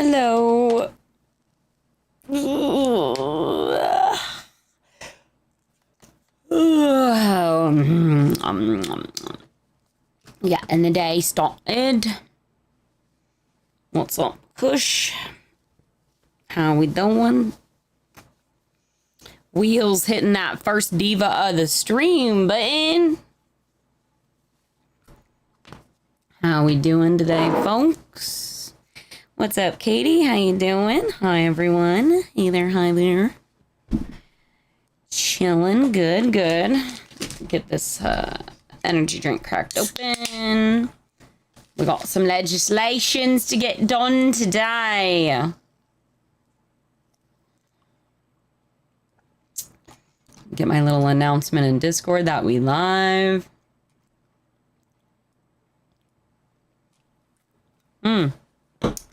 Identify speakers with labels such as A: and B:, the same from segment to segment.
A: Hello. Yeah, and the day started. What's up, Kush? How we doing? Wheels hitting that first diva of the stream button. How we doing today, folks? What's up, Katie? How you doing? Hi, everyone. Hey there, hi there. Chilling, good, good. Get this energy drink cracked open. We got some legislations to get done today. Get my little announcement in Discord that we live.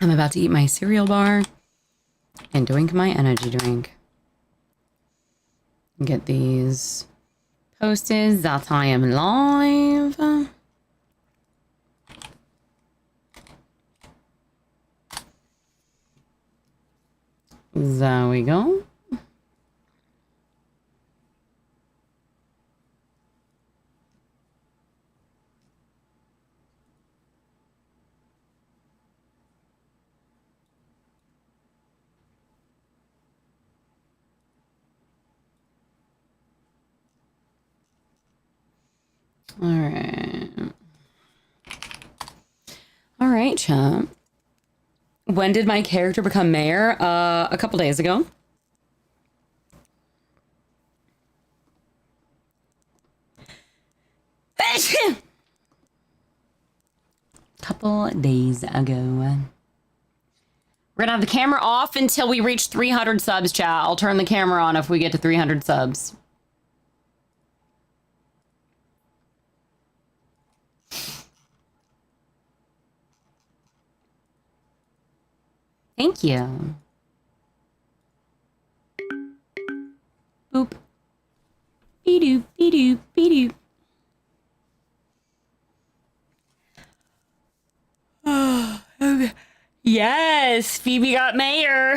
A: I'm about to eat my cereal bar and drink my energy drink. Get these posted that I am live. There we go. All right, chat. When did my character become mayor? A couple days ago. Couple days ago. We're gonna have the camera off until we reach 300 subs, chat. I'll turn the camera on if we get to 300 subs. Thank you. Boop. Be-doop, be-doop, be-doop. Oh, okay. Yes, Phoebe got mayor.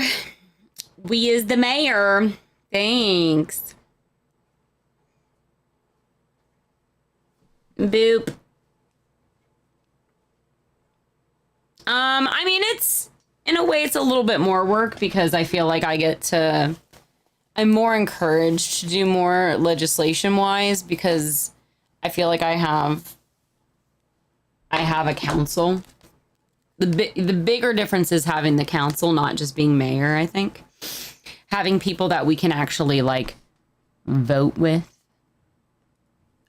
A: We is the mayor. Thanks. Boop. I mean, in a way, it's a little bit more work because I feel like I'm more encouraged to do more legislation-wise because I feel like I have a council. The bigger difference is having the council, not just being mayor, I think. Having people that we can actually, like, vote with.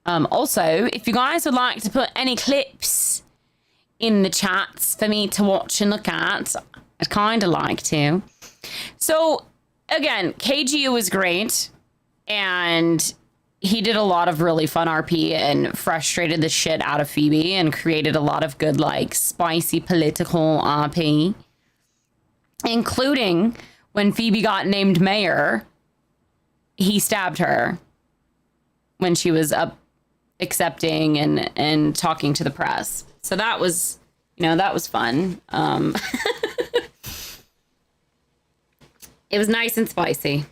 A: Also, if you guys would like to put any clips in the chats for me to watch and look at, I'd kind of like to. So, again, KGU was great, and he did a lot of really fun RP and frustrated the shit out of Phoebe and created a lot of good, like, spicy political RP, including when Phoebe got named mayor, he stabbed her when she was up accepting and talking to the press. So that was, that was fun. It was nice and spicy.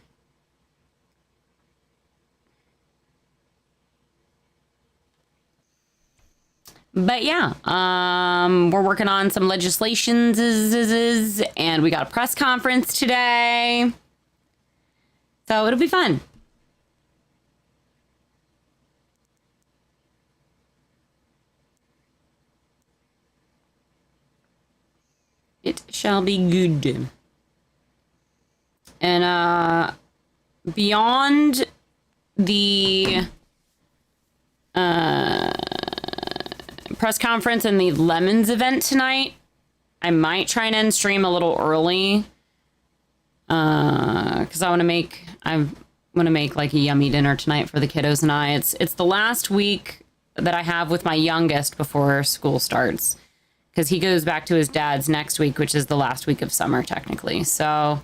A: But yeah, we're working on some legislations and we got a press conference today. So it'll be fun. It shall be good. And beyond the press conference and the Lemons event tonight, I might try and end stream a little early because I want to make like a yummy dinner tonight for the kiddos and I. It's the last week that I have with my youngest before school starts because he goes back to his dad's next week, which is the last week of summer technically. So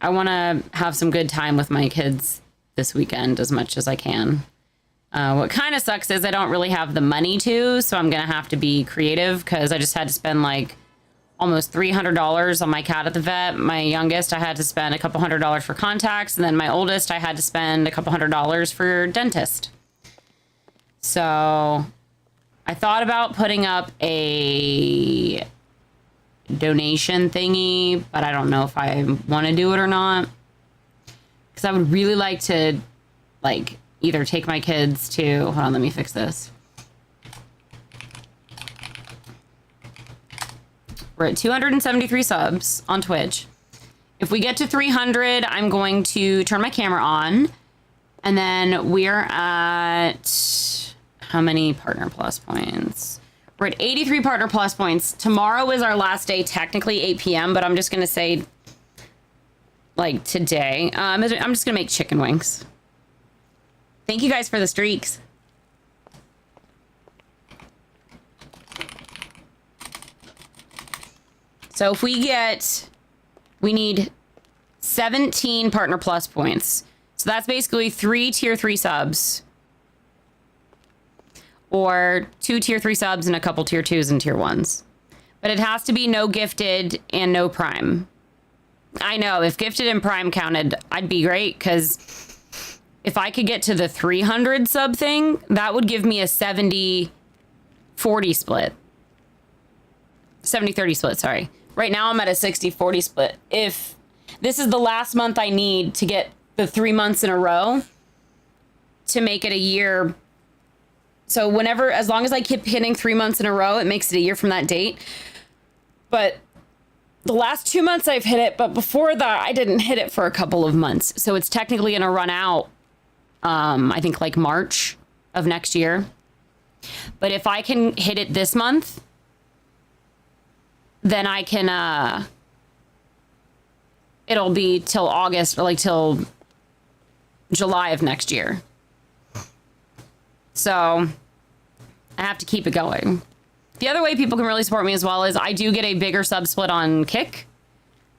A: I want to have some good time with my kids this weekend as much as I can. What kind of sucks is I don't really have the money to, so I'm going to have to be creative because I just had to spend like almost $300 on my cat at the vet. My youngest, I had to spend a couple $100 for contacts. And then my oldest, I had to spend a couple $100 for dentist. So I thought about putting up a donation thingy, but I don't know if I want to do it or not. Because I would really like to, like, either take my kids to... Hold on, let me fix this. We're at 273 subs on Twitch. If we get to 300, I'm going to turn my camera on. And then we're at... How many Partner Plus points? We're at 83 Partner Plus points. Tomorrow is our last day, technically 8 p.m., but I'm just going to say, like, today. I'm just going to make chicken wings. Thank you guys for the streaks. So if we need 17 Partner Plus points. So that's basically 3 tier 3 subs. Or 2 tier 3 subs and a couple tier 2s and tier 1s. But it has to be no gifted and no prime. I know, if gifted and prime counted, I'd be great, because if I could get to the 300 sub thing, that would give me a 70-40 split. 70-30 split, sorry. Right now I'm at a 60-40 split. If this is the last month I need to get the 3 months in a row to make it a year. So whenever, as long as I keep hitting 3 months in a row, it makes it a year from that date. But the last 2 months I've hit it, but before that I didn't hit it for a couple of months. So it's technically going to run out, I think like March of next year. But if I can hit it this month, then I can, it'll be till August or like till July of next year. So I have to keep it going. The other way people can really support me as well is I do get a bigger sub split on Kick,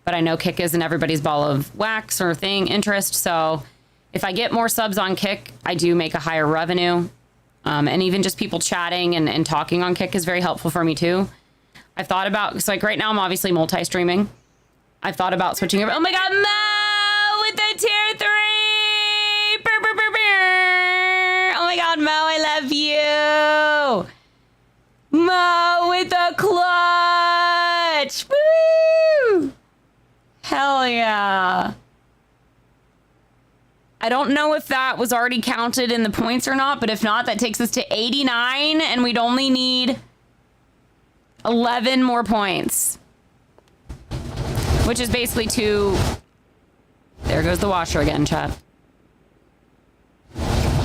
A: but I know Kick isn't everybody's ball of wax or interest. So if I get more subs on Kick, I do make a higher revenue. And even just people chatting and talking on Kick is very helpful for me too. I've thought about, so like right now I'm obviously multi-streaming. I've thought about switching over. Oh my God, Mo with the tier 3. Burr, burr, burr, burr. Oh my God, Mo, I love you. Mo with the clutch. Woo! Hell yeah. I don't know if that was already counted in the points or not, but if not, that takes us to 89 and we'd only need 11 more points, which is basically 2. There goes the washer again, chat.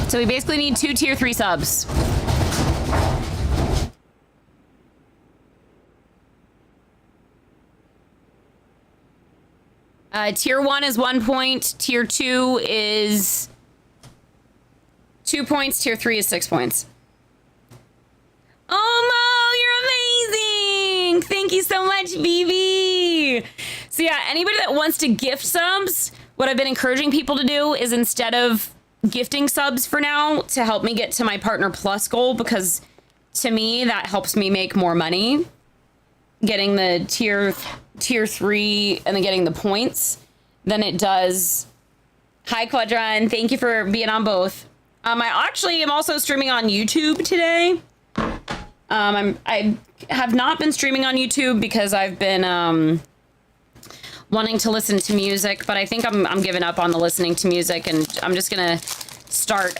A: So we basically need 2 tier 3 subs. Tier 1 is 1 point. Tier 2 is 2 points. Tier 3 is 6 points. Oh, Mo, you're amazing. Thank you so much, Phoebe. So yeah, anybody that wants to gift subs, what I've been encouraging people to do is instead of gifting subs for now to help me get to my Partner Plus goal, because to me, that helps me make more money. Getting the tier 3 and then getting the points than it does. Hi, Quadron. Thank you for being on both. I actually am also streaming on YouTube today. I have not been streaming on YouTube because I've been wanting to listen to music, but I think I'm giving up on the listening to music, and I'm just gonna start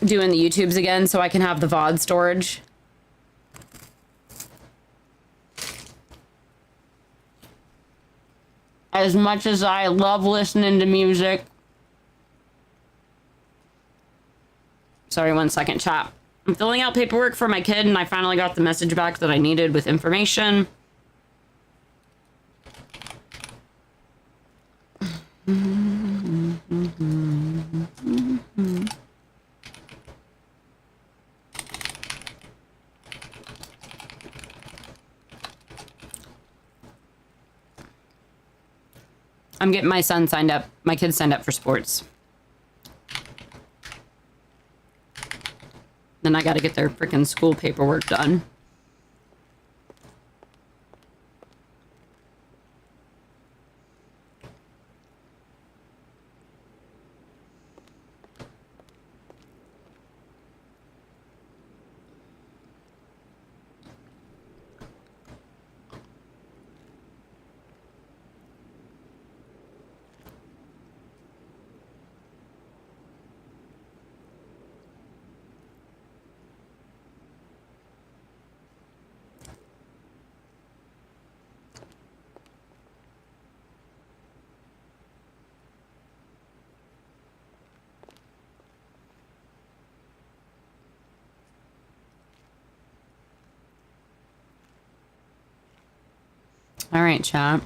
A: doing the YouTubes again so I can have the VOD storage. As much as I love listening to music. Sorry, 1 second, chat. I'm filling out paperwork for my kid, and I finally got the message back that I needed with information. I'm getting my son signed up, my kids signed up for sports. Then I got to get their freaking school paperwork done. All right, chat.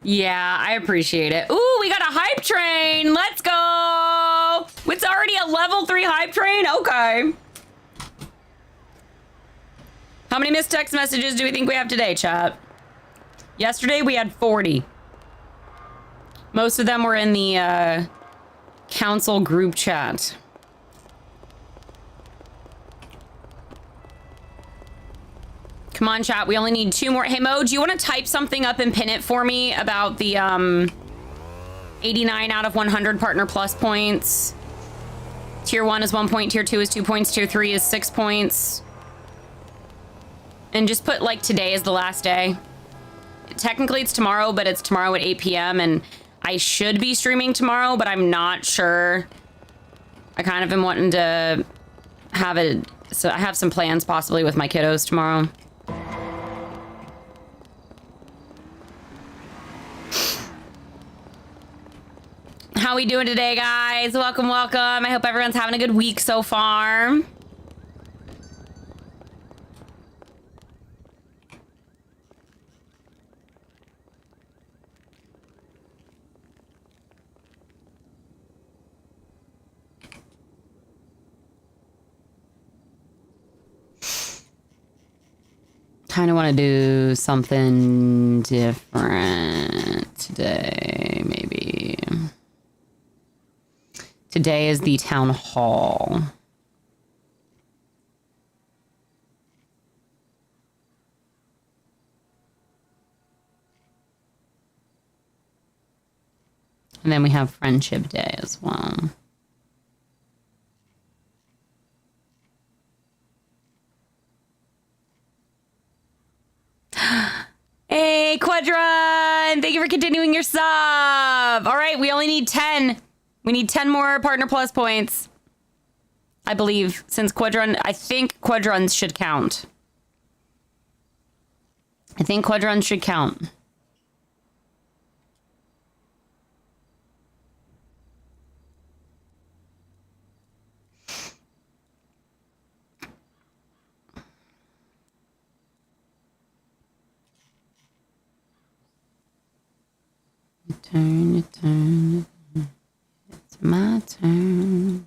A: Yeah, I appreciate it. Ooh, we got a hype train. Let's go. It's already a level 3 hype train? Okay. How many missed text messages do we think we have today, chat? Yesterday, we had 40. Most of them were in the council group chat. Come on, chat. We only need 2 more. Hey, Mo, do you want to type something up and pin it for me about the 89 out of 100 Partner Plus points? Tier 1 is 1 point, Tier 2 is 2 points, Tier 3 is 6 points. And just put, like, today is the last day. Technically, it's tomorrow, but it's tomorrow at 8 p.m. And I should be streaming tomorrow, but I'm not sure. I kind of am wanting to have it. So I have some plans possibly with my kiddos tomorrow. How we doing today, guys? Welcome, welcome. I hope everyone's having a good week so far. Kind of want to do something different today, maybe. Today is the town hall. And then we have Friendship Day as well. Hey, Quadron! Thank you for continuing your sub. All right, we only need 10. We need 10 more Partner Plus points. I believe, since Quadron, I think Quadrons should count. I think Quadrons should count. Turn, turn. It's my turn.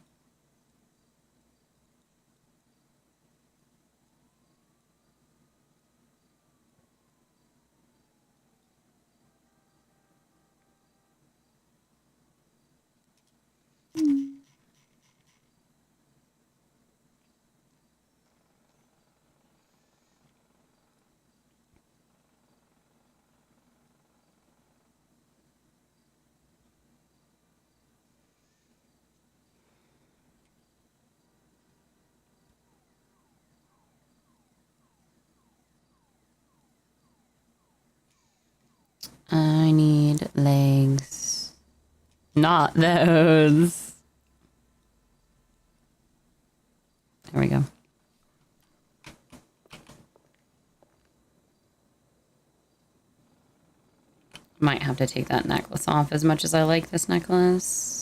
A: I need legs. Not those. There we go. Might have to take that necklace off as much as I like this necklace.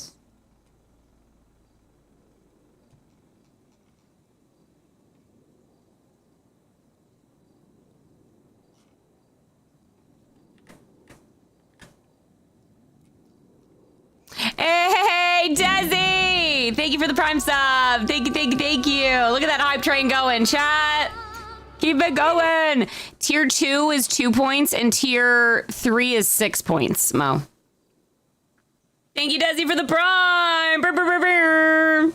A: Hey, Desi! Thank you for the Prime sub. Thank you, thank you, thank you. Look at that hype train going, chat. Keep it going. Tier 2 is 2 points and Tier 3 is 6 points, Mo. Thank you, Desi, for the Prime. Brr, brr, brr, brr.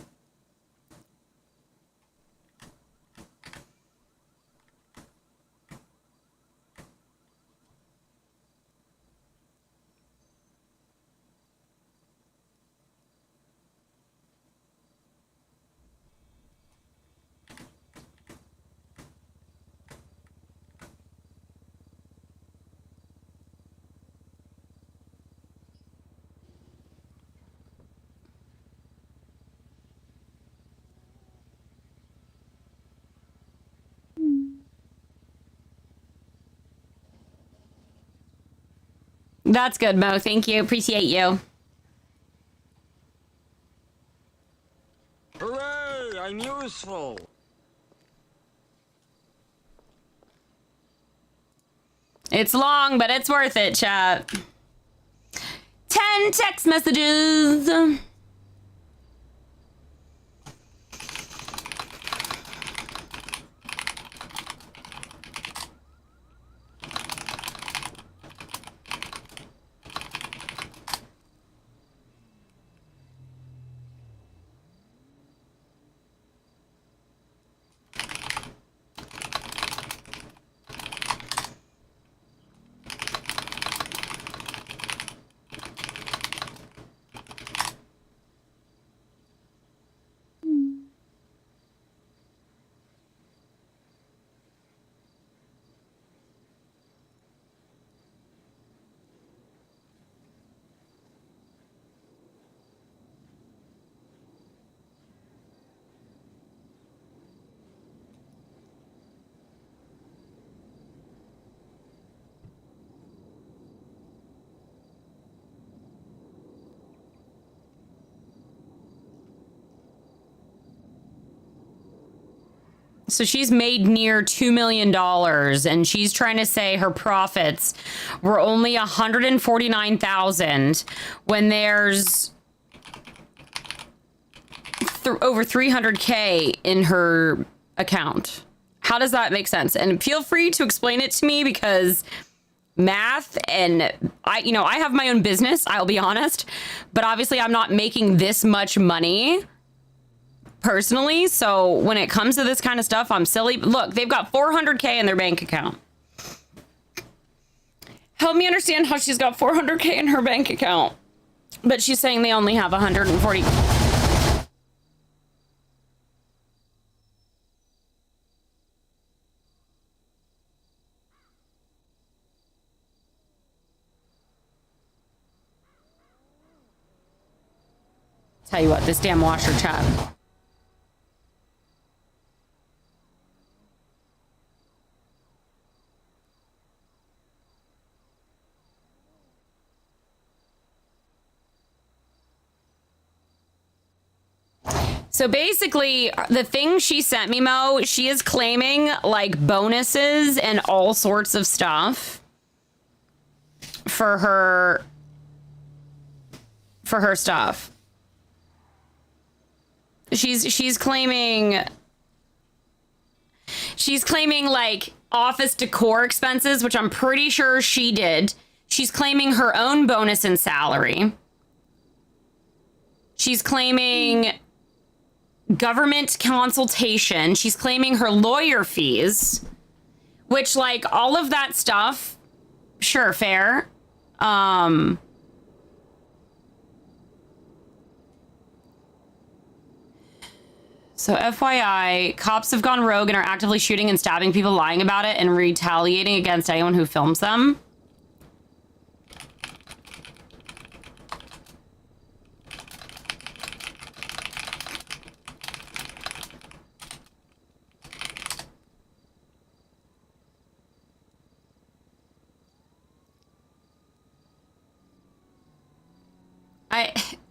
A: That's good, Mo. Thank you. Appreciate you.
B: Hooray! I'm useful!
A: It's long, but it's worth it, chat. 10 text messages. So she's made near $2 million, and she's trying to say her profits were only 149,000 when there's over 300K in her account. How does that make sense? And feel free to explain it to me, because math, and I have my own business, I'll be honest, but obviously I'm not making this much money personally, so when it comes to this kind of stuff, I'm silly. Look, they've got 400K in their bank account. Help me understand how she's got 400K in her bank account, but she's saying they only have 140. Tell you what, this damn washer, chat. So basically, the thing she sent me, Mo, she is claiming like bonuses and all sorts of stuff for her stuff. She's claiming like office decor expenses, which I'm pretty sure she did. She's claiming her own bonus and salary. She's claiming government consultation. She's claiming her lawyer fees, which, like, all of that stuff, sure, fair. So FYI, cops have gone rogue and are actively shooting and stabbing people, lying about it, and retaliating against anyone who films them.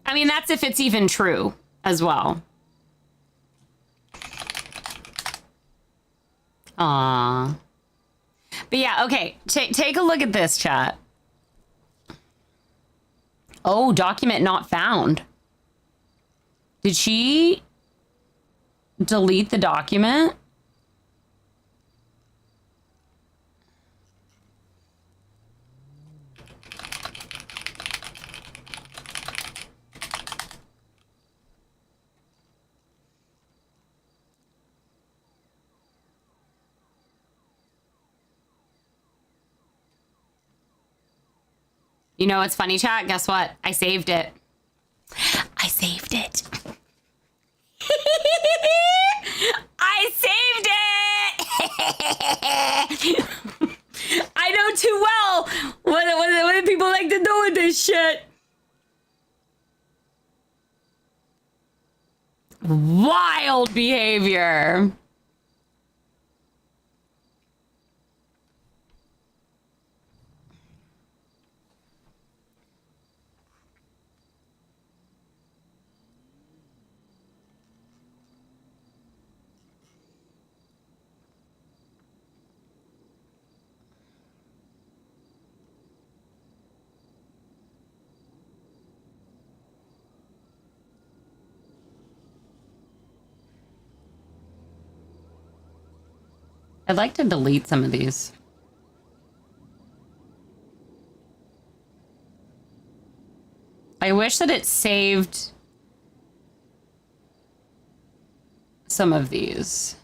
A: I mean, that's if it's even true as well. Aww. But yeah, okay. Take a look at this, chat. Oh, document not found. Did she delete the document? You know what's funny, chat? Guess what? I saved it. I saved it. I saved it! I know too well what do people like to do with this shit. Wild behavior. I'd like to delete some of these. I wish that it saved some of these.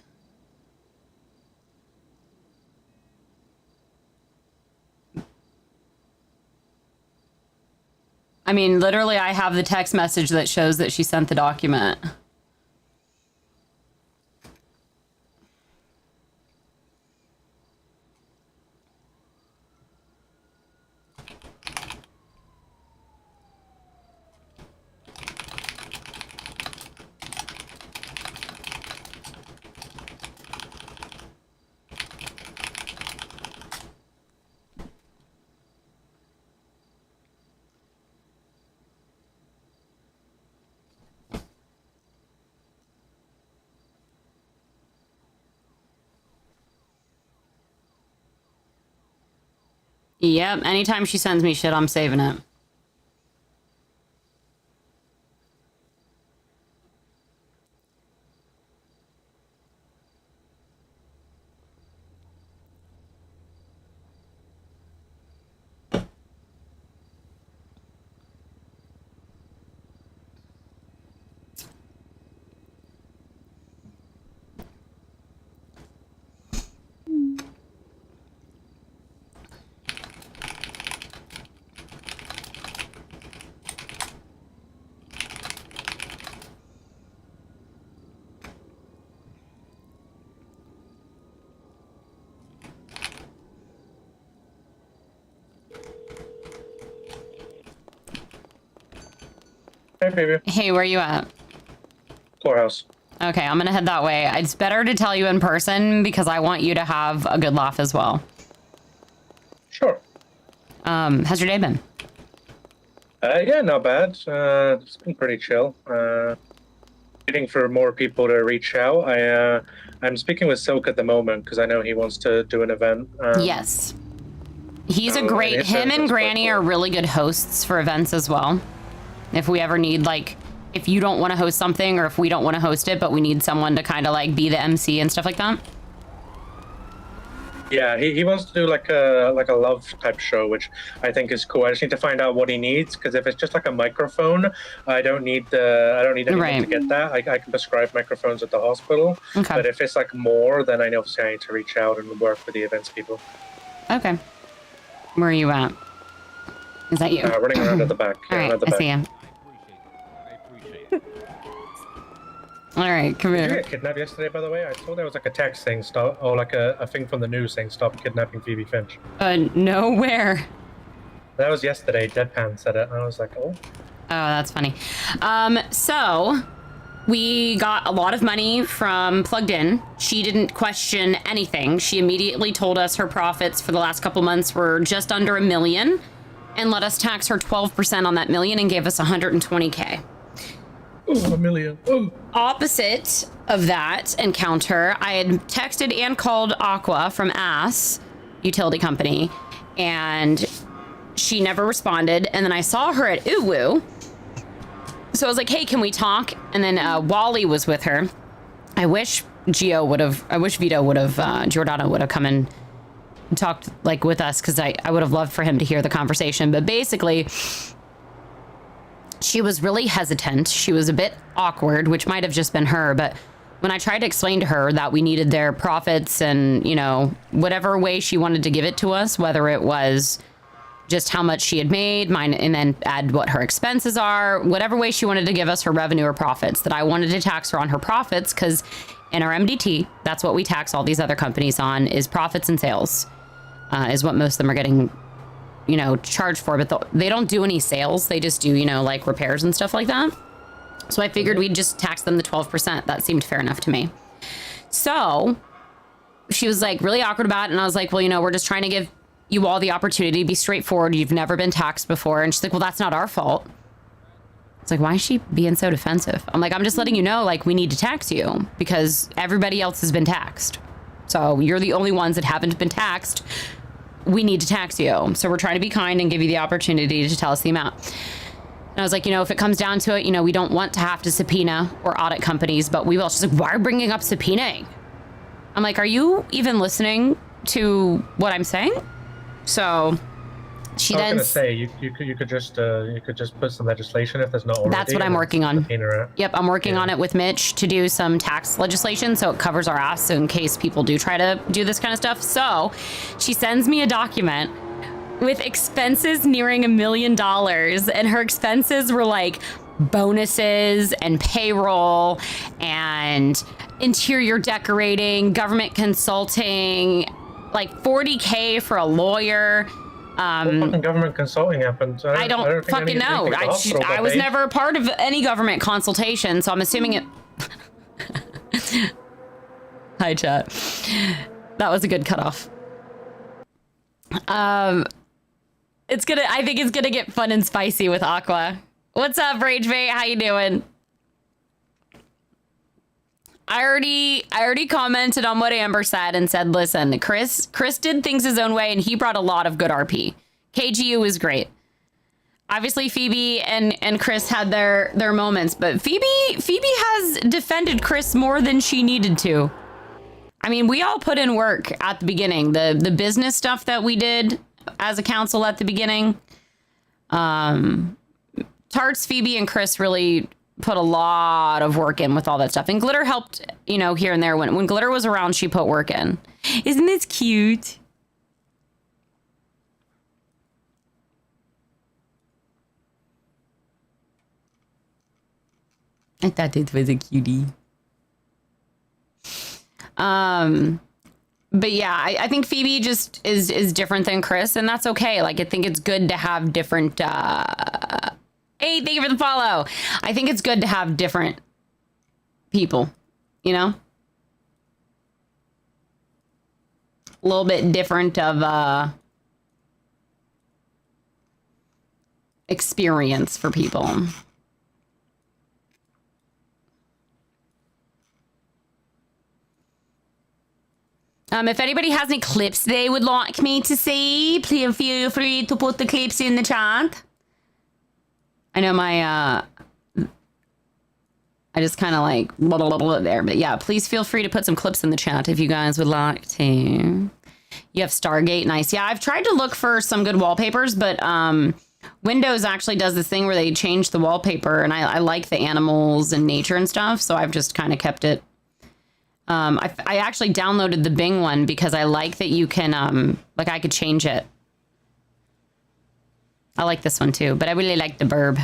A: I mean, literally, I have the text message that shows that she sent the document. Yep, anytime she sends me shit, I'm saving it.
C: Hey, Phoebe.
A: Hey, where you at?
C: Courthouse.
A: Okay, I'm gonna head that way. It's better to tell you in person because I want you to have a good laugh as well.
C: Sure.
A: How's your day been?
C: Yeah, not bad. It's been pretty chill. Waiting for more people to reach out. I'm speaking with Silk at the moment because I know he wants to do an event.
A: Yes. He's a
C: and
A: great,
C: his
A: him and
C: event's quite
A: Granny
C: cool.
A: are really good hosts for events as well. If we ever need, like, if you don't want to host something or if we don't want to host it, but we need someone to kind of like be the MC and stuff like that.
C: Yeah, he wants to do like a love type show, which I think is cool. I just need to find out what he needs because if it's just like a microphone, I don't need anyone
A: Right.
C: to get that. I can prescribe microphones at the hospital.
A: Okay.
C: But if it's like more, then I know I need to reach out and work with the events people.
A: Okay. Where are you at? Is that you?
C: Running around at the back.
A: All right,
C: at the
A: I
C: back.
A: see him.
B: I appreciate it.
A: All right, come
C: Did you
A: here.
C: get kidnapped yesterday, by the way? I saw there was like a text saying stop, or like a thing from the news saying stop kidnapping Phoebe Finch.
A: Nowhere.
C: That was yesterday. Deadpan said it, and I was like, oh.
A: Oh, that's funny. So we got a lot of money from Plugged In. She didn't question anything. She immediately told us her profits for the last couple months were just under $1 million and let us tax her 12% on that million and gave us 120K.
C: Oh, $1 million. Oh.
A: Opposite of that encounter, I had texted and called Aqua from Ass Utility Company, and she never responded. And then I saw her at Uwu. So I was like, hey, can we talk? And then Wally was with her. I wish Vito would have, Giordano would have come and talked like with us because I would have loved for him to hear the conversation. But basically, she was really hesitant. She was a bit awkward, which might have just been her. But when I tried to explain to her that we needed their profits and, you know, whatever way she wanted to give it to us, whether it was just how much she had made, mine, and then add what her expenses are, whatever way she wanted to give us her revenue or profits, that I wanted to tax her on her profits because in our MDT, that's what we tax all these other companies on is profits and sales, is what most of them are getting, you know, charged for. But they don't do any sales. They just do, you know, like repairs and stuff like that. So I figured we'd just tax them the 12%. That seemed fair enough to me. So she was like really awkward about it. And I was like, well, you know, we're just trying to give you all the opportunity to be straightforward. You've never been taxed before. And she's like, well, that's not our fault. It's like, why is she being so defensive? I'm like, I'm just letting you know, like, we need to tax you because everybody else has been taxed. So you're the only ones that haven't been taxed. We need to tax you. So we're trying to be kind and give you the opportunity to tell us the amount. And I was like, you know, if it comes down to it, you know, we don't want to have to subpoena or audit companies, but we will. She's like, why are you bringing up subpoenaing? I'm like, are you even listening to what I'm saying? So she
C: I was
A: then
C: gonna say you could just put some legislation if there's not already.
A: that's what I'm working on. Yep, I'm working on it with Mitch to do some tax legislation so it covers our ass in case people do try to do this kind of stuff. So she sends me a document with expenses nearing $1 million, and her expenses were like bonuses and payroll and interior decorating, government consulting, like $40K for a lawyer.
C: What fucking government consulting happened?
A: I don't fucking know. I was never a part of any government consultation, so I'm assuming it. Hi, chat. That was a good cutoff. I think it's gonna get fun and spicy with Aqua. What's up, Ragebait? How you doing? I already commented on what Amber said and said, listen, Chris did things his own way and he brought a lot of good RP. KGU was great. Obviously Phoebe and Chris had their moments, but Phoebe has defended Chris more than she needed to. I mean, we all put in work at the beginning. The business stuff that we did as a council at the beginning. Tarts, Phoebe, and Chris really put a lot of work in with all that stuff. And Glitter helped, here and there. When Glitter was around, she put work in. Isn't this cute? I thought it was a cutie. But yeah, I think Phoebe just is different than Chris, and that's okay. Like, I think it's good to have different, hey, thank you for the follow. I think it's good to have different people, a little bit different of experience for people. If anybody has any clips they would like me to see, please feel free to put the clips in the chat. I know I just kind of like blah, blah, blah, blah there. But yeah, please feel free to put some clips in the chat if you guys would like to. You have Stargate. Nice. Yeah, I've tried to look for some good wallpapers, but Windows actually does this thing where they change the wallpaper, and I like the animals and nature and stuff, so I've just kind of kept it. I actually downloaded the Bing one because I like that you can, I could change it. I like this one too, but I really like the burb.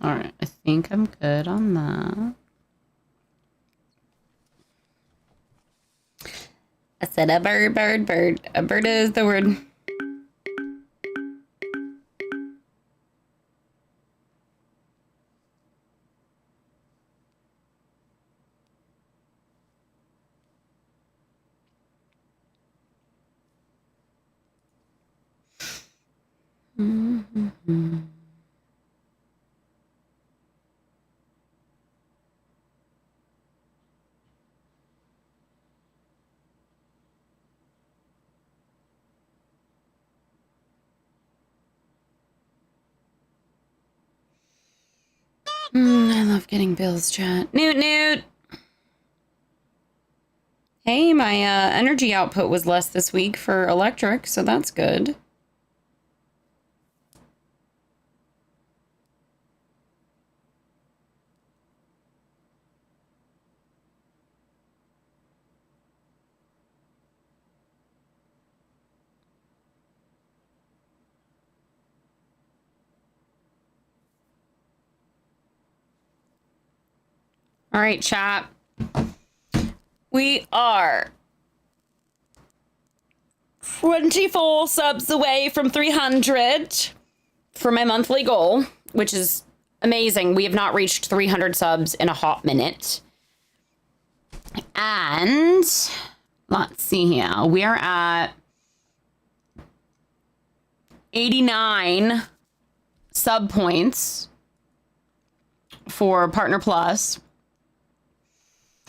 A: All right, I think I'm good on that. I said a bird, bird, bird. A bird is the word. I love getting bills, chat. Newt, Newt. Hey, my energy output was less this week for electric, so that's good. All right, chat. We are 24 subs away from 300 for my monthly goal, which is amazing. We have not reached 300 subs in a hot minute. And let's see here. We're at 89 sub points for Partner Plus.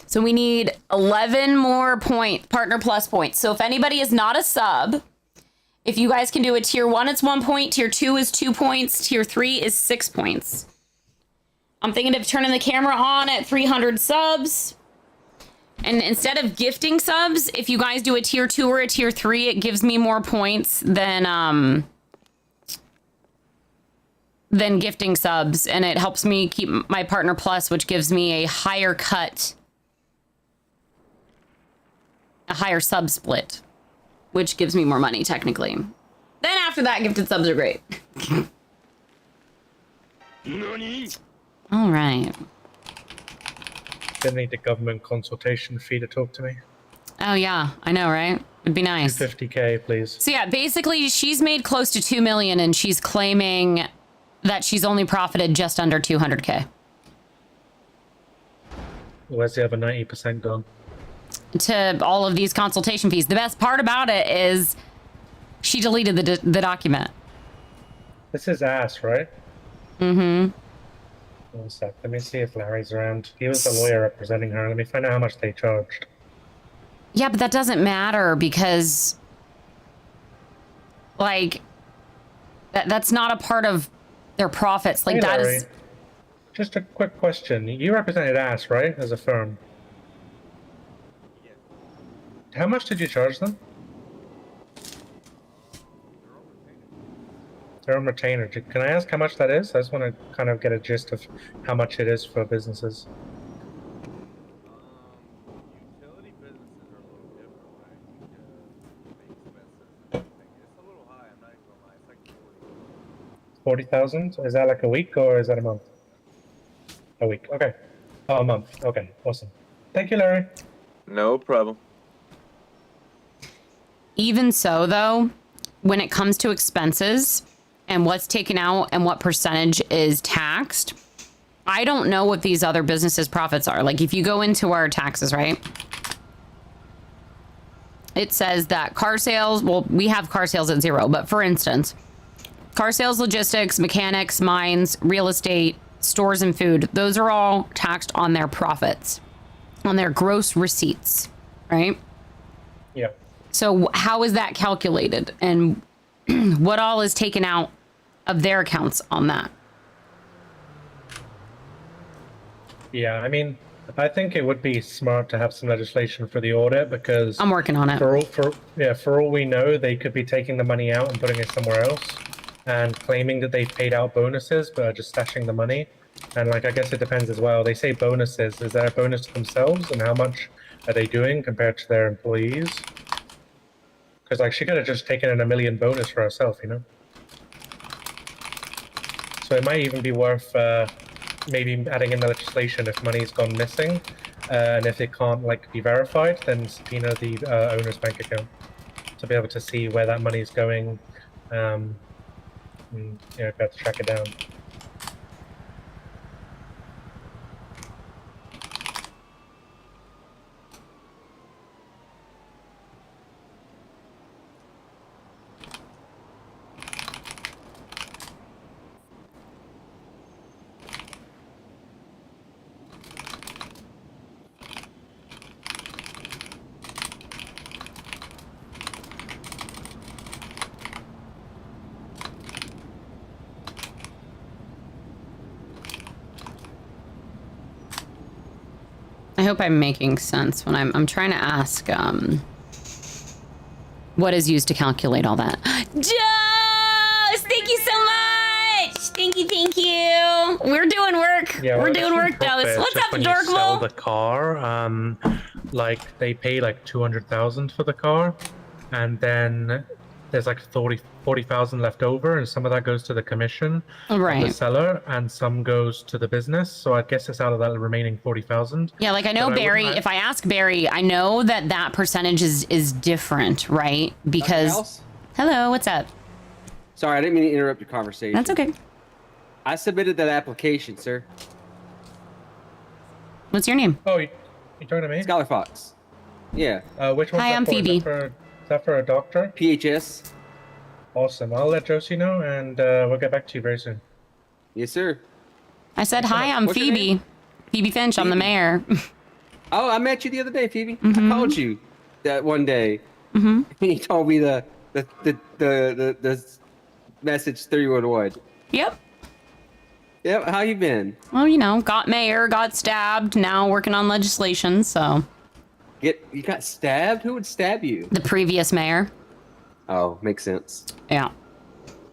A: So we need 11 more Partner Plus points. So if anybody is not a sub, if you guys can do a tier 1, it's 1 point. Tier 2 is 2 points. Tier 3 is 6 points. I'm thinking of turning the camera on at 300 subs. And instead of gifting subs, if you guys do a tier 2 or a tier 3, it gives me more points than gifting subs. And it helps me keep my Partner Plus, which gives me a higher cut. A higher sub split, which gives me more money technically. Then after that, gifted subs are great. All right.
C: Didn't need the government consultation fee to talk to me.
A: Oh yeah, I know, right? It'd be nice.
C: 50K, please.
A: So yeah, basically she's made close to 2 million and she's claiming that she's only profited just under 200K.
C: Where's the other 90% gone?
A: To all of these consultation fees. The best part about it is she deleted the document.
C: This is ass, right?
A: Mm-hmm.
C: One sec. Let me see if Larry's around. He was the lawyer representing her. Let me find out how much they charged.
A: Yeah, but that doesn't matter because, like, that's not a part of their profits. Like,
C: Hey,
A: that
C: Larry.
A: is...
C: Just a quick question. You represented ass, right? As a firm. How much did you charge them? Their own retainer. Can I ask how much that is? I just want to kind of get a gist of how much it is for businesses.
B: Utility businesses are a little different, right? The expenses. It's a little high. I'm not even gonna lie. It's like
C: 40,000? Is that like a week or is that a month? A week. Okay. Oh, a month. Okay. Awesome. Thank you, Larry.
D: No problem.
A: Even so, though, when it comes to expenses and what's taken out and what percentage is taxed, I don't know what these other businesses' profits are. Like, if you go into our taxes, right? It says that car sales, well, we have car sales at 0, but for instance, car sales, logistics, mechanics, mines, real estate, stores and food, those are all taxed on their profits, on their gross receipts, right?
C: Yeah.
A: So how is that calculated? And what all is taken out of their accounts on that?
C: Yeah, I mean, I think it would be smart to have some legislation for the audit because
A: I'm working on it.
C: For all we know, they could be taking the money out and putting it somewhere else and claiming that they paid out bonuses but are just stashing the money. And like, I guess it depends as well. They say bonuses. Is there a bonus to themselves and how much are they doing compared to their employees? Because like she could have just taken in $1 million bonus for herself, you know? So it might even be worth maybe adding in the legislation if money's gone missing, and if it can't like be verified, then subpoena the owner's bank account to be able to see where that money is going. And, you know, be able to track it down.
A: I hope I'm making sense when I'm trying to ask what is used to calculate all that. Joe, thank you so much. Thank you. We're doing work.
C: Yeah,
A: We're
C: well,
A: doing work, Dose. What's up,
C: when you sell the
A: Dorkable?
C: car, like they pay like 200,000 for the car, and then there's like 40,000 left over, and some of that goes to the commission of the
A: Right.
C: seller, and some goes to the business. So I guess it's out of that remaining 40,000.
A: Yeah, like I know
C: But
A: Barry.
C: wouldn't
A: If I ask Barry, I know that percentage is different, right? Because
D: House?
A: hello, what's up?
D: Sorry, I didn't mean to interrupt your conversation.
A: That's okay.
D: I submitted that application, sir.
A: What's your name?
C: Oh, you talking to me?
D: Scholar Fox. Yeah.
C: Which one's
A: Hi,
C: that
A: I'm
C: for?
A: Phoebe.
C: Is that for a doctor?
D: PHS.
C: Awesome. I'll let Josie know, and we'll get back to you very soon.
D: Yes, sir.
A: I said hi. I'm
D: What's your
A: Phoebe.
D: name?
A: Phoebe Finch. I'm the
D: Phoebe.
A: mayor.
D: Oh, I met you the other day, Phoebe. I called you that one day.
A: Mm-hmm.
D: And you told me the message 311.
A: Yep.
D: Yep. How you been?
A: Well, you know, got mayor, got stabbed. Now working on legislation. So
D: You got stabbed? Who would stab you?
A: the previous mayor.
D: Oh, makes sense.
A: Yeah.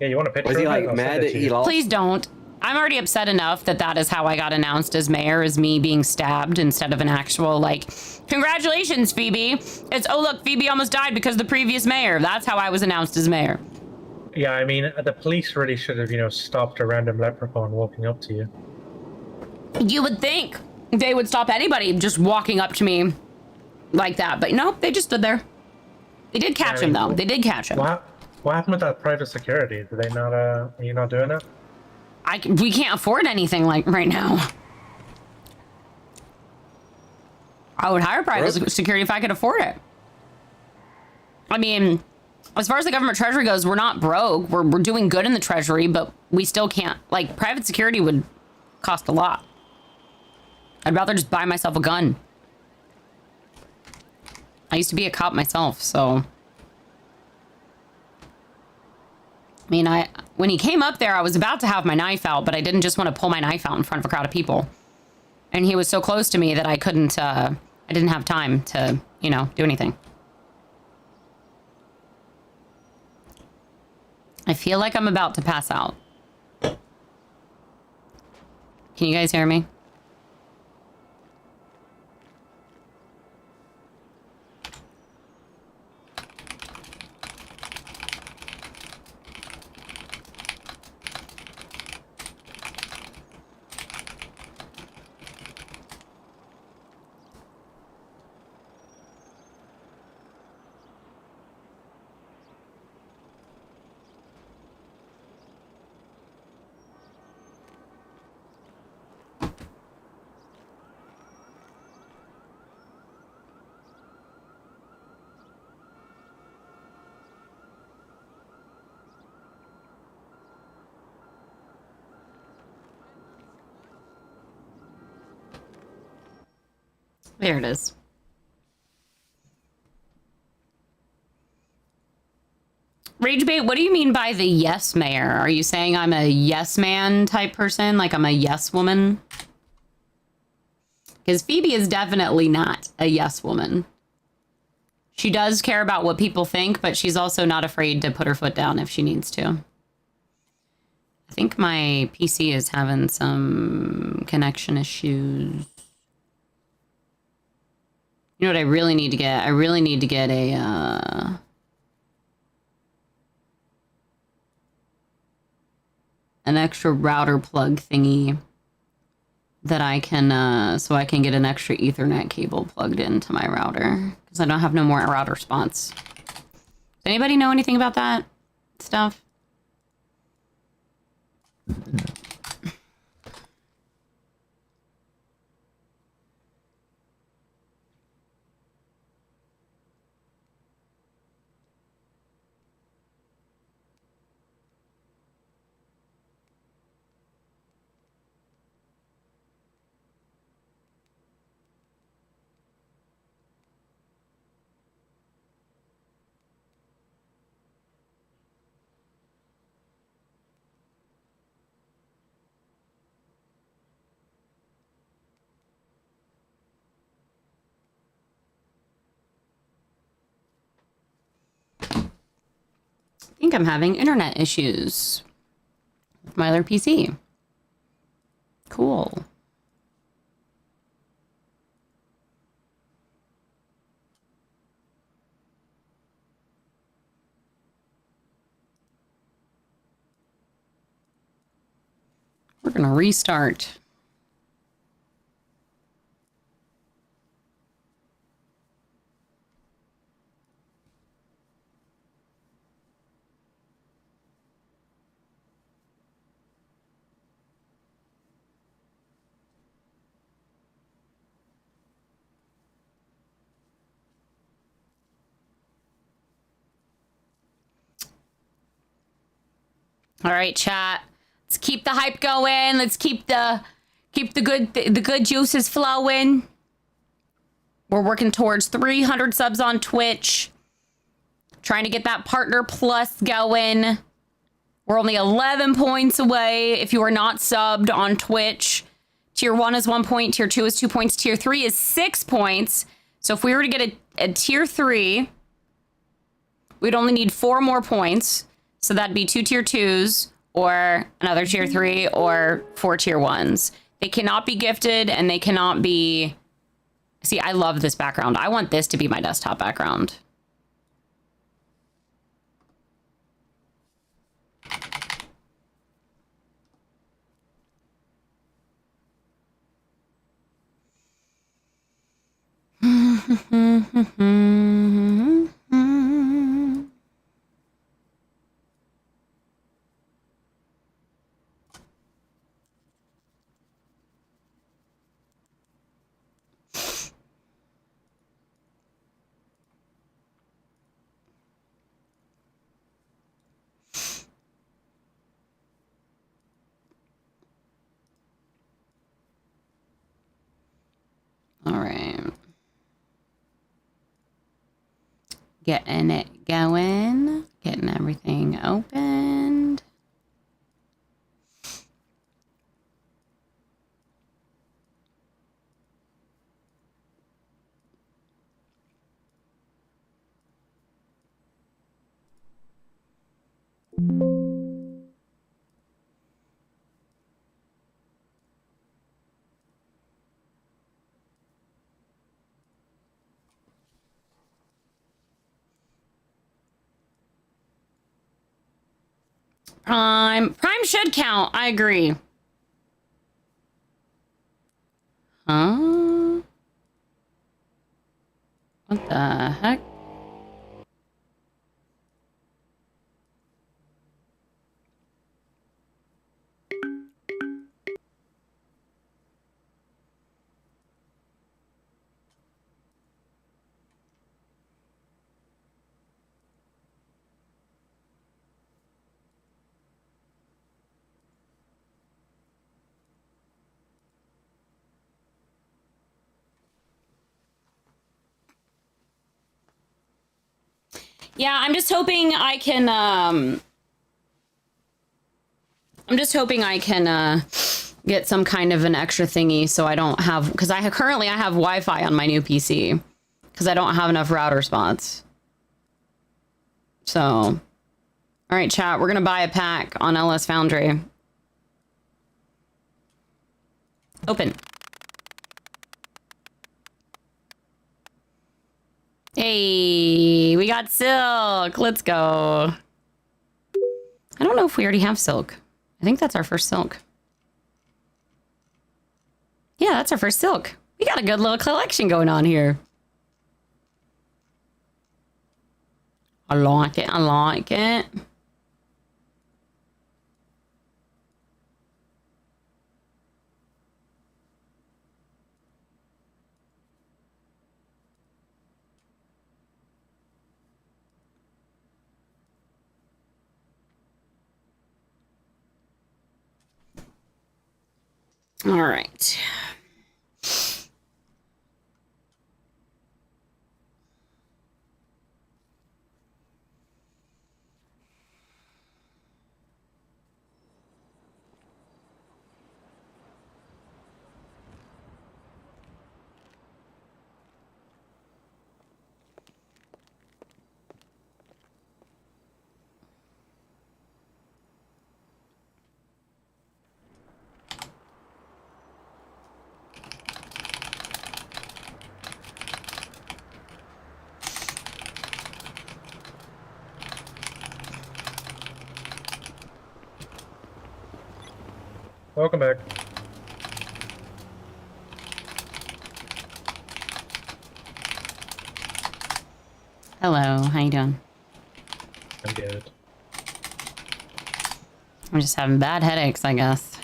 C: Yeah, you want a picture?
D: Was he
C: of it?
D: like
C: I'll send
D: mad
C: it
D: that
C: to
D: he
C: you.
D: lost?
A: Please don't. I'm already upset enough that is how I got announced as mayor, is me being stabbed instead of an actual, like, congratulations, Phoebe. It's, oh, look, Phoebe almost died because of the previous mayor. That's how I was announced as mayor.
C: Yeah, I mean, the police really should have, stopped a random leprechaun walking up to you.
A: You would think they would stop anybody just walking up to me like that. But nope, they just stood there. They did catch him, though. They did catch him.
C: What happened with that private security? Did they not? Are you not doing it?
A: We can't afford anything like right now. I would hire private security if I could afford it. I mean, as far as the government treasury goes, we're not broke. We're doing good in the treasury, but we still can't. Like, private security would cost a lot. I'd rather just buy myself a gun. I used to be a cop myself, so. I mean, when he came up there, I was about to have my knife out, but I didn't just want to pull my knife out in front of a crowd of people. And he was so close to me that I couldn't, I didn't have time to, do anything. I feel like I'm about to pass out. Can you guys hear me? There it is. Ragebait, what do you mean by the yes mayor? Are you saying I'm a yes man type person? Like I'm a yes woman? Because Phoebe is definitely not a yes woman. She does care about what people think, but she's also not afraid to put her foot down if she needs to. I think my PC is having some connection issues. You know what I really need to get? I really need to get a, an extra router plug thingy that I can, so I can get an extra Ethernet cable plugged into my router. Because I don't have no more router spots. Does anybody know anything about that stuff? think I'm having internet issues with my other PC. Cool. We're gonna restart. All right, chat. Let's keep the hype going. Let's keep the good juices flowing. We're working towards 300 subs on Twitch. Trying to get that partner plus going. We're only 11 points away if you are not subbed on Twitch. Tier 1 is 1 point, tier 2 is 2 points, tier 3 is 6 points. So if we were to get a tier 3, we'd only need 4 more points. So that'd be 2 tier 2s or another tier 3 or 4 tier 1s. They cannot be gifted and they cannot be... See, I love this background. I want this to be my desktop background. All right. Getting it going. Getting everything opened. Prime should count. I agree. Huh? What the heck? Yeah, I'm just hoping I can, get some kind of an extra thingy so I don't have, because currently I have Wi-Fi on my new PC because I don't have enough router spots. So, all right, chat, we're gonna buy a pack on LS Foundry. Open. Hey, we got silk. Let's go. I don't know if we already have silk. I think that's our first silk. Yeah, that's our first silk. We got a good little collection going on here. I like it. I like it. All right.
C: Welcome back.
A: Hello, how you doing?
C: I'm good.
A: I'm just having bad headaches, I guess.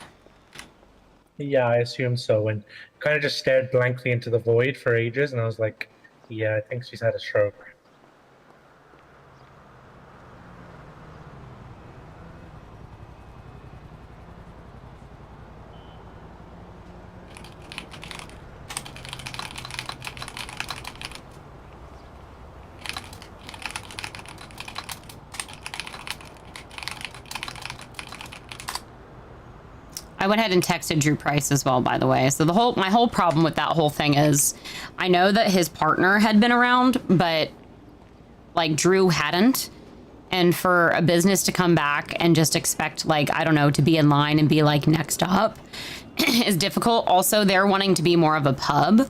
C: Yeah, I assume so. And kind of just stared blankly into the void for ages, and I was like, yeah, I think she's had a stroke.
A: I went ahead and texted Drew Price as well, by the way. So my whole problem with that whole thing is I know that his partner had been around, but like Drew hadn't. And for a business to come back and just expect, like, I don't know, to be in line and be like next up is difficult. Also, they're wanting to be more of a pub.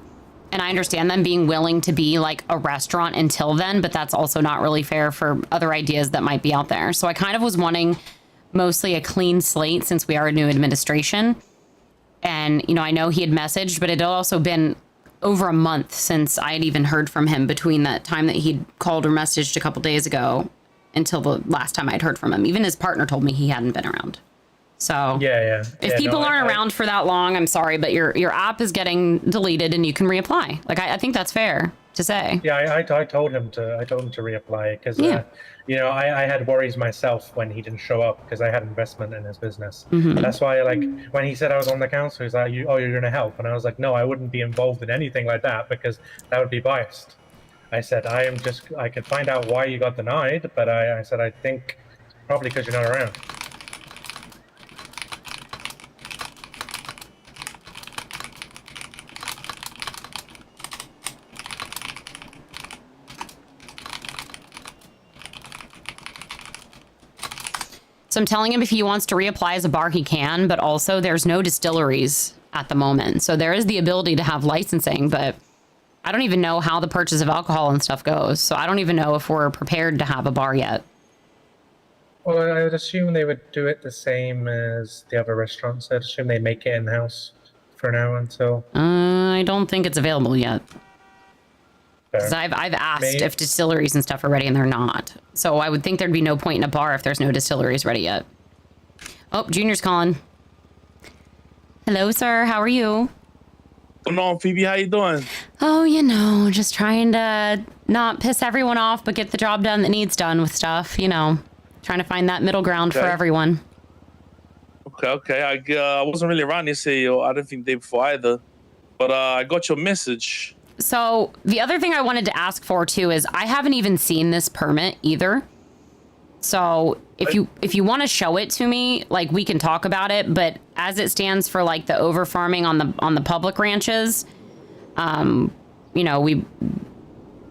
A: And I understand them being willing to be like a restaurant until then, but that's also not really fair for other ideas that might be out there. So I kind of was wanting mostly a clean slate since we are a new administration. And, you know, I know he had messaged, but it had also been over a month since I had even heard from him between that time that he'd called or messaged a couple days ago until the last time I'd heard from him. Even his partner told me he hadn't been around. So if people aren't around for that long, I'm sorry, but your app is getting deleted and you can reapply. Like, I think that's fair to say.
C: Yeah, I told him to reapply because you know, I had worries myself when he didn't show up because I had investment in his business. That's why, like, when he said I was on the council, he's like, you're going to help, and I was like, no, I wouldn't be involved in anything like that because that would be biased. I said I could find out why you got denied, but I said I think probably because you're not around.
A: So I'm telling him if he wants to reapply as a bar, he can, but also there's no distilleries at the moment. So there is the ability to have licensing, but I don't even know how the purchase of alcohol and stuff goes. So I don't even know if we're prepared to have a bar yet.
C: Well, I would assume they would do it the same as the other restaurants. I'd assume they make it in-house for now until...
A: I don't think it's available yet. Because I've asked if distilleries and stuff are ready, and they're not. So I would think there'd be no point in a bar if there's no distilleries ready yet. Oh, Junior's calling. Hello, sir. How are you?
E: What's going on, Phoebe? How you doing?
A: Oh, you know, just trying to not piss everyone off, but get the job done that needs done with stuff. You know, trying to find that middle ground for everyone.
E: Okay. I wasn't really around yesterday. I didn't think the day before either. But I got your message.
A: So the other thing I wanted to ask for too is I haven't even seen this permit either. So if you want to show it to me, like, we can talk about it, but as it stands for like the over farming on the public ranches, you know,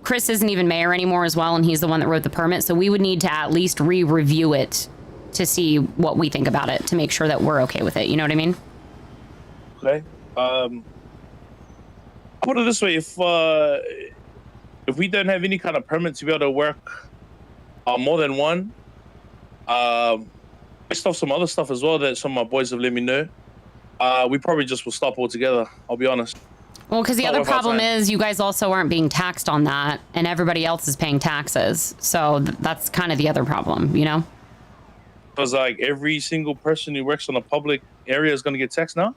A: Chris isn't even mayor anymore as well, and he's the one that wrote the permit, so we would need to at least re-review it to see what we think about it to make sure that we're okay with it. You know what I mean?
E: Okay. I'll put it this way: if we don't have any kind of permit to be able to work more than one, based off some other stuff as well that some of my boys have let me know, we probably just will stop altogether. I'll be honest.
A: Well, because the other problem is you guys also aren't being taxed on that, and everybody else is paying taxes. So that's kind of the other problem, you know?
E: Because like every single person who works on a public area is going to get taxed now?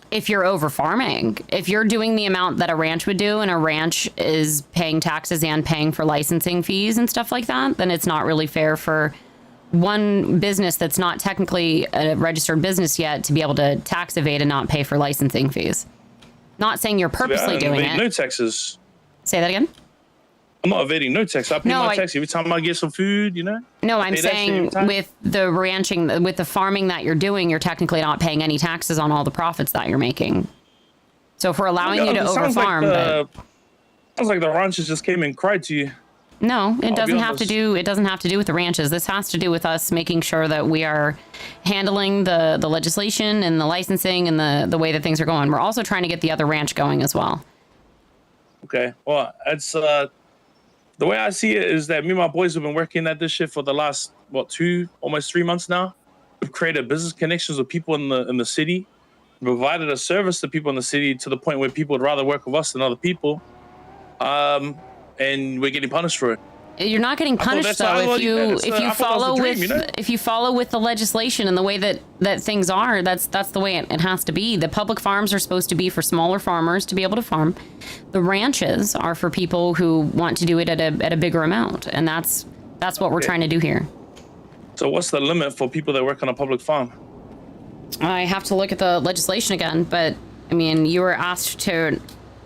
A: If you're over farming, if you're doing the amount that a ranch would do, and a ranch is paying taxes and paying for licensing fees and stuff like that, then it's not really fair for one business that's not technically a registered business yet to be able to tax evade and not pay for licensing fees. Not saying you're purposely doing it.
E: No taxes.
A: Say that again?
E: I'm not evading no tax. I pay my tax every time I get some food, you know?
A: No, I'm saying with the ranching, with the farming that you're doing, you're technically not paying any taxes on all the profits that you're making. So if we're allowing you to over-farm...
E: Sounds like the ranchers just came and cried to you.
A: No, it doesn't have to do with the ranches. This has to do with us making sure that we are handling the legislation and the licensing and the way that things are going. We're also trying to get the other ranch going as well.
E: Okay. Well, it's the way I see it is that me and my boys have been working at this shit for the last, almost 3 months now. We've created business connections with people in the city. provided a service to people in the city to the point where people would rather work with us than other people, and we're getting punished for it.
A: You're not getting punished though if you follow with the legislation and the way that things are. That's the way it has to be. The public farms are supposed to be for smaller farmers to be able to farm. The ranches are for people who want to do it at a bigger amount, and that's what we're trying to do here.
E: So what's the limit for people that work on a public farm?
A: I have to look at the legislation again, but I mean, you were asked to,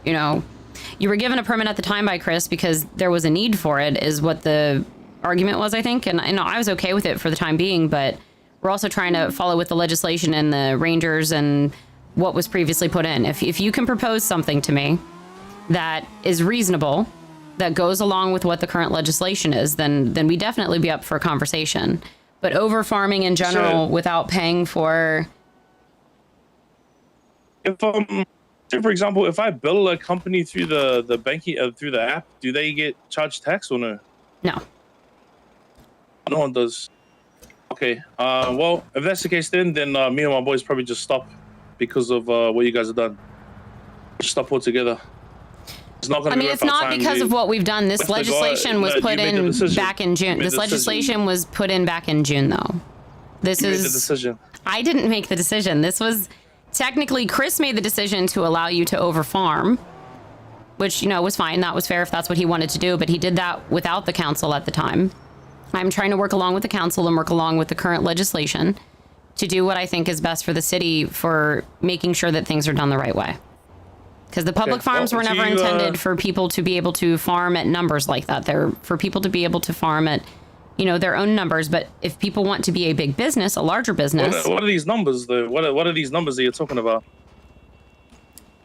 A: you were given a permit at the time by Chris because there was a need for it, is what the argument was, I think. And I was okay with it for the time being, but we're also trying to follow with the legislation and the rangers and what was previously put in. If you can propose something to me that is reasonable, that goes along with what the current legislation is, then we definitely be up for a conversation. But over farming in general without paying for...
E: If say for example, if I bill a company through the banking through the app, do they get charged tax or no?
A: No.
E: No one does. Okay. Well, if that's the case, then me and my boys probably just stop because of what you guys have done. Just stop altogether. It's not going to be worth our time.
A: It's not because of what we've done. This legislation was put in back in June. This legislation was put in back in June, though. This is...
E: made the decision.
A: I didn't make the decision. This was... Technically, Chris made the decision to allow you to overfarm, which, was fine. That was fair if that's what he wanted to do, but he did that without the council at the time. I'm trying to work along with the council and work along with the current legislation to do what I think is best for the city for making sure that things are done the right way. Because the public farms were never intended for people to be able to farm at numbers like that. They're for people to be able to farm at, their own numbers. But if people want to be a big business, a larger business...
E: What are these numbers, though? What are these numbers that you're talking about?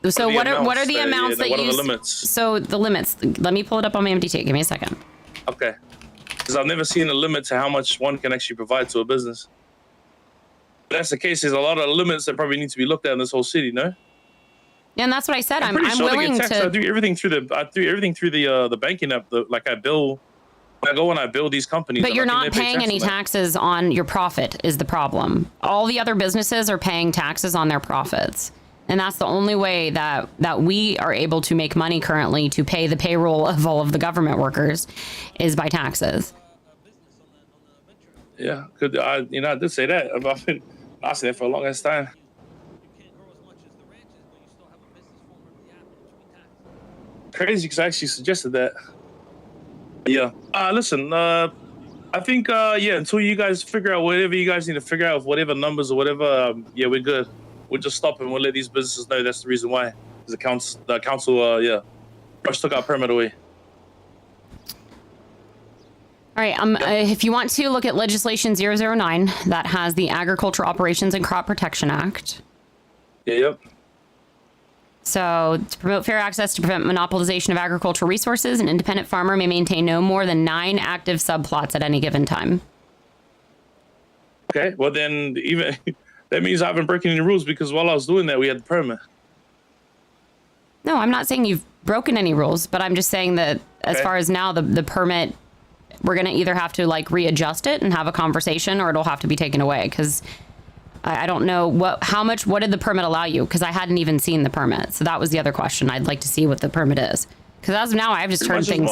A: So what are the amounts that you...
E: What are the limits?
A: So the limits... Let me pull it up on my MDT. Give me a second.
E: Okay. Because I've never seen a limit to how much one can actually provide to a business. If that's the case, there's a lot of limits that probably need to be looked at in this whole city, no?
A: And that's what I said. I'm
E: sure
A: willing to...
E: I do everything through the banking app. I bill... I go and I bill these companies.
A: But you're not paying any taxes on your profit is the problem. All the other businesses are paying taxes on their profits. And that's the only way that we are able to make money currently to pay the payroll of all of the government workers is by taxes.
E: Yeah, I did say that. I've been asking that for a long ass time. Crazy, because I actually suggested that. Yeah. Listen, I think, until you guys figure out whatever you guys need to figure out, whatever numbers or whatever, we're good. We'll just stop and we'll let these businesses know that's the reason why. The council, first took our permit away.
A: All right. If you want to look at legislation 009, that has the Agriculture Operations and Crop Protection Act.
E: Yep.
A: So, to promote fair access to prevent monopolization of agricultural resources, an independent farmer may maintain no more than 9 active subplots at any given time.
E: Okay, well then, even that means I haven't broken any rules because while I was doing that, we had the permit.
A: No, I'm not saying you've broken any rules, but I'm just saying that as far as now, the permit, we're going to either have to readjust it and have a conversation, or it'll have to be taken away because... I don't know what did the permit allow you? Because I hadn't even seen the permit. So that was the other question. I'd like to see what the permit is. Because as of now, I've just turned things.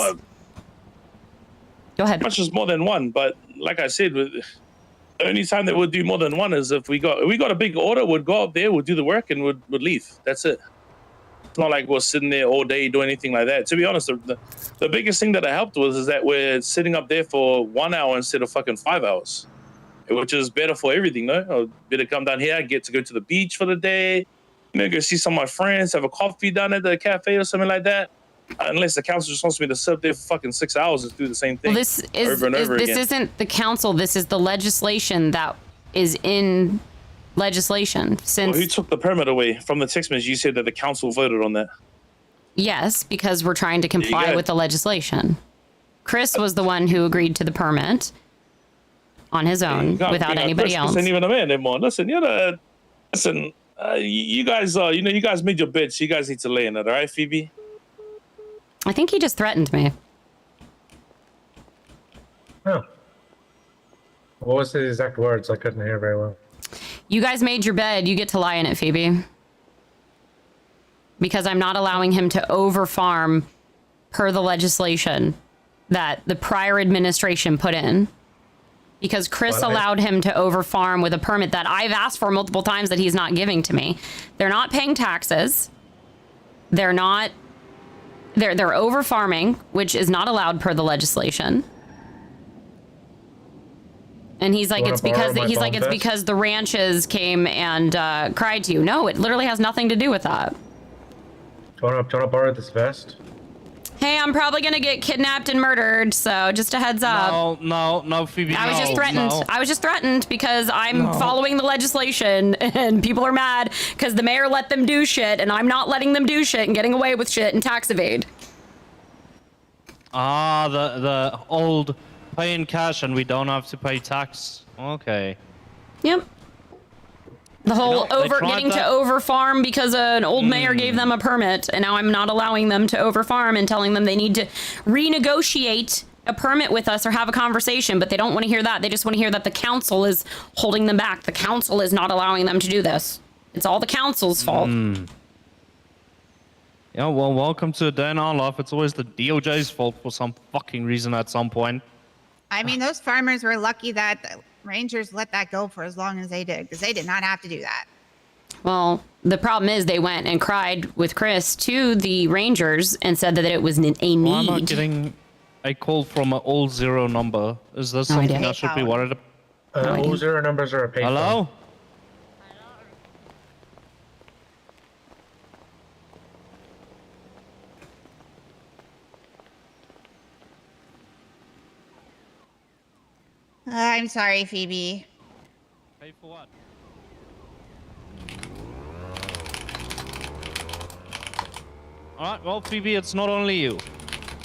A: Go ahead.
E: Much is more than one, but like I said, the only time that we'll do more than one is if we got a big order, we'd go up there, we'd do the work, and we'd leave. That's it. It's not like we're sitting there all day doing anything like that. To be honest, the biggest thing that I helped with is that we're sitting up there for 1 hour instead of fucking 5 hours. Which is better for everything, no? I'll better come down here, get to go to the beach for the day, go see some of my friends, have a coffee down at the cafe or something like that. Unless the council just wants me to sit there for fucking 6 hours and do the same thing over and over again.
A: This isn't the council. This is the legislation that is in legislation.
E: Who took the permit away? From the text message, you said that the council voted on that.
A: Yes, because we're trying to comply with the legislation. Chris was the one who agreed to the permit. On his own, without anybody else.
E: Ain't even a man anymore. Listen, you guys, you guys made your bed, so you guys need to lay in it, all right, Phoebe?
A: I think he just threatened me.
C: Oh. What was his exact words? I couldn't hear very well.
A: You guys made your bed. You get to lie in it, Phoebe. Because I'm not allowing him to over-farm per the legislation that the prior administration put in. Because Chris allowed him to over-farm with a permit that I've asked for multiple times that he's not giving to me. They're not paying taxes. They're over-farming, which is not allowed per the legislation. And he's like, it's because the ranches came and cried to you. No, it literally has nothing to do with that.
C: Do you want to borrow this vest?
A: Hey, I'm probably gonna get kidnapped and murdered, so just a heads up.
E: No, Phoebe.
A: I was just threatened.
E: No.
A: I was just threatened because I'm following the legislation, and people are mad because the mayor let them do shit, and I'm not letting them do shit and getting away with shit and tax evade.
F: Ah, the old pay in cash and we don't have to pay tax. Okay.
A: Yep. The whole getting to over-farm because an old mayor gave them a permit, and now I'm not allowing them to over-farm and telling them they need to renegotiate a permit with us or have a conversation, but they don't want to hear that. They just want to hear that the council is holding them back. The council is not allowing them to do this. It's all the council's fault.
F: Yeah, well, welcome to a day in our life. It's always the DOJ's fault for some fucking reason at some point.
G: I mean, those farmers were lucky that the Rangers let that go for as long as they did, because they did not have to do that.
A: Well, the problem is they went and cried with Chris to the Rangers and said that it was a need.
F: Why am I getting a call from an all zero number? Is this something I should be worried about?
C: All zero numbers are a payphone.
F: Hello?
G: I'm sorry, Phoebe.
F: Pay for what? Alright, well, Phoebe, it's not only you.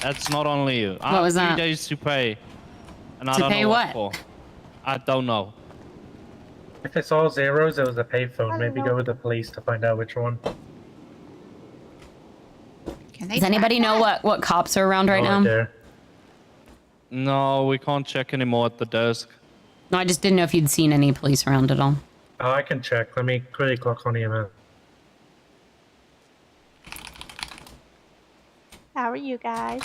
F: That's not only you. I
A: was
F: have
A: that?
F: 3 days to pay. And I
A: To
F: don't
A: pay
F: know
A: what?
F: for. I don't know.
C: If it's all zeros, it was a payphone. Maybe go with the police to find out which one.
G: Can they
A: Does anybody
G: track
A: know
G: that?
A: what cops are around right now?
C: There.
F: No, we can't check anymore at the desk.
A: No, I just didn't know if you'd seen any police around at all.
C: Oh, I can check. Let me quickly clock on EMS.
H: How are you guys?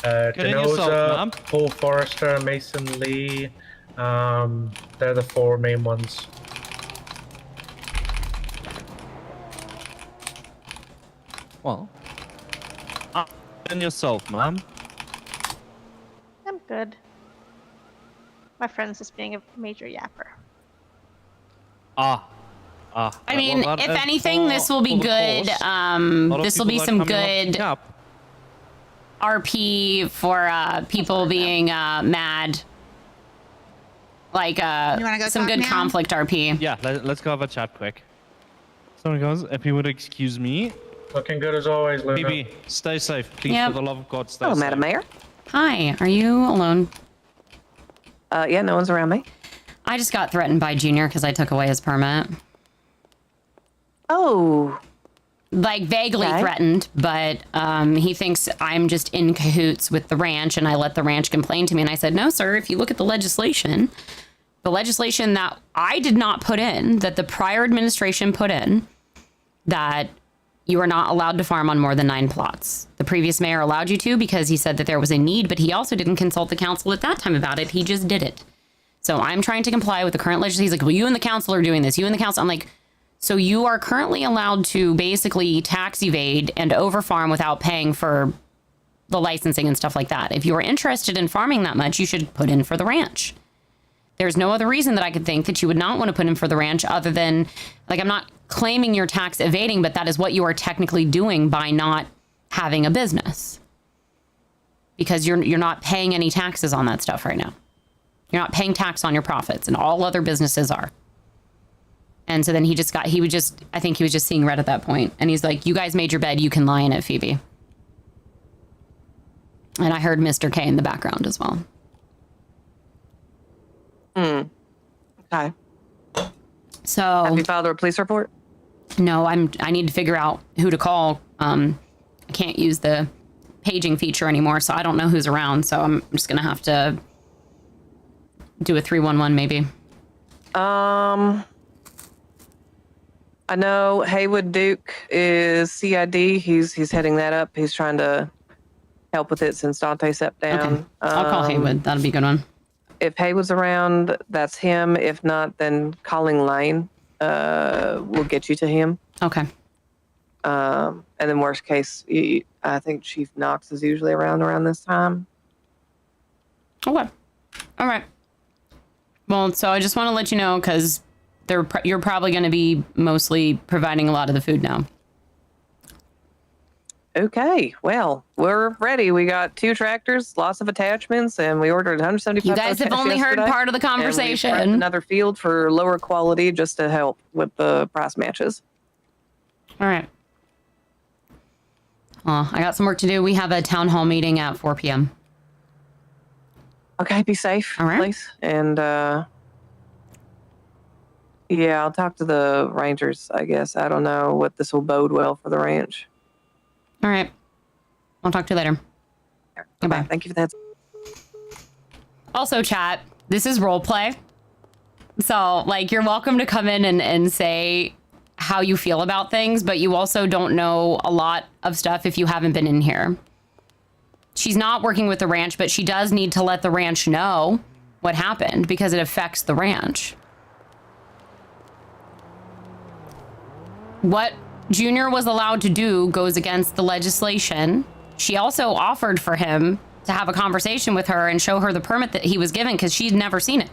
F: Get in yourself, ma'am.
C: Genoza, Paul Forrester, Mason Lee. They're the 4 main ones.
F: Well, in yourself, ma'am.
H: I'm good. My friend's just being a major yapper.
A: I mean,
F: well,
A: if
F: that is
A: anything, this will be
F: for the
A: good.
F: course. A lot of
A: This will be
F: people
A: some
F: are coming
A: good
F: up.
A: RP for people being mad. Like
G: You wanna go
A: some
G: talk
A: good
G: now?
A: conflict RP.
F: Yeah, let's go have a chat quick. Sorry guys, if you would excuse me.
C: Looking good as always, Luna.
F: Phoebe, stay safe. Please,
A: Yep.
F: for the love of God, stay
I: Hello,
F: safe.
I: Madam Mayor.
A: Hi, are you alone?
I: Yeah, no one's around me.
A: I just got threatened by Junior because I took away his permit.
I: Oh,
A: Like vaguely
I: Okay.
A: threatened, but he thinks I'm just in cahoots with the ranch, and I let the ranch complain to me. And I said, no, sir, if you look at the legislation that I did not put in, that the prior administration put in, that you are not allowed to farm on more than 9 plots. The previous mayor allowed you to because he said that there was a need, but he also didn't consult the council at that time about it. He just did it. So I'm trying to comply with the current legislation. He's like, well, you and the council are doing this. You and the council. I'm like, so you are currently allowed to basically tax evade and overfarm without paying for the licensing and stuff like that. If you are interested in farming that much, you should put in for the ranch. There's no other reason that I could think that you would not want to put in for the ranch other than, like, I'm not claiming you're tax evading, but that is what you are technically doing by not having a business. Because you're not paying any taxes on that stuff right now. You're not paying tax on your profits, and all other businesses are. And so then I think he was just seeing red at that point. And he's like, you guys made your bed, you can lie in it, Phoebe. And I heard Mr. K in the background as well.
I: okay.
A: So
I: Have you filed a police report?
A: no, I need to figure out who to call. I can't use the paging feature anymore, so I don't know who's around. So I'm just gonna have to do a 311 maybe.
I: I know Haywood Duke is CID. He's heading that up. He's trying to help with it since Dante stepped down.
A: Okay. I'll call Haywood. That'll be a good one.
I: If Haywood's around, that's him. If not, then calling Lane will get you to him.
A: Okay.
I: And then worst case, I think Chief Knox is usually around this time.
A: Okay. All right. Well, so I just want to let you know because you're probably going to be mostly providing a lot of the food now.
I: Okay, well, we're ready. We got 2 tractors, lots of attachments, and we ordered 175.
A: You guys have only heard part of the conversation.
I: And we prepped another field for lower quality just to help with the price matches.
A: All right. I got some work to do. We have a town hall meeting at 4 p.m.
I: Okay, be safe,
A: all right,
I: please. And yeah, I'll talk to the rangers, I guess. I don't know what this will bode well for the ranch.
A: All right. I'll talk to you later. Goodbye.
I: Thank you for that.
A: Also, chat, this is role play. So, like, you're welcome to come in and say how you feel about things, but you also don't know a lot of stuff if you haven't been in here. She's not working with the ranch, but she does need to let the ranch know what happened because it affects the ranch. What Junior was allowed to do goes against the legislation. She also offered for him to have a conversation with her and show her the permit that he was given because she'd never seen it.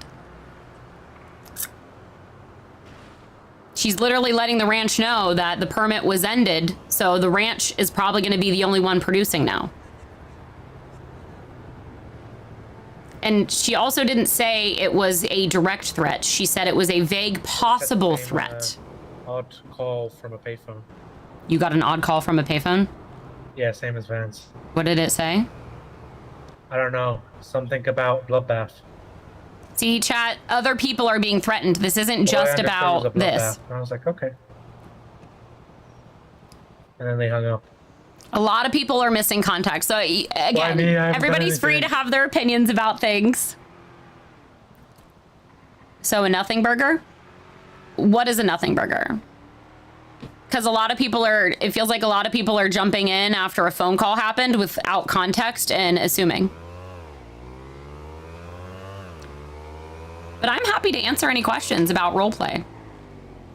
A: She's literally letting the ranch know that the permit was ended, so the ranch is probably going to be the only one producing now. And she also didn't say it was a direct threat. She said it was a vague possible threat.
C: Odd call from a payphone.
A: You got an odd call from a payphone?
C: Yeah, same as Vance.
A: What did it say?
C: I don't know. Something about bloodbath.
A: See, chat, other people are being threatened. This isn't just about this.
C: And I was like, okay. And then they hung up.
A: A lot of people are missing contact. So again, everybody's free to have their opinions about things. So a nothing burger? What is a nothing burger? Because a lot of people it feels like a lot of people are jumping in after a phone call happened without context and assuming. But I'm happy to answer any questions about roleplay.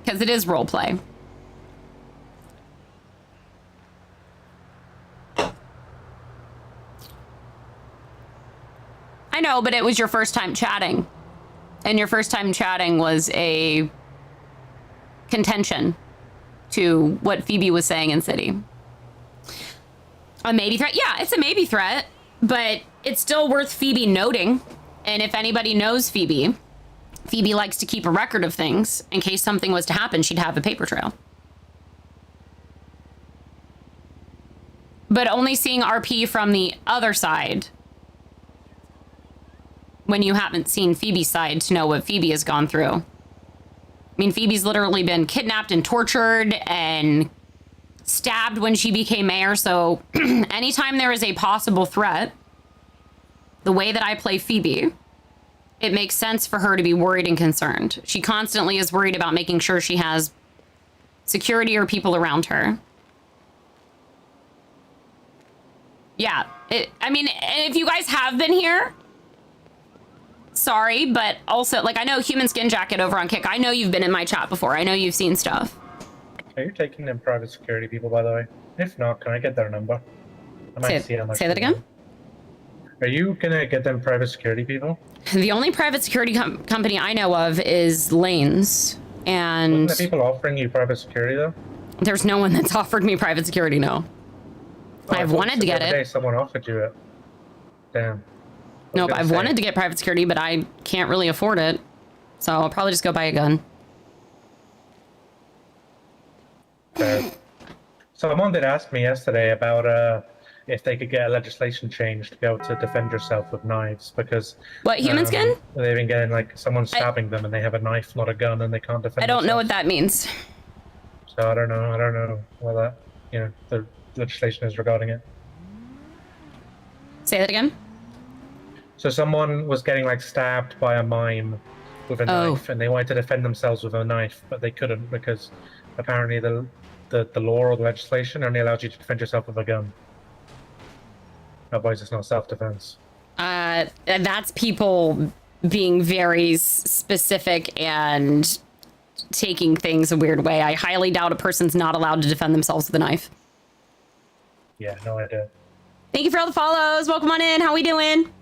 A: Because it is roleplay. I know, but it was your first time chatting. And your first time chatting was a contention to what Phoebe was saying in City. A maybe threat? Yeah, it's a maybe threat, but it's still worth Phoebe noting. And if anybody knows Phoebe, Phoebe likes to keep a record of things. In case something was to happen, she'd have a paper trail. But only seeing RP from the other side when you haven't seen Phoebe's side to know what Phoebe has gone through. I mean, Phoebe's literally been kidnapped and tortured and stabbed when she became mayor. So anytime there is a possible threat, the way that I play Phoebe, it makes sense for her to be worried and concerned. She constantly is worried about making sure she has security or people around her. Yeah, I mean, if you guys have been here, sorry, but also, like, I know Human Skin Jacket over on Kick. I know you've been in my chat before. I know you've seen stuff.
C: Are you taking them private security people, by the way? If not, can I get their number? I might see how much.
A: Say that again?
C: Are you gonna get them private security people?
A: The only private security company I know of is Lane's, and...
C: Wasn't there people offering you private security, though?
A: There's no one that's offered me private security, no. I've wanted to get it.
C: Someone offered you it. Damn.
A: Nope, I've wanted to get private security, but I can't really afford it. So I'll probably just go buy a gun.
C: Someone did ask me yesterday about if they could get a legislation change to be able to defend yourself with knives, because...
A: What, human skin?
C: They've been getting, like, someone stabbing them and they have a knife, not a gun, and they can't defend themselves.
A: I don't know what that means.
C: So I don't know what that, the legislation is regarding it.
A: Say that again?
C: So someone was getting, like, stabbed by a mime, with a knife, and they wanted to defend themselves with a knife, but they couldn't because apparently the law or the legislation only allows you to defend yourself with a gun. Otherwise, it's not self-defense.
A: That's people being very specific and taking things a weird way. I highly doubt a person's not allowed to defend themselves with a knife.
C: Yeah, no idea.
A: Thank you for all the follows. Welcome on in. How we doing?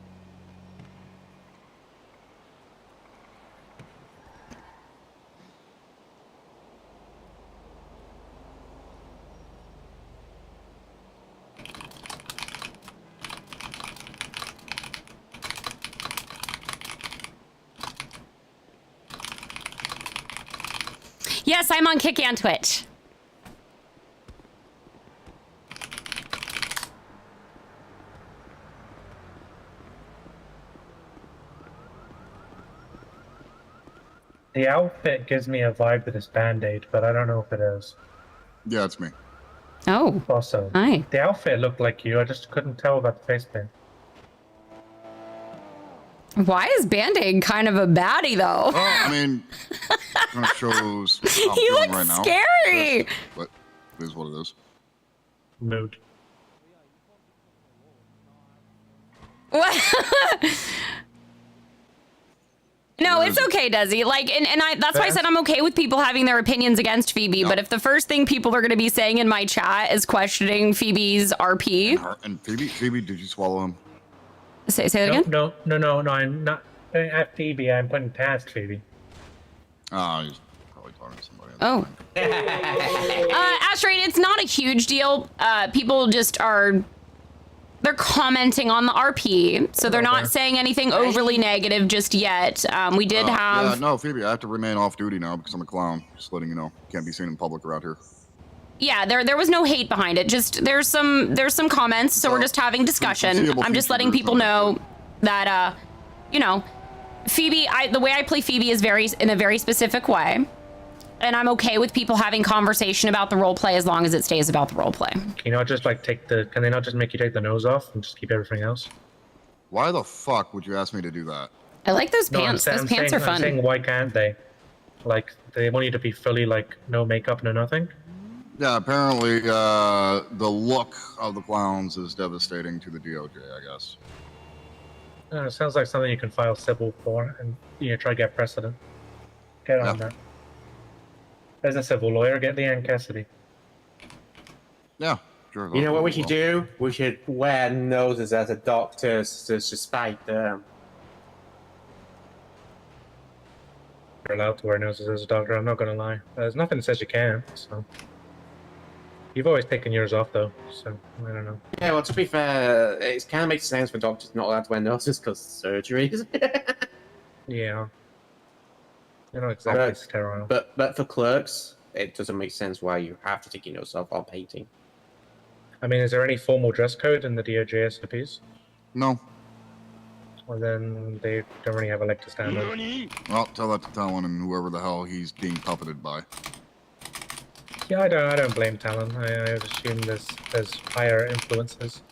A: Yes, I'm on Kick and Twitch.
C: The outfit gives me a vibe that it's Band-Aid, but I don't know if it is.
J: Yeah, it's me.
A: Oh.
C: Also,
A: hi.
C: The outfit looked like you. I just couldn't tell about the face paint.
A: Why is Band-Aid kind of a baddie, though?
J: Well, I mean, kind of shows how I'm
A: He
J: feeling
A: looks
J: right now.
A: scary.
J: But it is what it is.
C: Mood.
A: What? No, it's okay, Desi. Like, and that's why I said I'm okay with people having their opinions against Phoebe. No. But if the first thing people are going to be saying in my chat is questioning Phoebe's RP,
J: and Phoebe, did you swallow him?
A: Say that again?
C: No. I'm not putting at Phoebe. I'm putting past Phoebe.
J: Oh, he's probably talking to somebody.
A: Oh. Asteroid, it's not a huge deal. People just are. They're commenting on the RP, so they're not saying anything overly negative just yet. We did have.
J: Yeah, no, Phoebe, I have to remain off duty now because I'm a clown. Just letting you know, can't be seen in public around here.
A: Yeah, there was no hate behind it. Just there's some comments, so we're just having discussion. I'm just letting people know that you know, Phoebe. The way I play Phoebe is in a very specific way, and I'm okay with people having conversation about the role play as long as it stays about the role play.
C: Can you not just like Can they not just make you take the nose off and just keep everything else?
J: Why the fuck would you ask me to do that?
A: I like those pants. Those pants are fun.
C: I'm saying, why can't they? Like, they want you to be fully like no makeup, no nothing.
J: Yeah, apparently the look of the clowns is devastating to the DOJ, I guess.
C: It sounds like something you can file civil for and try to get precedent. Get on that. As a civil lawyer, get Leanne Cassidy.
J: Yeah, sure.
D: You know what we should do? We should wear noses as a doctor to suspect them.
C: You're allowed to wear noses as a doctor, I'm not gonna lie. There's nothing that says you can't, so. You've always taken yours off, though, so I don't know.
D: Yeah, well, to be fair, it kind of makes sense for doctors not allowed to wear noses because surgeries.
C: Yeah. You're not exactly sterile.
D: But for clerks, it doesn't make sense why you have to take your nose off while painting.
C: I mean, is there any formal dress code in the DOJ SOPs?
J: No.
C: Well, then they don't really have a leg to stand on.
J: Well, tell that to Talon and whoever the hell he's being puppeted by.
C: Yeah, I don't blame Talon. I would assume there's higher influences.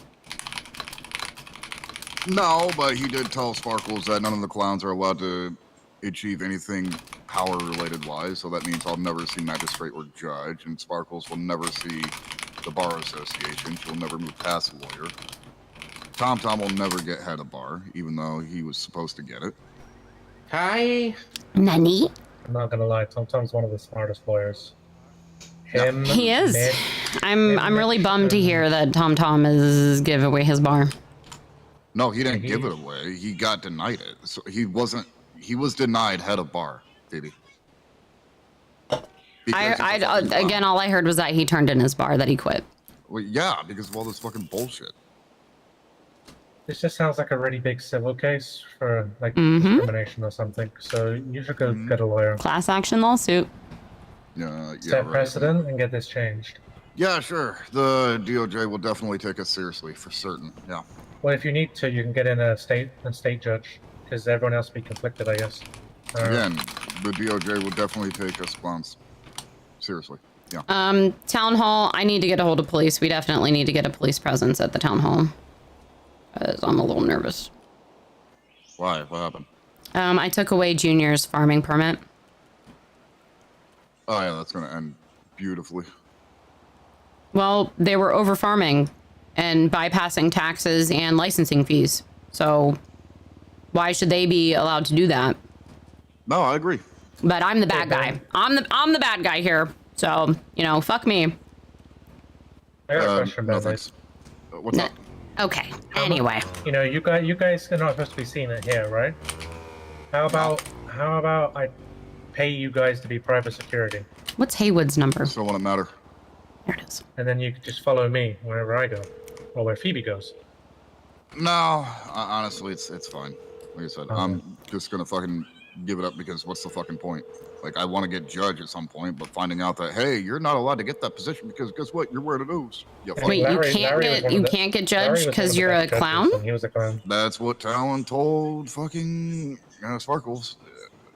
J: No, but he did tell Sparkles that none of the clowns are allowed to achieve anything power-related wise, so that means I'll never see magistrate or judge, and Sparkles will never see the bar association. She'll never move past a lawyer. Tom will never get head of bar, even though he was supposed to get it.
D: Hi.
A: Nani?
C: I'm not gonna lie, Tom's one of the smartest lawyers.
A: He is. I'm really bummed to hear that Tom is give away his bar.
J: No, he didn't give it away. He got denied it. So he was denied head of bar, Phoebe.
A: Again, all I heard was that he turned in his bar, that he quit.
J: Well, yeah, because of all this fucking bullshit.
C: This just sounds like a really big civil case for like discrimination or something. So you should go get a lawyer.
A: Class action lawsuit.
C: Set precedent and get this changed.
J: Yeah, sure. The DOJ will definitely take us seriously, for certain. Yeah.
C: Well, if you need to, you can get in a state judge, because everyone else will be conflicted, I guess.
J: Again, the DOJ will definitely take us clowns seriously. Yeah.
A: Town hall. I need to get a hold of police. We definitely need to get a police presence at the town hall. I'm a little nervous.
J: Why? What happened?
A: I took away Junior's farming permit.
J: Oh yeah, that's gonna end beautifully.
A: Well, they were over farming and bypassing taxes and licensing fees. So why should they be allowed to do that?
J: No, I agree.
A: But I'm the bad guy. I'm the bad guy here. So, fuck me.
C: I got a question
J: no
C: about this.
J: thanks. What's up?
A: Okay. Anyway.
C: You guys are not supposed to be seeing it here, right? How about I pay you guys to be private security,
A: What's Haywood's number?
J: So won't it matter?
A: There it is.
C: and then you can just follow me wherever I go, or where Phoebe goes.
J: No, honestly, it's fine. Like I said,
C: Okay.
J: I'm just gonna fucking give it up because what's the fucking point? Like, I want to get judged at some point, but finding out that, hey, you're not allowed to get that position because guess what? You're wearing a nose. Yeah, fuck
A: Wait,
J: it.
C: Larry-
A: you can't
C: Larry was
A: get
C: one of
A: you
C: the-
A: can't get
C: Larry
A: judged
C: was one of
A: because
C: the
A: you're a
C: best judges,
A: clown?
C: and he was a clown.
J: That's what Talon told fucking Sparkles.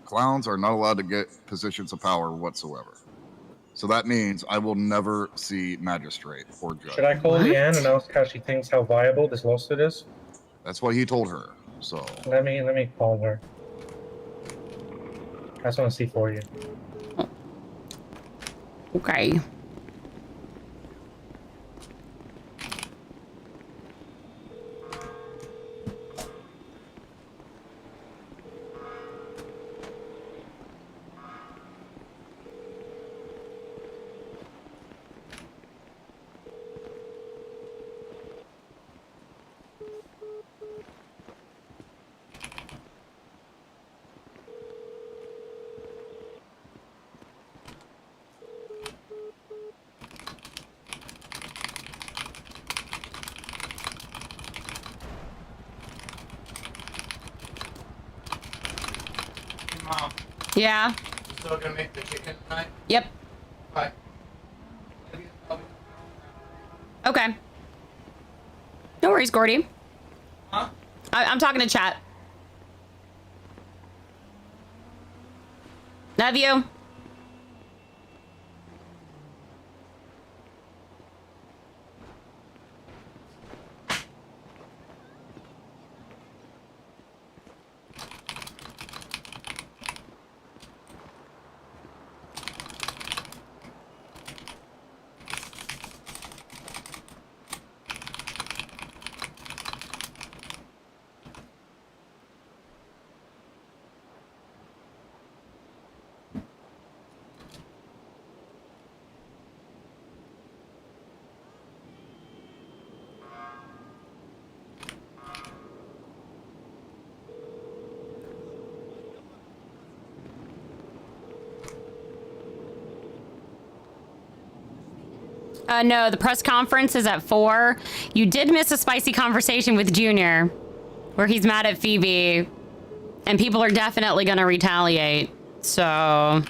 J: Clowns are not allowed to get positions of power whatsoever. So that means I will never see magistrate or judge.
C: Should I call
A: What?
C: Leanne and ask how she thinks how viable this lawsuit is?
J: That's what he told her. So
C: Let me call her. I just want to see for you.
A: Okay.
K: Mom,
A: Yeah.
K: you still gonna make the chicken tonight?
A: Yep.
K: Bye.
A: Okay. No worries, Gordy.
K: Huh?
A: I'm talking to chat. Love you. No, the press conference is at 4. You did miss a spicy conversation with Junior, where he's mad at Phoebe, and people are definitely gonna retaliate. So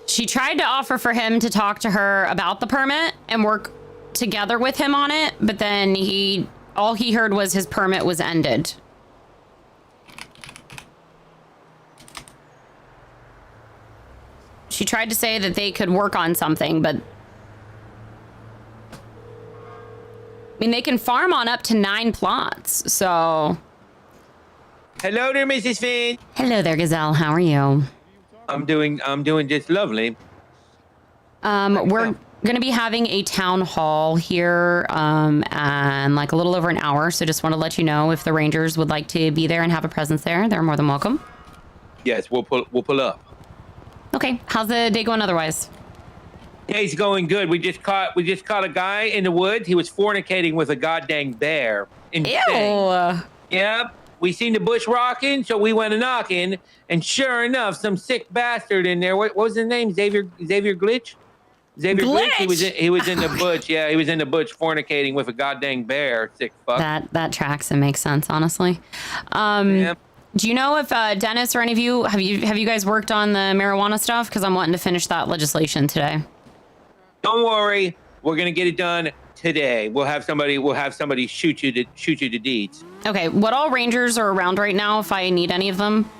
A: she tried to offer for him to talk to her about the permit and work together with him on it, but then all he heard was his permit was ended. She tried to say that they could work on something, but I mean, they can farm on up to 9 plots, so.
L: Hello there, Mrs. Finch.
A: Hello there, Gazelle. How are you?
L: I'm doing just lovely.
A: We're going to be having a town hall here and like a little over an hour. So just want to let you know if the Rangers would like to be there and have a presence there, they're more than welcome.
L: Yes, we'll pull up.
A: Okay. How's the day going otherwise?
L: Day's going good. We just caught a guy in the woods. He was fornicating with a goddamn bear. Insane.
A: Ew.
L: Yep. We seen the bush rocking, so we went a knocking, and sure enough, some sick bastard in there. What was his name? Xavier Glitch? Xavier Glitch. He was in the bush. Yeah, he was in the bush fornicating with a goddamn bear. Sick fuck.
A: That tracks and makes sense, honestly.
L: Yeah.
A: Do you know if Dennis or any of you have you guys worked on the marijuana stuff? Because I'm wanting to finish that legislation today.
L: Don't worry, we're gonna get it done today. We'll have somebody shoot you to deeds.
A: Okay, what all rangers are around right now if I need any of them?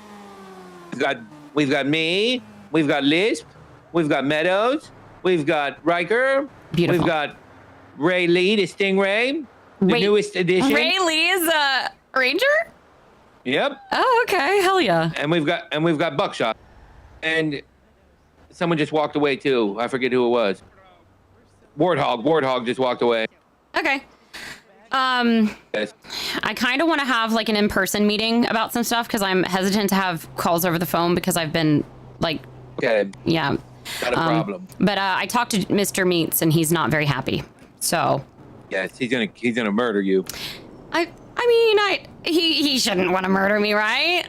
L: We've got me, we've got Lisp, we've got Meadows, we've got Riker,
A: Beautiful.
L: we've got Ray Lee, the Stingray, the newest edition.
A: Ray Lee is a ranger?
L: Yep.
A: Oh, okay. Hell yeah.
L: And we've got Buckshot. And someone just walked away too. I forget who it was. Warthog just walked away.
A: Okay.
L: Yes.
A: I kind of want to have like an in-person meeting about some stuff because I'm hesitant to have calls over the phone because I've been like,
L: Okay.
A: yeah.
L: Not a problem.
A: But I talked to Mr. Meats and he's not very happy. So.
L: Yes, he's gonna murder you.
A: He shouldn't want to murder me, right?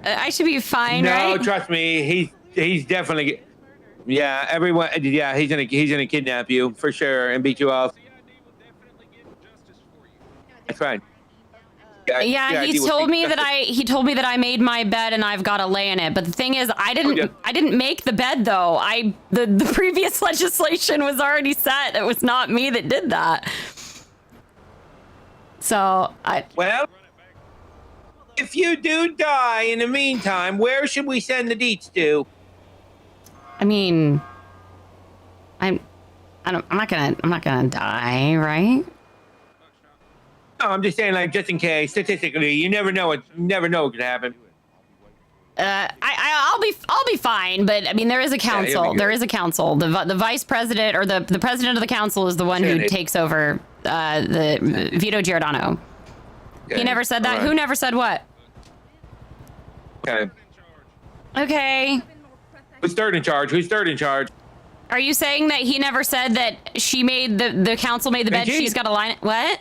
A: I should be fine,
L: No,
A: right?
L: trust me. He's definitely. Yeah, everyone. Yeah, he's gonna kidnap you for sure and beat you off. That's right.
A: Yeah, he told me that I made my bed and I've got to lay in it. But the thing is, I didn't make the bed though. The previous legislation was already set. It was not me that did that. So
L: Well, if you do die in the meantime, where should we send the deets to?
A: I mean, I'm not gonna die, right?
L: No, I'm just saying, like, just in case. Statistically, you never know what could happen.
A: I'll be fine, but I mean, there is a council. There is a council. The vice president or the president of the council is the one who takes over the Vito Giordano.
L: Okay.
A: He never said that.
L: Right.
A: Who never said what?
L: Okay.
A: Okay.
L: Who's third in charge?
A: Are you saying that he never said that she made the council made the bed? She's got to line it. What?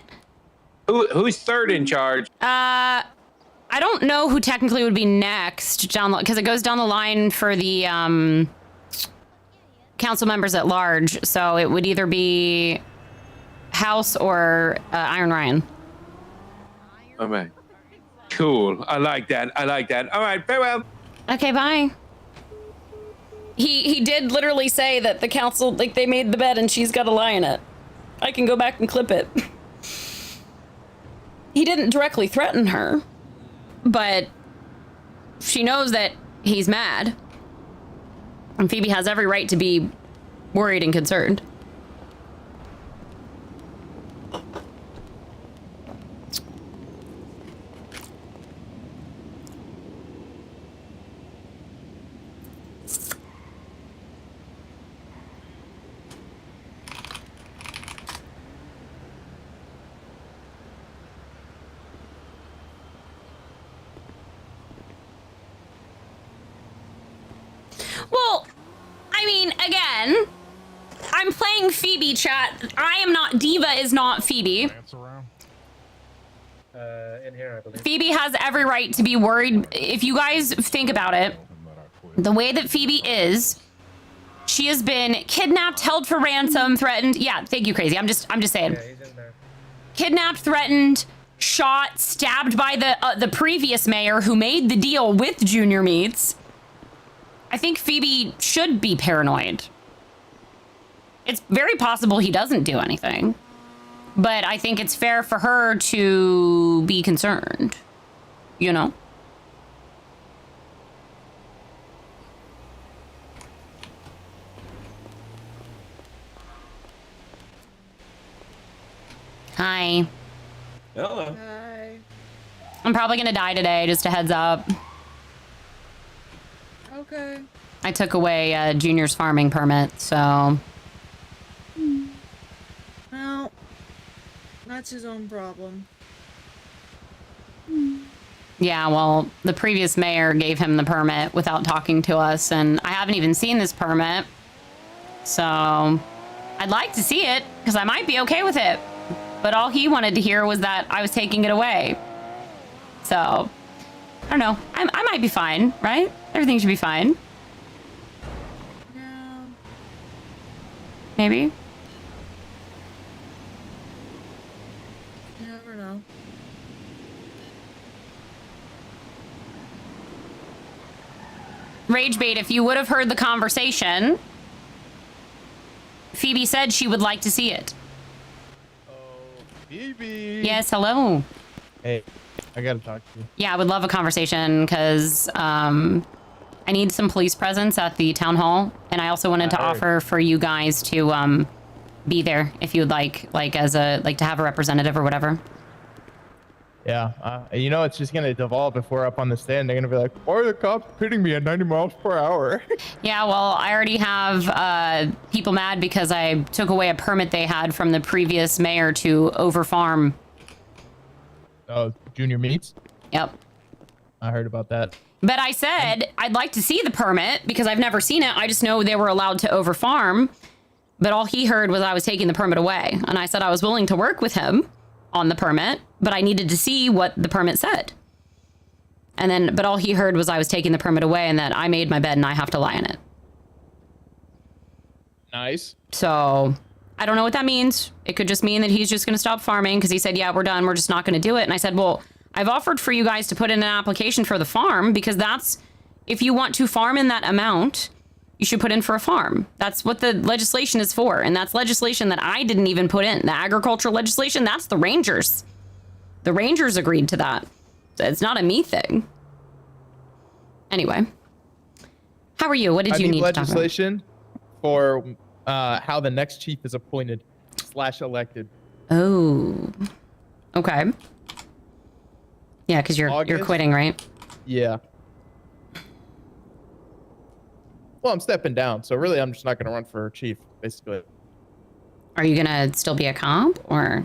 L: Who's third in charge?
A: I don't know who technically would be next down because it goes down the line for the council members at large. So it would either be House or Iron Ryan.
L: All right. Cool. I like that. All right. Farewell.
A: Okay, bye. He did literally say that the council, like, they made the bed and she's got to lie in it. I can go back and clip it. He didn't directly threaten her, but she knows that he's mad. And Phoebe has every right to be worried and concerned. Well, I mean, again, I'm playing Phoebe, chat. I am not, Diva is not Phoebe.
C: In here, I believe.
A: Phoebe has every right to be worried. If you guys think about it, the way that Phoebe is, she has been kidnapped, held for ransom, threatened. Yeah, thank you, Crazy. I'm just saying.
C: Yeah, he's in there.
A: Kidnapped, threatened, shot, stabbed by the previous mayor who made the deal with Junior Meats. I think Phoebe should be paranoid. It's very possible he doesn't do anything, but I think it's fair for her to be concerned, you know? Hi.
D: Hello.
G: Hi.
A: I'm probably gonna die today, just a heads up.
G: Okay.
A: I took away Junior's farming permit, so...
G: Well, that's his own problem.
A: Yeah, well, the previous mayor gave him the permit without talking to us, and I haven't even seen this permit. So, I'd like to see it, because I might be okay with it. But all he wanted to hear was that I was taking it away. So, I don't know. I might be fine, right? Everything should be fine.
G: No.
A: Maybe?
G: You never know.
A: Ragebait, if you would have heard the conversation, Phoebe said she would like to see it.
K: Phoebe.
A: Yes, hello.
K: Hey,
M: I gotta talk to you.
A: Yeah, I would love a conversation because I need some police presence at the town hall, and I also wanted to offer for you guys to be there if you would like as a to have a representative or whatever.
M: Yeah, you know, it's just gonna devolve if we're up on the stand. They're gonna be like, "Why are the cops hitting me at 90 miles per hour?"
A: Yeah, well, I already have people mad because I took away a permit they had from the previous mayor to overfarm.
M: Oh, Junior Meats?
A: Yep.
M: I heard about that.
A: But I said I'd like to see the permit because I've never seen it. I just know they were allowed to overfarm. But all he heard was I was taking the permit away. And I said I was willing to work with him on the permit, but I needed to see what the permit said. But all he heard was I was taking the permit away and that I made my bed and I have to lie in it.
M: Nice.
A: So I don't know what that means. It could just mean that he's just going to stop farming because he said, yeah, we're done. We're just not going to do it. And I said, well, I've offered for you guys to put in an application for the farm because that's, if you want to farm in that amount, you should put in for a farm. That's what the legislation is for. And that's legislation that I didn't even put in. The agricultural legislation, that's the Rangers. The Rangers agreed to that. It's not a me thing. Anyway. How are you? What did you need to talk about?
M: Legislation for how the next chief is appointed / elected.
A: Oh. Okay. Yeah, because you're quitting, right?
M: Yeah. Well, I'm stepping down, so really I'm just not going to run for chief, basically.
A: Are you going to still be a comp, or?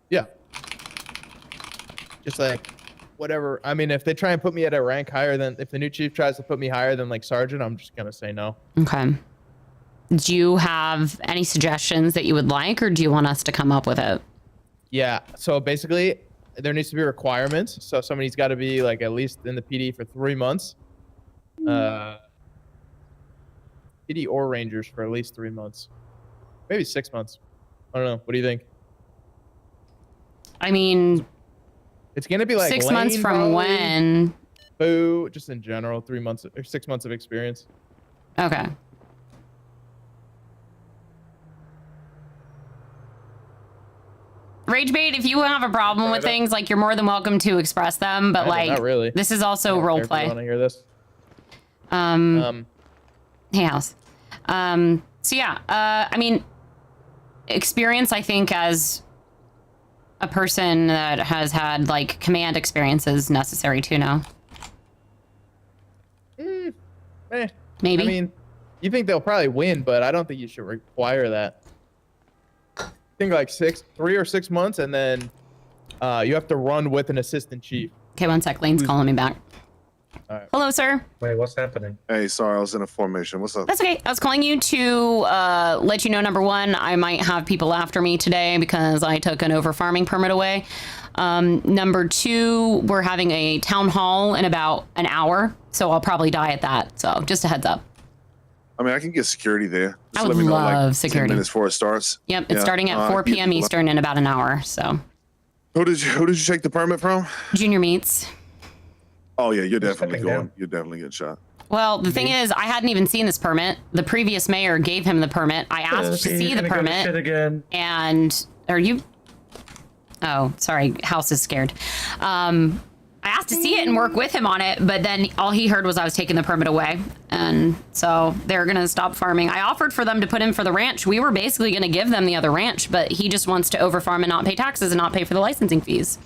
M: Yeah. Just like, whatever. I mean, if they try and put me at a rank higher than, if the new chief tries to put me higher than like sergeant, I'm just going to say no.
A: Okay. Do you have any suggestions that you would like, or do you want us to come up with it?
M: Yeah, so basically, there needs to be requirements. So somebody's got to be like at least in the PD for 3 months. PD or Rangers for at least 3 months. Maybe 6 months. I don't know. What do you think?
A: I mean,
M: it's going to be like
A: 6 months from when?
M: Boo, just in general, 3 months or 6 months of experience.
A: Okay. Rage bait, if you have a problem with things, like, you're more than welcome to express them, but like,
M: not really.
A: this is also role play.
M: Want to hear this?
A: Hey, House. So yeah, I mean, experience, I think, as a person that has had like command experience is necessary too now. Maybe.
M: I mean, you think they'll probably win, but I don't think you should require that. I think like 3 or 6 months, and then you have to run with an assistant chief.
A: Okay, 1 sec. Lane's calling me back.
M: All right.
A: Hello, sir.
C: Wait, what's happening?
B: Hey, sorry, I was in a formation. What's up?
A: That's okay. I was calling you to let you know, number one, I might have people after me today because I took an over-farming permit away. Number two, we're having a town hall in about an hour, so I'll probably die at that. So just a heads up.
B: I mean, I can get security there. Just
A: I would
B: let me know,
A: love
B: like,
A: security.
B: 10 minutes before it starts.
A: Yep, it's starting at 4 p.m. Eastern in about an hour. So.
B: Who did you take the permit from?
A: Junior Meats.
B: Oh yeah, you're definitely going. You're definitely getting shot.
A: Well, the thing is, I hadn't even seen this permit. The previous mayor gave him the permit. I asked to see the permit. And are you? Oh, sorry. House is scared. I asked to see it and work with him on it, but then all he heard was I was taking the permit away. And so they're going to stop farming. I offered for them to put in for the ranch. We were basically going to give them the other ranch, but he just wants to overfarm and not pay taxes and not pay for the licensing fees.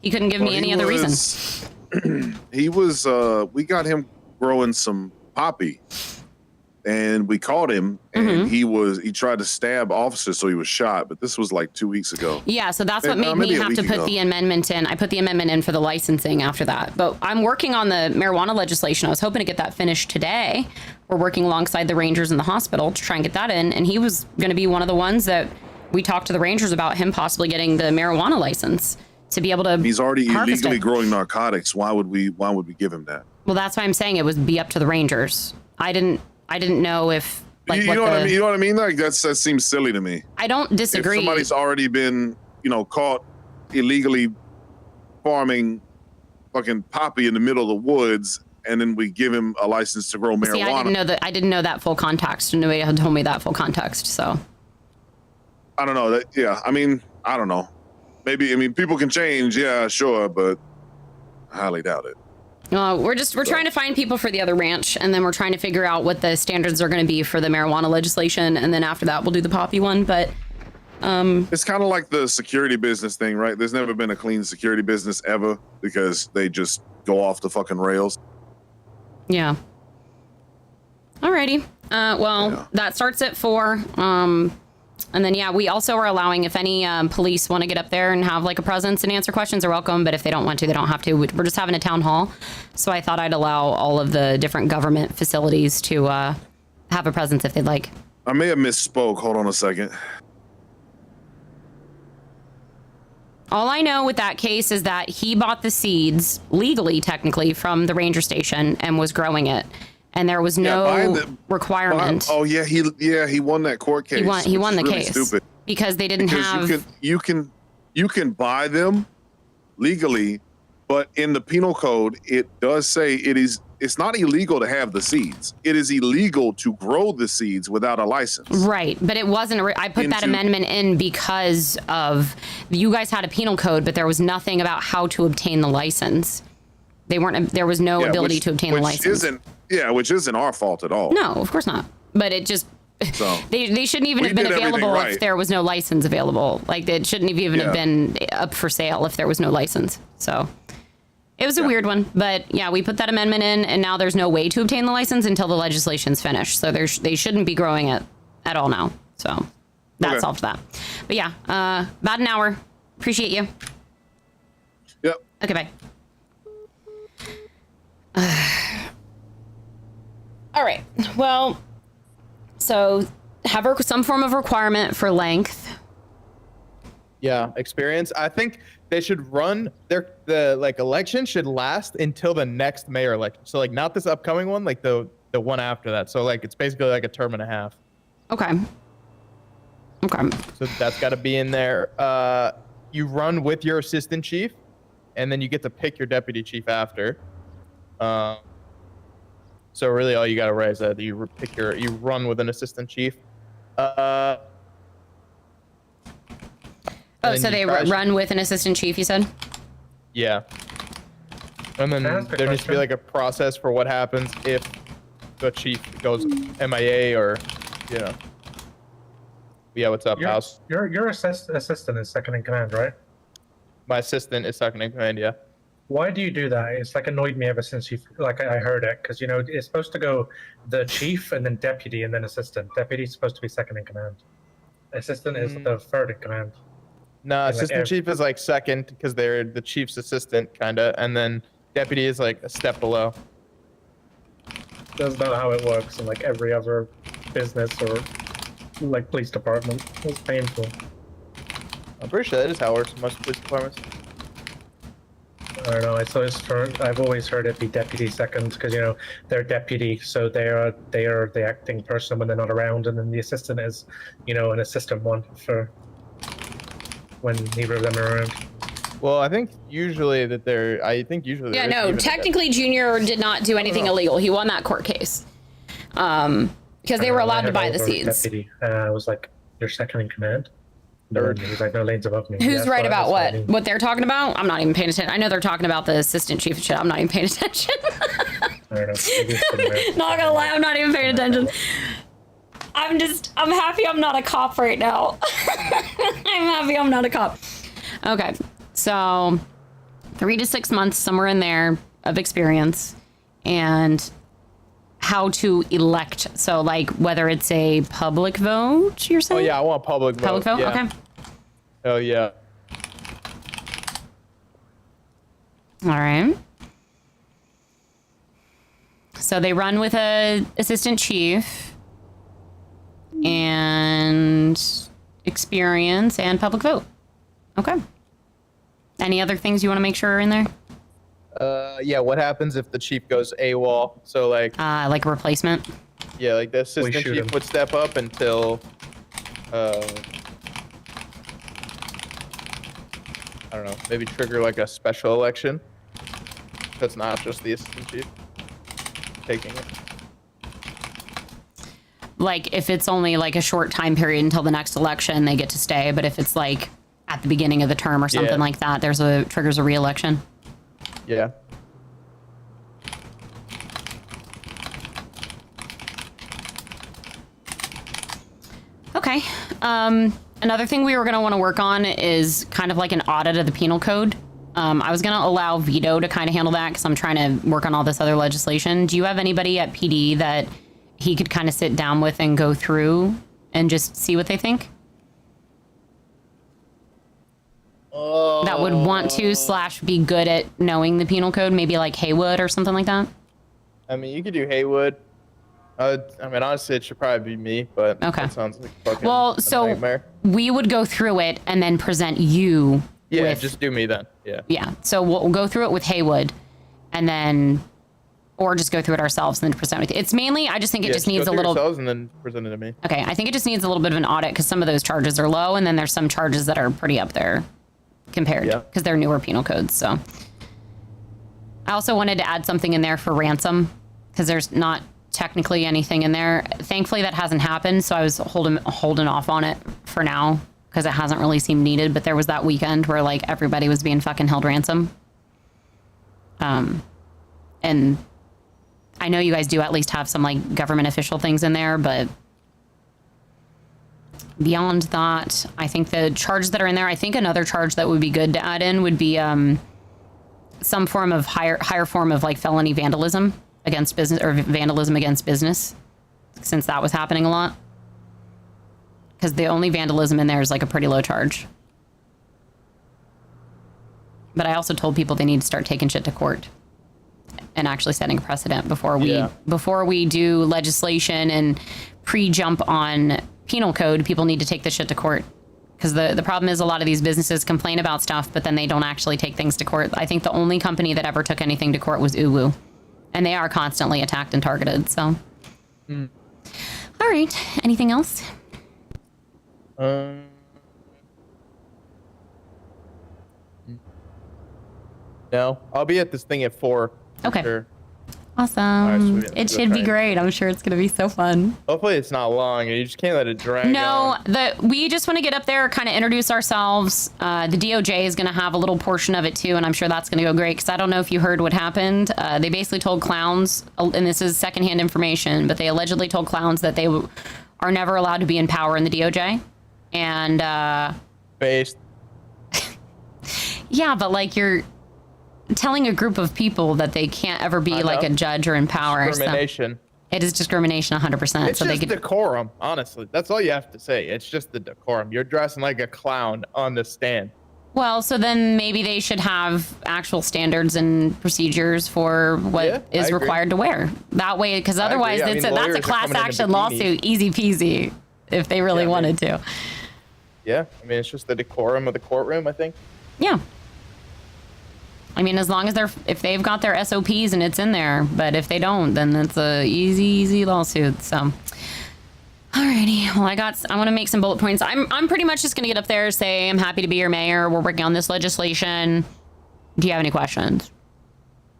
A: He couldn't give me any other reason.
B: He was, we got him growing some poppy, and we caught him, and he tried to stab officers, so he was shot, but this was like 2 weeks ago.
A: Yeah, so that's what made me have to put the amendment in. I put the amendment in for the licensing after that, but I'm working on the marijuana legislation. I was hoping to get that finished today. We're working alongside the Rangers in the hospital to try and get that in, and he was going to be one of the ones that we talked to the Rangers about, him possibly getting the marijuana license to be able to.
B: He's already illegally growing narcotics. Why would we give him that?
A: Well, that's why I'm saying it would be up to the Rangers. I didn't know if, like,
B: you know what I mean? You know what I mean? Like that seems silly to me.
A: I don't disagree.
B: If somebody's already been, caught illegally farming fucking poppy in the middle of the woods, and then we give him a license to grow marijuana.
A: See, I didn't know that full context. Nobody had told me that full context. So
B: I don't know. I mean, I don't know. maybe, I mean, people can change, yeah, sure, but I highly doubt it.
A: We're trying to find people for the other ranch, and then we're trying to figure out what the standards are going to be for the marijuana legislation, and then after that we'll do the poppy one. But
B: it's kind of like the security business thing, right? There's never been a clean security business ever because they just go off the fucking rails.
A: Yeah. Alrighty. That starts at 4. And then, yeah, we also are allowing, if any police want to get up there and have like a presence and answer questions, they're welcome. But if they don't want to, they don't have to. We're just having a town hall. So I thought I'd allow all of the different government facilities to have a presence if they'd like.
B: I may have misspoke. Hold on a second.
A: All I know with that case is that he bought the seeds legally, technically, from the ranger station and was growing it. And there was no requirement.
B: He won that court case.
A: He won the
B: really
A: case
B: stupid.
A: because they didn't have.
B: You can buy them legally, but in the penal code it does say it's not illegal to have the seeds. It is illegal to grow the seeds without a license.
A: Right, but it wasn't. I put that amendment in because of you guys had a penal code, but there was nothing about how to obtain the license. They weren't. There was no ability to obtain the license.
B: Which isn't our fault at all.
A: No, of course not. But it just so they shouldn't even have been available if there was no license available. Like it shouldn't have even have been up for sale if there was no license. So it was a weird one. But yeah, we put that amendment in, and now there's no way to obtain the license until the legislation's finished. So they shouldn't be growing it at all now. So that solved that. But yeah, about an hour. Appreciate you.
B: Yep.
A: Okay, bye. All right. Well, so have some form of requirement for length.
M: Yeah, experience. I think they should run the election should last until the next mayor election. So like not this upcoming one, like the one after that. So like it's basically like a term and a half.
A: Okay.
M: So that's got to be in there. You run with your assistant chief, and then you get to pick your deputy chief after. So really, all you got to write is that you run with an assistant chief.
A: So they run with an assistant chief, you said?
M: Yeah. And then there needs to be like a process for what happens if the chief goes MIA or, Yeah, what's up, House?
C: Your assistant is second in command, right?
M: My assistant is second in command, yeah.
C: Why do you do that? It's like annoyed me ever since I heard it, because it's supposed to go the chief and then deputy and then assistant. Deputy is supposed to be second in command. Assistant is the third in command.
M: No, assistant chief is like second because they're the chief's assistant, kinda, and then deputy is like a step below.
C: That's not how it works in like every other business or like police department. It's painful.
M: I'm pretty sure that is how it works in most police departments.
C: I don't know. I've always heard it be deputy second because they're deputy, so they are the acting person when they're not around, and then the assistant is, an assistant one for when neither of them are around.
M: Well, I think usually they're. Yeah,
A: no. Technically, Junior did not do anything illegal. He won that court case, because they were allowed to buy the seeds.
C: Deputy. I was like, "You're second in command." He's like, no lanes above me.
A: Who's right about what? What they're talking about? I'm not even paying attention. I know they're talking about the assistant chief and shit. I'm not even paying attention.
C: I don't know.
A: Not gonna lie, I'm not even paying attention. I'm happy I'm not a cop right now. I'm happy I'm not a cop. Okay, so 3 to 6 months, somewhere in there, of experience, and how to elect. So like whether it's a public vote, you're saying?
M: Oh yeah, I want public vote.
A: Public vote?
M: Yeah.
A: Okay.
M: Oh yeah.
A: All right. So they run with a assistant chief and experience and public vote. Okay. Any other things you want to make sure are in there?
M: Yeah, what happens if the chief goes AWOL? So like
A: a replacement?
M: Yeah, like the assistant chief would step up until I don't know, maybe trigger like a special election. That's not just the assistant chief taking it. Like
A: if it's only like a short time period until the next election, they get to stay. But if it's like at the beginning of the term or something like that. Triggers a re-election.
M: Yeah.
A: Okay. Another thing we were going to want to work on is kind of like an audit of the penal code. I was going to allow Vito to kind of handle that because I'm trying to work on all this other legislation. Do you have anybody at PD that he could kind of sit down with and go through and just see what they think? That would want to / be good at knowing the penal code, maybe like Haywood or something like that?
M: I mean, you could do Haywood. I mean, honestly, it should probably be me, but that sounds like fucking a nightmare.
A: We would go through it and then present you.
M: Yeah, just do me then. Yeah.
A: Yeah. So we'll go through it with Haywood, and then, or just go through it ourselves and then present it. It's mainly, I just think it just needs a little.
M: And then present it to me.
A: Okay, I think it just needs a little bit of an audit because some of those charges are low, and then there's some charges that are pretty up there compared because they're newer penal codes. So I also wanted to add something in there for ransom because there's not technically anything in there. Thankfully, that hasn't happened, so I was holding off on it for now because it hasn't really seemed needed. But there was that weekend where like everybody was being fucking held ransom. And I know you guys do at least have some like government official things in there, but beyond that, I think the charges that are in there, I think another charge that would be good to add in would be some form of higher form of like felony vandalism against business or vandalism against business, since that was happening a lot. Because the only vandalism in there is like a pretty low charge. But I also told people they need to start taking shit to court and actually setting a precedent before we do legislation and pre-jump on penal code. People need to take this shit to court. Because the problem is a lot of these businesses complain about stuff, but then they don't actually take things to court. I think the only company that ever took anything to court was Uwu. And they are constantly attacked and targeted, so. All right, anything else?
M: No, I'll be at this thing at 4.
A: Okay.
M: Sure.
A: Awesome.
M: Right,
A: it should be great. I'm sure it's going to be so fun.
M: Hopefully it's not long. You just can't let it drag
A: No,
M: on.
A: We just want to get up there, kind of introduce ourselves. The DOJ is going to have a little portion of it too, and I'm sure that's going to go great because I don't know if you heard what happened. They basically told clowns, and this is secondhand information, but they allegedly told clowns that they are never allowed to be in power in the DOJ. And
M: based.
A: Yeah, but like you're telling a group of people that they can't ever be like a judge or in power.
M: Discrimination.
A: So it is discrimination 100%.
M: It's just decorum, honestly. That's all you have to say. It's just the decorum. You're dressing like a clown on the stand.
A: Well, so then maybe they should have actual standards and procedures for what is required to wear. That way, because otherwise that's a class action lawsuit, easy peasy, if they really wanted to.
M: Yeah, I mean, it's just the decorum of the courtroom, I think.
A: Yeah. I mean, as long as if they've got their SOPs and it's in there, but if they don't, then it's a easy lawsuit. So, alrighty. Well, I want to make some bullet points. I'm pretty much just gonna get up there, say I'm happy to be your mayor. We're working on this legislation. Do you have any questions?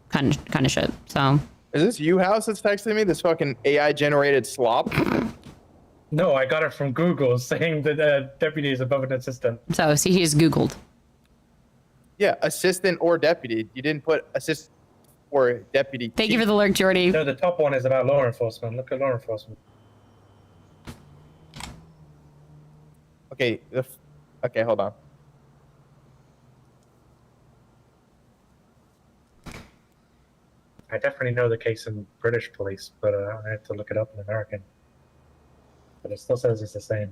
A: Kind of shit. So.
M: Is this you, House, that's texting me? This fucking AI generated slop?
C: No, I got it from Google saying that deputy is above an assistant.
A: So he just Googled.
M: Yeah, assistant or deputy. You didn't put assistant or deputy.
A: Thank you for the lurk, Jordy.
C: No, the top one is about law enforcement. Look at law enforcement.
M: Okay, okay, hold on.
C: I definitely know the case in British police, but I have to look it up in American. But it still says it's the same.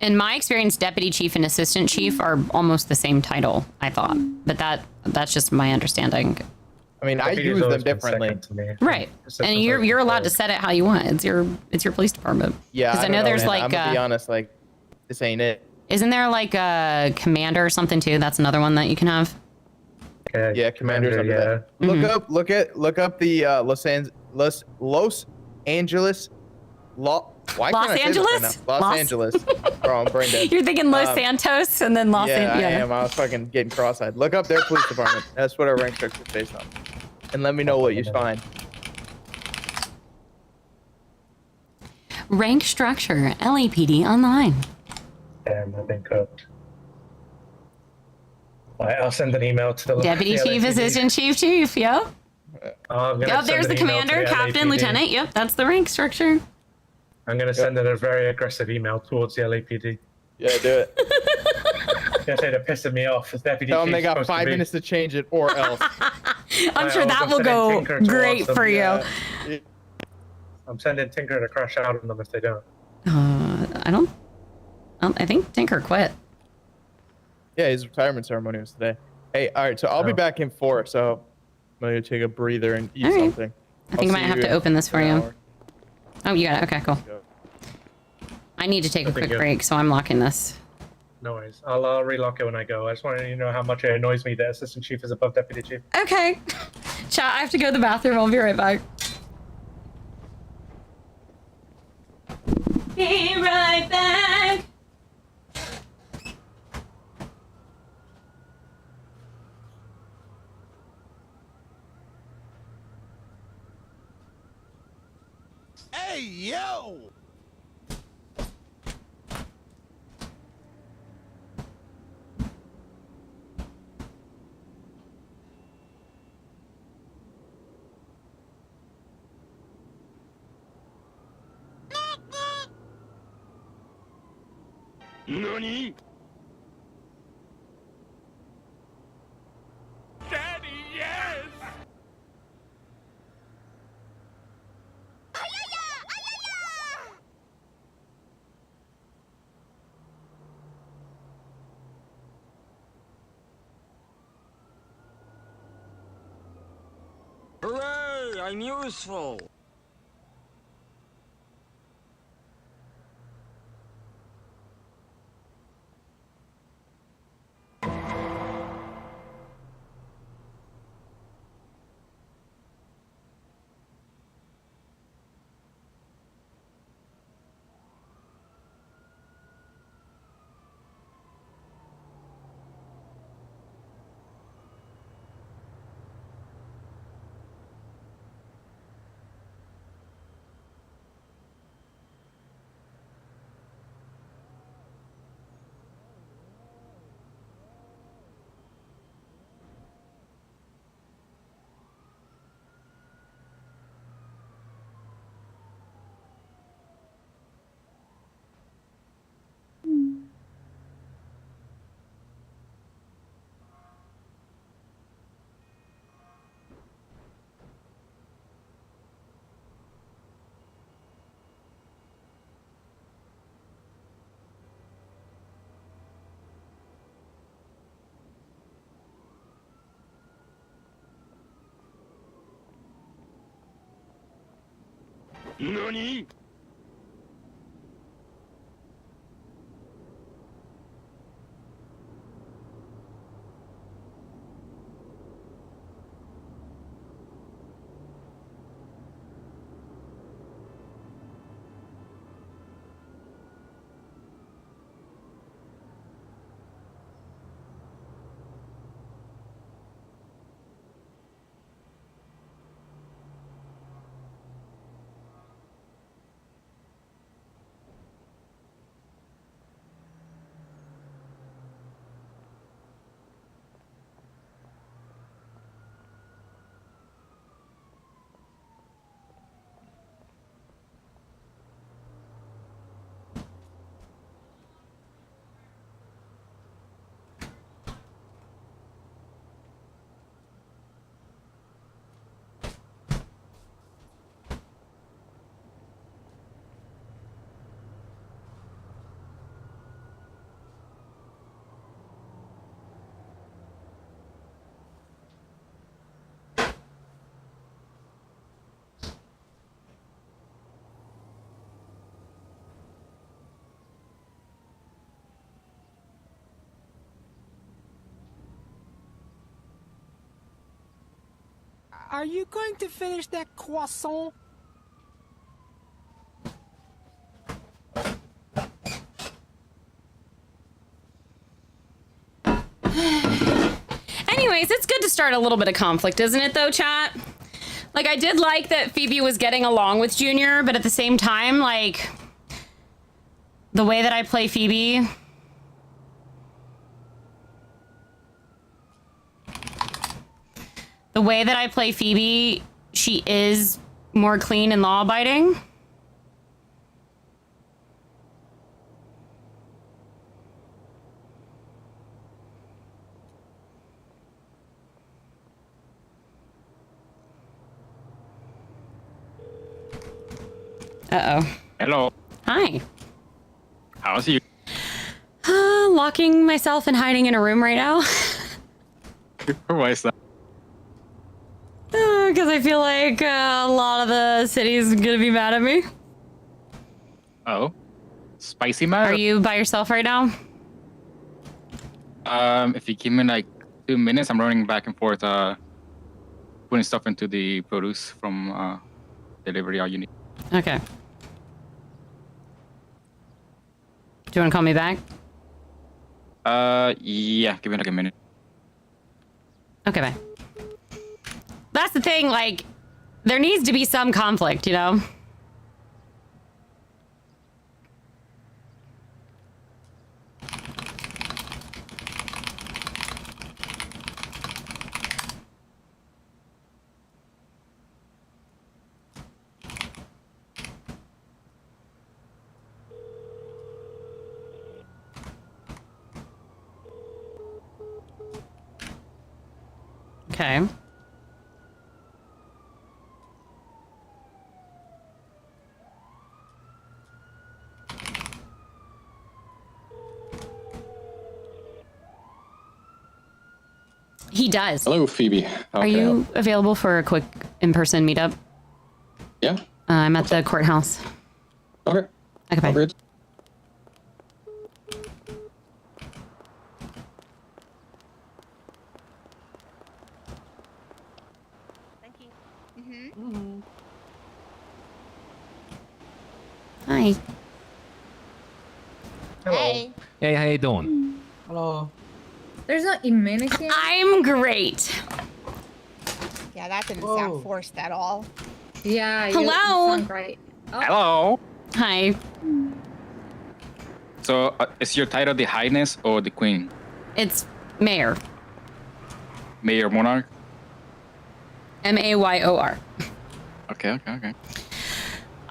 A: In my experience, deputy chief and assistant chief are almost the same title, I thought. But that's just my understanding.
M: I mean, I use them differently.
A: Right. And you're allowed to set it how you want. It's your police department.
M: Yeah.
A: Because I know there's like
M: I'm gonna be honest, like this ain't it.
A: Isn't there like a commander or something too? That's another one that you can have.
M: Yeah, commander's under there. Look up the Los Angeles law. Why
A: Los
M: can't I say
A: Angeles?
M: this right now? Los Angeles. Bro, I'm brain dead.
A: You're thinking Los Santos and then Los Angeles.
M: Yeah, I am. I was fucking getting cross-eyed. Look up their police department. That's what our rank structure is based on. And let me know what you find.
A: Rank structure, LAPD online.
C: Damn, I've been cooked. Right, I'll send an email to the
A: Deputy
C: the
A: Chief,
C: LAPD.
A: Assistant Chief, yep.
C: I'm gonna
A: Yep,
C: send
A: there's
C: an
A: the
C: email to
A: commander, captain,
C: LAPD.
A: lieutenant. Yep, that's the rank structure.
C: I'm gonna send a very aggressive email towards the LAPD.
M: Yeah, do it.
C: Yeah, they're pissing me off. As deputy
M: Tell them
C: chief's
M: they got
C: supposed to
M: 5
C: be-
M: minutes to change it, or else.
A: I'm sure
C: I'll
A: that
C: go
A: will
C: send
A: go
C: Tinker towards
A: great
C: them.
A: for you.
M: Yeah.
C: I'm sending Tinker to crash out on them if they don't.
A: I think Tinker quit.
M: Yeah, his retirement ceremony was today. Hey, all right, so I'll be back in 4, so I'm gonna take a breather and eat
A: All right.
M: something.
A: I think I might have to open this for you. Oh, you got it. Okay, cool.
M: Go.
A: I need to take a
C: Okay,
A: quick
C: good.
A: break, so I'm locking this.
C: No worries. I'll relock it when I go. I just wanted you to know how much it annoys me that assistant chief is above deputy chief.
A: Okay. Chat, I have to go to the bathroom. I'll be right back. Be right back.
K: Hey, yo! NANI?! Daddy, yes! Hooray! I'm useful! NANI?! Are you going to finish that croissant?
A: Anyways, it's good to start a little bit of conflict, isn't it, though, chat? Like, I did like that Phoebe was getting along with Junior, but at the same time, like, the way that I play Phoebe, The way that I play Phoebe, she is more clean and law-abiding. Uh-oh.
N: Hello.
A: Hi.
N: How's you?
A: Locking myself and hiding in a room right now.
N: Why is that?
A: Because I feel like a lot of the city's gonna be mad at me.
N: Oh. Spicy matter?
A: Are you by yourself right now?
N: If you give me like 2 minutes, I'm running back and forth, putting stuff into the produce from delivery all you need.
A: Okay. Do you want to call me back?
N: Yeah, give me like a minute.
A: Okay, bye. That's the thing, like, there needs to be some conflict, you know? Okay. He does.
O: Hello, Phoebe.
A: Are you available for a quick in-person meetup?
O: Yeah.
A: I'm at the courthouse.
O: Okay.
A: Okay, bye.
O: Great.
A: Hi.
G: Hey.
P: Hey, how you doing?
K: Hello.
G: There's no immunity.
A: I'm great.
G: Yeah, that didn't sound forced at all.
H: Yeah.
A: Hello?
H: You sound great. Oh.
N: Hello.
A: Hi.
N: So, is your title the Highness or the Queen?
A: It's Mayor.
N: Mayor Monarch?
A: Mayor.
N: Okay.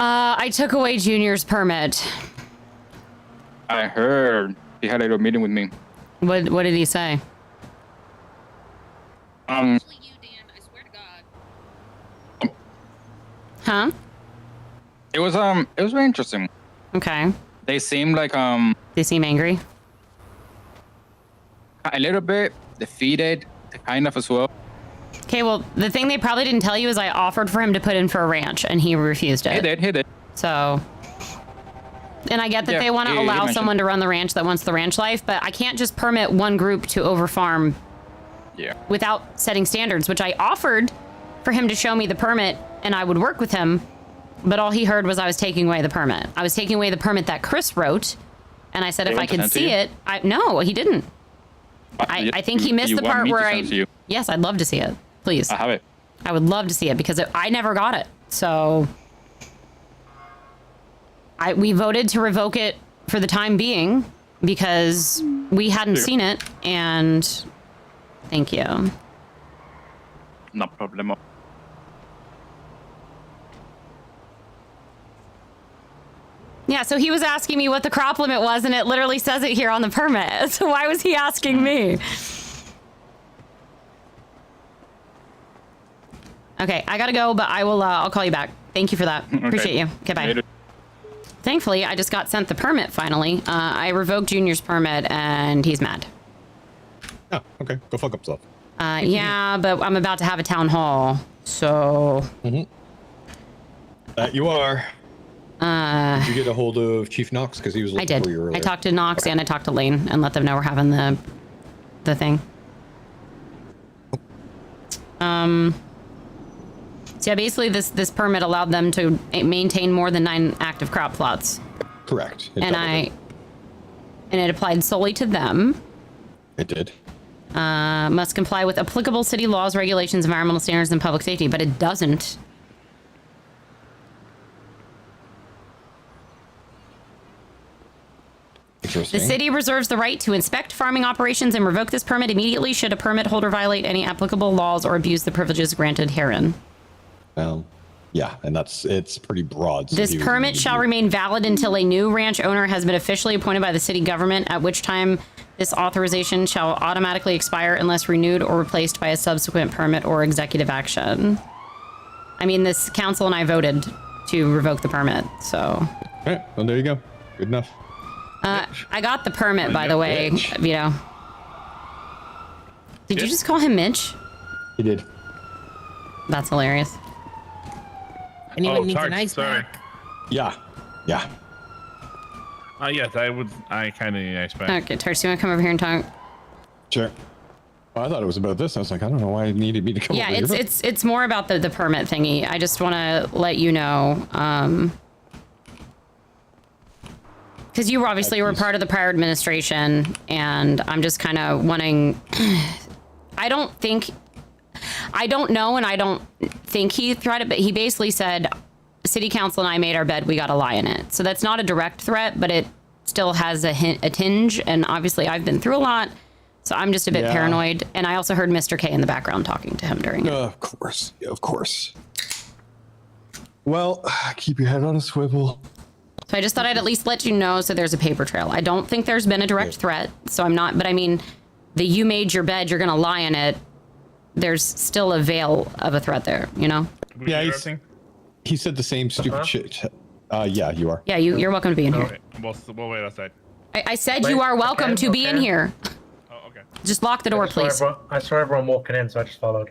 A: I took away Junior's permit.
N: I heard he had a little meeting with me.
A: What did he say? Huh?
N: It was very interesting.
A: Okay.
N: They seem like
A: They seem angry.
N: a little bit defeated, kind of as well.
A: Okay, well, the thing they probably didn't tell you is I offered for him to put in for a ranch, and he refused it.
N: He did.
A: So, and I get that
N: Yeah,
A: they want to
N: he
A: allow
N: mentioned-
A: someone to run the ranch that wants the ranch life, but I can't just permit one group to overfarm without setting standards, which I offered for him to show me the permit, and I would work with him, but all he heard was I was taking away the permit. I was taking away the permit that Chris wrote, and I said
N: They
A: if I
N: want to
A: could
N: send to
A: see
N: you?
A: it, no, he didn't. I think he missed
N: You
A: the
N: want
A: part
N: me to
A: where
N: send it to you?
A: Yes, I'd love to see it. Please.
N: I have it.
A: I would love to see it because I never got it. So we voted to revoke it for the time being because we hadn't seen it. And thank you.
N: No problem.
A: Yeah, so he was asking me what the crop limit was, and it literally says it here on the permit. So why was he asking me? Okay, I gotta go, but I'll call you back. Thank you for that. Appreciate you. Okay, bye.
N: Later.
A: Thankfully, I just got sent the permit finally. I revoked Junior's permit, and he's mad.
O: Oh, okay. Go fuck yourself.
A: Yeah, but I'm about to have a town hall, so...
O: That you are. Did you get a hold of Chief Knox? Because he was looking for you earlier.
A: I talked to Knox and I talked to Lane and let them know we're having the thing. So yeah, basically this permit allowed them to maintain more than 9 active crop plots.
O: Correct.
A: And it applied solely to them.
O: It did.
A: Must comply with applicable city laws, regulations, environmental standards, and public safety, but it doesn't.
O: Interesting.
A: The city reserves the right to inspect farming operations and revoke this permit immediately should a permit holder violate any applicable laws or abuse the privileges granted herein.
O: Yeah, and it's pretty broad. So
A: This permit shall remain valid until a new ranch owner has been officially appointed by the city government, at which time this authorization shall automatically expire unless renewed or replaced by a subsequent permit or executive action. I mean, this council and I voted to revoke the permit, so.
O: All right, well, there you go. Good enough.
A: I got the permit, by the way, Vito. Did you just call him Mitch?
O: He did.
A: That's hilarious.
L: Anyone needs an ice pack?
O: Yeah.
F: Yes, I kind of need an ice pack.
A: Okay, Tarsi, you want to come over here and talk?
O: Sure. Well, I thought it was about this. I was like, I don't know why it needed me to come
A: Yeah,
O: over here.
A: it's more about the permit thingy. I just want to let you know, because you obviously were part of the prior administration, and I'm just kind of wanting. I don't know, and I don't think he threatened, but he basically said, "City council and I made our bed. We got to lie in it." So that's not a direct threat, but it still has a tinge. And obviously, I've been through a lot. So I'm just a bit paranoid. And I also heard Mr. K in the background talking to him during it.
O: Of course. Of course. Well, keep your head on a swivel.
A: So I just thought I'd at least let you know so there's a paper trail. I don't think there's been a direct threat. So I'm not, but I mean, you made your bed, you're going to lie in it. There's still a veil of a threat there, you know?
O: Yeah, he said the same stupid shit. Yeah, you are.
A: Yeah, you're welcome to be in here.
F: Okay. We'll wait outside.
A: I said you are welcome to be in here. Just lock the door, please.
C: I saw everyone walking in, so I just followed.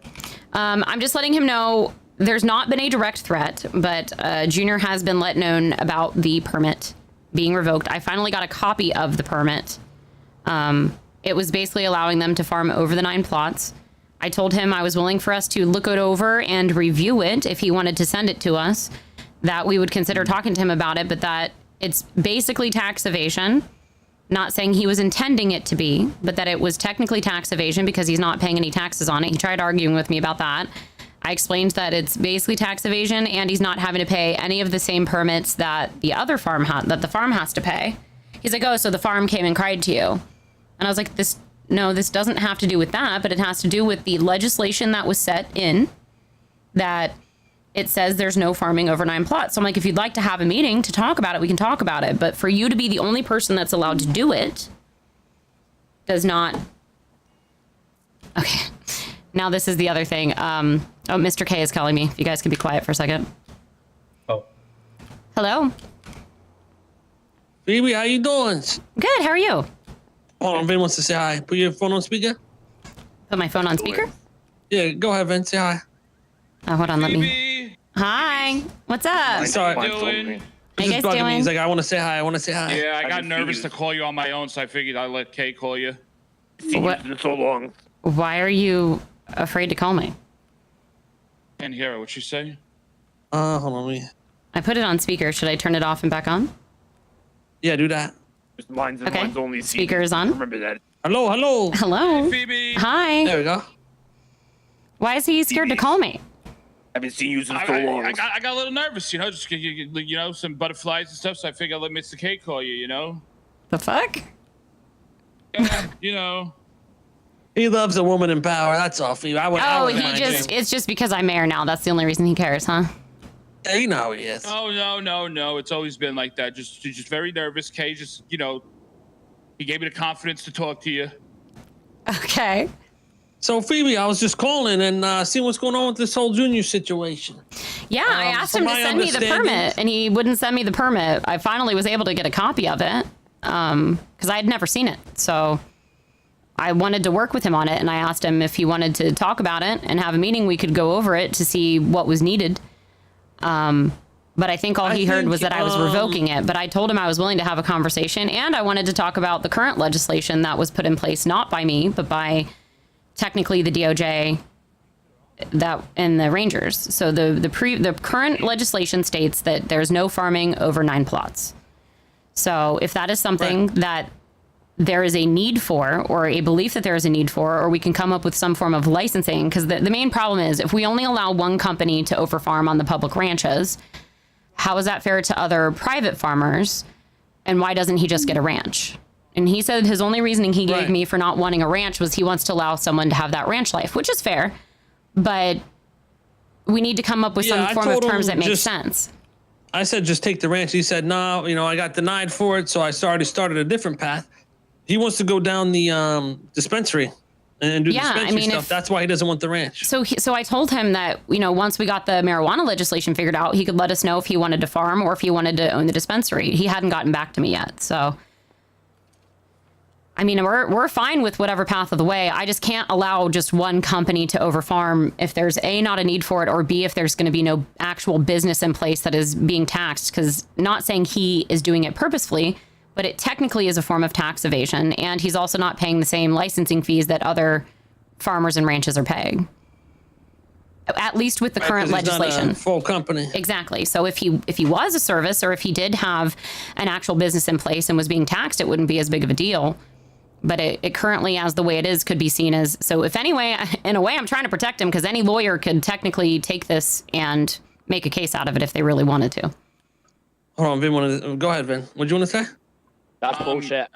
A: I'm just letting him know there's not been a direct threat, but Junior has been let known about the permit being revoked. I finally got a copy of the permit. It was basically allowing them to farm over the 9 plots. I told him I was willing for us to look it over and review it if he wanted to send it to us, that we would consider talking to him about it, but that it's basically tax evasion. Not saying he was intending it to be, but that it was technically tax evasion because he's not paying any taxes on it. He tried arguing with me about that. I explained that it's basically tax evasion and he's not having to pay any of the same permits that the other farm the farm has to pay. He's like, "Oh, so the farm came and cried to you." And I was like, this doesn't have to do with that, but it has to do with the legislation that was set in that it says there's no farming over 9 plots. So I'm like, if you'd like to have a meeting to talk about it, we can talk about it. But for you to be the only person that's allowed to do it does not. Okay. Now this is the other thing. Mr. K is calling me. If you guys could be quiet for a second.
C: Oh.
A: Hello.
E: Phoebe, how you doing?
A: Good. How are you?
E: Hold on, Vin wants to say hi. Put your phone on speaker.
A: Put my phone on speaker?
E: Yeah, go ahead, Vin. Say hi.
A: Oh, hold on. Let me. Hi. What's up?
E: Sorry.
A: How you guys doing?
E: He's like, I want to say hi. I want to say hi.
P: Yeah, I got nervous to call you on my own, so I figured I'd let Kay call you.
A: What?
P: So long.
A: Why are you afraid to call me?
P: Can't hear it. What you say?
E: Hold on.
A: I put it on speaker. Should I turn it off and back on?
E: Yeah, do that.
P: Mine's
A: Okay.
P: only
A: Speaker is on.
P: Remember that.
E: Hello.
A: Hello.
P: Hey, Phoebe.
A: Hi.
E: There we go.
A: Why is he scared to call me?
P: I haven't seen you since so long. I got a little nervous, just some butterflies and stuff. So I figured I'd let Mr. K call you.
A: The fuck?
P: Yeah,
E: He loves a woman in power. That's all, Phoebe.
A: It's just because I'm mayor now. That's the only reason he cares, huh?
E: Yeah, you know how he is.
P: Oh no! It's always been like that. Just very nervous. Kay, he gave me the confidence to talk to you.
A: Okay.
E: So Phoebe, I was just calling and seeing what's going on with this whole Junior situation.
A: Yeah, I asked him to send me the permit, and he wouldn't send me the permit. I finally was able to get a copy of it because I had never seen it. So I wanted to work with him on it, and I asked him if he wanted to talk about it and have a meeting. We could go over it to see what was needed. But I think all he heard was that I was revoking it. But I told him I was willing to have a conversation, and I wanted to talk about the current legislation that was put in place, not by me, but by technically the DOJ and the Rangers. So the current legislation states that there's no farming over 9 plots. So if that is something that there is a need for, or a belief that there is a need for, or we can come up with some form of licensing, because the main problem is if we only allow one company to overfarm on the public ranches, how is that fair to other private farmers? And why doesn't he just get a ranch? And he said his only reasoning he gave me for not wanting a ranch was he wants to allow someone to have that ranch life, which is fair. But we need to come up with some form of terms that make sense.
Q: I said, just take the ranch. He said, no, I got denied for it. So I started a different path. He wants to go down the dispensary and do dispensary stuff. That's why he doesn't want the ranch.
A: So I told him that, once we got the marijuana legislation figured out, he could let us know if he wanted to farm or if he wanted to own the dispensary. He hadn't gotten back to me yet. So, we're fine with whatever path of the way. I just can't allow just one company to overfarm if there's A, not a need for it, or B, if there's going to be no actual business in place that is being taxed. Because not saying he is doing it purposefully, but it technically is a form of tax evasion. And he's also not paying the same licensing fees that other farmers and ranches are paying. At least with the current legislation.
Q: Not a full company.
A: Exactly. So if he was a service, or if he did have an actual business in place and was being taxed, it wouldn't be as big of a deal. But it currently, as the way it is, could be seen as, so if anyway, in a way, I'm trying to protect him because any lawyer could technically take this and make a case out of it if they really wanted to.
Q: Hold on, Vin, go ahead, Vin. What do you want to say?
R: That's bullshit.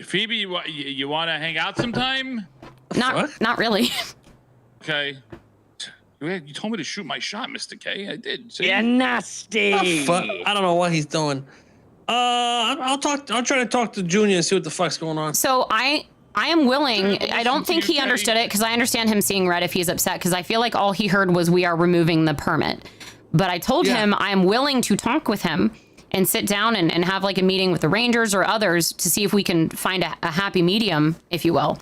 P: Phoebe, you want to hang out sometime?
A: Not really.
P: Okay. You told me to shoot my shot, Mr. K. I did. See?
R: You're nasty.
Q: I don't know what he's doing. I'll try to talk to Junior and see what the fuck's going on.
A: So I am willing. I don't think he understood it because I understand him seeing red if he's upset because I feel like all he heard was we are removing the permit. But I told him I am willing to talk with him and sit down and have like a meeting with the Rangers or others to see if we can find a happy medium, if you will.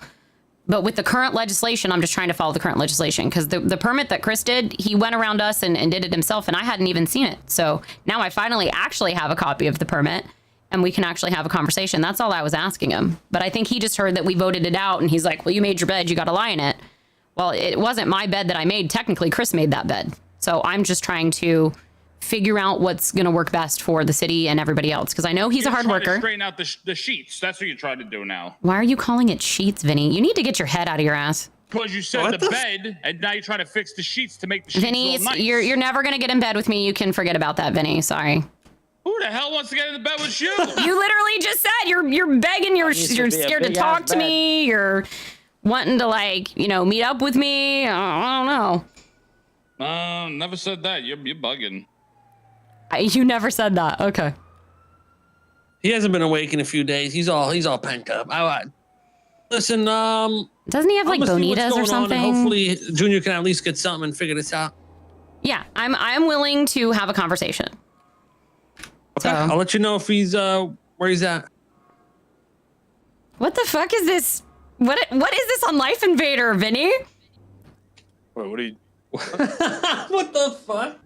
A: But with the current legislation, I'm just trying to follow the current legislation because the permit that Chris did, he went around us and did it himself and I hadn't even seen it. So now I finally actually have a copy of the permit and we can actually have a conversation. That's all I was asking him. But I think he just heard that we voted it out and he's like, well, you made your bed, you got to lie in it. Well, it wasn't my bed that I made. Technically, Chris made that bed. So I'm just trying to figure out what's going to work best for the city and everybody else. Because I know he's a hard worker.
P: To straighten out the sheets. That's what you're trying to do now.
A: Why are you calling it sheets, Vinny? You need to get your head out of your ass.
P: Because you said the bed, and now you're trying to fix the sheets to make the sheets
A: Vinny,
P: nice.
A: You're never going to get in bed with me. You can forget about that, Vinny. Sorry.
P: Who the hell wants to get in the bed with you?
A: You literally just said you're begging. You're scared to talk to me. You're wanting to meet up with me. I don't know.
P: Never said that. You're bugging.
A: You never said that. Okay.
Q: He hasn't been awake in a few days. He's all pent up. Listen,
A: doesn't he have like bonitas or something?
Q: Hopefully Junior can at least get something and figure this out.
A: Yeah, I'm willing to have a conversation.
Q: Okay, I'll let you know if he's where he's at.
A: What the fuck is this? What is this on Life Invader, Vinny?
P: Wait, what are you?
Q: What the fuck?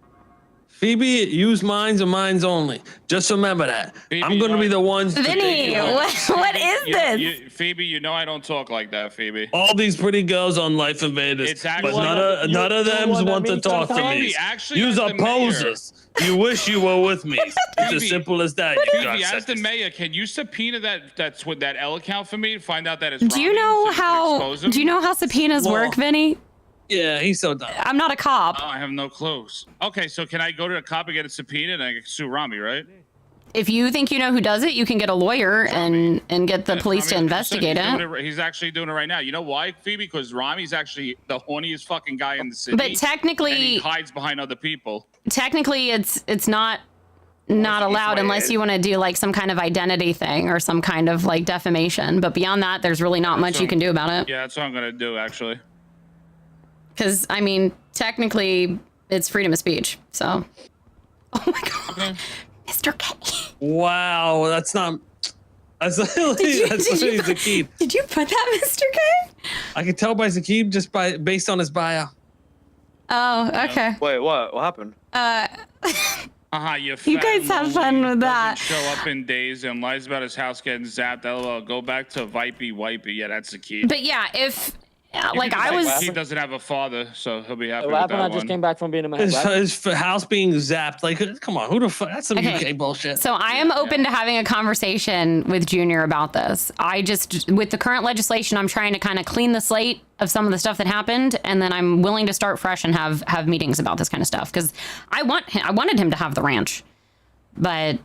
Q: Phoebe, use minds and minds only. Just remember that. Phoebe, I'm going to be the ones.
A: Vinny, what is this?
P: Phoebe, you know I don't talk like that, Phoebe.
Q: All these pretty girls on Life Invaders,
P: It's actually,
Q: but none of them want to talk to me. Use are posers. You wish you were with me. It's as simple as that.
P: Phoebe, as the mayor, can you subpoena that's with that L account for me to find out that it's
A: Do you know how subpoenas work, Vinny?
Q: Yeah, he's so dumb.
A: I'm not a cop.
P: Oh, I have no clues. Okay, so can I go to a cop and get a subpoena and I can sue Rami, right?
A: If you think you know who does it, you can get a lawyer and get the police to investigate it.
P: He's actually doing it right now. You know why, Phoebe? Because Rami's actually the horniest fucking guy in the city.
A: But technically,
P: and he hides behind other people.
A: Technically, it's not allowed unless you want to do like some kind of identity thing or some kind of like defamation. But beyond that, there's really not much you can do about it.
P: Yeah, that's what I'm gonna do actually.
A: Because, technically, it's freedom of speech, so. Oh my god. Okay. Mr. K.
Q: Wow, that's literally Zakib.
A: Did you put that, Mr. K?
Q: I can tell by Zakib just based on his bio.
A: Oh, okay.
R: Wait, what? What happened?
A: You guys have fun with that.
P: Show up in days and lies about his house getting zapped. LOL. Go back to Wipey. Yeah, that's the key.
A: But yeah, if...
P: He doesn't have a father, so he'll be happy
R: What
P: with
R: happened?
P: that
R: I just
P: one.
R: came back from being in my
Q: His house being zapped. Like, come on, who the fuck? That's some UK bullshit.
A: So I am open to having a conversation with Junior about this. With the current legislation, I'm trying to kind of clean the slate of some of the stuff that happened, and then I'm willing to start fresh and have meetings about this kind of stuff because I wanted him to have the ranch, but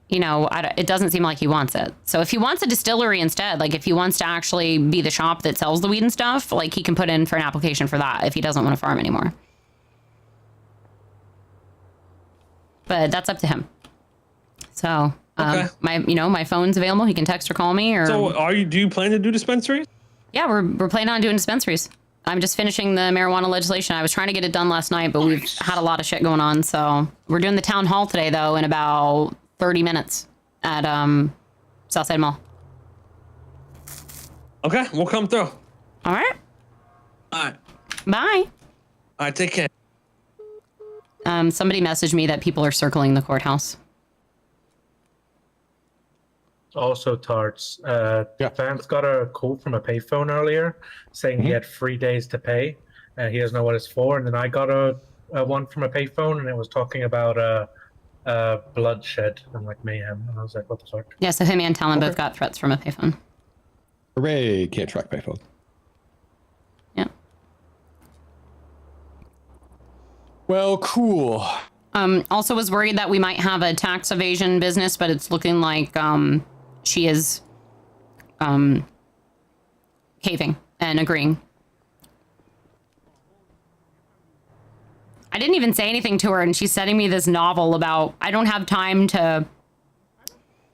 A: you know, it doesn't seem like he wants it. So if he wants a distillery instead, like if he wants to actually be the shop that sells the weed and stuff, like he can put in for an application for that if he doesn't want to farm anymore. But that's up to him. So my phone's available. He can text or call me. Or
Q: so do you plan to do dispensaries?
A: Yeah, we're planning on doing dispensaries. I'm just finishing the marijuana legislation. I was trying to get it done last night, but we've had a lot of shit going on. So we're doing the town hall today, though, in about 30 minutes at Southside Mall.
Q: Okay, we'll come through.
A: All right.
Q: All right.
A: Bye.
Q: All right, take care.
A: Somebody messaged me that people are circling the courthouse.
C: Also, Tarts, Vance got a call from a payphone earlier saying he had 3 days to pay. He doesn't know what it's for. And then I got a one from a payphone, and it was talking about bloodshed and like mayhem. And I was like, what the fuck?
A: Yeah, so him and Talon both got threats from a payphone.
O: Hooray, can't track payphone.
A: Yeah.
O: Well, cool.
A: Also was worried that we might have a tax evasion business, but it's looking like she is caving and agreeing. I didn't even say anything to her, and she's sending me this novel about, I don't have time to...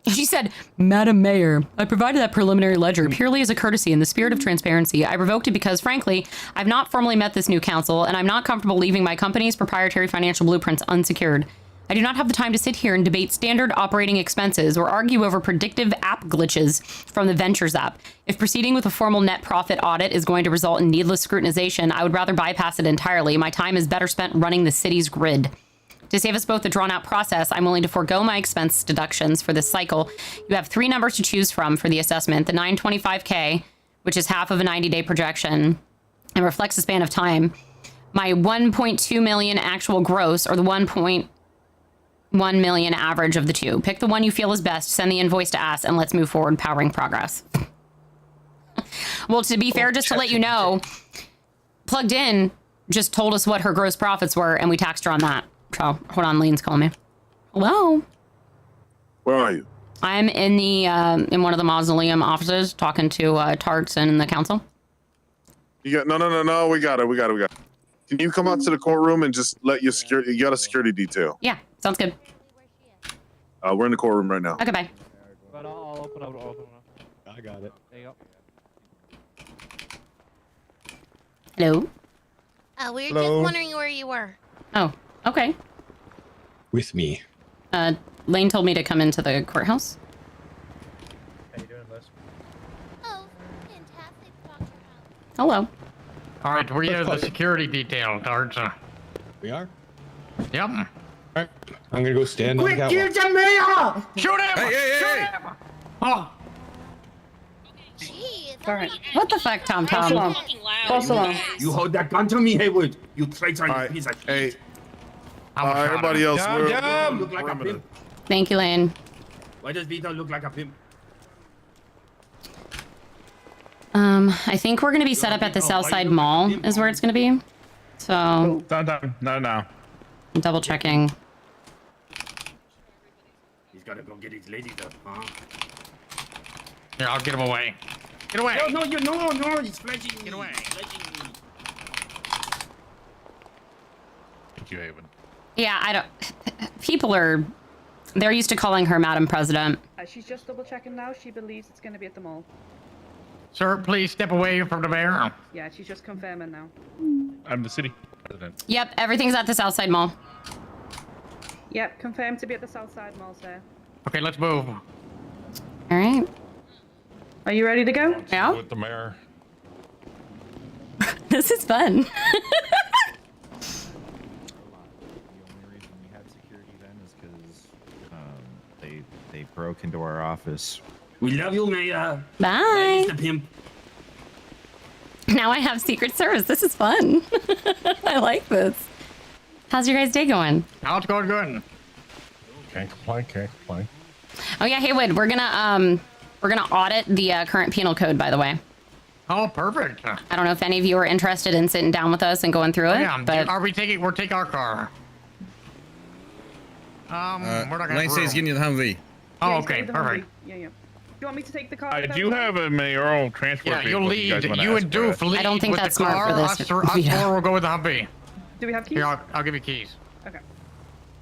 A: She said, Madam Mayor, I provided that preliminary ledger purely as a courtesy in the spirit of transparency. I revoked it because, frankly, I've not formally met this new council, and I'm not comfortable leaving my company's proprietary financial blueprints unsecured. I do not have the time to sit here and debate standard operating expenses or argue over predictive app glitches from the Ventures app. If proceeding with a formal net profit audit is going to result in needless scrutinization, I would rather bypass it entirely. My time is better spent running the city's grid. To save us both the drawn-out process, I'm willing to forego my expense deductions for this cycle. You have 3 numbers to choose from for the assessment. The 925K, which is half of a 90-day projection and reflects the span of time. My 1.2 million actual gross, or the 1.1 million average of the two. Pick the one you feel is best, send the invoice to us, and let's move forward, powering progress. Well, to be fair, just to let you know, Plugged In just told us what her gross profits were, and we taxed her on that. So, hold on, Lean's calling me. Hello?
B: Where are you?
A: I'm in the in one of the mausoleum offices talking to Tarts and the council.
B: You got no. We got it. Can you come out to the courtroom and just let your security? You got a security detail.
A: Yeah, sounds good.
B: We're in the courtroom right now.
A: Okay, bye.
F: I'll open up.
O: I got it.
F: There you go.
A: Hello?
S: We were
O: Hello?
S: just wondering where you were.
A: Oh, okay.
O: With me.
A: Lane told me to come into the courthouse.
C: How you doing, Liz?
S: Oh, fantastic.
A: Hello.
T: All right, we have the security detail, Tarts.
O: We are?
T: Yep.
O: All right. I'm going to go stand on the
K: Quick, kill
O: catwalk.
K: the mayor!
T: Shoot him! Shoot him! Oh.
A: What the fuck, Tom Tom?
K: You hold that gun to me, Haywood. You traitor, you piece of
B: Hey.
K: shit.
B: Everybody else, we're
K: Look like a pimp.
A: Thank you, Lane.
K: Why does Vito look like a pimp?
A: I think we're gonna be set up at the Southside Mall is where it's gonna be. So
P: No.
A: I'm double checking.
K: He's gotta go get his ladies up, huh?
T: Here, I'll get him away. Get away!
K: No, he's flashing me. Get away.
P: Thank you, Haven.
A: Yeah, I don't. People are. They're used to calling her Madam President.
U: She's just double checking now. She believes it's going to be at the mall.
T: Sir, please step away from the mayor.
U: Yeah, she's just confirming now.
P: I'm the city president.
A: Yep, everything's at the Southside Mall.
U: Yep, confirmed to be at the Southside Mall, sir.
T: Okay, let's move.
A: All right.
U: Are you ready to go?
A: Yeah.
P: With the mayor.
A: This is fun.
V: They broke into our office.
K: We love you, Mayor.
A: Bye.
K: He's the pimp.
A: Now I have Secret Service. This is fun. I like this. How's your guys' day going?
T: Now it's going good.
P: Can't complain.
A: Oh yeah, Haywood, we're gonna audit the current penal code, by the way.
T: Oh, perfect.
A: I don't know if any of you are interested in sitting down with us and going through it.
T: Yeah,
A: but
T: we're taking our car. We're not gonna
W: Lane says
T: room.
W: you need a Humvee.
T: Oh,
U: Yeah,
T: okay,
U: the
T: perfect.
U: Humvee. Yeah, yeah. Do you want me to take the car?
I: I do have a mayoral transport
T: Yeah,
I: vehicle.
T: you'll
I: if you guys
T: lead.
I: wanna
T: You
I: ask
T: and
I: for
T: Doof
I: it.
T: lead
A: I don't think
T: with
A: that's
T: the
A: smart
T: car.
A: for this,
T: Us
A: Vito.
T: four will go with the Humvee.
U: Do we have keys?
T: Here, I'll give you keys.
U: Okay.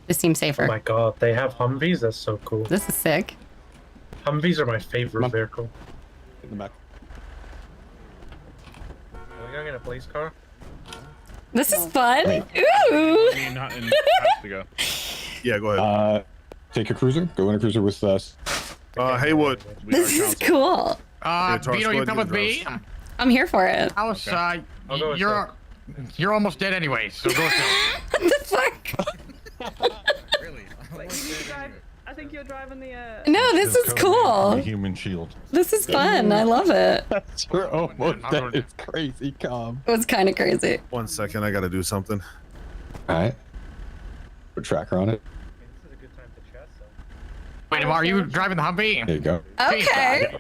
A: This seems safer.
C: Oh my god, they have Humvees? That's so cool.
A: This is sick.
C: Humvees are my favorite vehicle.
O: In the back.
C: Are we going in a police car?
A: This is fun. Ooh.
I: I mean, not in, has to go.
B: Yeah, go ahead.
O: Take a cruiser. Go in a cruiser with us.
B: Haywood.
A: This is cool.
T: Vito, you come with me.
A: I'm here for it.
T: House,
C: I'll go with
T: you're almost dead anyway, so go still.
A: What the fuck?
U: Wait, I think you're driving the.
A: No, this is cool.
O: Human shield.
A: This is fun. I love it.
O: We're almost dead. It's crazy, calm.
A: It was kind of crazy.
B: 1 second, I gotta do something.
O: All right. Put a tracker on it.
T: Wait, are you driving the Humvee?
O: There you go.
A: Okay.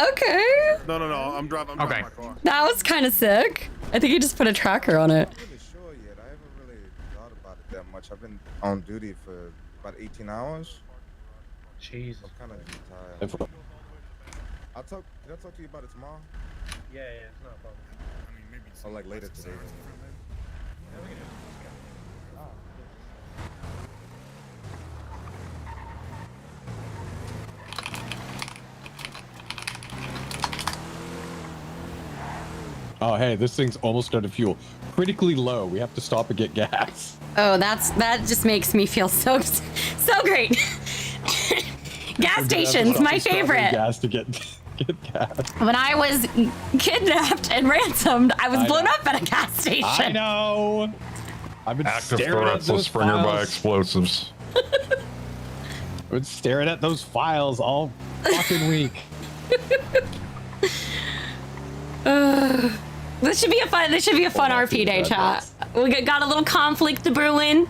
A: Okay.
B: No, I'm driving my car.
A: That was kind of sick. I think he just put a tracker on it.
J: I'm not really sure yet. I haven't really thought about it that much. I've been on duty for about 18 hours.
C: Jesus.
J: I'm kind of tired.
O: If-
J: Did I talk to you about it tomorrow?
C: Yeah, it's not a problem.
J: I mean, maybe. Or like later today.
O: Oh, hey, this thing's almost out of fuel. Critically low. We have to stop and get gas.
A: Oh, that just makes me feel so great. Gas stations, my favorite.
O: Gas to get gas.
A: When I was kidnapped and ransomed, I was
O: I
A: blown
O: know.
A: up at a gas station.
O: I know. I've been
W: Active
O: staring at
W: threats of
O: those
W: Springer by
O: files.
W: explosives.
O: I've been staring at those files all fucking week.
A: This should be a fun RP day, chat. We got a little conflict to brewing.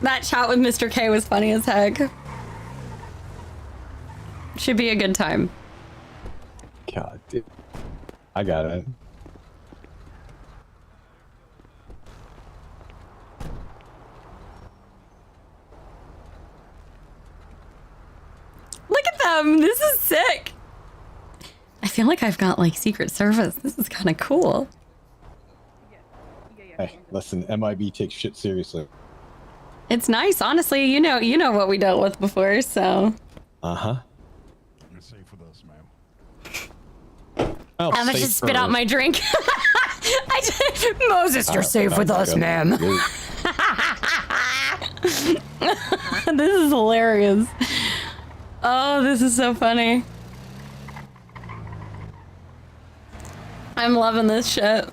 A: That chat with Mr. K was funny as heck. Should be a good time.
O: God, dude. I got it.
A: Look at them. This is sick. I feel like I've got like Secret Service. This is kind of cool.
O: Hey, listen, MIB takes shit seriously.
A: It's nice, honestly. You know what we dealt with before, so.
O: Uh-huh.
W: You're safe with us, ma'am.
O: Well,
A: I'm gonna just spit out my drink. Moses, you're safe with us, ma'am. This is hilarious. Oh, this is so funny. I'm loving this shit.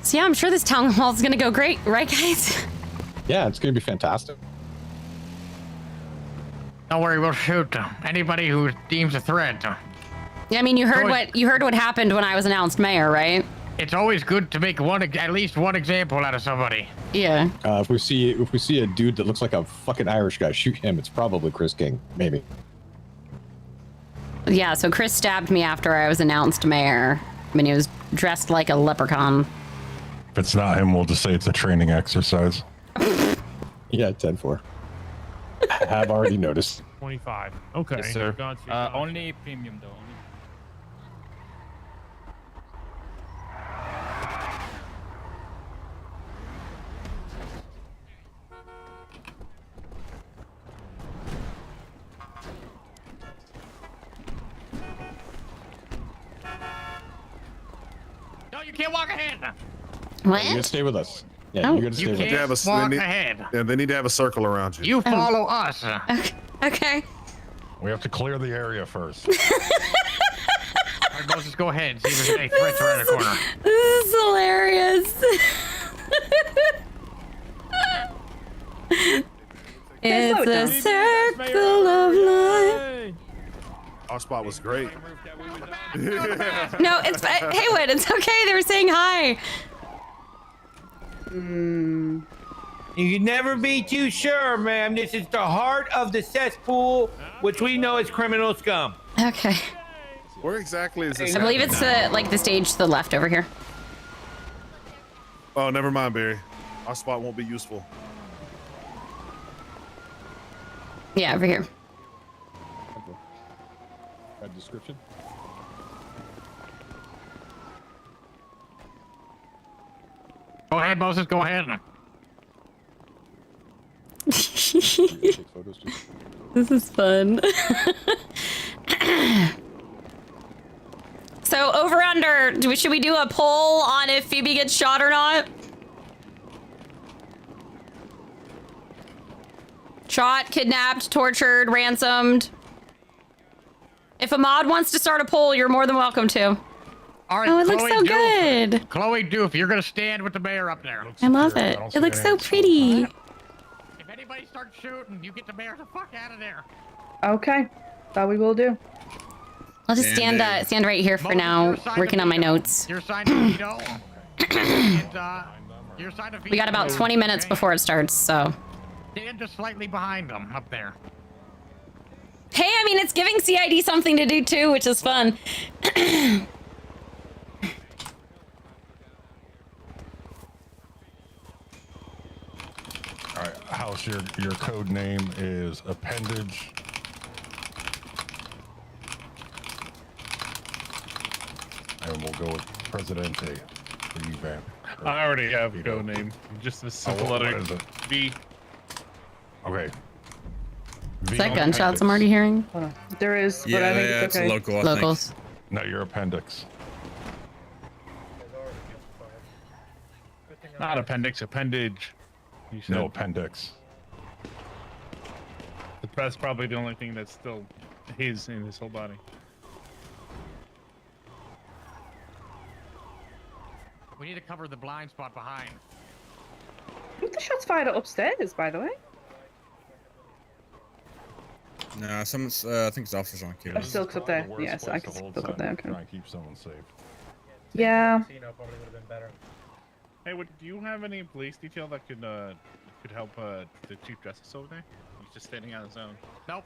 A: So yeah, I'm sure this town hall is gonna go great, right, guys?
O: Yeah, it's gonna be fantastic.
T: Don't worry, we'll shoot anybody who deems a threat.
A: Yeah, I mean, you heard what happened when I was announced mayor, right?
T: It's always good to make at least one example out of somebody.
A: Yeah.
O: If we see a dude that looks like a fucking Irish guy, shoot him. It's probably Chris King, maybe.
A: Yeah, so Chris stabbed me after I was announced mayor. I mean, he was dressed like a leprechaun.
W: If it's not him, we'll just say it's a training exercise.
O: Yeah, 10-4. I have already noticed.
I: 25. Okay.
O: Yes, sir.
I: Gotcha.
F: Only premium though.
T: No, you can't walk ahead.
A: What?
O: You're gonna stay with us. Yeah,
A: Oh.
O: you're gonna stay with us.
T: Walk ahead.
B: Yeah, they need to have a circle around you.
T: You follow us.
A: Okay.
W: We have to clear the area first.
T: Alright, Moses, go ahead and see if there's any threats around the corner.
A: This is hilarious. It's a circle of life.
B: Our spot was great.
A: No, it's Haywood. It's okay. They were saying hi.
L: You can never be too sure, ma'am. This is the heart of the cesspool, which we know as criminal scum.
A: Okay.
B: Where exactly is this?
A: I believe it's like the stage to the left over here.
I: Oh, never mind, Barry. Our spot won't be useful.
A: Yeah, over here.
O: That description.
T: Go ahead, Moses. Go ahead.
A: This is fun. So over under, should we do a poll on if Phoebe gets shot or not? Shot, kidnapped, tortured, ransomed. If a mod wants to start a poll, you're more than welcome to.
T: All right,
A: Oh, it looks
T: Chloe
A: so
T: Doof.
A: good.
T: Chloe Doof, you're gonna stand with the mayor up there.
A: I love it. It looks so pretty.
T: If anybody starts shooting, you get the mayor the fuck out of there.
U: Okay, that we will do.
A: I'll just stand right here for now, working on my notes.
T: You're signed to veto. And, you're signed to veto.
A: We got about 20 minutes before it starts, so.
T: Stand just slightly behind them up there.
A: Hey, I mean, it's giving CID something to do too, which is fun.
W: All right, House, your code name is Appendage. And we'll go with Presidente for you, Van.
I: I already have a code name. Just a simple letter.
W: What is it?
I: V.
W: Okay.
A: Is that gunshots I'm already hearing?
U: There is, but I think it's okay.
A: Locals.
W: No, your appendix.
I: Not appendix, appendage. You said.
W: No appendix.
I: That's probably the only thing that's still his in his whole body.
T: We need to cover the blind spot behind.
U: I think the shots fired are upstairs, by the way.
D: No, someone's. I think it's officers on cue.
U: Silk's up there. Yes, I can see Silk up there. Okay.
W: Try and keep someone safe.
U: Yeah.
I: Hey, do you have any police detail that could help the Chief Justice over there? He's just standing on his own.
T: Nope.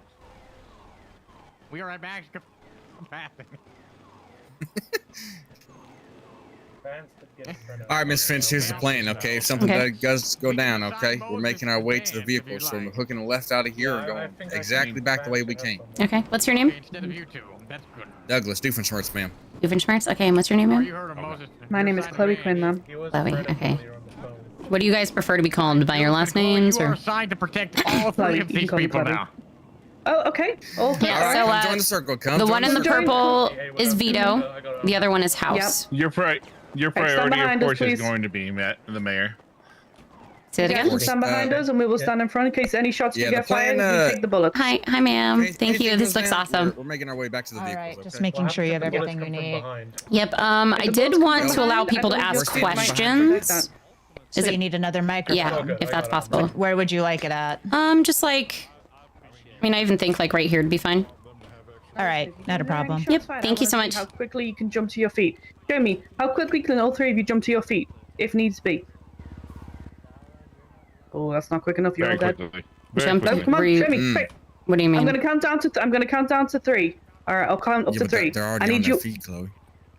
T: We are at max capacity.
D: All right, Miss Finch, here's the plan, okay? If something does go down, okay? We're making our way to the vehicle, so we're hooking a left out of here and going exactly back the way we came.
A: Okay, what's your name?
T: Instead of you two, that's good.
D: Douglas, Doofenshmirtz, ma'am.
A: Doofenshmirtz? Okay, and what's your name, ma'am?
U: My name is Chloe Quinn, ma'am.
A: Chloe, okay. What do you guys prefer to be called? By your last names,
T: You are
A: or?
T: assigned to protect all three of these people now.
U: Oh, okay. All three.
A: Yeah,
U: All right,
A: so,
D: join the circle. Come
A: the
D: join
A: one in the
D: circle.
A: purple is Vito. The other one is House.
I: Your
U: stand
I: priority,
U: behind
I: of
U: us,
I: course, is
U: please.
I: going to be the mayor.
A: Say it
U: You
A: again.
U: guys will stand behind us, and we will stand in front in case any shots
D: Yeah,
U: do
D: the
U: get fired.
D: plan,
U: We take the bullets.
A: Hi, ma'am.
D: Okay,
A: Thank you.
D: anything
A: This
D: goes
A: looks
D: down,
A: awesome.
D: We're making our way back to the
G: All
D: vehicles.
G: right,
D: okay?
G: just making sure you have everything you need.
A: Yep. I did want to allow people to ask questions.
G: So you need another microphone?
A: Yeah, if that's possible.
G: Where would you like it at?
A: Just like, I mean, I even think like right here would be fine.
G: All right, not a problem.
A: Yep. Thank you so much.
U: How quickly you can jump to your feet. Show me. How quickly can all three of you jump to your feet, if needs be? Oh, that's not quick enough. You're all dead.
A: Jump.
U: No, come on, show me. Quick.
A: What do you mean?
U: I'm gonna count down to 3. All right, I'll count up
D: Yeah,
U: to
D: but
U: 3.
D: they're
U: I
D: already on
U: need
D: their
U: you.
D: feet, Chloe.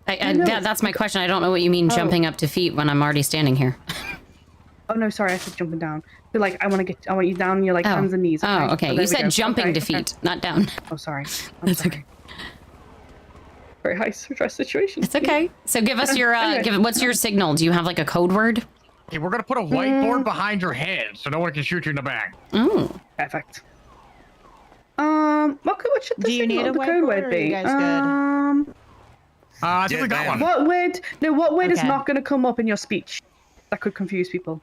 A: That's my question. I don't know what you mean jumping up to feet when I'm already standing here.
U: Oh no, sorry, I said jumping down. You're like, I want you down on your like hands and knees.
A: Oh, okay.
U: there
A: You
U: we
A: said
U: go.
A: jumping
U: Okay,
A: to feet, not down.
U: Oh, sorry.
A: That's okay.
U: Very high stress situation.
A: It's okay. So give us your what's your signal? Do you have like a code word?
T: Okay, we're gonna put a whiteboard behind your head so no one can shoot you in the back.
A: Oh.
U: Perfect. What should the
G: Do you
U: signal
G: need a
U: of the code
G: whiteboard,
U: word
G: or are
U: be?
G: you guys good?
T: I think we got one.
U: What word? No, what word is
G: Okay.
U: not going to come up in your speech? That could confuse people.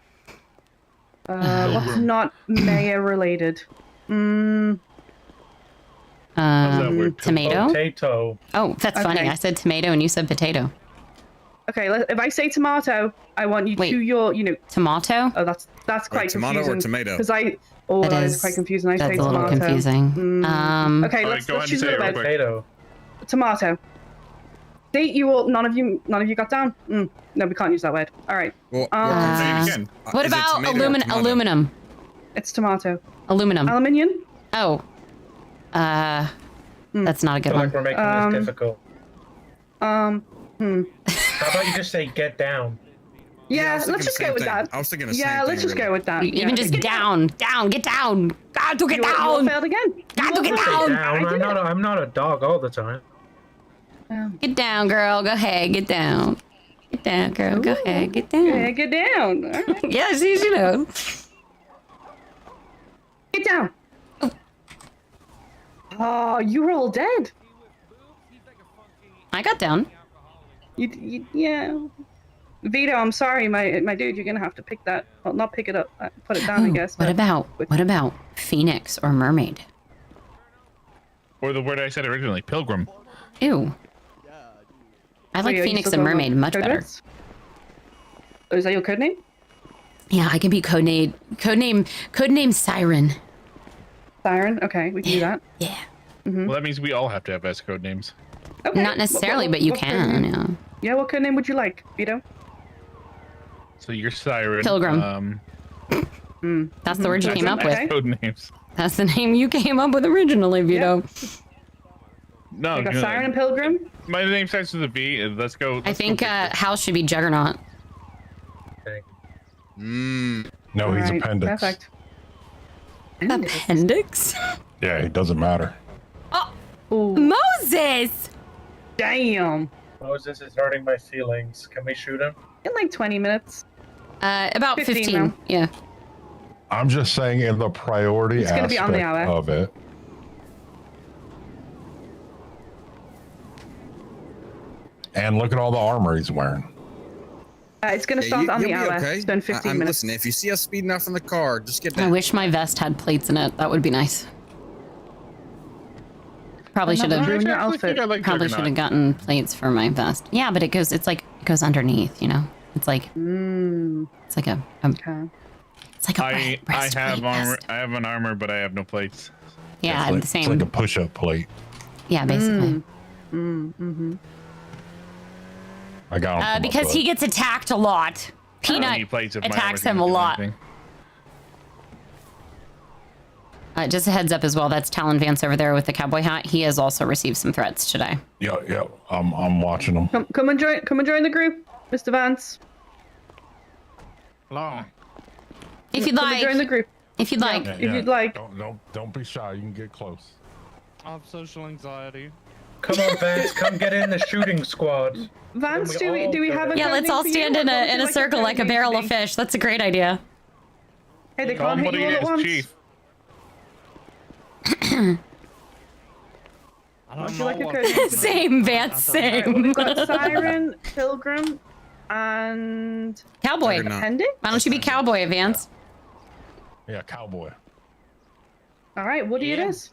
U: What's not mayor related?
A: Tomato.
C: Potato.
A: Oh, that's funny.
U: Okay.
A: I said tomato and you said potato.
U: Okay, if I say tomato, I want you to your,
A: Tomato?
U: Oh, that's quite
D: tomato or
U: confusing.
D: tomato?
U: Because that is quite confusing. I
A: That's
U: say
A: a little
U: tomato.
A: confusing.
U: Okay, let's choose another word.
C: Potato.
U: Tomato. See, none of you got down. No, we can't use that word. All right.
D: Well,
A: What
D: is it
A: about
D: tomato or tomato?
A: aluminum?
U: It's tomato.
A: Aluminum.
U: Aluminium?
A: Oh. That's not a good
C: I feel
A: one.
C: like we're making this difficult.
U: Hmm.
C: How about you just say get down?
U: Yeah,
D: I was thinking
U: let's just
D: the
U: go
D: same
U: with
D: thing.
U: that.
D: I was thinking the same
U: Yeah,
D: thing,
U: let's just
D: really.
U: go with that.
A: Even just down, get down. Got to get
U: You
A: down.
U: failed again.
A: Got to get
C: Say
A: down.
C: down. I'm not a dog all the time.
A: Get down, girl. Go ahead. Get down. Get down, girl. Go ahead. Get down.
U: Yeah, get down. All right.
A: Yeah, see, you know.
U: Get down. Oh, you were all dead.
A: I got down.
U: Yeah. Vito, I'm sorry, my dude. You're gonna have to pick that. Well, not pick it up. Put it down, I guess.
A: What about Phoenix or Mermaid?
I: Or the word I said originally, pilgrim.
A: Ew. I like
U: Wait, are you
A: Phoenix
U: still
A: and
U: going
A: Mermaid
U: with
A: much
U: code
A: better.
U: words? Oh, is that your code name?
A: Yeah, I can be codename Siren.
U: Siren. Okay, we can do that.
A: Yeah.
U: Mm-hmm.
I: Well, that means we all have to have S code names.
U: Okay.
A: Not necessarily, but you
U: what code
A: can.
U: name?
A: Yeah.
U: Yeah, what code name would you like, Vito?
I: So you're Siren.
A: Pilgrim. That's the word you came up with.
I: S code names.
A: That's the name you came up with originally, Vito.
I: No,
U: You got Siren and Pilgrim?
I: My name starts with a V. Let's go.
A: I think House should be Juggernaut.
W: No, he's
U: Alright,
W: appendix.
U: Perfect.
A: Appendix?
W: Yeah, it doesn't matter.
A: Moses!
U: Damn.
C: Moses is hurting my feelings. Can we shoot him?
U: In like 20 minutes.
A: About 15.
U: now.
A: Yeah.
W: I'm just saying in the priority
U: It's gonna be on the
W: aspect
U: hour.
W: of it. And look at all the armor he's wearing.
U: It's gonna
D: Yeah,
U: start on the
D: you'll be
U: hour.
D: okay.
U: Spend 15 minutes.
D: Listen, if you see us speeding up in the car, just get
A: I
D: down.
A: wish my vest had plates in it. That would be nice. Probably should have.
U: Ruin your outfit.
A: Probably should have gotten plates for my vest. Yeah, but it goes underneath. You know, it's like it's like a it's like a
I: I
A: breastplate
I: have armor.
A: vest.
I: I have an armor, but I have no plates.
A: Yeah,
W: It's like,
A: the same.
W: It's like a push-up plate.
A: Yeah, basically.
W: I got him. for my
A: Because
W: foot.
A: he gets attacked a lot.
I: I don't
A: Peanut
I: need plates if my
A: attacks
I: armor's
A: him a
I: gonna do
A: lot.
I: anything.
A: Just a heads up as well. That's Talon Vance over there with the cowboy hat. He has also received some threats today.
W: Yeah. I'm watching him.
U: Come and join the group, Mr. Vance.
I: Hello.
A: If you'd
U: Come and
A: like.
U: join the group.
A: If you'd like.
W: Yeah,
U: If you'd like.
W: Don't be shy. You can get close.
F: I have social anxiety.
C: Come on, Vance. Come get in the shooting squad.
U: Vance,
C: Then we
U: do we have a
A: Yeah,
U: code
A: let's
U: name
A: all
U: for you?
A: stand in
U: What would you
A: a
U: like
A: circle
U: your
A: like a
U: code name
A: barrel
U: to
A: of
U: be?
A: fish. That's a great idea.
U: Hey, they can't hit you all at once.
I: Chief.
U: Would you like your code name?
A: Same, Vance,
U: Alright,
A: same.
U: we've got Siren, Pilgrim, and
A: Cowboy.
U: Appendix.
A: Why don't you be Cowboy, Vance?
W: Yeah, cowboy.
U: All right, Woody it is.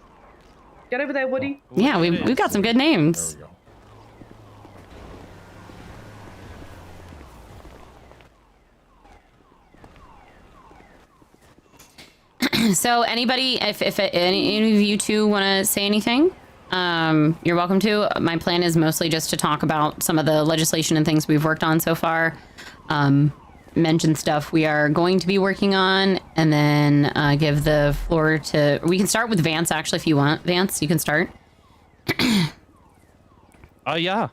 U: Get over there, Woody.
A: Yeah, we've got some good names.
W: There we go.
A: So anybody, if any of you two want to say anything, you're welcome to. My plan is mostly just to talk about some of the legislation and things we've worked on so far. Mention stuff we are going to be working on, and then give the floor to. We can start with Vance actually, if you want. Vance, you can start.
F: Yeah.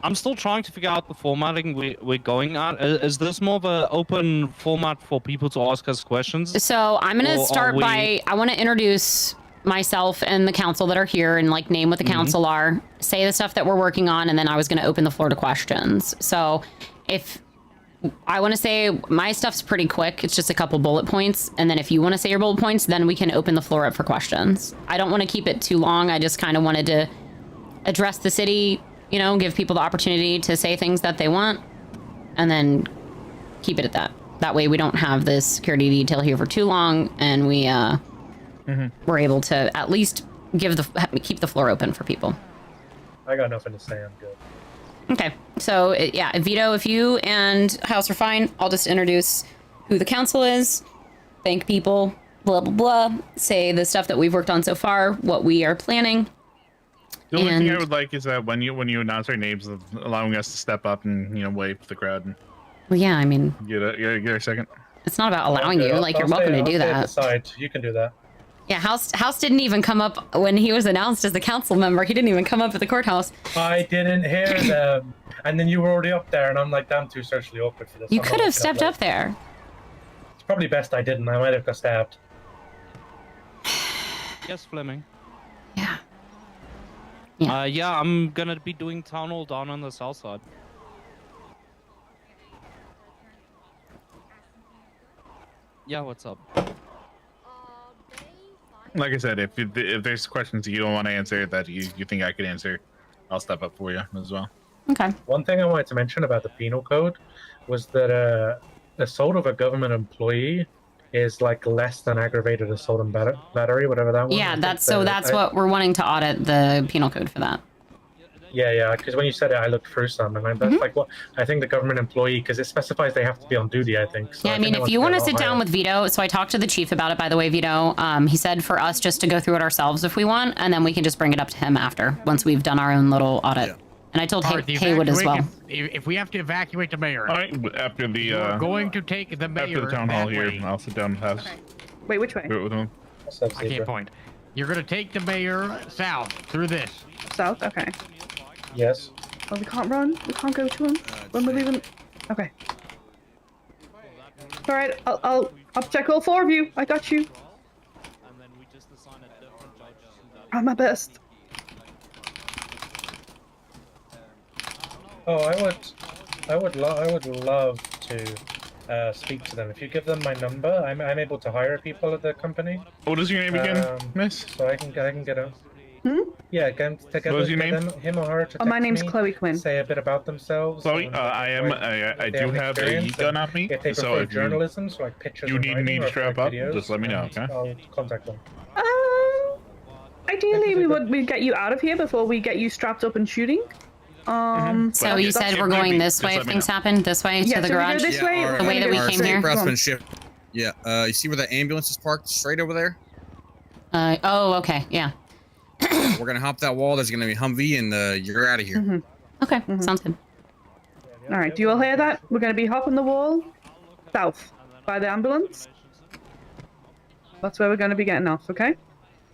F: I'm still trying to figure out the formatting we're going at. Is this more of an open format for people to ask us questions?
A: So I'm gonna
F: Or
A: start
F: are we-
A: by. I want to introduce myself and the council that are here, and like name what the council are, say the stuff that we're working on, and then I was gonna open the floor to questions. So if I want to say my stuff's pretty quick, it's just a couple bullet points, and then if you want to say your bullet points, then we can open the floor up for questions. I don't want to keep it too long. I just kind of wanted to address the city, you know, give people the opportunity to say things that they want, and then keep it at that. That way we don't have this security detail here for too long, and we we're able to at least keep the floor open for people.
C: I got nothing to say. I'm good.
A: Okay, so yeah, Vito, if you and House are fine, I'll just introduce who the council is, thank people, blah blah blah, say the stuff that we've worked on so far, what we are planning.
I: The only thing I would like is that when you announce our names, allowing us to step up and wave to the crowd and
A: Well, yeah, I mean,
I: get a second.
A: it's not about allowing you. Like, you're
C: I'll
A: welcome
C: stay-
A: to do
C: I'll stay at the
A: that.
C: side. You can do that.
A: Yeah, House didn't even come up when he was announced as a council member. He didn't even come up at the courthouse.
C: I didn't hear them. And then you were already up there, and I'm like, damn, too socially awkward for this.
A: You
C: I'm
A: could
C: not
A: have
C: looking
A: stepped up there.
C: It's probably best I didn't. I might have got stabbed.
F: Yes, Fleming.
A: Yeah.
F: Yeah, I'm gonna be doing town hall down on the south side. Yeah, what's up?
I: Like I said, if there's questions you don't want to answer that you think I could answer, I'll step up for you as well.
A: Okay.
C: One thing I wanted to mention about the penal code was that assault of a government employee is like less than aggravated assault and battery, whatever that one.
A: Yeah, that's what we're wanting to audit the penal code for that.
C: Yeah, because when you said it, I looked through some, and that's like what I think the government employee, because it specifies they have to be on duty, I think. So
A: Yeah, I mean, if you want to sit down with Vito, so I talked to the chief about it, by the way, Vito. He said for us just to go through it ourselves if we want, and then we can just bring it up to him after, once we've done our own little audit. Yeah. And I told Haywood as well.
T: If we have to evacuate the mayor,
I: all right, after the
T: we're going to take the mayor
I: after the town hall here,
T: way.
I: I'll sit down with House.
U: Okay. Wait, which way?
I: Do it with him.
T: I can't point. You're going to take the mayor south through this.
U: South? Okay.
C: Yes.
U: Oh, we can't run? We can't go to him? When we're leaving? Okay. Alright, I'll check all four of you. I got you. Try my best.
C: Oh, I would love to speak to them. If you give them my number, I'm able to hire people at the company.
I: What is your name again, miss?
C: So I can get a.
U: Hmm?
C: Yeah, get
I: What was your name?
C: him or her to
U: Oh, my
C: text
U: name's
C: me,
U: Chloe Quinn.
C: Say a bit about themselves.
I: Chloe,
C: and,
I: I do have a gun on me,
C: If they
I: so
C: prefer
I: if
C: journalism, so like pictures.
I: you
C: and
I: need
C: writing
I: me to
C: or
I: strap
C: like
I: up,
C: videos,
I: just let me know,
C: and
I: okay?
C: I'll contact them.
U: Ideally, we'd get you out of here before we get you strapped up and shooting.
A: So you said we're going this way if things happen? This way to the garage?
U: This way,
A: the way that we came here?
D: Yeah, you see where the ambulance is parked straight over there?
A: Oh, okay, yeah.
D: We're gonna hop that wall. There's gonna be Humvee, and you're out of here.
A: Okay, sounds good.
U: Alright, do you all hear that? We're going to be hopping the wall south by the ambulance. That's where we're going to be getting off, okay?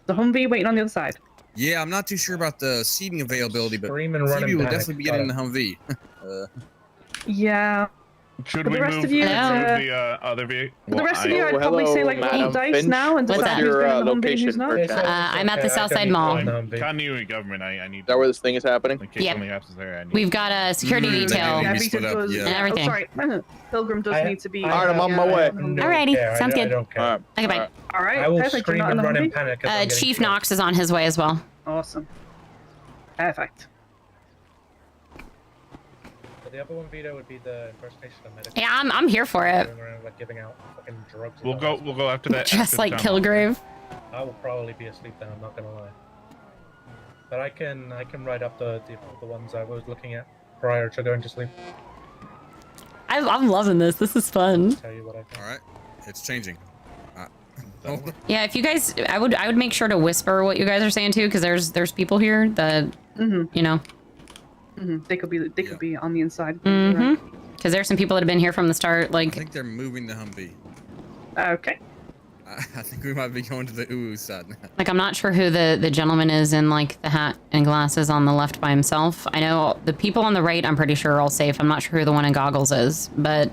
U: The Humvee waiting on the other side.
D: Yeah, I'm not too sure about the seating availability, but
C: Scream and run
D: Phoebe
C: and
D: will
C: panic.
D: definitely be getting in the Humvee.
U: Yeah.
I: Should
U: For
I: we
U: the rest
I: move
U: of you,
I: to
U: it's,
I: the other vehicle?
U: For the rest of you, I'd probably say like roll dice
R: Finch.
U: now and
R: What's
U: decide
R: your,
U: who's going to the Humvee and
R: location
U: who's not.
R: for
A: I'm at the Southside Mall.
I: Continuity government, I need.
R: Is that where this thing is happening?
I: In case
A: Yep.
I: something happens there, I need.
A: We've got a security detail
U: Yeah,
D: we
U: because
D: split up,
U: was-
D: yeah.
A: and everything.
U: Oh, sorry. Pilgrim does need to be.
R: All right, I'm on my way.
A: Alrighty, sounds good.
C: don't care.
A: Okay, bye.
U: Alright,
C: I will
U: perfect. You're
C: scream
U: not in
C: and
U: the
C: run in
U: Humvee?
C: panic. as I'm getting
A: Chief
C: killed.
A: Knox is on his way as well.
U: Awesome. Perfect.
C: The other one, Vito, would be the impersonation of medical.
A: Yeah, I'm here for it.
C: Going around, like, giving out fucking drugs.
I: We'll go after that.
A: Just like Kilgrave.
C: I will probably be asleep then. I'm not gonna lie. But I can write up the ones I was looking at prior to going to sleep.
A: I'm loving this. This is fun.
C: Tell you what I think.
D: All right, it's changing.
A: Yeah, if you guys, I would make sure to whisper what you guys are saying too, because there's people here that you know.
U: They could be on the inside.
A: Because there's some people that have been here from the start.
D: I
A: Like,
D: think they're moving the Humvee.
U: Okay.
D: I think we might be going to the ooh side now.
A: like I'm not sure who the gentleman is in like the hat and glasses on the left by himself. I know the people on the right. I'm pretty sure are all safe. I'm not sure who the one in goggles is, but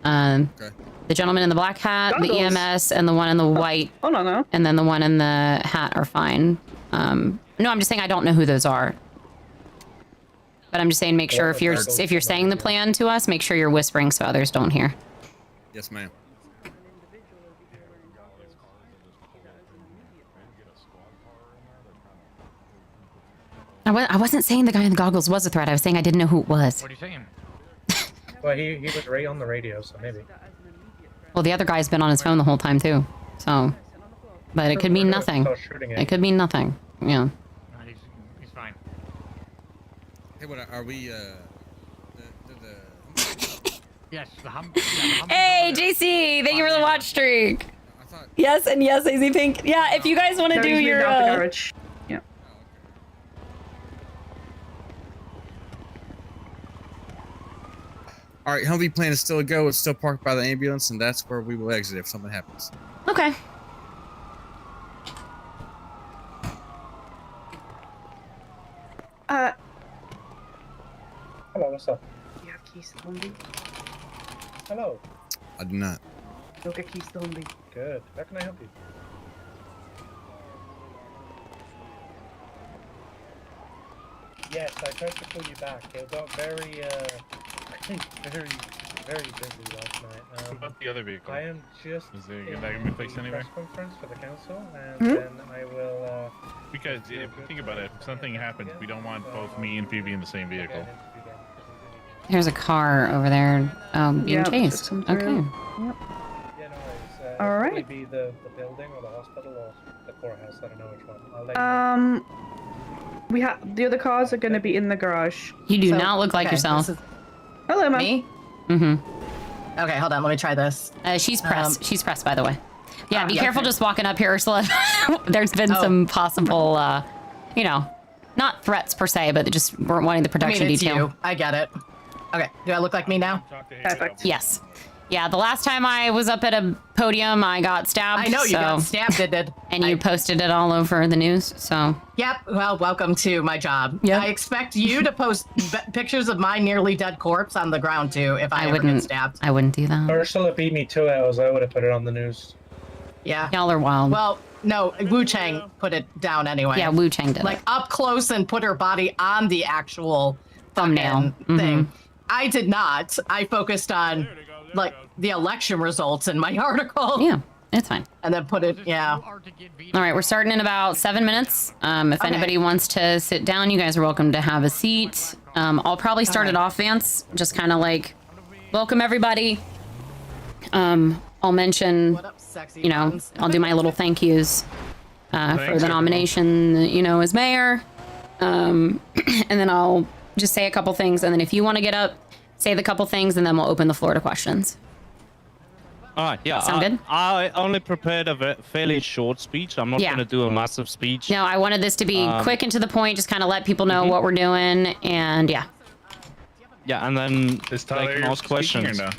A: the gentleman in the black hat, the
U: Goggles?
A: EMS, and the one in the white.
U: Oh no.
A: And then the one in the hat are fine. No, I'm just saying I don't know who those are. But I'm just saying, make sure if you're saying the plan to us, make sure you're whispering so others don't hear.
D: Yes, ma'am.
A: I wasn't saying the guy in the goggles was a threat. I was saying I didn't know who it was.
T: What are you saying?
C: Well, he was right on the radio, so maybe.
A: Well, the other guy's been on his phone the whole time too. So, but it could mean nothing. It could mean nothing. Yeah.
T: He's fine.
D: Hey, what are we?
T: Yes, the hum.
A: Hey, JC, thank you for the watch streak. Yes, and yes, AZ Pink. Yeah, if you guys want to do
U: Gary's
A: your
U: moved out the garage. Yeah.
D: All right, Humvee plan is still a go. It's still parked by the ambulance, and that's where we will exit if something happens.
A: Okay.
C: Hello, what's up?
U: Do you have keys to the Humvee?
C: Hello.
D: I do not.
U: Go get keys to the Humvee.
C: Good. How can I help you? Yes, I tried to call you back. It got very, very busy last night.
I: What about the other vehicle?
C: I am just
I: Is there
C: in
I: gonna be placed
C: the
I: anywhere?
C: press conference for the council, and
U: Hmm?
C: then I will.
I: Because if you think about it, if something happens, we don't want both me and Phoebe in the same vehicle.
A: There's a car over there being
U: Yep,
A: chased.
U: just come
A: Okay.
U: through. Yep.
C: Yeah, no worries.
U: All
C: it'll
U: right.
C: Be the building or the hospital or the courthouse. I don't know which one. I'll let you know.
U: We have the other cars are going to be in the garage.
A: You do
G: So-
A: not look like
G: okay,
A: yourself.
G: this is-
U: Hello, ma'am.
G: Me?
A: Mm-hmm.
G: Okay, hold on. Let me try this.
A: She's pressed. She's pressed, by the way. Yeah, be
G: yeah,
A: careful
G: okay.
A: just walking up here, Ursula. There's been some possible, you know, not threats per se, but just weren't wanting the production
G: I mean, it's
A: detail.
G: you. I get it. Okay, do I look like me now?
U: Perfect.
A: Yes. Yeah, the last time I was up at a podium, I got stabbed.
G: I know you got
A: so-
G: stabbed, it did.
A: And you posted it all over the news, so.
G: Yep. Well, welcome to my job.
A: Yep.
G: I expect you to post pictures of my nearly dead corpse on the ground too, if I ever get stabbed.
A: I wouldn't do that.
C: Ursula beat me 2 hours. I would have put it on the news.
G: Yeah.
A: Y'all are wild.
G: Well, no, Wu Chang put it down anyway.
A: Yeah, Wu Chang did
G: like up close and put her body on the actual
A: Thumbnail.
G: fucking thing. I did not. I focused on like the election results in my article.
A: Yeah, it's fine.
G: And then put it, yeah.
A: All right, we're starting in about 7 minutes. If anybody wants to sit down, you guys are welcome to have a seat. I'll probably start it off, Vance, just kind of like welcome everybody. I'll mention, you know, I'll do my little thank yous for the nomination, you know, as mayor. And then I'll just say a couple things, and then if you want to get up, say the couple things, and then we'll open the floor to questions.
F: All right, yeah.
A: Sound good?
F: I only prepared a fairly short speech. I'm not
A: Yeah.
F: going to do a massive speech.
A: No, I wanted this to be quick and to the point, just kind of let people know what we're doing, and yeah.
F: Yeah, and then
I: Is
F: they
I: Tyler
F: can ask
I: speaking or
F: questions.
I: no?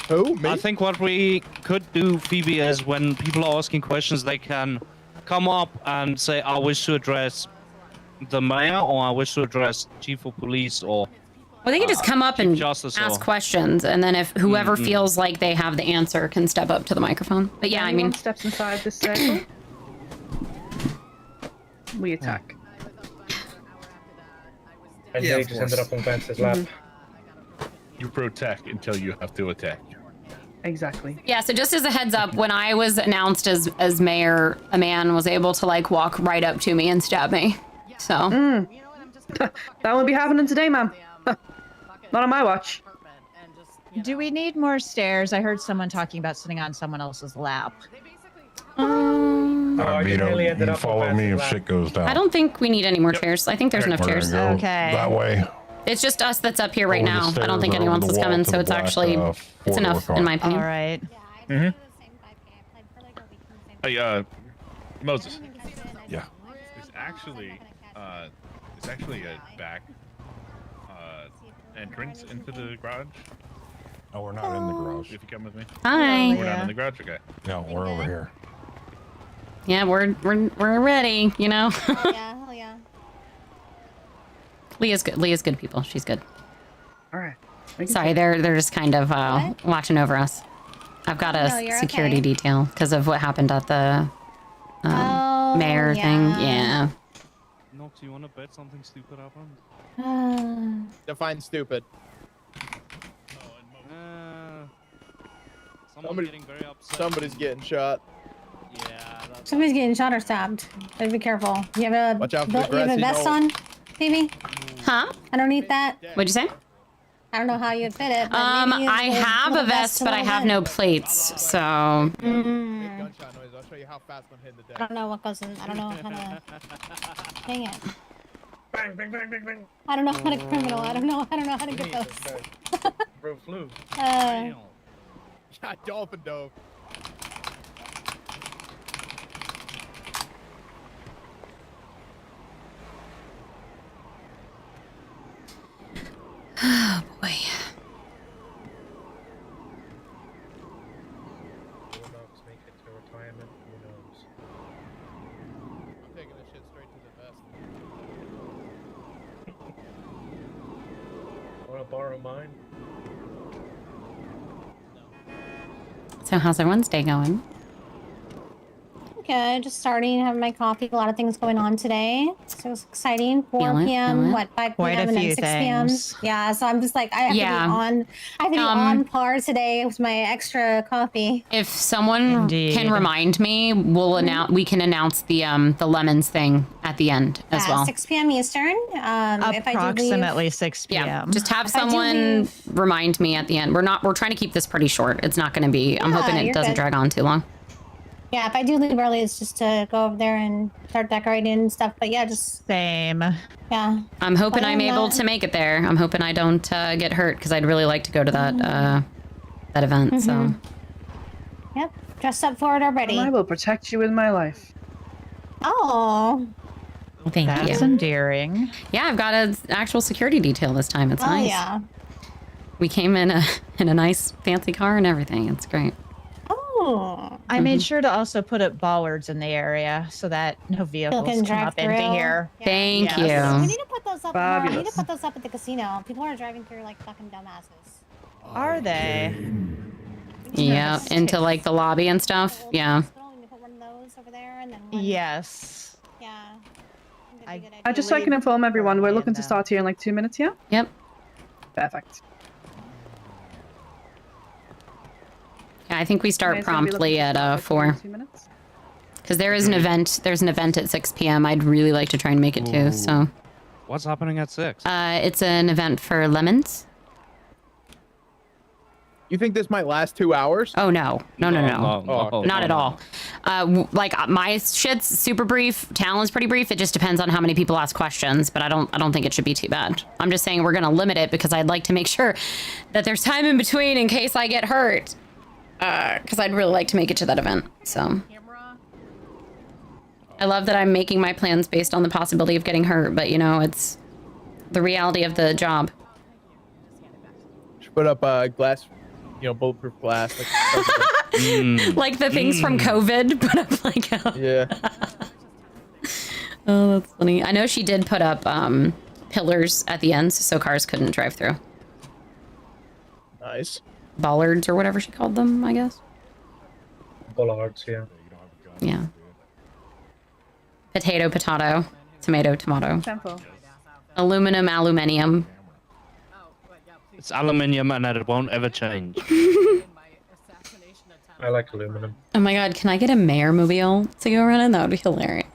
F: Who? Me? I think what we could do, Phoebe, is when people are asking questions, they can come up and say, I wish to address the mayor, or I wish to address chief of police, or...
A: Well, they can just come up and
F: Justice
A: ask
F: or-
A: questions, and then if whoever feels like they have the answer can step up to the microphone. But yeah, I
U: Anyone
A: mean,
U: steps inside this circle, we attack.
C: And
I: Yeah,
C: they
I: of
C: just ended
I: course.
C: up on Vance's lap.
I: You protect until you have to attack.
U: Exactly.
A: yeah. So just as a heads up, when I was announced as mayor, a man was able to like walk right up to me and stab me. So
U: That won't be happening today, ma'am. Not on my watch.
G: Do we need more stairs? I heard someone talking about sitting on someone else's lap.
W: Vito, you follow me if shit goes down.
A: I don't think we need any more chairs. I think there's enough
W: We're gonna
A: chairs.
W: go
G: Okay.
W: that way.
A: It's just us that's up here right
W: Over the
A: now. I don't
W: stairs
A: think
W: or
A: anyone
W: over
A: else
W: the
A: is
W: wall
A: coming,
W: to
A: so
W: the
A: it's
W: black,
A: actually
W: four-door
A: it's enough
W: car.
A: in my opinion.
G: All right.
I: Hey, Moses.
W: Yeah.
I: There's actually a back entrance into the garage.
W: Oh, we're not in the garage.
I: If you come with me.
A: Hi.
I: We're not in the garage. Okay.
W: No, we're over here.
A: Yeah, we're ready. You know.
S: Yeah, hell yeah.
A: Leah's good. Leah's good people. She's good.
U: All right.
A: Sorry, they're just kind of watching over us. I've got a
S: No, you're
A: security
S: okay.
A: detail because of what happened at the mayor thing. Yeah.
F: Nox, you want to bet something stupid happened?
H: Define stupid.
F: Someone's getting very upset.
H: Somebody's getting shot.
F: Yeah.
M: Somebody's getting shot or stabbed. Gotta be careful. You have a,
H: Watch out for the
M: you have a
H: grassy
M: vest
H: knoll.
M: on, Phoebe?
A: Huh?
M: Underneath that?
A: What'd you say?
M: I don't know how you'd fit it. But maybe
A: I
M: little-
A: have a
M: little
A: vest, but I
M: little
A: have
M: bit.
A: no plates, so.
H: Gunshot noise. I'll show you how fast I'm hitting the deck.
M: I don't know what goes in. I don't know how to. Dang it.
C: Bang, bang, bang, bang, bang.
M: I don't know how to criminal. I don't know how to get those.
C: Bro flew.
H: Shot dolphin dove.
A: Oh boy.
C: Will Knox make it to retirement? Who knows?
H: I'm taking this shit straight to the vest.
C: want to borrow mine?
A: So how's everyone's day going?
M: Good. Just starting, having my coffee. A lot of things going on today. So it's exciting. 4
A: Feel it,
M: p.m.
A: feel it.
M: What 5
E: Quite
M: p.m.
E: a
M: and then
E: few
M: 6 p.m.
E: things.
M: Yeah. So I'm just like I have
A: Yeah.
M: to be on. I have to be on par today with my extra coffee.
A: If someone can remind me, we'll announce. We can announce the lemons thing at the end as well.
M: 6 p.m. Eastern. If I do
E: Approximately
M: leave,
E: 6 p.m.
A: Yeah, just have
M: If I do
A: someone
M: leave-
A: remind me at the end. We're trying to keep this pretty short. It's not going to be. I'm
M: Yeah,
A: hoping it
M: you're
A: doesn't
M: good.
A: drag on too long.
M: Yeah, if I do leave early, it's just to go over there and start decorating and stuff. But yeah, just
E: same.
M: Yeah.
A: I'm hoping
M: Other
A: I'm
M: than
A: able
M: that-
A: to make it there. I'm hoping I don't get hurt because I'd really like to go to that that event. So
M: Yep. Dressed up for it already.
U: I will protect you with my life.
M: Oh.
A: thank you.
E: That's endearing.
A: Yeah, I've got an actual security detail this time. It's
M: Oh
A: nice.
M: yeah.
A: We came in a nice fancy car and everything. It's great.
M: Oh.
E: I made sure to also put up bollards in the area so that no vehicles
M: can
E: come
M: drive
E: up into
M: through.
E: here.
A: Thank
M: We
A: you.
M: need to put those up. We need to
U: Fabulous.
M: put those up at the casino. People are driving through like fucking dumbasses.
E: Are they?
A: Yeah, into like the lobby and stuff. Yeah.
M: We put one of those over there, and then
E: Yes.
M: yeah.
U: Just so I can inform everyone, we're looking to start here in like 2 minutes, yeah?
A: Yep.
U: Perfect.
A: Yeah, I think we start
U: Guys gonna be
A: promptly
U: looking to
A: at
U: start, like,
A: 4.
U: 2 minutes?
A: Because there is an event. There's an event at 6 p.m. I'd really like to try and make it too. So
F: What's happening at 6?
A: it's an event for lemons.
H: You think this might last 2 hours?
A: Oh no. No.
H: Oh,
A: Not at all. Like my shit's super brief. Talon's pretty brief. It just depends on how many people ask questions, but I don't think it should be too bad. I'm just saying we're gonna limit it because I'd like to make sure that there's time in between in case I get hurt. Because I'd really like to make it to that event. So I love that I'm making my plans based on the possibility of getting hurt, but you know, it's the reality of the job.
H: Should put up glass, bulletproof glass.
A: Like the things from COVID, but I'm like,
H: Yeah.
A: oh, that's funny. I know she did put up pillars at the end so cars couldn't drive through.
H: Nice.
A: Bollards or whatever she called them, I guess.
C: Bollards, yeah.
A: Yeah. Potato, tomato.
U: Temple.
A: Aluminum, aluminium.
F: It's aluminium and it won't ever change.
C: I like aluminum.
A: Oh my god, can I get a mayor mobile to go around in? That would be hilarious.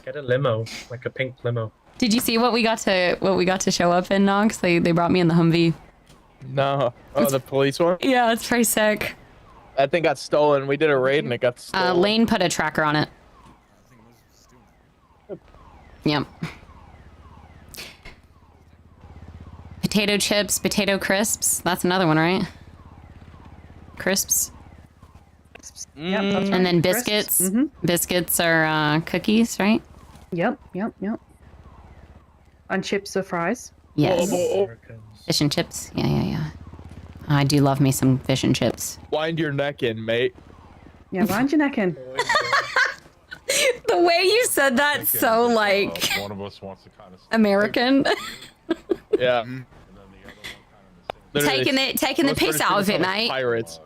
C: Get a limo, like a pink limo.
A: Did you see what we got to show up in, Knox? They brought me in the Humvee.
H: No. Oh, the police one?
A: Yeah, it's pretty sick.
H: That thing got stolen. We did a raid and it got stolen.
A: Lane put a tracker on it. Yep. Potato chips, potato crisps. That's another one, right? Crisps.
U: Yep, that's right.
A: And then
U: Crisps.
A: biscuits.
U: Mhm.
A: Biscuits are cookies, right?
U: Yep. And chips or fries.
A: Yes. Fish and chips. Yeah. I do love me some fish and chips.
H: Wind your neck in, mate.
U: Yeah, wind your neck in.
A: The way you said that, so like
W: One of us wants to kind of
A: American.
H: Yeah.
A: taking the piss out of it, mate.
H: Pirates.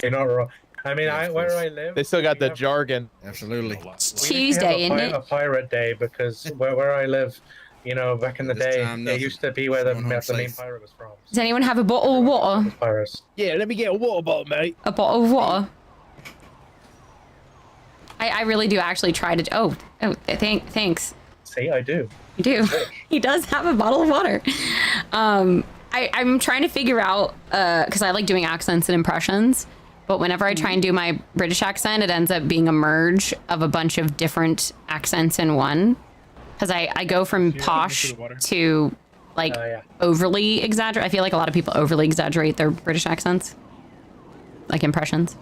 C: You're not wrong. I mean, where I live,
H: They still got the jargon.
D: Absolutely.
A: Tuesday, isn't it?
C: A pirate day because where I live, back in the day, it used to be where the main pirate was from.
A: Does anyone have a bottle of water?
C: Pirates.
H: Yeah, let me get a water bottle, mate.
A: A bottle of water? I really do actually try to. Oh, thanks.
C: See, I do.
A: You do. He does have a bottle of water. I'm trying to figure out because I like doing accents and impressions, but whenever I try and do my British accent, it ends up being a merge of a bunch of different accents in one. Because I go from posh to like overly exaggerate. I feel like a lot of people overly exaggerate their British accents, like impressions.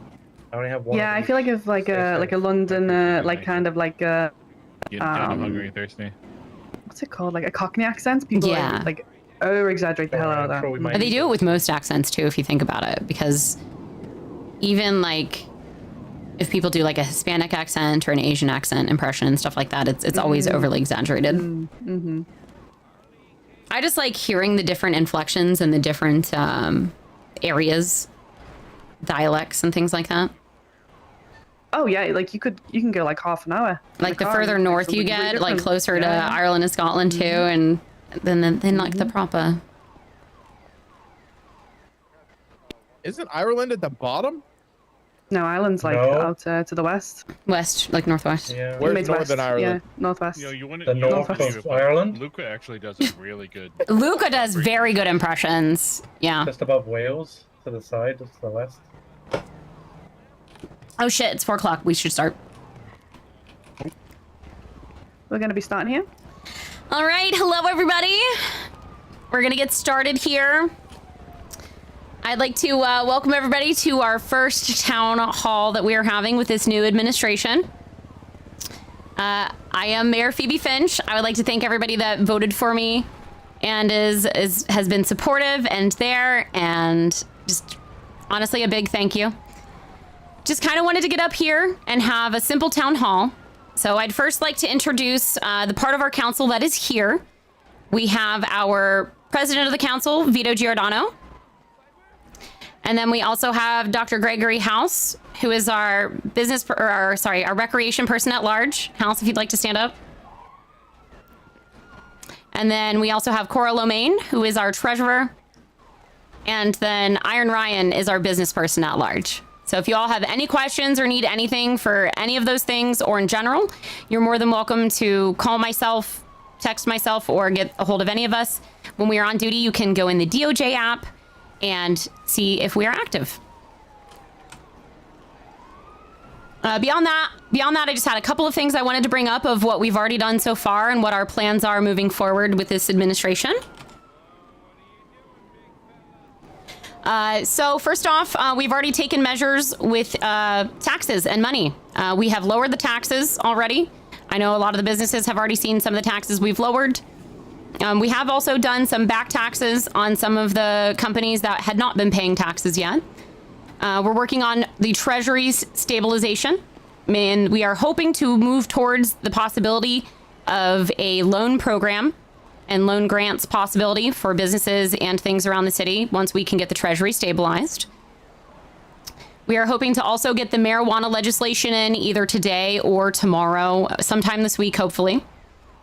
C: I only have one.
U: Yeah, I feel like if like a London like kind of like
I: Getting kind of hungry and thirsty.
U: what's it called, like a Cockney accent. People
A: Yeah.
U: like over exaggerate the hell out of that.
A: They do it with most accents too, if you think about it, because even like if people do like a Hispanic accent or an Asian accent impression and stuff like that, it's always overly exaggerated.
U: Mm-hmm.
A: I just like hearing the different inflections and the different areas, dialects, and things like that.
U: Oh yeah, like you can go like half an hour.
A: Like the further north you get, like closer to Ireland and Scotland too, and then like the proper.
H: Isn't Ireland at the bottom?
U: No, Ireland's like out to the west.
A: West, like northwest.
C: Yeah.
H: Where's Northern Ireland?
U: Yeah, northwest.
I: You know, you wouldn't,
C: The
I: you
C: north
I: wouldn't believe
C: of
I: it, but
C: Ireland?
I: Luca actually does a really good.
A: Luca does very good impressions. Yeah.
C: Just above Wales, to the side, just to the west.
A: Oh shit! It's 4 o'clock. We should start.
U: We're gonna be starting here.
A: All right. Hello, everybody. We're gonna get started here. I'd like to welcome everybody to our first town hall that we are having with this new administration. I am Mayor Phoebe Finch. I would like to thank everybody that voted for me and has been supportive and there, and just honestly a big thank you. Just kind of wanted to get up here and have a simple town hall. So I'd first like to introduce the part of our council that is here. We have our president of the council, Vito Giordano. And then we also have Dr. Gregory House, who is our our recreation person at large. House, if you'd like to stand up. And then we also have Cora Lomain, who is our treasurer. And then Iron Ryan is our business person at large. So if you all have any questions or need anything for any of those things or in general, you're more than welcome to call myself, text myself, or get a hold of any of us. When we are on duty, you can go in the DOJ app and see if we are active. Beyond that, I just had a couple of things I wanted to bring up of what we've already done so far and what our plans are moving forward with this administration. So first off, we've already taken measures with taxes and money. We have lowered the taxes already. I know a lot of the businesses have already seen some of the taxes we've lowered. We have also done some back taxes on some of the companies that had not been paying taxes yet. We're working on the Treasury's stabilization, and we are hoping to move towards the possibility of a loan program and loan grants possibility for businesses and things around the city once we can get the Treasury stabilized. We are hoping to also get the marijuana legislation in either today or tomorrow, sometime this week, hopefully.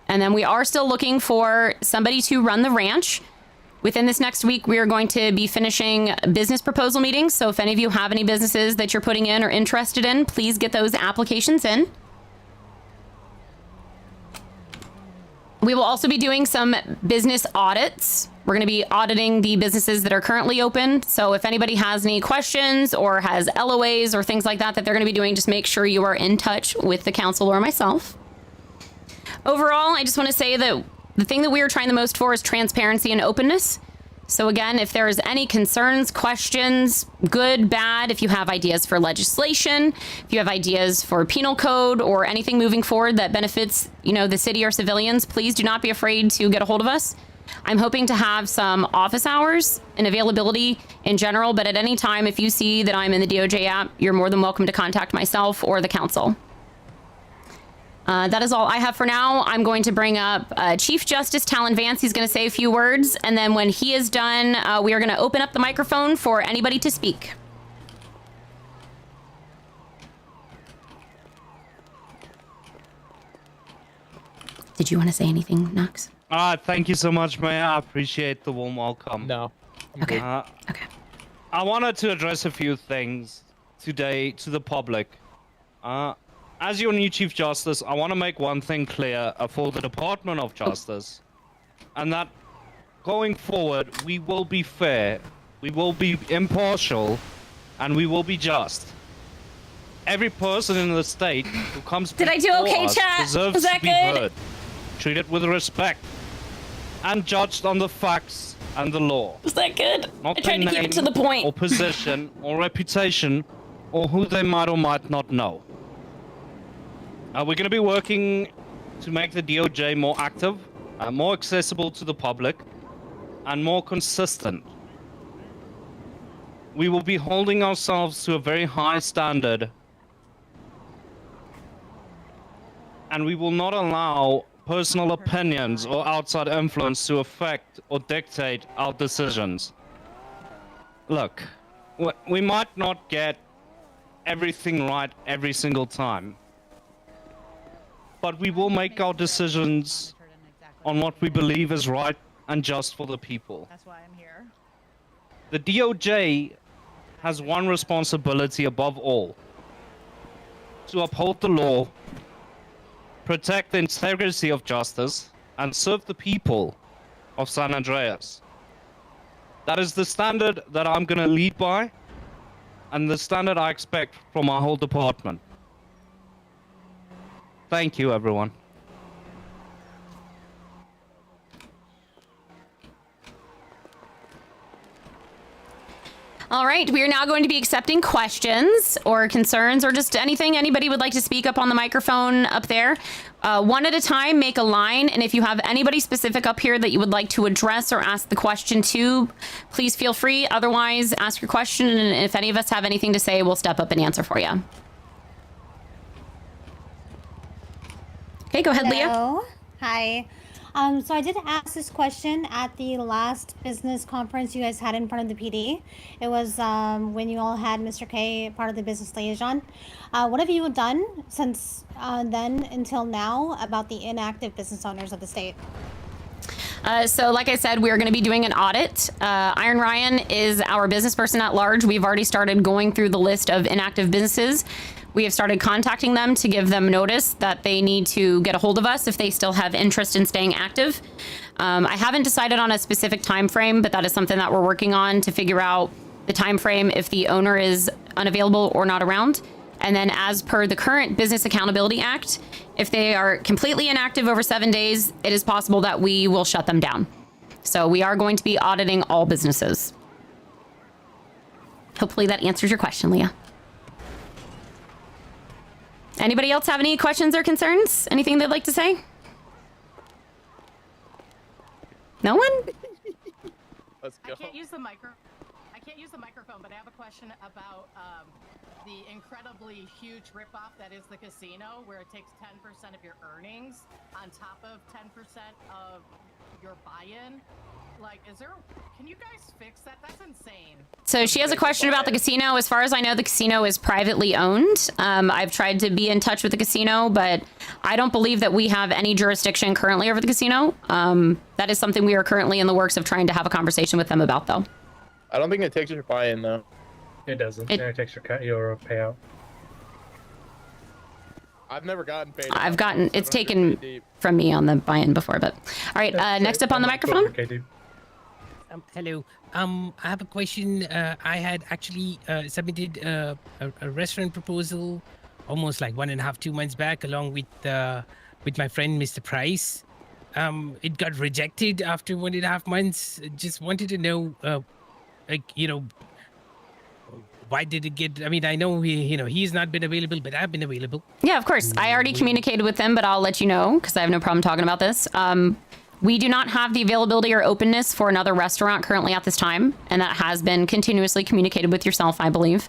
A: And then we are still looking for somebody to run the ranch. Within this next week, we are going to be finishing business proposal meetings. So if any of you have any businesses that you're putting in or interested in, please get those applications in. We will also be doing some business audits. We're going to be auditing the businesses that are currently open. So if anybody has any questions or has LOAs or things like that that they're going to be doing, just make sure you are in touch with the council or myself. Overall, I just want to say that the thing that we are trying the most for is transparency and openness. So again, if there's any concerns, questions, good, bad, if you have ideas for legislation, if you have ideas for penal code or anything moving forward that benefits, the city or civilians, please do not be afraid to get a hold of us. I'm hoping to have some office hours and availability in general, but at any time, if you see that I'm in the DOJ app, you're more than welcome to contact myself or the council. That is all I have for now. I'm going to bring up Chief Justice Talon Vance. He's going to say a few words, and then when he is done, we are going to open up the microphone for anybody to speak. Did you want to say anything, Knox?
F: Thank you so much, Mayor. I appreciate the warm welcome.
H: No.
A: Okay.
F: Okay. I wanted to address a few things today to the public. As your new Chief Justice, I want to make one thing clear for the Department of Justice, and that going forward, we will be fair, we will be impartial, and we will be just. Every person in the state who comes
A: Did I do
F: before
A: okay,
F: us
A: chat?
F: deserves
A: Was that
F: to be
A: good?
F: heard, treated with respect, and judged on the facts and the law.
A: Was that good?
F: Not
A: I tried to
F: their
A: keep it to
F: name
A: the point.
F: or position or reputation or who they might or might not know. We're going to be working to make the DOJ more active, more accessible to the public, and more consistent. We will be holding ourselves to a very high standard, and we will not allow personal opinions or outside influence to affect or dictate our decisions. Look, we might not get everything right every single time, but we will make our decisions on what we believe is right and just for the people.
E: That's why I'm here.
F: The DOJ has one responsibility above all: to uphold the law, protect the integrity of justice, and serve the people of San Andreas. That is the standard that I'm going to lead by, and the standard I expect from our whole department. Thank you, everyone.
A: All right, we are now going to be accepting questions or concerns or just anything anybody would like to speak up on the microphone up there. One at a time, make a line. And if you have anybody specific up here that you would like to address or ask the question to, please feel free. Otherwise, ask your question. And if any of us have anything to say, we'll step up and answer for you. Okay, go ahead, Leah.
M: Hello. Hi. So I did ask this question at the last business conference you guys had in front of the PD. It was when you all had Mr. K part of the business liaison. What have you done since then until now about the inactive business owners of the state?
A: So like I said, we are going to be doing an audit. Iron Ryan is our business person at large. We've already started going through the list of inactive businesses. We have started contacting them to give them notice that they need to get a hold of us if they still have interest in staying active. I haven't decided on a specific time frame, but that is something that we're working on to figure out the time frame if the owner is unavailable or not around. And then as per the current Business Accountability Act, if they are completely inactive over 7 days, it is possible that we will shut them down. So we are going to be auditing all businesses. Hopefully that answers your question, Leah. Anybody else have any questions or concerns? Anything they'd like to say? No one?
H: Let's go.
G: I can't use the microphone, but I have a question about the incredibly huge ripoff that is the casino, where it takes 10% of your earnings on top of 10% of your buy-in. Like, can you guys fix that? That's insane.
A: So she has a question about the casino. As far as I know, the casino is privately owned. I've tried to be in touch with the casino, but I don't believe that we have any jurisdiction currently over the casino. That is something we are currently in the works of trying to have a conversation with them about, though.
H: I don't think it takes your buy-in, though.
C: It doesn't. It takes your payout.
H: I've never gotten paid.
A: I've gotten, it's taken from me on the buy-in before, but all right. Next up on the microphone.
K: Hello. I have a question. I had actually submitted a restaurant proposal almost like 1.5, 2 months back, along with my friend Mr. Price. It got rejected after 1.5 months. Just wanted to know, why did it get? I mean, I know he's not been available, but I've been available.
A: Yeah, of course. I already communicated with them, but I'll let you know because I have no problem talking about this. We do not have the availability or openness for another restaurant currently at this time, and that has been continuously communicated with yourself, I believe.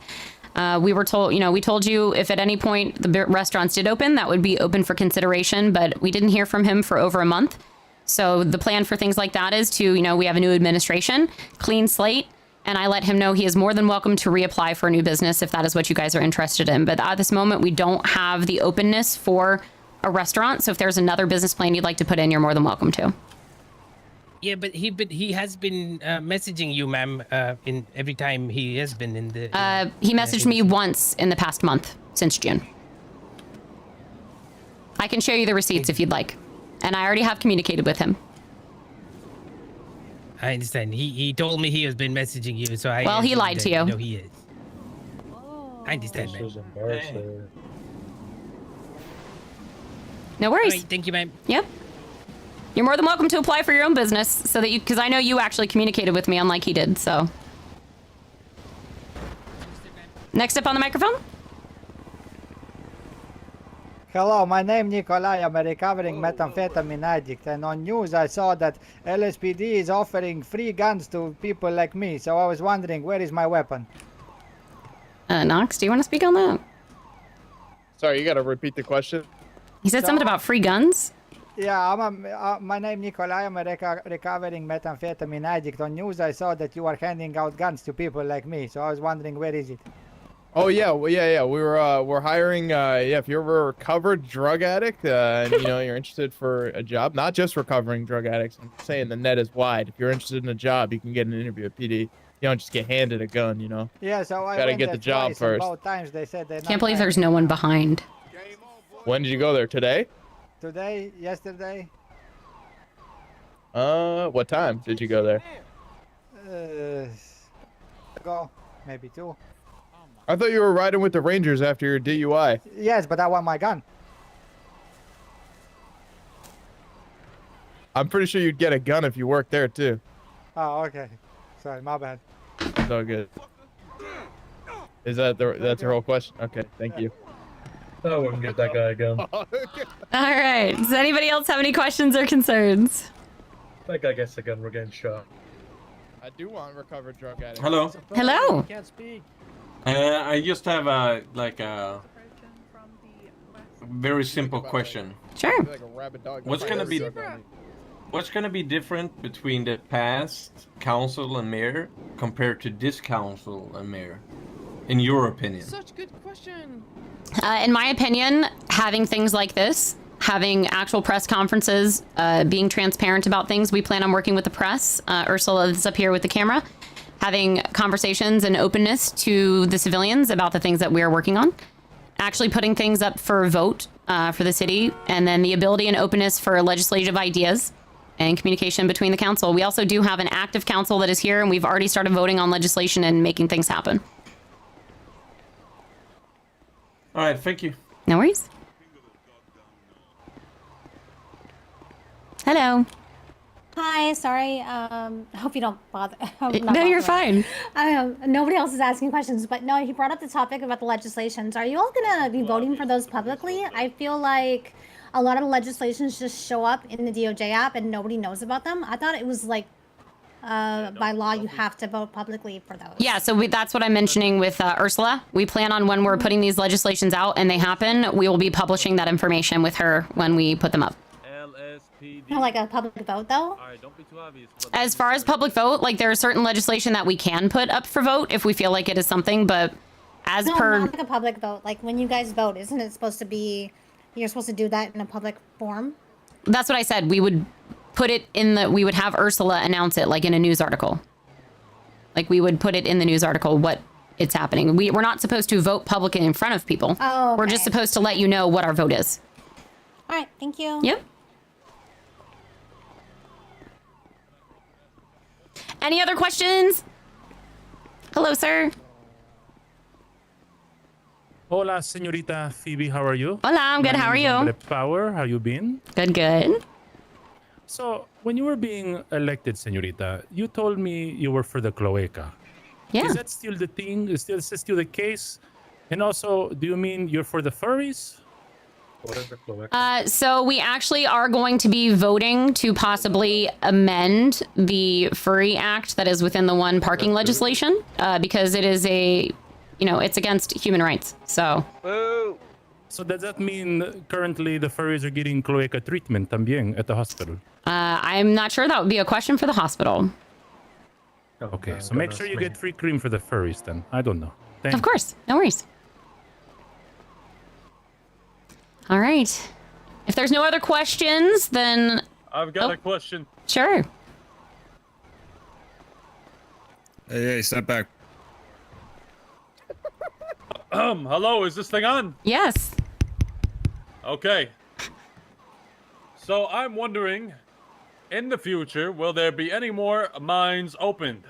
A: We were told, we told you if at any point the restaurants did open, that would be open for consideration, but we didn't hear from him for over a month. So the plan for things like that is to, we have a new administration, clean slate, and I let him know he is more than welcome to reapply for a new business if that is what you guys are interested in. But at this moment, we don't have the openness for a restaurant. So if there's another business plan you'd like to put in, you're more than welcome to.
K: Yeah, but he has been messaging you, ma'am, in every time he has been in the.
A: He messaged me once in the past month since June. I can show you the receipts if you'd like, and I already have communicated with him.
K: I understand. He told me he has been messaging you, so I.
A: Well, he lied to you.
K: No, he is. I understand, ma'am.
A: No worries.
K: All right, thank you, ma'am.
A: Yep. You're more than welcome to apply for your own business so that because I know you actually communicated with me unlike he did, so. Next up on the microphone.
N: Hello, my name is Nikolai. I'm a recovering methamphetamine addict, and on news I saw that LSPD is offering free guns to people like me, so I was wondering, where is my weapon?
A: Knox, do you want to speak on that?
H: Sorry, you gotta repeat the question.
A: He said something about free guns.
N: Yeah, my name Nikolai. I'm a recovering methamphetamine addict. On news, I saw that you are handing out guns to people like me. So I was wondering, where is it?
H: Oh yeah, well, yeah. We're hiring. If you're a recovered drug addict, and you're interested for a job, not just recovering drug addicts. I'm saying the net is wide. If you're interested in a job, you can get an interview at PD. You don't just get handed a gun.
N: Yeah, so I
H: gotta
N: went
H: get
N: there
H: the job
N: twice, and
H: first.
N: both times they said they're
A: Can't
N: not
A: believe there's
N: hiring.
A: no one behind.
H: When did you go there? Today?
N: Today, yesterday.
H: What time did you go there?
N: Ago, maybe 2.
H: I thought you were riding with the Rangers after your DUI.
N: Yes, but I want my gun.
H: I'm pretty sure you'd get a gun if you worked there too.
N: Oh, okay. Sorry, my bad.
H: It's all good. Is that's your whole question? Okay, thank you.
C: I wouldn't get that guy a gun.
A: All right. Does anybody else have any questions or concerns?
C: That guy gets a gun, we're getting shot.
H: I do want recovered drug addicts.
P: Hello.
A: Hello.
N: Can't speak.
P: I just have a very simple question.
A: Sure.
P: What's gonna be different between the past council and mayor compared to this council and mayor, in your opinion?
H: Such good question.
A: In my opinion, having things like this, having actual press conferences, being transparent about things. We plan on working with the press. Ursula is up here with the camera, having conversations and openness to the civilians about the things that we are working on. Actually putting things up for a vote for the city, and then the ability and openness for legislative ideas and communication between the council. We also do have an active council that is here, and we've already started voting on legislation and making things happen.
P: All right, thank you.
A: No worries. Hello.
M: Hi, sorry. Hope you don't bother.
A: No, you're fine.
M: Nobody else is asking questions, but no, he brought up the topic about the legislations. Are you all gonna be voting for those publicly? I feel like a lot of the legislations just show up in the DOJ app and nobody knows about them. I thought it was like by law you have to vote publicly for those.
A: Yeah, so that's what I'm mentioning with Ursula. We plan on when we're putting these legislations out and they happen, we will be publishing that information with her when we put them up.
M: Not like a public vote, though?
A: As far as public vote, like there is certain legislation that we can put up for vote if we feel like it is something, but as
M: No,
A: per...
M: not like a public vote. Like when you guys vote, isn't it supposed to be, you're supposed to do that in a public forum?
A: That's what I said. We would put it in the, we would have Ursula announce it like in a news article. Like we would put it in the news article what it's happening. We're not supposed to vote publicly in front of people.
M: Oh, okay.
A: We're just supposed to let you know what our vote is.
M: All right, thank you.
A: Yep. Any other questions? Hello, sir.
Q: Hola, señorita Phoebe. How are you?
A: Hola, I'm good. How are you?
Q: Power. How you been?
A: Good, good.
Q: So, when you were being elected, señorita, you told me you were for the cloaca.
A: Yeah.
Q: Is that still the thing? Is still the case? And also, do you mean you're for the furries?
C: What is the cloaca?
A: So we actually are going to be voting to possibly amend the Furry Act that is within the one parking legislation because it is it's against human rights. So.
Q: So does that mean currently the furries are getting cloaca treatment también at the hospital?
A: I'm not sure. That would be a question for the hospital.
Q: Okay, so make sure you get free cream for the furries then. I don't know. Thank
A: Of course. No worries. All right. If there's no other questions, then...
V: I've got a question.
A: Sure.
D: Hey, step back.
V: Hello, is this thing on?
A: Yes.
V: Okay. So I'm wondering, in the future, will there be any more mines opened?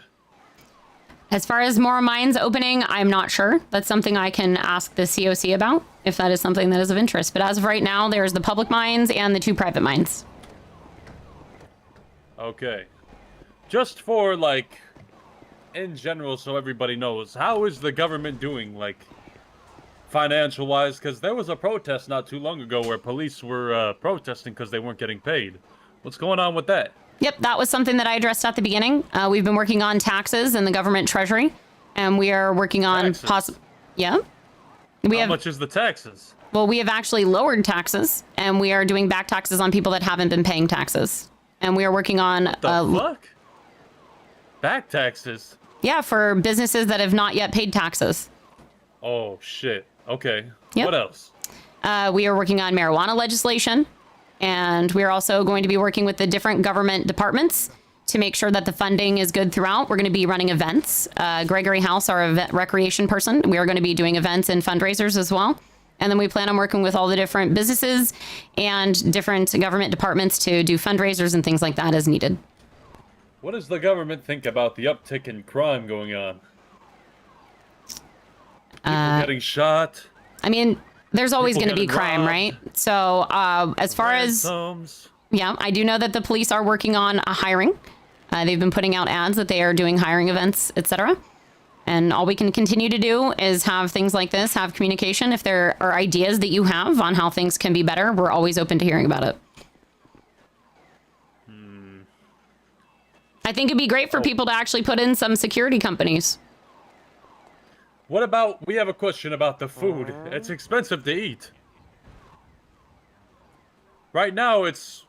A: As far as more mines opening, I'm not sure. That's something I can ask the COC about, if that is something that is of interest. But as of right now, there's the public mines and the 2 private mines.
V: Okay. Just for, like, in general, so everybody knows, how is the government doing, like, financial-wise? Because there was a protest not too long ago where police were protesting because they weren't getting paid. What's going on with that?
A: Yep, that was something that I addressed at the beginning. We've been working on taxes and the government treasury, and we are working on
V: Taxes?
A: Yeah.
V: How much is the taxes?
A: Well, we have actually lowered taxes, and we are doing back taxes on people that haven't been paying taxes. And we are working on...
V: What the fuck? Back taxes?
A: Yeah, for businesses that have not yet paid taxes.
V: Oh, shit. Okay.
A: Yep.
V: What else?
A: We are working on marijuana legislation, and we are also going to be working with the different government departments to make sure that the funding is good throughout. We're going to be running events. Gregory House, our event recreation person, we are going to be doing events and fundraisers as well. And then we plan on working with all the different businesses and different government departments to do fundraisers and things like that as needed.
V: What does the government think about the uptick in crime going on? People getting shot?
A: I mean, there's always
V: People
A: going to be
V: getting
A: crime,
V: robbed.
A: right? So as far as...
V: Ransoms.
A: Yeah, I do know that the police are working on hiring. They've been putting out ads that they are doing hiring events, etc. And all we can continue to do is have things like this, have communication. If there are ideas that you have on how things can be better, we're always open to hearing about it. I think it'd be great for people to actually put in some security companies.
V: What about, we have a question about the food. It's expensive to eat. Right now, it's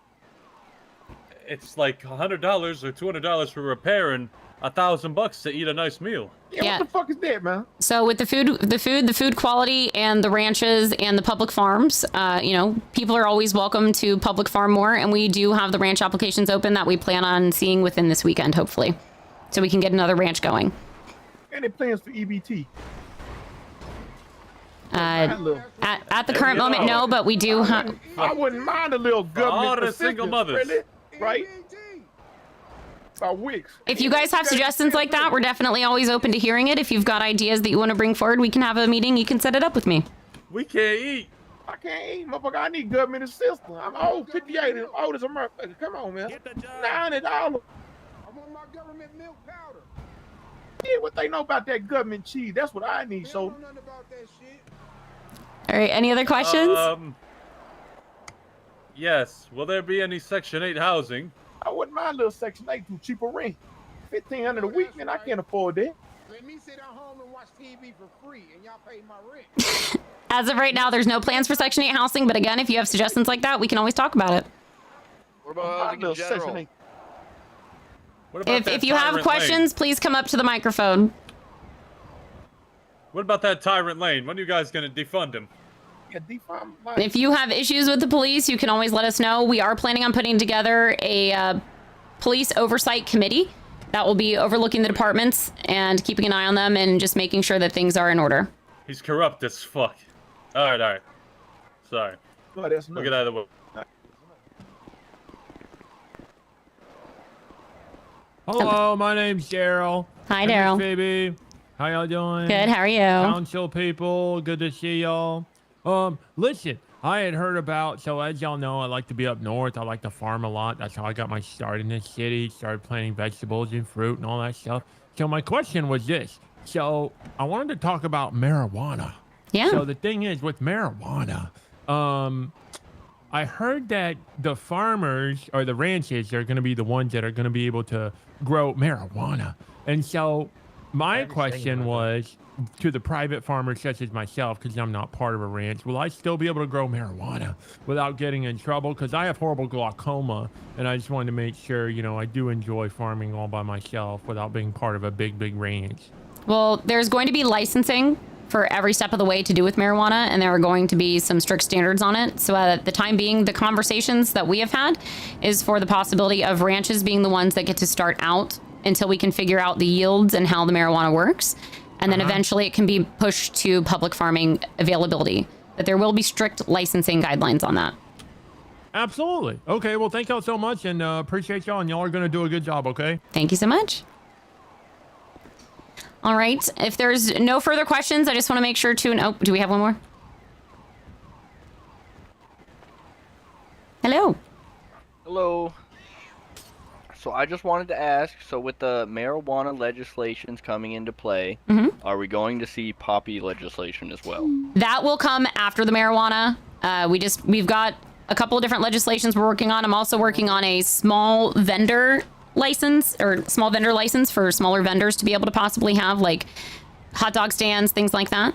V: like $100 or $200 for repair and $1,000 to eat a nice meal.
A: Yeah.
B: What the fuck is that, man?
A: So with the food quality and the ranches and the public farms, you know, people are always welcome to public farm more. And we do have the ranch applications open that we plan on seeing within this weekend, hopefully. So we can get another ranch going.
B: Any plans for EBT?
A: At the current moment, no, but we do have...
B: I wouldn't mind a little government
V: all the
B: assistance,
V: single mothers.
B: really, right? About Wicks.
A: If you guys have suggestions like that, we're definitely always open to hearing it. If you've got ideas that you want to bring forward, we can have a meeting. You can set it up with me.
V: We can't eat.
B: I can't eat, motherfucker. I need government assistance. I'm old, 58, and old as a motherfucker. Come on, man. $90. I want my government milk powder. Yeah, what they know about that government cheese? That's what I need. So.
A: All right. Any other questions?
V: Yes. Will there be any Section 8 housing?
B: I wouldn't mind a little Section 8 to cheaper rent. $1,500 a week, man. I can't afford that. Let me sit at home and watch TV for free, and y'all pay my rent.
A: As of right now, there's no plans for Section 8 housing. But again, if you have suggestions like that, we can always talk about it.
R: What about housing in general?
A: If you have questions, please come up to the microphone.
V: What about that Tyrant Lane? When are you guys going to defund him?
B: Yeah, defund.
A: If you have issues with the police, you can always let us know. We are planning on putting together a police oversight committee that will be overlooking the departments and keeping an eye on them and just making sure that things are in order.
V: He's corrupt as fuck. All right. Sorry.
B: No, that's
V: We'll get out of the way.
J: Hello, my name's Daryl.
A: Hi, Daryl.
J: Phoebe. How y'all doing?
A: Good, how are you?
J: Council people, good to see y'all. Listen, I had heard about, so as y'all know, I like to be up north. I like to farm a lot. That's how I got my start in this city. Started planting vegetables and fruit and all that stuff. So my question was this. So I wanted to talk about marijuana.
A: Yeah.
J: So the thing is with marijuana, I heard that the farmers or the ranches are going to be the ones that are going to be able to grow marijuana. And so my question was to the private farmers such as myself, because I'm not part of a ranch, will I still be able to grow marijuana without getting in trouble? Because I have horrible glaucoma, and I just wanted to make sure, you know, I do enjoy farming all by myself without being part of a big ranch.
A: Well, there's going to be licensing for every step of the way to do with marijuana, and there are going to be some strict standards on it. So at the time being, the conversations that we have had is for the possibility of ranches being the ones that get to start out until we can figure out the yields and how the marijuana works. And then eventually it can be pushed to public farming availability. But there will be strict licensing guidelines on that.
J: Absolutely. Okay, well, thank y'all so much, and appreciate y'all, and y'all are going to do a good job, okay?
A: Thank you so much. All right. If there's no further questions, I just want to make sure to... Oh, do we have one more? Hello.
R: Hello. So I just wanted to ask, so with the marijuana legislations coming into play, are we going to see poppy legislation as well?
A: That will come after the marijuana. We've got a couple of different legislations we're working on. I'm also working on a small vendor license for smaller vendors to be able to possibly have like hot dog stands, things like that.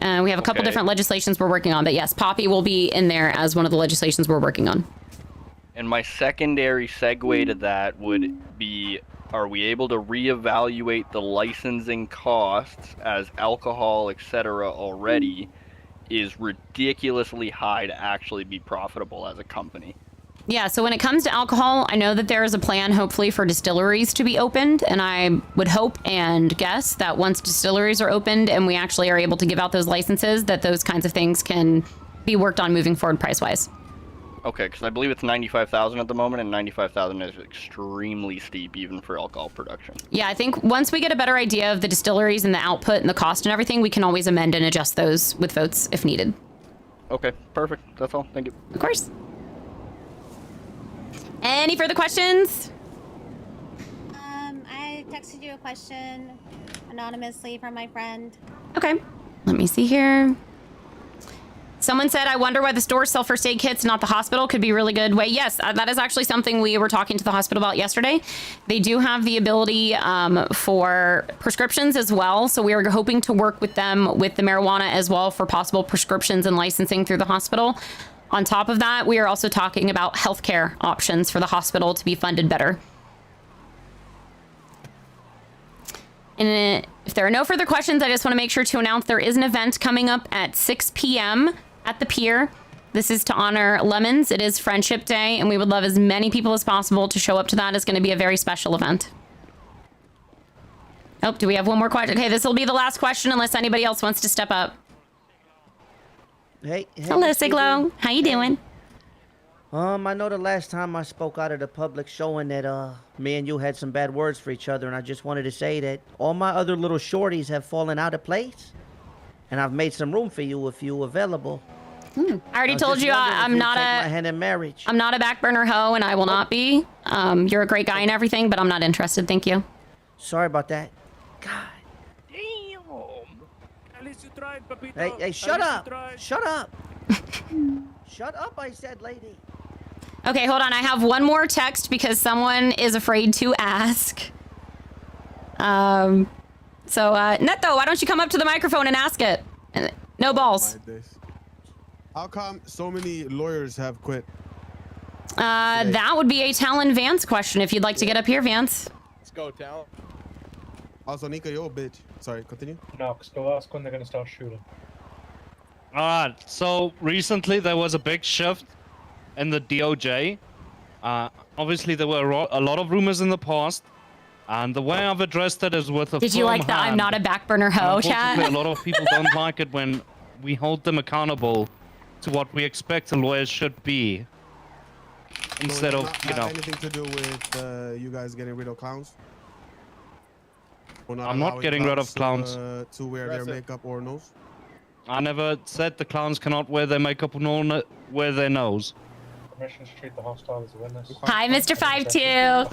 A: We have a couple different legislations we're working on, but yes, Poppy will be in there as one of the legislations we're working on.
R: And my secondary segue to that would be, are we able to reevaluate the licensing costs as alcohol, etc. already is ridiculously high to actually be profitable as a company?
A: Yeah, so when it comes to alcohol, I know that there is a plan, hopefully, for distilleries to be opened, and I would hope and guess that once distilleries are opened and we actually are able to give out those licenses, that those kinds of things can be worked on moving forward price-wise.
R: Okay, because I believe it's 95,000 at the moment, and 95,000 is extremely steep even for alcohol production.
A: Yeah, I think once we get a better idea of the distilleries and the output and the cost and everything, we can always amend and adjust those with votes if needed.
R: Okay, perfect. That's all. Thank you.
A: Of course. Any further questions?
M: I texted you a question anonymously from my friend.
A: Okay. Let me see here. Someone said, I wonder why the stores sell first aid kits, not the hospital. Could be a really good way. Yes, that is actually something we were talking to the hospital about yesterday. They do have the ability for prescriptions as well. So we are hoping to work with them with the marijuana as well for possible prescriptions and licensing through the hospital. On top of that, we are also talking about healthcare options for the hospital to be funded better. And if there are no further questions, I just want to make sure to announce there is an event coming up at 6 p.m. at the pier. This is to honor Lemons. It is Friendship Day, and we would love as many people as possible to show up to that. It's going to be a very special event. Oh, do we have one more question? Okay, this will be the last question unless anybody else wants to step up.
L: Hey,
A: hello, Siglo. How you doing?
L: I know the last time I spoke out of the public showing that me and you had some bad words for each other, and I just wanted to say that all my other little shorties have fallen out of place, and I've made some room for you if you available.
A: I already told you I'm not
L: my hand in marriage.
A: I'm not a back burner hoe, and I will not be. You're a great guy and everything, but I'm not interested. Thank you.
L: Sorry about that.
Q: At least you tried, Papito.
L: Hey, shut up! Shut up! Shut up, I said, lady.
A: Okay, hold on. I have one more text because someone is afraid to ask. So, Neto, why don't you come up to the microphone and ask it? No balls.
O: How come so many lawyers have quit?
A: That would be a Talon Vance question if you'd like to get up here, Vance.
O: Let's go, Talon. Also, Nika, you're a bitch. Sorry, continue.
C: Knox, go ask when they're gonna start shooting.
F: Alright, so recently there was a big shift in the DOJ. Obviously there were a lot of rumors in the past, and the way I've addressed it is with a
A: Did you like that I'm not a back burner hoe, chat?
F: A lot of people don't like it when we hold them accountable to what we expect a lawyer should be. Instead of, you know...
O: anything to do with you guys getting rid of clowns?
F: I'm not getting rid of clowns.
O: To wear their makeup or nose?
F: I never said the clowns cannot wear their makeup nor wear their nose.
C: Permission to treat the hostile as a witness.
A: Hi, Mr. 5-2.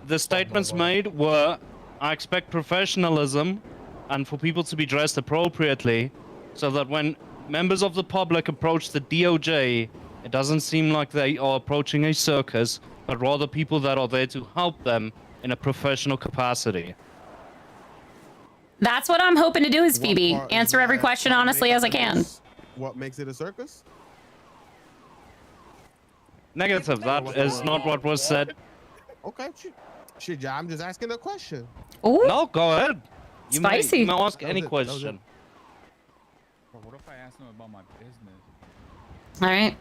F: The statements made were, I expect professionalism and for people to be dressed appropriately, so that when members of the public approach the DOJ, it doesn't seem like they are approaching a circus, but rather people that are there to help them in a professional capacity.
A: That's what I'm hoping to do is Phoebe. Answer every question honestly as I can.
O: What makes it a circus?
F: Negative. That is not what was said.
O: Okay, shit, I'm just asking a question.
A: Ooh.
F: No, go ahead. You
A: Spicy.
F: may ask any question.
T: What if I ask them about my business?
A: All right.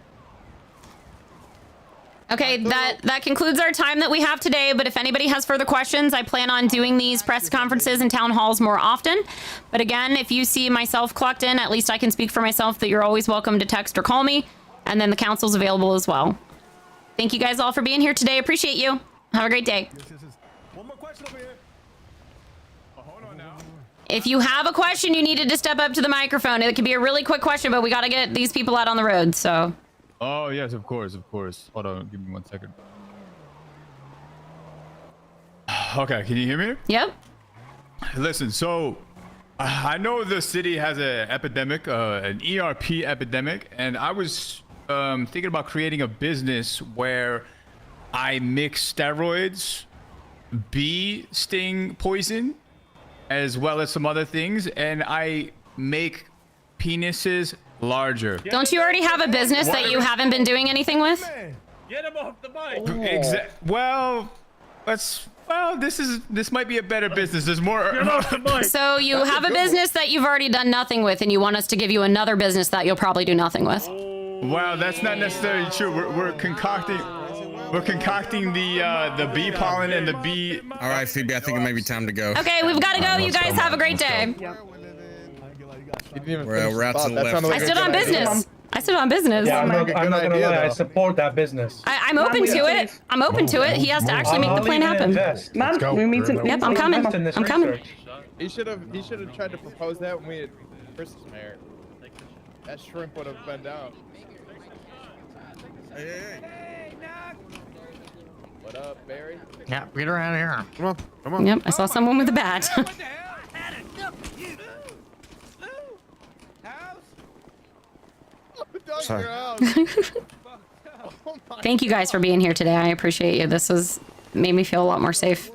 A: Okay, that concludes our time that we have today, but if anybody has further questions, I plan on doing these press conferences and town halls more often. But again, if you see myself clocked in, at least I can speak for myself that you're always welcome to text or call me, and then the council's available as well. Thank you guys all for being here today. Appreciate you. Have a great day.
T: One more question over here. Oh, hold on now.
A: If you have a question, you needed to step up to the microphone. It could be a really quick question, but we got to get these people out on the road, so...
T: Oh, yes, of course, of course. Hold on, give me 1 second. Okay, can you hear me?
A: Yep.
T: Listen, so I know the city has an epidemic, an ERP epidemic, and I was thinking about creating a business where I mix steroids, bee sting poison, as well as some other things, and I make penises larger.
A: Don't you already have a business that you haven't been doing anything with?
V: Get him off the mic.
T: Well, this might be a better business. There's more.
A: So you have a business that you've already done nothing with, and you want us to give you another business that you'll probably do nothing with.
T: Wow, that's not necessarily true. We're concocting the bee pollen and the bee.
D: All right, Phoebe, I think it may be time to go.
A: Okay, we've got to go. You guys have a great day.
D: We're out to the left.
A: I stood on business. I stood on business.
C: Yeah, I'm not gonna lie. I support that business.
A: I'm open to it. I'm open to it. He has to actually make the plan happen.
U: Man, we meet in.
A: Yep, I'm coming. I'm coming.
H: He should have tried to propose that when we had Chris's mayor. That shrimp would have been down. Hey. What up, Barry?
I: Yeah, get her out of here.
H: Come on.
A: Yep, I saw someone with a bat.
I: Sorry.
A: Thank you guys for being here today. I appreciate you. This has made me feel a lot more safe.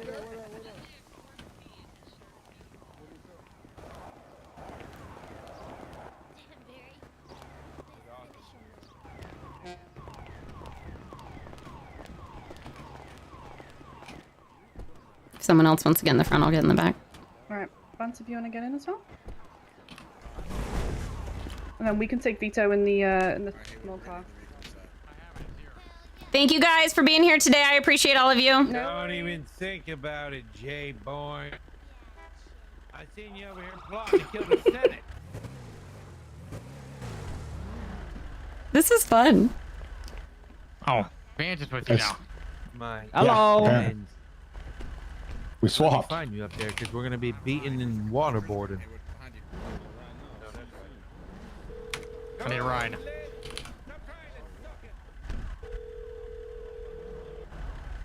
A: If someone else wants to get in the front, I'll get in the back.
U: All right, Vance, if you want to get in as well. And then we can take Vito in the small car.
A: Thank you guys for being here today. I appreciate all of you.
S: Don't even think about it, Jay boy. I seen you over here plotting to kill the Senate.
A: This is fun.
I: Oh, Finch is with you now.
S: My
I: Hello.
S: Yeah.
I: We swapped.
S: Find you up there because we're gonna be beating and waterboarding.
I: I need a ride.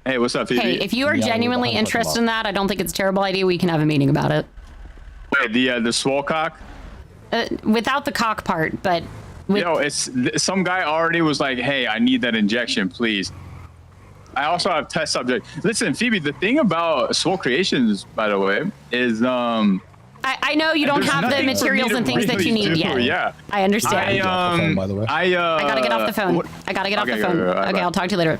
W: Hey, what's up, Phoebe?
A: Hey, if you are genuinely interested in that, I don't think it's a terrible idea. We can have a meeting about it.
W: Wait, the swole cock?
A: Without the cock part, but with...
W: Yo, it's some guy already was like, hey, I need that injection, please. I also have test subject. Listen, Phoebe, the thing about Swole Creations, by the way, is
A: I know you don't have the materials and things that you need yet.
W: Yeah,
A: I understand.
W: by the way. I
A: gotta get off the phone. I gotta get off the phone. Okay, I'll talk to you later.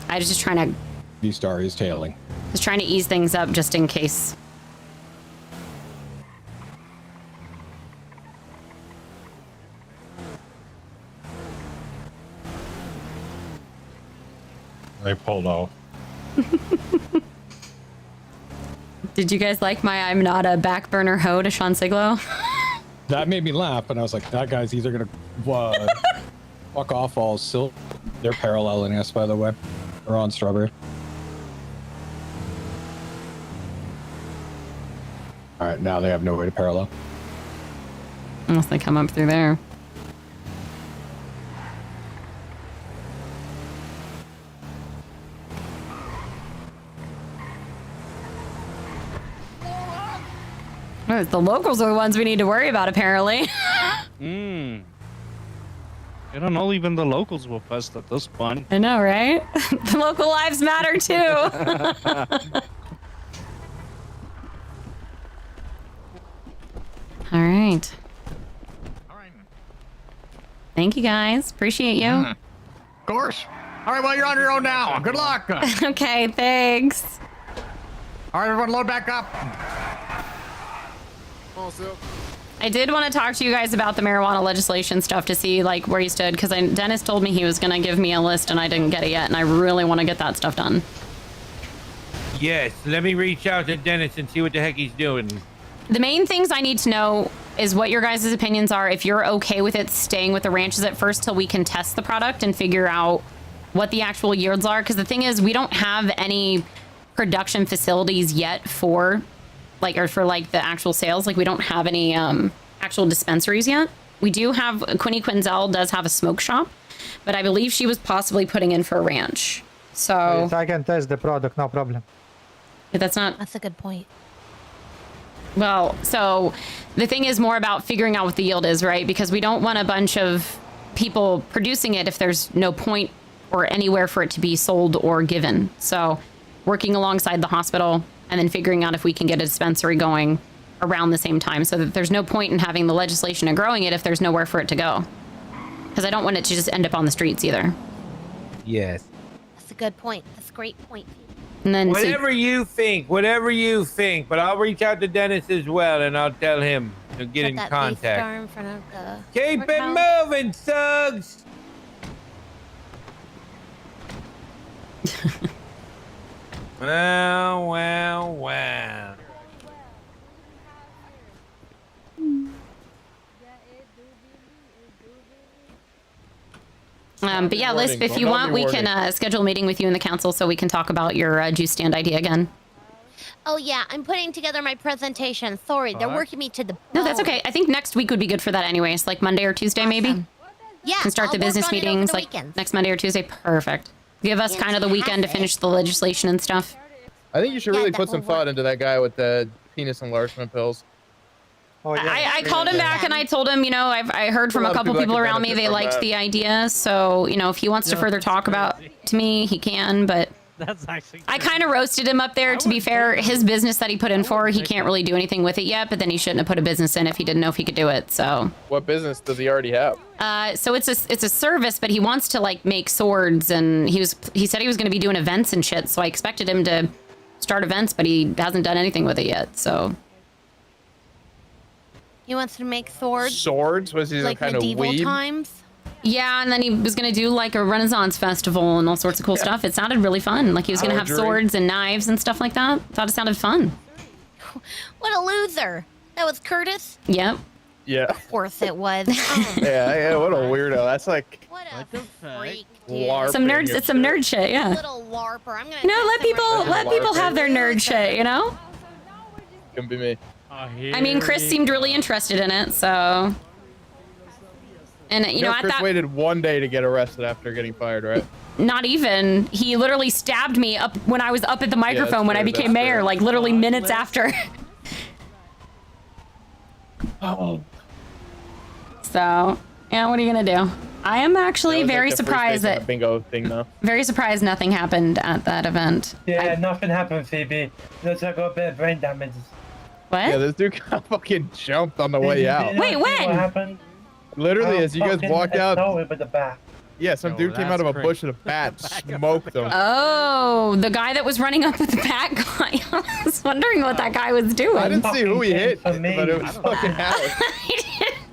A: I was just trying to...
X: V-Star is tailing.
A: Just trying to ease things up just in case.
X: They pulled off.
A: Did you guys like my I'm not a back burner hoe to Sean Siglo?
X: That made me laugh, and I was like, that guy's either gonna fuck off all They're paralleling us, by the way. We're on Strawberry. All right, now they have no way to parallel.
A: Unless they come up through there. The locals are the ones we need to worry about, apparently.
F: I don't know, even the locals were pissed at this point.
A: I know, right? The local lives matter, too. All right. Thank you, guys. Appreciate you.
I: Of course. All right, well, you're on your own now. Good luck.
A: Okay, thanks.
I: All right, everyone, load back up.
A: I did want to talk to you guys about the marijuana legislation stuff to see like where you stood, because Dennis told me he was going to give me a list and I didn't get it yet, and I really want to get that stuff done.
S: Yes, let me reach out to Dennis and see what the heck he's doing.
A: The main things I need to know is what your guys' opinions are, if you're okay with it staying with the ranches at first till we can test the product and figure out what the actual yields are, because the thing is we don't have any production facilities yet for the actual sales. Like we don't have any actual dispensaries yet. We do have Quinny Quinzel does have a smoke shop, but I believe she was possibly putting in for a ranch. So
N: Yes, I can test the product, no problem.
A: that's
M: a good point.
A: Well, so the thing is more about figuring out what the yield is, right? Because we don't want a bunch of people producing it if there's no point or anywhere for it to be sold or given. So working alongside the hospital and then figuring out if we can get a dispensary going around the same time, so that there's no point in having the legislation and growing it if there's nowhere for it to go. Because I don't want it to just end up on the streets either.
E: Yes.
G: That's a good point. That's a great point.
A: And then
E: whatever you think, but I'll reach out to Dennis as well, and I'll tell him to get in contact.
G: In front of the
E: Keep it moving, Suggs. Well.
A: But yeah, Lisp, if you want, we can schedule a meeting with you in the council so we can talk about your juice stand idea again.
G: Oh yeah, I'm putting together my presentation. Sorry, they're working me to the bone.
A: No, that's okay. I think next week would be good for that anyways, like Monday or Tuesday maybe.
G: Yeah,
A: and start the business meetings like next Monday or Tuesday. Perfect. Give us kind of the weekend to finish the legislation and stuff.
H: I think you should really put some thought into that guy with the penis enlargement pills.
A: Oh, yeah. I called him back and I told him, you know, I heard from a couple people around me, they liked the idea. So, you know, if he wants to further talk about to me, he can, but
F: that's actually
A: I kind of roasted him up there. To be fair, his business that he put in for, he can't really do anything with it yet, but then he shouldn't have put a business in if he didn't know if he could do it. So
H: what business does he already have?
A: So it's a service, but he wants to like make swords, and he said he was going to be doing events and shit. So I expected him to start events, but he hasn't done anything with it yet. So
G: he wants to make swords.
H: Swords? Was he
G: like
H: kind of
G: medieval
H: weeb?
G: times?
A: Yeah, and then he was going to do like a Renaissance festival and all sorts of cool stuff. It sounded really fun. Like he was going to have swords and knives and stuff like that. Thought it sounded fun.
G: What a loser. That was Curtis?
A: Yep.
H: Yeah.
G: Of course it was.
H: Yeah, what a weirdo. That's like
G: what a freak,
H: LARPing.
A: Some nerds, it's some nerd shit, yeah.
G: Little LARPer. I'm gonna
A: let people have their nerd shit, you know?
H: Can be me.
A: I mean, Chris seemed really interested in it, so. And you know, at
H: Chris
A: that
H: waited one day to get arrested after getting fired, right?
A: not even. He literally stabbed me up when I was up at the microphone when I became mayor, like literally minutes after. So, yeah, what are you gonna do? I am actually very surprised that
H: bingo thing though.
A: Very surprised nothing happened at that event.
K: Yeah, nothing happened, Phoebe. Looks like I got a bit of brain damage.
A: What?
H: Yeah, this dude got fucking jumped on the way out.
A: Wait, when?
K: What happened?
H: Literally, as you guys walked out.
K: With the bat.
H: Yeah, some dude came out of a bush with a bat, smoked him.
A: Oh, the guy that was running up with the bat guy. I was wondering what that guy was doing.
H: I didn't see who he hit, but it was fucking Alex.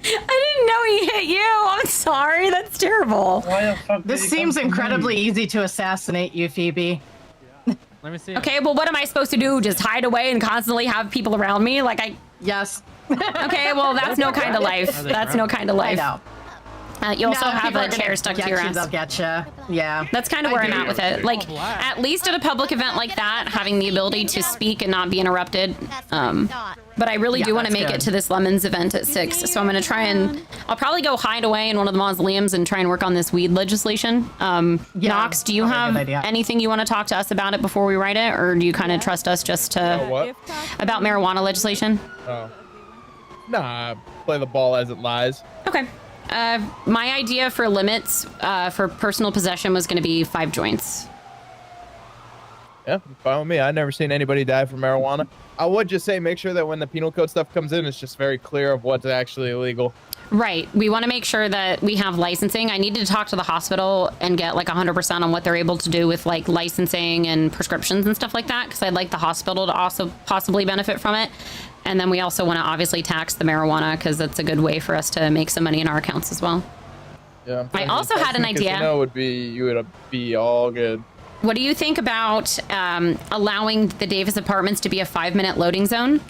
A: I didn't know he hit you. I'm sorry. That's terrible.
P: This seems incredibly easy to assassinate you, Phoebe.
F: Let me see.
A: Okay, well, what am I supposed to do? Just hide away and constantly have people around me? Like I.
P: Yes.
A: Okay, well, that's no kind of life. That's no kind of life.
P: I know.
A: You also have
P: people
A: a
P: are gonna
A: chair stuck to your ass.
P: They'll get you. Yeah.
A: That's kind of where I'm at with it. Like, at least at a public event like that, having the ability to speak and not be interrupted. But I really do want to make it to this Lemons event at 6. So I'm going to try and... I'll probably go hide away in one of the mausoleums and try and work on this weed legislation. Nox, do you have anything you want to talk to us about it before we write it? Or do you kind of trust us just to...
H: What?
A: About marijuana legislation?
H: Oh. Nah, play the ball as it lies.
A: Okay. My idea for limits for personal possession was going to be 5 joints.
H: Yeah, fine with me. I've never seen anybody die from marijuana. I would just say make sure that when the penal code stuff comes in, it's just very clear of what's actually illegal.
A: Right. We want to make sure that we have licensing. I needed to talk to the hospital and get like 100% on what they're able to do with like licensing and prescriptions and stuff like that, because I'd like the hospital to also possibly benefit from it. And then we also want to obviously tax the marijuana because that's a good way for us to make some money in our accounts as well.
H: Yeah.
A: I also had an idea.
H: You would be all good.
A: What do you think about allowing the Davis apartments to be a 5-minute loading zone?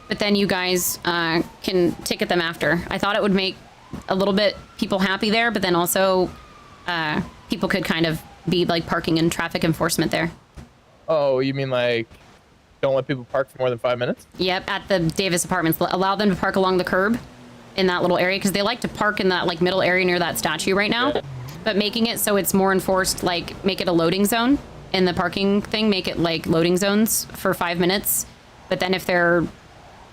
A: But then you guys can ticket them after. I thought it would make a little bit people happy there, but then also people could kind of be like parking and traffic enforcement there.
H: Oh, you mean like don't let people park for more than 5 minutes?
A: Yep, at the Davis apartments. Allow them to park along the curb in that little area because they like to park in that like middle area near that statue right now. But making it so it's more enforced, like make it a loading zone in the parking thing, make it like loading zones for 5 minutes. But then if they're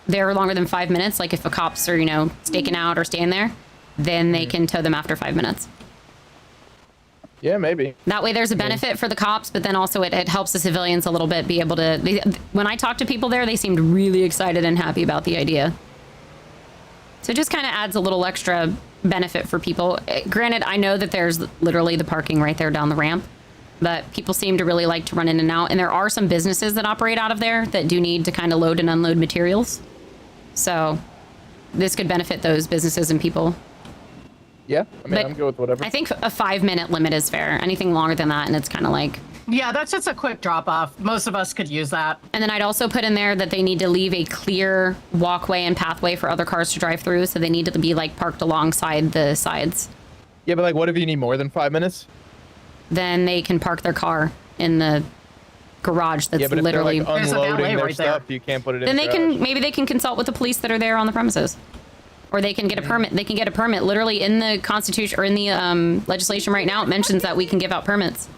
A: there longer than 5 minutes, like if the cops are, you know, staking out or staying there, then they can tow them after 5 minutes.
H: Yeah, maybe.
A: That way there's a benefit for the cops, but then also it helps the civilians a little bit be able to... when I talked to people there, they seemed really excited and happy about the idea. So it just kind of adds a little extra benefit for people. Granted, I know that there's literally the parking right there down the ramp, but people seem to really like to run in and out. And there are some businesses that operate out of there that do need to kind of load and unload materials. So this could benefit those businesses and people.
H: Yeah, I mean, I'm good with whatever.
A: I think a 5-minute limit is fair. Anything longer than that, and it's kind of like...
P: Yeah, that's just a quick drop-off. Most of us could use that.
A: And then I'd also put in there that they need to leave a clear walkway and pathway for other cars to drive through, so they need to be, like, parked alongside the sides.
H: Yeah, but, like, what if you need more than 5 minutes?
A: Then they can park their car in the garage that's
H: but
A: literally...
H: if they're, like, unloading their stuff, you can't put it in
A: Then
H: the garage.
A: maybe they can consult with the police that are there on the premises. Or they can get a permit. They can get a permit. Literally in the Constitution or in the legislation right now, it mentions that we can give out permits.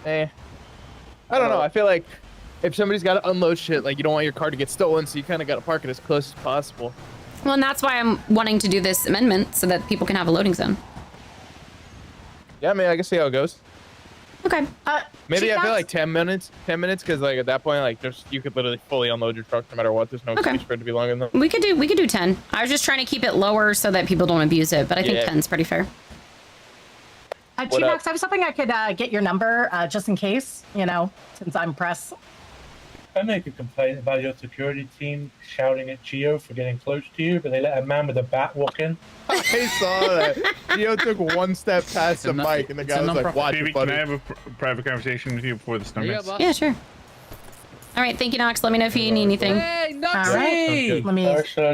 H: I don't know. I feel like if somebody's got to unload shit, like you don't want your car to get stolen, so you kind of got to park it as close as possible.
A: Well, and that's why I'm wanting to do this amendment so that people can have a loading zone.
H: Yeah, I mean, I can see how it goes.
A: Okay.
H: Maybe I feel like 10 minutes, because like at that point, like just you could literally fully unload your truck no matter what. There's no excuse for it to be longer than that.
A: We could do 10. I was just trying to keep it lower so that people don't abuse it, but I think 10's pretty fair.
P: Chief Max, I have something I could get your number just in case, you know, since I'm press.
K: I make a complaint about your security team shouting at Gio for getting close to you, but they let a man with a bat walk in.
H: I saw that. Gio took one step past the mic, and the guy was like, "Watch it, buddy."
B: Can I have a private conversation with you before this starts?
A: Yeah, sure. All right, thank you, Knox. Let me know if you need anything.
J: Hey, Knoxy!
A: All right.
K: Let me.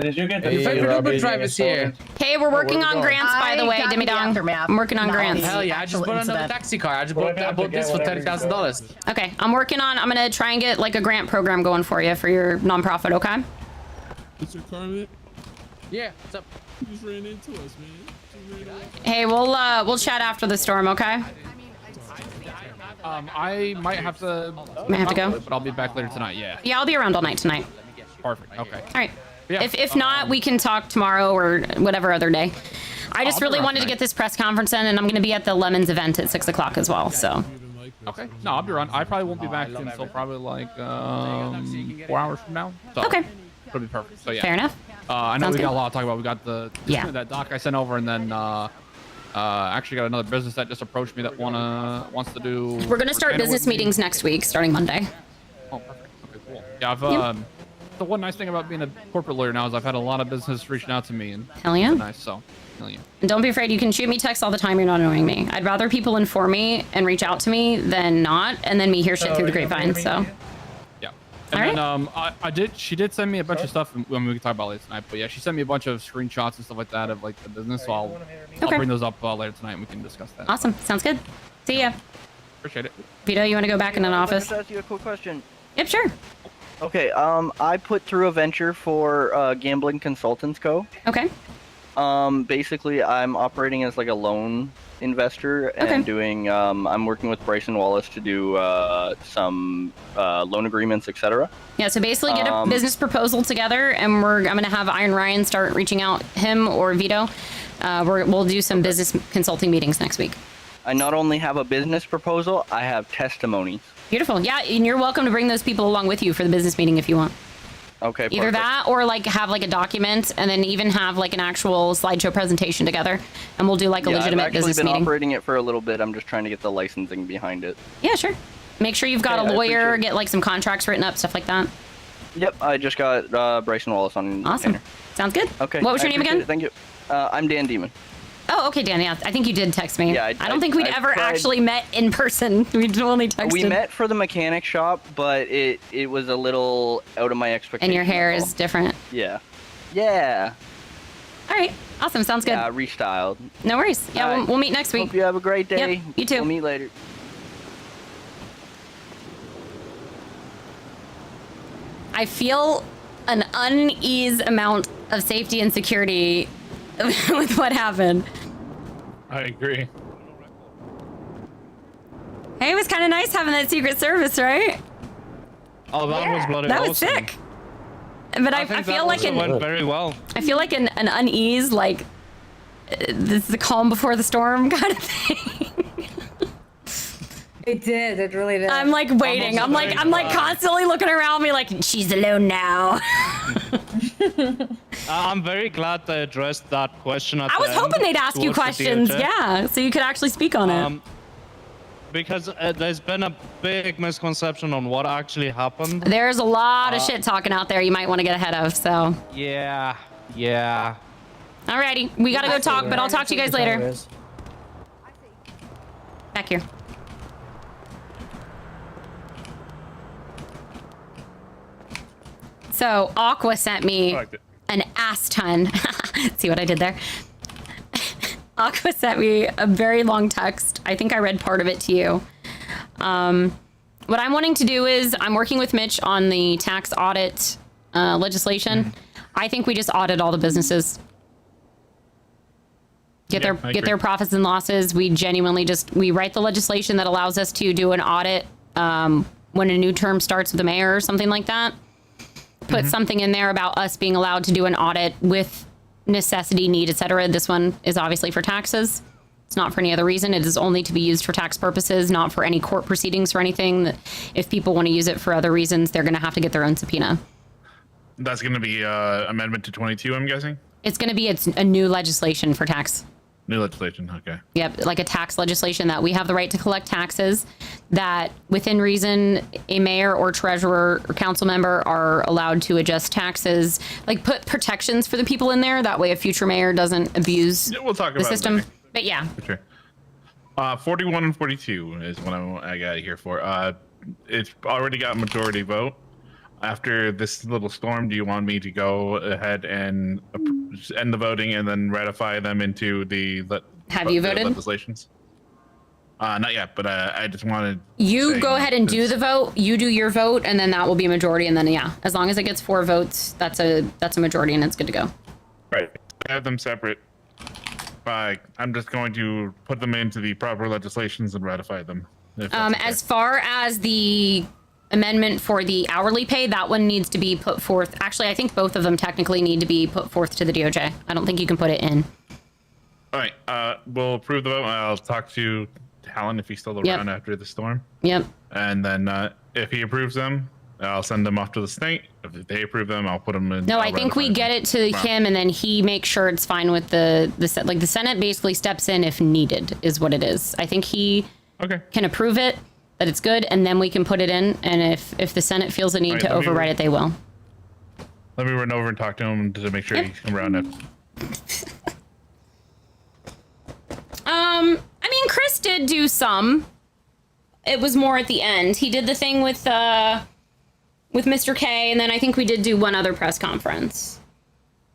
K: Did you get the
J: favorite Uber driver's here?
A: Hey, we're working on grants, by the way, Dimmy Dong. I'm working on grants.
J: Hell yeah, I just bought another taxi car. I bought this for $30,000.
A: Okay, I'm gonna try and get like a grant program going for you for your nonprofit, okay?
O: Mr. Carmen?
J: Yeah, what's up?
O: You just ran into us, man.
A: Hey, we'll chat after the storm, okay?
J: I might have to
A: go,
J: but I'll be back later tonight. Yeah.
A: Yeah, I'll be around all night tonight.
J: Perfect. Okay.
A: All right.
J: Yeah,
A: If not, we can talk tomorrow or whatever other day. I just really wanted to get this press conference in, and I'm going to be at the Lemons event at 6 o'clock as well. So.
J: Okay. No, I'll be around. I probably won't be back until probably like 4 hours from now. So
A: okay.
J: It'll be perfect. So yeah.
A: Fair enough.
J: I know
A: Sounds
J: we got
A: good.
J: a lot to talk about. We got the that doc I sent over, and then actually got another business that just approached me that wants to do.
A: We're going to start business meetings next week, starting Monday.
J: Oh, perfect. Okay, cool. Yeah, I've the one nice thing about being a corporate lawyer now is I've had a lot of business reaching out to me, and
A: hell yeah,
J: nice. So, hell yeah.
A: And don't be afraid. You can shoot me texts all the time. You're not annoying me. I'd rather people inform me and reach out to me than not, and then me hear shit through the grapevine. So.
J: Yeah. And then she did send me a bunch of stuff, and we can talk about it later tonight. But yeah, she sent me a bunch of screenshots and stuff like that of like the business. So I'll bring those up later tonight, and we can discuss that.
A: Awesome. Sounds good. See ya.
J: Appreciate it.
A: Vito, you want to go back in an office?
Q: Can I just ask you a quick question?
A: Yep, sure.
Q: Okay, I put through a venture for Gambling Consultants Co.
A: Okay.
Q: Basically, I'm operating as like a loan investor and doing, I'm working with Bryson Wallace to do some loan agreements, etc.
A: Yeah, so basically get a business proposal together, and I'm going to have Iron Ryan start reaching out, him or Vito. We'll do some business consulting meetings next week.
Q: I not only have a business proposal, I have testimonies.
A: Beautiful. Yeah, and you're welcome to bring those people along with you for the business meeting if you want.
Q: Okay,
A: Either
Q: perfect.
A: that or like have like a document and then even have like an actual slideshow presentation together, and we'll do like a legitimate business
Q: I've actually been
A: meeting.
Q: operating it for a little bit. I'm just trying to get the licensing behind it.
A: Yeah, sure. Make sure you've got
Q: Okay,
A: a
Q: I
A: lawyer,
Q: appreciate
A: get like some contracts written up, stuff like that.
Q: Yep, I just got Bryson Wallace on
A: Awesome.
Q: retainer.
A: Sounds good.
Q: Okay.
A: What was your name
Q: appreciate
A: again?
Q: it. Thank you. I'm Dan Demon.
A: Oh, okay, Dan. Yeah, I think you did text me.
Q: Yeah,
A: I don't think we'd
Q: I've
A: ever
Q: tried-
A: actually met in person. We'd only texted.
Q: We met for the mechanic shop, but it was a little out of my expectations.
A: And your hair is different.
Q: Yeah. Yeah.
A: All right. Awesome. Sounds good.
Q: Yeah, restyled.
A: No worries. Yeah,
Q: All right.
A: we'll meet next week.
Q: Hope you have a great day.
A: Yep, you too.
Q: We'll meet later.
A: I feel an unease amount of safety and security with what happened.
B: I agree.
A: Hey, it was kind of nice having that Secret Service, right?
F: Oh, that was bloody
A: That was
F: awesome.
A: sick. But I
F: think
A: feel
F: that
A: like
F: also went very well.
A: I feel like an unease, like this is the calm before the storm kind of thing.
L: It did. It really did.
A: I'm like waiting. I'm like constantly looking around me like she's alone now.
F: I'm very glad they addressed that question. At
A: I was
F: the
A: hoping
F: end
A: they'd ask you
F: towards the
A: questions,
F: DOJ.
A: yeah, so you could actually speak on it.
F: Because there's been a big misconception on what actually happened.
A: There's a lot of shit talking out there you might want to get ahead of, so.
F: Yeah.
A: Alrighty, we gotta go talk, but I'll talk to you guys later. Back here. So, Aqua sent me an ass ton. See what I did there? Aqua sent me a very long text. I think I read part of it to you. What I'm wanting to do is I'm working with Mitch on the tax audit legislation. I think we just audit all the businesses. Get their profits and losses. We genuinely we write the legislation that allows us to do an audit when a new term starts with the mayor or something like that. Put something in there about us being allowed to do an audit with necessity, need, etc. This one is obviously for taxes. It's not for any other reason. It is only to be used for tax purposes, not for any court proceedings or anything. If people want to use it for other reasons, they're going to have to get their own subpoena.
B: That's going to be amendment to 22, I'm guessing?
A: It's going to be a new legislation for tax.
B: New legislation, okay.
A: Yep, like a tax legislation that we have the right to collect taxes, that within reason, a mayor or treasurer or council member are allowed to adjust taxes, like put protections for the people in there. That way a future mayor doesn't abuse
B: we'll talk
A: the
B: about
A: system.
B: It
A: but yeah.
B: For sure. 41 and 42 is what I got it here for. It's already got majority vote. After this little storm, do you want me to go ahead and end the voting and then ratify them into the
A: Have you voted?
B: Legislations? Not yet, but I just wanted.
A: You go ahead and do the vote. You do your vote, and then that will be a majority. And then yeah, as long as it gets 4 votes, that's a majority, and it's good to go.
B: Right. I have them separate. I'm just going to put them into the proper legislations and ratify them.
A: As far as the amendment for the hourly pay, that one needs to be put forth. Actually, I think both of them technically need to be put forth to the DOJ. I don't think you can put it in.
B: All right. We'll approve the vote. I'll talk to Talon if he's still around after the storm.
A: Yep.
B: And then if he approves them, I'll send them off to the state. If they approve them, I'll put them in.
A: No, I think we get it to him, and then he makes sure it's fine with the Senate basically steps in if needed, is what it is. I think he can approve it, that it's good, and then we can put it in. And if the Senate feels a need to override it, they will.
B: Let me run over and talk to him to make sure he can around it.
A: I mean, Chris did do some. It was more at the end. He did the thing with Mr. K, and then I think we did do one other press conference.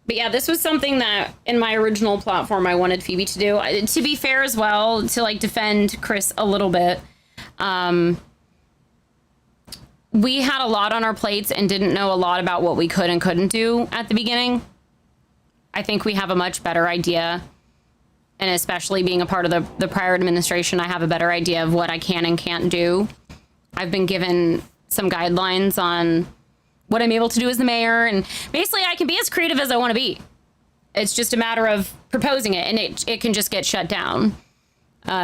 A: But yeah, this was something that in my original platform I wanted Phoebe to do. To be fair as well, to like defend Chris a little bit. We had a lot on our plates and didn't know a lot about what we could and couldn't do at the beginning. I think we have a much better idea. And especially being a part of the prior administration, I have a better idea of what I can and can't do. I've been given some guidelines on what I'm able to do as the mayor, and basically I can be as creative as I want to be. It's just a matter of proposing it, and it can just get shut down.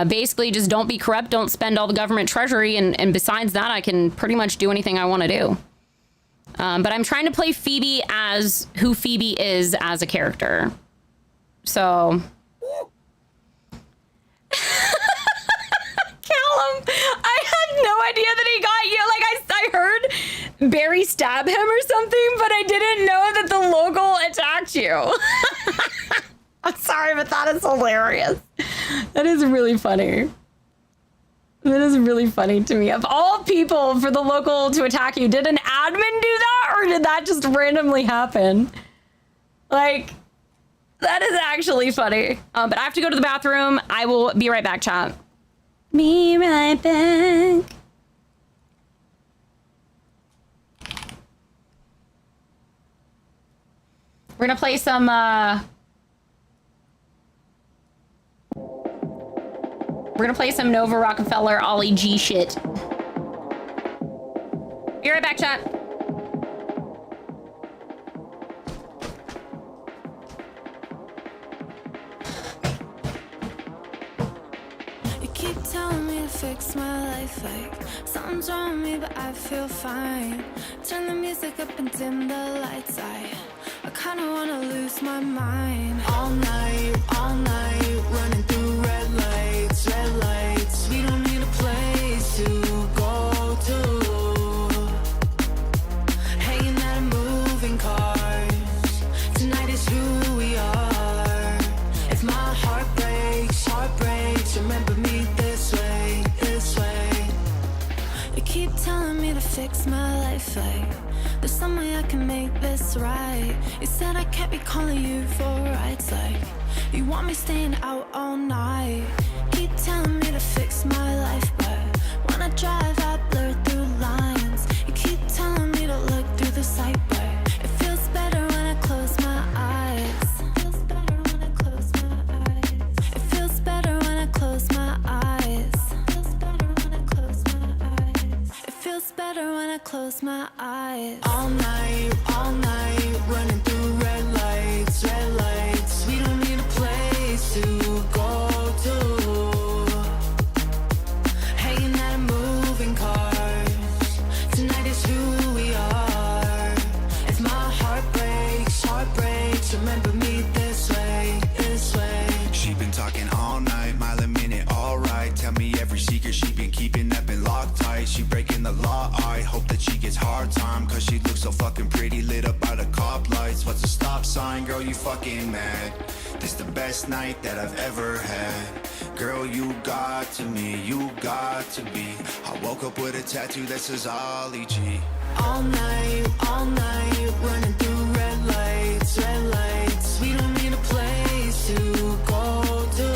A: Basically, just don't be corrupt, don't spend all the government treasury, and besides that, I can pretty much do anything I want to do. But I'm trying to play Phoebe as who Phoebe is as a character. So... Callum, I had no idea that he got you. Like, I heard Barry stab him or something, but I didn't know that the local attacked you. I'm sorry, but that is hilarious. That is really funny. That is really funny to me. Of all people for the local to attack you, did an admin do that, or did that just randomly happen? Like, that is actually funny. But I have to go to the bathroom. I will be right back, chat. Be right back. We're gonna play some, Nova Rockefeller Ollie G shit. Be right back, chat.
L: fix my life like something's wrong with me, but I feel fine. Turn the music up and dim the lights. I kinda wanna lose my mind. All night, running through red lights, red lights. We don't need a place to go to. Hanging out in moving cars. Tonight is who we are. If my heart breaks, remember me this way, this way. You keep telling me to fix my life like there's some way I can make this right. You said I can't be calling you for rides like you want me staying out all night. Keep telling me to fix my life, but when I drive I blur through lines. You keep telling me to look through the sight, but it feels better when I close my eyes. It feels better when I close my eyes. It feels better when I close my eyes. It feels better when I close my eyes. It feels better when I close my eyes. All night, running through red lights, red lights. We don't need a place to go to. Hanging out in moving cars. Tonight is who we are. If my heart breaks, remember me this way, this way.
R: She been talking all night, mile a minute, alright. Tell me every secret she been keeping up and locked tight. She breaking the law, I hope that she gets hard time, cause she looks so fucking pretty, lit up by the cop lights. What's a stop sign, girl, you fucking mad? This the best night that I've ever had. Girl, you got to me, you got to be. I woke up with a tattoo that says Ollie G.
L: All night, running through red lights, red lights. We don't need a place to go to.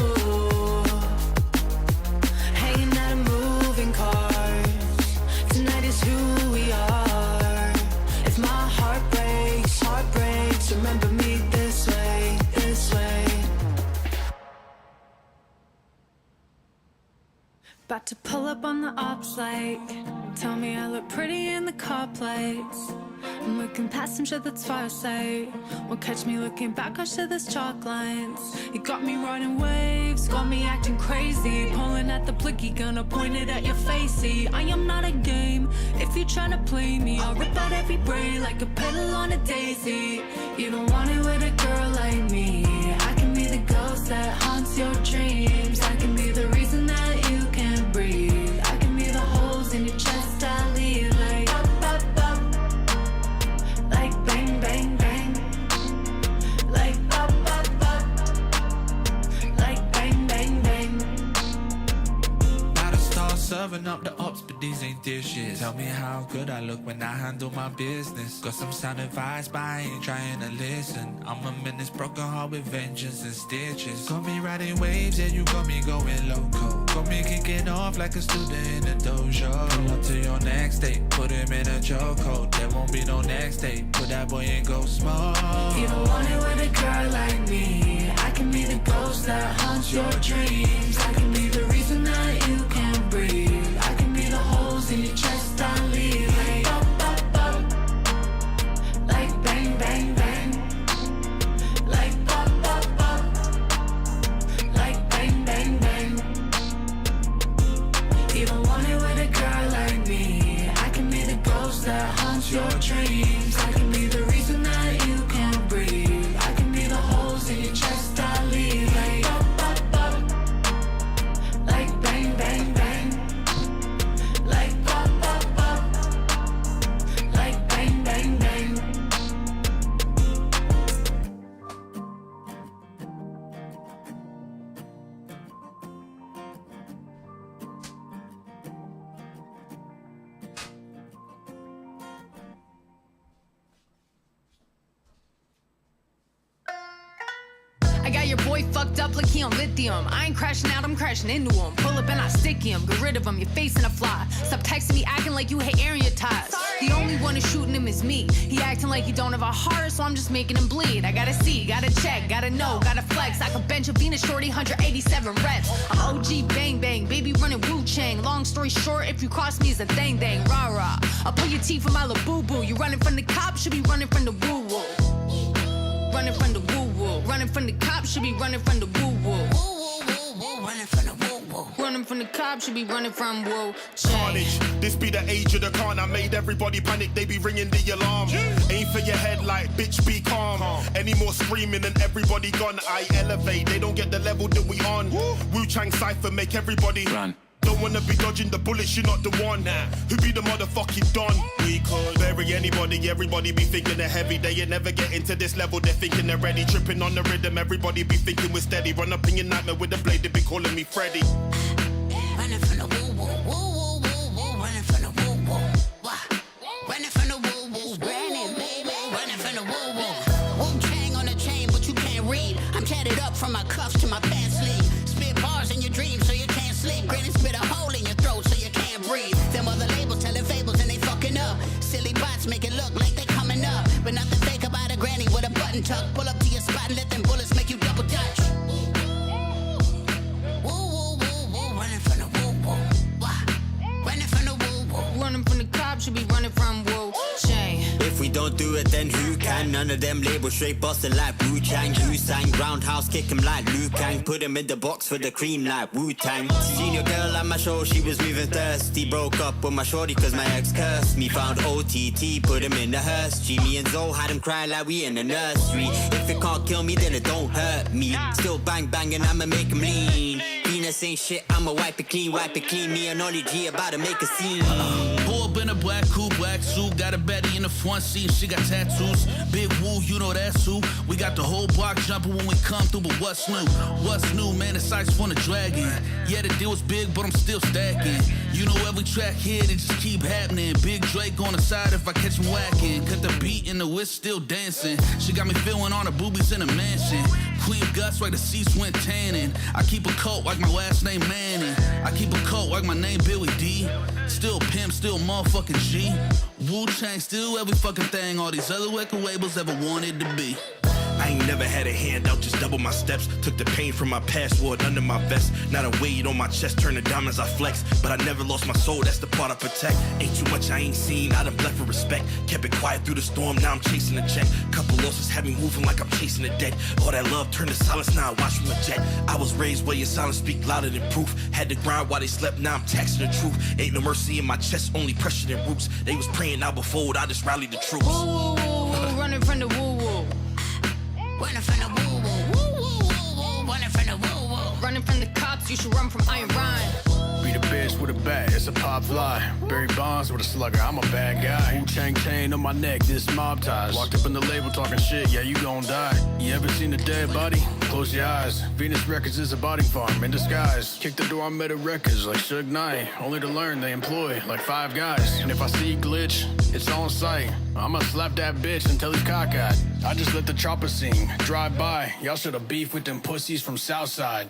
L: Hanging out in moving cars. Tonight is who we are. If my heart breaks, remember me this way, this way. About to pull up on the ops light. Tell me I look pretty in the cop lights. I'm looking past some shit that's far sight. Won't catch me looking back on shit that's chalk lines. You got me riding waves, got me acting crazy. Pulling at the blicky, gonna point it at your face. See, I am not a game. If you tryna play me, I'll rip out every braid like a petal on a daisy. You don't want it with a girl like me. I can be the ghost that haunts your dreams. I can be the reason that you can't breathe. I can be the holes in your chest I leave like up, up, up. Like bang, bang, bang. Like up, up, up. Like bang, bang, bang.
T: Not a star serving up the ops, but these ain't dishes. Tell me how good I look when I handle my business. Got some sound advice, but I ain't trying to listen. I'm a menace, broken heart with vengeance and stitches. Got me riding waves, yeah, you got me going loco. Got me kicking off like a student in a dojo. Pull up to your next date, put him in a chokehold. There won't be no next date, put that boy in go smoke.
L: You don't want it with a girl like me. I can be the ghost that haunts your dreams. I can be the reason that you can't breathe. I can be the holes in your chest I leave like up, up, up. Like bang, bang, bang. Like up, up, up. Like bang, bang, bang. You don't want it with a girl like me. I can be the ghost that haunts your dreams. I can be the reason that you can't breathe. I can be the holes in your chest I leave like up, up, up. Like bang, bang, bang. Like up, up, up. Like bang, bang, bang.
V: I got your boy fucked up like he on lithium. I ain't crashing out, I'm crashing into him. Pull up and I stick him, get rid of him, you're facing a fly. Stop texting me acting like you hate airing your ties. The only one who's shooting him is me. He acting like he don't have a heart, so I'm just making him bleed. I gotta see, gotta check, gotta know, gotta flex. I could bench a Venus shorty, 187 reps. I'm OG bang bang, baby running Wu Chang. Long story short, if you cross me, it's a dang dang, rah rah. I'll pull your teeth from my little boo boo. You running from the cops, should be running from the woo woo. Running from the woo woo. Running from the cops, should be running from the woo woo. Running from the woo woo. Running from the cops, should be running from whoa.
R: Carnage, this be the age of the con. I made everybody panic, they be ringing the alarm. Aim for your head like, bitch, be calm. Any more screaming and everybody gone. I elevate, they don't get the level that we on. Wu-Chang Cypher make everybody run. Don't wanna be dodging the bullets, you're not the one. Who be the motherfucking don? We could bury anybody, everybody be thinking they're heavy. They ain't never getting to this level, they're thinking they're ready. Tripping on the rhythm, everybody be thinking we're steady. Run up in your nightmare with a blade, they be calling me Freddy.
L: Running from the woo woo, woo woo woo woo, running from the woo woo, wah. Running from the woo woo, granny baby, running from the woo woo. Wu-Tang on the chain, but you can't read. I'm tatted up from my cuffs to my pants sleeve. Spit bars in your dreams so you can't sleep. Granny spit a hole in your throat so you can't breathe. Them other labels telling fables and they fucking up. Silly bots make it look like they coming up, but nothing fake about a granny with a button tuck. Pull up to your spot and let them bullets make you double dutch.
V: Running from the cops, should be running from whoa. Chain.
C: If we don't do it, then who can? None of them labels straight bustin' like Wu-Chang. Who sang? Roundhouse kick him like Liu Kang. Put him in the box for the cream like Wu-Tang. Seen your girl at my show, she was moving thirsty. Broke up with my shorty cause my ex cursed me. Found OTT, put him in the hearse. Jimmy and Zoe had him crying like we in the nursery. If it can't kill me, then it don't hurt me. Still bang banging, I'ma make him lean. Venus ain't shit, I'ma wipe it clean. Me and Ollie G about to make a scene.
D: Pull up in a black coupe, black suit. Got a Betty in the front seat, she got tattoos. Big Woo, you know that's who. We got the whole block jumping when we come through, but what's new? What's new, man? The sights from the dragon. Yeah, the deal was big, but I'm still stacking. You know every track here, they just keep happening. Big Drake on the side if I catch him whacking. Cut the beat and the whisk still dancing. She got me feeling on her boobies in a mansion. Queen guts like the seats went tanning. I keep a coat like my last name Manning. I keep a coat like my name Billy D. Still pimp, still motherfucking G. Wu-Tang, still every fucking thing all these other record labels ever wanted to be.
U: I ain't never had a handout, just double my steps. Took the pain from my past, wore it under my vest. Not a weight on my chest, turn the diamonds I flex. But I never lost my soul, that's the part I protect. Ain't too much I ain't seen, I done bled for respect. Kept it quiet through the storm, now I'm chasing a check. Couple losses had me moving like I'm chasing a dead. All that love turned to silence, now I watch from a jet. I was raised where your silence speak louder than proof. Had to grind while they slept, now I'm taxing the truth. Ain't no mercy in my chest, only pressure than roots. They was praying out before, I just rallied the troops.
V: Running from the woo woo.
L: Running from the woo woo, woo woo woo woo, running from the woo woo.
V: Running from the cops, you should run from Iron Rhyme.
W: Beat a bitch with a bat, it's a pop fly. Barry Bonds with a slugger, I'm a bad guy. Wu-Chang chain on my neck, this mob ties. Walked up in the label talking shit, yeah, you gon' die. You ever seen a dead body? Close your eyes. Venus Records is a body farm in disguise. Kick the door, I'm at a records like Suge Knight. Only to learn they employ like 5 guys. And if I see glitch, it's on sight. I'ma slap that bitch until he's cockeyed. I just let the chopper sing, drive by. Y'all should've beef with them pussies from Southside.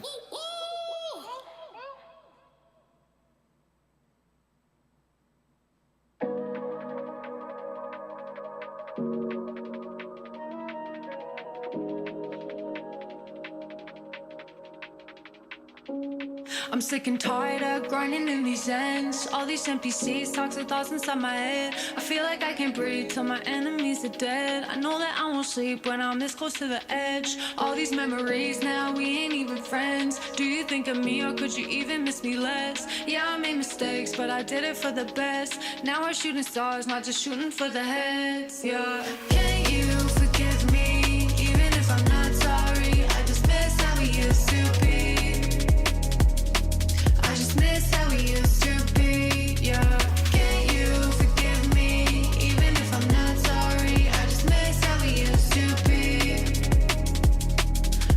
V: I'm sick and tired of grinding in these ends. All these empty seats, toxic thoughts inside my head. I feel like I can't breathe till my enemies are dead. I know that I won't sleep when I'm this close to the edge. All these memories, now we ain't even friends. Do you think of me or could you even miss me less? Yeah, I made mistakes, but I did it for the best. Now we're shooting stars, not just shooting for the heads, yeah. Can you forgive me, even if I'm not sorry? I just miss how we used to be. Miss how we used to be, yeah. Can you forgive me, even if I'm not sorry? I just miss how we used to be.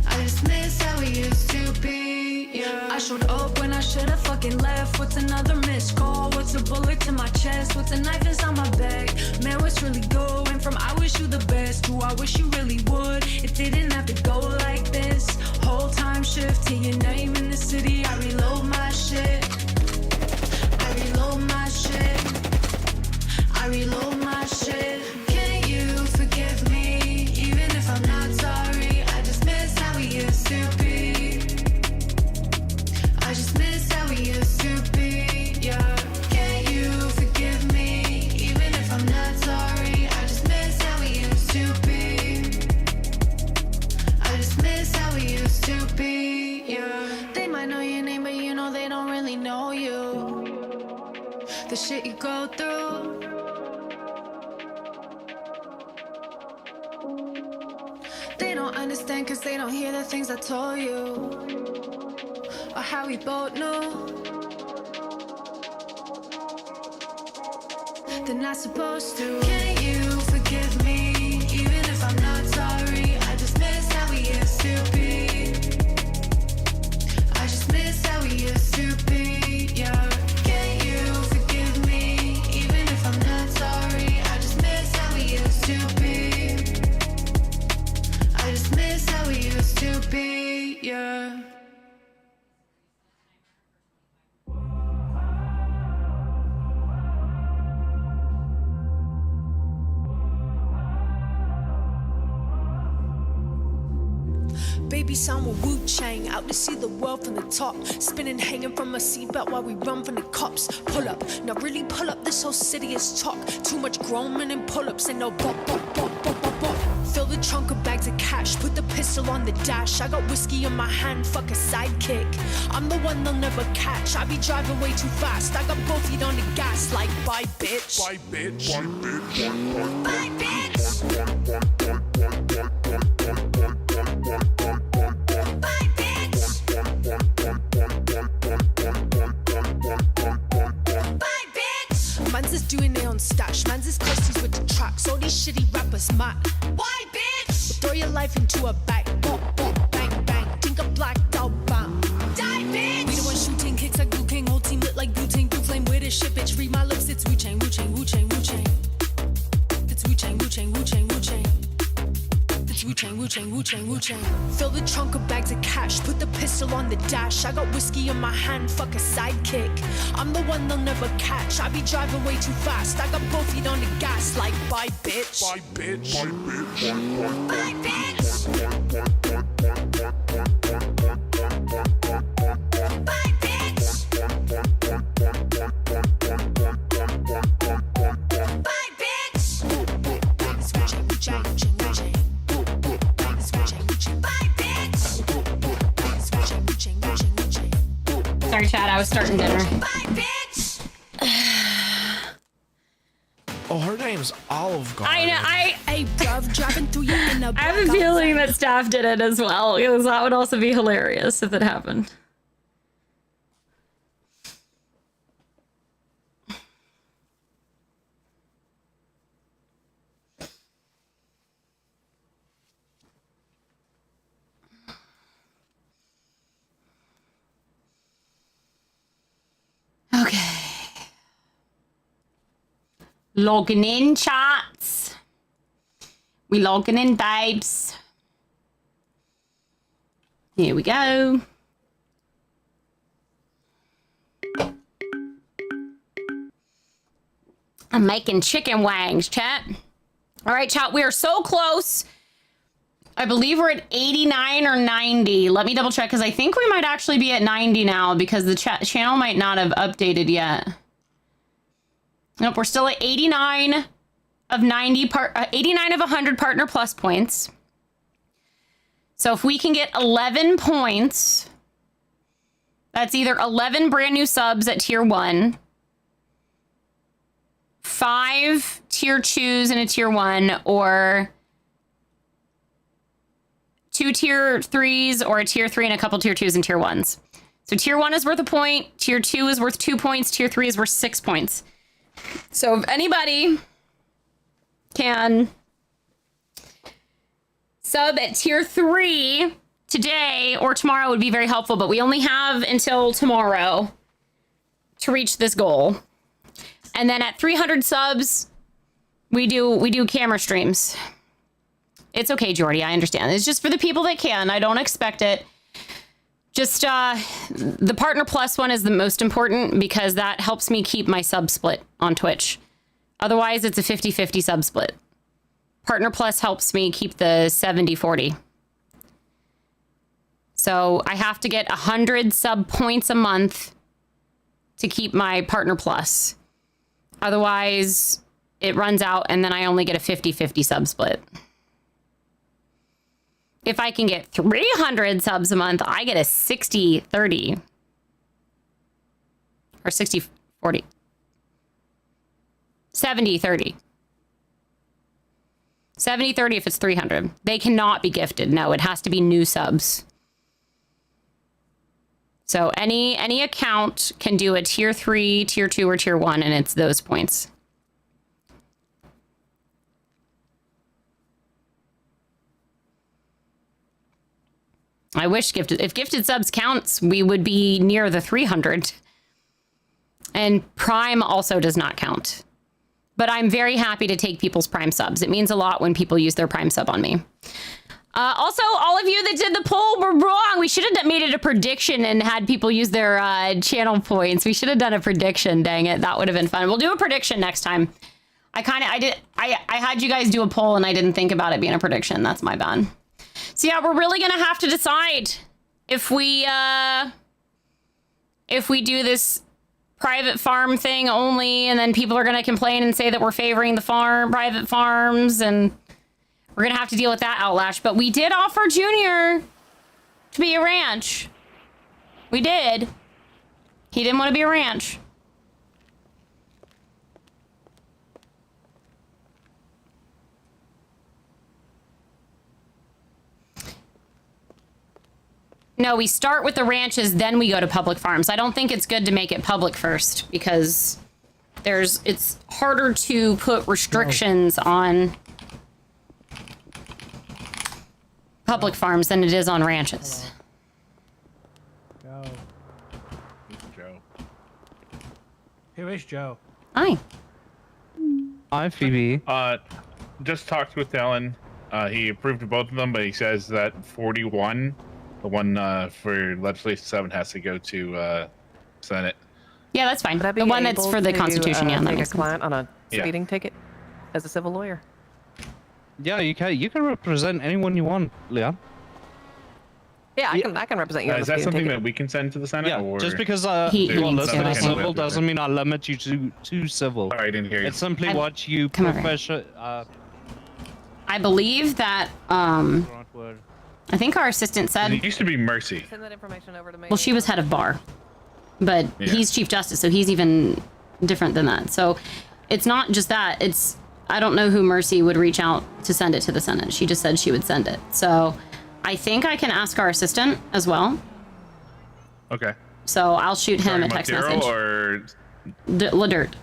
V: I just miss how we used to be, yeah. I showed up when I should've fucking left. What's another missed call? What's a bullet to my chest? What's a knife inside my back? Man, what's really going from I wish you the best to I wish you really would. It didn't have to go like this. Whole time shift to your name in the city. I reload my shit. I reload my shit. I reload my shit. Can you forgive me, even if I'm not sorry? I just miss how we used to be. I just miss how we used to be, yeah. Can you forgive me, even if I'm not sorry? I just miss how we used to be. I just miss how we used to be, yeah. They might know your name, but you know they the shit you go through. They don't understand cause they don't hear the things I told you, or how we both knew. They're not supposed to. Can you forgive me? Even if I'm not sorry, I just miss how we used to be. I just miss how we used to be, yeah. Can you forgive me? Even if I'm not sorry, I just miss how we used to be. I just miss how we used to be, yeah.
I: Baby sound with Wu-Chang, out to see the world from the top. Spinning, hanging from a seatbelt while we run from the cops. Pull up, now really pull up, this whole city is talk. Too much grown men and pull-ups, ain't no bop, bop, bop, bop, bop, bop. Fill the trunk of bags of cash, put the pistol on the dash. I got whiskey in my hand, fuck a sidekick. I'm the one they'll never catch, I be driving way too fast. I got both feet on the gas, like bye bitch. Bye bitch, bye bitch, bye bitch. Mans is doing their own stash. Mans is custies with the tracks. All these shitty rappers mad. Why, bitch? Throw your life into a bag. Pop, pop, bang, bang. Think I'm blacked out, bam. Die, bitch! We the one shooting kicks like Liu Kang. Whole team lit like Wu-Tang. Blue flame with this shit, bitch. Read my lips, it's Wu-Chang, Wu-Chang, Wu-Chang, Wu-Chang. It's Wu-Chang, Wu-Chang, Wu-Chang, Wu-Chang. It's Wu-Chang, Wu-Chang, Wu-Chang, Wu-Chang. Fill the trunk of bags of cash, put the pistol on the dash. I got whiskey in my hand, fuck a sidekick. I'm the one they'll never catch. I be driving way too fast. I got both feet on the gas, like bye bitch. Bye bitch. Bye bitch. Bye bitch. Bye bitch. Bye bitch. Wu-Chang, Wu-Chang, Wu-Chang, Wu-Chang.
A: Sorry, Chad, I was starting dinner.
N: Oh, her name's Olive Garden.
A: I know.
I: Hey, bruv, driving through your inner
A: I have a feeling that staff did it as well, because that would also be hilarious if it happened. Okay. Logging in, chats. We logging in, babes. Here we go. I'm making chicken wangs, chat. All right, chat, we are so close. I believe we're at 89 or 90. Let me double check, because I think we might actually be at 90 now, because the channel might not have updated yet. Nope, we're still at 89 of 90 89 of 100 Partner Plus points. So if we can get 11 points, that's either 11 brand new subs at tier 1, 5 tier 2s in a tier 1, or 2 tier 3s, or a tier 3 and a couple tier 2s and tier 1s. So tier 1 is worth a point, tier 2 is worth 2 points, tier 3 is worth 6 points. So if anybody can sub at tier 3 today or tomorrow would be very helpful, but we only have until tomorrow to reach this goal. And then at 300 subs, we do camera streams. It's okay, Jordy, I understand. It's just for the people that can. I don't expect it. Just the Partner Plus one is the most important, because that helps me keep my sub split on Twitch. Otherwise, it's a 50-50 sub split. Partner Plus helps me keep the 70-40. So I have to get 100 sub points a month to keep my Partner Plus. Otherwise, it runs out and then I only get a 50-50 sub split. If I can get 300 subs a month, I get a 60-30. Or 60-40. 70-30. 70-30 if it's 300. They cannot be gifted. No, it has to be new subs. So any account can do a tier 3, tier 2, or tier 1, and it's those points. I wish if gifted subs counts, we would be near the 300. And Prime also does not count. But I'm very happy to take people's Prime subs. It means a lot when people use their Prime sub on me. Also, all of you that did the poll were wrong. We should have made it a prediction and had people use their channel points. We should have done a prediction. Dang it, that would have been fun. We'll do a prediction next time. I had you guys do a poll and I didn't think about it being a prediction. That's my bad. So yeah, we're really gonna have to decide if we do this private farm thing only, and then people are gonna complain and say that we're favoring the private farms, and we're gonna have to deal with that outlash. But we did offer Junior to be a ranch. We did. He didn't want to be a ranch. No, we start with the ranches, then we go to public farms. I don't think it's good to make it public first because it's harder to put restrictions on public farms than it is on ranches.
E: Joe. Who is Joe?
A: Hi.
F: Hi, Phoebe.
B: Just talked with Alan. He approved of both of them, but he says that 41, the one for legislation 7, has to go to Senate.
A: Yeah, that's fine.
M: Would I be
A: The one that's
M: able
A: for the
M: to,
A: Constitution, yeah, that
M: take
A: makes
M: a client on a
B: Yeah.
M: speeding ticket as a civil lawyer.
F: Yeah, you can represent anyone you want, Leon.
M: Yeah, I can represent you on a
B: Is that
M: speeding
B: something
M: ticket.
B: that we can send to the Senate?
F: Yeah,
B: or
F: just because
A: He
F: you are
A: needs
F: listed
A: to.
F: as civil doesn't mean I limit you to civil.
B: Sorry, I didn't hear you.
F: It's simply what you
A: Come over. I believe that, I think our assistant said,
B: It used to be Mercy.
M: Send that information over to me.
A: well, she was head of bar, but
B: Yeah.
A: he's Chief Justice, so he's even different than that. So it's not just that. I don't know who Mercy would reach out to send it to the Senate. She just said she would send it. So I think I can ask our assistant as well.
B: Okay.
A: So I'll shoot him
B: Sorry,
A: a text
B: Montero
A: message.
B: or
A: Ladert.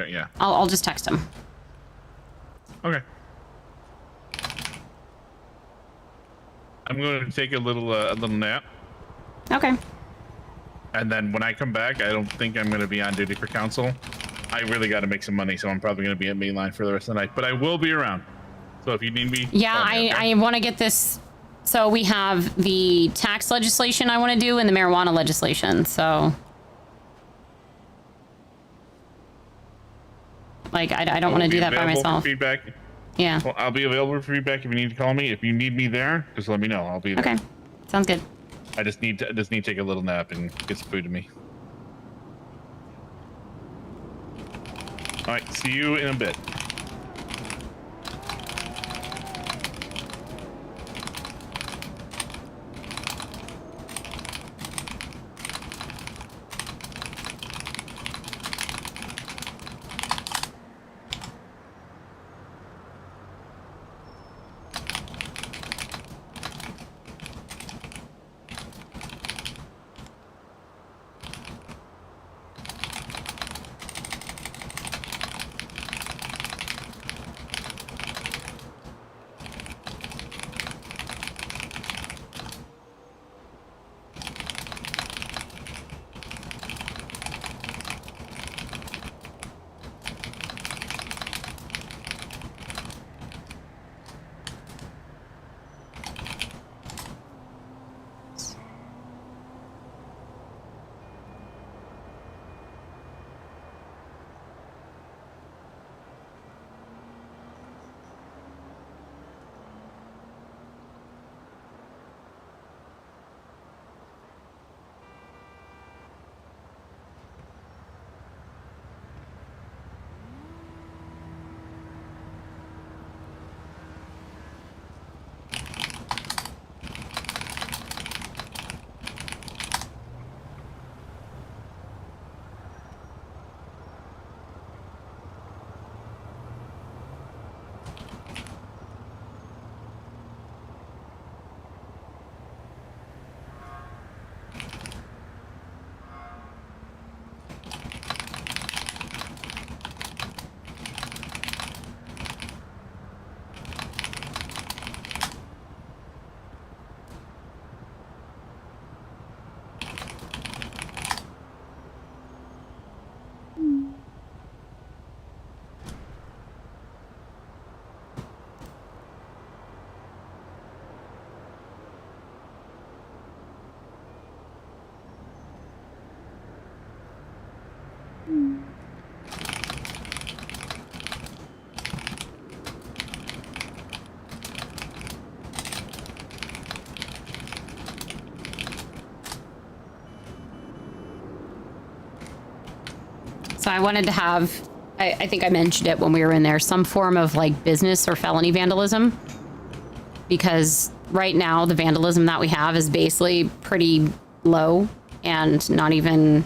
B: yeah.
A: I'll just text him.
B: Okay. I'm going to take a little nap,
A: Okay.
B: and then when I come back, I don't think I'm going to be on duty for council. I really got to make some money, so I'm probably going to be at mainline for the rest of the night. But I will be around. So if you need me,
A: Yeah,
B: call me, okay?
A: I want to get this. So we have the tax legislation I want to do and the marijuana legislation. So, like, I don't want to do that by
B: Available for
A: myself.
B: Feedback.
A: Yeah.
B: Well, I'll be available for feedback if you need to call me. If you need me there, just let me know. I'll be there.
A: Okay. Sounds good.
B: I just need to take a little nap and get some food to me. All right. See you in a bit.
A: So I wanted to have, I think I mentioned it when we were in there, some form of like business or felony vandalism. Because right now the vandalism that we have is basically pretty low and not even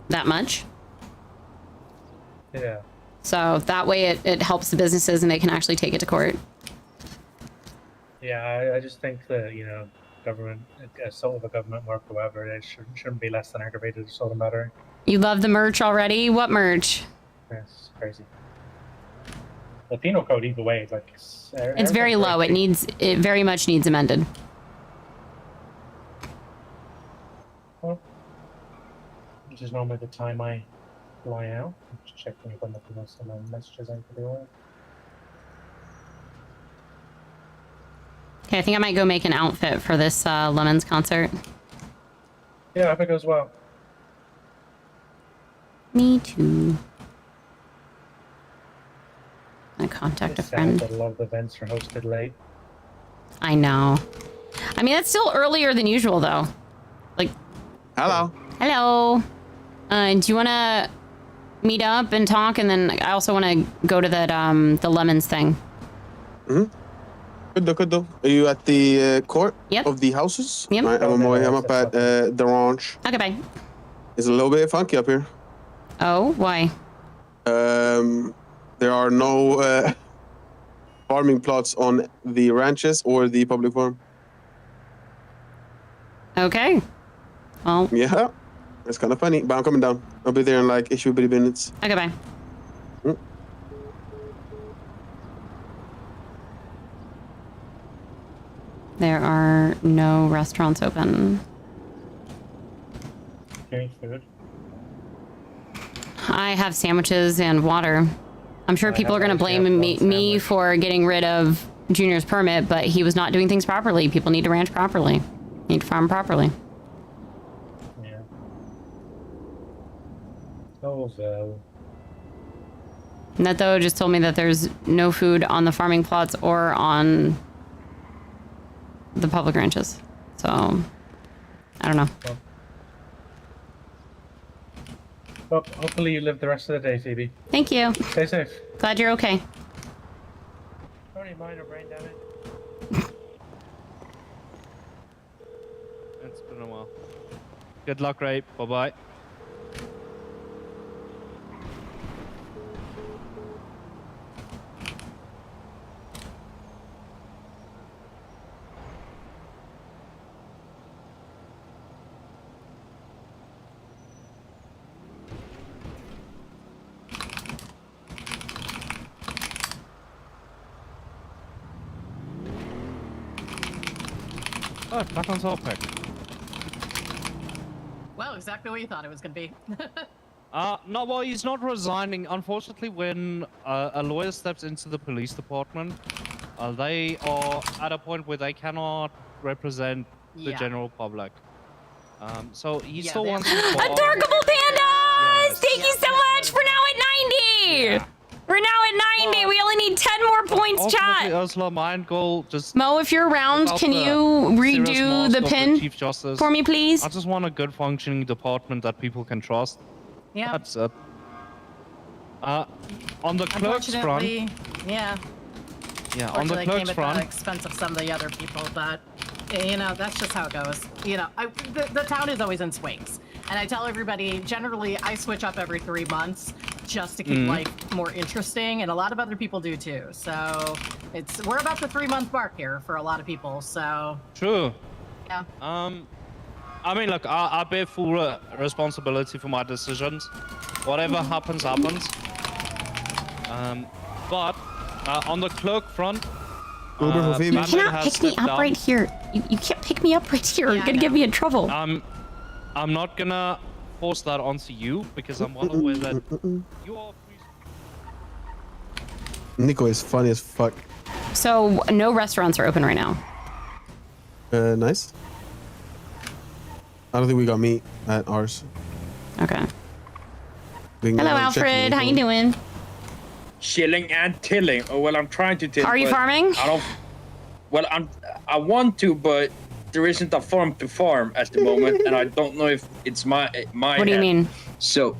A: that much.
K: Yeah.
A: So that way it helps the businesses and they can actually take it to court.
K: Yeah, I just think that, you know, government, assault of a government work, whoever it is, shouldn't be less than aggravated assault and battery.
A: You love the merch already? What merch?
K: That's crazy. The penal code either way, like
A: It's very low. It very much needs amended.
K: Well, this is normally the time I fly out. Just check when you've got nothing else on my messages I can do.
A: Okay, I think I might go make an outfit for this Lemons concert.
K: Yeah, I hope it goes well.
A: Me too. I'm gonna contact a
K: It's sad
A: friend.
K: that a lot of events are hosted late.
A: I know. I mean, that's still earlier than usual, though. Like.
O: Hello.
A: Hello. Do you want to meet up and talk? And then I also want to go to that the Lemons thing.
O: Good though. Are you at the court of the houses?
A: Yep.
O: Right, I'm on my way. I'm up at the ranch.
A: Okay, bye.
O: It's a little bit funky up here.
A: Oh, why?
O: There are no farming plots on the ranches or the public farm.
A: Okay. Well.
O: Yeah, it's kind of funny, but I'm coming down. I'll be there in like issue 30 minutes.
A: Okay, bye. There are no restaurants open.
K: Okay, food.
A: I have sandwiches and water. I'm sure people are going to blame me for getting rid of Junior's permit, but he was not doing things properly. People need to ranch properly. Need to farm properly.
K: Yeah. Oh, well.
A: Neto just told me that there's no food on the farming plots or on the public ranches. So, I don't know.
K: Well, hopefully you live the rest of the day, Phoebe.
A: Thank you.
K: Stay safe.
A: Glad you're okay.
K: Only minor brain damage.
F: It's been a while. Good luck, Ray. Bye-bye. Oh, back on topic.
M: Well, exactly what you thought it was going to be.
F: No, well, he's not resigning. Unfortunately, when a lawyer steps into the police department, they are at a point where they cannot represent the general public. So he still wants to...
A: Adorable pandas! Thank you so much! We're now at 90!
F: Yeah.
A: We're now at 90! We only need 10 more points, chat!
F: Ursula, my end goal just...
A: Mo, if you're around, can you redo the pin for me, please?
F: I just want a good functioning department that people can trust.
M: Yeah.
F: That's it. On the clerk's front...
M: Yeah.
F: Yeah, on the
M: Unfortunately, it
F: clerk's
M: came at
F: front...
M: the expense of some of the other people, but, you know, that's just how it goes. You know, the town is always in swings. And I tell everybody, generally, I switch up every 3 months just to keep life more interesting, and a lot of other people do too. So we're about the 3-month mark here for a lot of people. So
F: True.
M: yeah.
F: I mean, look, I bear full responsibility for my decisions. Whatever happens, happens. But on the clerk front,
A: You cannot pick me up right here. You can't pick me up right here. You're gonna get me in trouble.
F: I'm not gonna force that onto you because I'm well aware that you are.
O: Nico is funny as fuck.
A: So no restaurants are open right now.
O: Nice. I don't think we got meat at ours.
A: Okay.
O: We can
A: Hello,
O: go check
A: Alfred.
O: the
A: How you doing?
G: Chilling and tilling. Oh, well, I'm trying to till.
A: Are you
G: but
A: farming?
G: I don't. Well, I want to, but there isn't a farm to farm at the moment, and I don't know if it's my.
A: What do you mean?
G: So,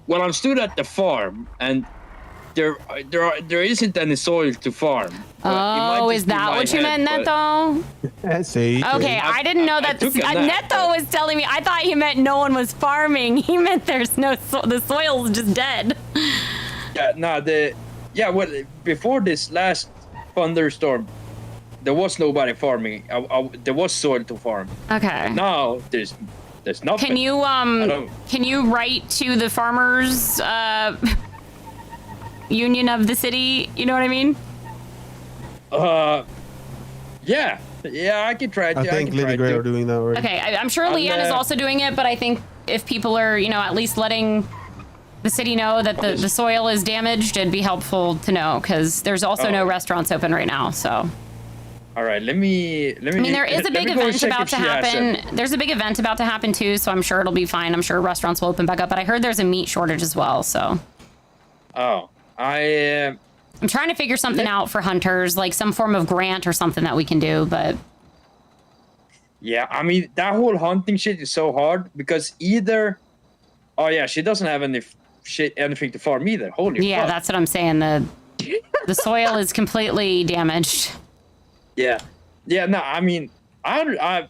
G: well, I'm stood at the farm, and there isn't any soil to farm.
A: Oh, is that what you meant, Neto?
O: See.
A: Okay, I didn't know that. Neto was telling me. I thought he meant no one was farming. He meant there's no the soil's just dead.
G: Yeah, no, well, before this last thunderstorm, there was nobody farming. There was soil to farm.
A: Okay.
G: Now there's nothing.
A: Can you write to the farmers union of the city? You know what I mean?
G: Yeah, I can try.
O: I think Lady Grey are doing that already.
A: Okay, I'm sure Leanne is also doing it, but I think if people are, at least letting the city know that the soil is damaged, it'd be helpful to know, because there's also no restaurants open right now, so.
G: All right, let me.
A: I mean, there is a big event about to happen. There's a big event about to happen too, so I'm sure it'll be fine. I'm sure restaurants will open back up, but I heard there's a meat shortage as well, so.
G: Oh, I'm
A: trying to figure something out for hunters, like some form of grant or something that we can do, but.
G: Yeah, I mean, that whole hunting shit is so hard because either. Oh yeah, she doesn't have anything to farm either. Holy
A: yeah,
G: fuck.
A: that's what I'm saying. The soil is completely damaged.
G: Yeah, no, I mean, I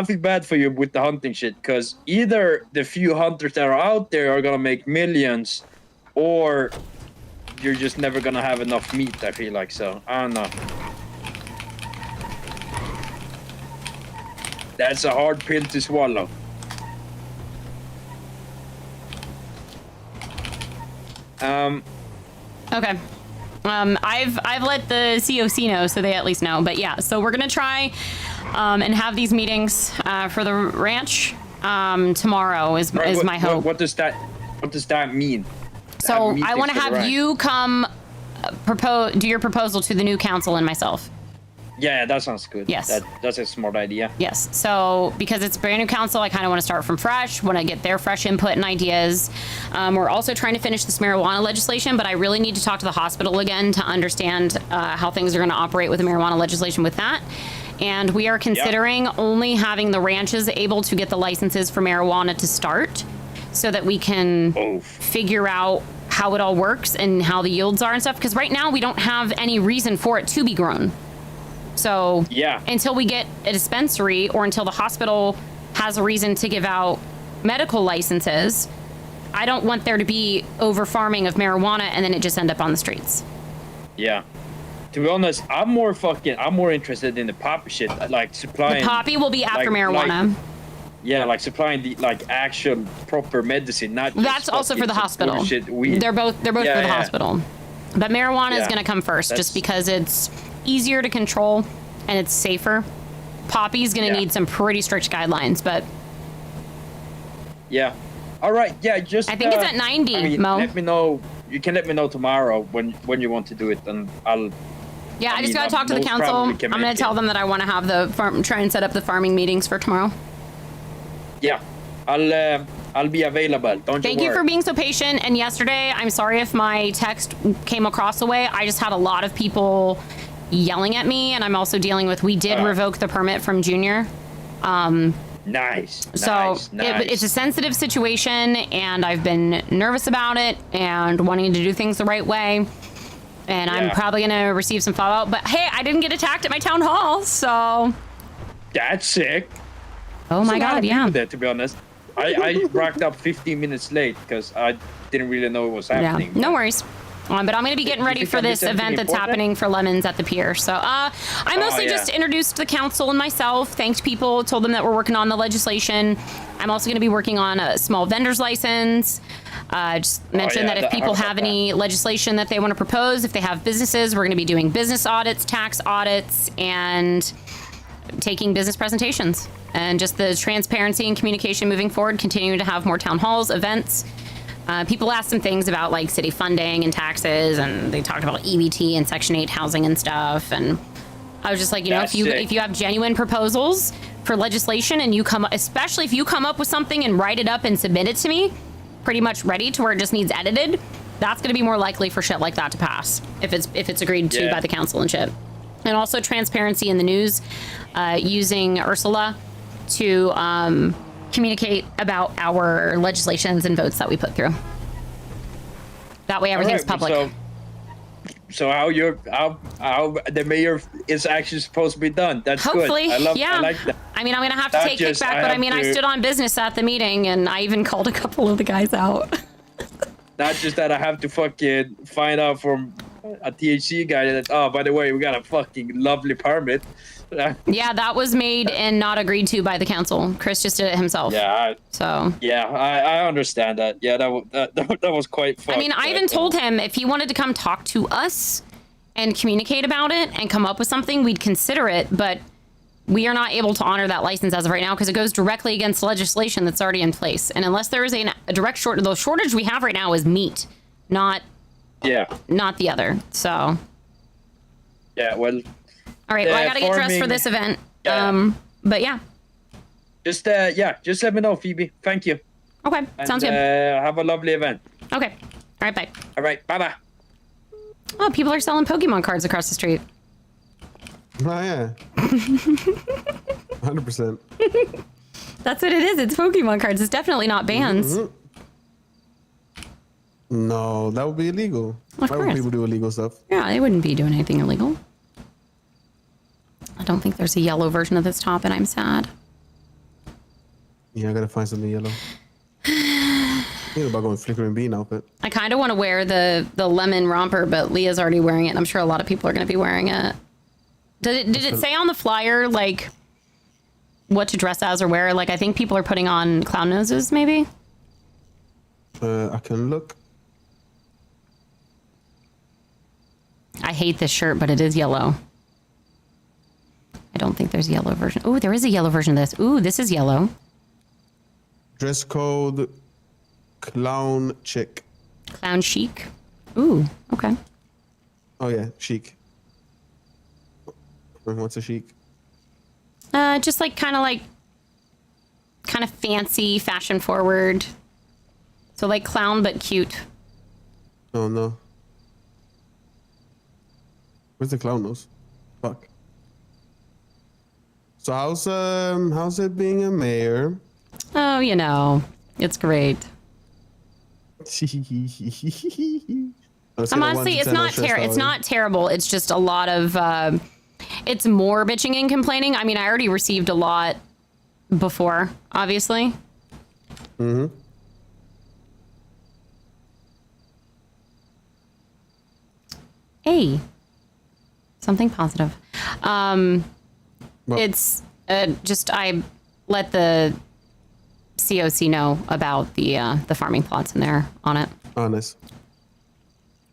G: feel bad for you with the hunting shit, because either the few hunters that are out there are gonna make millions, or you're just never gonna have enough meat, I feel like, so, I don't know. That's a hard pill to swallow.
A: Okay. I've let the COC know, so they at least know. But yeah, so we're gonna try and have these meetings for the ranch tomorrow is my hope.
G: What does that mean?
A: So I want to have you come do your proposal to the new council and myself.
G: Yeah, that sounds good.
A: Yes.
G: That's a smart idea.
A: Yes. So because it's brand new council, I kind of want to start from fresh, want to get their fresh input and ideas. We're also trying to finish this marijuana legislation, but I really need to talk to the hospital again to understand how things are going to operate with the marijuana legislation with that. And we are considering only having the ranches able to get the licenses for marijuana to start so that we can figure out how it all works and how the yields are and stuff. Because right now we don't have any reason for it to be grown. So until we get a dispensary or until the hospital has a reason to give out medical licenses, I don't want there to be over farming of marijuana and then it just end up on the streets.
G: Yeah. To be honest, I'm more interested in the poppy shit, like supplying.
A: The poppy will be after marijuana.
G: Like supplying the actual proper medicine, not just
A: that's also for the hospital.
G: Weed.
A: They're both for the hospital. But marijuana is going to come first just because it's easier to control and it's safer. Poppy's going to need some pretty strict guidelines, but
G: all right, just
A: I think it's at 90. Mo,
G: let me know. You can let me know tomorrow when you want to do it, and I'll.
A: Yeah, I just got to talk to the council. I'm going to tell them that I want to have the farm, try and set up the farming meetings for tomorrow.
G: Yeah, I'll be available.
A: Thank you for being so patient. And yesterday, I'm sorry if my text came across the way. I just had a lot of people yelling at me, and I'm also dealing with. We did revoke the permit from Junior.
G: Nice.
A: It's a sensitive situation, and I've been nervous about it and wanting to do things the right way. And I'm probably gonna receive some fallout. But hey, I didn't get attacked at my town hall, so
G: that's sick.
A: Oh my god, yeah.
G: There, to be honest, I racked up 15 minutes late because I didn't really know what was happening.
A: Yeah, no worries. But I'm going to be getting ready for this event that's happening for Lemons at the pier. So I mostly just introduced the council and myself, thanked people, told them that we're working on the legislation. I'm also going to be working on a small vendor's license. Just mentioned that if people have any legislation that they want to propose, if they have businesses, we're going to be doing business audits, tax audits, and taking business presentations. And just the transparency and communication moving forward, continuing to have more town halls, events. People asked some things about like city funding and taxes, and they talked about EBT and Section 8 housing and stuff. And I was just like, if you have genuine proposals for legislation and you especially if you come up with something and write it up and submit it to me, pretty much ready to where it just needs edited, that's going to be more likely for shit like that to pass if it's agreed to by the council and shit. And also transparency in the news, using Ursula to communicate about our legislations and votes that we put through. That way everything's public.
G: So how the mayor is actually supposed to be done. That's
A: Hopefully,
G: good.
A: I
G: like that.
A: I mean, I'm going to have to take kickback, but I stood on business at the meeting and I even called a couple of the guys out.
G: Not just that I have to fucking find out from a THC guy that, oh, by the way, we got a fucking lovely permit.
A: Yeah, that was made and not agreed to by the council. Chris just did it himself.
G: Yeah. I understand that. Yeah, that was quite fun.
A: I mean, I even told him if he wanted to come talk to us and communicate about it and come up with something, we'd consider it. But we are not able to honor that license as of right now because it goes directly against legislation that's already in place. And unless there is a direct shortage, the shortage we have right now is meat, not the other. So.
G: Yeah, well.
A: All right, well, I gotta get dressed for this event. But yeah.
G: Just let me know, Phoebe. Thank you.
A: Okay, sounds good.
G: Have a lovely event.
A: Okay. All right, bye.
G: All right, bye-bye.
A: Oh, people are selling Pokemon cards across the street.
O: Oh, yeah. 100%.
A: That's what it is. It's Pokemon cards. It's definitely not bands.
O: No, that would be illegal. Why would people do illegal stuff?
A: Yeah, they wouldn't be doing anything illegal. I don't think there's a yellow version of this top, and I'm sad.
O: Yeah, I gotta find something yellow. Think about going flickering bean outfit.
A: I kind of want to wear the lemon romper, but Leah's already wearing it, and I'm sure a lot of people are going to be wearing it. Did it say on the flyer, like, what to dress as or wear? Like, I think people are putting on clown noses, maybe?
O: I can look.
A: I hate this shirt, but it is yellow. I don't think there's a yellow version. Oh, there is a yellow version of this. Ooh, this is yellow.
O: Dress code clown chic.
A: Clown chic. Ooh, okay.
O: Oh yeah, chic. What's a chic?
A: Just kind of fancy, fashion forward. So like clown but cute.
O: Oh no. Where's the clown nose? Fuck. So how's it being a mayor?
A: Oh, you know, it's great. I'm honestly, it's not terrible. It's just a lot of, it's more bitching and complaining. I mean, I already received a lot before, obviously.
O: Mm-hmm.
A: Hey, something positive. It's just I let the COC know about the farming plots in there on it.
O: Oh, nice.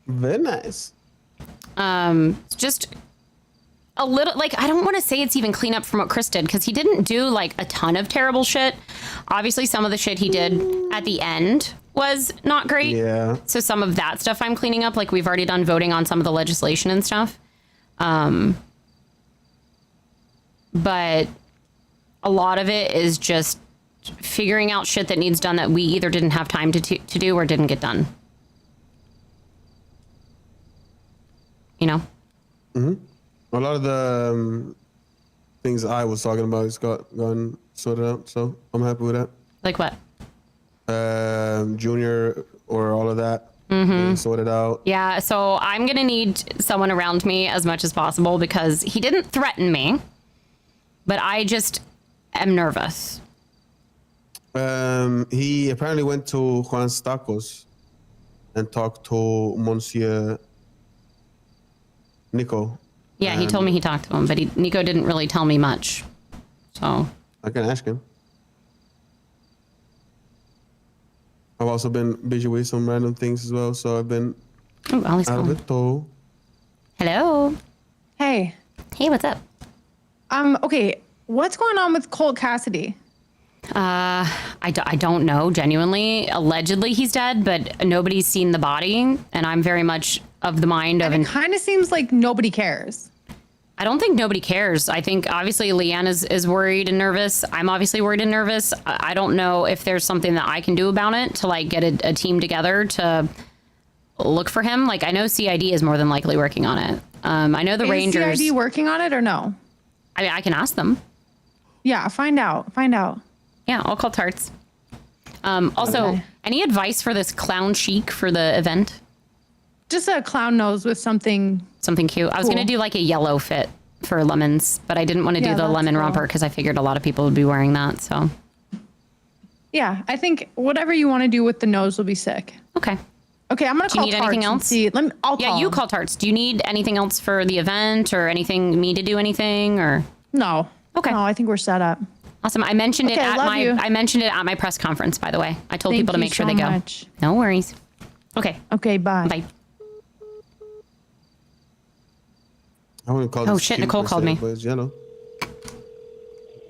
O: Very nice.
A: Just a little, like, I don't want to say it's even clean up from what Chris did, because he didn't do like a ton of terrible shit. Obviously, some of the shit he did at the end was not great.
O: Yeah.
A: So some of that stuff I'm cleaning up. Like, we've already done voting on some of the legislation and stuff. But a lot of it is just figuring out shit that needs done that we either didn't have time to do or didn't get done. You know?
O: Mm-hmm. A lot of the things I was talking about has gotten sorted out, so I'm happy with that.
A: Like what?
O: Junior or all of that.
A: Mm-hmm.
O: Sorted out.
A: Yeah, so I'm going to need someone around me as much as possible because he didn't threaten me, but I just am nervous.
O: He apparently went to Juan's Tacos and talked to Monsieur Nico.
A: Yeah, he told me he talked to him, but Nico didn't really tell me much. So
O: I can ask him. I've also been busy with some random things as well, so I've been out of it though.
A: Hello.
H: Hey.
A: Hey, what's up?
H: Okay, what's going on with Cole Cassidy?
A: I don't know, genuinely. Allegedly he's dead, but nobody's seen the body, and I'm very much of the mind of...
H: It kind of seems like nobody cares.
A: I don't think nobody cares. I think obviously Leanne is worried and nervous. I'm obviously worried and nervous. I don't know if there's something that I can do about it to like get a team together to look for him. Like I know CID is more than likely working on it. I know the Rangers.
H: Is CID working on it or no?
A: I mean, I can ask them.
H: Yeah, find out.
A: Yeah, I'll call Tarts. Also, any advice for this clown chic for the event?
H: just a clown nose with something
A: cute. I was
H: cool.
A: gonna do like a yellow fit for lemons, but I didn't want to do
H: Yeah,
A: the
H: that's
A: lemon
H: cool.
A: romper because I figured a lot of people would be wearing that. So
H: Yeah, I think whatever you want to do with the nose will be sick.
A: okay.
H: Okay, I'm gonna
A: Do you
H: call
A: need
H: Tarts
A: anything
H: and
A: else?
H: see. I'll
A: Yeah,
H: call
A: you
H: him.
A: call Tarts. Do you need anything else for the event or anything? Me to do anything or?
H: No.
A: Okay.
H: No, I think we're set up.
A: Awesome. I mentioned
H: Okay,
A: it at
H: love
A: my
H: you.
A: I mentioned it at my press conference. By the way, I told
H: Thank
A: people to
H: you
A: make sure
H: so
A: they go.
H: much.
A: No worries. Okay.
H: Okay, bye.
A: Bye.
O: I wouldn't call
A: Oh
O: this
A: shit!
O: cute
A: Nicole
O: per
A: called
O: se,
A: me.
O: but it's yellow.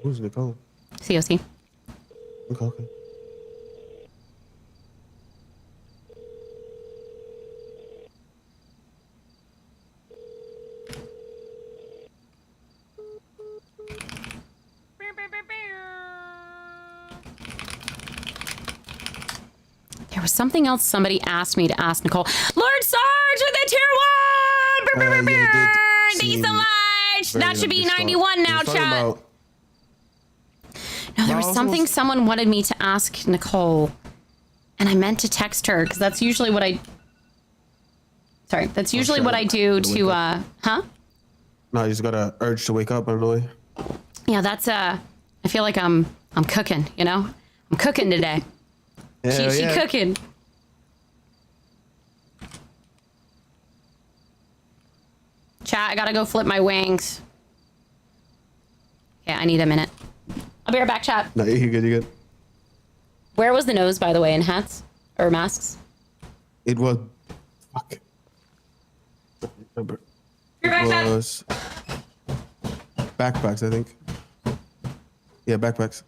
O: Who's Nicole?
A: COC.
O: Okay.
A: There was something else somebody asked me to ask Nicole. Lord Sarge with the tier 1! Thank you so much! That should be 91 now, chat. No, there was something someone wanted me to ask Nicole. And I meant to text her, because that's usually what I... Sorry, that's usually what I do to, huh?
O: No, you just got an urge to wake up, I don't know.
A: Yeah, that's, I feel like I'm cooking, you know? I'm cooking today. She cooking. Chat, I gotta go flip my wings. Yeah, I need a minute. I'll be right back, chat.
O: No, you're good, you're good.
A: Where was the nose, by the way, in hats? Or masks?
O: It was... Fuck. Remember.
A: You're back, chat.
O: Was... Backpacks, I think. Yeah, backpacks.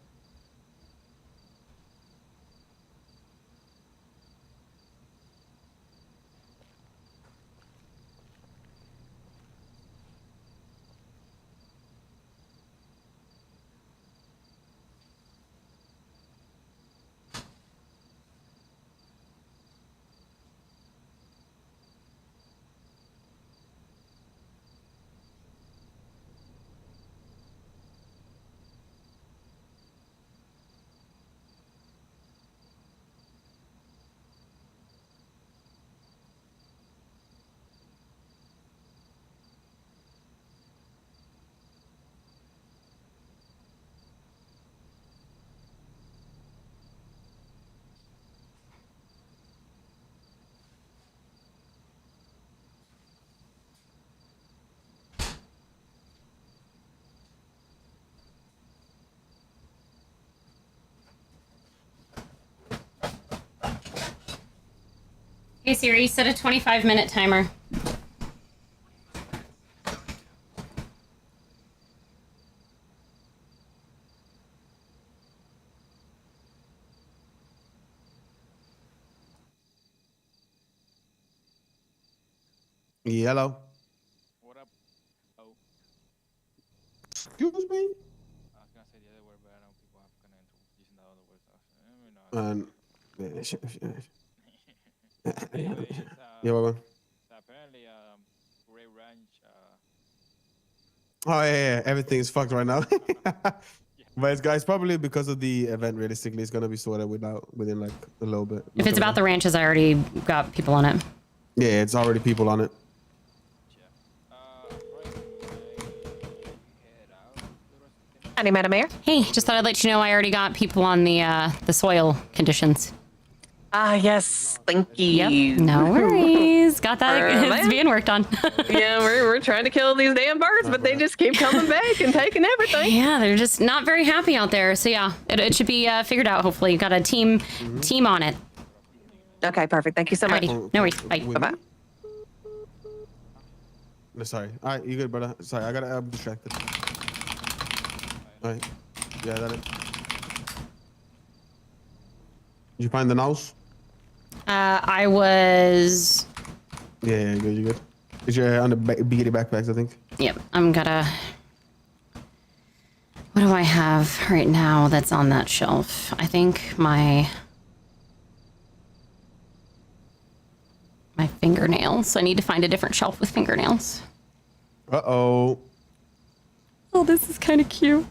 A: Hey Siri, set a 25-minute timer.
O: Yellow.
J: What up? Oh.
O: Excuse me?
J: I was gonna say the other word, but I know people have kind of using the other words. Anyways,
O: yeah, well,
J: apparently, Gray Ranch.
O: Oh yeah, everything is fucked right now. But it's guys, probably because of the event. Realistically, it's gonna be sorted within like a little bit.
A: If it's about the ranches, I already got people on it.
O: Yeah, it's already people on it.
P: Howdy, Madam Mayor.
A: Hey, just thought I'd let you know I already got people on the soil conditions.
P: Ah, yes. Thank you.
A: Yep. No worries. Got that. It's
P: Man.
A: being worked on.
P: Yeah, we're trying to kill these damn birds, but they just keep coming back and taking everything.
A: Yeah, they're just not very happy out there. So yeah, it should be figured out. Hopefully, you got a team on it.
P: Okay, perfect. Thank you so much.
A: Alrighty. No worries. Bye.
P: Bye-bye.
O: No, sorry. All right, you good, brother? Sorry, I'm distracted. All right. Yeah, that it. Did you find the nose?
A: I was.
O: Yeah, good. You good? Is your on the biggie backpacks? I think.
A: Yep. I'm gonna. What do I have right now that's on that shelf? I think my fingernails. I need to find a different shelf with fingernails.
O: Uh-oh.
A: Oh, this is kind of cute.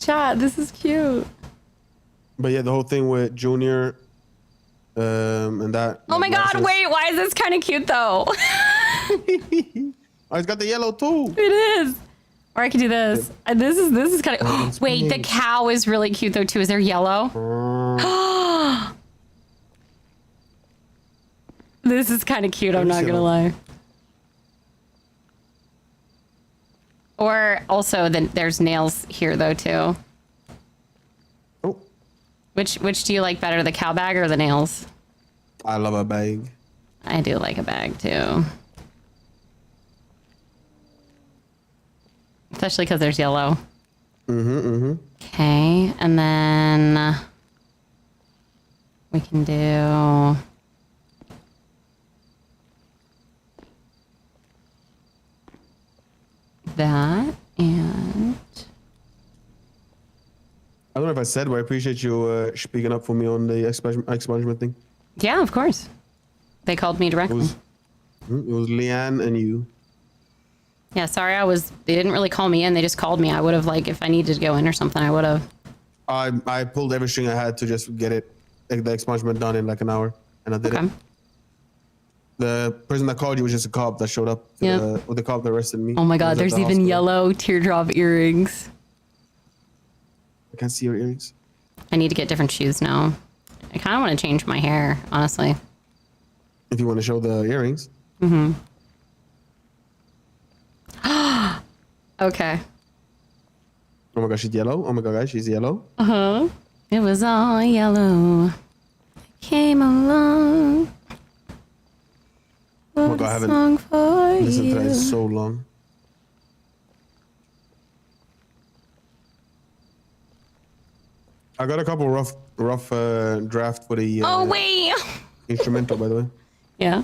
A: Chat, this is cute.
O: But yeah, the whole thing with Junior, and that.
A: Oh my god, wait, why is this kind of cute though?
O: Oh, it's got the yellow too.
A: It is. Or I could do this. This is kind of. Wait, the cow is really cute though too. Is there yellow? This is kind of cute. I'm not gonna lie. Or also, then there's nails here though too.
O: Oh.
A: Which do you like better, the cow bag or the nails?
O: I love a bag.
A: I do like a bag too. Especially because there's yellow. Okay, and then we can do that, and
O: I don't know if I said, but I appreciate you speaking up for me on the expungement thing.
A: yeah, of course. They called me directly.
O: It was Leanne and you.
A: Yeah, sorry, they didn't really call me in, they just called me. I would have, like, if I needed to go in or something, I would have.
O: I pulled everything I had to just get it, like, the expungement done in like an hour, and I did it. The person that called you was just a cop that showed up. Or the cop that arrested me.
A: Oh my
O: I
A: god,
O: was at
A: there's
O: the
A: even
O: hospital.
A: yellow teardrop earrings.
O: I can't see your earrings.
A: I need to get different shoes now. I kind of want to change my hair, honestly.
O: If you want to show the earrings.
A: Okay.
O: Oh my god, she's yellow. Oh my god, guys, she's yellow.
A: It was all yellow. Came along.
O: Oh my god, I haven't listened to that in so long. I got a couple rough draft for the
A: Oh wait.
O: instrumental, by the way.
A: Yeah.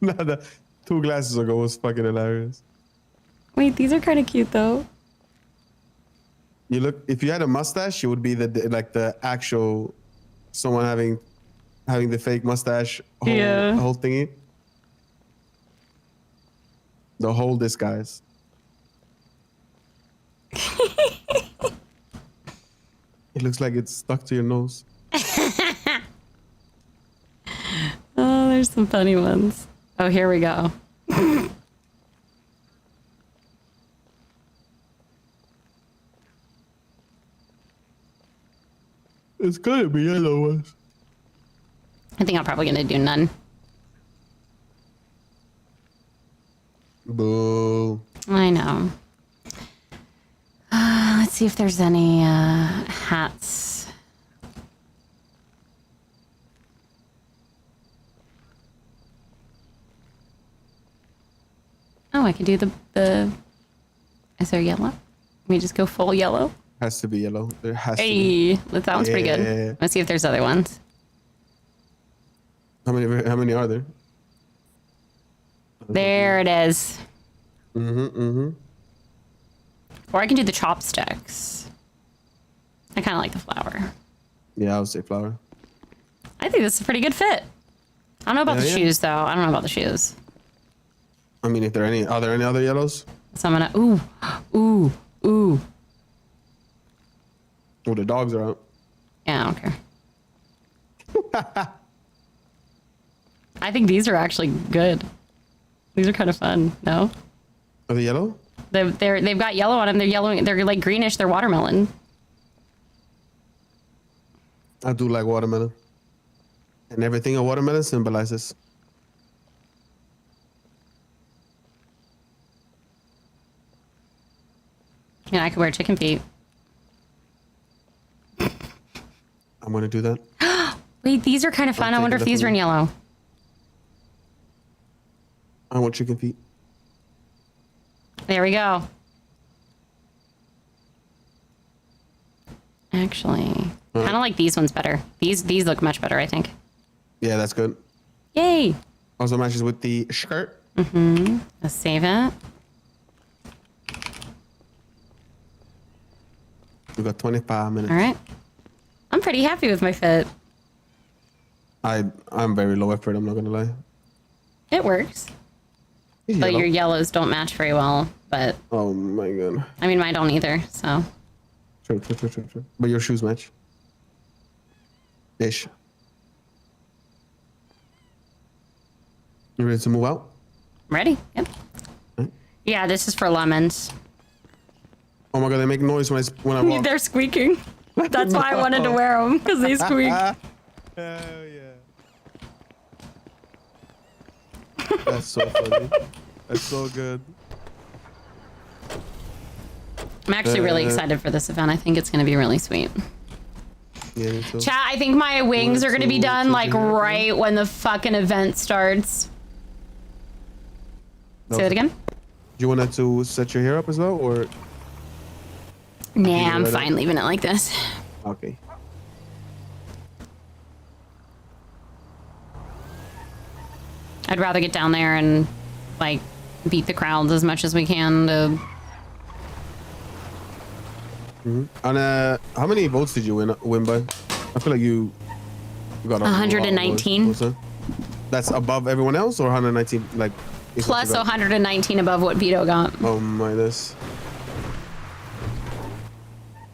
O: No, the 2 glasses ago was fucking hilarious.
A: Wait, these are kind of cute though.
O: You look, if you had a mustache, you would be the actual someone having the fake mustache whole thingy. The whole disguise. It looks like it's stuck to your nose.
A: Oh, there's some funny ones. Oh, here we go.
O: It's gotta be yellow ones.
A: I think I'm probably gonna do none.
O: Boo.
A: I know. Let's see if there's any hats. Oh, I can do the. Is there yellow? Let me just go full yellow.
O: Has to be yellow. There has to
A: Hey,
O: be.
A: that one's pretty
O: Yeah.
A: good. Let's see if there's other ones.
O: How many are there?
A: There it is.
O: Mm-hmm.
A: Or I can do the chopsticks. I kind of like the flower.
O: Yeah, I would say flower.
A: I think this is a pretty good fit. I don't know about the
O: Yeah.
A: shoes though. I don't know about the shoes.
O: I mean, are there any other yellows?
A: So I'm gonna ooh.
O: Oh, the dogs are out.
A: Yeah, I don't care. I think these are actually good. These are kind of fun. No?
O: Are they yellow?
A: They've got yellow on them. They're yellow. They're like greenish. They're watermelon.
O: I do like watermelon. And everything a watermelon symbolizes.
A: Yeah, I could wear chicken feet.
O: I'm gonna do that.
A: Wait, these are kind of fun. I wonder if these are in yellow.
O: I want chicken feet.
A: There we go. Actually, kind of like these ones better. These look much better, I think.
O: Yeah, that's good.
A: Yay!
O: Also matches with the skirt.
A: Mm-hmm. Let's save it.
O: We got 25 minutes.
A: All right. I'm pretty happy with my fit.
O: I'm very low effort. I'm not gonna lie.
A: It works.
O: He's
A: But
O: yellow.
A: your yellows don't match very well. But
O: Oh my god.
A: I mean, mine don't either. So.
O: True. But your shoes match. Ish. You ready to move out?
A: Ready? Yep.
O: Right.
A: Yeah, this is for lemons.
O: Oh my god, they make noise when I walk.
A: They're squeaking. That's why I wanted to wear them, because they squeak.
O: Hell yeah. That's so funny. That's so good.
A: I'm actually really excited for this event. I think it's going to be really sweet.
O: Yeah, me too.
A: Chat, I think my wings are going to be done like right when the fucking event starts. Say it again?
O: Do you want to set your hair up as well, or?
A: Nah, I'm fine leaving it like this.
O: Okay.
A: I'd rather get down there and like beat the crowds as much as we can to.
O: And how many votes did you win by? I feel like you got
A: 119.
O: That's above everyone else, or 119 like
A: Plus 119 above what Vito got.
O: Oh minus.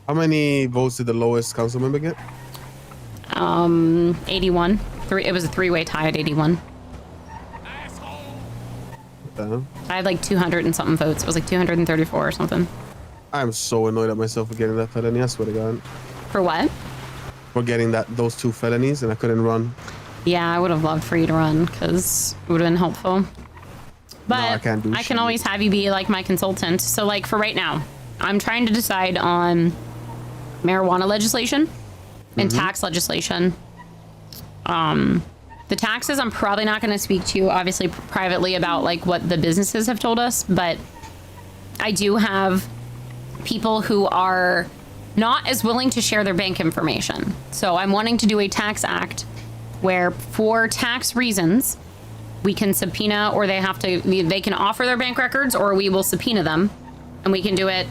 O: How many votes did the lowest council member get?
A: 81. It was a three-way tie at 81. I had like 200 and something votes. It was like 234 or something.
O: I'm so annoyed at myself for getting that felony. I swear to God.
A: For what?
O: For getting those 2 felonies, and I couldn't run.
A: Yeah, I would have loved for you to run because it would have been helpful. But
O: no, I can't do
A: I can always have you be like my consultant. So like for right now, I'm trying to decide on marijuana legislation and tax legislation. The taxes, I'm probably not going to speak to you obviously privately about like what the businesses have told us, but I do have people who are not as willing to share their bank information. So I'm wanting to do a tax act where for tax reasons, we can subpoena, or they can offer their bank records, or we will subpoena them, and we can do it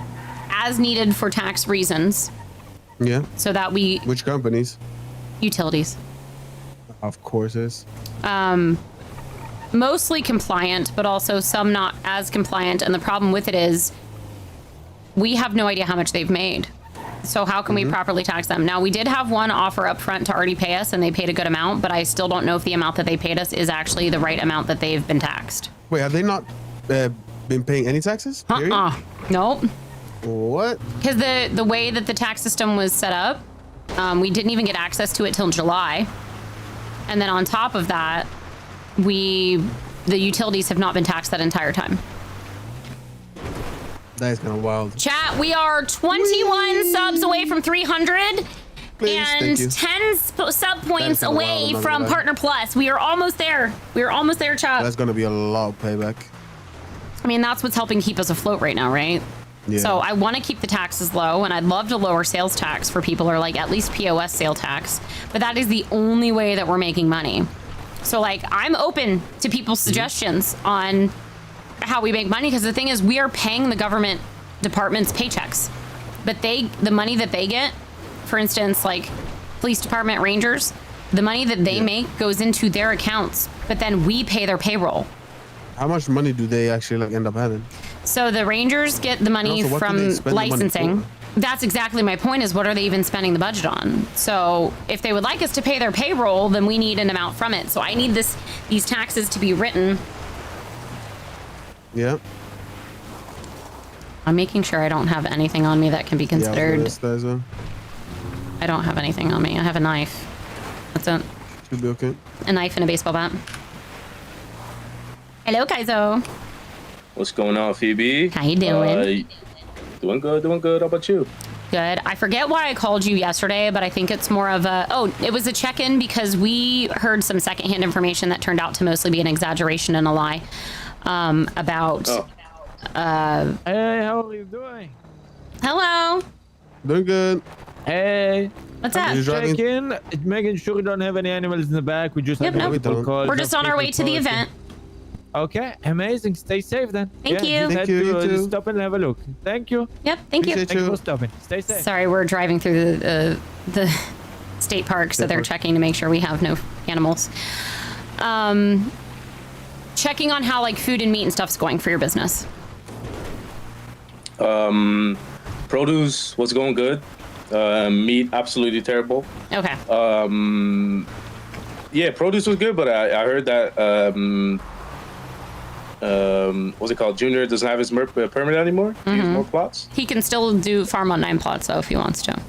A: as needed for tax reasons.
O: Yeah.
A: So that
O: Which companies?
A: Utilities.
O: Of course is.
A: Mostly compliant, but also some not as compliant. And the problem with it is we have no idea how much they've made. So how can we properly tax them? Now, we did have one offer up front to already pay us, and they paid a good amount, but I still don't know if the amount that they paid us is actually the right amount that they've been taxed.
O: Wait, have they not been paying any taxes?
A: Nope.
O: What?
A: Because the way that the tax system was set up, we didn't even get access to it till July. And then on top of that, the utilities have not been taxed that entire time.
O: That is kind of wild.
A: Chat, we are 21 subs away from 300 and 10 sub points away from Partner Plus. We are almost there. We are almost there, chat.
O: That's going to be a lot of payback.
A: I mean, that's what's helping keep us afloat right now, right?
O: Yeah.
A: So I want to keep the taxes low, and I'd love to lower sales tax for people, or like at least POS sale tax. But that is the only way that we're making money. So like, I'm open to people's suggestions on how we make money, because the thing is, we are paying the government department's paychecks, but the money that they get, for instance, like police department rangers, the money that they make goes into their accounts, but then we pay their payroll.
O: How much money do they actually like end up having?
A: So the rangers get the money from licensing. That's exactly my point, is what are they even spending the budget on? So if they would like us to pay their payroll, then we need an amount from it. So I need these taxes to be written.
O: Yeah.
A: I'm making sure I don't have anything on me that can be considered.
O: Yeah,
A: I don't have anything on me. I have a knife. That's it.
O: Should be okay.
A: A knife and a baseball bat. Hello, Kaizo.
Q: What's going on, Phoebe?
A: How you doing?
Q: Doing good, doing good. How about you?
A: Good. I forget why I called you yesterday, but I think it's more of it was a check-in because we heard some secondhand information that turned out to mostly be an exaggeration and a lie about...
S: Hey, how are you doing?
A: Hello.
O: Doing good.
S: Hey.
A: What's up?
S: Check in, making sure we don't have any animals in the back. We just have people calls.
A: We're just on our way to the event.
S: Okay, amazing. Stay safe then.
A: Thank you.
S: Just
A: Thank you, you
S: just
A: too.
S: stop and have a look. Thank you.
A: Yep, thank you.
S: Thanks for stopping. Stay safe.
A: Sorry, we're driving through the state park, so they're checking to make sure we have no animals. checking on how like food and meat and stuff's going for your business.
Q: Produce was going good. Meat absolutely terrible.
A: Okay.
Q: Yeah, produce was good, but I heard that what's it called? Junior doesn't have his permit anymore. To use more plots.
A: He can still do farm on 9 plots though if he wants to.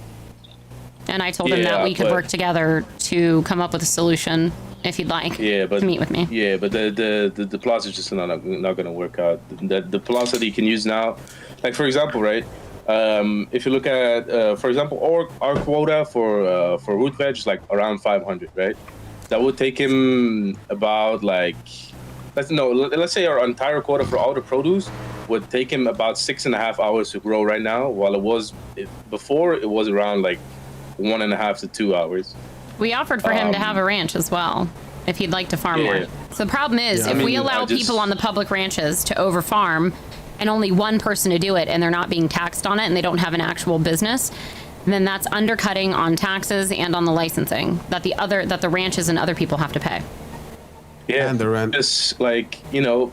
A: And I told him that we could work together to come up with a solution if you'd like.
Q: Yeah, but
A: to meet with me.
Q: Yeah, but the plots are just not going to work out. The plots that he can use now, like for example, right? If you look at, for example, our quota for root veg is like around 500, right? That would take him about like, let's say our entire quota for all the produce would take him about 6.5 hours to grow right now, while before it was around like 1.5 to 2 hours.
A: We offered for him to have a ranch as well, if he'd like to farm more. So the problem is, if we allow people on the public ranches to over farm, and only one person to do it, and they're not being taxed on it, and they don't have an actual business, then that's undercutting on taxes and on the licensing that the ranches and other people have to pay.
Q: Yeah, and the rent. It's like, to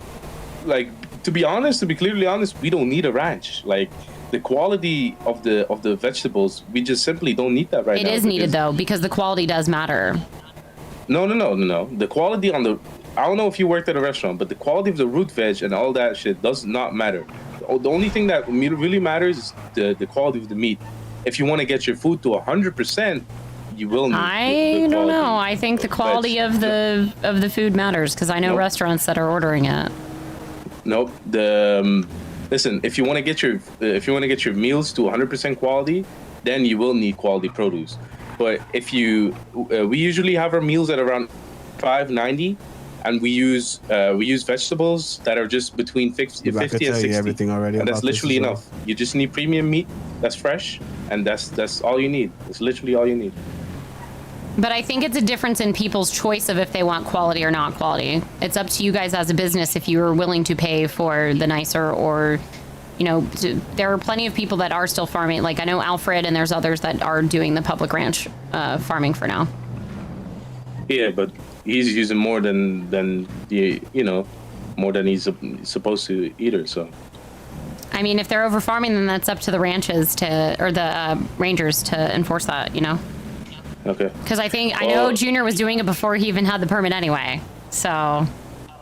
Q: be clearly honest, we don't need a ranch. Like the quality of the vegetables, we just simply don't need that right now.
A: It is needed though, because the quality does matter.
Q: No. The quality I don't know if you worked at a restaurant, but the quality of the root veg and all that shit does not matter. The only thing that really matters is the quality of the meat. If you want to get your food to 100%, you will need
A: I don't know. I think the quality of the food matters, because I know restaurants that are ordering it.
Q: Nope. Listen, if you want to get your meals to 100% quality, then you will need quality produce. But if we usually have our meals at around $5.90, and we use vegetables that are just between 50 and 60.
O: Everything already.
Q: And that's literally enough. You just need premium meat that's fresh, and that's all you need. It's literally all you need.
A: But I think it's a difference in people's choice of if they want quality or not quality. It's up to you guys as a business if you are willing to pay for the nicer or, there are plenty of people that are still farming. Like I know Alfred, and there's others that are doing the public ranch farming for now.
Q: Yeah, but he's using more than more than he's supposed to either. So,
A: I mean, if they're over farming, then that's up to the ranches or the rangers to enforce that.
Q: Okay.
A: Because I know Junior was doing it before he even had the permit anyway. So.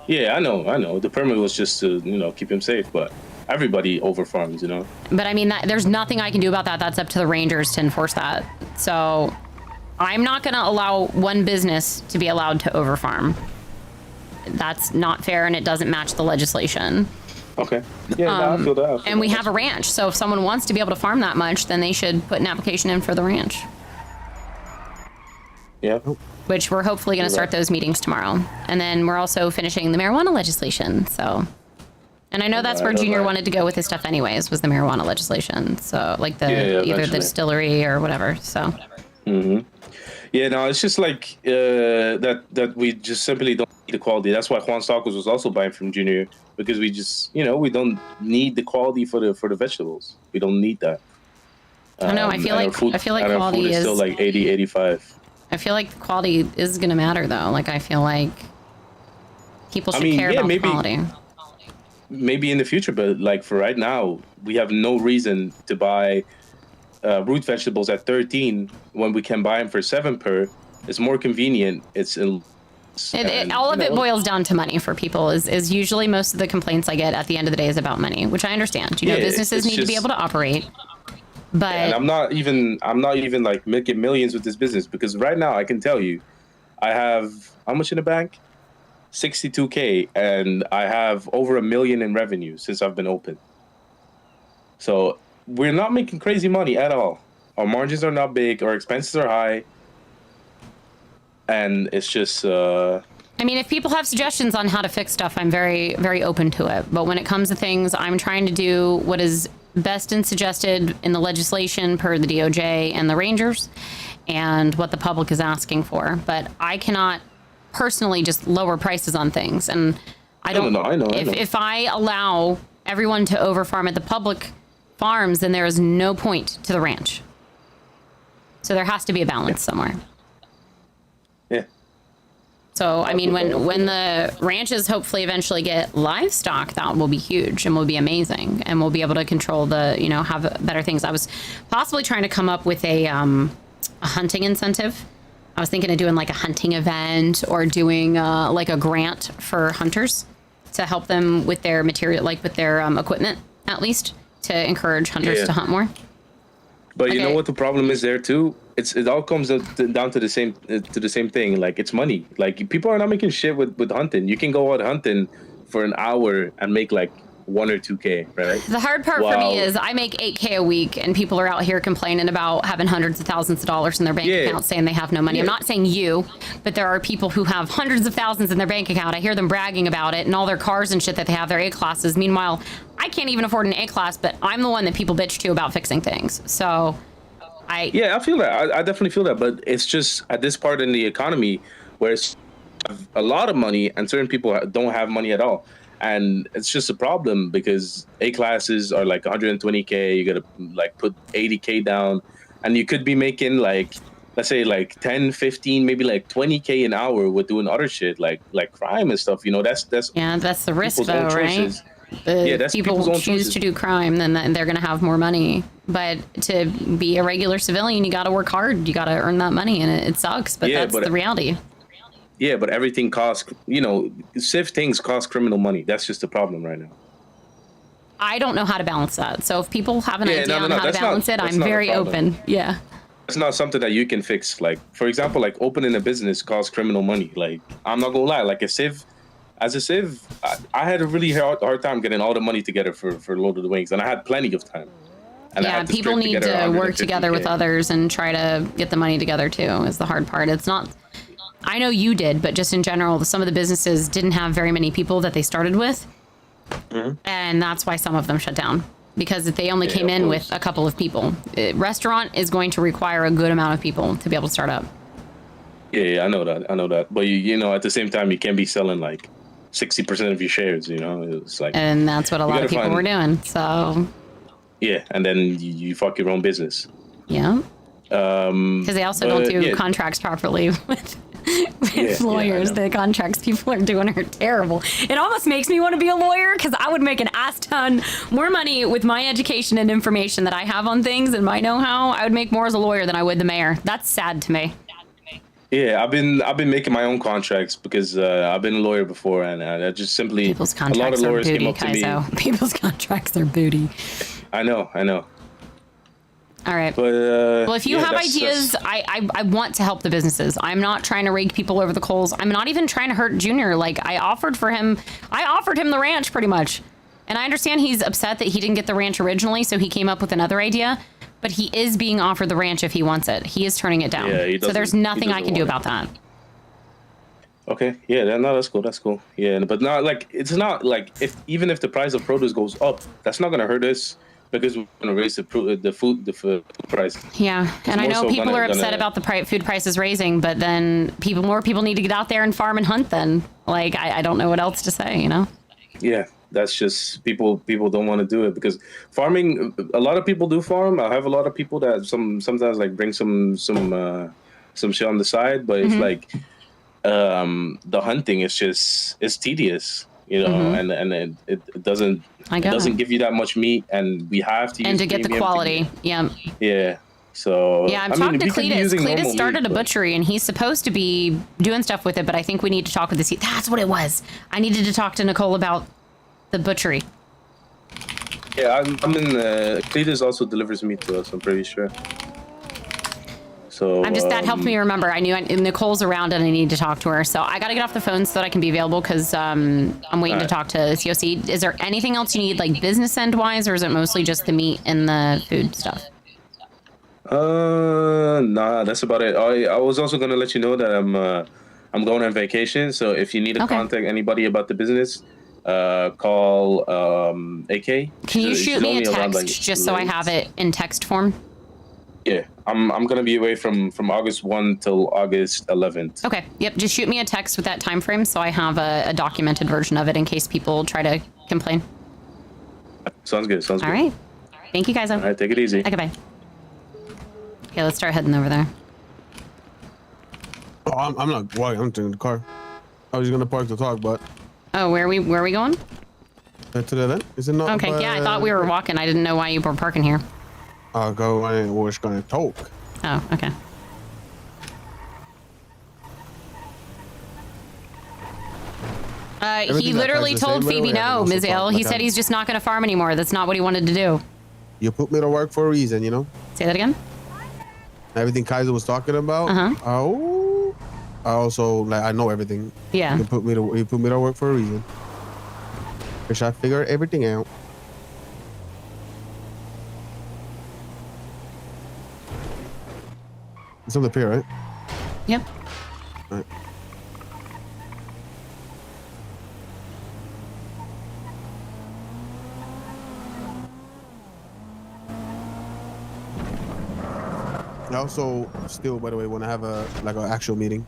Q: Yeah, I know. The permit was just to keep him safe, but everybody over farms,
A: But I mean, there's nothing I can do about that. That's up to the rangers to enforce that. So. I'm not going to allow one business to be allowed to overfarm. That's not fair, and it doesn't match the legislation.
Q: Okay. Yeah, I feel that.
A: And we have a ranch, so if someone wants to be able to farm that much, then they should put an application in for the ranch.
Q: Yeah.
A: Which we're hopefully going to start those meetings tomorrow. And then we're also finishing the marijuana legislation, so. And I know that's where Junior wanted to go with his stuff anyways, was the marijuana legislation. So, like either the distillery or whatever, so.
Q: Mm-hmm. Yeah, no, it's just like that we just simply don't need the quality. That's why Juan Stalkers was also buying from Junior, because we just, we don't need the quality for the vegetables. We don't need that.
A: I know. I feel like quality
Q: is still like 80, 85.
A: I feel like quality is going to matter though. Like I feel like people should care about quality.
Q: Maybe in the future, but like for right now, we have no reason to buy root vegetables at 13 when we can buy them for 7 per. It's more convenient.
A: All of it boils down to money for people. Is usually most of the complaints I get at the end of the day is about money, which I understand. Businesses need to be able to operate. But
Q: and I'm not even like making millions with this business, because right now I can tell you, I have how much in the bank? 62K, and I have over $1 million in revenue since I've been open. So we're not making crazy money at all. Our margins are not big. Our expenses are high. And it's just... I
A: mean, if people have suggestions on how to fix stuff, I'm very, very open to it. But when it comes to things, I'm trying to do what is best and suggested in the legislation per the DOJ and the Rangers, and what the public is asking for. But I cannot personally just lower prices on things. And I don't...
Q: I know.
A: If I allow everyone to overfarm at the public farms, then there is no point to the ranch. So there has to be a balance somewhere.
Q: Yeah.
A: So, I mean, when the ranches hopefully eventually get livestock, that will be huge and will be amazing. And we'll be able to control have better things. I was possibly trying to come up with a hunting incentive. I was thinking of doing like a hunting event or doing like a grant for hunters to help them with their material, like with their equipment, at least, to encourage hunters to hunt more.
Q: But you know what the problem is there too? It all comes down to the same thing. Like, it's money. Like, people are not making shit with hunting. You can go out hunting for an hour and make like 1 or 2K, right?
A: The hard part for me is I make 8K a week, and people are out here complaining about having hundreds of thousands of dollars in their bank account, saying they have no money. I'm not saying you, but there are people who have hundreds of thousands in their bank account. I hear them bragging about it and all their cars and shit that they have, their A classes. Meanwhile, I can't even afford an A class, but I'm the one that people bitch to about fixing things. So I
Q: feel that. I definitely feel that. But it's just at this part in the economy where it's a lot of money and certain people don't have money at all. And it's just a problem because A classes are like 120K. You got to like put 80K down, and you could be making like, let's say like 10, 15, maybe like 20K an hour with doing other shit like crime and stuff. You know, that's
A: the risk though, right?
Q: That's
A: people choose to do crime, then they're going to have more money. But to be a regular civilian, you got to work hard. You got to earn that money, and it sucks, but that's the reality.
Q: Yeah, but everything costs, civ things cost criminal money. That's just the problem right now.
A: I don't know how to balance that. So if people have an idea on how to balance it, I'm very open. Yeah.
Q: It's not something that you can fix. Like, for example, like opening a business costs criminal money. Like, I'm not going to lie. Like as a civ, I had a really hard time getting all the money together for Lord of the Wings. And I had plenty of time. And
A: people need to work together with others and try to get the money together too, is the hard part. It's not... I know you did, but just in general, some of the businesses didn't have very many people that they started with. Mm-hmm. And that's why some of them shut down, because if they only came in with a couple of people. Restaurant is going to require a good amount of people to be able to start up.
Q: Yeah, I know that. But you know, at the same time, you can't be selling like 60% of your shares, it's like...
A: And that's what a lot of people were doing, so...
Q: Yeah, and then you fuck your own business.
A: Yeah. Because they also don't do contracts properly with lawyers. The contracts people are doing are terrible. It almost makes me want to be a lawyer, because I would make an ass ton more money with my education and information that I have on things and my know-how. I would make more as a lawyer than I would the mayor. That's sad to me.
Q: Yeah, I've been making my own contracts because I've been a lawyer before, and I just simply
A: people's contracts
Q: a lot of lawyers
A: are booty,
Q: came up to me.
A: People's contracts are booty.
Q: I know.
A: All right.
Q: But,
A: well, if you have ideas, I want to help the businesses. I'm not trying to rake people over the coals. I'm not even trying to hurt Junior. Like, I offered him the ranch pretty much. And I understand he's upset that he didn't get the ranch originally, so he came up with another idea. But he is being offered the ranch if he wants it. He is turning it down. Yeah, so there's nothing I can do about that.
Q: Okay. Yeah. No, that's cool. That's cool. Yeah. But not like, it's not like even if the price of produce goes up, that's not going to hurt us, because we're going to raise the food price.
A: Yeah, and I know people are upset about the food prices raising, but then more people need to get out there and farm and hunt then. Like, I don't know what else to say,
Q: Yeah, that's just people don't want to do it, because farming, a lot of people do farm. I have a lot of people that sometimes like bring some shit on the side, but it's like the hunting is just, it's tedious. And it doesn't give you that much meat, and we have to use
A: and to get the quality.
Q: Yeah. So
A: I'm talking to Cletus. Cletus started a butchery, and he's supposed to be doing stuff with it, but I think we need to talk with the That's what it was. I needed to talk to Nicole about the butchery.
Q: Yeah, I'm in. Cletus also delivers meat to us, I'm pretty sure. So
A: that helped me remember. I knew Nicole's around and I need to talk to her. So I got to get off the phone so that I can be available, because I'm waiting to talk to COC. Is there anything else you need, like business end wise, or is it mostly just the meat and the food stuff?
Q: Nah, that's about it. I was also going to let you know that I'm going on vacation. So if you need to contact anybody about the business, call AK.
A: Can you shoot me a text just so I have it in text form?
Q: Yeah, I'm gonna be away from August 1 till August 11th.
A: Okay. Yep. Just shoot me a text with that time frame so I have a documented version of it in case people try to complain.
Q: Sounds good.
A: All right. Thank you, guys.
Q: All right. Take it easy.
A: Okay. Bye. Okay, let's start heading over there.
O: Oh, I'm not walking. I'm taking the car. I was gonna park to talk, but.
A: Oh, where are we going?
O: To the event? Is it not?
A: Okay, yeah, I thought we were walking. I didn't know why you were parking here.
O: I'll go and we're just gonna talk.
A: Oh, okay. He literally told Phoebe no, Ms. L. He said he's just not going to farm anymore. That's not what he wanted to do.
O: You put me to work for a reason, you know?
A: Say that again?
O: Everything Kaiser was talking about. Oh, I also like I know everything.
A: Yeah.
O: You put me to work for a reason. Wish I figured everything out. It's on the pier, right?
A: Yep.
O: All right. I also still, by the way, want to have a an actual meeting.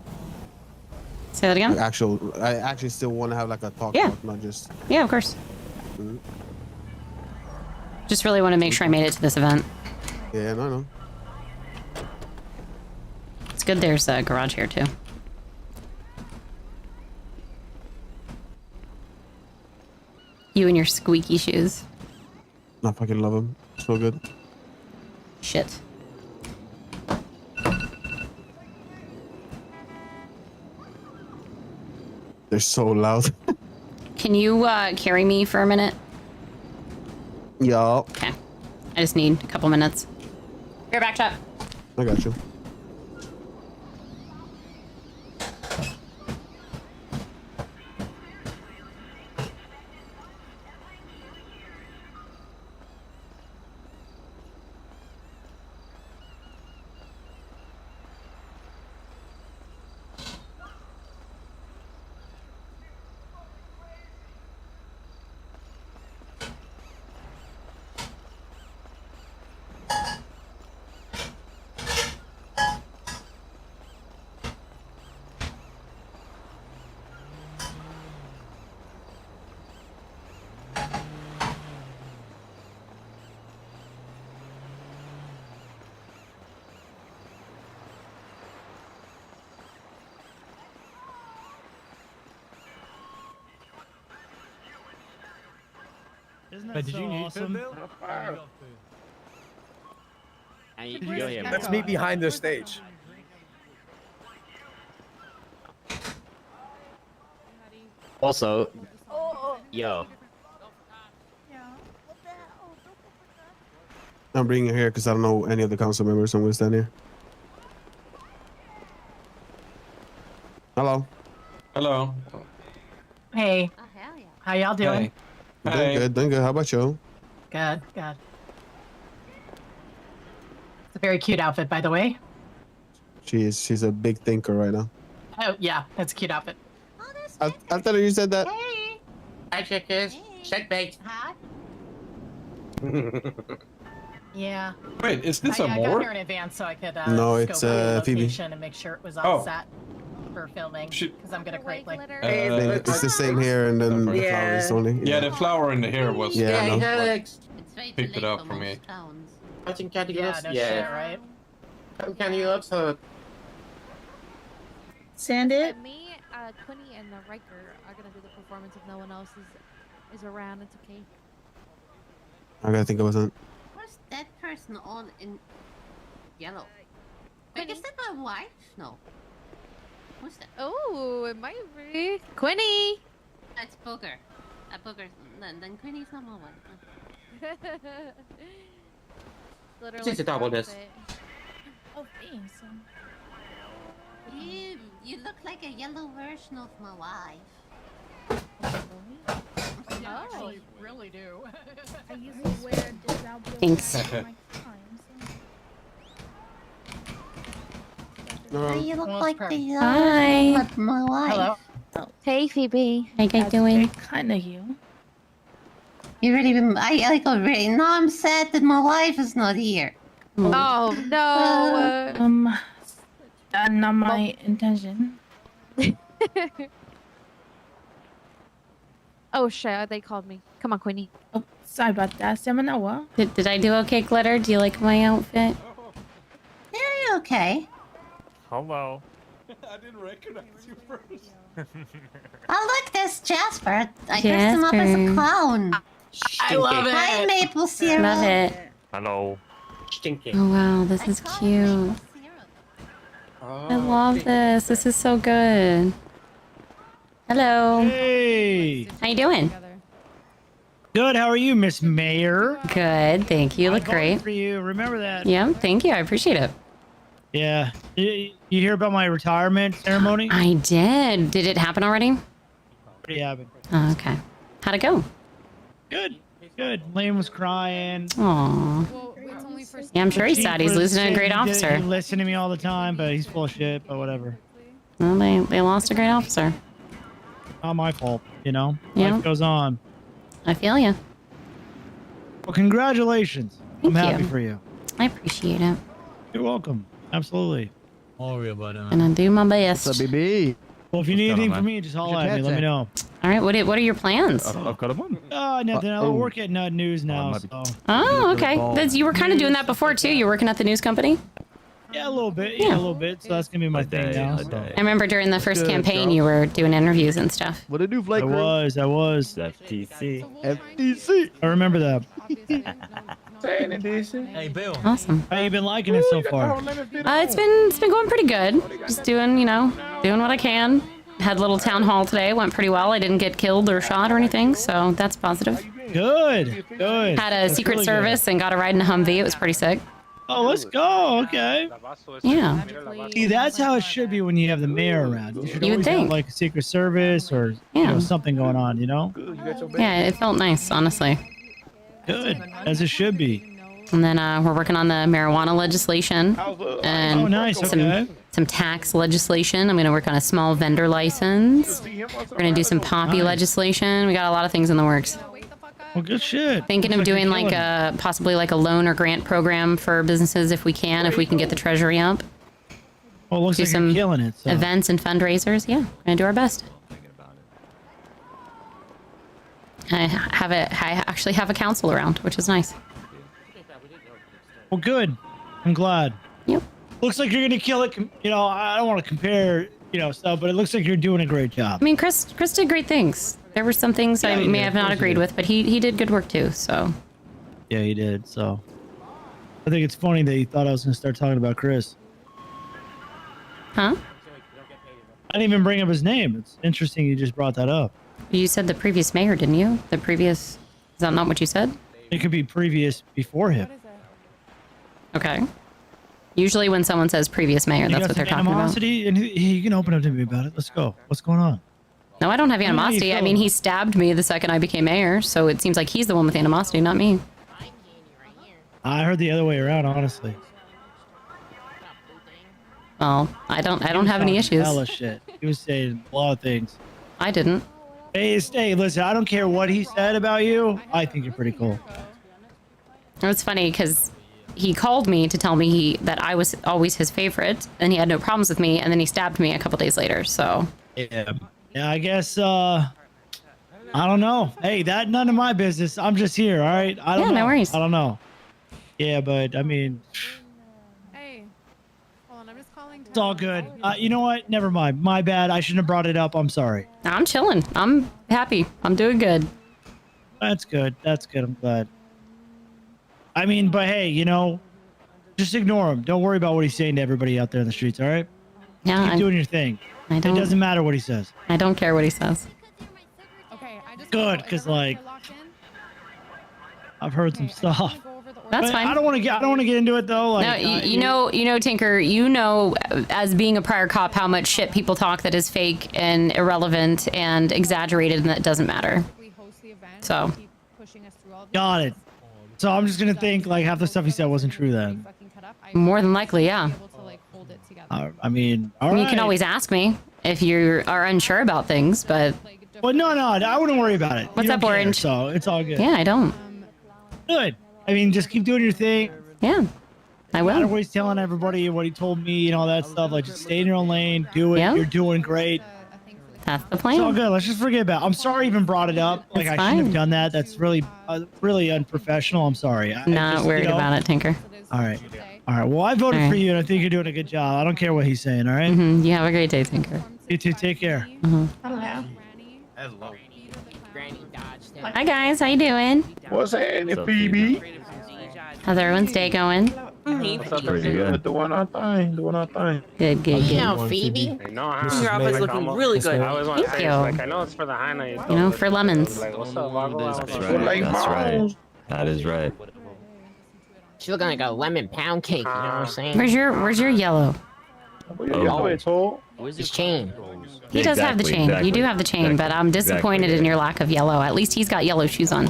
A: Say that again?
O: I actually still want to have like a talk, not just.
A: Yeah, of course. Just really want to make sure I made it to this event.
O: Yeah, no.
A: It's good there's a garage here too. You and your squeaky shoes.
O: I fucking love them. So good.
A: Shit.
O: They're so loud.
A: Can you carry me for a minute?
O: Yeah.
A: Okay. I just need a couple minutes. You're back, chat.
O: I got you.
E: But did you need food, Bill?
C: Let's meet behind the stage.
R: Also, yo.
O: I'm bringing it here because I don't know any of the council members, so I'm gonna stand here. Hello.
T: Hello.
M: Hey. How y'all doing?
O: Doing good. How about you?
M: Good. It's a very cute outfit, by the way.
O: She's a big thinker right now.
M: Oh, yeah, that's a cute outfit.
O: I thought you said that.
M: Hey.
R: Hi, chickers. Check bait.
M: Hi. Yeah.
T: Wait, is this
M: I
T: a
M: got
T: more?
M: here in advance so I could
O: No, it's,
M: scope out the
O: Phoebe.
M: location and make sure it was all
T: Oh.
M: set for filming because I'm gonna create like.
O: It's the same here, and then the flowers only.
T: Yeah, the flower in the hair was.
O: Yeah, I know.
T: Picked it up for me.
R: Watching Candy
M: Yeah,
R: Girls?
M: no shit, right?
R: Can you also
X: Send it. Me, Quinny, and Riker are gonna do the performance if no one else is around. It's okay.
O: I gotta think about something.
Y: What's that person on in yellow? Wait, is that my wife? No. What's that?
X: Oh, it might be Quinny.
Y: That's Booger. Booger. Then Quinny's not my wife.
X: Literally.
R: Since you talk about this.
X: Oh, thanks.
Y: You look like a yellow version of my wife.
M: Yeah, I actually really do.
X: I used to wear
A: Thanks.
Y: You look like the
X: Hi.
Y: of my wife.
X: Hello. Hey, Phoebe.
A: How you guys doing?
X: Kind of you.
Y: You really been? I got very. Now I'm sad that my wife is not here.
X: Oh no. That's not my intention. Oh shit! They called me. Come on, Queenie. Oh, sorry about that.
A: Did I do okay, Glitter? Do you like my outfit?
Y: Yeah, you're okay.
E: Hello.
T: I didn't recognize you first.
Y: Oh, look, there's Jasper. I dressed him up as a
A: Jasper.
Y: clown.
M: I love it.
Y: Hi, maple syrup.
A: Love it.
T: Hello.
R: Stinky.
A: Oh wow, this is cute. I love this. This is so good. Hello.
E: Hey.
A: How you doing?
E: Good. How are you, Miss Mayor?
A: Good, thank you. You look
E: I voted
A: great.
E: for you. Remember that?
A: Yeah, thank you. I appreciate it.
E: Yeah. You hear about my retirement ceremony?
A: I did. Did it happen already?
E: Pretty happened.
A: Oh, okay. How'd it go?
E: Good. Good. Lane was crying.
A: Aw. Yeah, I'm sure he's sad. He's losing a great officer.
E: He listened to me all the time, but he's full of shit. But whatever.
A: Well, they lost a great officer.
E: Not my fault, you know.
A: Yeah.
E: Life goes on.
A: I feel you.
E: Well, congratulations. I'm
A: Thank
E: happy
A: you.
E: for you.
A: I appreciate it.
E: You're welcome. Absolutely.
A: Gonna do my best.
S: What's up, BB?
E: Well, if you need anything from me, just holler at me. Let me know.
A: All right. What are your plans?
S: I've got a one.
E: Nothing. I work at Nut News now. So.
A: Oh, okay. You were kind of doing that before too. You're working at the news company.
E: Yeah, a little bit. Yeah, a little bit. So that's gonna be my thing now. So.
A: I remember during the first campaign, you were doing interviews and stuff.
S: What a new flight
E: I
S: crew.
E: was.
S: FTC.
E: I remember that.
R: Hey, Bill.
A: Awesome.
E: How you been liking it so far?
A: It's been going pretty good. Just doing what I can. Had a little town hall today. Went pretty well. I didn't get killed or shot or anything, so that's positive.
E: Good. Good.
A: Had a
E: That's
A: Secret
E: really
A: Service and got a ride in a Humvee. It was pretty sick.
E: Good. Oh, let's go. Okay.
A: Yeah.
E: See, that's how it should be when you have the mayor around. You should
A: You would
E: always have
A: think.
E: like a Secret Service or something going on. You know.
A: Yeah, it felt nice, honestly.
E: Good. As it should be.
A: And then we're working on the marijuana legislation and
E: Oh, nice. Okay.
A: some tax legislation. I'm going to work on a small vendor license. We're going to do some poppy
E: Nice.
A: legislation. We got a lot of things in the works.
E: Well, good shit.
A: Thinking of
E: Looks like
A: doing
E: you're
A: like
E: killing it.
A: possibly like a loan or grant program for businesses if we can get the treasury up.
E: Well, it looks
A: Do
E: like
A: some
E: you're killing it. So.
A: events and fundraisers. Yeah, we're going to do our best. I actually have a council around, which is nice.
E: Well, good. I'm glad.
A: Yep.
E: Looks like you're gonna kill it. You know, I don't want to compare, stuff, but it looks like you're doing a great job.
A: I mean, Chris did great things. There were some things
E: Yeah,
A: I
E: he
A: may
E: did,
A: have
E: of
A: not
E: course he
A: agreed
E: did.
A: with, but he did good work too. So
E: Yeah, he did. So I think it's funny that you thought I was gonna start talking about Chris.
A: Huh?
E: I didn't even bring up his name. It's interesting you just brought that up.
A: You said the previous mayor, didn't you? Is that not what you said?
E: It could be previous before him.
A: Okay. Usually when someone says previous mayor,
E: You
A: that's
E: got
A: what they're
E: some
A: talking about.
E: animosity, and you can open up to me about it. Let's go. What's going on?
A: No, I don't have
E: How do you
A: animosity. I
E: feel
A: mean,
E: about
A: he stabbed me the second I became mayor, so it seems like he's the one with animosity, not me.
E: I heard the other way around, honestly.
A: Well, I don't have any issues.
E: Hella shit. He was saying a lot of things.
A: I didn't.
E: Hey, listen, I don't care what he said about you. I think you're pretty cool.
A: It was funny because he called me to tell me that I was always his favorite, and he had no problems with me, and then he stabbed me a couple days later. So
E: Yeah, I guess, I don't know. Hey, none of my business. I'm just here, all right? I don't know.
A: Yeah, no worries.
E: I don't know. Yeah, but, I mean,
H: Hey, hold on, I'm just calling.
E: it's all good. You know what? Never mind. My bad. I shouldn't have brought it up. I'm sorry.
A: I'm chilling. I'm happy. I'm doing good.
E: That's good. That's good. I'm glad. I mean, but hey, just ignore him. Don't worry about what he's saying to everybody out there in the streets, all right?
A: Yeah,
E: Keep doing your thing.
A: I don't.
E: It doesn't matter what he says.
A: I don't care what he says.
H: Okay, I just
E: Good, because, like, I've heard some stuff.
A: That's
E: But
A: fine.
E: I don't want to get into it though. Like,
A: No, you know, Tinker, as being a prior cop, how much shit people talk that is fake and irrelevant and exaggerated and that doesn't matter. So.
E: Got it. So I'm just gonna think like half the stuff he said wasn't true then.
A: More than likely, yeah.
E: I mean, all
A: I mean,
E: right.
A: you can always ask me if you are unsure about things, but.
E: Well, no, I wouldn't worry about it.
A: What's
E: You
A: up,
E: don't care,
A: Orange?
E: So it's all good.
A: Yeah, I don't.
E: Good. I mean, just keep doing your thing.
A: Yeah, I will.
E: No matter what he's telling everybody, what he told me, and all that stuff. Like, just stay in your own lane. Do it.
A: Yeah.
E: You're doing great.
A: That's the
E: It's all
A: plan.
E: good. Let's just forget about it. I'm sorry I even brought it up. Like,
A: It's
E: I shouldn't have
A: fine.
E: done that. That's really, really unprofessional. I'm sorry.
A: Not worried about it, Tinker.
E: All right. All right. Well, I voted
A: All
E: for
A: right.
E: you, and I think you're doing a good job. I don't care what he's saying. All right?
A: You have a great day, Tinker.
E: You too. Take care.
H: Hello.
R: Hello. Granny dodged it.
A: Hi guys, how you doing?
C: What's happening, Phoebe?
A: How's everyone's day going?
C: What's up, pretty good. Doing our thing.
A: Good, good,
R: You
A: good.
R: know, Phoebe.
T: No,
R: Your outfit's looking really good.
T: I was want to
A: Thank
T: say,
A: you.
T: like, I know it's for the high night.
A: You know, for lemons.
T: Like, what's up, Vago?
C: That's right.
D: That is right.
R: She's looking like a lemon pound cake. You know what I'm saying?
A: Where's your yellow?
R: His chain.
A: He does have the chain. You do have the chain, but I'm disappointed in your lack of yellow. At least he's got yellow shoes on.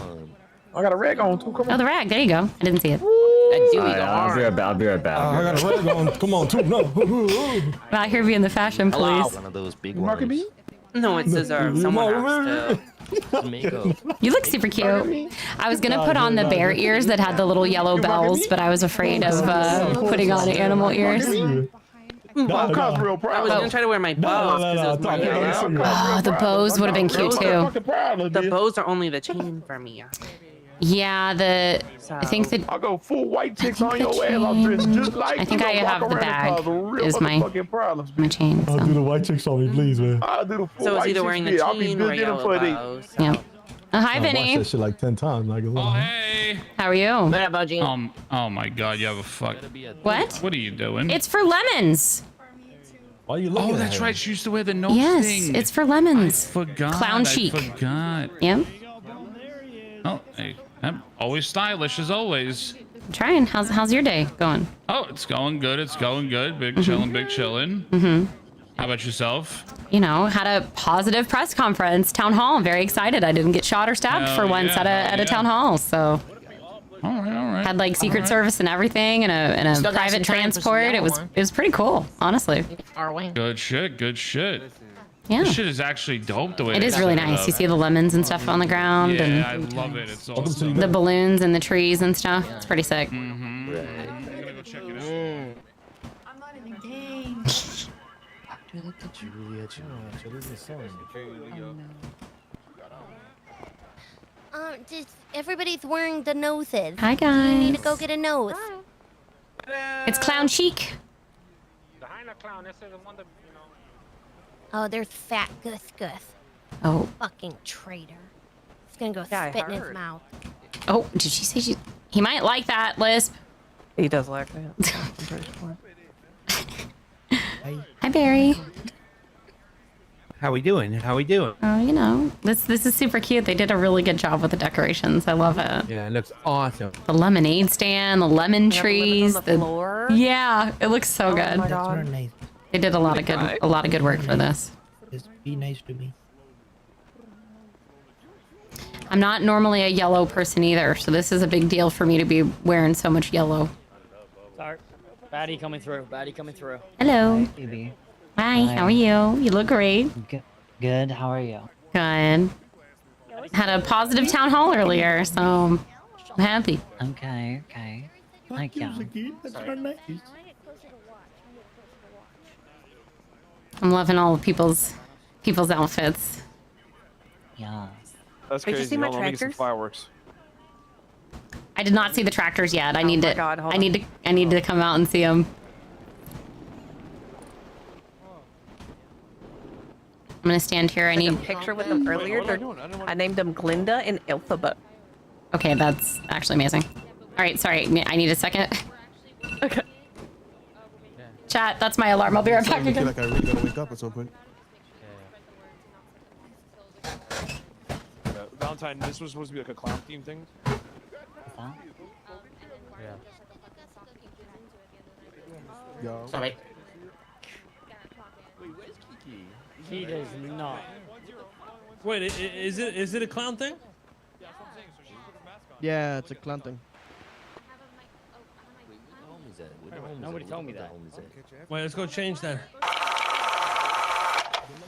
C: I got a rag on too. Come on.
A: Oh, the rag. There you go. I didn't see it.
D: I'll be right back.
S: I got a rag on. Come on, too. No.
A: I'm out here being the fashion police.
D: One of those big
C: Marking me?
L: No, it deserves. Someone has to.
A: You look super cute. I was gonna put on the bear ears that had the little yellow bells, but I was afraid of putting on animal ears.
C: No, Cos real
L: I
C: proud.
L: was gonna try to wear my bows because it was more yellow.
A: Oh, the bows would have been cute too.
L: The bows are only the chain for me.
A: Yeah, I think that
C: I'll go full white chicks on
A: the
C: your ass. I'll dress just like
A: I think
C: you.
A: I
C: Walk
A: have the
C: around
A: bag
C: and cause a real
A: is my
C: motherfucking problem.
A: my chain.
S: I'll
A: So.
S: do the white chicks on me, please, man.
C: I'll do the full
L: So it's
C: white
L: either
C: chicks
L: wearing the
C: bit. I'll be
L: chain or
C: visiting
L: yellow
C: for the.
L: bows.
A: Yeah. Hi,
S: I watched
A: Vinny.
S: that shit like 10 times. Not gonna lie.
U: Hey.
A: How are you?
R: What about Gene?
U: Oh my God, you have a fuck.
A: What?
U: What are you doing?
A: It's for lemons.
S: Why are you looking at
U: that's
S: him?
U: right. She used to wear the nose
A: Yes,
U: thing.
A: it's for lemons.
U: Forgot.
A: Clown chic.
U: I forgot.
A: Yep.
U: Oh, hey, I'm always stylish as always.
A: I'm trying. How's your day going?
U: Oh, it's going good. It's going good. Big chillin', big chillin'.
A: Mm-hmm.
U: How about yourself?
A: You know, had a positive press conference, town hall. I'm very excited. I didn't get shot or stabbed for once at a town hall. So.
U: All right.
A: Had like Secret Service and everything, and a
R: Still got
A: private
R: some time for some
A: transport.
R: yellow
A: It
R: one.
A: was pretty cool, honestly.
R: Our way.
U: Good shit. Good shit.
A: Yeah.
U: This shit is actually dope the way
A: It
U: they
A: is really
U: set
A: nice.
U: up.
A: You see the lemons and stuff on the ground,
U: Yeah, I
A: and
U: love it. It's awesome.
A: the balloons and the trees and stuff. It's pretty sick.
U: Mm-hmm. I'm gonna go check it out.
H: I'm not in the game.
V: Just everybody's wearing the noses.
A: Hi,
V: Do you need to
A: guys.
V: go get a nose?
A: It's clown chic.
J: The hyena clown, this is the one that, you know.
V: Oh, there's fat Gus Gus.
A: Oh.
V: Fucking traitor. He's gonna go
L: Yeah, I
V: spit in his
L: heard.
V: mouth.
A: Oh, did she say he might like that, Lisp?
L: He does like that. I'm pretty sure.
A: Hi, Barry.
F: How we doing?
A: Oh, you know, this is super cute. They did a really good job with the decorations. I love it.
F: Yeah, it looks awesome.
A: The lemonade stand, the lemon
L: Yeah, the lemons
A: trees,
L: on the floor.
A: yeah, it looks so good.
L: my God.
A: They did a lot of good work for this.
W: Just be nice to me.
A: I'm not normally a yellow person either, so this is a big deal for me to be wearing so much yellow.
Z: Sorry. Baddie coming through.
A: Hello.
Z: Phoebe.
A: Hi, how are you? You look great.
Z: Good. How are you?
A: Good. Had a positive town hall earlier, so I'm happy.
Z: Okay. Thank you.
A: I'm loving all of people's outfits.
Z: Yeah.
J: That's
A: Did you
J: crazy.
A: see my
J: Hold on, let me get some
A: tractors?
J: fireworks.
A: I did not see the tractors yet. I need
L: my
A: to.
L: God, hold
A: I need to come out and see them. I'm gonna stand here. I
P: Took
A: need.
P: a picture with them earlier. I named them Glinda and Elphaba.
A: Okay, that's actually amazing. All right, sorry. I need a second.
P: Okay.
A: Chat. That's my alarm. I'll be right back
O: I feel
A: again.
O: like I really gotta wake up at some point.
J: Valentine, this was supposed to be like a clown theme thing.
O: Yo.
R: Sorry.
Z: He does not.
T: Wait, is it a clown thing?
W: Yeah, it's a clown thing.
Z: Nobody told me that.
T: Wait, let's go change that.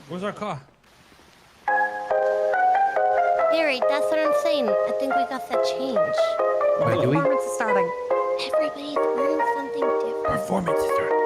T: Where's our car?
V: Barry, that's what I'm saying. I think we got that change.
F: Wait, do we?
P: Performance is starting.
V: Everybody's wearing something different.
W: Performance is starting.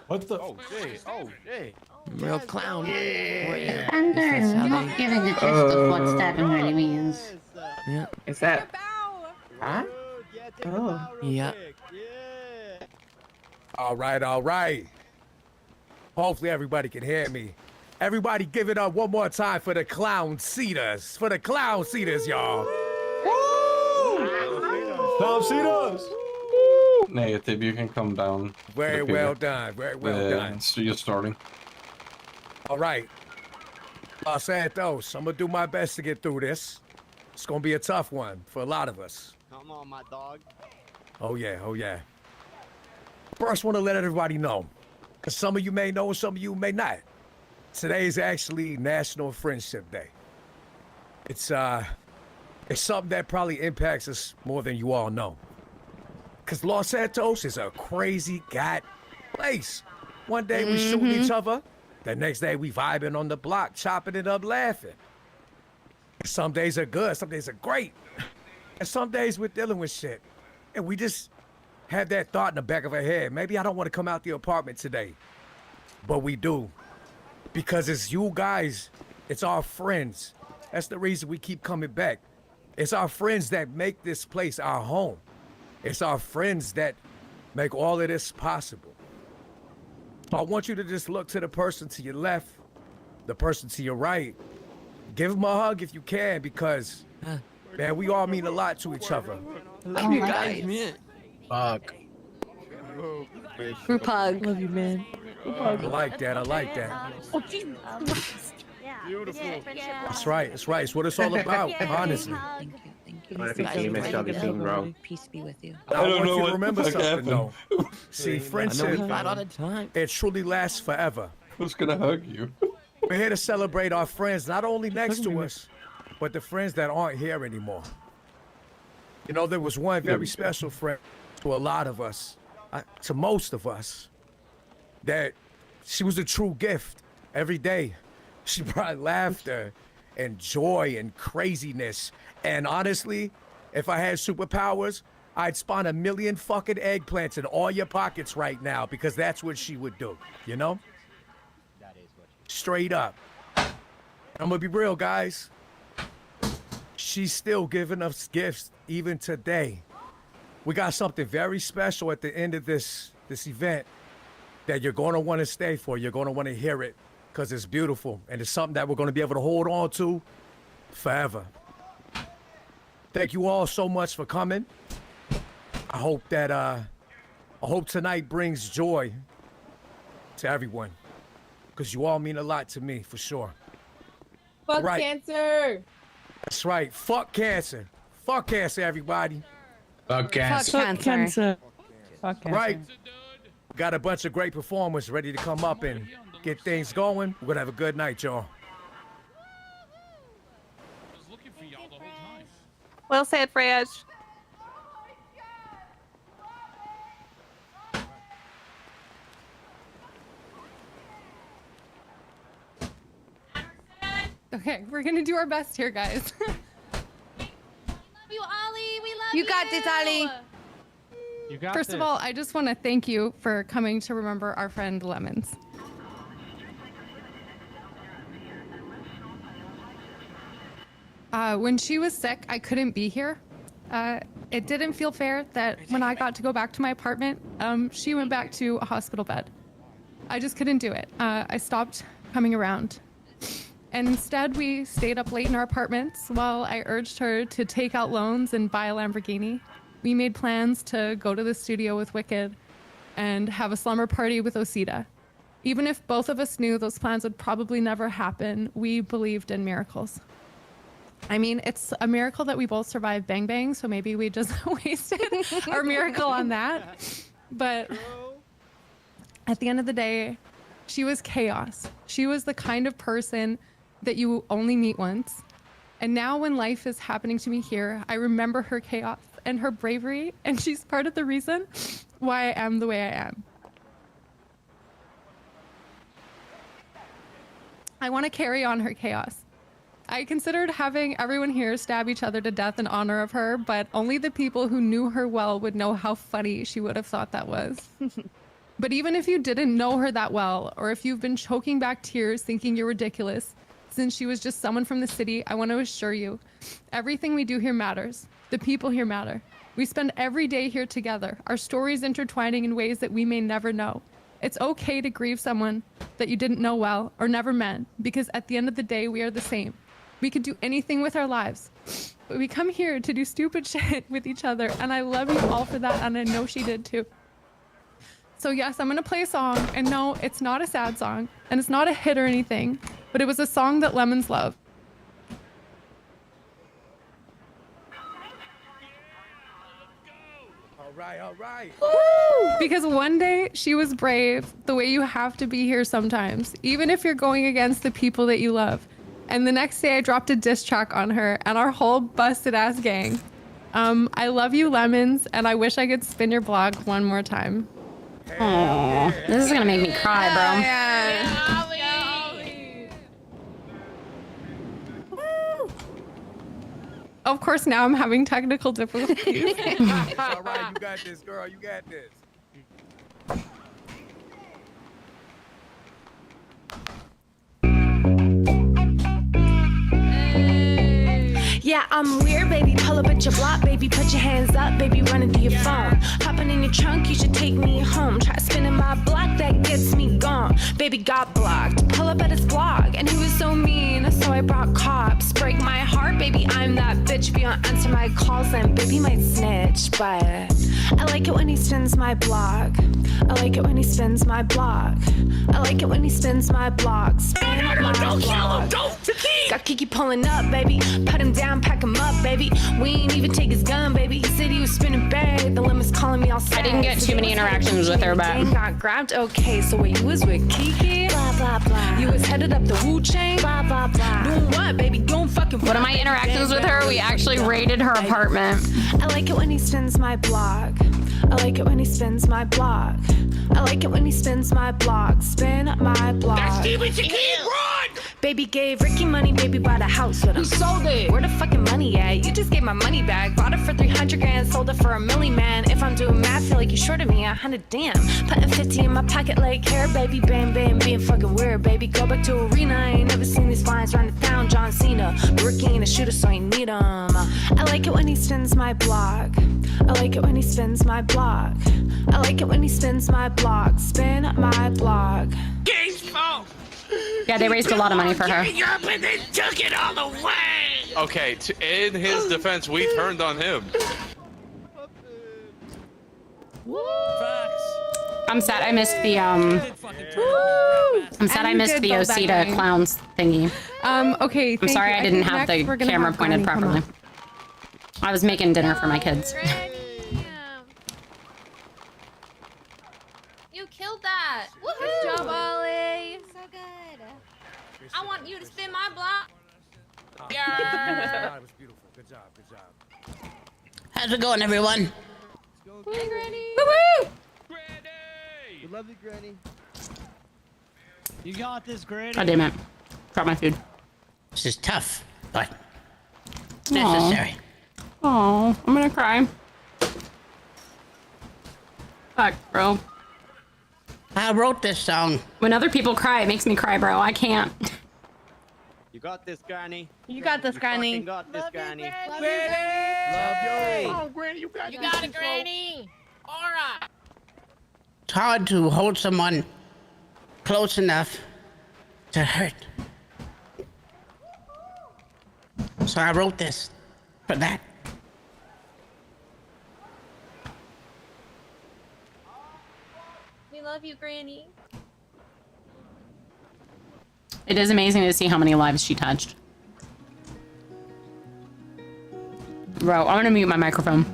C: What the? Oh, Jay. Oh, Jay.
R: Real clown.
Y: Yeah. I'm not giving the gist of what stabbing really means.
R: Yeah.
L: Is that? Huh?
R: Oh. Yeah.
C: All right, all right. Hopefully everybody can hear me. Everybody give it up one more time for the clown seaters. For the clown seaters, y'all.
B: Clown seaters. Negative, you can come down.
C: Very well done. Very well done.
B: So you're starting.
C: All right. Los Santos, I'm going to do my best to get through this. It's going to be a tough one for a lot of us.
W: Come on, my dog.
C: Oh, yeah. Oh, yeah. First, want to let everybody know, because some of you may know and some of you may not. Today is actually National Friendship Day. It's something that probably impacts us more than you all know. Because Los Santos is a crazy god place. One day we shooting each other. The next day we vibing on the block, chopping it up, laughing. Some days are good, some days are great. And some days we're dealing with shit. And we just have that thought in the back of our head. Maybe I don't want to come out the apartment today. But we do. Because it's you guys, it's our friends. That's the reason we keep coming back. It's our friends that make this place our home. It's our friends that make all of this possible. So I want you to just look to the person to your left, the person to your right. Give them a hug if you can, because, man, we all mean a lot to each other.
R: Love you guys, man.
C: Fuck.
R: Group hug. Love you, man.
C: I like that. I like that.
Y: Beautiful.
C: That's right. That's right. It's what it's all about, honestly.
R: Peace be with you.
C: I want you to remember something,
B: happened.
C: though. See, friendship,
R: all the time.
C: it truly lasts forever.
B: Who's gonna hug you?
C: We're here to celebrate our friends, not only next to us, but the friends that aren't here anymore. You know, there was one very special friend to a lot of us, to most of us, that she was a true gift every day. She brought laughter and joy and craziness. And honestly, if I had superpowers, I'd spawn 1 million fucking eggplants in all your pockets right now, because that's what she would do, you know? Straight up. I'm gonna be real, guys. She's still giving us gifts even today. We got something very special at the end of this event that you're gonna want to stay for. You're gonna want to hear it, because it's beautiful and it's something that we're gonna be able to hold on to forever. Thank you all so much for coming. I hope tonight brings joy to everyone, because you all mean a lot to me, for sure.
P: Fuck
C: Right.
P: cancer.
C: That's right. Fuck cancer. Fuck cancer, everybody.
B: Fuck cancer.
A: Fuck cancer.
C: Right. Got a bunch of great performers ready to come up and get things going. We're gonna have a good night, y'all.
P: Well said, Fresh.
H: Okay, we're gonna do our best here, guys.
Y: We love you, Ollie. We love
H: You got this, Ollie.
F: You got
H: First of all, I just want to thank you for coming to remember our friend Lemons. When she was sick, I couldn't be here. It didn't feel fair that when I got to go back to my apartment, she went back to a hospital bed. I just couldn't do it. I stopped coming around. And instead, we stayed up late in our apartments while I urged her to take out loans and buy a Lamborghini. We made plans to go to the studio with Wicked and have a slumber party with Osita. Even if both of us knew those plans would probably never happen, we believed in miracles. I mean, it's a miracle that we both survived Bang Bang, so maybe we just wasted our miracle on that. But at the end of the day, she was chaos. She was the kind of person that you only meet once. And now when life is happening to me here, I remember her chaos and her bravery, and she's part of the reason why I am the way I am. I want to carry on her chaos. I considered having everyone here stab each other to death in honor of her, but only the people who knew her well would know how funny she would have thought that was. But even if you didn't know her that well, or if you've been choking back tears thinking you're ridiculous, since she was just someone from the city, I want to assure you, everything we do here matters. The people here matter. We spend every day here together, our stories intertwining in ways that we may never know. It's okay to grieve someone that you didn't know well or never met, because at the end of the day, we are the same. We could do anything with our lives, but we come here to do stupid shit with each other, and I love you all for that, and I know she did too. So yes, I'm gonna play a song, and no, it's not a sad song, and it's not a hit or anything, but it was a song that lemons love.
C: All right.
H: Because one day she was brave, the way you have to be here sometimes, even if you're going against the people that you love. And the next day I dropped a diss track on her and our whole busted ass gang. I love you, Lemons, and I wish I could spin your block one more time.
A: Aww, this is gonna make me cry, bro.
H: Of course, now I'm having technical difficulties.
C: All right, you got this, girl. You got this.
G: Yeah, I'm weird, baby. Pull up at your block, baby. Put your hands up, baby. Running through your phone. Hopping in your trunk, you should take me home. Try spinning my block, that gets me gone. Baby got blocked. Pull up at his block, and he was so mean, so I brought cops. Break my heart, baby. I'm that bitch. Be on answer my calls, and baby might snitch. But I like it when he spins my block. I like it when he spins my block. I like it when he spins my block. Spin my block. Don't kill him! Don't! Got Kiki pulling up, baby. Put him down, pack him up, baby. We ain't even take his gun, baby. He said he was spinning bad. The limits calling me all sad.
A: I didn't get too many interactions with her, but
G: Got grabbed, okay. So what, you was with Kiki? Blah, blah, blah. You was headed up the Wu chain? Blah, blah, blah. Doing what, baby? Don't fucking.
A: one of my interactions with her, we actually raided her apartment.
G: I like it when he spins my block. I like it when he spins my block. I like it when he spins my block. Spin my block. That's Steven Chiquin, run! Baby gave Ricky money, baby bought a house with him. Who sold it? Where the fucking money at? You just gave my money back. Bought it for 300 grand, sold it for $1 million, man. If I'm doing math, feel like you shorted me 100, damn. Putting 50 in my pocket like hair, baby. Bam, bam, being fucking weird, baby. Go back to arena. I ain't never seen these lines run it down, John Cena. But Ricky ain't a shooter, so I need him. I like it when he spins my block. I like it when he spins my block. I like it when he spins my block. Spin my block.
I: Game's fault.
A: Yeah, they raised a lot of money for her.
I: Up and then took it all away. Okay, in his defense, we turned on him.
A: I'm sad I missed the I'm sad I missed the Osita clowns thingy.
H: Okay.
A: I'm sorry I didn't have the camera pointed properly. I was making dinner for my kids.
K: You killed that. Good job, Ollie. So good. I want you to spin my block.
C: That was beautiful. Good job. Good job.
I: How's it going, everyone?
K: Hey, Granny.
A: Woo-woo!
W: We love you, Granny.
E: You got this, Granny.
A: God damn it. Drop my food.
I: This is tough, but
A: Aw.
I: necessary.
A: Oh, I'm gonna cry. Fuck, bro.
I: I wrote this song.
A: When other people cry, it makes me cry, bro. I can't.
S: You got this, Granny.
K: You got this, Granny.
S: You got this, Granny.
W: Love you.
I: Oh, Granny, you got
K: You got it, Granny. All right.
I: It's hard to hold someone close enough to hurt. So I wrote this for that.
K: We love you, Granny.
A: It is amazing to see how many lives she touched. Bro, I'm gonna mute my microphone.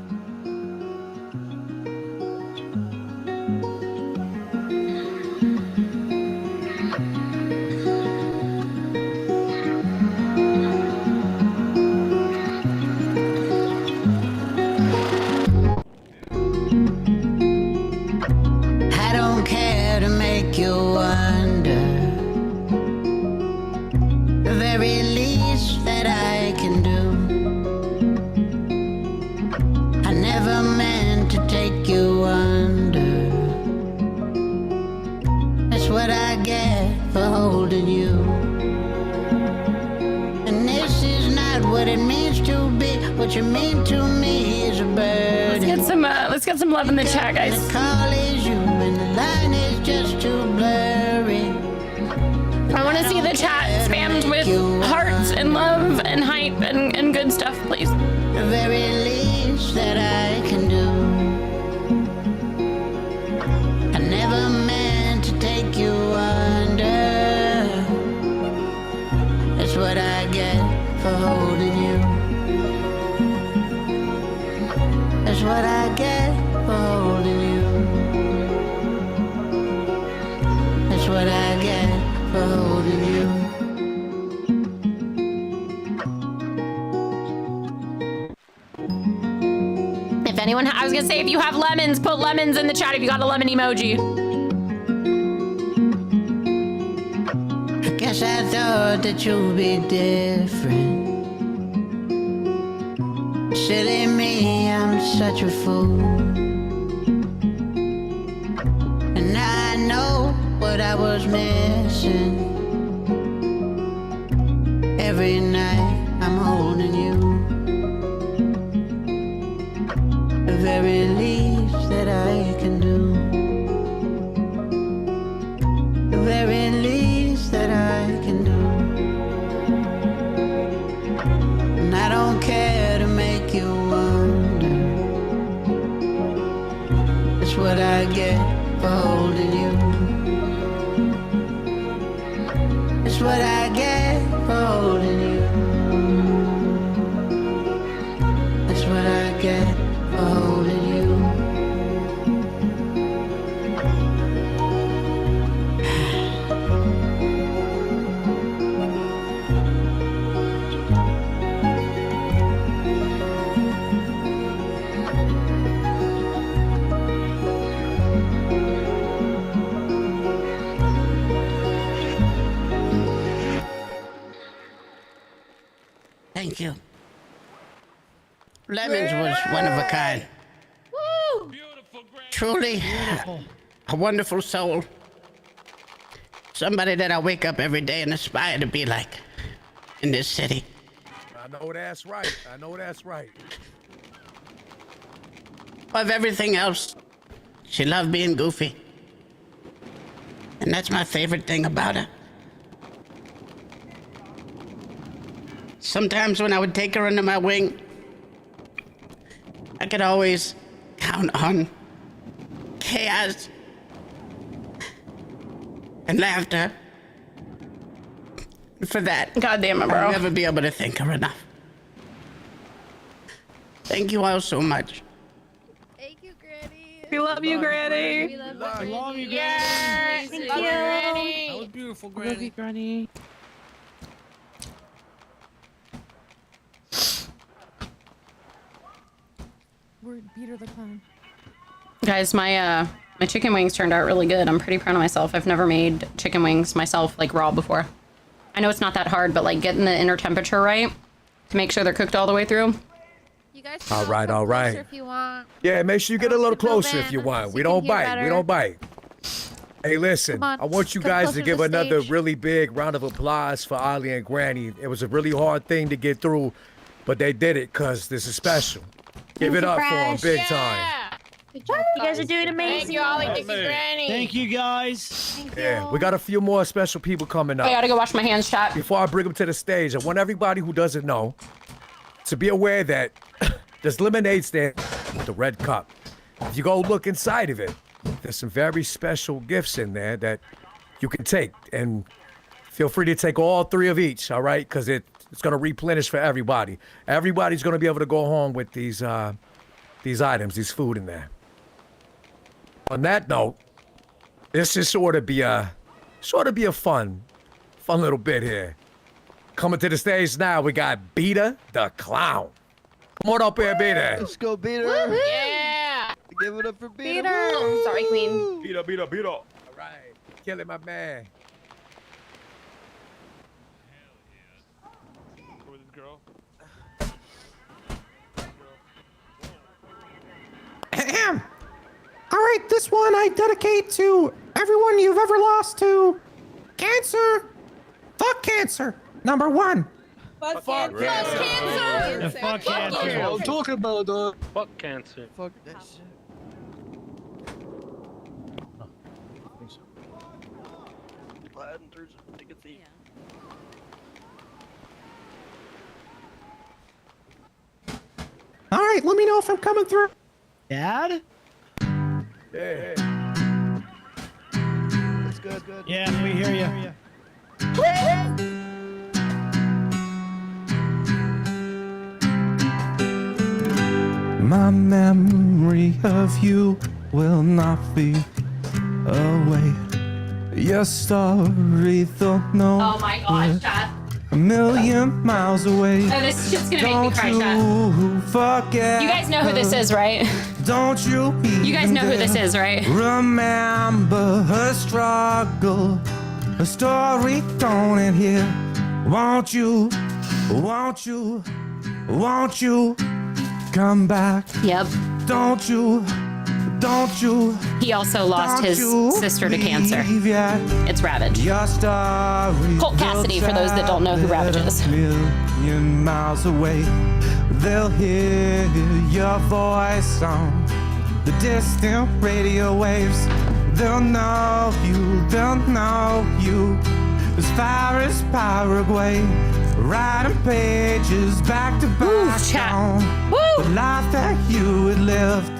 I: I don't care to make you wonder. The very least
A: Let's get some love in the chat, guys.
I: Call is you and the line is just too blurry.
A: I want to see the chat spammed with hearts and love and hype and good stuff, please.
I: The very least that I can do. I never meant to take you under. That's what I get for holding you. That's what I get for holding you. That's what I get for holding you.
A: If anyone, I was gonna say, if you have lemons, put lemons in the chat if you got a lemon emoji.
I: I guess I thought that you'd be different. Silly me, I'm such a fool. And now I know what I was missing. Every night I'm holding you. The very least that I can do. The very least that I can do. And I don't care to make you wonder. That's what I get for holding you. That's what I get for holding you. That's what I get for holding you. Thank you. Lemons was one of a kind.
K: Woo!
I: Truly a wonderful soul. Somebody that I wake up every day and aspire to be like in this city.
C: I know that's right. I know that's right.
I: Of everything else, she loved being goofy. And that's my favorite thing about her. Sometimes when I would take her under my wing, I could always count on chaos and laughter. For that,
A: God damn it, bro.
I: I'll never be able to thank her enough. Thank you all so much.
K: Thank you, Granny.
P: We love you, Granny.
K: We love
E: I love you,
K: Yes, thank you.
T: That was beautiful, Granny.
F: Love you, Granny.
H: We're Peter the Clown.
A: Guys, my chicken wings turned out really good. I'm pretty proud of myself. I've never made chicken wings myself, like raw before. I know it's not that hard, but like getting the inner temperature right to make sure they're cooked all the way through.
K: You guys
C: All right, all right.
K: if you want.
C: Yeah, make sure you get a little closer if you want. We don't
K: can hear
C: bite. We
K: better.
C: don't bite. Hey, listen,
K: Come on,
C: I want you
K: come
C: guys
K: closer
C: to
K: to
C: give
K: the
C: another
K: stage.
C: really big round of applause for Ollie and Granny. It was a really hard thing to get through, but they did it because this is special. Give it up for them, big time.
K: Good job, you guys are doing amazing.
R: Thank you, Ollie. Thank you, Granny.
E: Thank you, guys.
K: Thank
C: Yeah,
K: you.
C: we got a few more special people coming up.
A: I gotta go wash my hands, chat.
C: Before I bring them to the stage, I want everybody who doesn't know to be aware that there's lemonade stand with the red cup. If you go look inside of it, there's some very special gifts in there that you can take. And feel free to take all 3 of each, all right? Because it's going to replenish for everybody. Everybody's going to be able to go home with these items, these food in there. On that note, this is sort of be a fun little bit here. Coming to the stage now, we got Beta the Clown. Come on up here, Beta.
W: Let's go, Peter.
R: Yeah.
W: Give it up for Peter.
K: Peter.
R: Sorry, Queen.
B: Beat up.
C: All right, killing my man.
J: Who is this girl?
D: Ahem. All right, this one I dedicate to everyone you've ever lost to. Cancer. Fuck cancer. Number 1.
K: Fuck cancer.
E: Fuck cancer.
W: I'll talk about
J: Fuck cancer.
W: fuck that shit.
D: All right, let me know if I'm coming through.
E: Dad?
C: Hey.
W: It's good.
E: Yeah, we hear you.
M: My memory of you will not fade away. Your story don't know.
A: Oh my gosh, chat.
M: A million miles away.
A: Oh, this shit's gonna make me cry, chat.
M: Don't forget.
A: You guys know who this is, right?
M: Don't you?
A: You guys know who this is, right?
M: Remember her struggle, her story thrown in here. Won't you come back?
A: Yep.
M: Don't you?
A: He also lost his sister to cancer. It's Ravage. Colt Cassidy, for those that don't know who Ravage is.
M: Million miles away, they'll hear your voice on the distant radio waves. They'll know you as far as Paraguay. Writing pages back to back on the life that you had lived.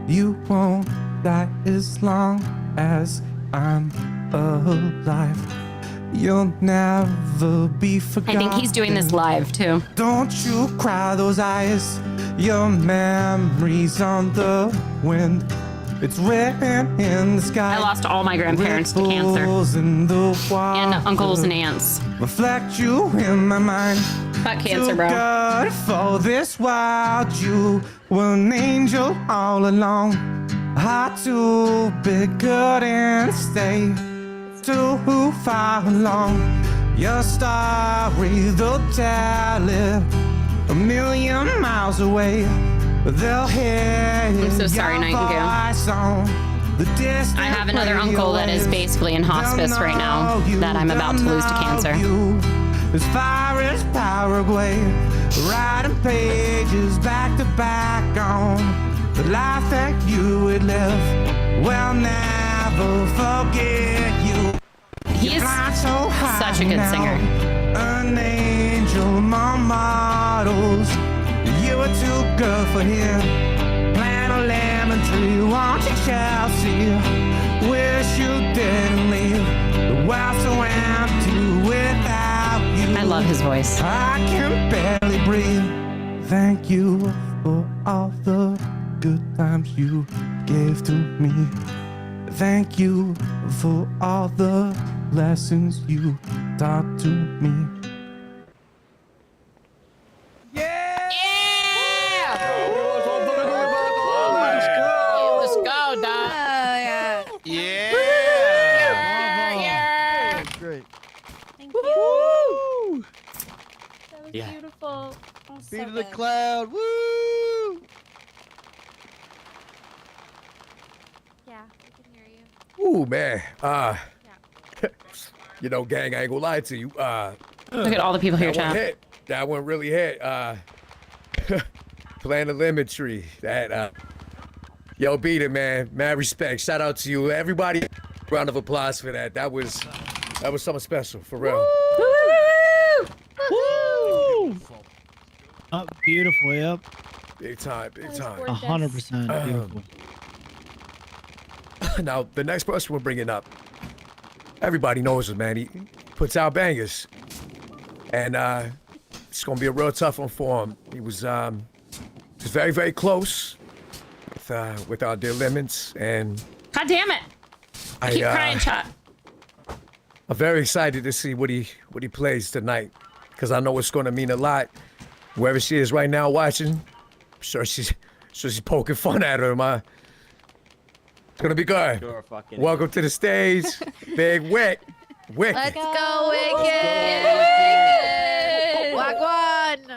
M: You won't die as long as I'm alive. You'll never be forgotten.
A: I think he's doing this live too.
M: Don't you cry those eyes, your memories on the wind. It's written in the sky.
A: I lost all my grandparents to cancer. And uncles and aunts.
M: Reflect you in my mind.
A: Got cancer, bro.
M: Good for this wild, you were an angel all along. Heart too big, couldn't stay too far along. Your story, they'll tell it a million miles away. They'll hear
A: I'm so sorry, Nightingale. I have another uncle that is basically in hospice right now that I'm about to lose to cancer.
M: As far as Paraguay, writing pages back to back on the life that you had lived. We'll never forget you.
A: He is such a good singer.
M: An angel, my models. You were too good for him. Plant a lemon tree, want you Chelsea. Wish you didn't leave. The world's so empty without you.
A: I love his voice.
M: I can barely breathe. Thank you for all the good times you gave to me. Thank you for all the lessons you taught to me.
R: Let's go, Doc.
W: Yeah. Great.
K: Thank you. That was beautiful. That was
W: Feet
K: so
W: to the
K: good.
W: cloud. Woo!
K: Yeah, I can hear you.
C: Ooh, man. You know, gang, I ain't gonna lie to you.
A: Look at all the people here,
C: that one
A: chat.
C: hit. That one really hit. Plant a lemon tree. That yo, beat it, man. Mad respect. Shout out to you, everybody. Round of applause for that. That was something special, for real.
E: Woo! Beautiful, yep.
C: Big time, big time.
E: 100% beautiful.
C: Now, the next person we're bringing up, everybody knows him, man. He puts out bangers, and it's gonna be a real tough one for him. He was very, very close with our dear Lemons, and
A: God damn it! I keep crying, chat.
C: I'm very excited to see what he plays tonight, because I know it's gonna mean a lot. Wherever she is right now watching, I'm sure she's poking fun at her. It's gonna be good. Welcome to the stage, Big Wick. Wick.
K: Let's go, Wicked! Wagwan!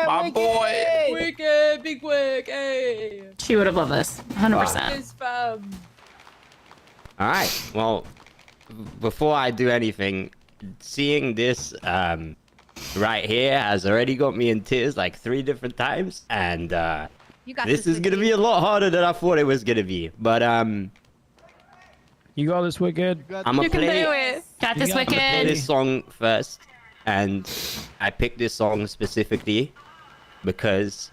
B: My boy.
N: Wicked, big Wick, hey!
A: She would have loved this, 100%.
N: Yes, fam.
O: All right. Well, before I do anything, seeing this right here has already got me in tears like 3 different times, and
K: You got
O: this is gonna be a lot harder than I thought it was gonna be. But
S: You got this, Wicked.
O: I'm gonna
P: You can do
O: play.
P: it.
A: Got this,
O: I'm gonna play
A: Wicked.
O: this song first, and I picked this song specifically because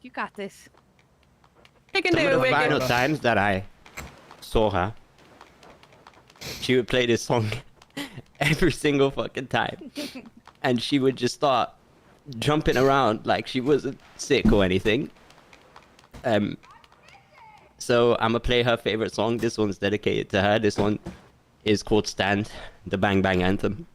P: You got this. You can
O: some
P: do
O: of
P: it,
O: the
P: Wicked.
O: final times that I saw her, she would play this song every single fucking time, and she would just start jumping around like she wasn't sick or anything. So I'm gonna play her favorite song. This one's dedicated to her. This one is called Stand, the Bang Bang Anthem.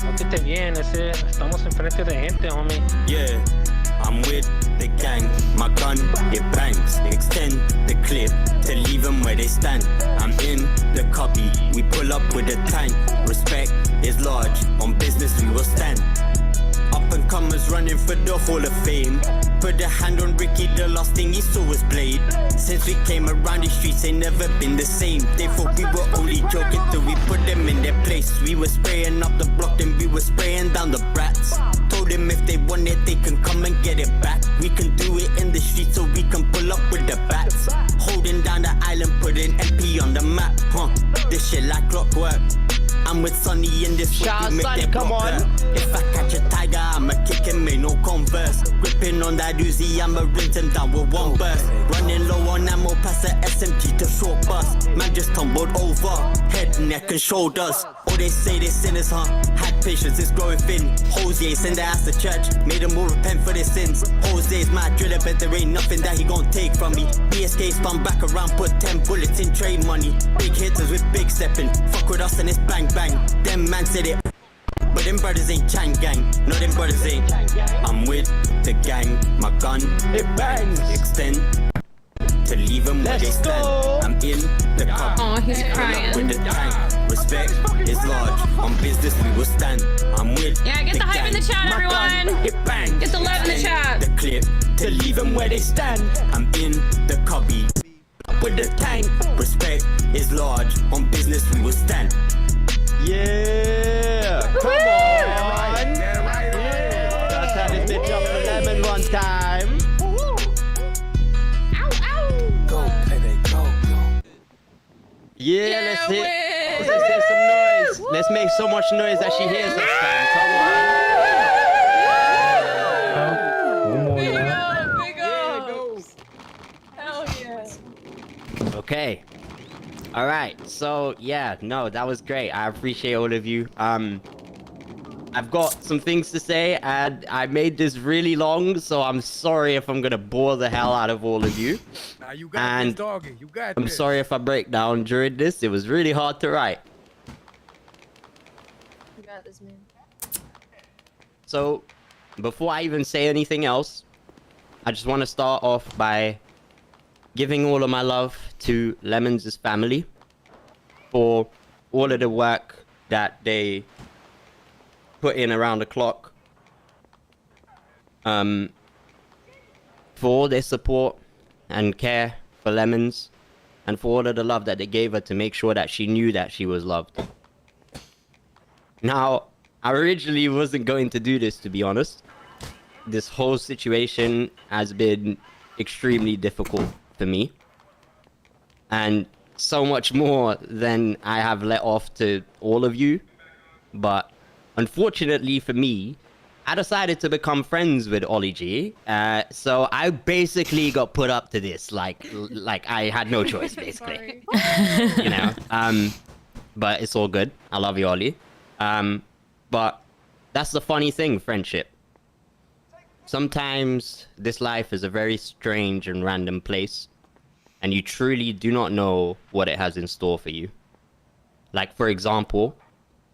L: Ótete bien, estamos enfrente de gente, homie.
Q: Yeah, I'm with the gang. My gun, it bangs. Extend the clip to leave them where they stand. I'm in the copy. We pull up with a tank. Respect is large. On business, we will stand. Up and comers running for the Hall of Fame. Put a hand on Ricky, the last thing he saw was Blade. Since we came around the streets, ain't never been the same. They thought we were only joking till we put them in their place. We were spraying up the block, then we were spraying down the brats. Told them if they want it, they can come and get it back. We can do it in the streets, so we can pull up with the bats. Holding down the island, putting MP on the map. This shit like clockwork. I'm with Sonny in this
R: Shaw,
Q: we make
R: Sonny,
Q: that
R: come
Q: block
R: on.
Q: hurt. If I catch a tiger, I'ma kick him, ain't no converse. Gripping on that Uzi, I'ma rinse him down with one burst. Running low on ammo, pass a SMG to short bust. Man just tumbled over, head, neck and shoulders. Oh, they say they sinners, huh? Had patience, it's growing thin. Jose, send their ass to church, made them all repent for their sins. Jose's my driller, but there ain't nothing that he gon' take from me. BSK spun back around, put 10 bullets in trade money. Big hitters with big stepping, fuck with us and it's bang bang. Them man said it, but them brothers ain't Chang gang. No, them brothers ain't. I'm with the gang, my gun, it bangs. Extend to leave them where they stand. I'm in the cup.
A: Oh, he's crying.
Q: With the tank. Respect is large. On business we will stand. I'm with
A: Yeah, get the hype in the chat,
Q: my
A: everyone.
Q: gun, it bangs.
A: Get the love in the chat.
Q: The clip to leave them where they stand. I'm in the copy. With the tank. Respect is large. On business we will stand.
O: Yeah, come on. Let's have this bitch up for lemon one time.
C: Go, baby, go.
O: Yeah, let's hear some noise. Let's make so much noise that she hears us, fam. Come on.
N: Big ups! Hell yeah!
O: Okay. All right. So yeah, no, that was great. I appreciate all of you. I've got some things to say, and I made this really long, so I'm sorry if I'm gonna bore the hell out of all of you.
C: Now you got
O: And
C: this, doggy. You got
O: I'm
C: this.
O: sorry if I break down during this. It was really hard to write.
K: You got this, man.
O: So, before I even say anything else, I just want to start off by giving all of my love to Lemons' family for all of the work that they put in around the clock, for all their support and care for Lemons, and for all of the love that they gave her to make sure that she knew that she was loved. Now, I originally wasn't going to do this, to be honest. This whole situation has been extremely difficult for me, and so much more than I have let off to all of you. But unfortunately for me, I decided to become friends with Ollie G, so I basically got put up to this, like I had no choice, basically. You know, but it's all good. I love you, Ollie. But that's the funny thing, friendship. Sometimes this life is a very strange and random place, and you truly do not know what it has in store for you. Like, for example,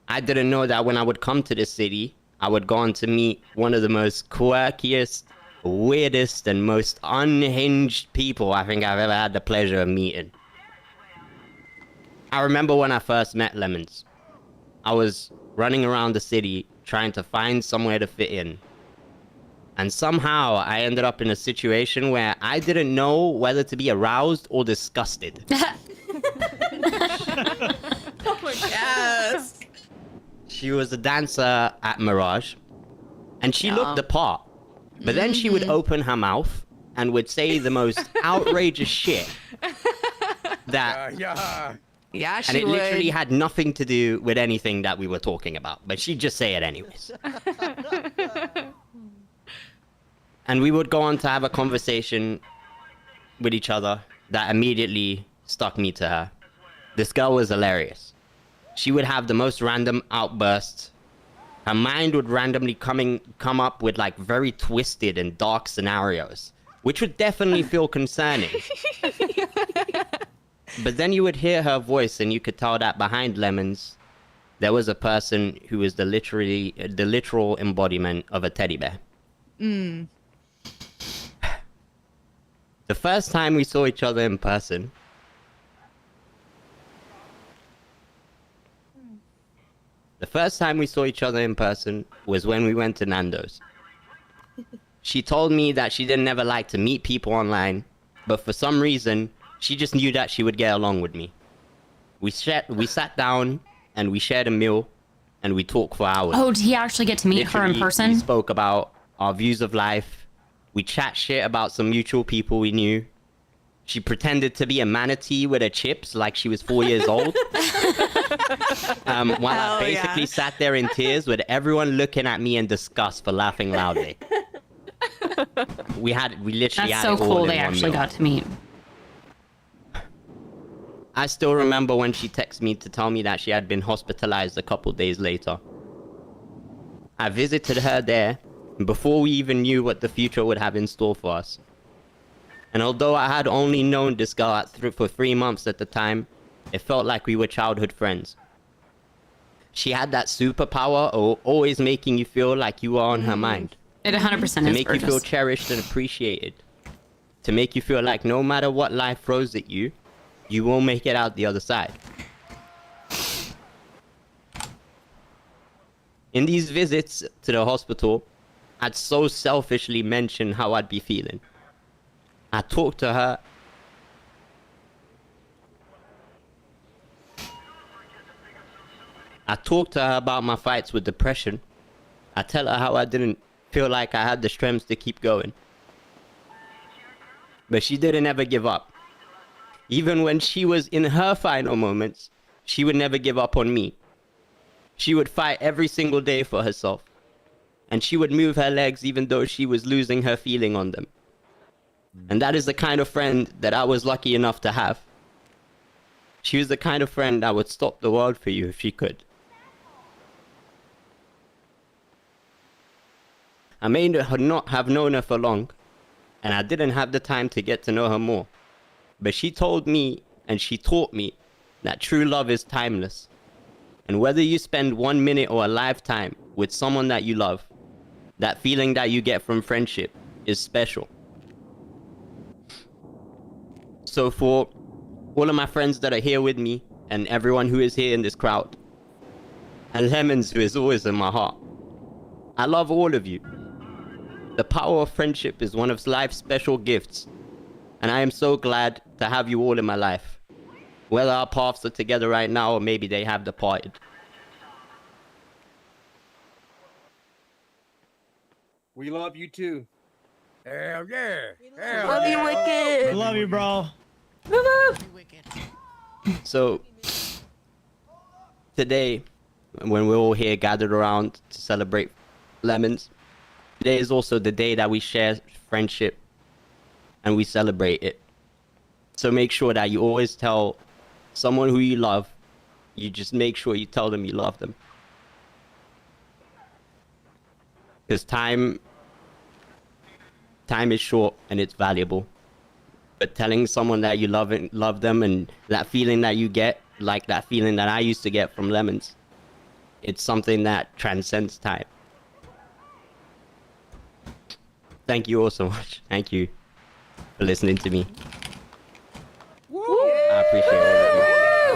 O: I didn't know that when I would come to this city, I would go on to meet one of the most quirkiest, weirdest, and most unhinged people I think I've ever had the pleasure of meeting. I remember when I first met Lemons. I was running around the city trying to find somewhere to fit in. And somehow I ended up in a situation where I didn't know whether to be aroused or disgusted.
N: Oh my god.
O: She was a dancer at Mirage, and she looked the part. But then she would open her mouth and would say the most outrageous shit that...
P: Yeah,
O: and
P: she
O: it
P: would.
O: literally had nothing to do with anything that we were talking about, but she'd just say it anyways. And we would go on to have a conversation with each other that immediately stuck me to her. This girl was hilarious. She would have the most random outbursts. Her mind would randomly come up with like very twisted and dark scenarios, which would definitely feel concerning. But then you would hear her voice and you could tell that behind Lemons, there was a person who was the literal embodiment of a teddy bear.
P: Mm.
O: The first time we saw each other in person, was when we went to Nando's. She told me that she didn't ever like to meet people online, but for some reason, she just knew that she would get along with me. We sat down and we shared a meal and we talked for hours.
A: Oh, did he actually get to meet her in
O: Literally,
A: person?
O: We spoke about our views of life. We chat shit about some mutual people we knew. She pretended to be a manatee with her chips like she was 4 years old. While I basically sat there in tears with everyone looking at me in disgust for laughing loudly. We literally
A: That's
O: had
A: so
O: it all
A: cool
O: in
A: they
O: one
A: actually
O: meal.
A: got to meet.
O: I still remember when she texted me to tell me that she had been hospitalized a couple days later. I visited her there before we even knew what the future would have in store for us. And although I had only known this girl for 3 months at the time, it felt like we were childhood friends. She had that superpower of always making you feel like you were on her mind.
A: It 100% is
O: To make you feel
A: gorgeous.
O: cherished and appreciated. To make you feel like no matter what life throws at you, you will make it out the other side. In these visits to the hospital, I'd so selfishly mention how I'd be feeling. I talked to her. I talked to her about my fights with depression. I tell her how I didn't feel like I had the strength to keep going. But she didn't ever give up. Even when she was in her final moments, she would never give up on me. She would fight every single day for herself. And she would move her legs even though she was losing her feeling on them. And that is the kind of friend that I was lucky enough to have. She was the kind of friend that would stop the world for you if she could. I may not have known her for long, and I didn't have the time to get to know her more. But she told me, and she taught me, that true love is timeless. And whether you spend 1 minute or a lifetime with someone that you love, that feeling that you get from friendship is special. So for all of my friends that are here with me, and everyone who is here in this crowd, and Lemons, who is always in my heart, I love all of you. The power of friendship is one of life's special gifts, and I am so glad to have you all in my life. Whether our paths are together right now, or maybe they have departed.
G: We love you too.
C: Hell yeah. Hell
P: Love you,
C: yeah.
P: Wicked.
E: I love you, bro.
O: So, today, when we're all here gathered around to celebrate Lemons, today is also the day that we share friendship and we celebrate it. So make sure that you always tell someone who you love, you just make sure you tell them you love them. Because time is short and it's valuable. But telling someone that you love them and that feeling that you get, like that feeling that I used to get from Lemons, it's something that transcends time. Thank you all so much. Thank you for listening to me. I appreciate all of you.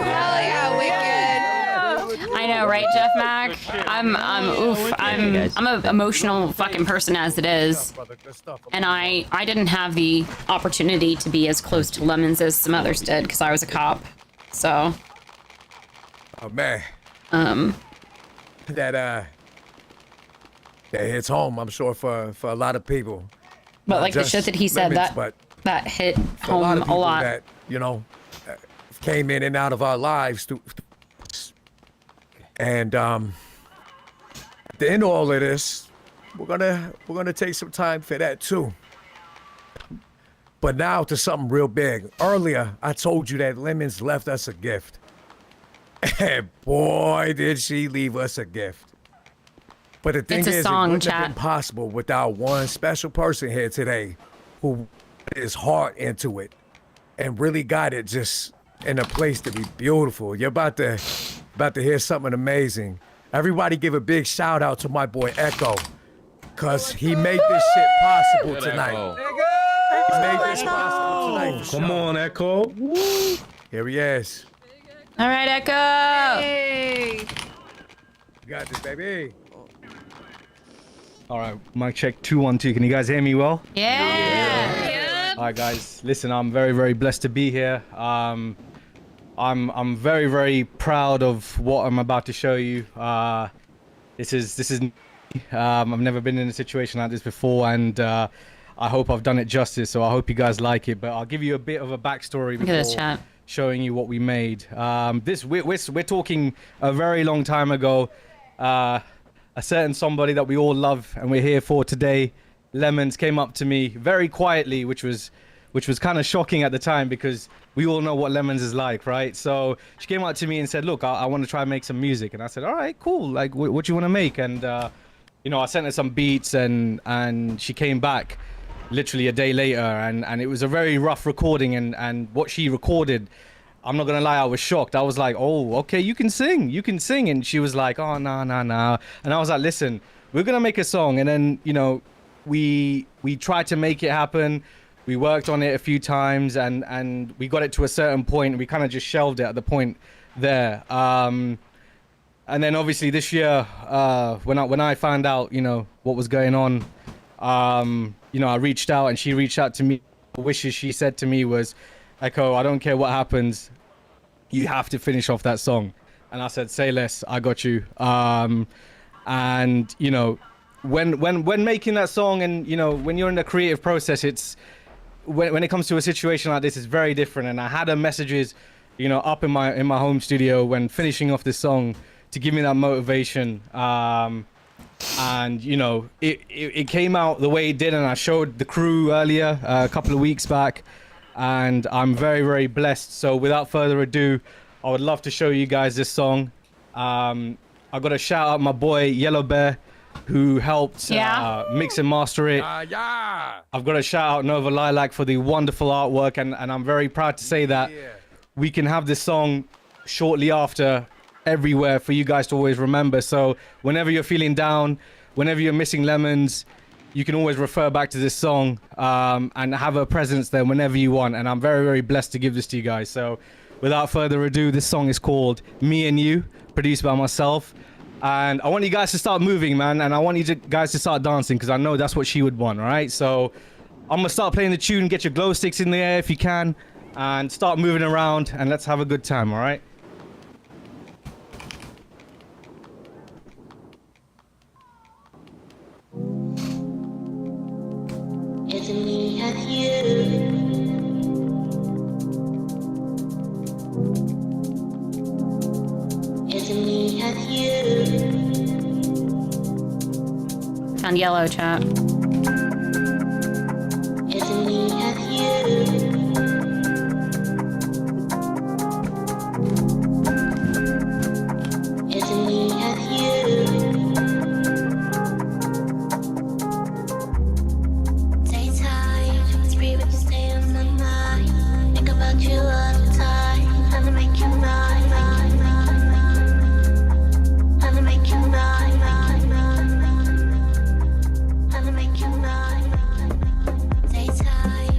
K: Hell yeah, Wicked.
A: I know, right, Jeff Mack? I'm an emotional fucking person as it is, and I didn't have the opportunity to be as close to Lemons as some others did because I was a cop. So.
C: Oh man. That hits home, I'm sure, for a lot of people.
A: But
C: Not
A: like the
C: just
A: shit that he said,
C: Lemons, but
A: that hit
C: for a lot
A: home
C: of people
A: a lot.
C: that, you know, came in and out of our lives and at the end of all of this, we're gonna take some time for that too. But now to something real big. Earlier, I told you that Lemons left us a gift. And boy, did she leave us a gift. But the thing
A: It's a
C: is,
A: song,
C: it wouldn't have
A: chat.
C: been possible without one special person here today who put his heart into it and really got it just in a place to be beautiful. You're about to hear something amazing. Everybody give a big shout out to my boy Echo, cause he made this shit possible tonight. He made this possible tonight. for
B: Come
C: sure.
B: on, Echo.
C: Here he is.
A: All right, Echo.
K: Hey.
C: You got this, baby.
S: All right, mic check 2 1 2. Can you guys hear me well?
A: Yeah.
S: All right, guys. Listen, I'm very, very blessed to be here. I'm very, very proud of what I'm about to show you. This is. I've never been in a situation like this before, and I hope I've done it justice. So I hope you guys like it. But I'll give you a bit of a backstory
A: Look at this
S: before
A: chat.
S: showing you what we made. We're talking a very long time ago. A certain somebody that we all love and we're here for today, Lemons, came up to me very quietly, which was kind of shocking at the time because we all know what Lemons is like, right? So she came up to me and said, look, I want to try and make some music. And I said, all right, cool. Like, what do you want to make? And, you know, I sent her some beats and she came back literally a day later and it was a very rough recording and what she recorded, I'm not gonna lie, I was shocked. I was like, oh, okay, you can sing. And she was like, oh, no. And I was like, listen, we're gonna make a song. And then, you know, we tried to make it happen. We worked on it a few times and we got it to a certain point. We kind of just shelved it at the point there. And then obviously this year, when I found out, you know, what was going on, you know, I reached out and she reached out to me. The wishes she said to me was, Echo, I don't care what happens, you have to finish off that song. And I said, say less, I got you. And you know, when making that song and you know, when you're in the creative process, it's when it comes to a situation like this, it's very different. And I had her messages, you know, up in my home studio when finishing off this song to give me that motivation. And you know, it came out the way it did, and I showed the crew earlier a couple of weeks back. And I'm very, very blessed. So without further ado, I would love to show you guys this song. I got to shout out my boy Yellow Bear, who helped mix and master it. I've got to shout out Nova Lilac for the wonderful artwork, and I'm very proud to say that we can have this song shortly after everywhere for you guys to always remember. So whenever you're feeling down, whenever you're missing Lemons, you can always refer back to this song and have a presence there whenever you want. And I'm very, very blessed to give this to you guys. So without further ado, this song is called Me and You, produced by myself. And I want you guys to start moving, man. And I want you guys to start dancing because I know that's what she would want, all right? So I'm going to start playing the tune. Get your glow sticks in the air if you can. And start moving around. And let's have a good time, all right?
I: It's me and you. It's me and you.
A: Found yellow, chat.
I: It's me and you. It's me and you. Daytime, three weeks stay on my mind. Think about you all the time. Trying to make you mine. Trying to make you mine. Trying to make you mine. Daytime.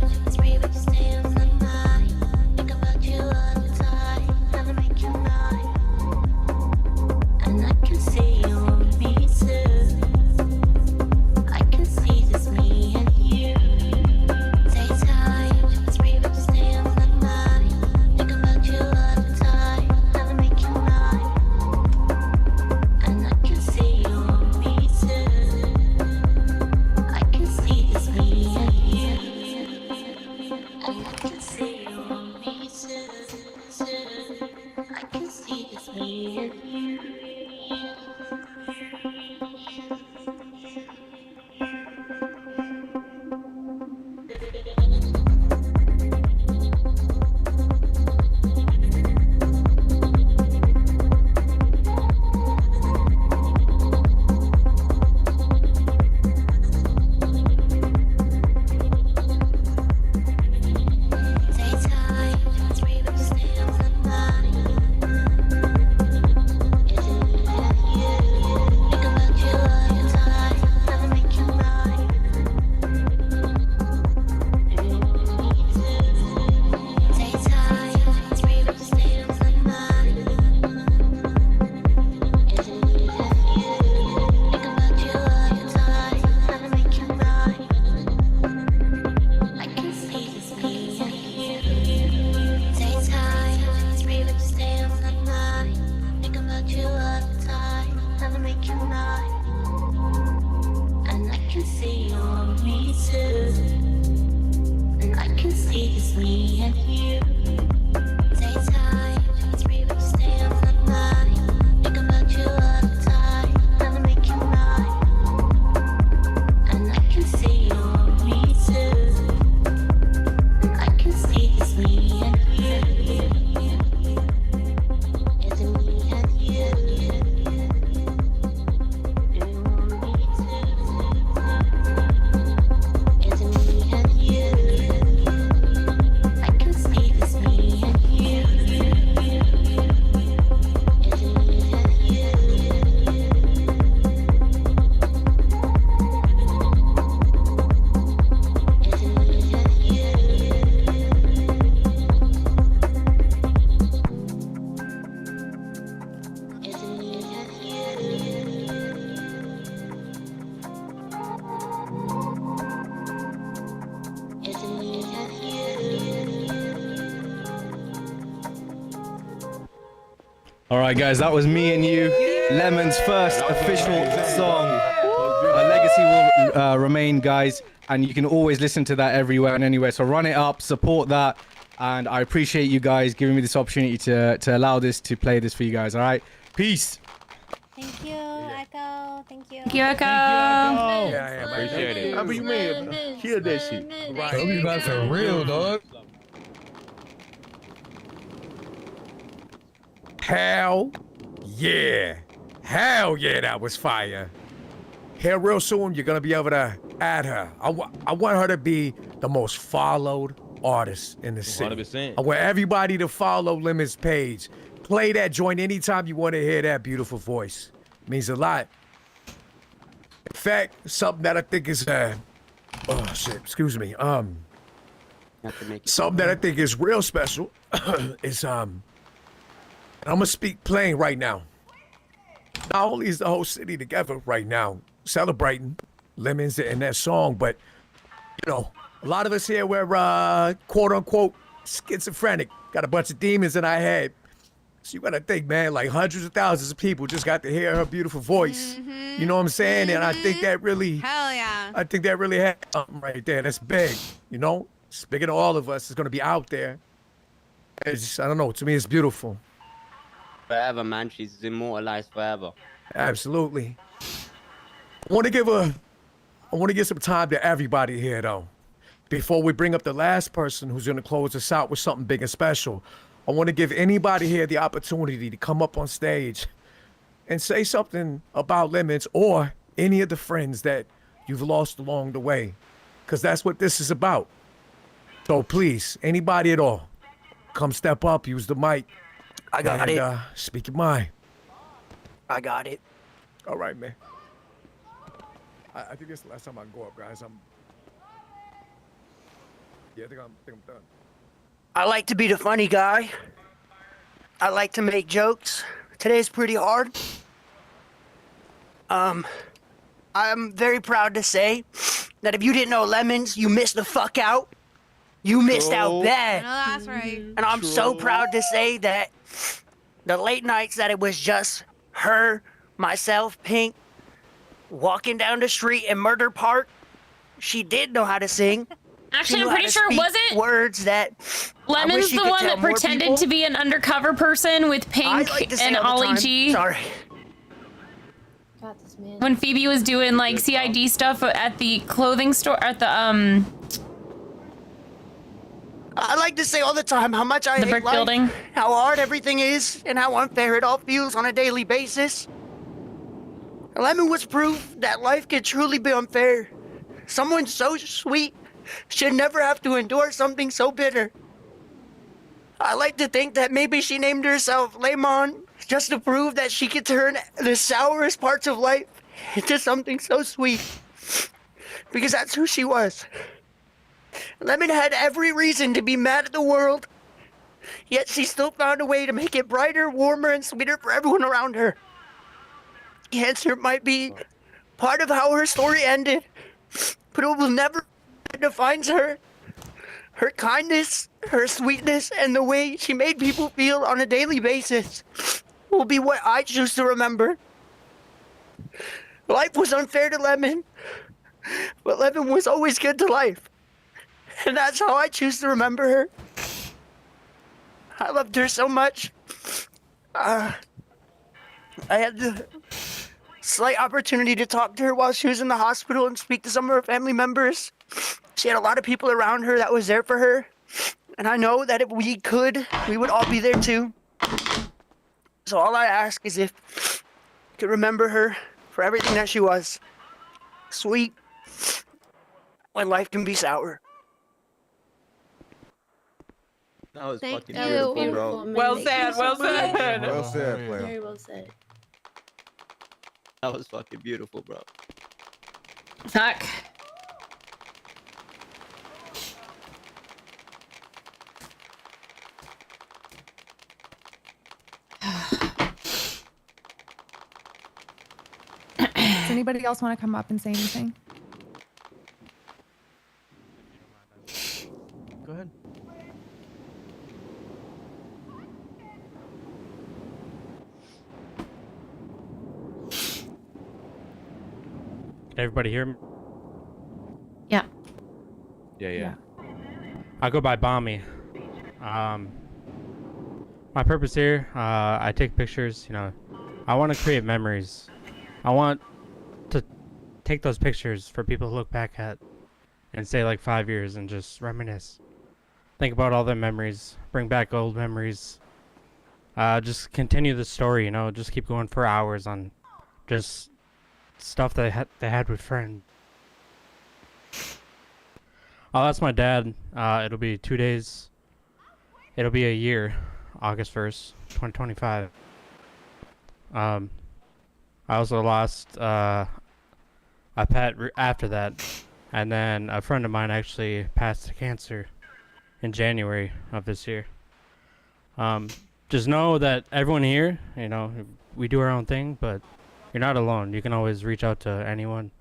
S: All right, guys, that was Me and You, Lemon's first official song. Legacy will remain, guys, and you can always listen to that everywhere and anywhere. So run it up, support that, and I appreciate you guys giving me this opportunity to allow this to play this for you guys. All right, peace.
K: Thank you, Echo. Thank you.
A: Thank you, Echo.
C: Yeah,
B: Appreciate it.
W: I mean, man, kill that shit.
C: Right. You guys are real, dog. Hell yeah. Hell yeah, that was fire. Here real soon, you're gonna be able to add her. I want her to be the most followed artist in the city.
B: 100%.
C: I want everybody to follow Lemon's page. Play that joint anytime you want to hear that beautiful voice. It means a lot. In fact, something that I think is oh shit, excuse me. Something that I think is real special is I'm gonna speak plain right now. Not only is the whole city together right now, celebrating Lemons and that song, but you know, a lot of us here we're quote unquote schizophrenic, got a bunch of demons in our head. So you gotta think, man, like hundreds of thousands of people just got to hear her beautiful voice. You know what I'm saying? And I think that really,
K: Hell yeah.
C: I think that really had something right there. That's big, you know? It's bigger than all of us. It's gonna be out there. It's just, I don't know, to me it's beautiful.
O: Forever, man. She's immortalized forever.
C: Absolutely. I want to give some time to everybody here, though. Before we bring up the last person who's going to close us out with something big and special, I want to give anybody here the opportunity to come up on stage and say something about Lemons or any of the friends that you've lost along the way, because that's what this is about. So please, anybody at all, come step up, use the mic.
T: I got it.
C: Speak your mind.
T: I got it.
C: All right, man. I think it's the last time I can go up, guys. Yeah, I think I'm done.
T: I like to be the funny guy. I like to make jokes. Today's pretty hard. I'm very proud to say that if you didn't know Lemons, you missed the fuck out. You missed out bad.
K: No, that's right.
T: And I'm so proud to say that the late nights that it was just her, myself, Pink, walking down the street in Murder Park, she did know how to sing.
A: Actually,
T: She
A: I'm
T: knew
A: pretty
T: how to
A: sure
T: speak
A: wasn't
T: words that I wish
A: Lemon's
T: you
A: the
T: could
A: one
T: tell
A: that
T: more
A: pretended
T: people.
A: to be an undercover person with
T: I
A: Pink
T: like to say
A: and
T: all the
A: Ollie
T: time,
A: G?
T: Sorry.
K: Got this, man.
A: When Phoebe was doing like CID stuff at the clothing store, at the
T: I like to say all the time how much I
A: The
T: hate
A: brick
T: life,
A: building.
T: how hard everything is, and how unfair it all feels on a daily basis. Lemon was proof that life can truly be unfair. Someone so sweet should never have to endure something so bitter. I like to think that maybe she named herself Lemon just to prove that she could turn the sourest parts of life into something so sweet. Because that's who she was. Lemon had every reason to be mad at the world, yet she still found a way to make it brighter, warmer, and sweeter for everyone around her. Cancer might be part of how her story ended, but it will never define her. Her kindness, her sweetness, and the way she made people feel on a daily basis will be what I choose to remember. Life was unfair to Lemon, but Lemon was always good to life. And that's how I choose to remember her. I loved her so much. I had the slight opportunity to talk to her while she was in the hospital and speak to some of her family members. She had a lot of people around her that was there for her. And I know that if we could, we would all be there too. So all I ask is if you could remember her for everything that she was. Sweet, when life can be sour.
O: That was
K: Thank
O: fucking
K: you.
O: beautiful, bro.
K: Well said, well said.
W: Well said, player.
K: Very well said.
O: That was fucking beautiful, bro.
A: Fuck.
H: Does anybody else want to come up and say anything?
S: Go ahead.
F: everybody hear me?
A: Yeah.
F: Yeah. I go by Bommy. My purpose here, I take pictures, you know. I want to create memories. I want to take those pictures for people to look back at and say like 5 years and just reminisce. Think about all the memories, bring back old memories. Just continue the story, you know, just keep going for hours on just stuff that they had with friends. Oh, that's my dad. It'll be 2 days. It'll be a year, August 1st, 2025. I also lost a pet after that, and then a friend of mine actually passed to cancer in January of this year. Just know that everyone here, you know, we do our own thing, but you're not alone. You can always reach out to anyone.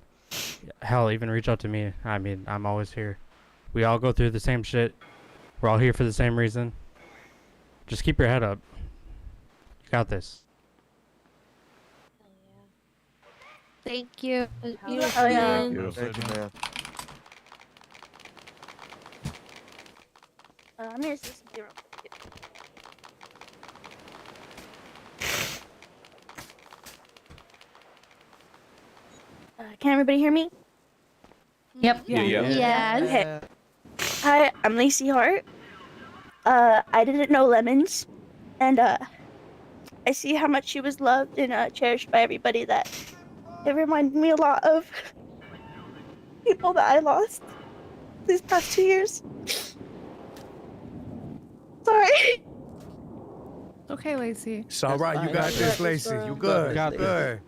F: Hell, even reach out to me. I mean, I'm always here. We all go through the same shit. We're all here for the same reason. Just keep your head up. You got this.
K: Thank you.
N: Thank you, man.
K: I'm your assistant. Can everybody hear me?
A: Yep.
K: Yes. Okay. Hi, I'm Lacey Hart. I didn't know Lemons, and I see how much she was loved and cherished by everybody. That it reminded me a lot of people that I lost these past 2 years. Sorry.
H: Okay, Lacey.
C: It's all right. You got this, Lacey. You good.
S: You got this.
C: Good.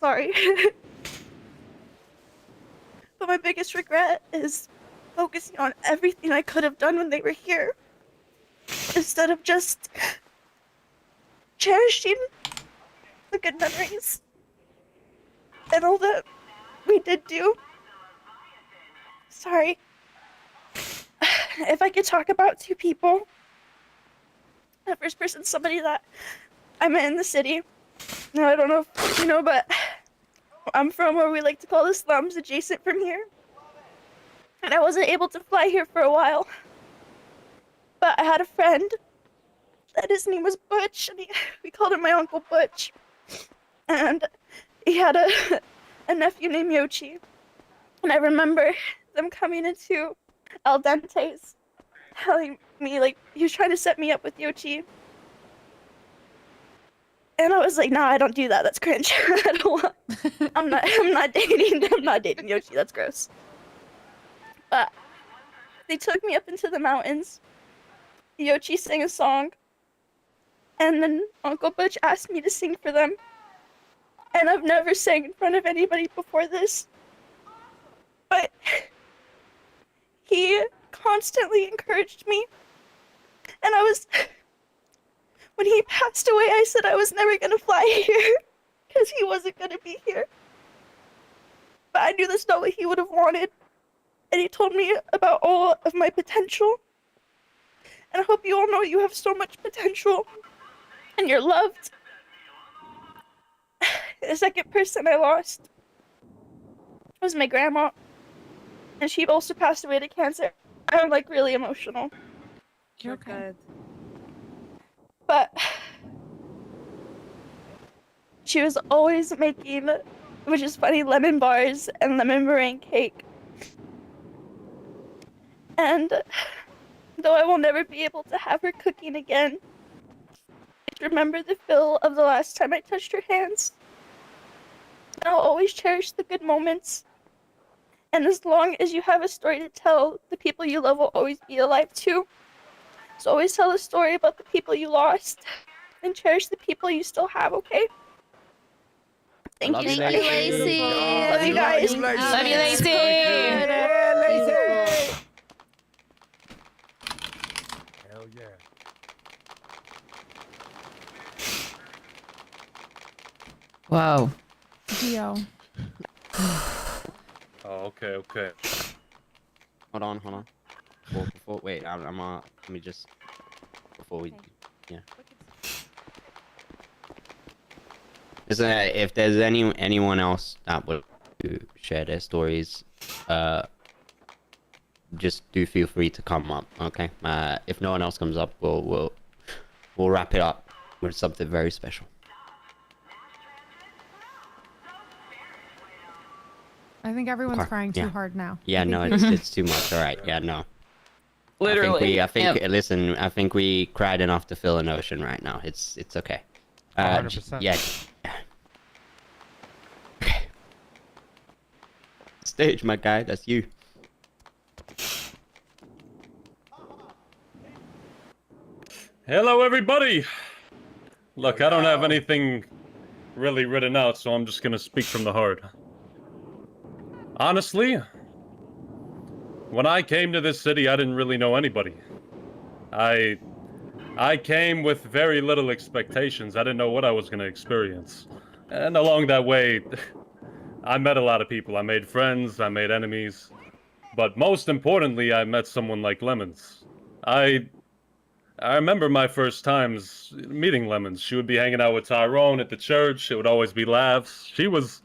K: Sorry. But my biggest regret is focusing on everything I could have done when they were here, instead of just cherishing the good memories and all that we did do. Sorry. If I could talk about two people. The first person's somebody that I met in the city. No, I don't know if you know, but I'm from where we like to call the slums, adjacent from here. And I wasn't able to fly here for a while. But I had a friend, that his name was Butch, and we called him my Uncle Butch. And he had a nephew named Yochi. And I remember them coming into Al Dente's, telling me, like, he was trying to set me up with Yochi. And I was like, nah, I don't do that. That's cringe. I don't want. I'm not dating Yoshi. That's gross. But they took me up into the mountains. Yoshi sang a song. And then Uncle Butch asked me to sing for them. And I've never sang in front of anybody before this. But he constantly encouraged me. And when he passed away, I said I was never gonna fly here because he wasn't gonna be here. But I knew that's not what he would have wanted. And he told me about all of my potential. And I hope you all know you have so much potential and you're loved. The second person I lost was my grandma. And she also passed away to cancer. I'm like really emotional.
H: You're okay.
K: But she was always making, which is funny, lemon bars and lemon meringue cake. And though I will never be able to have her cooking again, I remember the feel of the last time I touched her hands. And I'll always cherish the good moments. And as long as you have a story to tell, the people you love will always be alive too. So always tell a story about the people you lost and cherish the people you still have, okay? Thank you,
N: Lacey.
K: Love you guys.
A: Love you, Lacey.
C: Yeah, Lacey. Hell yeah.
A: Whoa.
H: Dio.
B: Oh, okay.
O: Hold on. Before, wait, I'm let me just, before we, yeah. If there's anyone else that would share their stories, just do feel free to come up. Okay. If no one else comes up, we'll wrap it up with something very special.
H: I think everyone's
O: Okay,
H: crying too
O: yeah.
H: hard now.
O: Yeah, no, it's too much. All right. Yeah, no.
P: Literally.
O: I think
A: Yep.
O: listen, I think we cried enough to fill an ocean right now. It's okay.
F: 100%.
O: Yeah. Okay. Stage, my guy. That's you.
B: Hello, everybody. Look, I don't have anything really written out, so I'm just gonna speak from the heart. Honestly, when I came to this city, I didn't really know anybody. I came with very little expectations. I didn't know what I was gonna experience. And along that way, I met a lot of people. I made friends, I made enemies. But most importantly, I met someone like Lemons. I remember my first times meeting Lemons. She would be hanging out with Tyrone at the church. It would always be laughs. She was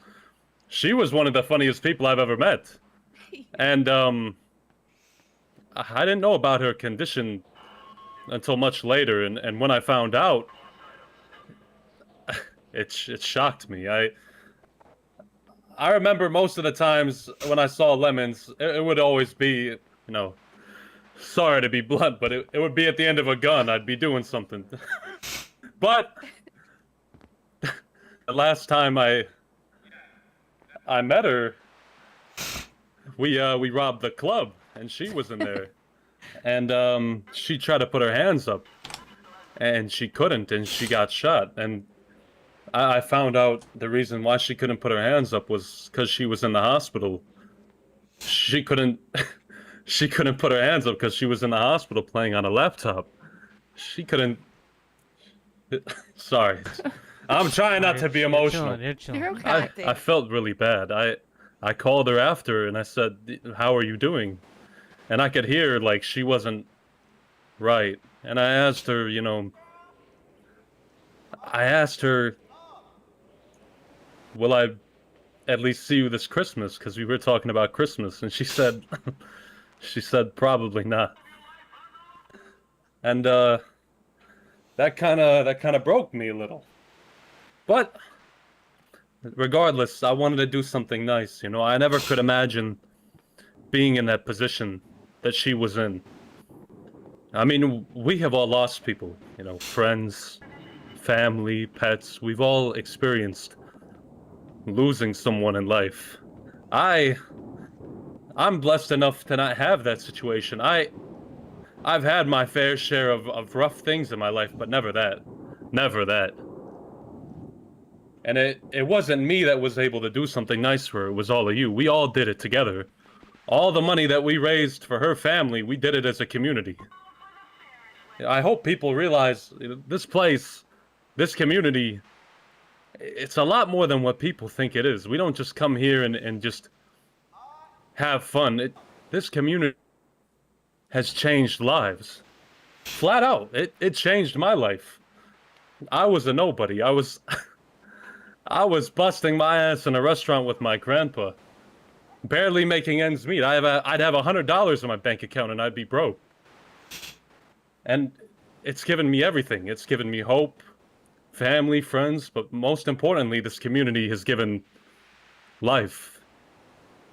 B: one of the funniest people I've ever met. And I didn't know about her condition until much later, and when I found out, it shocked me. I remember most of the times when I saw Lemons, it would always be, you know, sorry to be blunt, but it would be at the end of a gun. I'd be doing something. But the last time I met her, we robbed the club, and she was in there. And she tried to put her hands up, and she couldn't, and she got shot. And I found out the reason why she couldn't put her hands up was because she was in the hospital. She couldn't put her hands up because she was in the hospital playing on a laptop. She couldn't. Sorry, I'm trying not to be emotional.
P: You're okay.
B: I felt really bad. I called her after and I said, "How are you doing?" And I could hear like she wasn't right. And I asked her, will I at least see you this Christmas? Because we were talking about Christmas. And she said, probably not. And that kind of broke me a little. But regardless, I wanted to do something nice. I never could imagine being in that position that she was in. I mean, we have all lost people, friends, family, pets. We've all experienced losing someone in life. I'm blessed enough to not have that situation. I've had my fair share of rough things in my life, but never that. Never that. And it wasn't me that was able to do something nice for her, it was all of you. We all did it together. All the money that we raised for her family, we did it as a community. I hope people realize this place, this community, it's a lot more than what people think it is. We don't just come here and just have fun. This community has changed lives. Flat out. It changed my life. I was a nobody. I was busting my ass in a restaurant with my grandpa. Barely making ends meet. I'd have $100 in my bank account and I'd be broke. And it's given me everything. It's given me hope, family, friends, but most importantly, this community has given life.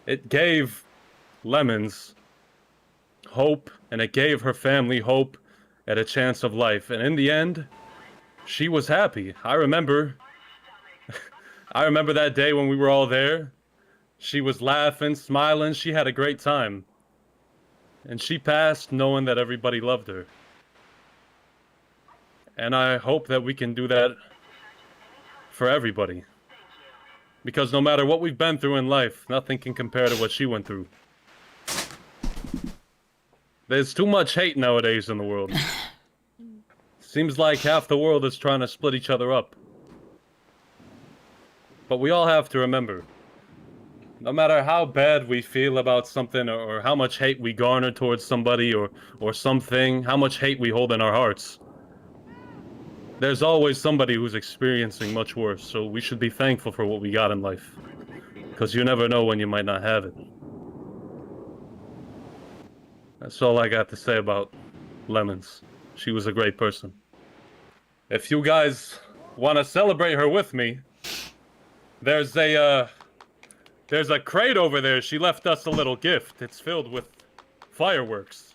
B: It gave Lemons hope, and it gave her family hope at a chance of life. And in the end, she was happy. I remember that day when we were all there. She was laughing, smiling. She had a great time. And she passed knowing that everybody loved her. And I hope that we can do that for everybody. Because no matter what we've been through in life, nothing can compare to what she went through. There's too much hate nowadays in the world. Seems like half the world is trying to split each other up. But we all have to remember, no matter how bad we feel about something or how much hate we garner towards somebody or something, how much hate we hold in our hearts, there's always somebody who's experiencing much worse, so we should be thankful for what we got in life. Because you never know when you might not have it. That's all I got to say about Lemons. She was a great person. If you guys want to celebrate her with me, there's a crate over there. She left us a little gift. It's filled with fireworks.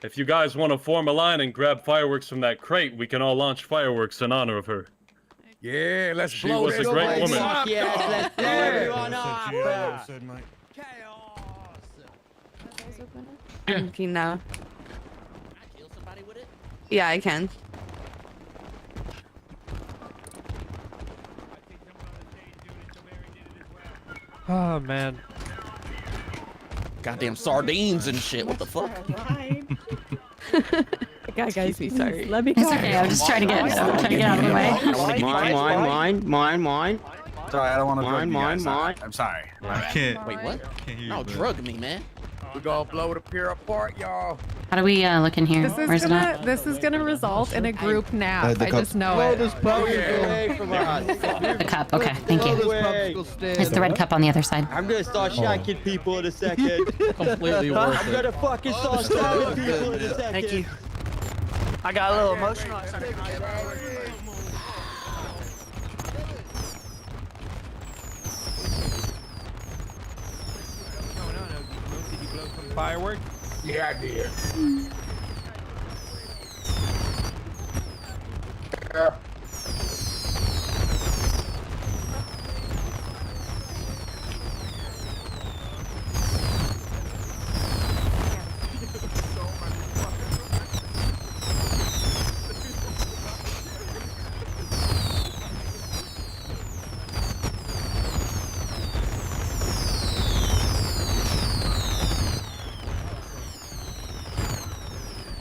B: If you guys want to form a line and grab fireworks from that crate, we can all launch fireworks in honor of her.
C: Yeah, let's
B: She
C: blow
B: was
C: this
B: a great
C: place
B: woman.
C: up.
O: Yes, let's blow everyone up.
J: Okay, now. Yeah, I can.
F: Oh man.
U: Goddamn sardines and shit. What the fuck?
J: Guys, be sorry.
A: Let me go. It's okay. I'm just trying to get out of the way.
O: Mine.
U: Sorry, I don't want to drug you guys.
O: Mine.
U: I'm sorry.
W: I can't.
U: Wait, what?
W: Can't hear you,
U: No,
W: bro.
U: drug me, man.
C: We're gonna blow the pier apart, y'all.
A: How do we look in here? Where's it at?
H: This is gonna result in a group nap.
W: the
H: I
W: cup.
H: just know it.
A: The cup. Okay, thank you. It's the red cup on the other side.
O: I'm gonna start shanking people in a second.
U: Completely worth
O: I'm
U: it.
O: gonna fucking start stabbing people in a second.
T: Thank you. I got a little emotional.
G: Fireworks?
C: Yeah, I did.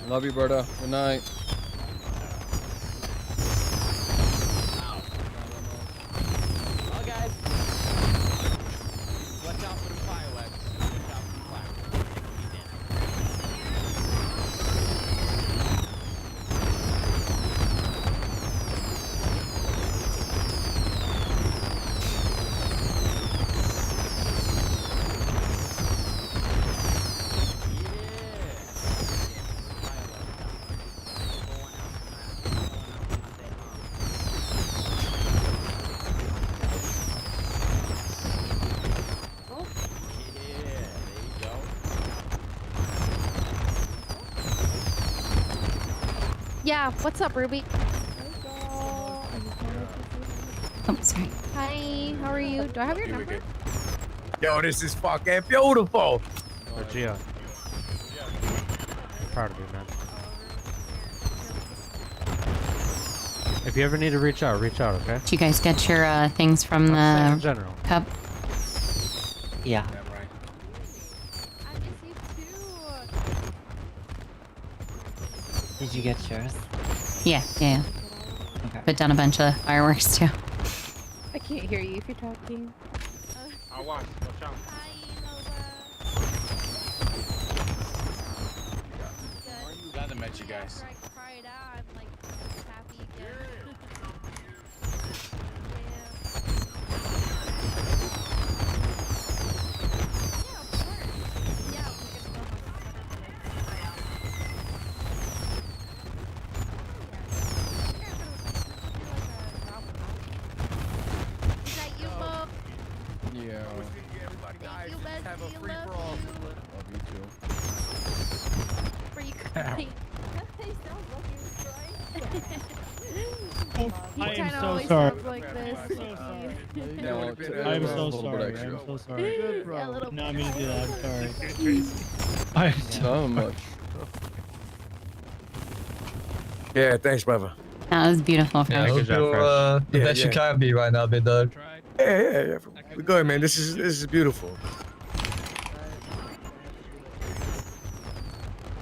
G: Love you, Berta. Good night.
O: Watch out for the fireworks.
N: Yeah, what's up, Ruby?
A: Oh, sorry.
N: Hi, how are you? Do I have your number?
C: Yo, this is fucking beautiful.
F: Oh, Gia. Proud of you, man. If you ever need to reach out, okay?
A: Did you guys get your things from
F: In
A: the
F: general.
A: cup?
R: Yeah. Did you get yours?
A: Yeah.
R: Okay.
A: Put down a bunch of fireworks too.
N: I can't hear you if you're talking.
L: I'll watch. Watch out.
U: Glad I met you guys.
G: Yeah.
C: Have a free for all.
G: Love you too.
E: I am
N: kinda
E: so
N: always
E: sorry.
N: sounds like this.
E: I'm so sorry.
G: Yeah, well,
E: I'm
G: a
E: so
G: little bit
E: sorry.
G: extra.
E: I'm so sorry.
N: Good, bro.
E: Did not mean to do that. I'm sorry.
G: So much.
C: Yeah, thanks, brother.
A: That was beautiful.
F: Yeah, good job, Fresh.
C: The best you
D: can be right now, big dog.
C: Yeah. We're good, man. This is beautiful.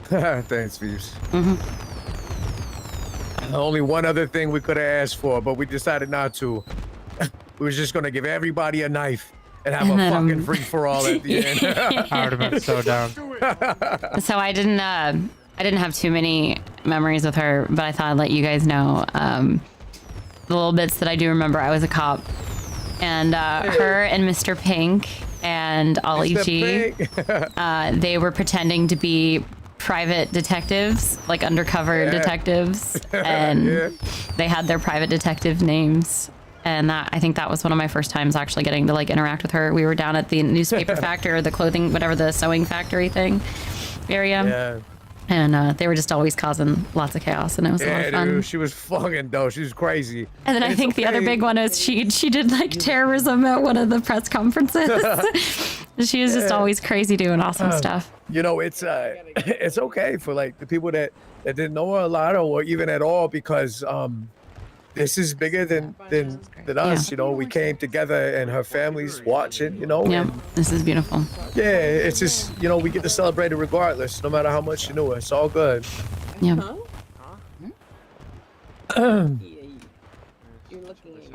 C: Thanks, Phoebes. Only one other thing we could have asked for, but we decided not to. We was just gonna give everybody a knife and have a fucking free for all at the end.
F: I would have been so down.
A: So I didn't have too many memories with her, but I thought I'd let you guys know the little bits that I do remember. I was a cop, and her and Mr. Pink and Ollie G, they were pretending to be private detectives, like undercover detectives, and they had their private detective names. And I think that was one of my first times actually getting to like interact with her. We were down at the newspaper factory, or the clothing, whatever, the sewing factory thing area.
C: Yeah.
A: And they were just always causing lots of chaos, and it was a lot of fun.
C: Dude, she was fucking dope. She was crazy.
A: And then I think the other big one is she did like terrorism at one of the press conferences. She was just always crazy doing awesome stuff.
C: You know, it's okay for like the people that didn't know her a lot or even at all, because this is bigger than us. You know, we came together and her family's watching. You know.
A: Yeah, this is beautiful.
C: Yeah, it's just, you know, we get to celebrate it regardless, no matter how much you know her. It's all good.
A: Yeah.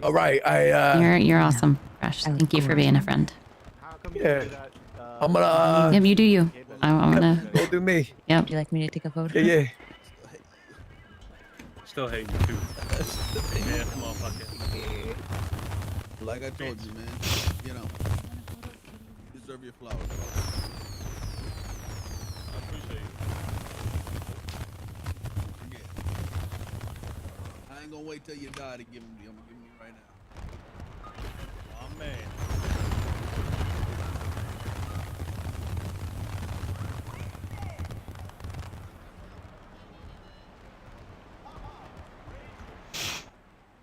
C: All right,
A: You're awesome, Fresh. Thank you for being a friend.
C: Yeah. I'm gonna.
A: Yep, you do you. I'm gonna.
C: Go do me.
A: Yep.
N: Would you like me to take a photo?
C: Yeah.
B: Still hate you too. Yeah, come on, fuck it.
U: Like I told you, man. You know, you deserve your flowers.
B: I appreciate you.
U: I ain't gonna wait till you die to give them. I'm gonna give them right now.
B: Oh man.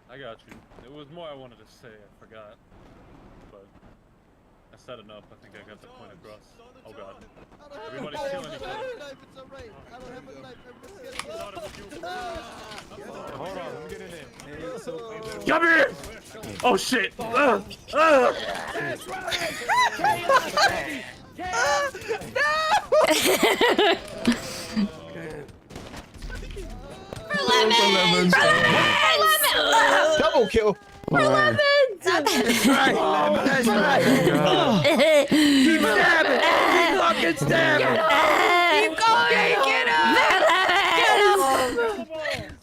B: I got you. There was more I wanted to say, I forgot. But I said enough. I think I got the point across. Oh god. Everybody's killing each other.
L: Hold on, let me get in there.
B: Come here! Oh shit!
I: Lemons!
U: Double kill!
I: For lemons!
T: That's right. That's right. Keep stabbing. Keep fucking stabbing.
I: Keep going. Get him. Get him.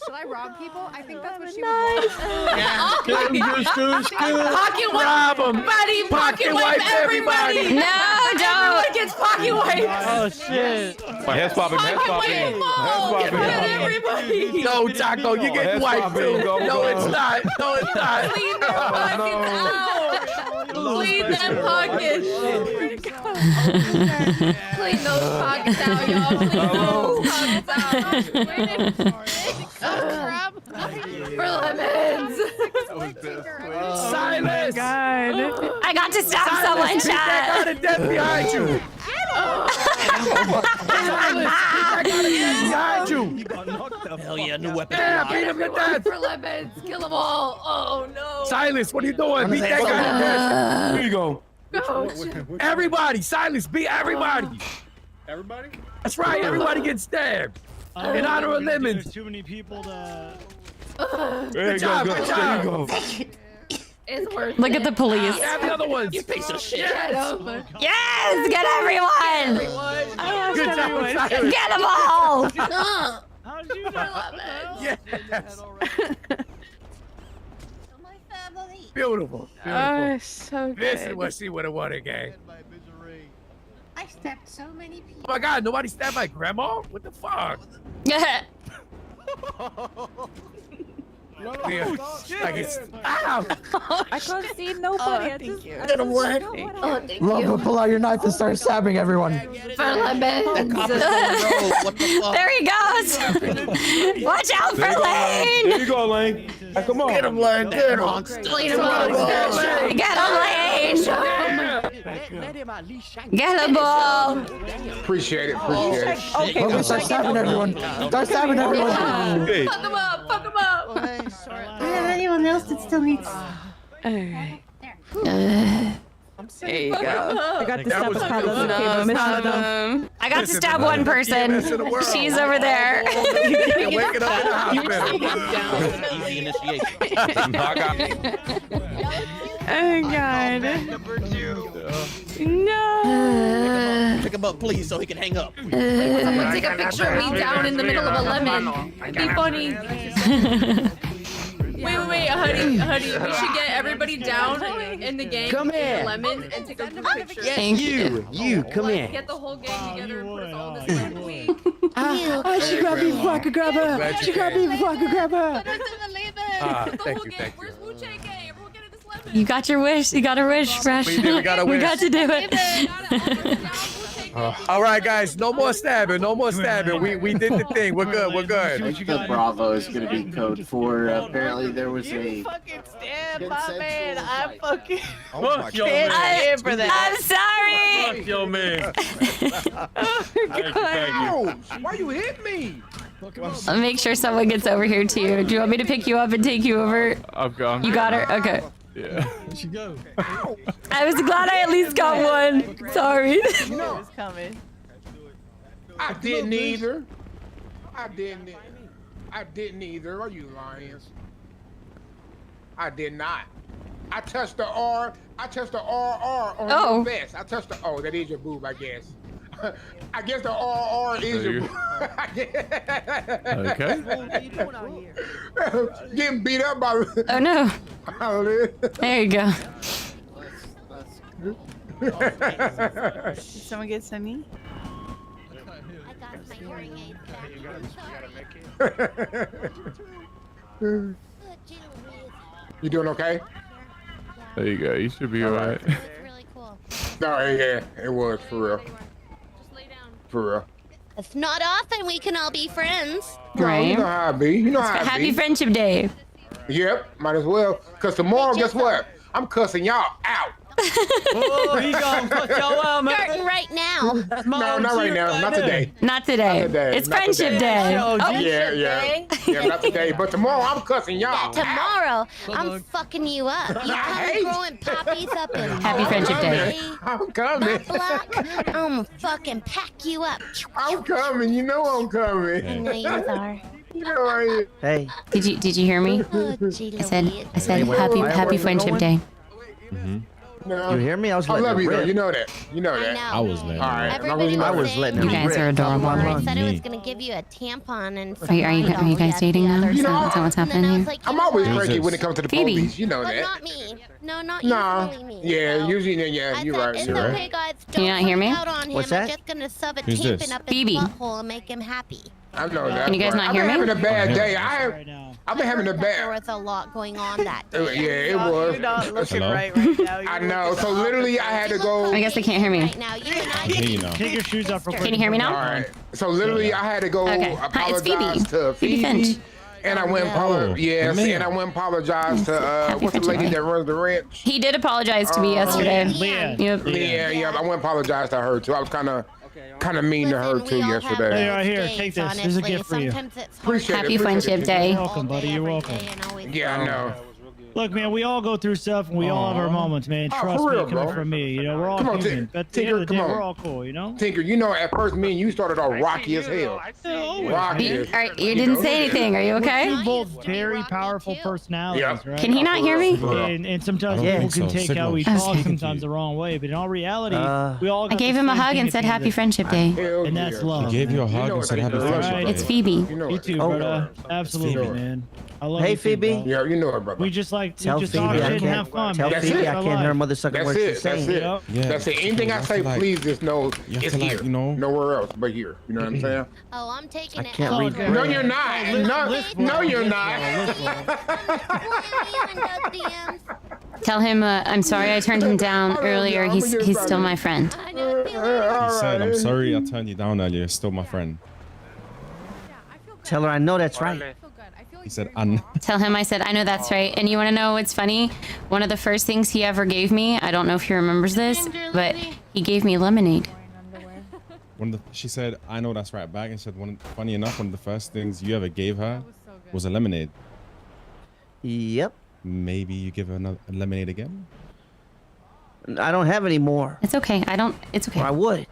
H: Should I rob people? I think that's what she would want.
I: Pocket wipe.
T: Rob 'em.
I: Buddy, pocket wipe everybody.
A: No, don't.
I: Everyone gets pocket wiped.
L: Oh shit.
U: My head's popping,
I: Pocket wipe them all. Get rid of everybody.
C: No, Taco, you get wiped too. No, it's not. No, it's not.
I: Clean their pockets out. Clean them pockets. Clean those pockets out, y'all. Clean those pockets out. For lemons.
C: Silence.
A: God. I got to stop someone,
C: Beat that guy
A: chat.
C: to death behind you. Silence. Beat that guy to death behind you.
U: Hell yeah, new weapon.
C: Yeah, beat him to death.
I: For lemons. Kill them all. Oh no.
C: Silence, what are you doing? Beat that guy to death.
U: Here you go.
I: No.
C: Everybody, Silence, beat everybody.
B: Everybody?
C: That's right, everybody gets stabbed. In honor of lemons.
E: There's too many people to.
U: There you
C: job,
U: go.
C: good
U: There
C: job.
U: you go.
I: It's worth
A: Look
I: it.
A: at the police.
C: Stab the other ones.
U: You piece of shit.
I: Get them.
A: Yes, get everyone.
C: Good job, Silence.
A: Get them all.
E: How did you know?
C: Yes.
I: My family.
C: Beautiful.
J: Oh, so
C: This is
J: good.
C: what she would have won a game.
I: I stabbed so many people.
C: Oh my god, nobody stabbed my grandma? What the fuck? Yeah, like it's, ow!
N: I can't see nobody. I just.
T: Get him, Len.
I: Oh, thank
T: Love
I: you.
T: will pull out your knife and start stabbing everyone.
I: For lemons.
U: What the fuck?
A: There he goes. Watch out for Lane.
U: There you go, Lane. Hey, come on.
T: Get him, Len. Get him.
I: Clean them all.
A: Get him, Lane. Get him all.
U: Appreciate it. Appreciate it.
T: Okay, start stabbing everyone. Start stabbing everyone.
U: Hey.
I: Fuck them up. Fuck them up.
N: I have anyone else that still needs.
J: Alright. There you go.
N: I got to
C: That
N: stop
C: was
N: a problem.
C: good.
N: Okay, but mission done.
A: I got to stab one person. She's over there.
C: You're waking up in the hospital.
U: Easy initiation.
J: Oh god. No.
U: pick him up, please, so he can hang up.
J: Someone take a picture of me down in the middle of a lemon. It'd be funny. Wait, honey, we should get everybody down in the gang.
R: Come
J: in
R: here.
J: the lemon and take a group picture.
R: Yes, you, come
J: Like,
R: here.
J: Get the whole gang together and put us all in this lemon.
R: She grabbed me before I could grab her. She grabbed me before I could grab her.
C: Thank you.
J: Where's Wu Chang gang? Everyone get in this lemon.
A: You got your wish. You got a wish, Fresh.
C: We did, we got a
A: We
C: wish.
A: got to do it.
C: All right, guys, no more stabbing. No more stabbing. We did the thing. We're good. We're good.
M: The Bravo is going to be code 4. Apparently, there was a.
N: Fucking stand my man. I fucking
B: Fuck your
N: can't
B: man.
N: stand for that.
A: I'm sorry.
B: Fuck your man. Thank you.
C: Why you hit me?
A: I'll make sure someone gets over here too. Do you want me to pick you up and take you over?
L: I'm gone.
A: You got her? Okay.
L: Yeah.
C: Where'd she go?
A: I was glad I at least got one. Sorry.
N: It's coming.
C: I didn't either. I didn't either. Are you lying? I did not. I touched the R. I touched the RR on your vest. I touched the. Oh, that is your boob, I guess. I guess the RR is your boob.
L: Okay.
N: What are you doing out here?
C: Getting beat up by.
A: Oh no. There you go.
N: Did someone get Sunny?
I: I got my hearing aids
C: You doing okay?
L: There you go. You should be alright.
I: really cool.
C: No, yeah, it was for real. For real.
I: It's not often we can all be friends.
C: No, you know how I be. You know how I be.
A: Happy Friendship Day.
C: Yep, might as well. Cause tomorrow, guess what? I'm cussing y'all out.
N: Oh, he gonna fuck y'all out, man.
I: Starting right now.
C: No, not right now. Not today.
A: Not today.
C: Not today.
A: It's
C: Not
A: Friendship
C: today.
A: Day.
N: Oh,
C: Yeah. Yeah, not today. But tomorrow, I'm cussing y'all.
I: Tomorrow, I'm fucking you up. You come growing poppies up in
A: Happy Friendship Day.
C: I'm coming.
I: block. I'm gonna fucking pack you up.
C: I'm coming. You know I'm coming.
I: I know you are.
C: You know I am.
R: Hey.
A: Did you hear me?
I: Oh, gee
A: I said
R: Hey,
A: happy Friendship Day.
C: No.
R: You hear me? I was
C: I
R: letting
C: love
R: it
C: you though.
R: rip.
C: You know that. You know
I: I
C: that.
I: know.
Q: I was letting
C: All right. as long as
I: Everybody
C: you know
R: I
I: was
R: was
I: saying
R: letting
A: You
R: it
A: guys
R: rip.
A: are adorable.
I: I said I was
Q: Me.
I: gonna give you a tampon and
A: Are you guys dating now? Is that what's happening here?
C: I'm always
Q: Who's
C: cranky
Q: this?
C: when it comes to the
A: Phoebe.
C: police. You know
I: But
C: that.
I: not me. No, not
C: Nah.
I: usually me.
C: Yeah,
I: So
C: usually. Yeah,
I: I
C: you're
I: said,
C: right.
I: it's
C: You're
I: okay,
C: right.
I: guys.
A: Can you
I: Don't
A: not hear
I: freak
A: me?
I: out on him.
R: What's
I: I'm
R: that?
I: just gonna shove a
Q: Who's
I: tampon
Q: this?
I: up his
A: Phoebe.
I: butthole and make him happy.
C: I know that.
A: Can you guys
C: part.
A: not hear me?
C: I've been having a bad day.
E: Right now.
C: I've been having a
I: There
C: bad.
I: was a lot going on that
C: Yeah,
I: day.
C: it was.
N: You're not looking
Q: Hello?
N: right now.
C: I know. So literally, I had to go.
A: I guess they can't hear me.
I: Right now, you and I
Q: I hear you now.
E: Take your shoes off real quick.
A: Can you hear me
C: All
A: now?
C: right. So literally, I had to go
A: Okay. Hi, it's
C: apologize
A: Phoebe.
C: to
A: Phoebe Finch.
C: and I went
Q: Oh,
C: yes,
Q: the
C: and I went apologize to
A: Happy
C: what's the
A: Friendship
C: lady
A: Day.
C: that runs the ranch?
A: He did apologize to me yesterday.
E: Leanne.
A: Yep.
C: Yeah, I went apologize to her too. I was kind of mean to her
I: Listen,
C: too
I: we all have
C: yesterday.
E: Hey, right here,
I: days,
E: take this. This is a
I: honestly.
E: gift for you.
I: Sometimes it's hard
C: Appreciate
A: Happy
C: it.
A: Friendship
C: Appreciate
A: Day.
C: it.
E: You're welcome, buddy. You're welcome.
C: Yeah, I know.
E: Look, man, we all go through stuff and we all have our moments, man.
C: Oh,
E: Trust
C: for
E: me,
C: real,
E: coming
C: bro.
E: from me. You know, we're all
C: Come on,
E: human. But at the end of the
C: Tinker,
E: day,
C: come on.
E: we're all cool, you know?
C: Tinker, you know, at first me and you started off rocky as hell. Rocky.
A: You, all right, you didn't say anything. Are you okay?
E: We're both very powerful personalities,
C: Yeah.
E: right?
A: Can he not hear me?
E: And sometimes
Q: I don't
E: people
Q: think
E: can
Q: so.
E: take how we
Q: Signal.
E: talk
A: Okay.
E: sometimes the wrong way, but in all reality, we all
A: I
E: got
A: gave
E: the
A: him a
E: same
A: hug
E: thing
A: and
E: at
A: said
E: the end
A: Happy
E: of
A: Friendship Day.
C: Hell
E: And that's
C: yeah.
E: love.
Q: I gave you a hug
C: know
Q: and
C: what
Q: said
C: they
Q: happy
C: do.
Q: friendship
E: Right.
Q: day.
A: It's Phoebe.
C: You know
E: You
C: it.
E: too,
R: Oh.
E: brother. Absolutely,
C: Phoebe.
E: man. I love
R: Hey,
E: you too,
R: Phoebe.
E: bro.
C: Yeah, you know it, brother.
E: We just like to
R: Tell
E: just
R: Phoebe
E: talk
R: I
E: shit and
R: can't.
E: have fun,
R: Tell
E: man.
C: That's
R: Phoebe
C: it.
R: I
E: Our
R: can't hear
E: life.
R: mother sucking
C: That's
R: words
C: it.
R: she's
C: That's
R: saying.
C: it.
E: Yep.
Q: Yeah.
C: That's it. Anything I
Q: You have
C: say,
Q: to, like-
C: please just know
Q: you have
C: it's
Q: to, like,
C: here.
Q: you know-
C: Nowhere else but here. You know what I'm saying?
I: Oh, I'm taking
R: I
I: it
R: can't
I: out.
R: read
I: for
C: No,
R: braille.
C: you're not. No, you're not.
A: Tell him I'm sorry I turned him down earlier. He's still my friend.
I: I know it feels
Q: He said, I'm sorry I turned you down earlier. You're still my friend.
R: Tell her I know that's right.
Q: He said, "Un."
A: Tell him I said I know that's right. And you want to know what's funny? One of the first things he ever gave me, I don't know if he remembers this, but he gave me lemonade.
Q: She said, I know that's right back. And said, funny enough, one of the first things you ever gave her was a lemonade.
R: Yep.
Q: Maybe you give her a lemonade again?
R: I don't have any more.
A: It's okay. It's okay.
R: Or I would.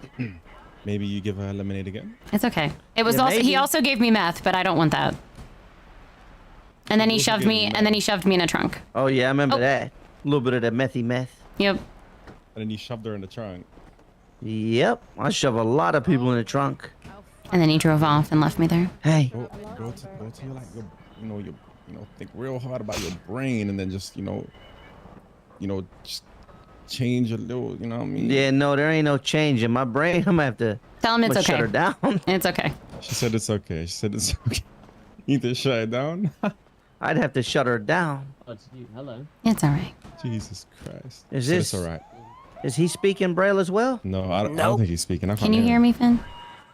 Q: Maybe you give her a lemonade again?
A: It's okay. It was
R: Yeah,
A: also he
R: maybe.
A: also gave me meth, but I don't want that. And then he shoved me in a trunk.
R: Oh yeah, I remember that. A little bit of that methy meth.
A: Yep.
Q: And then you shoved her in the trunk.
K: Yep, I shove a lot of people in the trunk.
A: And then he drove off and left me there.
K: Hey.
Q: Go to your, like, think real hard about your brain, and then just, just change a little, you know what I mean?
K: Yeah, no, there ain't no change in my brain. I'm gonna have to
A: tell him it's okay.
K: Shut her down.
A: It's okay.
Q: She said it's okay. She said it's okay. You need to shut it down?
K: I'd have to shut her down.
A: Hello. It's all right.
Q: Jesus Christ.
K: Is
Q: She said
K: this
Q: it's all right?
K: Is he speaking Braille as well?
Q: No, I don't think he's speaking. I can't
A: Can you hear me, Finn?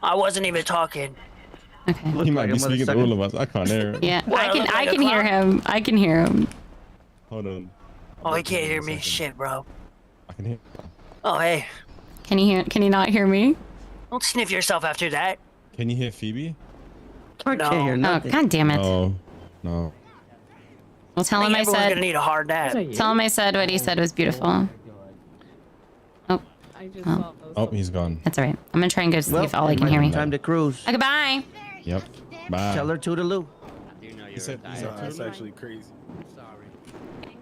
T: I wasn't even talking.
A: Okay.
Q: He might be speaking to all of us. I can't hear him.
A: Yeah, I can hear him. I can hear him.
Q: Hold on.
T: Oh, he can't hear me. Shit, bro.
Q: I can hear.
T: Oh, hey.
A: Can you not hear me?
T: Don't sniff yourself after that.
Q: Can you hear Phoebe?
K: I can't hear nothing.
A: Oh, God damn it.
Q: No.
A: Well, tell him I
T: everyone's
A: said.
T: gonna need a hard nap.
A: Tell him I said what he said was beautiful. Oh. Well,
Q: Oh, he's gone.
A: that's all right. I'm gonna try and go see if Ollie can hear me.
K: Time to cruise.
A: Okay, bye.
Q: Yep. Bye.
K: Tell her toodaloo.
Q: He said,
U: That's actually crazy.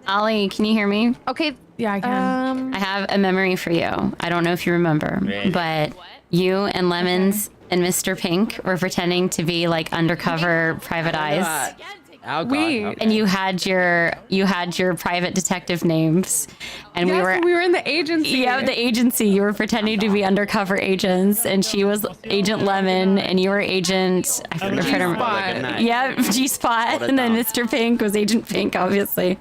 A: Ollie, can you hear me?
H: Okay. Yeah, I can.
A: I have a memory for you. I don't know if you remember, but you and Lemons and Mr. Pink were pretending to be like undercover private eyes.
G: Oh, God.
A: And you had your private detective names, and we were
H: in the agency.
A: Yeah, the agency. You were pretending to be undercover agents, and she was Agent Lemon, and you were Agent. I forget.
H: G-Spot.
A: Yeah, G-Spot, and then Mr. Pink was Agent Pink, obviously.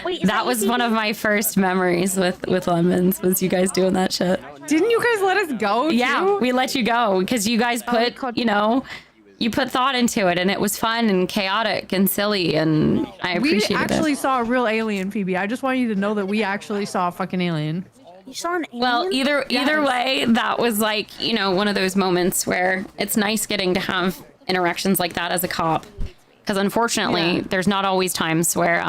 J: Wait,
A: that was one of my first memories with Lemons. Was you guys doing that shit?
H: Didn't you guys let us go?
A: Yeah,
H: too?
A: we let you go because you guys put you put thought into it, and it was fun and chaotic and silly, and I appreciated
H: We actually
A: it.
H: saw a real alien, Phoebe. I just want you to know that we actually saw a fucking alien.
J: You saw an alien?
A: Well, either way, that was like, one of those moments where it's nice getting to have interactions like that as a cop, because unfortunately, there's not always times where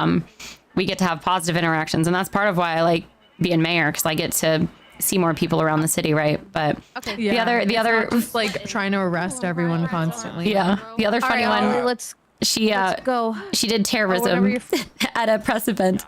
A: we get to have positive interactions, and that's part of why I like being mayor, because I get to see more people around the city, right? But the other
H: just like trying to arrest everyone constantly.
A: Yeah, the other funny one.
J: Let's
A: go. She did terrorism at a press event.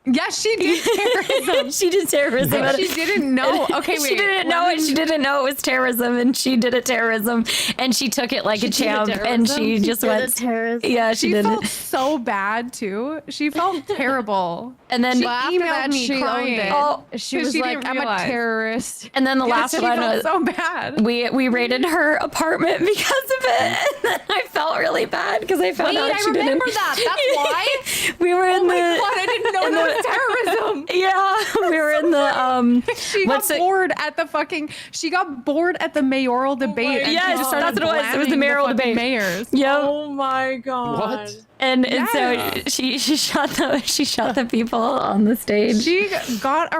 H: Yes, she did terrorism.
A: She did terrorism.
H: She didn't know. Okay, wait.
A: She didn't know it. She didn't know it was terrorism, and she did a terrorism, and she took it like a champ, and she just went. Yeah, she did
H: felt
A: it.
H: so bad too. She felt terrible.
A: And then
H: she emailed me crying.
A: Oh,
J: she was like, "I'm a terrorist."
A: And then the last one was
H: so bad.
A: We raided her apartment because of it, and then I felt really bad because I found out
J: I
A: she
J: remember
A: didn't.
J: that. That's why.
A: We were in
H: Oh
A: the.
H: my God, I didn't know that was terrorism.
A: Yeah, we were in the
H: She got bored at the fucking. She got bored at the mayoral debate. And
A: yes,
H: she just started
A: that's what it was. It was the
H: blaming
A: mayoral
H: fucking
A: debate.
H: Mayors.
A: Yep.
J: Oh my God.
G: What?
A: And so she shot the people on the stage.
H: She got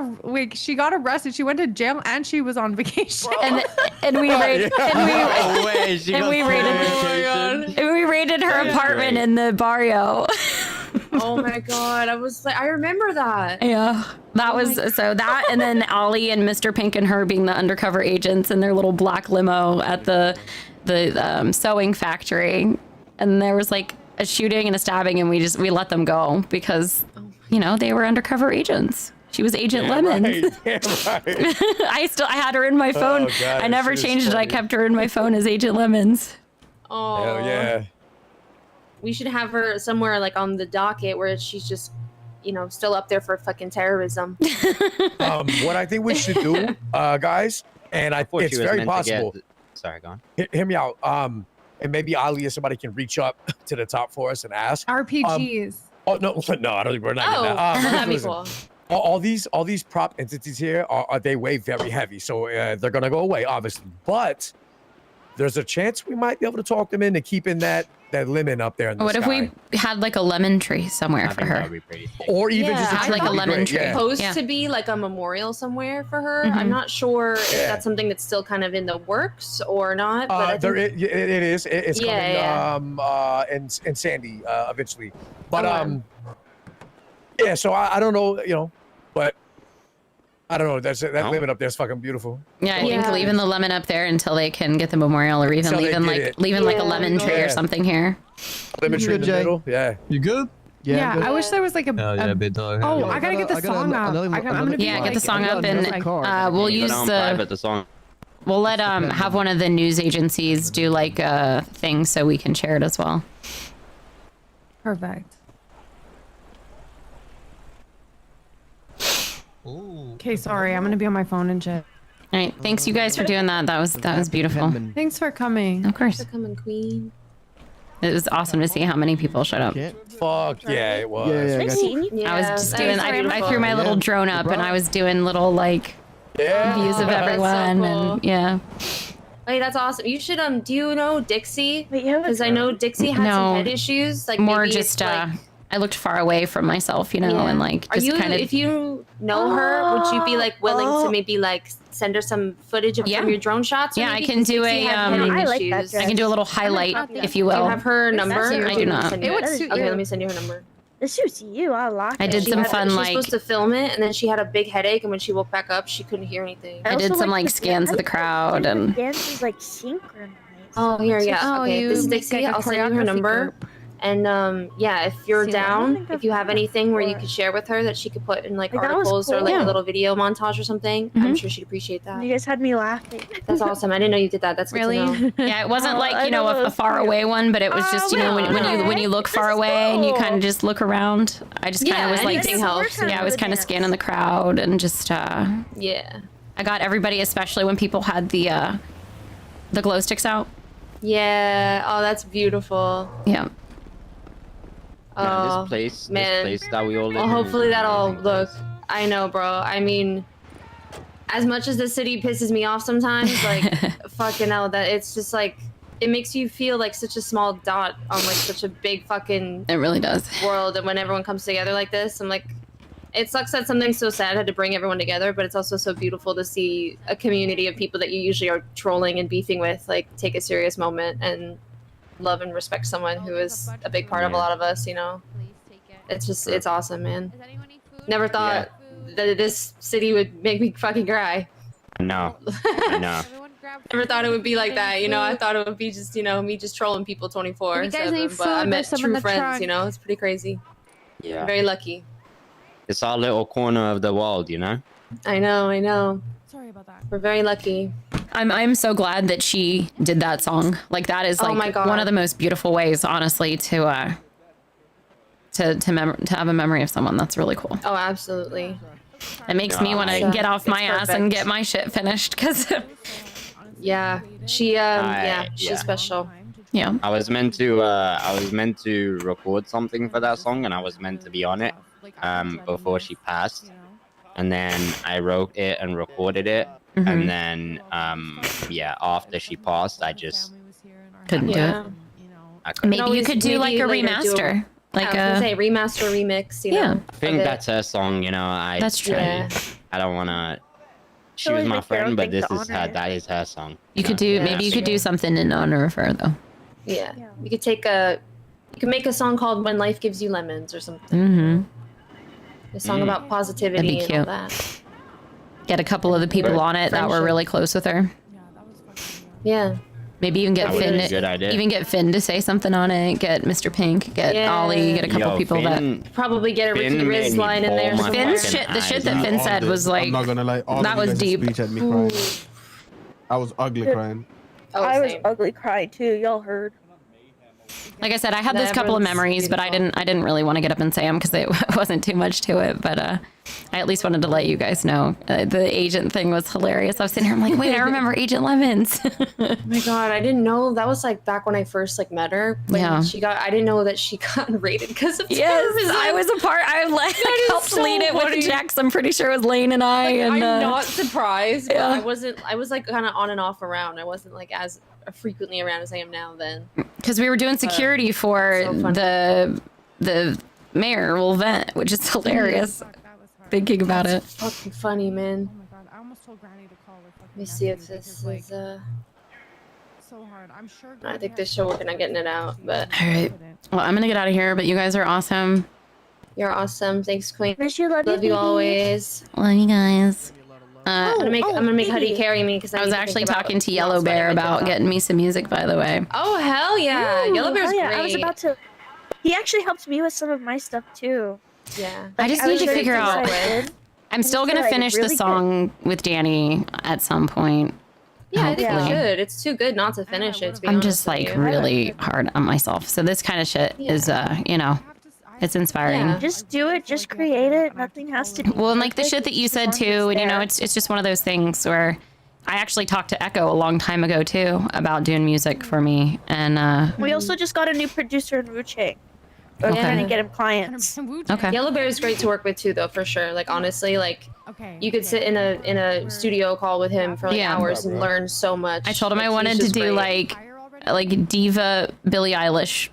H: arrested. She went to jail and she was on vacation.
A: And we raided
O: No way, she
A: and
O: goes
A: we
O: to
A: raided
O: vacation.
A: and we raided her apartment in the barrio.
J: Oh my God. I remember that.
A: Yeah, that was so that, and then Ollie and Mr. Pink and her being the undercover agents in their little black limo at the sewing factory, and there was like a shooting and a stabbing, and we let them go because they were undercover agents. She was Agent Lemon.
C: Right.
A: I had her in my phone.
C: God,
A: I never
C: she was
A: changed it. I
C: funny.
A: kept her in my phone as Agent Lemons.
J: Oh.
C: Hell yeah.
J: We should have her somewhere like on the docket where she's just, still up there for fucking terrorism.
C: What I think we should do, guys, and it's very possible.
O: Sorry, go on.
C: Hear me out. And maybe Ali or somebody can reach up to the top for us and ask.
H: RPGs.
C: Oh no, I don't think we're not
J: Oh,
C: getting that.
J: that'd be
C: listen.
J: cool.
C: All these prop entities here they weigh very heavy, so they're gonna go away, obviously. But there's a chance we might be able to talk them into keeping that lemon up there in the
A: What if
C: sky.
A: we had like a lemon tree somewhere for her?
C: Or even just a tree
A: like a
C: would be
A: lemon
C: great,
A: tree.
C: yeah.
J: Supposed
A: Yeah.
J: to be like a memorial somewhere for her.
A: Mhm.
J: I'm not sure if
C: Yeah.
J: that's something that's still kind of in the works or not. But I
C: There
J: think,
C: it is. It's
J: Yeah,
C: coming in Sandy eventually. But
J: Okay.
C: yeah. So I don't know, but I don't know. That lemon up there is fucking beautiful.
A: Yeah, I think leaving the lemon up there until they can get the memorial, or even
C: Until they
A: leaving
C: get
A: like
C: it.
A: like a
J: Yeah.
A: lemon tree
C: Yeah.
A: or something here.
C: Lemon tree in the middle. Yeah.
S: You good?
H: Yeah, I wish there was like a.
P: big dog.
H: Oh, I gotta get the song up. I'm gonna be
A: Yeah,
H: like,
A: get the song up and we'll use
O: the song.
A: We'll let have one of the news agencies do like a thing so we can share it as well.
H: Perfect. Okay, sorry, I'm gonna be on my phone and shit.
A: All right, thanks you guys for doing that. That was beautiful.
H: Thanks for coming.
A: Of course.
J: For coming, queen.
A: It was awesome to see how many people showed up.
C: Fuck yeah, it was.
A: I was just doing. I threw my little drone up and I was doing little like views of everyone and yeah.
J: Hey, that's awesome. You should do you know Dixie? Because I know Dixie had some head issues. Like
A: more
J: maybe
A: just
J: it's, like,
A: I looked far away from myself, you know, and like
J: Are
A: just
J: you
A: kind of.
J: if you know her, would you be like willing to maybe like send her some footage of from your drone shots?
A: Yeah, I can do a I can do a little highlight, if you will.
J: Do you have her number?
A: I do not.
J: It would suit you. Okay, let me send you her number.
S: It suits you. I like it.
A: I did some fun
J: She was
A: like.
J: supposed to film it, and then she had a big headache, and when she woke back up, she couldn't hear anything.
A: I did some like scans of the crowd and.
S: Dance is like synchronized.
J: Oh, here, yeah.
H: Oh,
J: Okay,
H: you
J: this is
H: make,
J: Dixie.
H: like, a
J: I'll send you her
H: choreography
J: number.
H: group.
J: And yeah, if you're
H: See, I don't
J: down,
H: think
J: if you have anything where you could share with her that she could put in like
S: Like, that was
J: articles or
S: cool.
J: like
S: Yeah.
J: a little video montage or something, I'm sure she'd appreciate that.
S: You guys had me laughing.
J: That's awesome. I didn't know you did that. That's
H: Really?
J: good to know.
A: Yeah, it wasn't
S: Oh,
A: like
S: I
A: you know
S: know,
A: a
S: that's
A: far
S: cute.
A: away one, but it was just you know when you look far away and you kind of just look around. I just kind
J: Yeah,
A: of was like
J: anything helps.
A: Yeah, I was kind of scanning the crowd and just
J: Yeah.
A: I got everybody, especially when people had the glow sticks out.
J: Yeah. Oh, that's beautiful.
A: Yeah.
J: Oh,
O: this
J: man.
O: place that we all live
J: Well,
O: in.
J: hopefully that'll look. I know, bro. I mean, as much as the city pisses me off sometimes, like, fucking hell, that it's just like, it makes you feel like such a small dot on like such a big fucking.
A: It really does.
J: World, and when everyone comes together like this, I'm like, it sucks that something so sad had to bring everyone together, but it's also so beautiful to see a community of people that you usually are trolling and beefing with, like, take a serious moment and love and respect someone who is a big part of a lot of us, you know? It's just, it's awesome, man. Never thought that this city would make me fucking cry.
O: I know. I know.
J: Never thought it would be like that, you know? I thought it would be just, you know, me just trolling people 24/7,
H: If you guys need
J: but I
H: food,
J: met
H: there's some in
J: true
H: the
J: friends,
H: trunk.
J: you know? It's pretty crazy.
O: Yeah.
J: I'm very lucky.
O: It's our little corner of the world, you know?
J: I know. Sorry about that. We're very lucky.
A: I'm so glad that she did that song. Like that is
J: Oh
A: like
J: my God.
A: one of the most beautiful ways, honestly, to have a memory of someone. That's really cool.
J: Oh, absolutely.
A: It makes me want to
J: Yeah.
A: get off my
J: It's
A: ass and
J: perfect.
A: get my shit finished because
J: Yeah, she
O: yeah.
J: she's special.
A: Yeah.
O: I was meant to record something for that song, and I was meant to be on it before she passed, and then I wrote it and recorded it,
A: Mhm.
O: and then yeah, after she passed, I just
A: couldn't do it.
O: I couldn't.
A: Maybe you could do like a
J: later do
A: remaster, like
J: I was gonna say remaster remix. You know,
O: I think
J: of it.
O: that's her song, you know.
A: That's true.
J: Yeah.
O: I don't wanna. She
J: Always
O: was my
J: make their own
O: friend, but
J: thing
O: this
J: to
O: is her.
J: honor it.
O: That is her song.
A: You could do
J: Yeah.
A: maybe you could do something in honor of her though.
J: Yeah. You could take you could make a song called "When Life Gives You Lemons" or something.
A: Mm-hmm.
J: A song about positivity
A: That'd be
J: and all
A: cute.
J: that.
A: Get a couple of the people on it that were
J: Friendship.
A: really close with her.
J: Yeah.
A: Maybe even get
O: That would
A: Finn.
O: be a good idea.
A: Even get Finn to say something on it. Get Mr. Pink. Get
J: Yeah.
A: Ollie. Get a couple
O: Yo,
A: people
O: Finn-
J: Probably get a
O: Finn
J: Ricky
O: made
J: Riz
O: me
J: line in there.
O: ball my
A: Finn's
O: fucking
A: shit. The shit
O: eyes
A: that
O: out.
A: Finn said was like
P: I'm not gonna lie. All
A: that
P: of you
A: was
P: guys'
A: deep.
P: Speech had me crying. I was ugly crying.
J: Oh,
S: I was
J: same.
S: ugly crying too. Y'all heard.
A: Like I said, I had
J: No,
A: those couple of
J: everyone's
A: memories, but I didn't really want to get up and say them because it wasn't too much to it. But I at least wanted to let you guys know the agent thing was hilarious. I was sitting here, I'm like, wait, I remember Agent Lemons.
J: Oh my god, I didn't know that was like back when I first like met her. When
A: Yeah.
J: I didn't know that she got raided because of
A: Yes,
J: terrorism.
A: I was a part. I like
J: That is
A: helped
J: so
A: lead it
J: funny.
A: with Jax. I'm pretty sure it was Lane and I. And
J: I'm not surprised, but
A: yeah.
J: I was like kind of on and off around. I wasn't like as frequently around as I am now then.
A: because we were doing security for
J: so funny.
A: the mayor will vent, which is hilarious. Thinking about it.
J: Fucking funny, man.
H: Oh my god, I almost told Granny to call her.
J: Let me see if this is
H: So hard. I'm sure.
J: I think they're still working on getting it out, but
A: All right. Well, I'm gonna get out of here, but you guys are awesome.
J: you're awesome. Thanks, Queen.
S: Miss you, love
J: Love
S: you
J: you
S: baby.
J: always.
A: Love you guys.
J: I'm gonna make Huddy
S: Phoebe.
J: carry me because
A: I was actually talking to Yellow Bear about getting me some music, by the way.
J: Oh hell yeah,
S: Ooh,
J: Yellow Bear's
S: hell yeah.
J: great.
S: I was about to. He actually helped me with some of my stuff too.
J: Yeah.
A: I just
S: Like,
A: need
S: was
A: to
S: very
A: figure out.
S: excited.
A: I'm still
S: It's,
A: gonna
S: like,
A: finish
S: really
A: the
S: good.
A: song with Danny at some point.
J: Yeah, I think you
A: hopefully.
J: should. It's too good not to finish it. To be
A: I'm
J: honest
A: just
J: with
A: like
J: you.
A: really hard on myself. So this kind of shit is, you know, it's inspiring.
J: Yeah.
S: Just do it. Just create it. Nothing has to be.
A: Well, and like the
S: perfect,
A: shit that you
S: as
A: said
S: long as
A: too, and you know,
S: there.
A: it's just one of those things where I actually talked to Echo a long time ago too about doing music for me, and
S: We also just got a new producer in Wu Chang. We're
A: Okay.
S: trying to get him clients.
A: Okay.
J: Yellow Bear is great to work with too, though, for sure. Like honestly, like you could sit in a studio call with him for like
A: Yeah.
J: hours and learn so much.
A: I told him
J: Like,
A: I
J: he's
A: wanted to
J: just
A: do
J: great.
A: like diva Billie Eilish.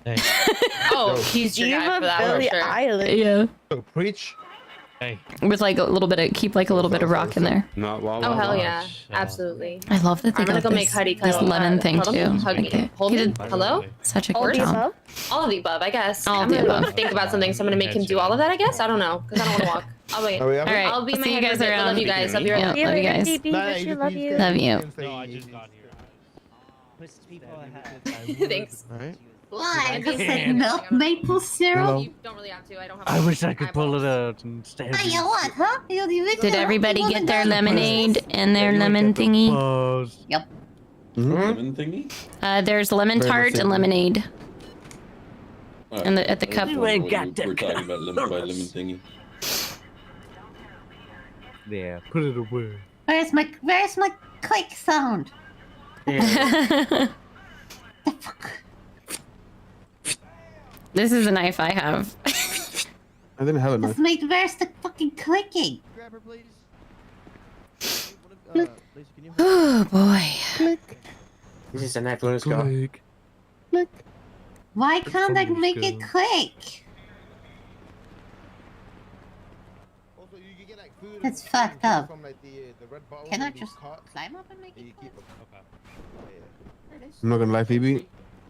J: Oh, he's your guy for that
S: Billie
J: for sure.
S: Eilish.
A: Yeah.
P: So preach.
A: With like a little bit of keep like a little bit of rock in there.
O: Not while
J: Oh
O: I
J: hell
O: watch.
J: yeah, absolutely.
A: I love that they
J: I'm gonna
A: got
J: go make
A: this,
J: Heidi
A: this
J: cuddle,
A: lemon thing
J: cuddle me,
A: too.
J: hug me,
A: Like,
J: hold
A: he
J: me.
A: did
J: Hello.
A: such a
S: All
A: good
S: the
A: job.
S: above.
J: All of the above, I guess.
A: All
J: I'm
A: of the
J: gonna
A: above.
J: think about something, so I'm gonna make him do all of that. I guess I don't know, because I don't want to walk. I'll wait.
P: All right.
A: All right.
J: I'll be
A: I'll
J: my
A: see you
J: head
A: guys
J: for a bit. I
A: around.
J: love you guys. I'll be right
A: Yeah,
J: back.
S: See you
A: love you
S: later,
A: guys.
S: DB. Wish you love you.
A: Love you.
Q: No, I just got here.
J: Thanks.
P: Right.
J: Why?
D: I just said milk maple syrup.
P: Hello.
J: You don't really have to. I don't have.
N: I wish I could pull it out and stab
D: Hey, you what, huh?
A: Did everybody get their lemonade and their lemon thingy?
D: Yep.
U: Lemon thingy?
A: There's lemon
P: Very
A: tart
P: much
A: and
P: so.
A: lemonade.
U: Alright.
A: And at the
U: I
A: cup.
U: was
N: You
U: wondering
N: ain't
U: what
N: got
U: you
N: that
U: were talking
N: kind
U: about
N: of
U: lemon by lemon
N: service.
U: thingy.
N: Yeah, put it away.
D: Where's my click sound?
A: This is a knife I have.
P: I didn't have a knife.
D: Where's the fucking clicking?
G: Grab her, please.
D: Click.
G: Lacey, can you
A: Oh boy.
T: This is a knife. Let's go.
P: Click.
D: Why can't I make it click?
P: Also, you can get like food.
D: That's fucked up.
P: From, like, the red bottles
D: Can I
P: and these
D: just
P: carts.
D: climb up and make
P: And you
D: it
P: keep
D: click?
P: them. I'm not gonna lie, Phoebe.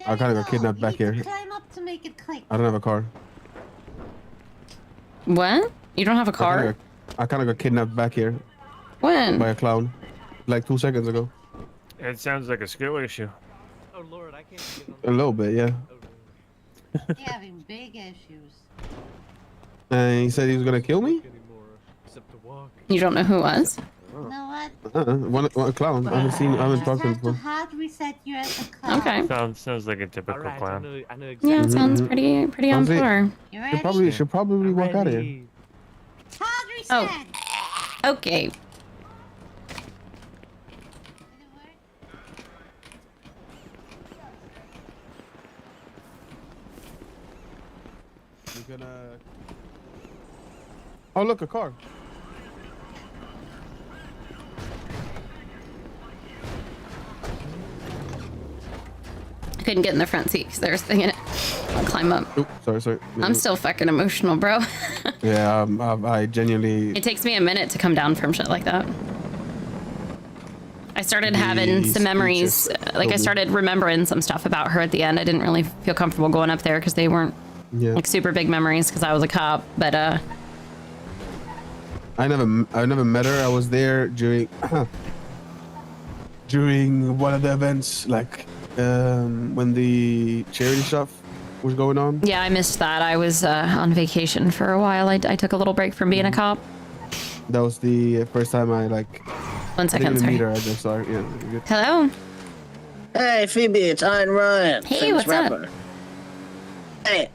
P: I kind of got kidnapped back here.
D: Climb up to make it click.
P: I don't have a car.
A: What? You don't have a car?
P: I kind of got kidnapped back here
A: When?
P: by a clown, like 2 seconds ago.
V: It sounds like a skill issue.
N: Oh Lord, I can't get on.
P: A little bit, yeah.
D: You're having big issues.
P: And he said he was gonna kill me.
N: Anymore, except to walk.
A: You don't know who it was?
D: You know what?
P: One clown. I haven't talked to him
D: Have to
P: before.
D: hard reset you at the club.
A: Okay.
V: Sounds like a typical
N: Alright,
V: clown.
N: I know exactly.
A: Yeah, it sounds pretty on
P: Sounds it.
A: par.
D: You
P: Should
D: ready?
P: probably walk out of here.
N: Ready.
D: Hard reset.
A: Oh. Okay.
P: You can, Oh look, a car.
A: I couldn't get in the front seat because there was a thing in it. I'll climb up.
P: Oops, sorry.
A: I'm still fucking emotional, bro.
P: Yeah, I genuinely.
A: It takes me a minute to come down from shit like that. I started having some memories, like I started remembering some stuff about her at the end. I didn't really feel comfortable going up there because they weren't like super big memories because I was a cop, but
P: I never met her. I was there during one of the events, like when the charity stuff was going on.
A: yeah, I missed that. I was on vacation for a while. I took a little break from being a cop.
P: That was the first time I like.
A: 1 second,
P: I didn't
A: sorry.
P: meet her. I just saw her. Yeah. You're good.
A: Hello.
T: Hey, Phoebe, it's Iron Ryan.
A: Hey,
T: famous
A: what's up?
T: rapper. Hey,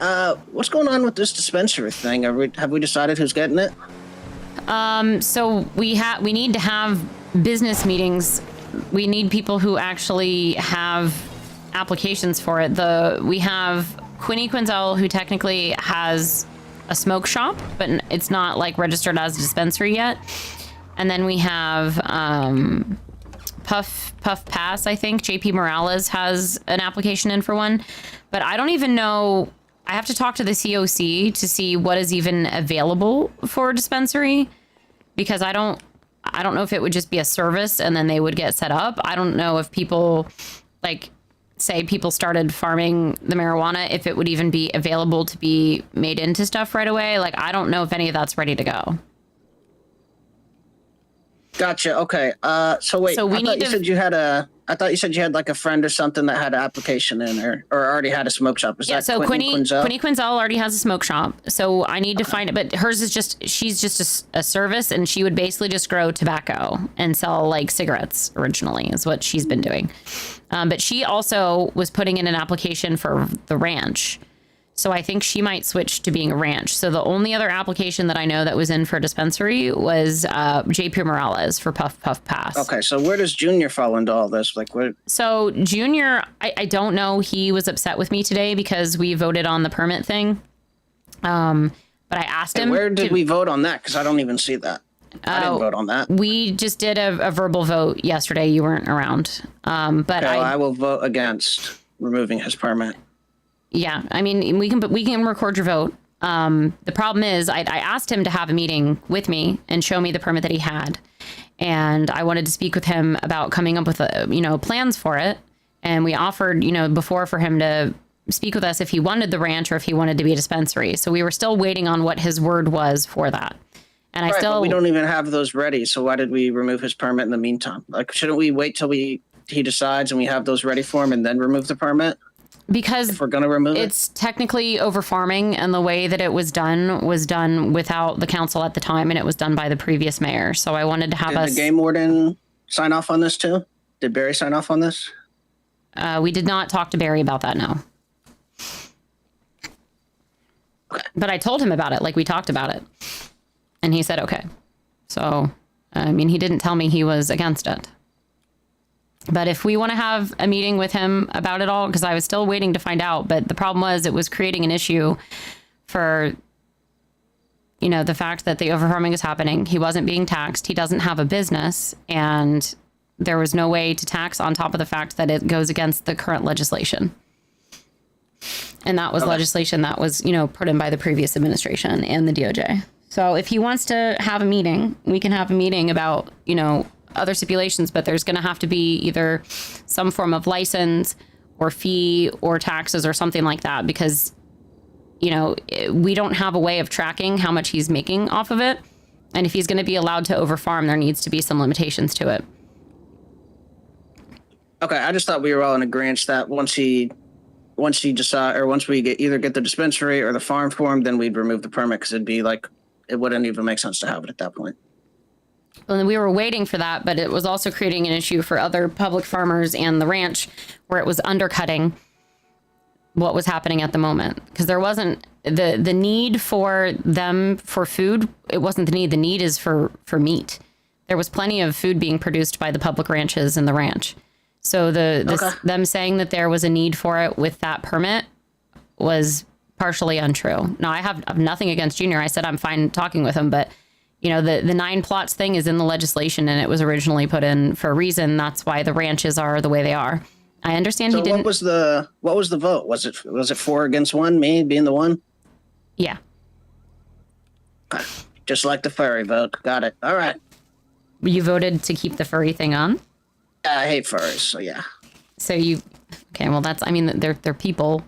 T: what's going on with this dispensary thing? Have we decided who's getting it?
A: So we need to have business meetings. We need people who actually have applications for it. We have Quinny Quinzel, who technically has a smoke shop, but it's not like registered as a dispensary yet. And then we have Puff Pass, I think. JP Morales has an application in for one. But I don't even know. I have to talk to the COC to see what is even available for a dispensary, because I don't know if it would just be a service and then they would get set up. I don't know if people, like, say people started farming the marijuana, if it would even be available to be made into stuff right away. Like, I don't know if any of that's ready to go.
T: Gotcha. Okay. So wait.
A: So we
T: I thought
A: need
T: you
A: to-
T: said you had a
F: I thought you said you had like a friend or something that had an application in or already had a smoke shop. Is
A: Yeah,
F: that
A: so
F: Quinny
A: Quinny Quinzel already has a smoke shop. So I need to find it, but hers is she's just a service, and she would basically just grow tobacco and sell like cigarettes originally is what she's been doing. But she also was putting in an application for the ranch. So I think she might switch to being a ranch. So the only other application that I know that was in for a dispensary was JP Morales for Puff Puff Pass.
F: Okay, so where does Junior fall into all this? Like, what?
A: So Junior, I don't know. He was upset with me today because we voted on the permit thing. But I asked him.
F: Where did we vote on that? Because I don't even see that. I didn't vote on that.
A: We just did a verbal vote yesterday. You weren't around. But
F: okay, well, I will vote against removing his permit.
A: Yeah, I mean, we can record your vote. The problem is I asked him to have a meeting with me and show me the permit that he had. And I wanted to speak with him about coming up with, plans for it. And we offered, before for him to speak with us if he wanted the ranch or if he wanted to be a dispensary. So we were still waiting on what his word was for that. And
F: But we don't even have those ready. So why did we remove his permit in the meantime? Like, shouldn't we wait till he decides and we have those ready for him and then remove the permit?
A: Because
F: if we're going to remove
A: it's technically over farming, and the way that it was done without the council at the time, and it was done by the previous mayor. So I wanted to have
F: Did the game warden sign off on this too? Did Barry sign off on this?
A: We did not talk to Barry about that, no. Okay. But I told him about it, like we talked about it. And he said, okay. So, I mean, he didn't tell me he was against it. But if we want to have a meeting with him about it all, because I was still waiting to find out, but the problem was it was creating an issue for, the fact that the overfarming is happening. He wasn't being taxed. He doesn't have a business. And there was no way to tax on top of the fact that it goes against the current legislation. And that was legislation that was, put in by the previous administration and the DOJ. So if he wants to have a meeting, we can have a meeting about, other stipulations, but there's going to have to be either some form of license or fee or taxes or something like that, because, we don't have a way of tracking how much he's making off of it. And if he's going to be allowed to overfarm, there needs to be some limitations to it.
F: Okay, I just thought we were all in agreement that once we get the dispensary or the farm for him, then we'd remove the permit, because it'd be like, it wouldn't even make sense to have it at that point.
A: And we were waiting for that, but it was also creating an issue for other public farmers and the ranch, where it was undercutting what was happening at the moment. Because there wasn't the need for them for food. It wasn't the need. The need is for meat. There was plenty of food being produced by the public ranches and the ranch. So them saying that there was a need for it with that permit was partially untrue. Now, I have nothing against Junior. I said I'm fine talking with him, but the 9 plots thing is in the legislation, and it was originally put in for a reason. That's why the ranches are the way they are. I understand he didn't.
F: What was the vote? Was it 4 against 1? Me being the one?
A: Yeah.
F: Just like the furry vote. Got it. All right.
A: You voted to keep the furry thing on?
F: I hate furries, so yeah.
A: So okay, well they're people.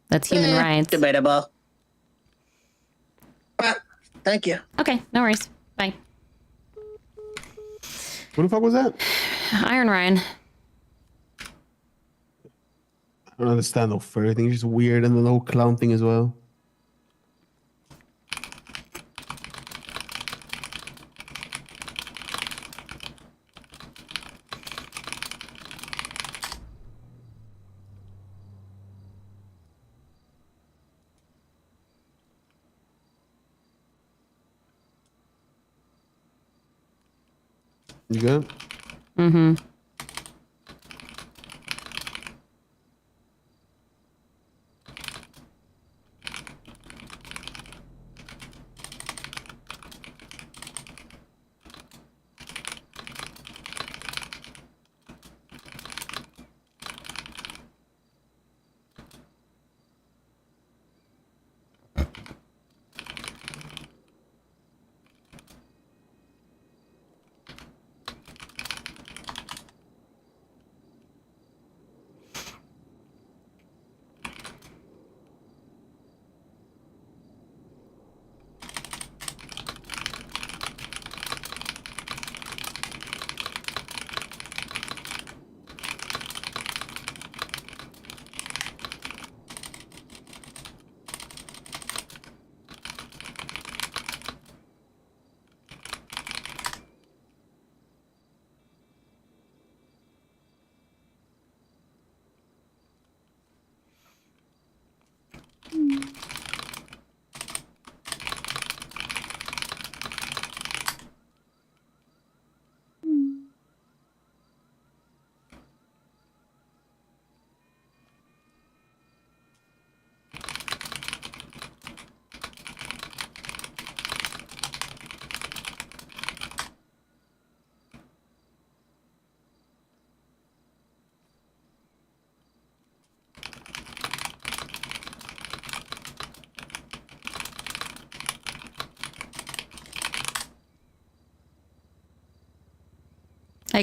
A: That's human rights.
F: Debatable. Thank you.
A: Okay, no worries. Bye.
P: What the fuck was that?
A: Iron Ryan.
P: I don't understand the furry thing. It's just weird, and the whole clown thing as well. You good?
A: Mm-hmm.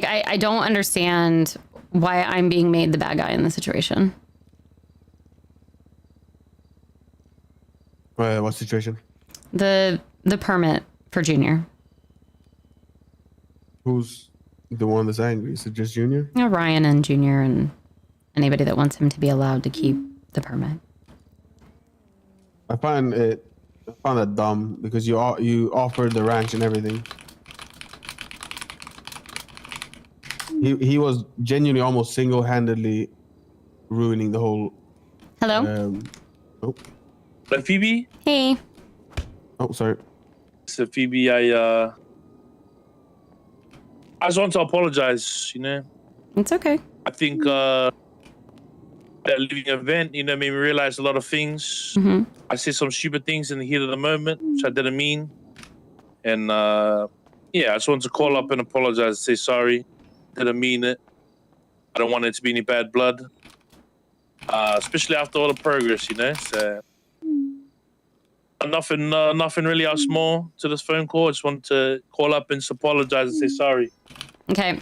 A: Like, I don't understand why I'm being made the bad guy in this situation.
P: What situation?
A: The permit for Junior.
P: Who's the one that's angry? Is it just Junior?
A: Ryan and Junior and anybody that wants him to be allowed to keep the permit.
P: I find that dumb because you offered the ranch and everything. He was genuinely almost single-handedly ruining the whole.
A: Hello.
P: Oh.
B: Phoebe.
A: Hey.
P: Oh, sorry.
B: So Phoebe, I just want to apologize. You know.
A: It's okay.
B: I think that living event, made me realize a lot of things.
A: Mm-hmm.
B: I said some stupid things in the heat of the moment, which I didn't mean. And I just wanted to call up and apologize and say sorry. Didn't mean it. I don't want it to be any bad blood. Especially after all the progress, So nothing really else more to this phone call. I just wanted to call up and apologize and say sorry.
A: Okay,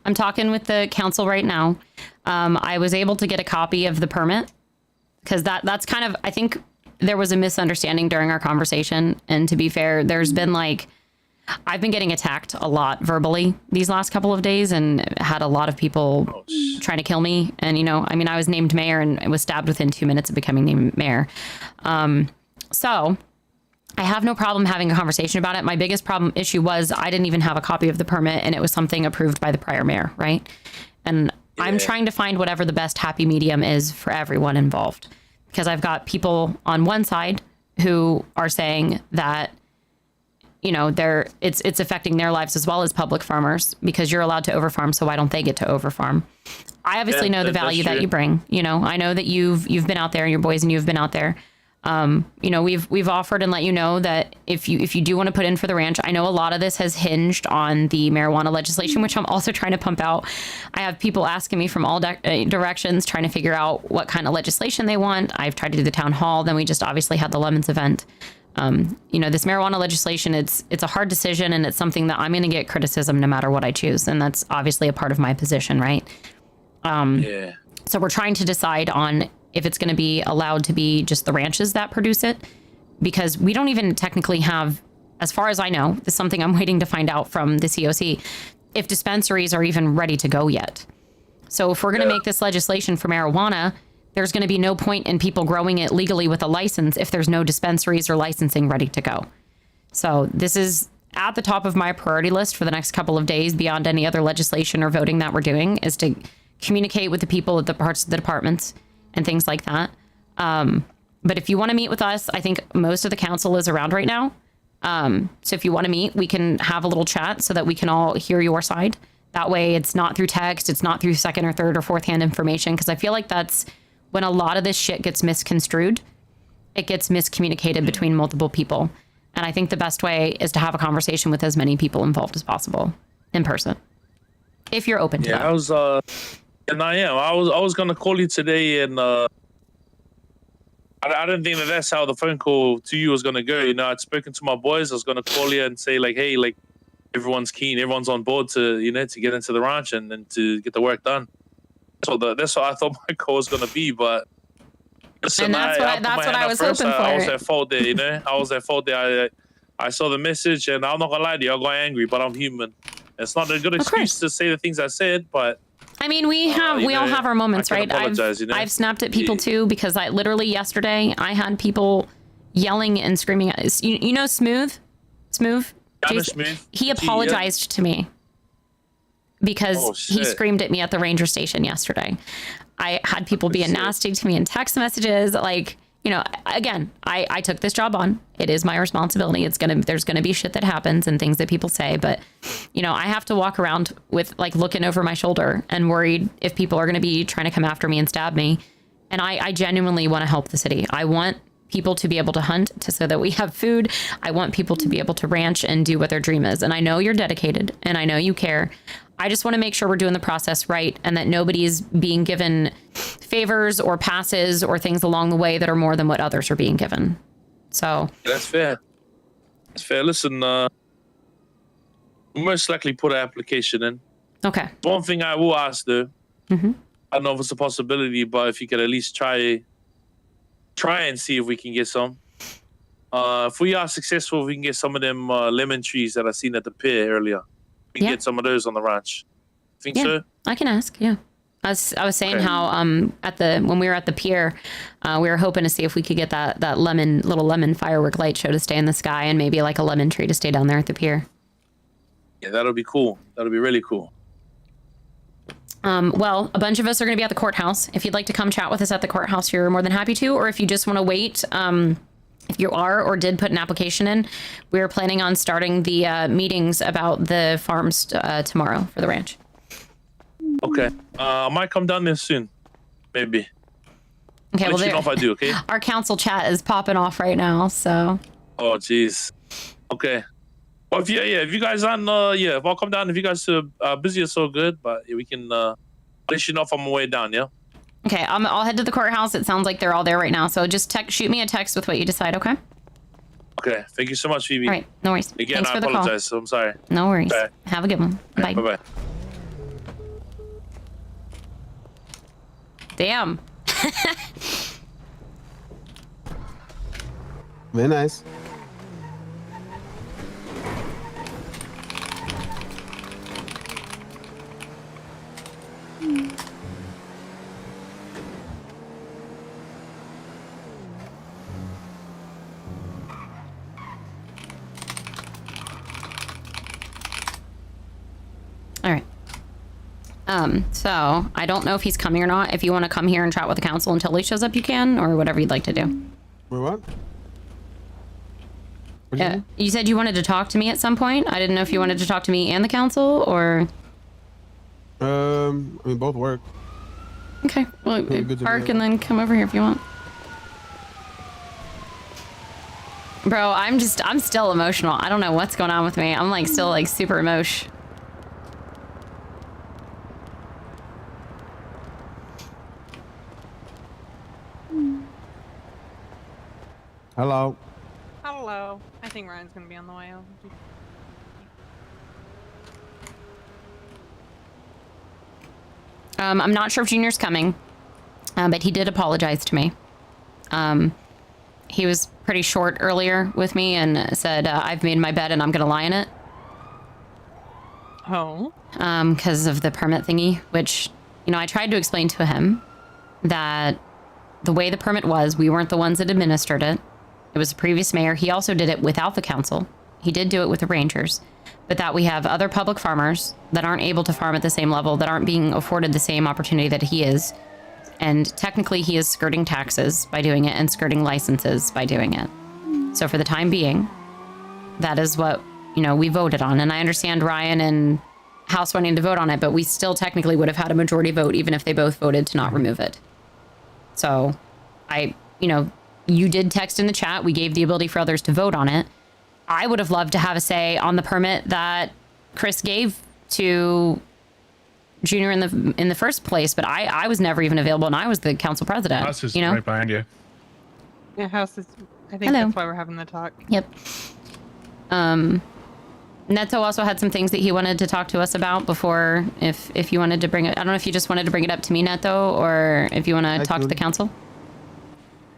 A: I'm talking with the council right now. I was able to get a copy of the permit because that's kind of, I think there was a misunderstanding during our conversation. And to be fair, there's been I've been getting attacked a lot verbally these last couple of days and had a lot of people trying to kill me. And, I was named mayor and was stabbed within 2 minutes of becoming named mayor. So I have no problem having a conversation about it. My biggest issue was I didn't even have a copy of the permit and it was something approved by the prior mayor, right? And I'm trying to find whatever the best happy medium is for everyone involved. Because I've got people on one side who are saying that, it's affecting their lives as well as public farmers because you're allowed to overfarm, so why don't they get to overfarm? I obviously know the value that you bring. I know that you've been out there, and your boys and you've been out there. We've offered and let you know that if you do want to put in for the ranch, I know a lot of this has hinged on the marijuana legislation, which I'm also trying to pump out. I have people asking me from all directions, trying to figure out what kind of legislation they want. I've tried to do the town hall. Then we just obviously had the Lemons event. This marijuana legislation, it's a hard decision and it's something that I'm going to get criticism no matter what I choose. And that's obviously a part of my position, right? So we're trying to decide on if it's going to be allowed to be just the ranches that produce it, because we don't even technically have, as far as I know, this is something I'm waiting to find out from the COC, if dispensaries are even ready to go yet. So if we're going to make this legislation for marijuana, there's going to be no point in people growing it legally with a license if there's no dispensaries or licensing ready to go. So this is at the top of my priority list for the next couple of days beyond any other legislation or voting that we're doing, is to communicate with the people at the parts of the departments and things like that. But if you want to meet with us, I think most of the council is around right now. So if you want to meet, we can have a little chat so that we can all hear your side. That way it's not through text, it's not through second or third or fourth hand information, because I feel like that's when a lot of this shit gets misconstrued. It gets miscommunicated between multiple people. And I think the best way is to have a conversation with as many people involved as possible in person, if you're open to that.
B: And I am. I was gonna call you today, and I didn't think that's how the phone call to you was gonna go. I'd spoken to my boys. I was gonna call you and say hey, everyone's keen, everyone's on board to to get into the ranch and to get the work done. That's what I thought my call was gonna be, but. Listen,
A: and that's what I was hoping for.
B: I was at fault there, I was at fault there. I saw the message, and I'm not gonna lie to you, I got angry, but I'm human. It's not a good excuse to say the things I said, but.
A: I mean, we all have our moments, right? I've snapped at people too, because I literally yesterday I had people yelling and screaming. Smooth, Jason, he apologized to me because he screamed at me at the ranger station yesterday. I had people being nasty to me in text messages. Again, I took this job on. It is my responsibility. There's gonna be shit that happens and things that people say, but I have to walk around with looking over my shoulder and worried if people are gonna be trying to come after me and stab me. And I genuinely want to help the city. I want people to be able to hunt so that we have food. I want people to be able to ranch and do what their dream is. And I know you're dedicated and I know you care. I just want to make sure we're doing the process right and that nobody's being given favors or passes or things along the way that are more than what others are being given. So
B: that's fair. That's fair. Listen, we'll most likely put an application in.
A: Okay.
B: One thing I will ask though,
A: Mm-hmm.
B: I don't know if it's a possibility, but if you could at least try and see if we can get some. If we are successful, we can get some of them lemon trees that I seen at the pier earlier. We can get some of those on the ranch. Think so?
A: I can ask. Yeah. I was saying
B: Okay.
A: how when we were at the pier, we were hoping to see if we could get that little lemon firework light show to stay in the sky, and maybe like a lemon tree to stay down there at the pier.
B: Yeah, that'll be cool. That'll be really cool.
A: Well, a bunch of us are going to be at the courthouse. If you'd like to come chat with us at the courthouse, you're more than happy to. Or if you just want to wait, if you are or did put an application in, we're planning on starting the meetings about the farms tomorrow for the ranch.
B: Okay. I might come down there soon. Maybe.
A: Okay,
B: I'll
A: well,
B: let you know if I do, okay?
A: Our council chat is popping off right now, so.
B: Oh, jeez. Okay. Well, if you guys aren't, if I'll come down, if you guys are busy or so good, but we can let you know if I'm on my way down, yeah?
A: Okay, I'll head to the courthouse. It sounds like they're all there right now, so just shoot me a text with what you decide, okay?
B: Okay. Thank you so much, Phoebe.
A: All right, no worries.
B: Again,
A: Thanks
B: I
A: for the call.
B: apologize. So I'm sorry.
A: No worries.
B: Okay.
A: Have a good one. Bye.
B: Bye-bye.
A: Damn.
P: Very nice.
A: All right. So I don't know if he's coming or not. If you want to come here and chat with the council until he shows up, you can, or whatever you'd like to do.
P: Wait, what?
A: Yeah, you said you wanted to talk to me at some point. I didn't know if you wanted to talk to me and the council, or.
P: I mean, both work.
A: Okay, well,
P: Good to
A: park
P: be
A: and then come over here if you want. Bro, I'm still emotional. I don't know what's going on with me. I'm like still like super emotional.
P: Hello.
L: Hello. I think Ryan's gonna be on the way.
A: I'm not sure if Junior's coming, but he did apologize to me. He was pretty short earlier with me and said, I've made my bed and I'm gonna lie in it.
L: Oh.
A: Because of the permit thingy, which, you know, I tried to explain to him that the way the permit was, we weren't the ones that administered it. It was the previous mayor. He also did it without the council. He did do it with the rangers, but that we have other public farmers that aren't able to farm at the same level, that aren't being afforded the same opportunity that he is. And technically he is skirting taxes by doing it and skirting licenses by doing it. So for the time being, that is what, you know, we voted on. And I understand Ryan and House wanting to vote on it, but we still technically would have had a majority vote even if they both voted to not remove it. So you did text in the chat. We gave the ability for others to vote on it. I would have loved to have a say on the permit that Chris gave to Junior in the first place, but I was never even available, and I was the council president.
M: House is
A: you know?
M: right behind you.
L: Yeah, House is. I think
A: Hello.
L: that's why we're having the talk.
A: Yep. Neto also had some things that he wanted to talk to us about before. If you wanted to bring it, I don't know if you just wanted to bring it up to me, Neto, or if you want to talk to the council.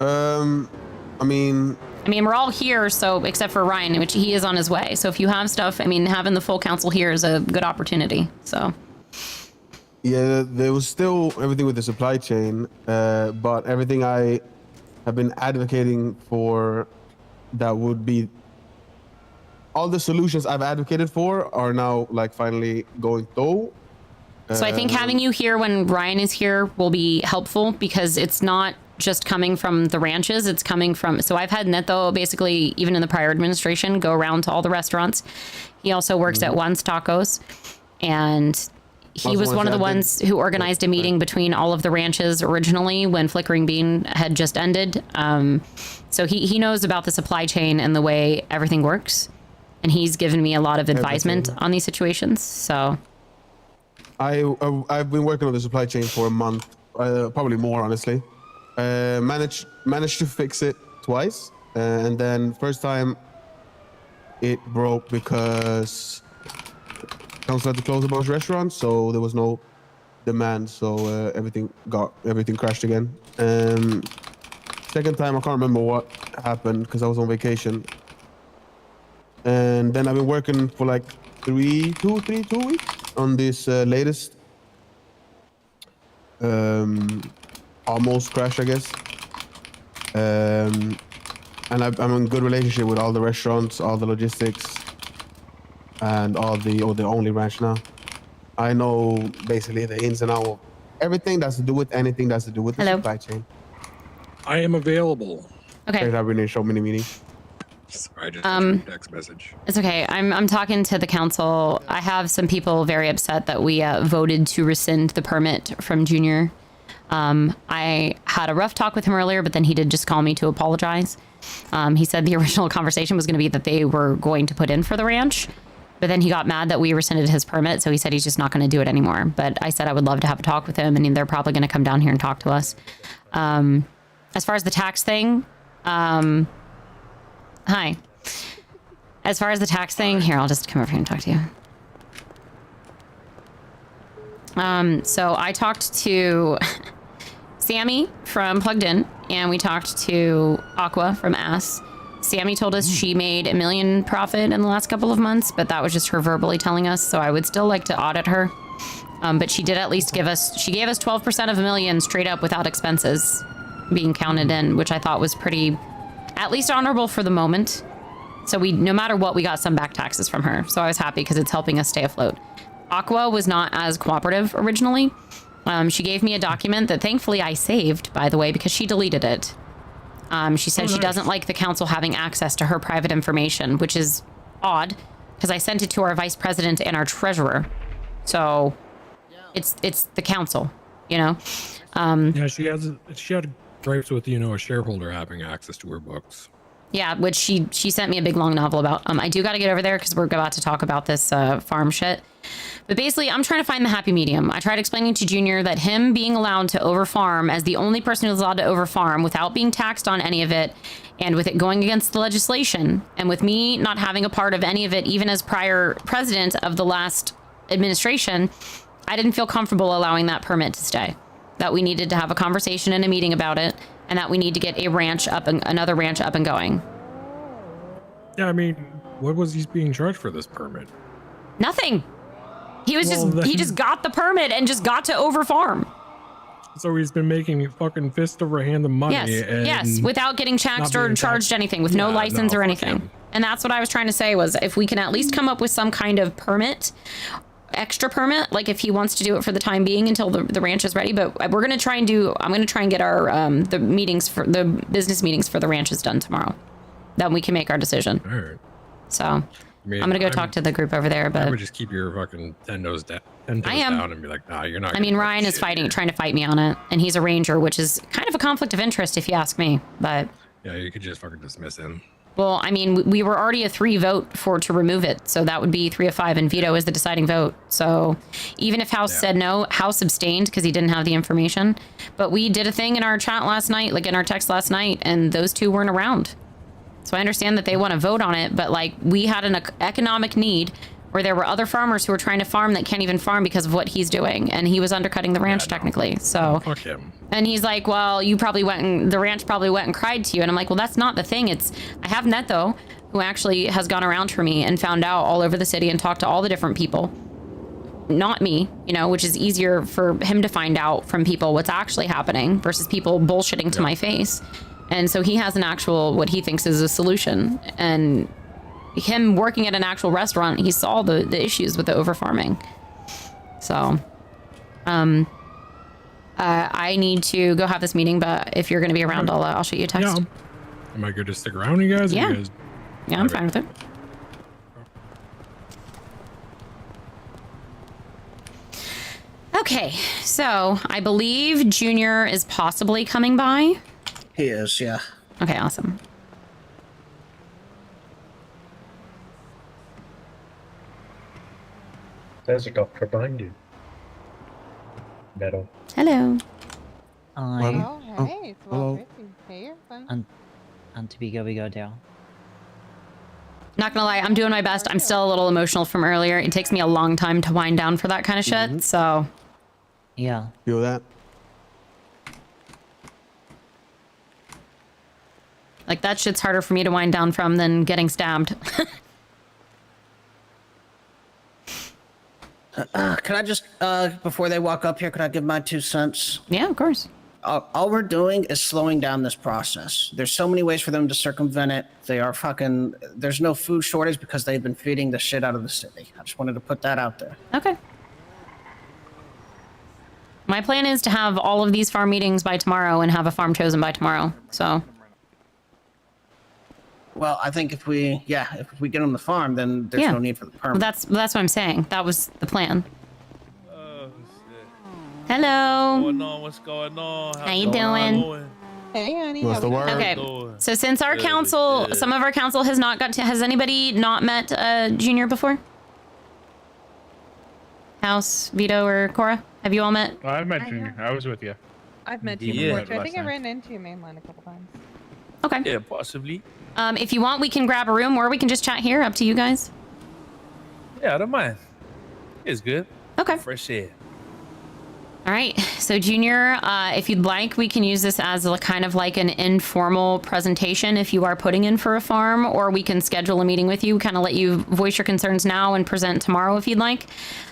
P: I mean,
A: we're all here, so except for Ryan, which he is on his way. So if you have stuff, I mean, having the full council here is a good opportunity. So.
P: yeah, there was still everything with the supply chain, but everything I have been advocating for, that would be all the solutions I've advocated for are now like finally going through.
A: So I think having you here when Ryan is here will be helpful, because it's not just coming from the ranches, it's coming from, so I've had Neto basically, even in the prior administration, go around to all the restaurants. He also works at Once Tacos, and he was one of the ones who organized a meeting between all of the ranches originally when Flickering Bean had just ended. So he knows about the supply chain and the way everything works, and he's given me a lot of advisement on these situations. So
P: I've been working on the supply chain for a month, probably more, honestly. Managed to fix it twice, and then first time it broke because council had to close a bunch of restaurants, so there was no demand, so everything crashed again. Second time, I can't remember what happened because I was on vacation. And then I've been working for like 2 weeks on this latest almost crash, I guess. And I'm in good relationship with all the restaurants, all the logistics, and the only ranch now. I know basically the ins and outs of everything that's to do with anything that's to do with the supply chain.
E: I am available.
A: Okay.
P: I've been in so many meetings.
E: Sorry, I just got your text message.
A: It's okay. I'm talking to the council. I have some people very upset that we voted to rescind the permit from Junior. I had a rough talk with him earlier, but then he did just call me to apologize. He said the original conversation was going to be that they were going to put in for the ranch, but then he got mad that we rescinded his permit, so he said he's just not going to do it anymore. But I said I would love to have a talk with him, and they're probably going to come down here and talk to us. As far as the tax thing, hi. As far as the tax thing, here, I'll just come over here and talk to you. So I talked to Sammy from Plugged In, and we talked to Aqua from Ass. Sammy told us she made $1 million profit in the last couple of months, but that was just her verbally telling us, so I would still like to audit her. But she did at least gave us 12% of $1 million straight up without expenses being counted in, which I thought was pretty, at least honorable for the moment. So no matter what, we got some back taxes from her. So I was happy because it's helping us stay afloat. Aqua was not as cooperative originally. She gave me a document that thankfully I saved, by the way, because she deleted it. She said she doesn't like the council having access to her private information, which is odd because I sent it to our vice president and our treasurer. So it's the council, you know?
E: Yeah, she had gripes with, a shareholder having access to her books.
A: Yeah, which she sent me a big long novel about. I do got to get over there because we're about to talk about this farm shit. But basically, I'm trying to find the happy medium. I tried explaining to Junior that him being allowed to overfarm as the only person who's allowed to overfarm without being taxed on any of it, and with it going against the legislation, and with me not having a part of any of it, even as prior president of the last administration, I didn't feel comfortable allowing that permit to stay. That we needed to have a conversation and a meeting about it, and that we need to get another ranch up and going.
E: Yeah, I mean, what was he being charged for this permit?
A: Nothing. He just got the permit and just got to overfarm.
E: So he's been making fucking fist over hand of money.
A: Yes, without getting taxed or charged anything, with no license or anything. And that's what I was trying to say was if we can at least come up with some kind of permit, extra permit, like if he wants to do it for the time being until the ranch is ready. But I'm going to try and get our the business meetings for the ranches done tomorrow. Then we can make our decision.
E: All right.
A: So I'm going to go talk to the group over there. But
E: I would just keep your fucking 10 toes down and be like, nah, you're not.
A: I mean, Ryan is trying to fight me on it, and he's a ranger, which is kind of a conflict of interest if you ask me. But
E: yeah, you could just fucking dismiss him.
A: Well, I mean, we were already a 3 vote to remove it, so that would be 3 of 5, and veto is the deciding vote. So even if House said no, House abstained because he didn't have the information. But we did a thing in our chat last night, like in our text last night, and those 2 weren't around. So I understand that they want to vote on it, but like we had an economic need where there were other farmers who were trying to farm that can't even farm because of what he's doing, and he was undercutting the ranch technically. So
E: fuck him.
A: And he's like, well, the ranch probably went and cried to you. And I'm like, well, that's not the thing. I have Neto, who actually has gone around for me and found out all over the city and talked to all the different people. Not me, which is easier for him to find out from people what's actually happening versus people bullshitting to my face. And so he has what he thinks is a solution. And him working at an actual restaurant, he saw the issues with the overfarming. So, I need to go have this meeting, but if you're going to be around, I'll shoot you a text.
E: Yeah. Am I good to stick around, you guys?
A: Yeah.
E: You guys...
A: Yeah, I'm fine with it. Okay, so I believe Junior is possibly coming by.
F: He is, yeah.
A: Okay, awesome.
M: There's a doctor behind you. Metal.
A: Hello.
L: Oh, hey.
M: Hello.
L: Hey,
W: And to be go down.
A: Not gonna lie, I'm doing my best. I'm still a little emotional from earlier. It takes me a long time to wind down for that kind of shit, so.
K: Yeah.
P: Feel that?
A: Like, that shit's harder for me to wind down from than getting stabbed.
F: Can I just, before they walk up here, can I give my 2 cents?
A: Yeah, of course.
F: All we're doing is slowing down this process. There's so many ways for them to circumvent it. They are fucking, there's no food shortage because they've been feeding the shit out of the city. I just wanted to put that out there.
A: Okay. My plan is to have all of these farm meetings by tomorrow and have a farm chosen by tomorrow, so.
F: Well, I think if we get on the farm, then there's no need for the permit.
A: That's what I'm saying. That was the plan. Hello.
B: What's going on?
A: How you doing?
L: Hey, honey.
P: What's the word?
A: Okay. So since our council, some of our council has not got to, has anybody not met Junior before? House, Vito, or Cora? Have you all met?
I: I've met Junior. I was with you.
L: I've met you
B: Yeah.
L: before. I think I ran into you mainline a couple times.
A: Okay.
B: Yeah, possibly.
A: If you want, we can grab a room or we can just chat here. Up to you guys.
B: Yeah, I don't mind. It's good.
A: Okay.
B: Fresh air.
A: All right. So Junior, if you'd like, we can use this as a kind of like an informal presentation if you are putting in for a farm, or we can schedule a meeting with you, kind of let you voice your concerns now and present tomorrow if you'd like.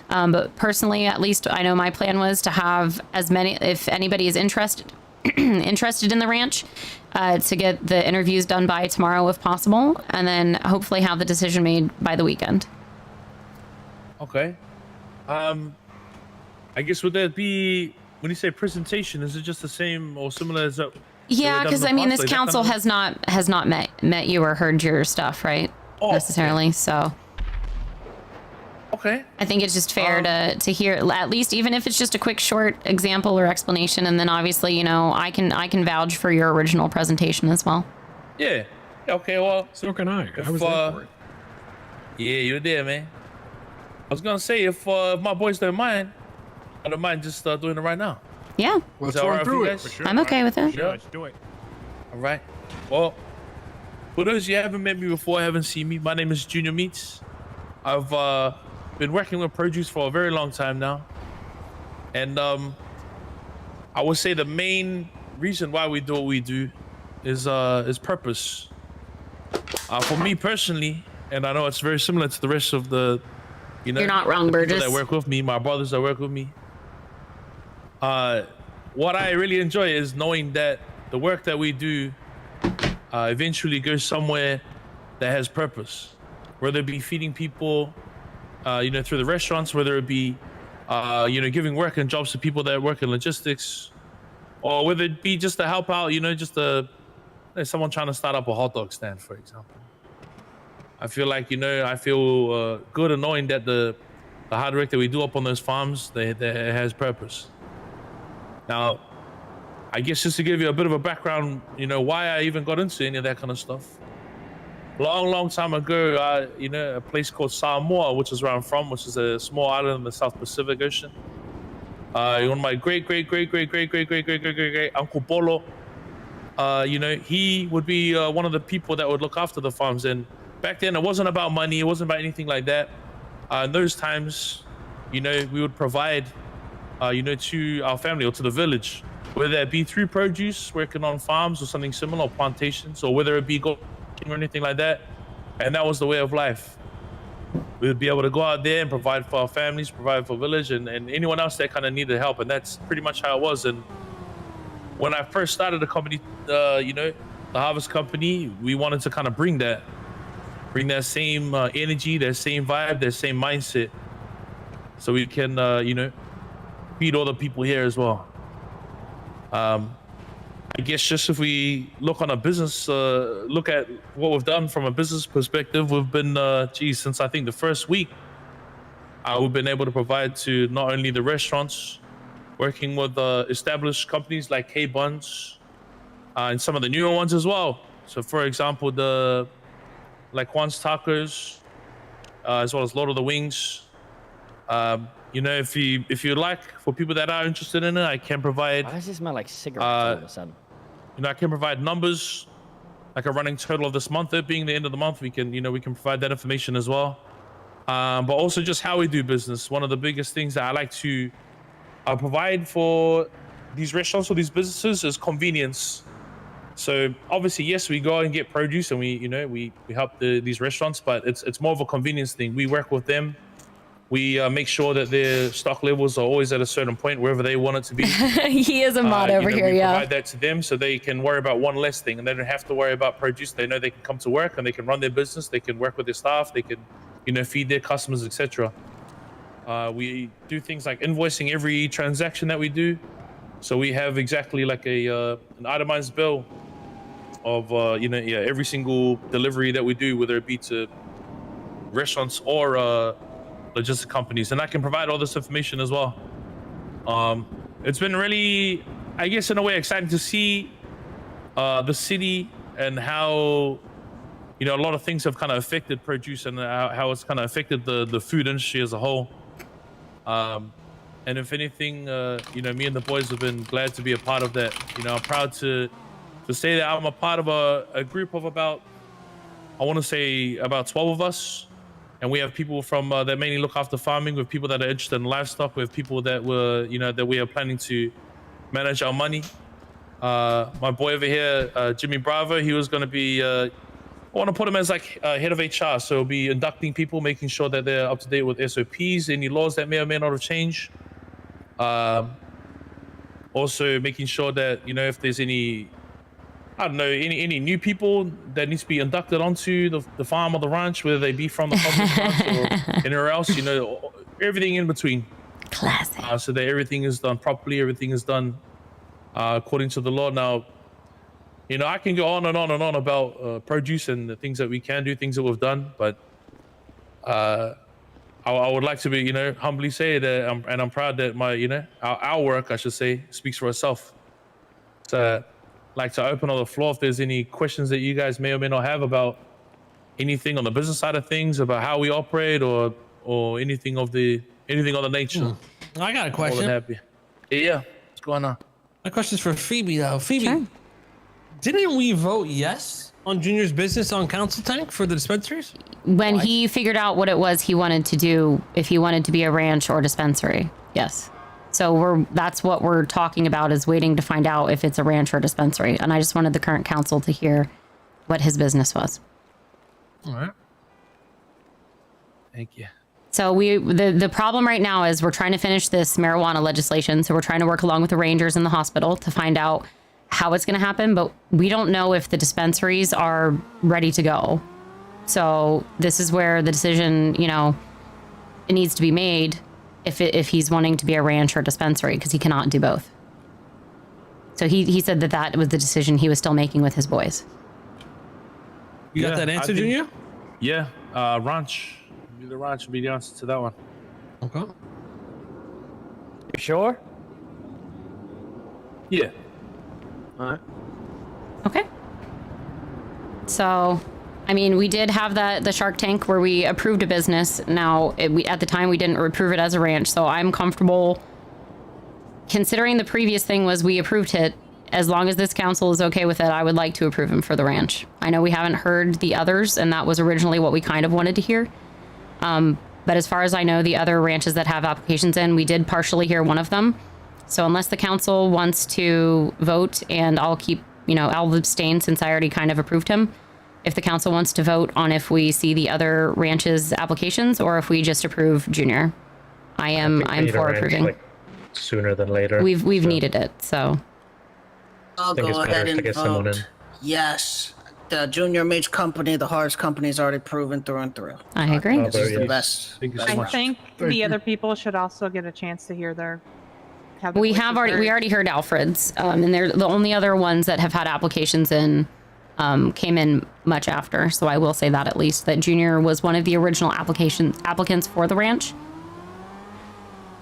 A: But personally, at least I know my plan was to have as many, if anybody is interested in the ranch, to get the interviews done by tomorrow if possible, and then hopefully have the decision made by the weekend.
B: Okay. I guess would that be, when you say presentation, is it just the same or similar as that?
A: Yeah, because I mean, this council has not met you or heard your stuff, right? Necessarily. Okay. So.
B: Okay.
A: I think it's just fair to hear, at least even if it's just a quick short example or explanation, and then obviously, you know, I can vouch for your original presentation as well.
B: Yeah. Okay. Well.
E: So can I. I was there for it.
B: Yeah, you're there, man. I was gonna say if my boys don't mind, I don't mind just doing it right now.
A: Yeah.
B: Let's run through it.
E: Sure.
A: I'm okay with it.
B: Yeah.
I: Let's do it.
B: All right. Well, for those you haven't met me before, haven't seen me, my name is Junior Meats. I've been working with produce for a very long time now, and I would say the main reason why we do what we do is purpose. For me personally, and I know it's very similar to the rest of the, you know,
A: you're not wrong,
B: the people
A: Burgess.
B: that work with me, my brothers that work with me. What I really enjoy is knowing that the work that we do eventually goes somewhere that has purpose, whether it be feeding people, you know, through the restaurants, whether it be, you know, giving work and jobs to people that work in logistics, or whether it be just to help out, you know, just someone trying to start up a hot dog stand, for example. I feel like, you know, I feel good in knowing that the hard work that we do up on those farms, that it has purpose. Now, I guess just to give you a bit of a background, you know, why I even got into any of that kind of stuff. Long time ago, you know, a place called Samoa, which is where I'm from, which is a small island in the South Pacific Ocean. One of my great Uncle Polo, you know, he would be one of the people that would look after the farms. And back then, it wasn't about money. It wasn't about anything like that. In those times, you know, we would provide, you know, to our family or to the village, whether it be through produce, working on farms or something similar, or plantations, or whether it be or anything like that. And that was the way of life. We would be able to go out there and provide for our families, provide for village, and anyone else that kind of needed help. And that's pretty much how it was. And when I first started the company, you know, the Harvest Company, we wanted to kind of bring that same energy, that same vibe, that same mindset, so we can, you know, feed all the people here as well. I guess just if we look on a business, look at what we've done from a business perspective, we've been, since I think the first week, we've been able to provide to not only the restaurants, working with established companies like K-Buns, and some of the newer ones as well. So for example, like Juan's Tacos, as well as Lord of the Wings. You know, if you like, for people that are interested in it, I can provide.
R: Why does it smell like cigarettes all of a sudden?
B: You know, I can provide numbers like a running total of this month. It being the end of the month, we can provide that information as well. But also just how we do business. One of the biggest things that I like to provide for these restaurants or these businesses is convenience. So obviously, yes, we go out and get produce and we help these restaurants, but it's more of a convenience thing. We work with them. We make sure that their stock levels are always at a certain point wherever they want it to be.
A: He is a mod over here,
B: we
A: yeah.
B: provide that to them so they can worry about one less thing and they don't have to worry about produce. They know they can come to work and they can run their business. They can work with their staff. They can, feed their customers, etc. We do things like invoicing every transaction that we do. So we have exactly like an itemized bill of every single delivery that we do, whether it be to restaurants or logistic companies, and I can provide all this information as well. It's been really, I guess, in a way, exciting to see the city and how a lot of things have kind of affected produce and how it's kind of affected the food industry as a whole. And if anything, me and the boys have been glad to be a part of that. I'm proud to say that I'm a part of a group of about 12 of us. And we have people from that mainly look after farming, with people that are interested in livestock, with people that were, that we are planning to manage our money. My boy over here, Jimmy Bravo, he was going to be, I want to put him as like head of HR. So he'll be inducting people, making sure that they're up to date with SOPs, any laws that may or may not have changed. Also making sure that, if there's any, any new people that needs to be inducted onto the farm or the ranch, whether they be from the public ranch or anywhere else, everything in between.
A: Classic.
B: So that everything is done properly, everything is done according to the law. Now, I can go on and on and on about produce and the things that we can do, things that we've done, but I would like to be, humbly say that, I'm proud that my, our work, I should say, speaks for itself. So, like to open on the floor if there's any questions that you guys may or may not have about anything on the business side of things, about how we operate, or anything of the nature.
I: I got a question.
B: Yeah, what's going on?
I: My question's for Phoebe though. Phoebe, didn't we vote yes on Junior's business on council tank for the dispensaries?
A: When he figured out what it was he wanted to do, if he wanted to be a ranch or dispensary, yes. So that's what we're talking about, is waiting to find out if it's a ranch or a dispensary. And I just wanted the current council to hear what his business was.
I: All right.
B: Thank you.
A: So the problem right now is we're trying to finish this marijuana legislation. So we're trying to work along with the rangers in the hospital to find out how it's going to happen. But we don't know if the dispensaries are ready to go. So this is where the decision, it needs to be made. If he's wanting to be a ranch or dispensary, because he cannot do both. So he said that was the decision he was still making with his boys.
I: You got that answer, Junior?
B: Yeah, ranch. The ranch would be the answer to that one.
I: Okay.
N: You sure?
B: Yeah.
N: All right.
A: Okay. So, we did have the Shark Tank where we approved a business. Now, at the time, we didn't approve it as a ranch, so I'm comfortable considering the previous thing was we approved it. As long as this council is okay with it, I would like to approve him for the ranch. I know we haven't heard the others, and that was originally what we kind of wanted to hear. But as far as I know, the other ranches that have applications in, we did partially hear one of them. So unless the council wants to vote, and I'll abstain since I already kind of approved him. If the council wants to vote on if we see the other ranches' applications or if we just approve Junior, I'm for approving.
M: Sooner than later.
A: We've needed it, so.
F: I'll
M: think it's
F: go
M: better
F: ahead
M: to
F: and
M: get someone in.
F: vote yes. The Junior Mage Company, the Hars Company, is already proven through and through.
A: I agree.
F: This is the best.
L: I think the other people should also get a chance to hear their.
A: We already heard Alfred's, and they're the only other ones that have had applications in. Came in much after, so I will say that at least that Junior was one of the original applicants for the ranch.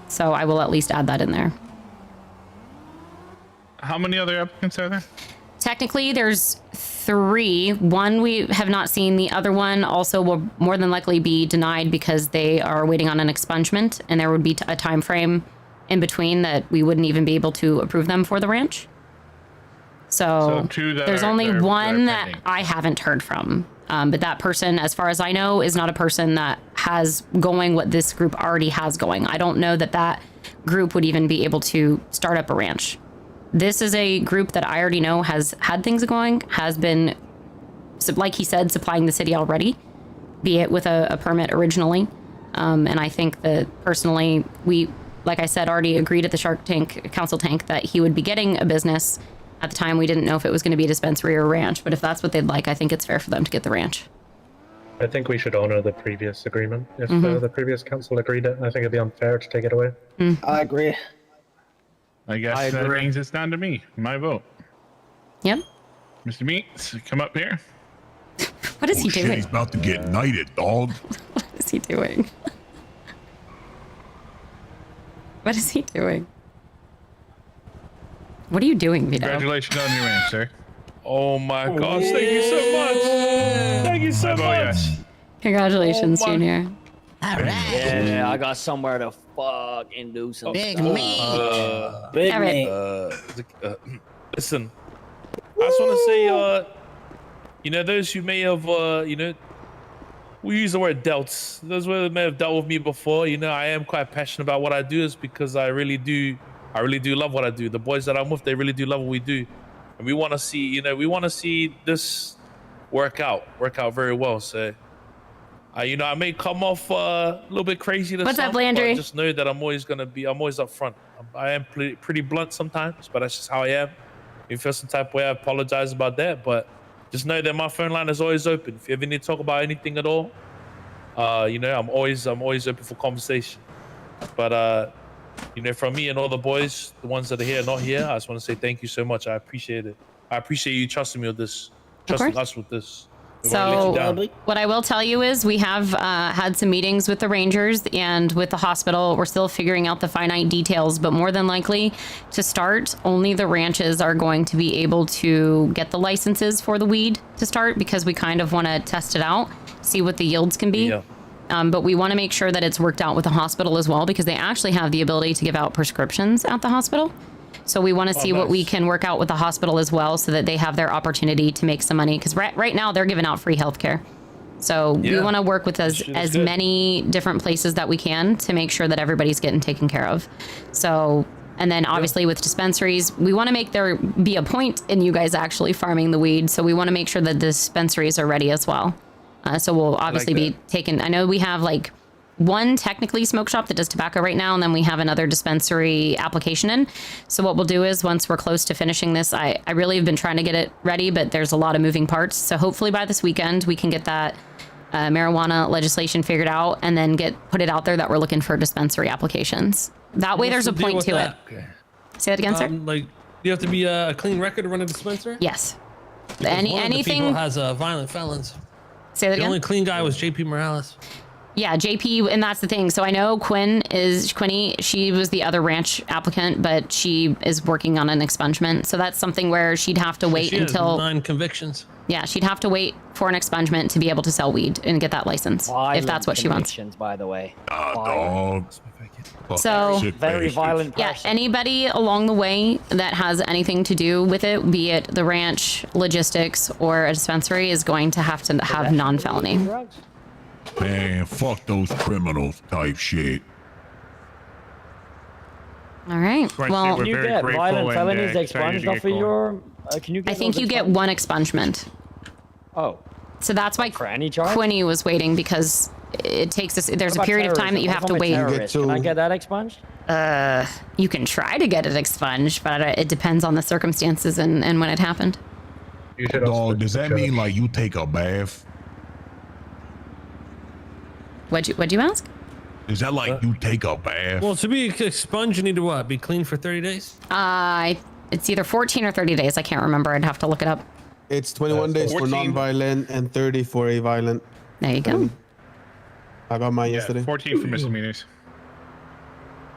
A: So I will at least add that in there.
R: How many other applicants are there?
A: Technically, there's 3. One we have not seen. The other one also will more than likely be denied because they are waiting on an expungement, and there would be a time frame in between that we wouldn't even be able to approve them for the ranch. So
R: two that
A: there's
R: are-
A: only
R: that are
A: one that
R: pending.
A: I haven't heard from. But that person, as far as I know, is not a person that has going what this group already has going. I don't know that that group would even be able to start up a ranch. This is a group that I already know has had things going, has been, like he said, supplying the city already, be it with a permit originally. And I think that personally, we, like I said, already agreed at the Shark Tank Council Tank that he would be getting a business. At the time, we didn't know if it was going to be a dispensary or a ranch, but if that's what they'd like, I think it's fair for them to get the ranch.
M: I think we should honor the previous agreement. If
A: Mhm.
M: the previous council agreed it, I think it'd be unfair to take it away.
F: I agree.
R: I guess that brings us down to me. My vote.
A: Yep.
R: Mr. Meats, come up here.
A: What is he
C: shit,
A: doing?
C: He's about to get knighted, dog.
A: What is he doing? What is he doing? What are you doing, Vito?
R: Congratulations on your ranch, sir.
B: Oh my gosh, thank you so much. Thank you so
R: I vote
B: much.
R: yes.
A: Congratulations, Junior.
H: Yeah, I got somewhere to fucking do some
F: Big
H: stuff.
F: meat. Big
A: All right.
F: meat.
B: Listen, I just want to say, you know, those who may have, you know, we use the word dealt. Those who may have dealt with me before, you know, I am quite passionate about what I do is because I really do love what I do. The boys that I'm with, they really do love what we do. And we want to see, you know, we want to see this work out very well. So, you know, I may come off a little bit crazy this
A: What's up,
B: month, but
A: Landry?
B: just know that I'm always up front. I am pretty blunt sometimes, but that's just how I am. If you feel some type of way, I apologize about that. But just know that my phone line is always open. If you ever need to talk about anything at all, you know, I'm always open for conversation. But you know, from me and all the boys, the ones that are here, not here, I just want to say thank you so much. I appreciate it. I appreciate you trusting me with this, trusting us with this. We won't let you down.
A: So what I will tell you is we have had some meetings with the Rangers and with the hospital. We're still figuring out the finite details, but more than likely to start, only the ranches are going to be able to get the licenses for the weed to start because we kind of want to test it out, see what the yields can be.
B: Yeah.
A: But we want to make sure that it's worked out with the hospital as well because they actually have the ability to give out prescriptions at the hospital. So we want to see what we can work out with the hospital as well so that they have their opportunity to make some money. Because right now they're giving out free healthcare. So we want to work with as many different places that we can to make sure that everybody's getting taken care of. So, and then obviously with dispensaries, we want to make there be a point in you guys actually farming the weed. So we want to make sure that the dispensaries are ready as well. So we'll obviously be taking, I know we have like one technically smoke shop that does tobacco right now, and then we have another dispensary application in. So what we'll do is once we're close to finishing this, I really have been trying to get it ready, but there's a lot of moving parts. So hopefully by this weekend, we can get that marijuana legislation figured out and then put it out there that we're looking for dispensary applications. That way there's a point to it.
I: Okay.
A: Say that again, sir?
I: Like, you have to be a clean record to run a dispensary?
A: Yes.
I: Because one of the
A: Anything
I: people has violent felons.
A: Say that
I: The
A: again?
I: only clean guy was JP Morales.
A: Yeah, JP, and that's the thing. So I know Quinny, she was the other ranch applicant, but she is working on an expungement. So that's something where she'd have to wait
I: She has
A: until
I: 9 convictions.
A: Yeah, she'd have to wait for an expungement to be able to sell weed and get that license if that's what she wants.
H: By the way.
C: Dog.
A: So
H: Very violent
A: yeah,
H: person.
A: anybody along the way that has anything to do with it, be it the ranch, logistics, or a dispensary, is going to have non-felony.
C: Man, fuck those criminals type shit.
A: All right. Well,
H: Can you get violent felonies expunged off of your? Can you? Get
A: I think you get one expungement.
H: Oh.
A: So that's why
H: for any charge?
A: Quinny was waiting because it takes us. There's a period of time that you have to wait.
H: Can I get that expunged?
A: You can try to get it expunged, but it depends on the circumstances and when it happened.
C: Dog, does that mean like you take a bath?
A: What'd you ask?
C: Is that like you take a bath?
I: Well, to be expunged, you need to what? Be clean for 30 days?
A: It's either 14 or 30 days. I can't remember. I'd have to look it up.
P: It's 21 days for
R: 14.
P: non-violent and 30 for a violent.
A: There you go.
P: I got mine yesterday.
R: 14 for misdemeanors.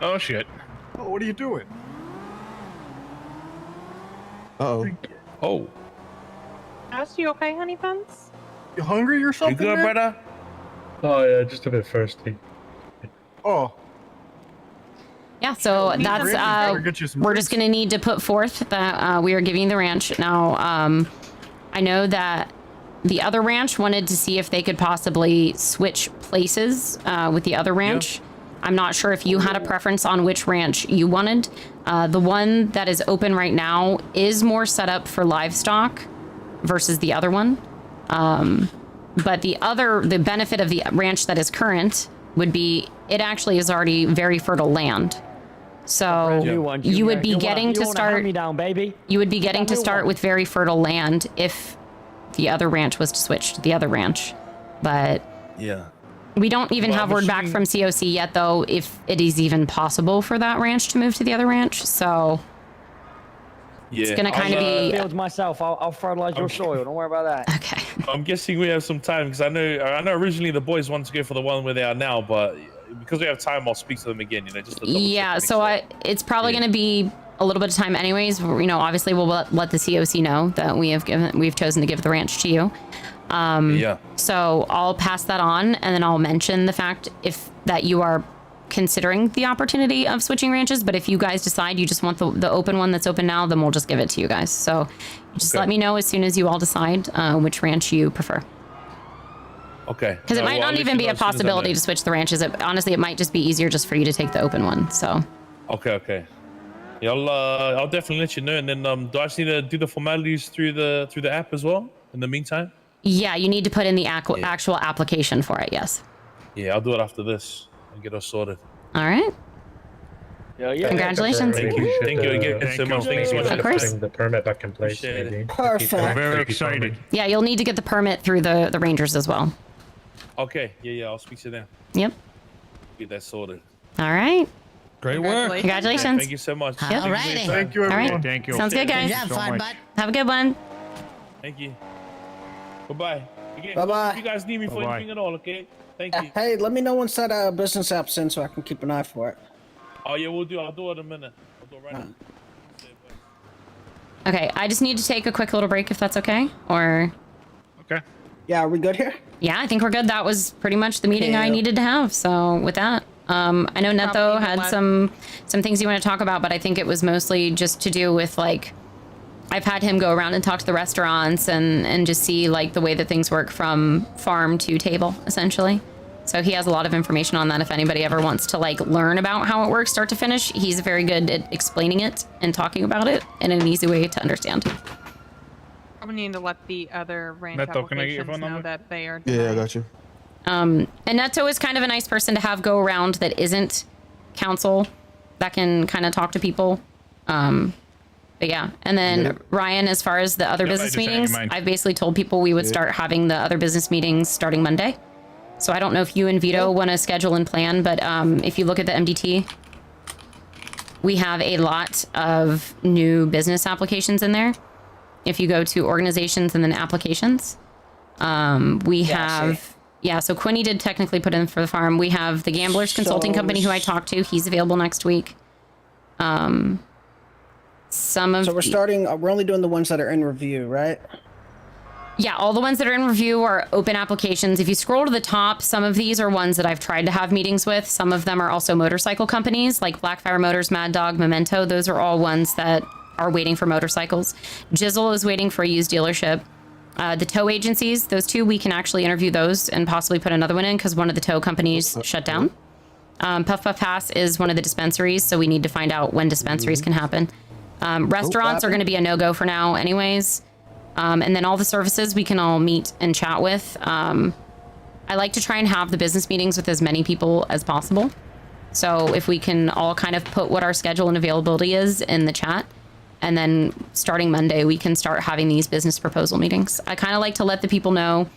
R: Oh shit.
N: Oh, what are you doing?
P: Uh-oh.
B: Oh.
L: Ash, you okay, honey buns?
N: You hungry or something?
B: You good,
N: man?
B: brother?
M: Oh yeah, just a bit thirsty.
N: Oh.
A: Yeah, so that's we're just gonna need to put forth that we are giving the ranch now. I know that the other ranch wanted to see if they could possibly switch places with the other ranch. I'm not sure if you had a preference on which ranch you wanted. The one that is open right now is more set up for livestock versus the other one. But the benefit of the ranch that is current would be it actually is already very fertile land. So you would be getting to start. You would be getting to start with very fertile land if the other ranch was to switch to the other ranch. But
B: yeah,
A: we don't even have word back from COC yet, though, if it is even possible for that ranch to move to the other ranch. So it's gonna kind of be.
H: Fields myself. I'll fertilize your soil. Don't worry about that.
A: Okay.
B: I'm guessing we have some time because I know originally the boys wanted to go for the one where they are now, but because we have time, I'll speak to them again. You know, just to double
A: Yeah.
B: check
A: So it's probably gonna be a little bit of time, anyways. You know, obviously we'll let the COC know that we've chosen to give the ranch to you.
B: Yeah.
A: So I'll pass that on, and then I'll mention the fact that you are considering the opportunity of switching ranches. But if you guys decide you just want the open one that's open now, then we'll just give it to you guys. So just let me know as soon as you all decide which ranch you prefer.
B: Okay.
A: Because it might not even be a possibility to switch the ranches. Honestly, it might just be easier just for you to take the open one. So.
B: Okay. Yeah, I'll definitely let you know. And then do I just need to do the formalities through the app as well in the meantime?
A: Yeah, you need to put in the actual application for it. Yes.
B: Yeah, I'll do it after this and get us sorted.
A: All right.
H: Yeah.
A: Congratulations.
B: Thank you again so much. Thank you so much.
A: Of course.
M: The permit back in place. Maybe.
F: Perfect.
R: Very excited.
A: Yeah, you'll need to get the permit through the Rangers as well.
B: Okay. Yeah. I'll speak to them.
A: Yep.
B: Get that sorted.
A: All right.
E: Great work.
A: Congratulations.
B: Thank you so much.
A: Yep.
B: All
A: right.
B: Thank you,
A: All
B: everyone.
A: right.
R: Thank you.
A: Sounds good, guys.
R: Thank you so much.
A: Have a good one.
B: Thank you. Bye-bye. Again,
F: Bye-bye.
B: if you guys need me for anything at all, okay? Thank you.
F: Hey, let me know once that business app's in so I can keep an eye for it.
B: Oh, yeah, we'll do. I'll do it in a minute. I'll do it right now.
A: Okay, I just need to take a quick little break if that's okay, or...
R: Okay.
F: Yeah, are we good here?
A: Yeah, I think we're good. That was pretty much the meeting I needed to have. So with that, I know Neto had some things you want to talk about, but I think it was mostly just to do with like, I've had him go around and talk to the restaurants and just see like the way that things work from farm to table, essentially. So he has a lot of information on that. If anybody ever wants to like learn about how it works start to finish, he's very good at explaining it and talking about it in an easy way to understand.
L: I'm need to let the other ranch
R: Neto, can I get your
L: applications
R: phone
L: know
R: number?
L: that they are.
P: Yeah, I got you.
A: And Neto is kind of a nice person to have go around that isn't council that can kind of talk to people. But yeah, and then Ryan, as far as the other business meetings, I've basically told people we would start having the other business meetings starting Monday. So I don't know if you and Vito want to schedule and plan, but if you look at the MDT, we have a lot of new business applications in there. If you go to organizations and then applications, we have, so Quinny did technically put in for the farm. We have the Gamblers Consulting Company who I talked to. He's available next week. So we're
F: starting, we're only doing the ones that are in review, right?
A: Yeah, all the ones that are in review are open applications. If you scroll to the top, some of these are ones that I've tried to have meetings with. Some of them are also motorcycle companies like Blackfire Motors, Mad Dog, Memento. Those are all ones that are waiting for motorcycles. Jizzle is waiting for a used dealership. The tow agencies, those two, we can actually interview those and possibly put another one in because one of the tow companies shut down. Puff Puff Pass is one of the dispensaries, so we need to find out when dispensaries can happen. Restaurants are going to be a no-go for now anyways. And then all the services we can all meet and chat with. I like to try and have the business meetings with as many people as possible. So if we can all kind of put what our schedule and availability is in the chat, and then starting Monday, we can start having these business proposal meetings. I kind of like to let the people know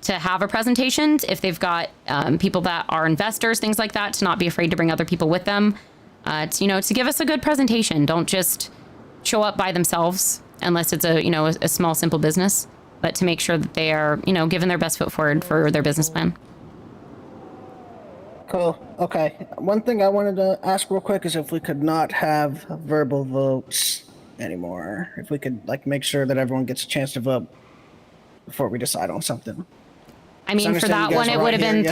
A: to have a presentation if they've got people that are investors, things like that, to not be afraid to bring other people with them. To give us a good presentation. Don't just show up by themselves unless it's a small, simple business, but to make sure that they are, giving their best foot forward for their business plan.
F: Cool. Okay. One thing I wanted to ask real quick is if we could not have verbal votes anymore. If we could make sure that everyone gets a chance to vote before we decide on something.
A: I mean, for that one, it would have been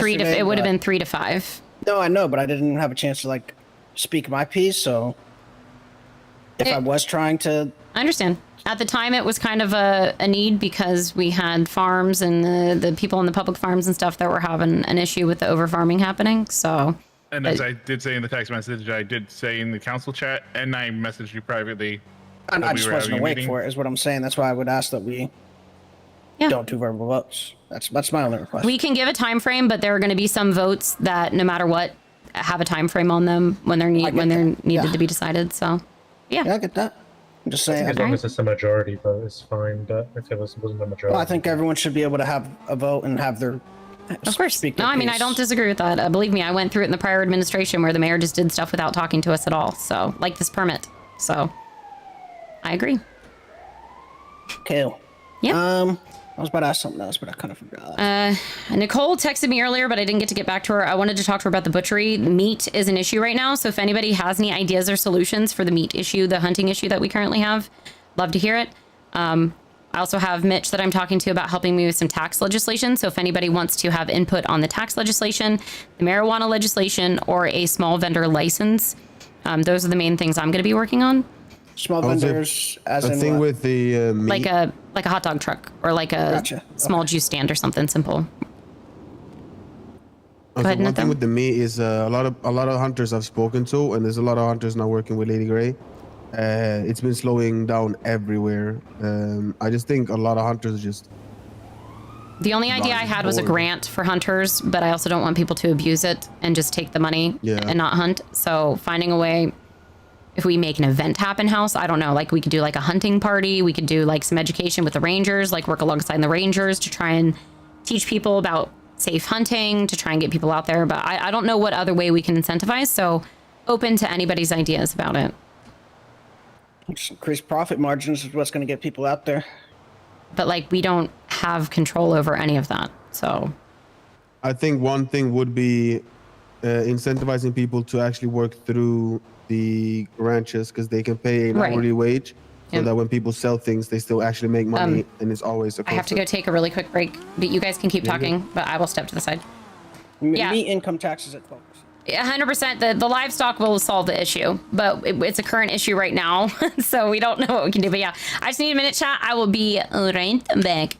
A: 3 to 5.
F: No, I know, but I didn't have a chance to speak my piece. So if I was trying to,
A: I understand. At the time, it was kind of a need because we had farms and the people in the public farms and stuff that were having an issue with the over farming happening. So,
R: And as I did say in the text message, I did say in the council chat, and I messaged you privately.
F: and
R: that
F: I
R: we
F: just
R: were
F: wasn't
R: having a
F: awake
R: meeting.
F: for it, is what I'm saying. That's why I would ask that we don't do verbal votes. That's my only request.
A: we can give a time frame, but there are going to be some votes that, no matter what, have a time frame on them when they're needed to be decided. So, yeah,
F: I get that. I'm just
M: I
F: saying.
M: think as long as it's a majority vote, it's fine. But if it wasn't a majority,
F: Well, I think everyone should be able to have a vote and have their.
A: Of course.
F: Speak
A: No,
F: their
A: I mean, I
F: piece.
A: don't disagree with that. Believe me, I went through it in the prior administration where the mayor just did stuff without talking to us at all. So, like this permit. So, I agree.
F: Cool.
A: Yeah.
F: I was about to ask something else, but I kind of forgot.
A: Nicole texted me earlier, but I didn't get to get back to her. I wanted to talk to her about the butchery. Meat is an issue right now. So if anybody has any ideas or solutions for the meat issue, the hunting issue that we currently have, love to hear it. I also have Mitch that I'm talking to about helping me with some tax legislation. So if anybody wants to have input on the tax legislation, the marijuana legislation, or a small vendor license, those are the main things I'm going to be working on.
F: Small
P: I would say
F: vendors, as
P: a
F: in
P: thing
F: what?
P: with the meat.
A: Like a hot dog truck or like a
F: Gotcha.
A: small juice stand or something simple.
P: Also,
A: ahead,
P: one
A: Nathan.
P: thing with the meat is a lot of hunters I've spoken to, and there's a lot of hunters now working with Lady Grey. It's been slowing down everywhere. I just think a lot of hunters just.
A: The only idea I had was a
P: bored.
A: grant for hunters, but I also don't want people to abuse it and just take the money and not hunt. So finding a way, if we make an event happen house, I don't know, like we could do like a hunting party. We could do like some education with the rangers, like work alongside the rangers to try and teach people about safe hunting, to try and get people out there. But I don't know what other way we can incentivize. So open to anybody's ideas about it.
F: Just increase profit margins is what's going to get people out there.
A: But like, we don't have control over any of that. So
P: I think one thing would be incentivizing people to actually work through the ranches because they can pay an
A: Right.
P: hourly wage, so
A: Yep.
P: that when people sell things, they still actually make money, and it's always a
A: I have to go take a really quick break, but you guys can keep
P: Yeah,
A: talking, but I will step to the side.
F: Yeah. Meat income taxes at 12%.
A: 100%. The livestock will solve the issue, but it's a current issue right now. So we don't know what we can do. But yeah, I just need a minute, chat. I will be right back.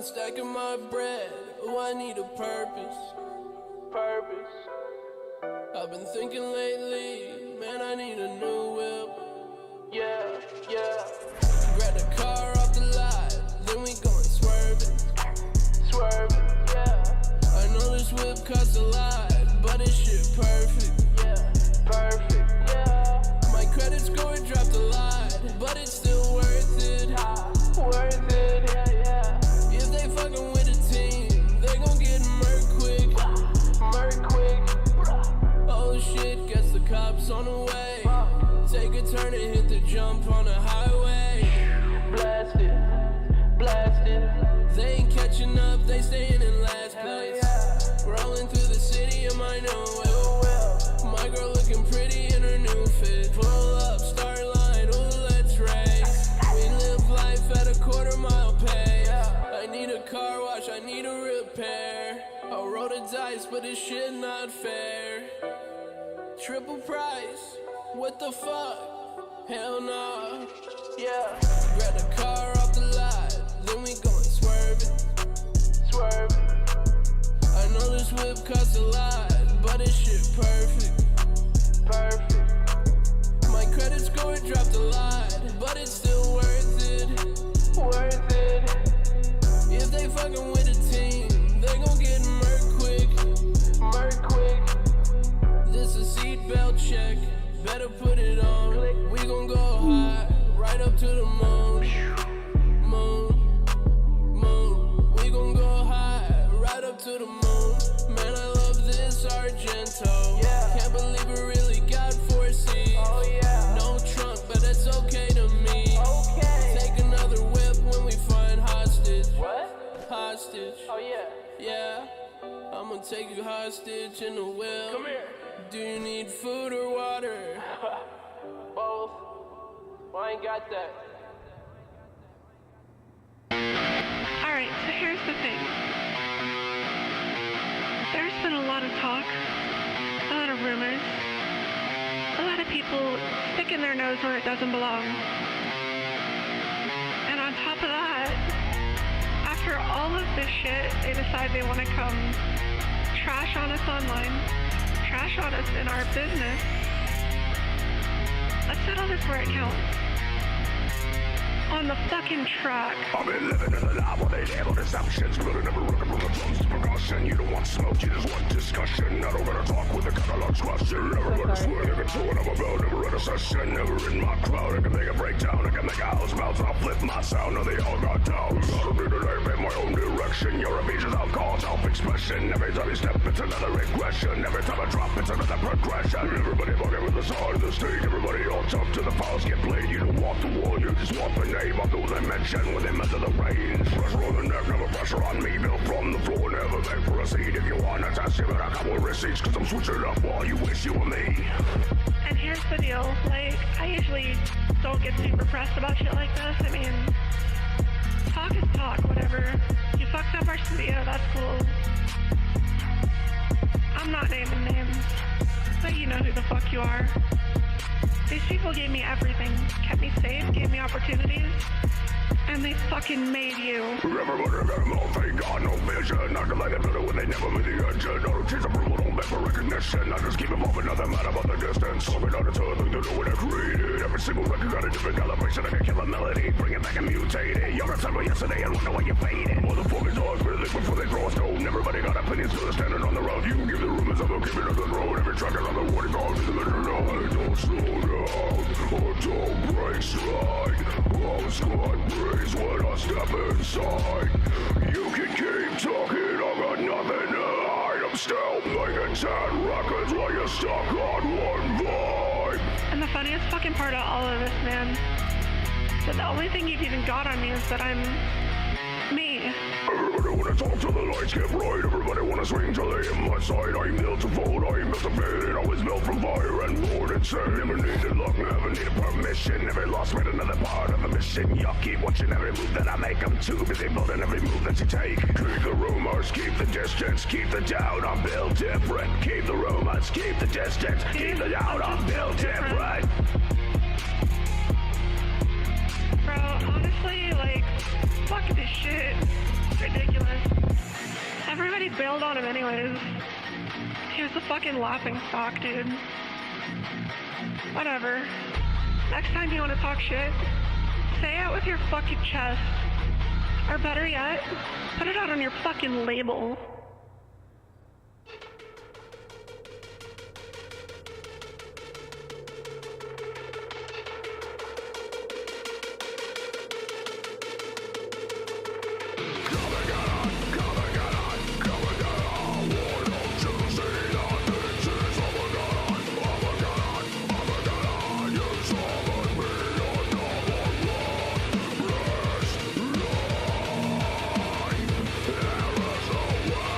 O: stacking my bread. Oh, I need a purpose. I've been thinking lately, man, I need a new whip. Yeah. Grab the car off the lot, then we going swerving, yeah. I know this whip costs a lot, but this shit perfect, yeah. My credit score dropped a lot, but it's still worth it, yeah. If they fucking with a team, they gon' get murk quick. Oh shit, guess the cops on the way. Take a turn and hit the jump on the highway. Blast it. They ain't catching up, they staying in last place. Rolling through the city in my new whip. My girl looking pretty in her new fit. Pull up, start line, ooh, let's race. We live life at a quarter-mile pace. I need a car wash, I need a repair. I roll the dice, but this shit not fair. Triple price, what the fuck? Hell nah, yeah. Grab the car off the lot, then we going swerving. I know this whip costs a lot, but this shit perfect. My credit score dropped a lot, but it's still worth it. If they fucking with a team, they gon' get murk quick. Better put it on. We gon' go high, right up to the moon. Moon, moon. We gon' go high, right up to the moon. Man, I love this Argento. Can't believe we really got 4 seats. No trunk, but that's okay to me. Take another whip when we find hostage. Hostage. Yeah. I'ma take you hostage in the whip. Come here. Do you need food or water? Both. Well, I ain't got that.
Q: Alright, so here's the thing. There's been a lot of talk, a lot of rumors, a lot of people sticking their nose where it doesn't belong. And on top of that, after all of this shit, they decide they want to come trash on us online, trash on us in our business. Let's settle this where it counts. On the fucking track.
S: I've been living in the lab where they handle assumptions. But I never looking from the drums to percussion. You don't want smoke, you just want discussion. I don't gotta talk with a catalog's question. Never gonna swear, never to what I'm about. Never in a session, never in my crowd. I can make a breakdown, I can make a house bounce. I'll flip my sound, now they all got down. I don't need a name in my own direction. Your image is alcohol, self-expression. Every time you step, it's another regression. Every time I drop, it's another progression. Everybody fucking with the side of the stage. Everybody all jump to the files, get played. You don't walk the wall, you just walk the name. I'll do the mention when they measure the range. Pressure on the neck, never pressure on me. Built from the floor, never beg for a seat. If you wanna test it, I got more receipts. Cause I'm switching up while you wish you were me.
Q: And here's the deal, like, I usually don't get super pressed about shit like this. I mean, talk is talk, whatever. You fucked up our studio, that's cool. I'm not naming names, but you know who the fuck you are. These people gave me everything, kept me safe, gave me opportunities, and they fucking made you.
S: Everybody got them all, they got no vision. I can let them know when they never made the engine. I don't chase approval, don't beg for recognition. I just keep evolving, nothing matter about the distance. Talking out of turn, look to know what I created. Every single record got a different elevation. I can kill a melody, bring it back and mutate it. You're a type of yesterday and wonder why you faded. Motherfuckers dogs, really before they throw a stone. Everybody got opinions, still standing on the road. You can give the rumors, I'm gonna keep it on the road. Every track is on the warning call, in the middle of the night. Don't slow down. Or don't break stride. All squad breeze when I step inside. You can keep talking, I got nothing to hide. I'm still making 10 records while you're stuck on one vibe.
Q: And the funniest fucking part of all of this, man, that the only thing you've even got on me is that I'm me.
S: Everybody wanna talk till the lights get bright. Everybody wanna swing till they hit my side. I'm built to fold, I'm built to fade. I was built from fire and born insane. Never needed luck, never needed permission. Never lost with another part of the mission. Y'all keep watching every move that I make. I'm too busy building every move that you take. Keep the rumors, keep the distance, keep the doubt. I'm built different. Keep the rumors, keep the distance, keep the doubt. I'm built different.
Q: Bro, honestly, like, fuck this shit. It's ridiculous. Everybody bailed on him anyways. Here's the fucking laughing stock, dude. Whatever. Next time you want to talk shit, say it with your fucking chest. Or better yet, put it out on your fucking label.
S: There is a way.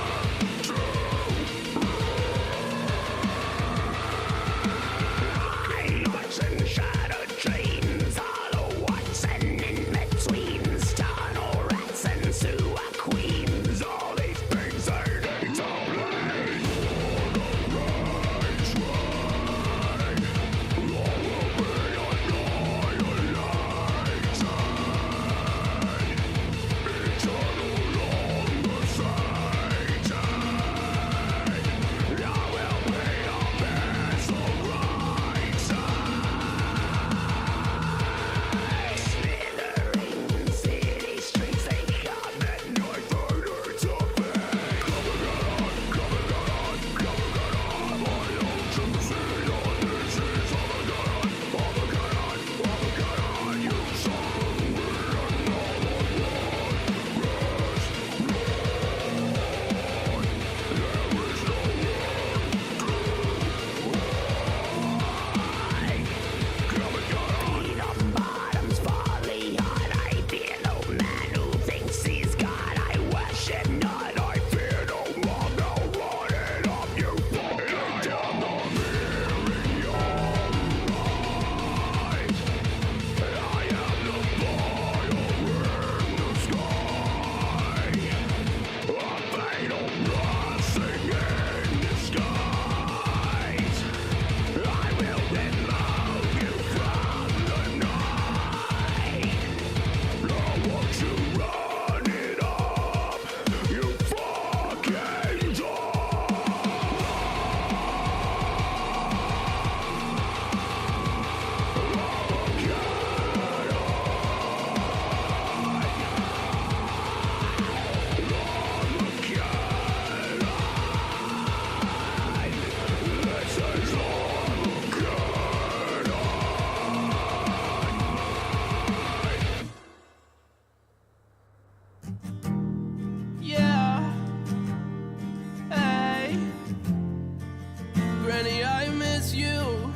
O: Granny, I miss you.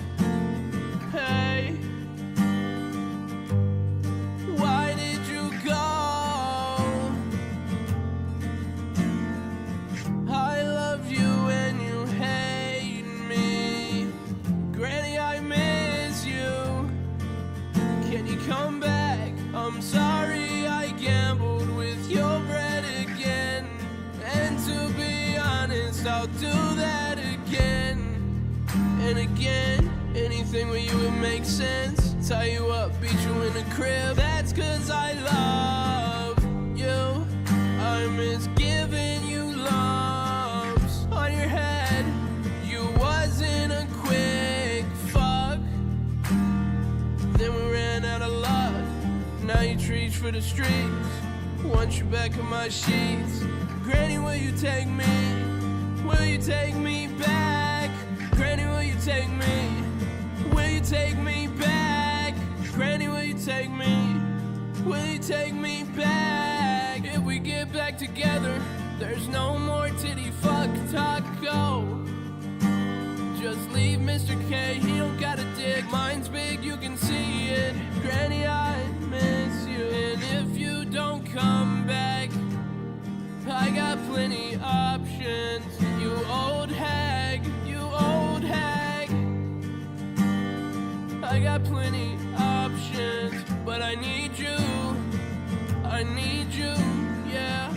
O: Hey, why did you go? I love you and you hate me. Granny, I miss you. Can you come back? I'm sorry I gambled with your bread again. And to be honest, I'll do that again and again. Anything with you would make sense. Tie you up, beat you in the crib. That's 'cause I love you. I miss giving you lumps on your head. You wasn't a quick fuck. Then we ran out of luck. Now you reach for the streets. Want you back in my sheets. Granny, will you take me? Will you take me back? Granny, will you take me? Will you take me back? Granny, will you take me? Will you take me back? If we get back together, there's no more titty fuck taco. Just leave Mr. K, he don't got a dick. Mine's big, you can see it. Granny, I miss you. And if you don't come back, I got plenty options. You old hag, you old hag. I got plenty options, but I need you. I need you, yeah.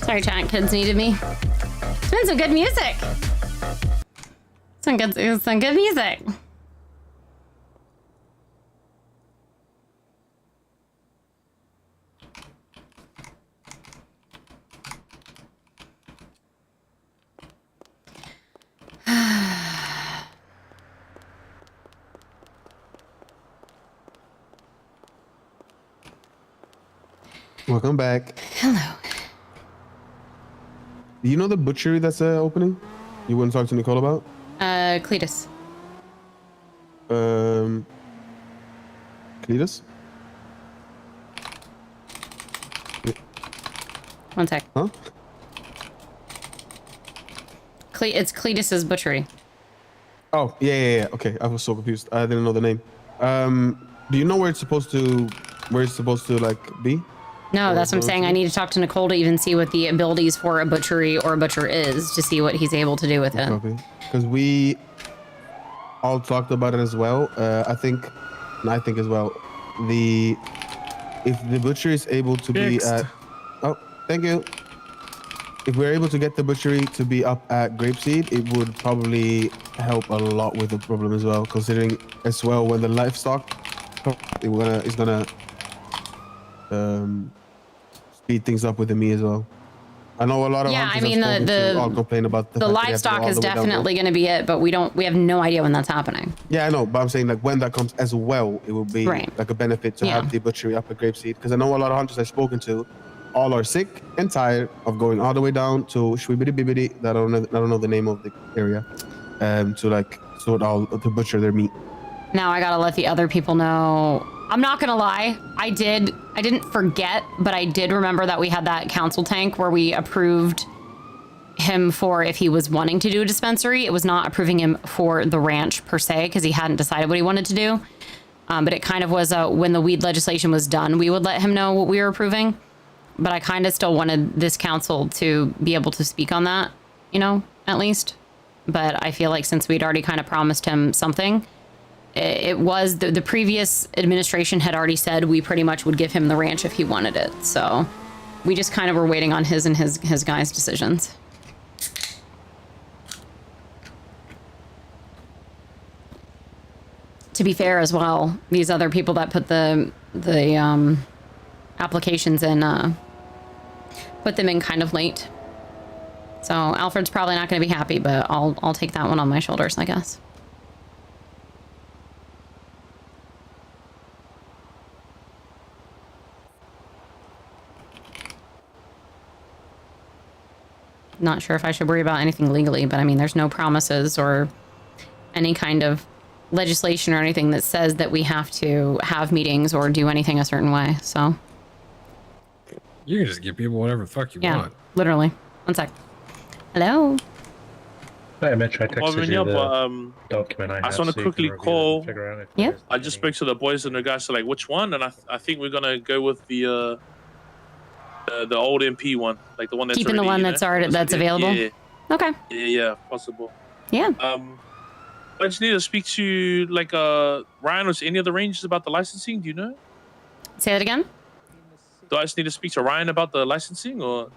A: Sorry, chat kids needed me. It's been some good music. Some good music.
P: Welcome back.
A: Hello.
P: Do you know the butchery that's opening? You wouldn't talk to Nicole about?
A: Cletus.
P: Cletus?
A: One sec.
P: Huh?
A: It's Cletus's butchery.
P: Oh, yeah. Okay, I was so confused. I didn't know the name. Do you know where it's supposed to like be?
A: No, that's what I'm saying. I need to talk to Nicole to even see what the abilities for a butchery or a butcher is, to see what he's able to do with it.
P: Because we all talked about it as well. I think as well. If the butchery is able to be at, oh, thank you. If we're able to get the butchery to be up at Grapeseed, it would probably help a lot with the problem as well. Considering as well when the livestock is gonna speed things up with me as well. I know a lot of
A: Yeah,
P: hunters
A: I mean,
P: I've spoken to all complain about
A: the
P: fact that they have to go
A: livestock
P: all
A: is
P: the way down there.
A: definitely going to be it, but we have no idea when that's happening.
P: Yeah, I know, but I'm saying like when that comes as well, it will be
A: Right.
P: like a benefit to
A: Yeah.
P: have the butchery up at Grapeseed, because I know a lot of hunters I've spoken to, all are sick and tired of going all the way down to Shwibidi Bibidi, I don't know the name of the area, to like to butcher their meat.
A: Now I gotta let the other people know. I'm not gonna lie, I didn't forget, but I did remember that we had that council tank where we approved him for if he was wanting to do a dispensary. It was not approving him for the ranch per se, because he hadn't decided what he wanted to do. But it kind of was when the weed legislation was done, we would let him know what we were approving. But I kind of still wanted this council to be able to speak on that, at least. But I feel like since we'd already kind of promised him something, it was the previous administration had already said we pretty much would give him the ranch if he wanted it. So we just kind of were waiting on his and his guys' decisions. To be fair as well, these other people that put the applications in, put them in kind of late. So Alfred's probably not going to be happy, but I'll take that one on my shoulders, I guess. Not sure if I should worry about anything legally, but I mean, there's no promises or any kind of legislation or anything that says that we have to have meetings or do anything a certain way, so.
E: You can just give people whatever the fuck you want.
A: Literally. One sec. Hello?
M: Hi, Mitch. I texted you the document
B: I just want to quickly call.
A: Yeah.
B: I just spoke to the boys and the guys are like, which one? And I think we're gonna go with the old MP one, like the one that's
A: Keeping the
B: already,
A: one that's available?
B: Yeah.
A: Okay.
B: Yeah, possible.
A: Yeah.
B: I just need to speak to like Ryan or any of the rangers about the licensing. Do you know?
A: Say that again?
B: Do I just need to speak to Ryan about the licensing, or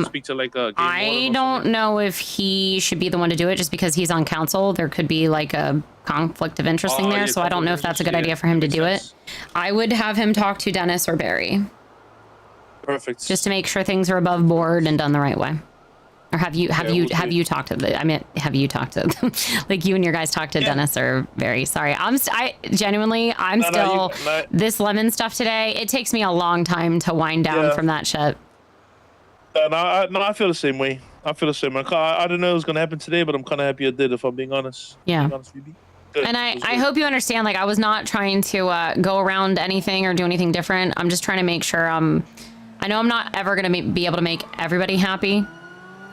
B: speak to like a?
A: I don't know if he should be the one to do it, just because he's on council. There could be like a conflict of interest in there, so I don't know if that's a good idea for him to do it. I would have him talk to Dennis or Barry.
B: Perfect.
A: Just to make sure things are above board and done the right way. Or have you talked to have you talked to like you and your guys talked to Dennis or Barry? Sorry, I'm still this lemon stuff today. It takes me a long time to wind down from that shit.
B: No, I feel the same way. I don't know what's gonna happen today, but I'm kind of happy I did. If I'm being honest.
A: Yeah.
B: Being honest with you. Good.
A: And I hope you understand. Like, I was not trying to go around anything or do anything different. I'm just trying to make sure I know I'm not ever gonna be able to make everybody happy.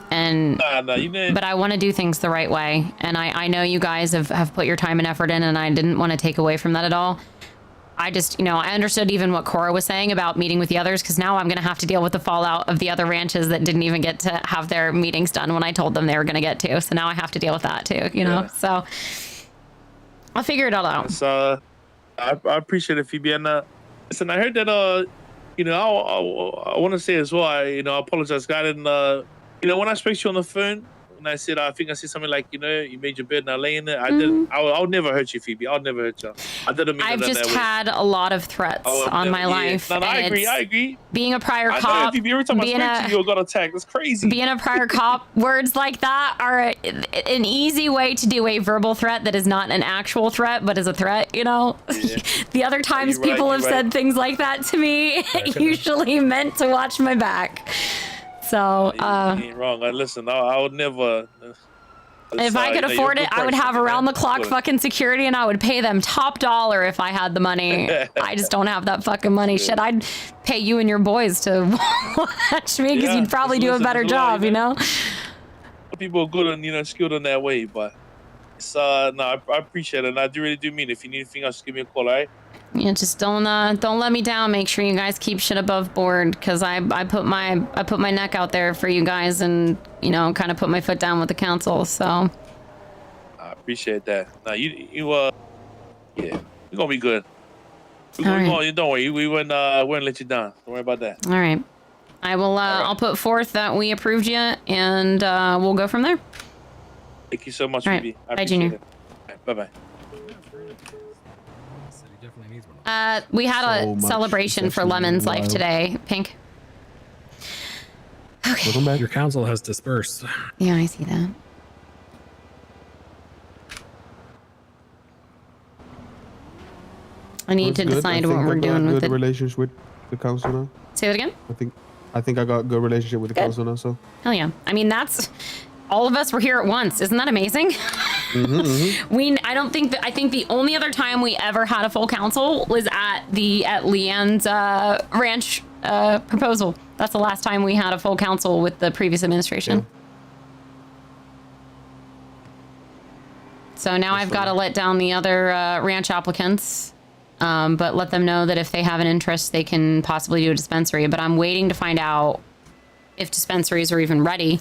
A: And but I want to do things the right way, and I know you guys have put your time and effort in, and I didn't want to take away from that at all. I just, I understood even what Cora was saying about meeting with the others, because now I'm going to have to deal with the fallout of the other ranches that didn't even get to have their meetings done when I told them they were going to get to. So now I have to deal with that too, know? So I'll figure it all out.
B: So I appreciate it, Phoebe. And listen, I heard that, I want to say as well, I apologize, God, and when I spoke to you on the phone, when I said, I think I said something like, you made your bed and I lay in it. I didn't. I would never hurt you, Phoebe. I'll never hurt you. I didn't mean
A: I've
B: that
A: just
B: way.
A: had a lot of threats on my life.
B: No, I agree.
A: Being a prior
B: I
A: cop,
B: know, Phoebe, every time I spoke to you, I got attacked. That's crazy.
A: Being a prior cop, words like that are an easy way to do a verbal threat that is not an actual threat, but is a threat, Yeah. The other times people have said things like that to me, usually meant to watch my back. So,
B: you ain't wrong. Listen, I would never.
A: If I could afford it, I would have around-the-clock fucking security, and I would pay them top dollar if I had the money. I just don't have that fucking money. Shit, I'd pay you and your boys to watch me, because you'd probably do a better job,
B: People are good and skilled in that way, but it's I appreciate it, and I really do mean it. If you need anything else, give me a call, all right?
A: Yeah, just don't let me down. Make sure you guys keep shit above board, because I put my neck out there for you guys, and kind of put my foot down with the council. So
B: I appreciate that. Now we're gonna be good. Don't worry, we wouldn't let you down. Don't worry about that.
A: All right, I will. I'll put forth that we approved you, and we'll go from there.
B: Thank you so much,
A: All right.
B: Phoebe.
A: Bye, Junior.
B: Bye bye.
A: We had a celebration for Lemon's life today, Pink. Okay.
P: Welcome back.
E: Your council has dispersed.
A: Yeah, I see that. I need to
P: That's good.
A: decide
P: I
A: what
P: think
A: we're
P: I got
A: doing with
P: good
A: it.
P: relations with the council now.
A: Say that again?
P: I think I got a good relationship with the
A: Good.
P: council now. So
A: Hell yeah. I mean, that's all of us were here at once. Isn't that amazing? I don't think I think the only other time we ever had a full council was at Leanne's ranch proposal. That's the last time we had a full council with the previous administration.
P: Yeah.
A: So now I've got to let down the other ranch applicants, but let them know that if they have an interest, they can possibly do a dispensary. But I'm waiting to find out if dispensaries are even ready,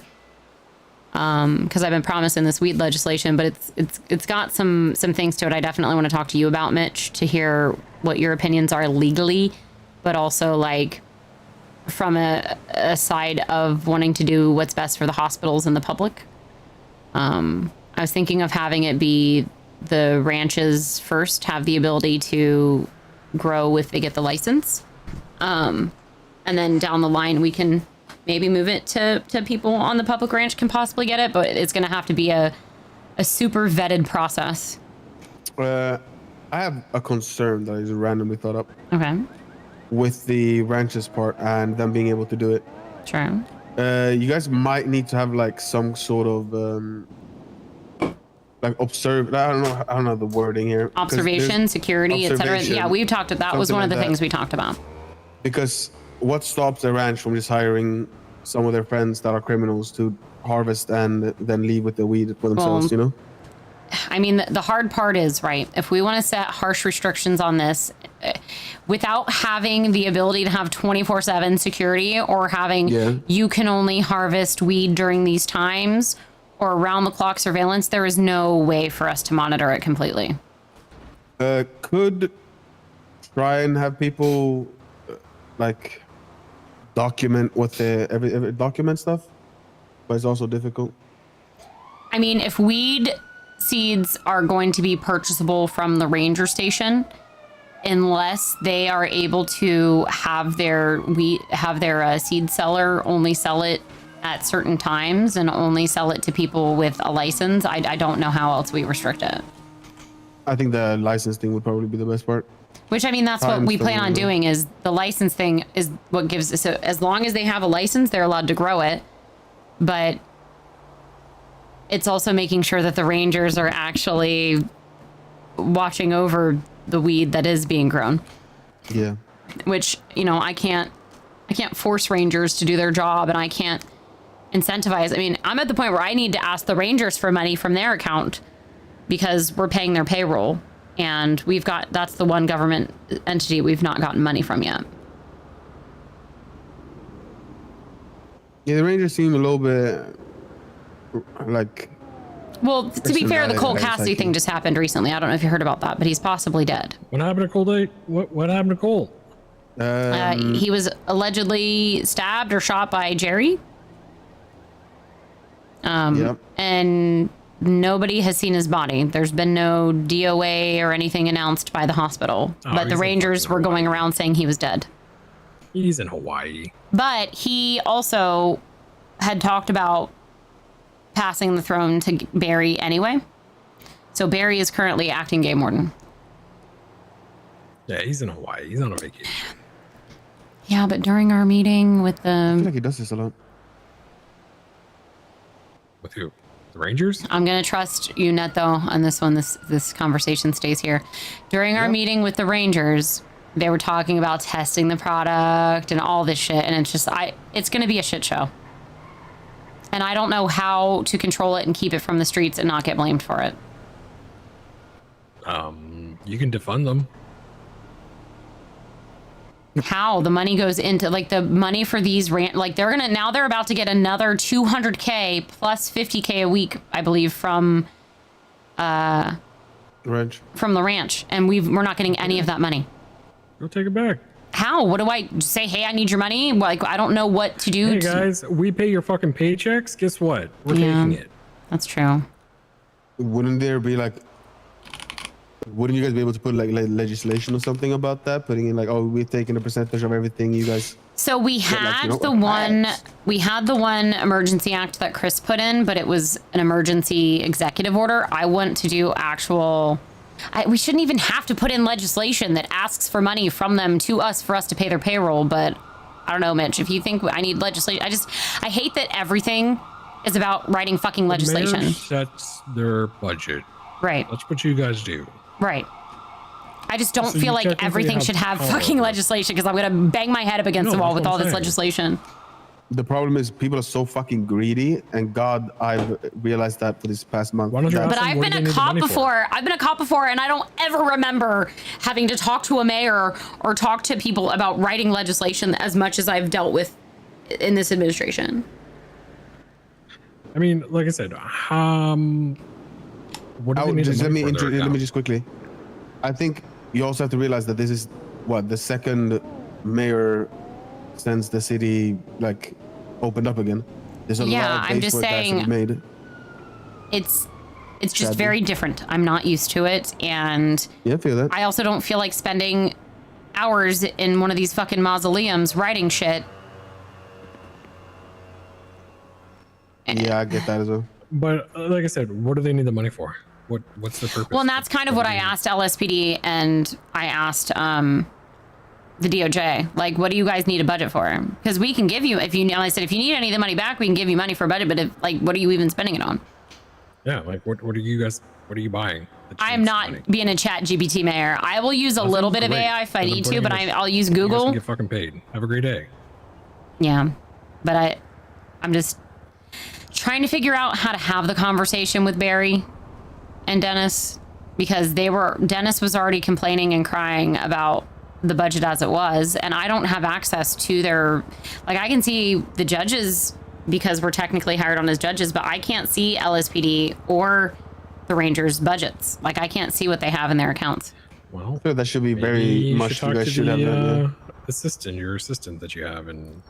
A: because I've been promising this weed legislation, but it's got some things to it. I definitely want to talk to you about, Mitch, to hear what your opinions are legally, but also like from a side of wanting to do what's best for the hospitals and the public. I was thinking of having it be the ranches first have the ability to grow if they get the license. And then down the line, we can maybe move it to people on the public ranch can possibly get it, but it's going to have to be a super vetted process.
P: I have a concern that I just randomly thought up.
A: Okay.
P: With the ranches part and them being able to do it.
A: Sure.
P: You guys might need to have like some sort of like observe. I don't know the wording here.
A: Observation, security, etc. Yeah, we've talked about that. Was one of the things we talked about.
P: Because what stops a ranch from just hiring some of their friends that are criminals to harvest and then leave with the weed for themselves, you know?
A: I mean, the hard part is, right, if we want to set harsh restrictions on this, without having the ability to have 24/7 security or having you can only harvest weed during these times or around-the-clock surveillance, there is no way for us to monitor it completely.
P: Could try and have people like document what they every document stuff, but it's also difficult.
A: I mean, if weed seeds are going to be purchasable from the ranger station, unless they are able to have their seed seller only sell it at certain times and only sell it to people with a license, I don't know how else we restrict it.
P: I think the license thing would probably be the best part.
A: Which, I mean, that's what we plan on doing, is the license thing is what gives us, so as long as they have a license, they're allowed to grow it. But it's also making sure that the rangers are actually watching over the weed that is being grown.
P: Yeah.
A: Which, you know, I can't force rangers to do their job, and I can't incentivize. I mean, I'm at the point where I need to ask the rangers for money from their account because we're paying their payroll, and that's the one government entity we've not gotten money from yet.
P: Yeah, the Rangers seem a little bit like.
A: Well, to be fair, the Cole Cassidy thing just happened recently. I don't know if you heard about that, but he's possibly dead.
E: What happened to Cole? What happened to Cole?
A: He was allegedly stabbed or shot by Jerry. And nobody has seen his body. There's been no DOA or anything announced by the hospital. But the Rangers were going around saying he was dead.
E: He's in Hawaii.
A: But he also had talked about passing the throne to Barry anyway. So Barry is currently acting game warden.
E: Yeah, he's in Hawaii. He's on a vacation.
A: Yeah, but during our meeting with the...
P: I feel like he does this a lot.
E: With who? The Rangers?
A: I'm going to trust you, Net, though, on this one. This conversation stays here. During our meeting with the Rangers, they were talking about testing the product and all this shit, and it's just, it's going to be a shit show. And I don't know how to control it and keep it from the streets and not get blamed for it.
E: You can defund them.
A: How? The money goes into, like, the money for these like, they're about to get another $200K plus $50K a week, I believe, from
P: ranch.
A: From the ranch, and we're not getting any of that money.
E: Go take it back.
A: How? What do I say? Hey, I need your money. Like, I don't know what to do.
E: Hey guys, we pay your fucking paychecks. Guess what? We're taking it.
A: That's true.
P: Wouldn't there be like? Wouldn't you guys be able to put like legislation or something about that? Putting in like, oh, we're taking a percentage of everything you guys
A: So we had we had the one emergency act that Chris put in, but it was an emergency executive order. I want to do actual. We shouldn't even have to put in legislation that asks for money from them to us for us to pay their payroll. But I don't know, Mitch. If you think I need legislation, I hate that everything is about writing fucking legislation.
E: The mayor sets their budget.
A: Right.
E: That's what you guys do.
A: Right. I just don't
E: So
A: feel
E: you
A: like
E: technically
A: everything should have
E: power.
A: fucking legislation because I'm going to bang my head up against the wall with all this legislation.
P: The problem is people are so fucking greedy, and God, I've realized that for this past month.
A: But I've been a cop before. I've been a cop before, and I don't ever remember having to talk to a mayor or talk to people about writing legislation as much as I've dealt with in this administration.
E: I mean, like I said, what do they need
P: just
E: the
P: let
E: money
P: me
E: for?
P: let me just quickly. I think you also have to realize that this is what the second mayor since the city like opened up again. There's a lot of
A: I'm just
P: base work that has to be
A: saying
P: made.
A: it's just
P: Sadly.
A: very different. I'm not used to it, and
P: Yeah, I feel that.
A: I also don't feel like spending hours in one of these fucking mausoleums writing shit.
P: Yeah, I get that as well.
E: But like I said, what do they need the money for? What's the purpose?
A: Well, and that's kind of what I asked LSPD and I asked the DOJ. Like, what do you guys need a budget for? Because we can give you, I said, if you need any of the money back, we can give you money for a budget. But if, like, what are you even spending it on?
E: Yeah, like what are you guys? What are you buying?
A: I'm not being a chat GPT mayor. I will use a little bit of AI if I need to, but I'll use Google.
E: You get fucking paid. Have a great day.
A: Yeah, but I'm just trying to figure out how to have the conversation with Barry and Dennis, because Dennis was already complaining and crying about the budget as it was, and I don't have access to their, like, I can see the judges because we're technically hired on as judges, but I can't see LSPD or the Rangers' budgets. Like, I can't see what they have in their accounts.
E: Well,
P: that should be very
E: you
P: much.
E: should
P: You
E: talk
P: guys
E: to
P: should have
E: the
P: that.
E: your assistant that you have, and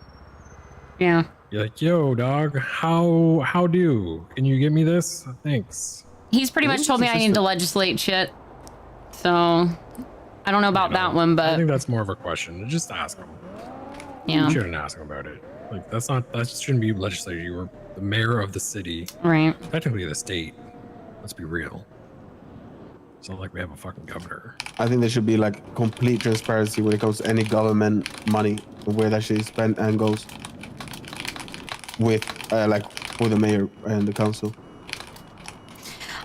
A: yeah,
E: you're like, yo, dog, how do? Can you give me this? Thanks.
A: He's pretty much told me I need to legislate shit, so I don't know about that one,
E: I
A: but
E: think that's more of a question. Just ask him.
A: Yeah.
E: You shouldn't ask him about it. Like, that shouldn't be legislature. You were the mayor of the city.
A: Right.
E: Technically the state. Let's be real. It's not like we have a fucking governor.
P: I think there should be like complete transparency when it comes to any government money, where that shit is spent and goes. With like for the mayor and the council.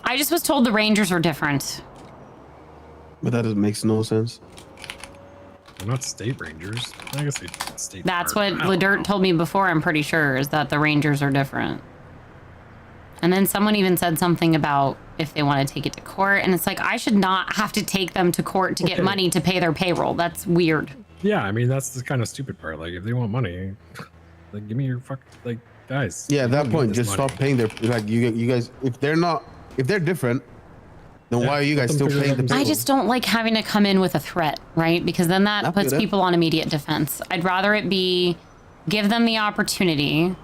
A: I just was told the Rangers are different.
P: But that makes no sense.
E: They're not state rangers. I guess they state.
A: That's what
E: department.
A: Ledert told me before, I'm pretty sure, is that the Rangers are different. And then someone even said something about if they want to take it to court, and it's like, I should not have to take them to court to get money to pay their payroll. That's weird.
E: Yeah, I mean, that's the kind of stupid part. Like, if they want money, like, give me your like, guys.
P: Yeah, at
E: you
P: that
E: don't
P: point,
E: need this
P: just
E: money.
P: stop paying their, like, you guys, if they're different, then why are you guys still paying the
A: I just don't like having to come in with a threat, right? Because then that puts people on immediate defense. I'd rather it be give them the opportunity.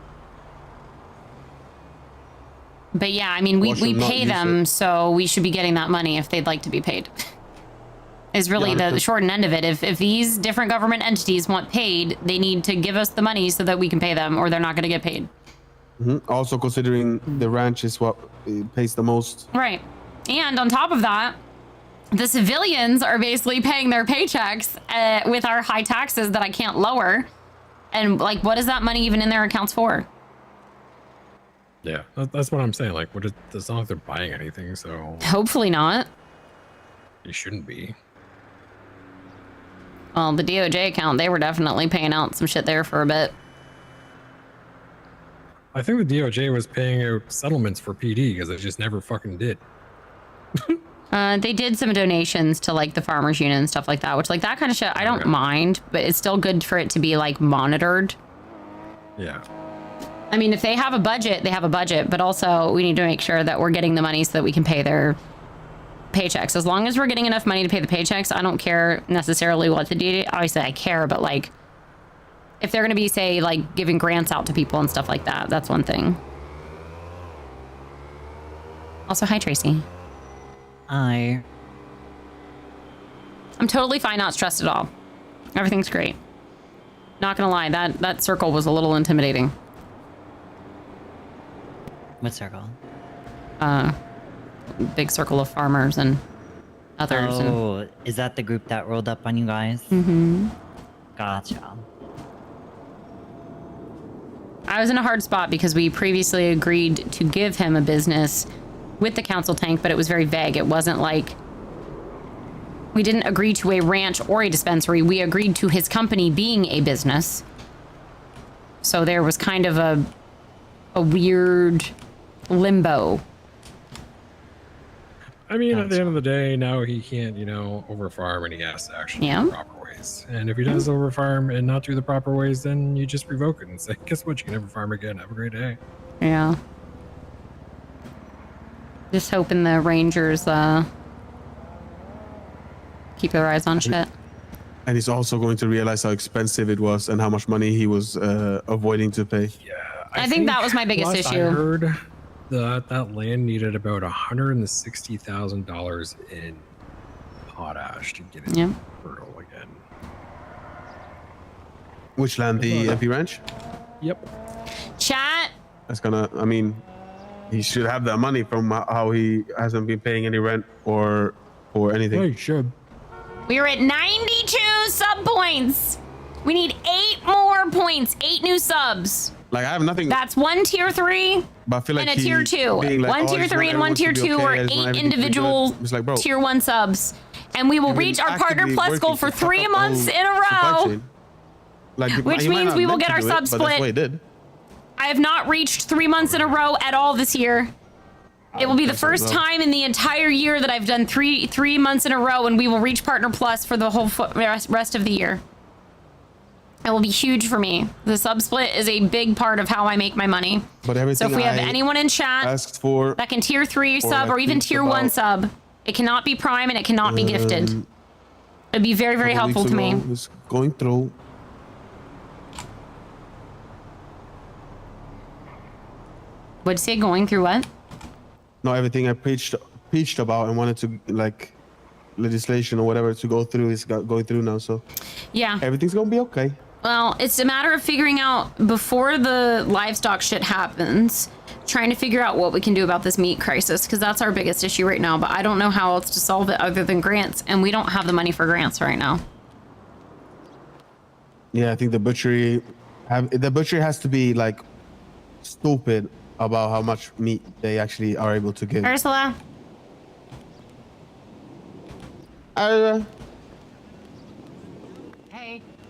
A: But yeah, I mean, we pay them, so we should be getting that money if they'd like to be paid. Is really the short and end of it. If these different government entities want paid, they need to give us the money so that we can pay them, or they're not going to get paid.
P: Also considering the ranch is what pays the most.
A: Right. And on top of that, the civilians are basically paying their paychecks with our high taxes that I can't lower. And like, what is that money even in their accounts for?
E: Yeah, that's what I'm saying. Like, it's not like they're buying anything, so
A: Hopefully not.
E: it shouldn't be.
A: Well, the DOJ account, they were definitely paying out some shit there for a bit.
E: I think the DOJ was paying out settlements for PD because it just never fucking did.
A: They did some donations to like the farmers union and stuff like that, which like that kind of shit I don't mind, but it's still good for it to be like monitored.
E: Yeah.
A: I mean, if they have a budget, they have a budget, but also we need to make sure that we're getting the money so that we can pay their paychecks. As long as we're getting enough money to pay the paychecks, I don't care necessarily what the DOJ, obviously I care, but like if they're going to be, say, like giving grants out to people and stuff like that, that's one thing. Also, hi, Tracy.
J: Hi.
A: I'm totally fine, not stressed at all. Everything's great. Not gonna lie, that circle was a little intimidating.
J: What circle?
A: Big circle of farmers and others.
J: Oh, is that the group that rolled up on you guys?
A: Mm-hmm.
J: Gotcha.
A: I was in a hard spot because we previously agreed to give him a business with the council tank, but it was very vague. It wasn't like we didn't agree to a ranch or a dispensary. We agreed to his company being a business. So there was kind of a weird limbo.
E: I mean, at the end of the day, now he can't, overfarm, and he has to actually do the proper ways. And if he does overfarm and not do the proper ways, then you just revoke it and say, guess what? You can never farm again. Have a great day.
A: Yeah. Just hoping the Rangers keep their eyes on shit.
P: And he's also going to realize how expensive it was and how much money he was avoiding to pay.
E: Yeah.
A: I think that was my biggest
E: last
A: issue.
E: I heard that land needed about $160,000 in potash to get it fertile again.
P: Which land? The MP Ranch?
E: Yep.
A: Chat.
P: That's gonna, I mean, he should have that money from how he hasn't been paying any rent or anything.
E: He should.
A: We are at 92 sub points. We need 8 more points, 8 new subs.
P: Like, I have nothing.
A: That's 1 tier 3
P: but I feel like
A: and a tier 2.
P: being like,
A: 1
P: oh, I
A: tier
P: just
A: 3
P: want
A: and 1 tier
P: everyone to be
A: 2
P: okay,
A: or
P: I just want
A: 8
P: everything to be good.
A: individual
P: It's like, bro,
A: tier 1 subs. And we will
P: you've been
A: reach our partner
P: actively
A: plus goal
P: working
A: for
P: to fuck
A: 3
P: up the
A: months
P: whole
A: in a
P: supply
A: row.
P: chain. Like,
A: Which
P: he might
A: means
P: not
A: we will
P: meant
A: get
P: to
A: our
P: do it,
A: sub
P: but that's what he
A: split.
P: did.
A: I have not reached 3 months in a row at all this year. It will be the first time in the entire year that I've done three months in a row, and we will reach partner plus for the whole rest of the year. It will be huge for me. The sub split is a big part of how I make my money.
P: But everything
A: So if we have
P: I
A: anyone in chat
P: asked for
A: that can tier 3
P: or
A: sub
P: like
A: or even
P: thinks
A: tier 1
P: about,
A: sub, it cannot be prime and it cannot be gifted. It'd be very, very
P: couple
A: helpful
P: weeks
A: to me.
P: ago, was going through.
A: What'd you say? Going through what?
P: No, everything I preached about and wanted to, like, legislation or whatever to go through is going through now. So
A: Yeah.
P: everything's gonna be okay.
A: Well, it's a matter of figuring out before the livestock shit happens, trying to figure out what we can do about this meat crisis, because that's our biggest issue right now. But I don't know how else to solve it other than grants, and we don't have the money for grants right now.
P: Yeah, I think the butchery has to be like stupid about how much meat they actually are able to give.
A: Ursula?
G: Hey.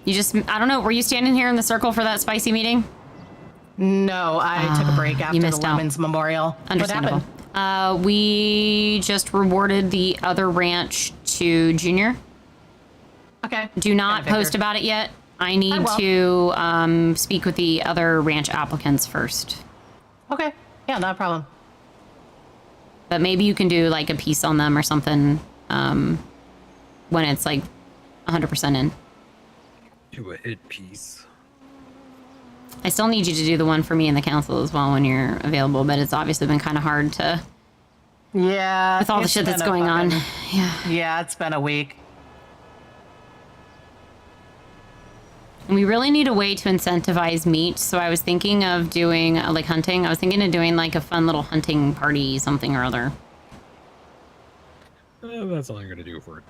A: You just, I don't know, were you standing here in the circle for that spicy meeting?
G: No, I took a break after the Women's Memorial.
A: Understandable.
G: What happened?
A: We just rewarded the other ranch to Junior.
G: Okay.
A: Do not post about it yet. I need to speak with the other ranch applicants first.
G: Okay. Yeah, not a problem.
A: But maybe you can do like a piece on them or something when it's like 100% in.
E: Do a hit piece.
A: I still need you to do the one for me in the council as well when you're available, but it's obviously been kind of hard to.
G: Yeah.
A: With all the shit that's going on. Yeah.
G: Yeah, it's been a week.
A: And we really need a way to incentivize meat. So I was thinking of doing like hunting. I was thinking of doing like a fun little hunting party, something or other.
E: That's all I'm going to do for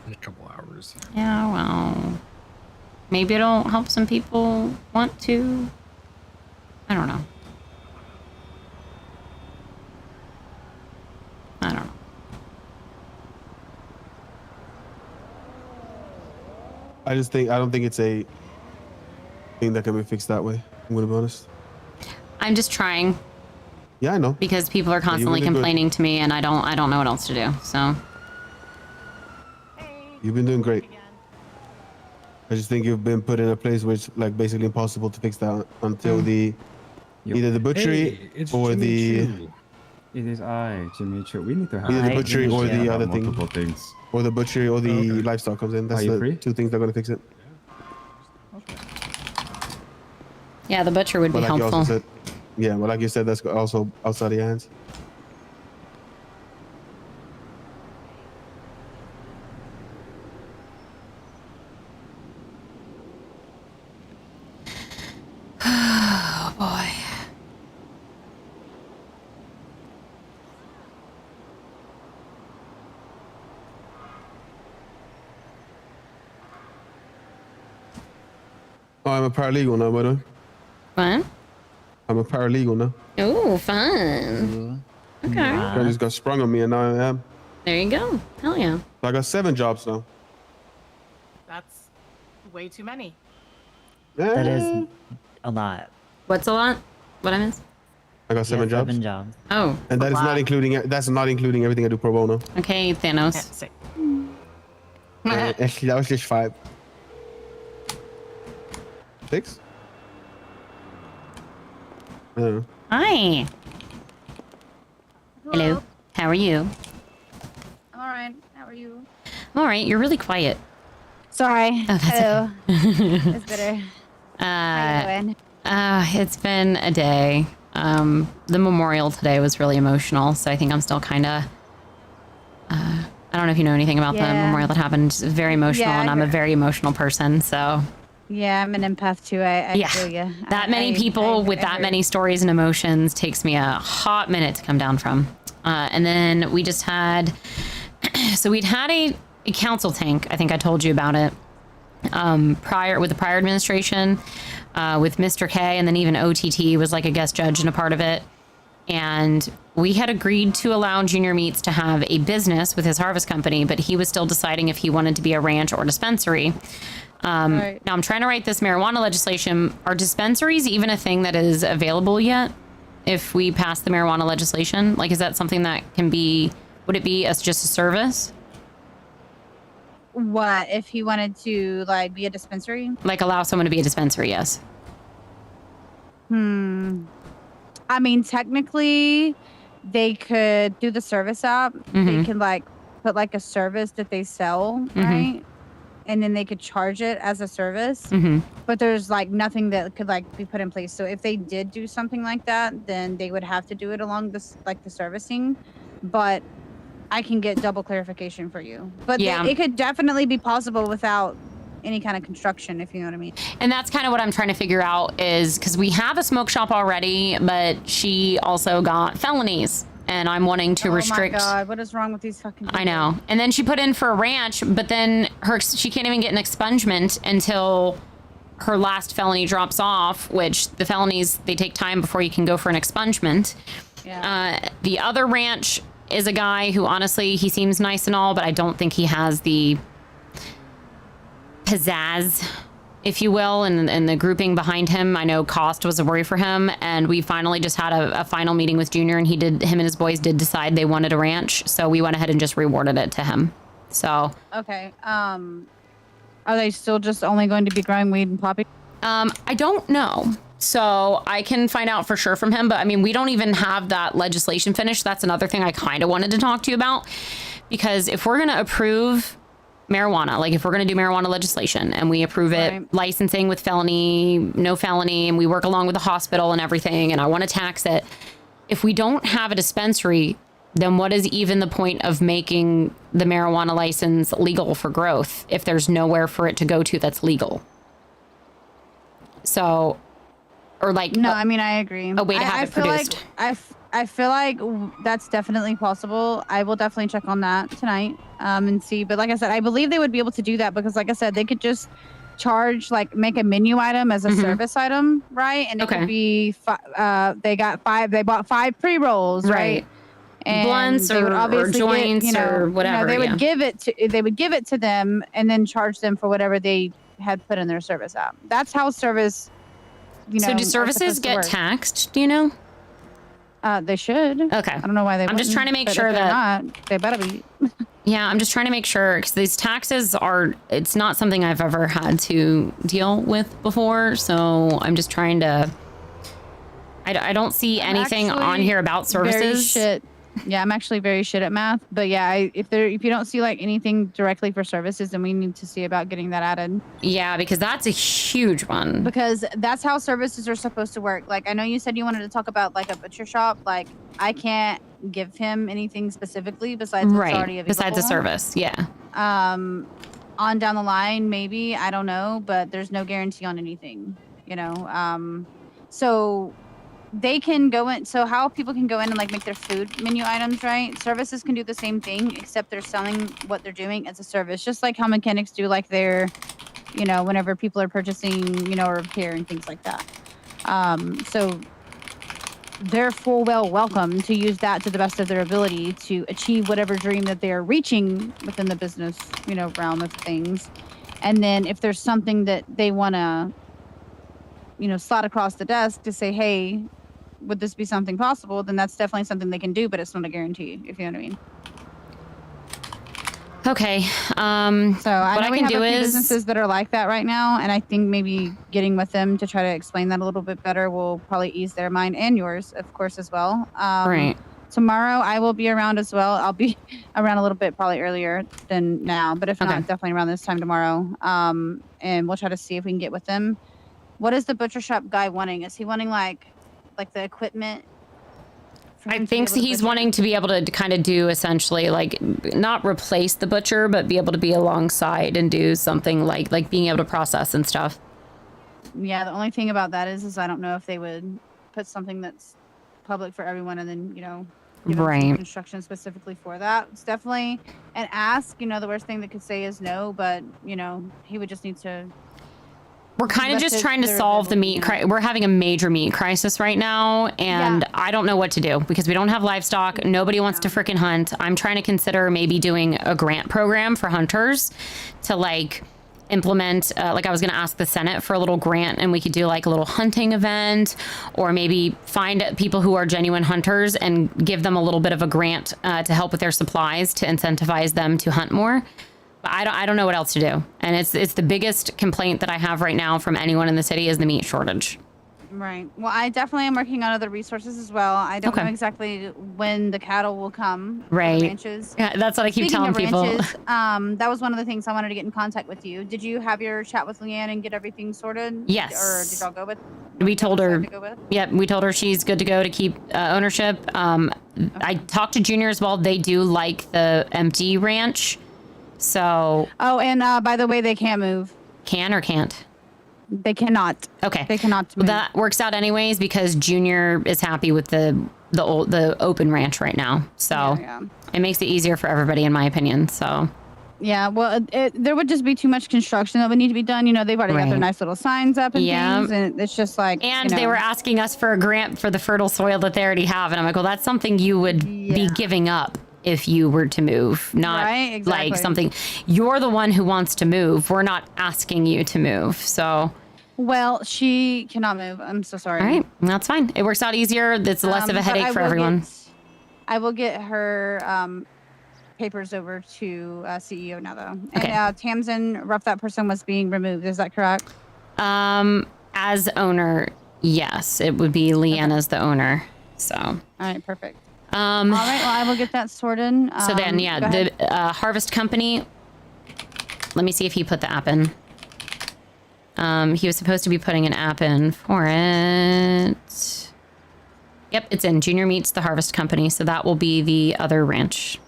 E: a couple hours.
A: Yeah, well, maybe it'll help some people want to. I don't know. I don't know.
P: I don't think it's a thing that can be fixed that way. I'm gonna be honest.
A: I'm just trying.
P: Yeah, I know.
A: Because people are
P: Yeah, you
A: constantly
P: really good.
A: complaining to me, and I don't know what else to do. So
P: You've been doing great. I just think you've been put in a place where it's like basically impossible to fix that until the either the butchery or the
U: It is I, Jimmy Chu. We need to have
P: either the butchery or the other thing,
U: multiple things.
P: or the butchery or the livestock comes in. That's
U: Are you
P: the
U: free?
P: two things that are gonna fix it.
A: yeah, the butcher would be
P: But like you
A: helpful.
P: also said, yeah, well, like you said, that's also outside of your hands. Oh, I'm a paralegal now, by the way.
A: What?
P: I'm a paralegal now.
A: Oh, fun. Okay.
P: I just got sprung on me, and now I am.
A: There you go. Hell yeah.
P: I got 7 jobs now.
G: That's way too many.
J: That is a lot.
A: What's a lot? What I missed?
P: I got 7 jobs.
J: 7 jobs.
A: Oh.
P: And that is not including. That's not including everything I do pro bono.
A: Okay, Thanos.
P: Actually, that was just 5. 6? I don't know.
A: Hi. Hello. How are you?
D: I'm alright. How are you?
A: I'm all right. You're really quiet.
D: Sorry.
A: Oh, that's
D: Hello.
A: okay.
D: It's better. How you doing?
A: It's been a day. The memorial today was really emotional, so I think I'm still kind of. I don't know if you know anything about the memorial that happened. It's very emotional, and I'm a very emotional person, so.
D: Yeah, I'm an empath too. I feel you.
A: That many people with that many stories and emotions takes me a hot minute to come down from. And then we just had, so we'd had a council tank. I think I told you about it. With the prior administration, with Mr. K, and then even OTT was like a guest judge and a part of it. And we had agreed to allow Junior Meats to have a business with his harvest company, but he was still deciding if he wanted to be a ranch or dispensary. Now I'm trying to write this marijuana legislation. Are dispensaries even a thing that is available yet? If we pass the marijuana legislation, like, is that something that can be, would it be as just a service?
D: What if he wanted to like be a dispensary?
A: Like allow someone to be a dispensary? Yes.
D: I mean, technically, they could do the service app. They can like put like a service that they sell, right? And then they could charge it as a service. But there's like nothing that could like be put in place. So if they did do something like that, then they would have to do it along this like the servicing. But I can get double clarification for you. But it could definitely be possible without any kind of construction, if you know what I mean.
A: And that's kind of what I'm trying to figure out is because we have a smoke shop already, but she also got felonies. And I'm wanting to restrict.
D: Oh my God, what is wrong with these fucking people?
A: I know. And then she put in for a ranch, but then she can't even get an expungement until her last felony drops off, which the felonies, they take time before you can go for an expungement. The other ranch is a guy who honestly, he seems nice and all, but I don't think he has the pizzazz, if you will, and the grouping behind him. I know cost was a worry for him, and we finally just had a final meeting with Junior, and him and his boys did decide they wanted a ranch, so we went ahead and just rewarded it to him. So
D: okay, are they still just only going to be growing weed and poppy?
A: I don't know, so I can find out for sure from him, but I mean, we don't even have that legislation finished. That's another thing I kind of wanted to talk to you about, because if we're going to approve marijuana, like if we're going to do marijuana legislation and we approve it, licensing with felony, no felony, and we work along with the hospital and everything, and I want to tax it. If we don't have a dispensary, then what is even the point of making the marijuana license legal for growth if there's nowhere for it to go to that's legal? So, or like,
D: no, I mean, I agree.
A: A way to have it produced.
D: I feel like that's definitely possible. I will definitely check on that tonight and see. But like I said, I believe they would be able to do that because, like I said, they could just charge, like, make a menu item as a service item, right? And it could be they bought 5 pre-rolls, right? And
A: blunts
D: they would obviously
A: or joints or whatever.
D: they would give it to them and then charge them for whatever they had put in their service app. That's how service.
A: So do services get taxed? Do you know?
D: They should.
A: Okay.
D: I don't know why they.
A: I'm just trying to make
D: but
A: sure
D: if they're
A: that
D: not, they better be.
A: Yeah, I'm just trying to make sure because these taxes are. It's not something I've ever had to deal with before, so I'm just trying to. I don't see anything on here about services.
D: Yeah, I'm actually very shit at math, but yeah, if you don't see like anything directly for services, then we need to see about getting that added.
A: Yeah, because that's a huge one.
D: Because that's how services are supposed to work. Like, I know you said you wanted to talk about like a butcher shop. Like, I can't give him anything specifically besides what's already available.
A: Besides a service, yeah.
D: On down the line, maybe, I don't know, but there's no guarantee on anything, you know. So they can go in. So how people can go in and like make their food menu items, right? Services can do the same thing, except they're selling what they're doing as a service, just like how mechanics do like their whenever people are purchasing, a repair and things like that. So they're full well welcome to use that to the best of their ability to achieve whatever dream that they're reaching within the business, realm of things. And then if there's something that they want to, slot across the desk to say, hey, would this be something possible? Then that's definitely something they can do, but it's not a guarantee, if you know what I mean.
A: Okay.
D: So I know we have a few businesses that are like that right now, and I think maybe getting with them to try to explain that a little bit better will probably ease their mind and yours, of course, as well.
A: Right.
D: Tomorrow I will be around as well. I'll be around a little bit probably earlier than now, but if not, definitely around this time tomorrow. And we'll try to see if we can get with them. What is the butcher shop guy wanting? Is he wanting like the equipment?
A: I think he's wanting to be able to kind of do essentially like not replace the butcher, but be able to be alongside and do something like being able to process and stuff.
D: Yeah, the only thing about that is I don't know if they would put something that's public for everyone and then, give them some instructions specifically for that. It's definitely an ask. The worst thing they could say is no, but, he would just need to...
A: We're kind of just trying to solve the meat we're having a major meat crisis right now, and I don't know what to do because we don't have livestock. Nobody wants to freaking hunt. I'm trying to consider maybe doing a grant program for hunters to like implement, I was going to ask the Senate for a little grant, and we could do like a little hunting event, or maybe find people who are genuine hunters and give them a little bit of a grant to help with their supplies to incentivize them to hunt more. But I don't know what else to do. And it's the biggest complaint that I have right now from anyone in the city is the meat shortage.
D: Right. Well, I definitely am working on other resources as well. I don't know exactly when the cattle will come.
A: Right.
D: The ranches.
A: Yeah, that's what I keep telling people.
D: Ranches, that was one of the things I wanted to get in contact with you. Did you have your chat with Leanne and get everything sorted?
A: Yes.
D: Or did y'all go with?
A: We told her. Yep, we told her she's good to go to keep ownership. I talked to Junior as well. They do like the empty ranch. So.
D: Oh, and by the way, they can't move.
A: Can or can't?
D: They cannot.
A: Okay.
D: They cannot move.
A: That works out anyways because Junior is happy with the open ranch right now. So it makes it easier for everybody, in my opinion. So. Yeah,
D: well, there would just be too much construction that would need to be done. They've already got their nice little signs up and things, and it's just like.
A: And they were asking us for a grant for the fertile soil that they already have, and I'm like, well, that's something you would be giving up if you were to move, not like something. You're the one who wants to move. We're not asking you to move. So.
D: Well, she cannot move. I'm so sorry.
A: All right, that's fine. It works out easier. It's less of a headache for everyone.
D: I will get her papers over to CEO now, though.
A: Okay.
D: And Tamsin Ruff, that person was being removed. Is that correct?
A: As owner, yes, it would be Leanne as the owner. So. All
D: right, perfect. All right, well, I will get that sorted.
A: So then, the Harvest Company. Let me see if he put the app in. He was supposed to be putting an app in for it. Yep, it's in. Junior meets the Harvest Company, so that will be the other ranch.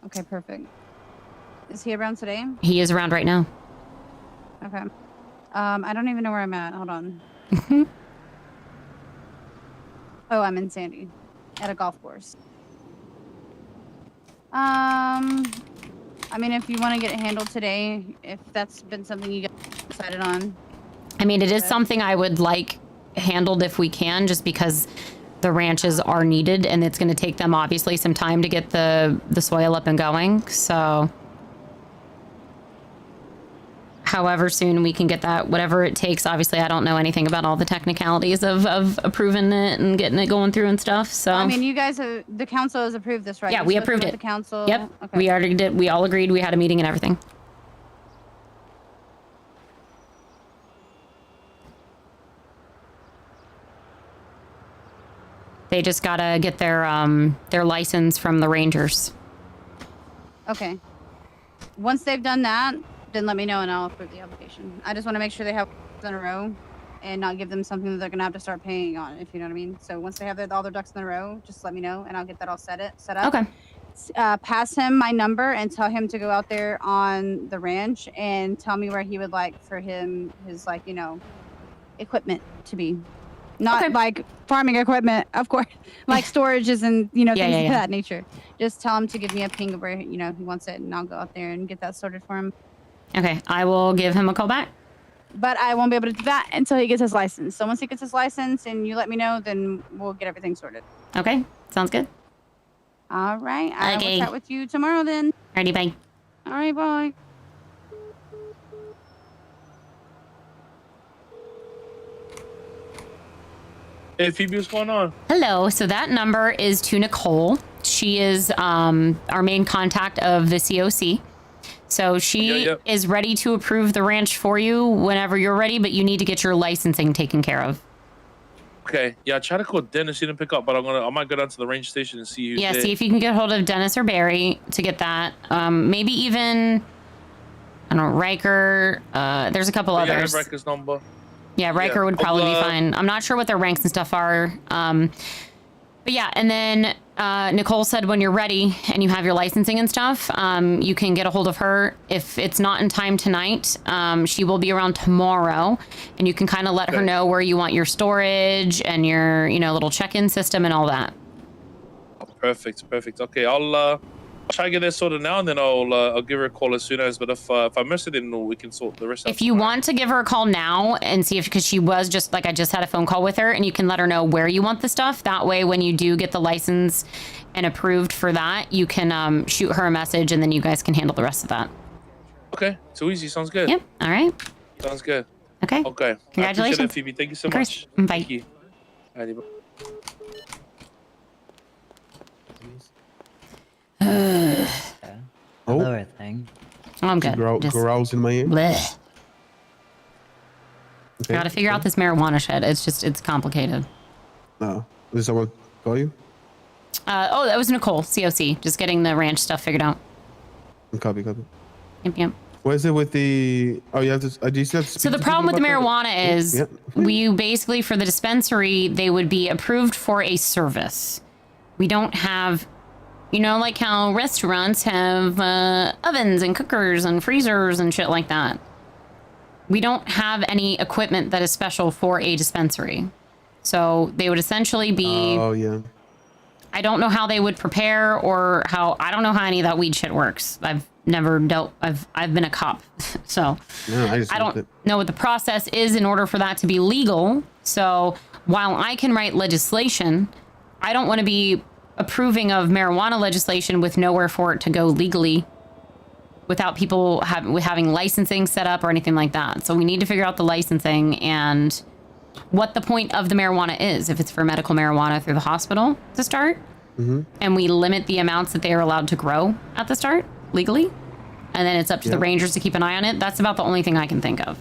D: Okay, perfect. Is he around today?
A: He is around right now.
D: Okay. I don't even know where I'm at. Hold on. Oh, I'm in Sandy at a golf course. I mean, if you want to get it handled today, if that's been something you guys decided on.
A: I mean, it is something I would like handled if we can, just because the ranches are needed and it's going to take them obviously some time to get the soil up and going. So however soon we can get that, whatever it takes. Obviously, I don't know anything about all the technicalities of approving it and getting it going through and stuff. So
D: I mean, you guys, the council has approved this, right?
A: Yeah, we approved it.
D: The council.
A: Yep.
D: Okay.
A: We already did. We all agreed. We had a meeting and everything. They just gotta get their license from the rangers.
D: Okay. Once they've done that, then let me know and I'll approve the application. I just want to make sure they have in a row and not give them something that they're gonna have to start paying on, if you know what I mean. So once they have all their ducks in a row, just let me know and I'll get that all set up.
A: Okay.
D: Pass him my number and tell him to go out there on the ranch and tell me where he would like for his like, equipment to be. Not like farming equipment, of course, like storages and, things of that nature. Just tell him to give me a ping of where, he wants it, and I'll go out there and get that sorted for him.
A: Okay, I will give him a call back.
D: But I won't be able to do that until he gets his license. So once he gets his license and you let me know, then we'll get everything sorted.
A: Okay, sounds good.
D: All right. I
A: Okay.
D: will chat with you tomorrow then.
A: Alrighty, bye.
D: All right, bye.
B: Hey, Phoebe, what's going on?
A: Hello. So that number is to Nicole. She is our main contact of the COC. So she is ready to approve the ranch for you whenever you're ready, but you need to get your licensing taken care of.
B: Okay. Yeah, I tried to call Dennis. He didn't pick up, but I might go down to the range station and see who's there.
A: See if you can get hold of Dennis or Barry to get that. Maybe even, I don't know, Riker. There's a couple others.
B: Yeah, Riker's number.
A: Yeah, Riker would probably be fine. I'm not sure what their ranks and stuff are. But yeah, and then Nicole said when you're ready and you have your licensing and stuff, you can get a hold of her. If it's not in time tonight, she will be around tomorrow, and you can kind of let her know where you want your storage and your, little check-in system and all that.
B: Oh, perfect. Okay, I'll try to get that sorted now, and then I'll give her a call as soon as. But if I miss it, then we can sort the rest out.
A: If you want to give her a call now and see if, because she was just like, I just had a phone call with her, and you can let her know where you want the stuff. That way, when you do get the license and approved for that, you can shoot her a message, and then you guys can handle the rest of that.
B: Okay, too easy. Sounds good.
A: Yep. All right.
B: Sounds good.
A: Okay.
B: Okay.
A: Congratulations,
B: I appreciate it, Phoebe. Thank you so much.
A: Bye.
B: Thank you. Alrighty, bye.
J: Lower thing.
A: Oh, I'm good.
P: Growls in my ear.
A: Blech. Okay. Gotta figure out this marijuana shit. It's complicated.
P: No. Did someone call you?
A: That was Nicole, COC. Just getting the ranch stuff figured out.
P: Copy.
A: Yep.
P: What is it with the? Oh, you have to. Do you still have to
A: So the problem with the marijuana is, we basically, for the dispensary, they would be approved for a service. We don't have, like how restaurants have ovens and cookers and freezers and shit like that. We don't have any equipment that is special for a dispensary. So they would essentially be.
P: Oh yeah.
A: I don't know how they would prepare I don't know how any of that weed shit works. I've never I've been a cop, so I don't know what the process is in order for that to be legal. So while I can write legislation, I don't want to be approving of marijuana legislation with nowhere for it to go legally without people having licensing set up or anything like that. So we need to figure out the licensing and what the point of the marijuana is, if it's for medical marijuana through the hospital to start, and we limit the amounts that they are allowed to grow at the start legally, and then it's up to the rangers to keep an eye on it. That's about the only thing I can think of.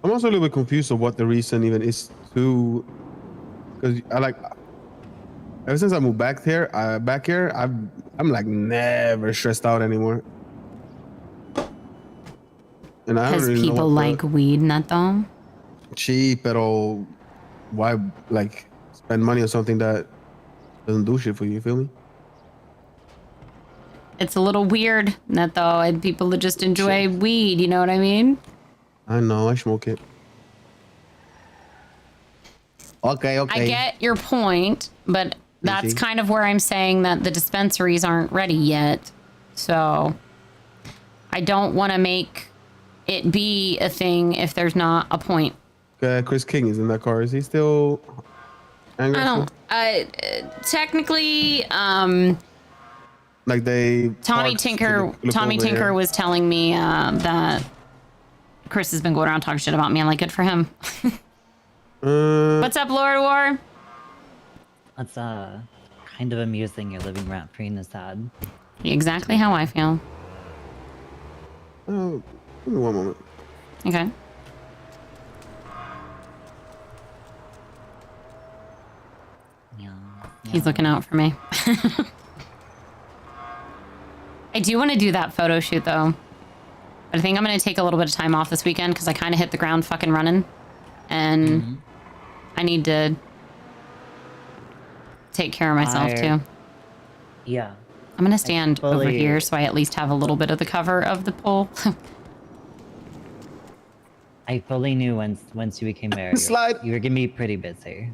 P: I'm also a little bit confused of what the reason even is to, because ever since I moved back here, I'm like never stressed out anymore. And I don't
A: Because
P: really know
A: people like weed, not though.
P: Cheap, pero why spend money on something that doesn't do shit for you? You feel me?
A: It's a little weird, that though, and people that just enjoy weed. You know what I mean?
P: I know. I smoke it. Okay.
A: I get your point, but that's kind of where I'm saying that the dispensaries aren't ready yet. So I don't want to make it be a thing if there's not a point.
P: Chris King is in that car. Is he still angry?
A: I don't. Technically,
P: like they.
A: Tommy Tinker was telling me that Chris has been going around talking shit about me. I'm like, good for him. What's up, Lord War?
J: That's kind of amusing. You're living rent free in this ad.
A: Exactly how I feel.
P: Give me one moment.
A: Okay. He's looking out for me. I do want to do that photo shoot though. But I think I'm going to take a little bit of time off this weekend because I kind of hit the ground fucking running. And I need to take care of myself too.
J: Yeah.
A: I'm going to stand over here so I at least have a little bit of the cover of the pole.
J: I fully knew once you became mayor, you were going to be pretty busy.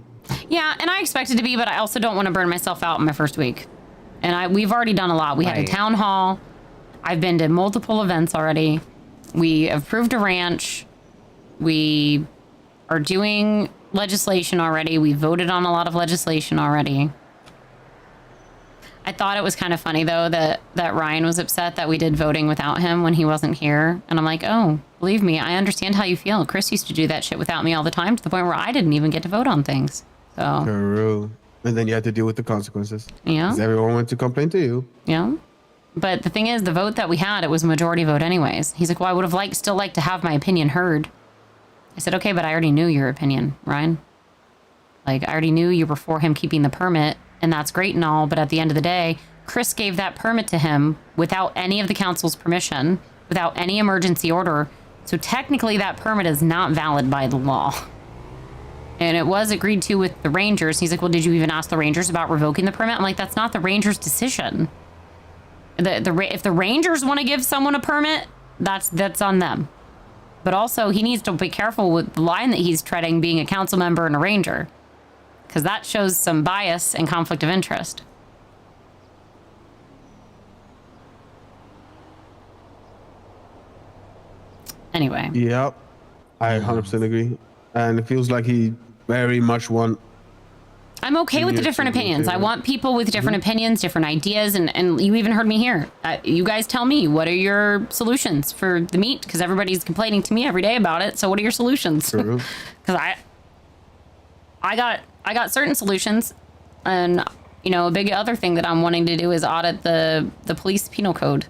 A: Yeah, and I expected to be, but I also don't want to burn myself out in my first week. And we've already done a lot. We had a town hall. I've been to multiple events already. We approved a ranch. We are doing legislation already. We voted on a lot of legislation already. I thought it was kind of funny, though, that Ryan was upset that we did voting without him when he wasn't here. And I'm like, oh, believe me, I understand how you feel. Chris used to do that shit without me all the time, to the point where I didn't even get to vote on things. So.
P: True. And then you had to deal with the consequences.
A: Yeah.
P: Because everyone went to complain to you.
A: Yeah. But the thing is, the vote that we had, it was a majority vote anyways. He's like, well, I would have still liked to have my opinion heard. I said, okay, but I already knew your opinion, Ryan. Like, I already knew you were for him keeping the permit, and that's great and all, but at the end of the day, Chris gave that permit to him without any of the council's permission, without any emergency order, so technically that permit is not valid by the law. And it was agreed to with the Rangers. He's like, well, did you even ask the Rangers about revoking the permit? I'm like, that's not the Rangers' decision. If the Rangers want to give someone a permit, that's on them. But also, he needs to be careful with the line that he's treading, being a council member and a ranger, because that shows some bias and conflict of interest. Anyway.
P: Yep. I 100% agree. And it feels like he very much want...
A: I'm okay with the different opinions. I want people with different opinions, different ideas, and you even heard me here. You guys tell me, what are your solutions for the meat? Because everybody's complaining to me every day about it. So what are your solutions? Because I got certain solutions, and a big other thing that I'm wanting to do is audit the police penal code,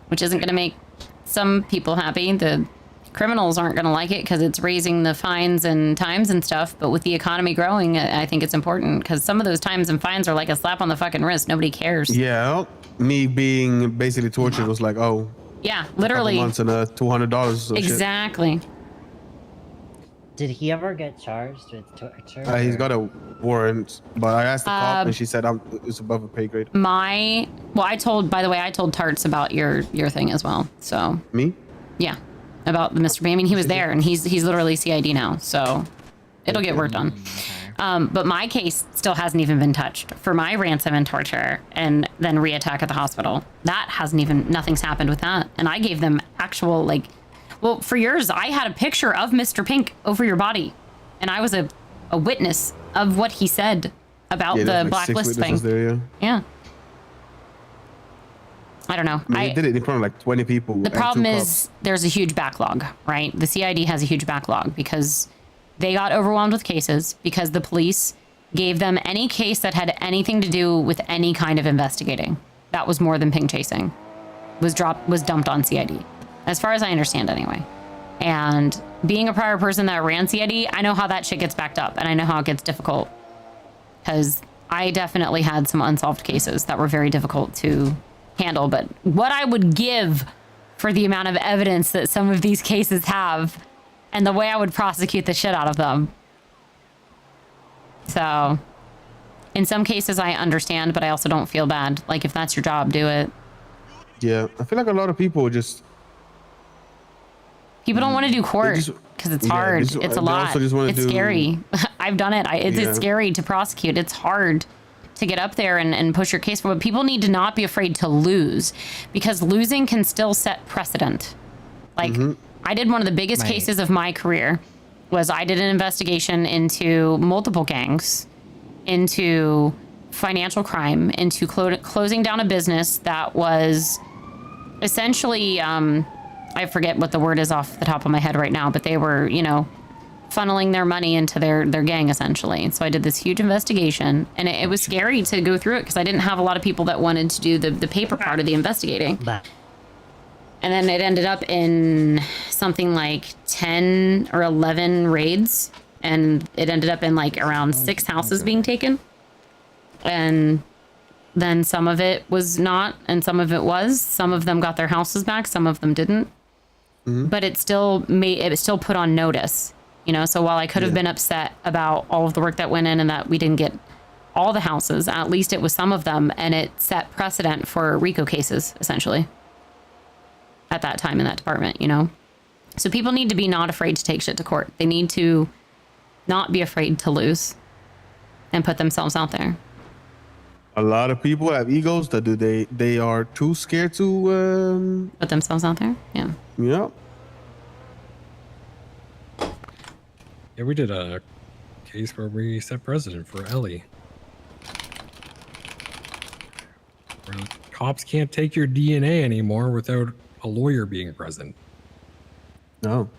A: which isn't going to make some people happy. The criminals aren't going to like it because it's raising the fines and times and stuff. But with the economy growing, I think it's important, because some of those times and fines are like a slap on the fucking wrist. Nobody cares.
P: Yeah. Me being basically tortured was like, oh.
A: Yeah, literally.
P: Months and $200.
A: Exactly.
P: Shit.
J: Did he ever get charged with torture?
P: He's got a warrant, but I asked the cop and she said it's above a pay grade.
A: I told Tarts about your thing as well. So.
P: Me?
A: Yeah. About the Mr. B. I mean, he was there, and he's literally CID now, so it'll get worked on. But my case still hasn't even been touched for my ransom and torture, and then reattack at the hospital. That nothing's happened with that. And I gave them actual, for yours, I had a picture of Mr. Pink over your body, and I was a witness of what he said about the blacklist thing.
P: There,
A: yeah. I don't know.
P: They did it in front of 20 people.
A: The problem is there's a huge backlog, right? The CID has a huge backlog because they got overwhelmed with cases, because the police gave them any case that had anything to do with any kind of investigating. That was more than ping chasing. Was dumped on CID, as far as I understand anyway. And being a prior person that ran CID, I know how that shit gets backed up, and I know how it gets difficult, because I definitely had some unsolved cases that were very difficult to handle. But what I would give for the amount of evidence that some of these cases have, and the way I would prosecute the shit out of them. So in some cases I understand, but I also don't feel bad. Like, if that's your job, do it.
P: Yeah, I feel like a lot of people
A: don't want to do court because it's hard. It's a lot. It's scary. I've done it. It's scary to prosecute. It's hard to get up there and push your case forward. People need to not be afraid to lose, because losing can still set precedent. I did one of the biggest cases of my career. I did an investigation into multiple gangs, into financial crime, into closing down a business that was essentially, I forget what the word is off the top of my head right now, but they were, funneling their money into their gang, essentially. So I did this huge investigation, and it was scary to go through it because I didn't have a lot of people that wanted to do the paper part of the investigating. And then it ended up in something like 10 or 11 raids, and it ended up in around 6 houses being taken. And then some of it was not, and some of it was. Some of them got their houses back, some of them didn't. But it still put on notice. So while I could have been upset about all of the work that went in and that we didn't get all the houses, at least it was some of them, and it set precedent for RICO cases, essentially, at that time in that department, So people need to be not afraid to take shit to court. They need to not be afraid to lose and put themselves out there.
P: A lot of people have egos that they are too scared to
A: put themselves out there. Yeah.
P: Yeah.
E: Yeah, we did a case where we set precedent for Ellie. Where cops can't take your DNA anymore without a lawyer being present.
P: No.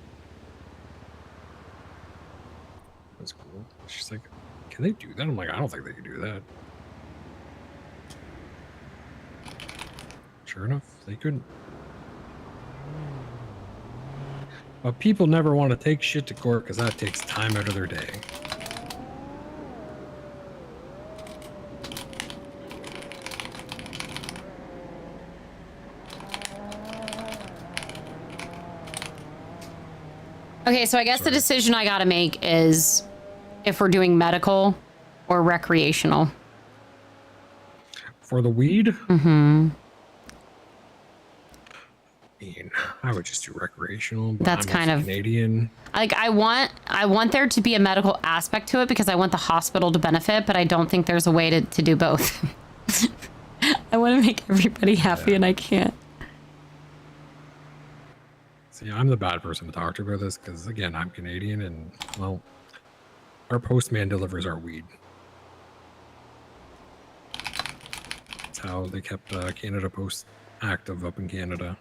E: That's cool. She's like, can they do that? I'm like, I don't think they can do that. Sure enough, they couldn't. But people never want to take shit to court because that takes time out of their day.
A: Okay, so I guess the decision I gotta make is if we're doing medical or recreational.
E: For the weed?
A: Mm-hmm.
E: I mean, I would just do recreational. But
A: That's
E: I'm
A: kind
E: also
A: of
E: Canadian.
A: Like I want there to be a medical aspect to it because I want the hospital to benefit, but I don't think there's a way to do both. I want to make everybody happy and I can't.
E: See, I'm the bad person to talk to about this because, again, I'm Canadian and, well, our postman delivers our weed. That's how they kept Canada Post active up in Canada.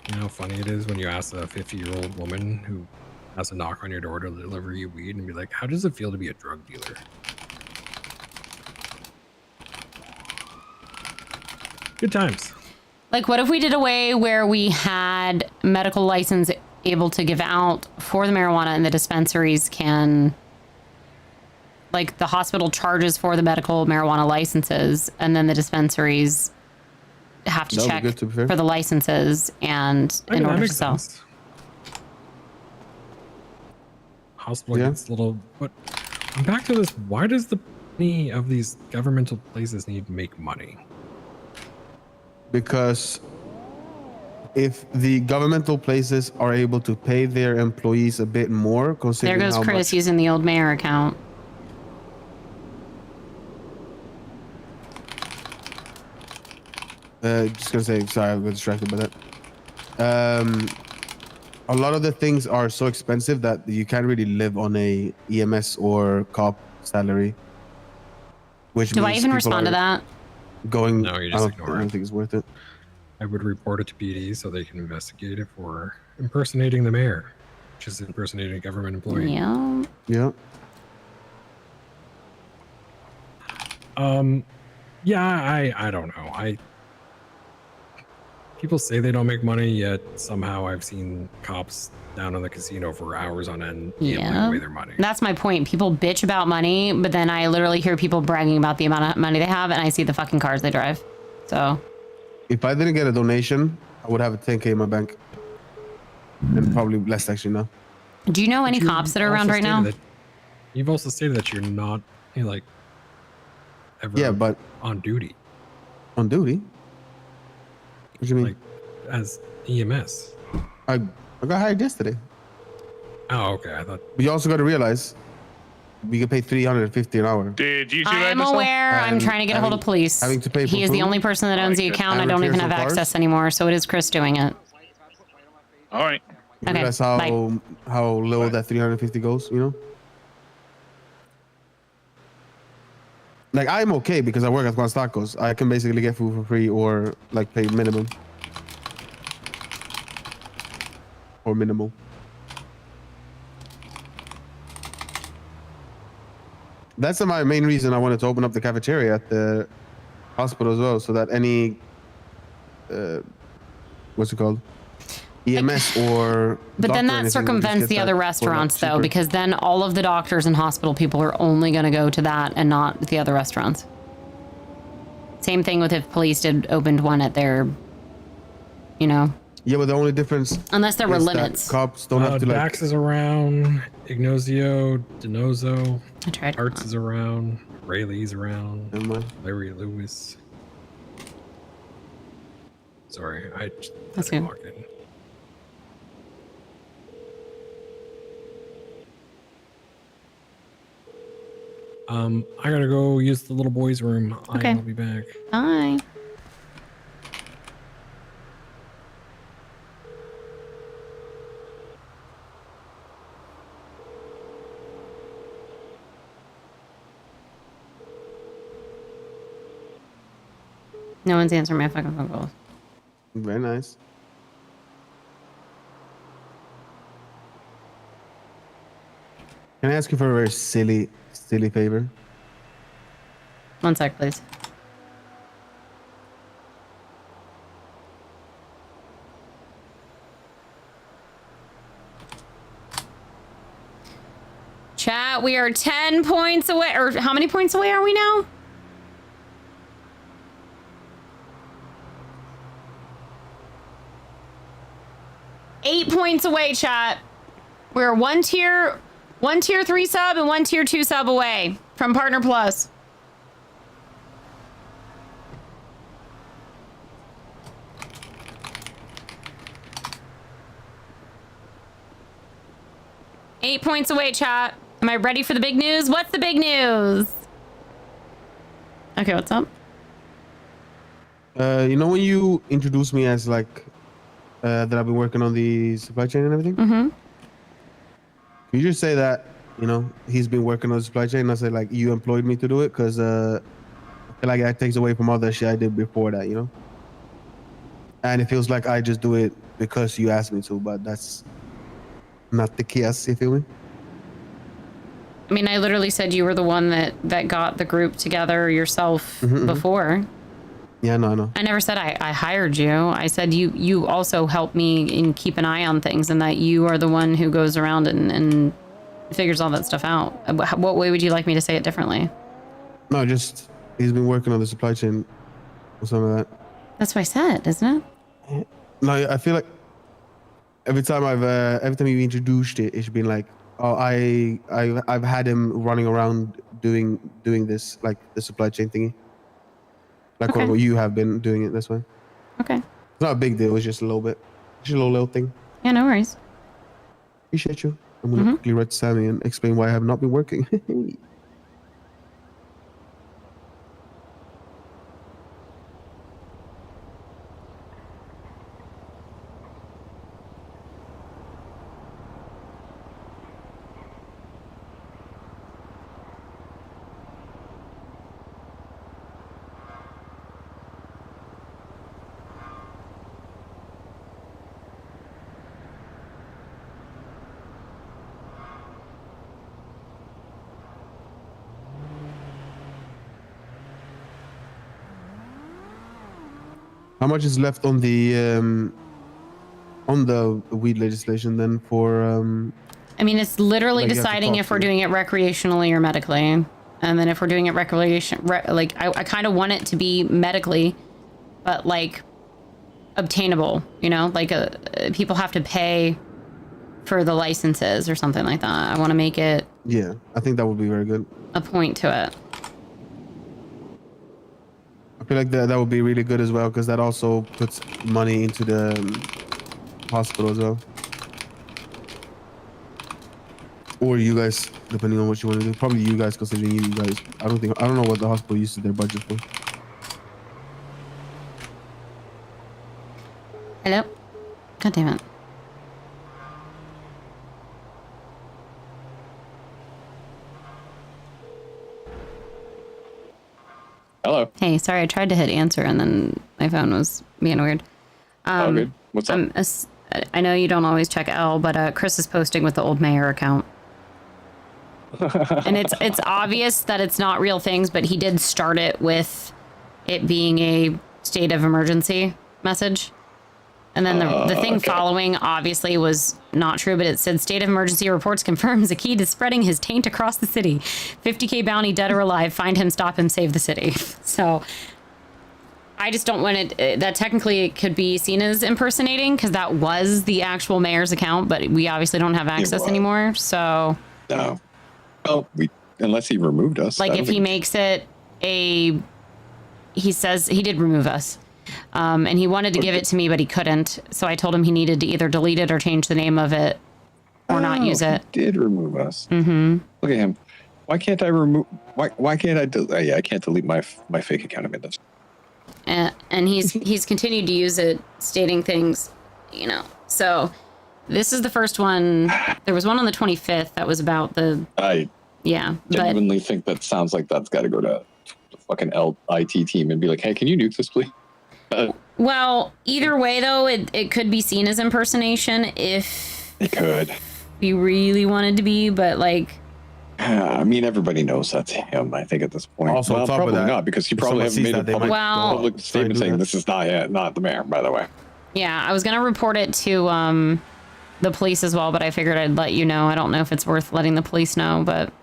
E: You know how funny it is when you ask a 50-year-old woman who has to knock on your door to deliver you weed and be like, how does it feel to be a drug dealer? Good times.
A: Like, what if we did a way where we had medical license able to give out for the marijuana and the dispensaries can, like, the hospital charges for the medical marijuana licenses and then the dispensaries have to check for the licenses and in order to sell.
E: Hospital gets a little, but I'm back to this. Why does any of these governmental places need to make money?
P: Because if the governmental places are able to pay their employees a bit more, considering
A: There goes Chris using the old mayor account.
P: Just gonna say, sorry, I got distracted by that. A lot of the things are so expensive that you can't really live on a EMS or cop salary. Which
A: do I even respond to that?
P: Going,
E: no, you just ignore it.
P: I don't think it's worth it.
E: I would report it to PD so they can investigate it for impersonating the mayor, which is impersonating a government employee.
A: Yeah.
P: Yeah.
E: Yeah, I don't know. People say they don't make money, yet somehow I've seen cops down in the casino for hours on end gambling away their money.
A: That's my point. People bitch about money, but then I literally hear people bragging about the amount of money they have, and I see the fucking cars they drive. So,
P: if I didn't get a donation, I would have a 10K in my bank, and probably less actually now.
A: Do you know any cops that are around right now?
E: You've also stated that you're not like ever
P: but
E: on duty.
P: On duty? What do you mean?
E: Like as EMS.
P: I got hired yesterday.
E: Oh, okay. I thought.
P: But you also got to realize we get paid $350 an hour.
R: Did you?
A: I am aware. I'm trying to get a hold of police.
P: Having to pay for
A: he is the
P: food?
A: only person that owns the account. I don't even have access anymore, so it is Chris doing it.
R: All right.
P: You
A: Okay.
P: realize
A: Bye.
P: how low that 350 goes, you know? Like, I'm okay because I work at Juan's Tacos. I can basically get food for free or like pay minimum. Or minimal. That's my main reason I wanted to open up the cafeteria at the hospital as well, so that any what's it called? EMS or
A: But then that circumvents the other restaurants, though, because then all of the doctors and hospital people are only going to go to that and not the other restaurants. Same thing with if police opened one at their, you know.
P: Yeah, but the only difference,
A: unless there were limits,
P: cops don't have to like.
E: Dax is around. Ignosio, Denozo.
A: I tried.
E: Arts is around. Rayleigh's around. Larry Lewis. Sorry, I just
A: That's good.
E: walked in. I gotta go use the little boy's room.
A: Okay.
E: I'll be back.
A: Bye. No one's answering my fucking phone calls.
P: Very nice. Can I ask you for a very silly favor?
A: 1 sec, please. Chat, we are 10 points away. Or how many points away are we now? Eight points away, chat. We're one tier 3 sub and 1 tier 2 sub away from Partner Plus. Eight points away, chat. Am I ready for the big news? What's the big news? Okay, what's up?
P: You know when you introduced me as like that I've been working on the supply chain and everything?
A: Mm-hmm.
P: Can you just say that, you know, he's been working on the supply chain and I said like you employed me to do it? Because I feel like that takes away from all the shit I did before that, you know? And it feels like I just do it because you asked me to, but that's not the case, you feel me?
A: I mean, I literally said you were the one that got the group together yourself before.
P: Yeah, no.
A: I never said I hired you. I said you also help me and keep an eye on things, and that you are the one who goes around and figures all that stuff out. What way would you like me to say it differently?
P: No, just he's been working on the supply chain or some of that.
A: That's what I said, isn't it?
P: No, I feel like every time you've introduced it, it's been like, oh, I've had him running around doing this, like the supply chain thingy. Like
A: Okay.
P: what you have been doing it this way.
A: Okay.
P: It's not a big deal. It's just a little bit. Just a little thing.
A: Yeah, no worries.
P: Appreciate you. I'm gonna quickly write to Sammy and explain why I have not been working. How much is left on the weed legislation then for
A: I mean, it's literally
P: Like, you have to
A: deciding
P: talk
A: if we're
P: to-
A: doing it recreationally or medically. And then if we're doing it like I kind of want it to be medically, but like obtainable, you know, like people have to pay for the licenses or something like that. I want to make it
P: Yeah, I think that would be very good.
A: a point to it.
P: I feel like that would be really good as well because that also puts money into the hospital as well. Or you guys, depending on what you want to do. Probably you guys, considering you guys. I don't know what the hospital uses their budget for.
A: Hello? God damn it.
T: Hello.
A: Hey, sorry, I tried to hit answer and then my phone was being weird.
T: Oh, good. What's up?
A: I know you don't always check L, but Chris is posting with the old mayor account. And it's obvious that it's not real things, but he did start it with it being a state of emergency message. And then the thing
T: okay.
A: following obviously was not true, but it said state of emergency reports confirms a key to spreading his taint across the city. 50K bounty, dead or alive, find him, stop him, save the city. So I just don't want it, that technically it could be seen as impersonating because that was the actual mayor's account, but we obviously don't have access anymore. So
T: No. Well, unless he removed us.
A: like if he makes it he says he did remove us. And he wanted to give it to me, but he couldn't. So I told him he needed to either delete it or change the name of it or not use it.
T: He did remove us.
A: Mm-hmm.
T: Look at him. Why can't I remove? Why can't I? Yeah, I can't delete my fake account. I made this.
A: And he's continued to use it, stating things, you know. So this is the first one. There was one on the 25th that was about the.
T: I genuinely think that sounds like that's got to go to the fucking IT team and be like, hey, can you nuke this, please?
A: Well, either way, though, it could be seen as impersonation if
T: it could.
A: We really wanted to be, but like.
T: I mean, everybody knows that's him. I think at this point.
P: Also,
T: well,
P: on top
T: probably
P: of that,
T: not because he probably hasn't made a public statement saying this is not the mayor. By the way.
A: Yeah, I was gonna report it to the police as well, but I figured I'd let you know. I don't know if it's worth letting the police know, but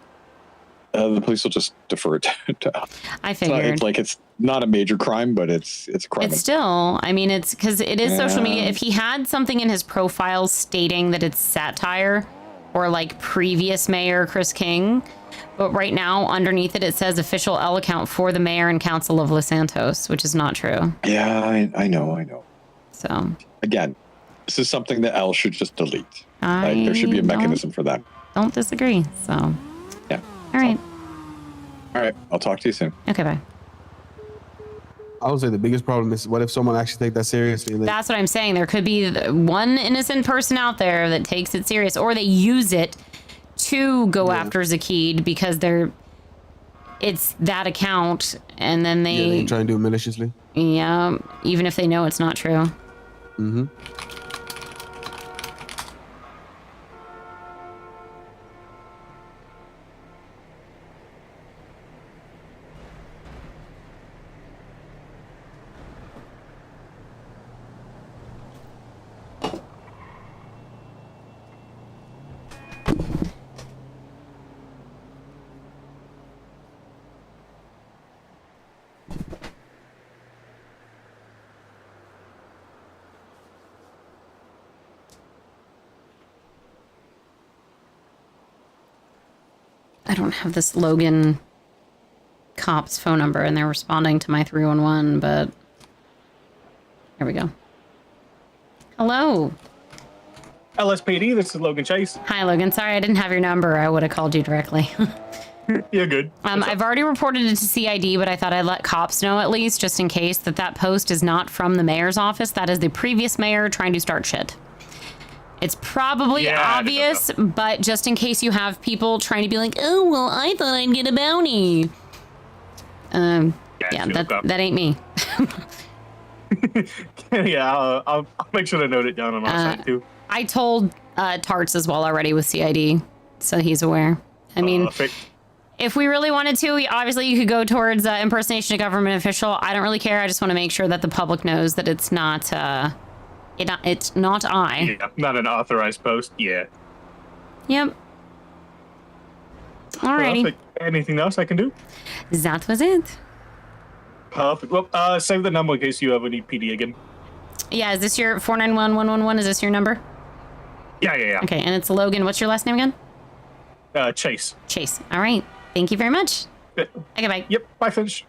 T: the police will just defer it to us.
A: I figured
T: it's not a major crime, but it's a crime.
A: It's still. I mean, it's because it is social media. If he had something in his profile stating that it's satire. Or like previous mayor Chris King, but right now underneath it says official L account for the mayor and council of Los Santos, which is not true.
T: Yeah, I know.
A: So
T: again, this is something that L should just delete. There should be a mechanism for that.
A: Don't disagree. So
T: yeah.
A: All right.
T: I'll talk to you soon.
A: Okay, bye.
P: I would say the biggest problem is what if someone actually take that seriously?
A: That's what I'm saying. There could be one innocent person out there that takes it serious, or they use it to go after Zakid because it's that account, and then they
P: try and do it maliciously.
A: Yeah, even if they know it's not true.
P: Mm-hmm.
A: I don't have this Logan cop's phone number, and they're responding to my 311, but here we go. Hello.
N: LSPD, this is Logan Chase.
A: Hi, Logan. Sorry, I didn't have your number. I would have called you directly.
N: You're good.
A: I've already reported it to CID, but I thought I'd let cops know at least, just in case, that post is not from the mayor's office. That is the previous mayor trying to start shit. It's probably obvious, but just in case you have people trying to be like, oh, well, I thought I'd get a bounty. That ain't me.
N: Yeah, I'll make sure to note it down on our side, too.
A: I told Tarts as well already with CID, so he's aware. I mean, if we really wanted to, obviously you could go towards impersonation of government official. I don't really care. I just want to make sure that the public knows that it's not... it's not I.
N: Yeah, not an authorized post. Yeah.
A: Yep. Alrighty.
N: Perfect. Anything else I can do?
A: That was it.
N: Perfect. Well, save the number in case you ever need PD again.
A: Yeah, is this your 491111? Is this your number?
N: Yeah.
A: Okay, and it's Logan. What's your last name again?
N: Chase.
A: Chase. All right. Thank you very much. Okay, bye.
N: Yep. Bye, Finch.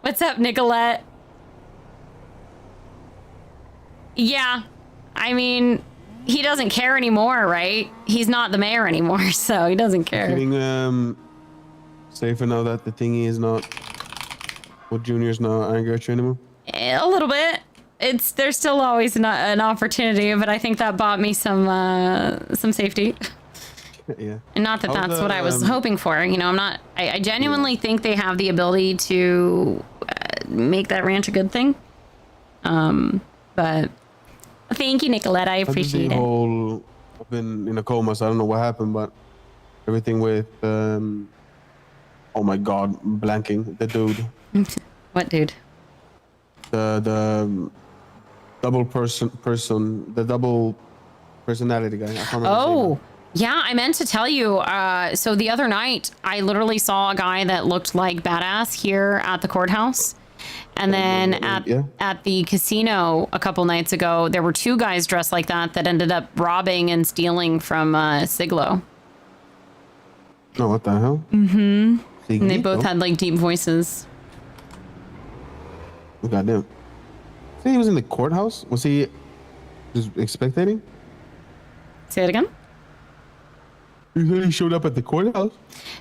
A: What's up, Nicolette? Yeah, I mean, he doesn't care anymore, right? He's not the mayor anymore, so he doesn't care.
P: Feeling safer now that the thingy is not, well, Junior's not angry at you anymore?
A: A little bit. There's still always an opportunity, but I think that bought me some safety.
P: Yeah.
A: And not that that's what I was hoping for. You know, I genuinely think they have the ability to make that ranch a good thing. But thank you, Nicolette. I appreciate it.
P: I've been in a coma, so I don't know what happened, but everything with, oh my God, blanking, the dude.
A: What dude?
P: The double the double personality guy. I can't remember his name.
A: Yeah, I meant to tell you. So the other night, I literally saw a guy that looked like badass here at the courthouse. And then at the casino a couple nights ago, there were two guys dressed like that ended up robbing and stealing from Siglo.
P: Oh, what the hell?
A: Mm-hmm. And they both had like deep voices.
P: Oh, goddamn. See, he was in the courthouse? Was he just spectating?
A: Say it again?
P: You said he showed up at the courthouse?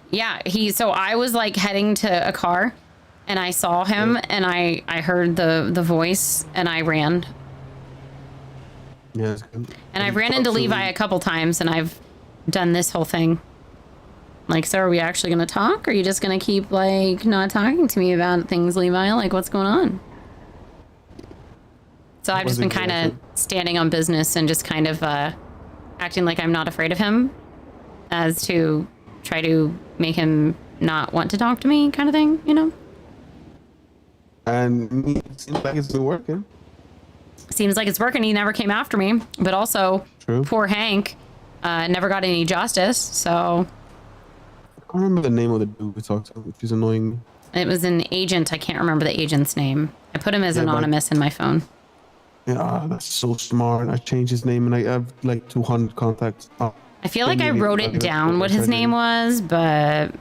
A: Yeah, so I was like heading to a car and I saw him and I heard the voice and I ran.
P: Yeah.
A: And I ran into Levi a couple times and I've done this whole thing. Like, so are we actually going to talk? Or are you just going to keep like not talking to me about things, Levi? Like, what's going on? So I've just been kind of standing on business and just kind of acting like I'm not afraid of him as to try to make him not want to talk to me kind of thing, you know?
P: And it seems like it's been working.
A: Seems like it's working. He never came after me. But also, poor Hank never got any justice, so...
P: I don't remember the name of the dude we talked to, which is annoying me.
A: It was an agent. I can't remember the agent's name. I put him as anonymous in my phone.
P: Yeah, that's so smart. I changed his name and I have like 200 contacts.
A: I feel like I wrote it down what his name was, but...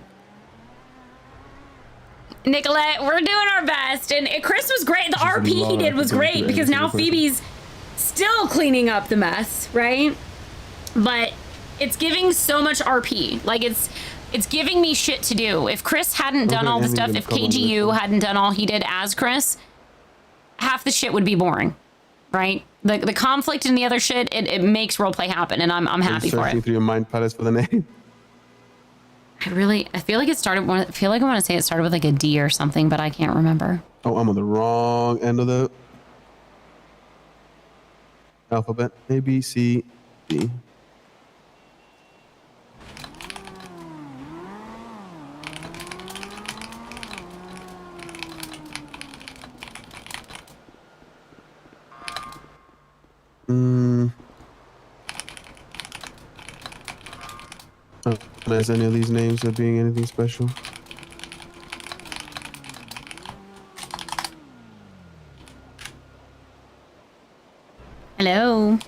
A: Nicolette, we're doing our best. And Chris was great. The RP he did was great because now Phoebe's still cleaning up the mess, right? But it's giving so much RP. Like, it's giving me shit to do. If Chris hadn't done all the stuff, if KGU hadn't done all he did as Chris, half the shit would be boring, right? The conflict and the other shit, it makes roleplay happen, and I'm happy for it.
P: Through your mind palace for the name.
A: I feel like it started. I feel like I want to say it started with like a D or something, but I can't remember.
P: Oh, I'm on the wrong end of the alphabet. A, B, C, D. I don't recognize any of these names as being anything special.
A: Hello.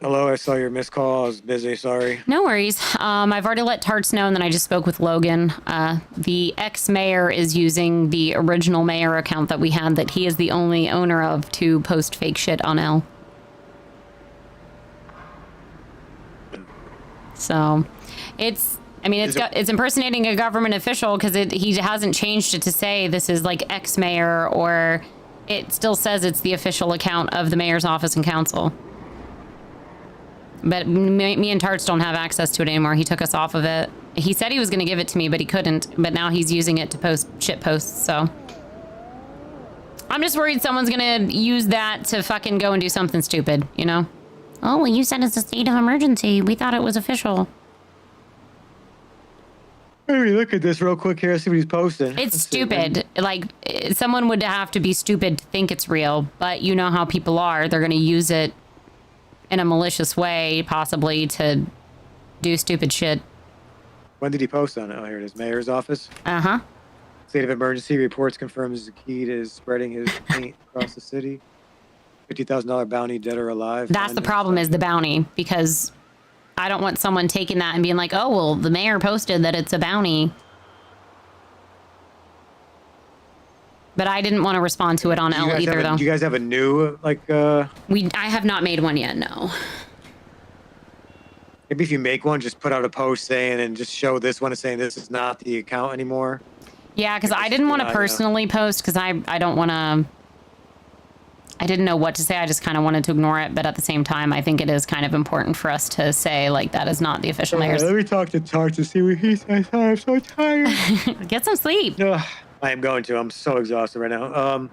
K: Hello, I saw your missed call. I was busy, sorry.
A: No worries. I've already let Tarts know, and then I just spoke with Logan. The ex-mayor is using the original mayor account that we had that he is the only owner of to post fake shit on L. So, it's impersonating a government official because he hasn't changed it to say this is like ex-mayor, or it still says it's the official account of the mayor's office and council. But me and Tarts don't have access to it anymore. He took us off of it. He said he was going to give it to me, but he couldn't. But now he's using it to post shit posts, so. I'm just worried someone's going to use that to fucking go and do something stupid, you know? Oh, well, you said it's a state of emergency. We thought it was official.
K: Maybe look at this real quick here, see what he's posting.
A: It's stupid. Like, someone would have to be stupid to think it's real, but you know how people are. They're going to use it in a malicious way, possibly, to do stupid shit.
K: When did he post on it? Oh, here it is. Mayor's office.
A: Uh-huh.
K: State of emergency reports confirms the key to spreading his paint across the city. $50,000 bounty, dead or alive.
A: That's the problem, is the bounty, because I don't want someone taking that and being like, oh, well, the mayor posted that it's a bounty. But I didn't want to respond to it on L either, though.
K: Do you guys have a new, like,
A: I have not made one yet, no.
K: Maybe if you make one, just put out a post saying, and just show this one and saying this is not the account anymore.
A: Yeah, because I didn't want to personally post, because I don't want to... I didn't know what to say. I just kind of wanted to ignore it. But at the same time, I think it is kind of important for us to say, like, that is not the official mayor's.
K: Let me talk to Tart to see what he says. I'm so tired.
A: Get some sleep.
K: I am going to. I'm so exhausted right now.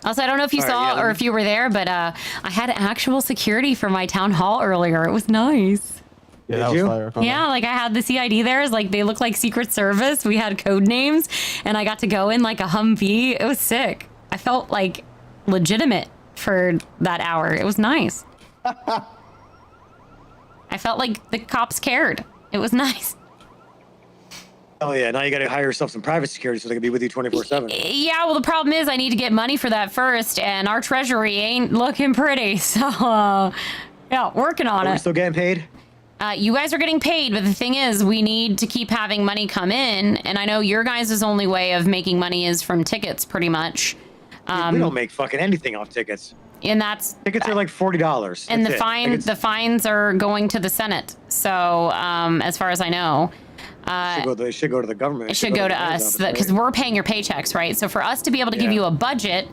A: Also, I don't know if you saw or if you were there, but I had actual security for my town hall earlier. It was nice.
P: Yeah, that was fire.
A: Yeah, like I had the CID there. Like they look like Secret Service. We had code names, and I got to go in like a Humvee. It was sick. I felt like legitimate for that hour. It was nice. I felt like the cops cared. It was nice.
K: Oh yeah, now you gotta hire yourself some private security so they can be with you 24/7.
A: Yeah, well the problem is I need to get money for that first, and our treasury ain't looking pretty. So yeah, working on it.
K: Are we still getting paid?
A: You guys are getting paid, but the thing is, we need to keep having money come in, and I know your guys' only way of making money is from tickets, pretty much.
K: We don't make fucking anything off tickets.
A: And that's
K: tickets are like $40.
A: And the fines are going to the Senate. So as far as I know,
K: they should go to the government.
A: It should go to us because we're paying your paychecks, right? So for us to be able to give you a budget,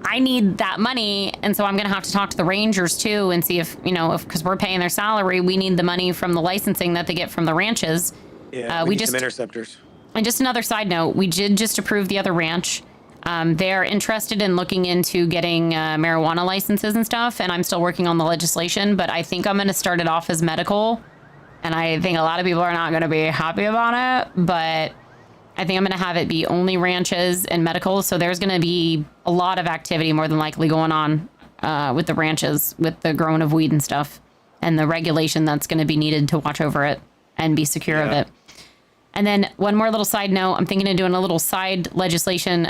A: I need that money, and so I'm going to have to talk to the Rangers too and see if because we're paying their salary, we need the money from the licensing that they get from the ranches.
K: Yeah, we need some interceptors.
A: And just another side note, we did just approve the other ranch. They are interested in looking into getting marijuana licenses and stuff, and I'm still working on the legislation, but I think I'm going to start it off as medical, and I think a lot of people are not going to be happy about it, but I think I'm going to have it be only ranches and medical, so there's going to be a lot of activity more than likely going on with the ranches, with the growing of weed and stuff, and the regulation that's going to be needed to watch over it and be secure of it. And then one more little side note, I'm thinking of doing a little side legislation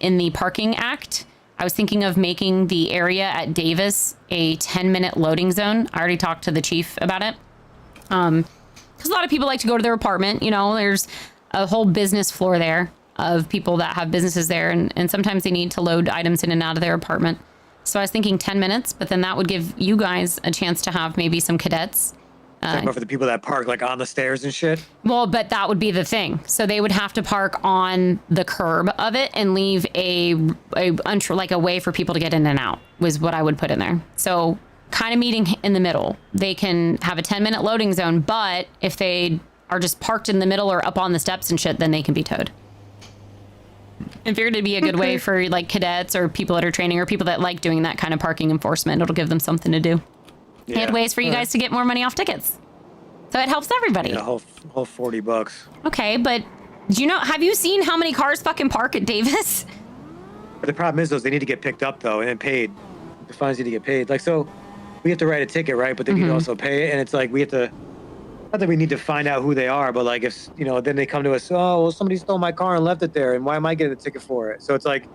A: in the Parking Act. I was thinking of making the area at Davis a 10-minute loading zone. I already talked to the chief about it. Because a lot of people like to go to their apartment. There's a whole business floor there of people that have businesses there. And sometimes they need to load items in and out of their apartment. So I was thinking 10 minutes, but then that would give you guys a chance to have maybe some cadets.
K: Talking about for the people that park like on the stairs and shit.
A: Well, but that would be the thing. So they would have to park on the curb of it and leave a way for people to get in and out was what I would put in there. So kind of meeting in the middle. They can have a 10-minute loading zone, but if they are just parked in the middle or up on the steps and shit, then they can be towed. I figured it'd be a good way for like cadets or people that are training or people that like doing that kind of parking enforcement. It'll give them something to do.
K: Yeah.
A: And ways for you guys to get more money off tickets. So it helps everybody.
K: Yeah, whole $40.
A: Okay, but have you seen how many cars fucking park at Davis?
K: But the problem is, they need to get picked up, though, and paid. The fines need to get paid. Like, so we have to write a ticket, right? But they need to also pay it. And it's like, we have to, not that we need to find out who they are, but like, if, then they come to us, oh, well, somebody stole my car and left it there. And why am I getting a ticket for it? So it's like,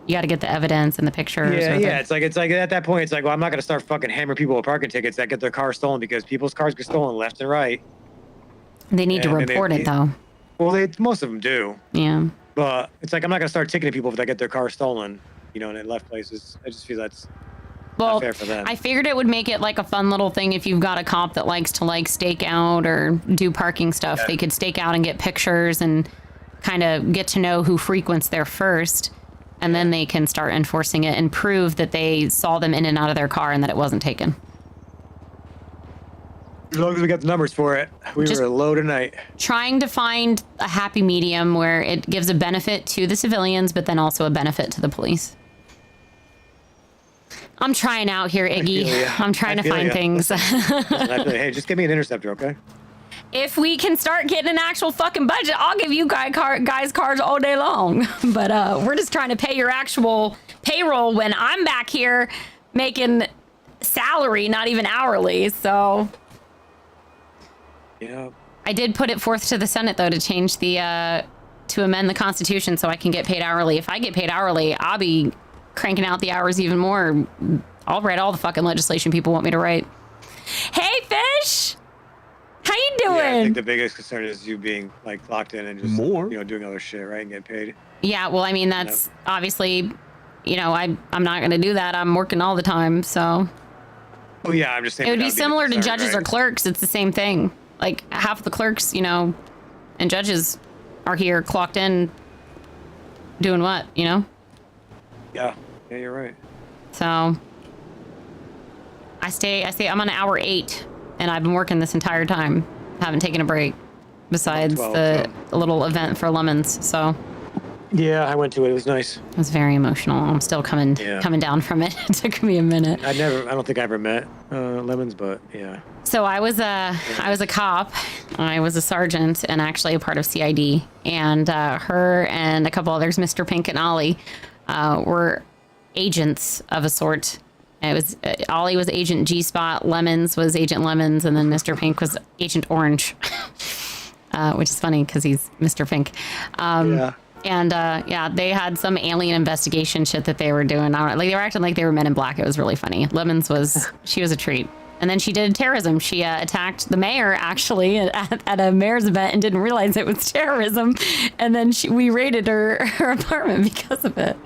A: you got to get the evidence and the pictures.
K: Yeah. It's like at that point, it's like, well, I'm not going to start fucking hammering people with parking tickets that get their car stolen because people's cars get stolen left and right.
A: They need to report it though.
K: Well, most of them do.
A: Yeah.
K: But it's like, I'm not going to start ticketing people if they get their car stolen, and they left places. I just feel that's not fair for them.
A: I figured it would make it like a fun little thing if you've got a cop that likes to stake out or do parking stuff. Yeah. They could stake out and get pictures and kind of get to know who frequents there first. And then they can start enforcing it and prove that they saw them in and out of their car and that it wasn't taken.
K: As long as we got the numbers for it, we were low tonight.
A: Trying to find a happy medium where it gives a benefit to the civilians, but then also a benefit to the police. I'm trying out here, Iggy. I'm trying to find things.
K: Hey, just give me an interceptor, okay?
A: If we can start getting an actual fucking budget, I'll give you guys cars all day long. But we're just trying to pay your actual payroll when I'm back here making salary, not even hourly. So
K: yeah,
A: I did put it forth to the Senate though to change the to amend the Constitution so I can get paid hourly. If I get paid hourly, I'll be cranking out the hours even more. I'll write all the fucking legislation people want me to write. Hey, Fish. How you doing?
K: Yeah, I think the biggest concern is you being locked in and just doing other shit, right, and getting paid.
A: Yeah, well, I mean that's obviously, I'm not gonna do that. I'm working all the time, so.
K: Oh yeah, I'm just saying.
A: It would be similar to judges or clerks. It's the same thing. Like half the clerks, and judges are here clocked in, doing what,
K: Yeah, you're right.
A: So. I'm on hour 8. And I've been working this entire time. Haven't taken a break. Besides the little event for Lemons, so.
K: Yeah, I went to it. It was nice.
A: It was very emotional. I'm still coming down from it. It took me a minute.
K: I don't think I ever met Lemons, but yeah.
A: So I was a cop. I was a sergeant and actually a part of CID. And her and a couple others, Mr. Pink and Ollie, were agents of a sort. It was Ollie was Agent G-Spot, Lemons was Agent Lemons, and then Mr. Pink was Agent Orange, which is funny because he's Mr. Pink. And they had some alien investigation shit that they were doing. They were acting like they were Men in Black. It was really funny. Lemons she was a treat. And then she did terrorism. She attacked the mayor actually at a mayor's event and didn't realize it was terrorism. And then we raided her apartment because of it.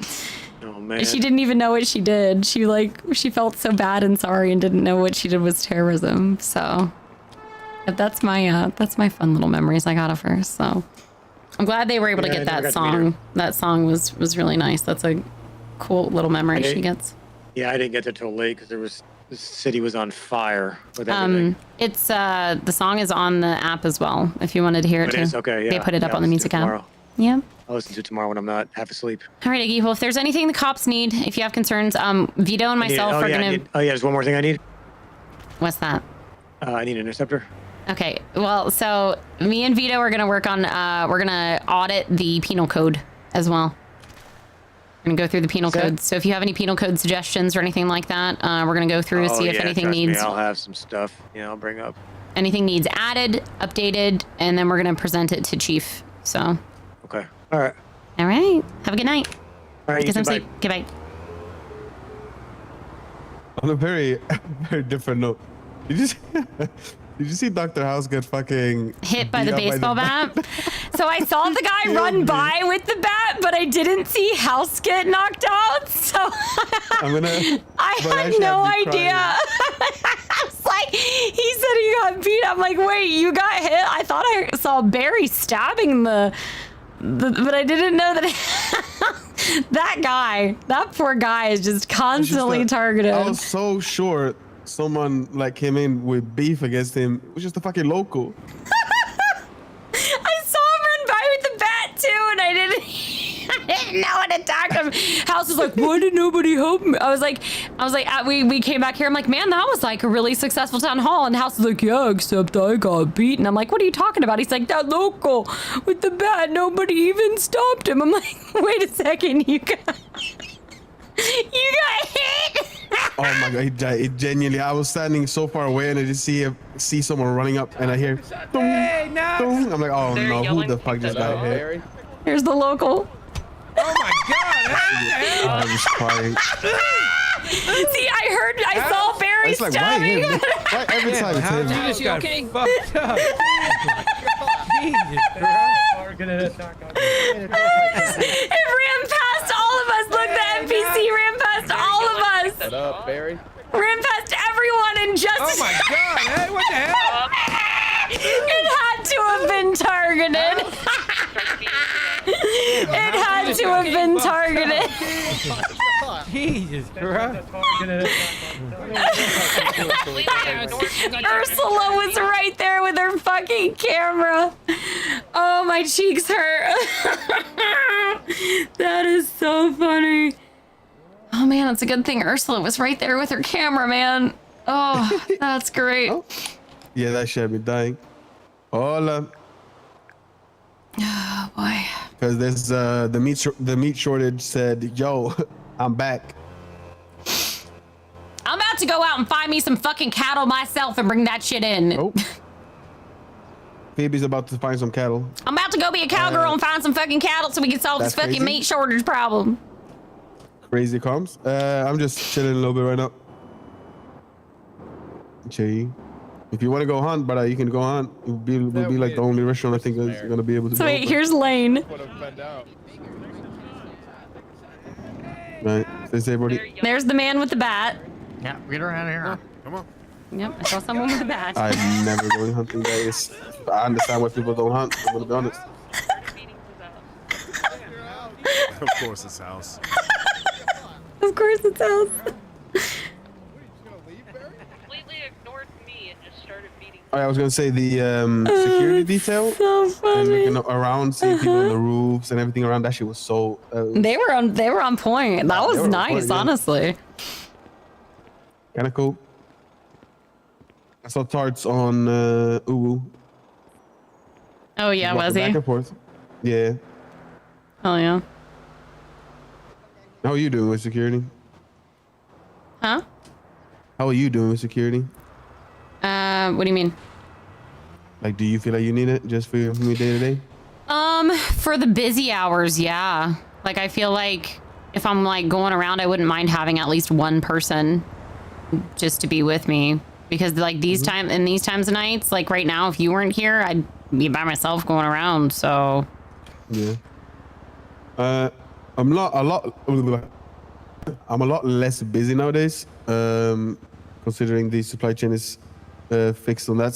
K: Oh man.
A: She didn't even know what she did. She felt so bad and sorry and didn't know what she did was terrorism. So that's my fun little memories I got of her. So I'm glad they were able to get that song. That song was really nice. That's a cool little memory she gets.
K: Yeah, I didn't get there till late because the city was on fire with everything.
A: It's the song is on the app as well. If you wanted to hear it
K: It
A: too.
K: is? Okay, yeah.
A: They put it up
K: Yeah,
A: on the
K: I'll
A: music
K: listen to it
A: app.
K: tomorrow.
A: Yeah.
K: I'll listen to it tomorrow when I'm not half asleep.
A: All right, Iggy. Well, if there's anything the cops need, if you have concerns, Vito and myself are gonna.
K: There's one more thing I need.
A: What's that?
K: I need an interceptor.
A: Okay. Well, so me and Vito are gonna work on. We're gonna audit the penal code as well. We're gonna go through the penal code. So if you have any penal code suggestions or anything like that, we're gonna go through see if anything
K: trust me,
A: needs.
K: I'll have some stuff. Yeah, I'll bring up.
A: Anything needs added, updated, and then we're gonna present it to Chief. So.
K: Okay. All right.
A: All right. Have a good night.
K: All right.
A: Get some
K: Bye.
A: sleep. Goodbye.
P: On a very, very different note, did you see Dr. House get fucking
A: hit by the
P: beat up
A: baseball bat? So I saw the guy run by with the bat, but I didn't see House get knocked out. So I had no idea. I was like, he said he got beat. I'm like, wait, you got hit? I thought I saw Barry stabbing the but I didn't know that that poor guy is just constantly targeted.
P: I was so sure someone like came in with beef against him. It was just a fucking local.
A: I saw him run by with the bat too, and I didn't know how to attack him. House was like, why did nobody help me? I was like, we came back here. I'm like, man, that was like a really successful town hall. And House was like, yeah, except I got beaten. I'm like, what are you talking about? He's like, that local with the bat, nobody even stopped him. I'm like, wait a second, you got hit.
P: Oh my god, he genuinely. I was standing so far away and I just see someone running up and I hear dong, dong. I'm like, oh no, who the fuck just got hit?
A: Here's the local.
I: Oh my god!
P: I was crying.
A: See, I saw Barry
P: It's like,
A: stabbing.
P: why every time it's him?
I: How you okay? Fucked up.
A: It ran past all of us. Look, the NPC ran past all of us.
H: What up, Barry?
A: Ran past everyone and just.
I: Oh my god! Hey, what the hell?
A: It had to have been targeted. It had to have been targeted.
I: Jesus Christ.
A: Ursula was right there with her fucking camera. Oh, my cheeks hurt. That is so funny. Oh man, it's a good thing Ursula was right there with her camera, man. Oh, that's great.
P: Yeah, that shit had me dying. Hola.
A: Oh boy.
P: Because there's the meat shortage said, yo, I'm back.
A: I'm about to go out and find me some fucking cattle myself and bring that shit in.
P: Oh. Phoebe's about to find some cattle.
A: I'm about to go be a cowgirl and find some fucking cattle so we can solve this
P: That's
A: fucking
P: crazy.
A: meat shortage problem.
P: Crazy comms. I'm just chilling a little bit right now. Jay, if you want to go hunt, brother, you can go hunt. We'll be like the only restaurant I think is gonna be able to.
A: So wait, here's Lane.
P: Right. Say, buddy.
A: There's the man with the bat.
J: Yeah, get her out of here. Come on.
A: Yep, I saw someone with a bat.
P: I'm never going hunting, guys. I understand why people don't hunt. I'm gonna be honest.
C: Of course, it's House.
A: Of course it's House.
P: I was gonna say the security detail.
A: So funny.
P: And looking around, seeing people on the roofs and everything around. That shit was so.
A: They were on point. That was nice, honestly.
P: Kind of cool. I saw Tarts on Uwu.
A: Oh yeah, was he?
P: Back and forth. Yeah.
A: Oh yeah.
P: How are you doing with security?
A: Huh?
P: How are you doing with security?
A: What do you mean?
P: Like, do you feel like you need it just for me day to day?
A: For the busy hours, yeah. Like, I feel like if I'm like going around, I wouldn't mind having at least one person just to be with me, because like these times of nights, like right now, if you weren't here, I'd be by myself going around. So
P: yeah. I'm not a lot. I'm a lot less busy nowadays, considering the supply chain is fixed on that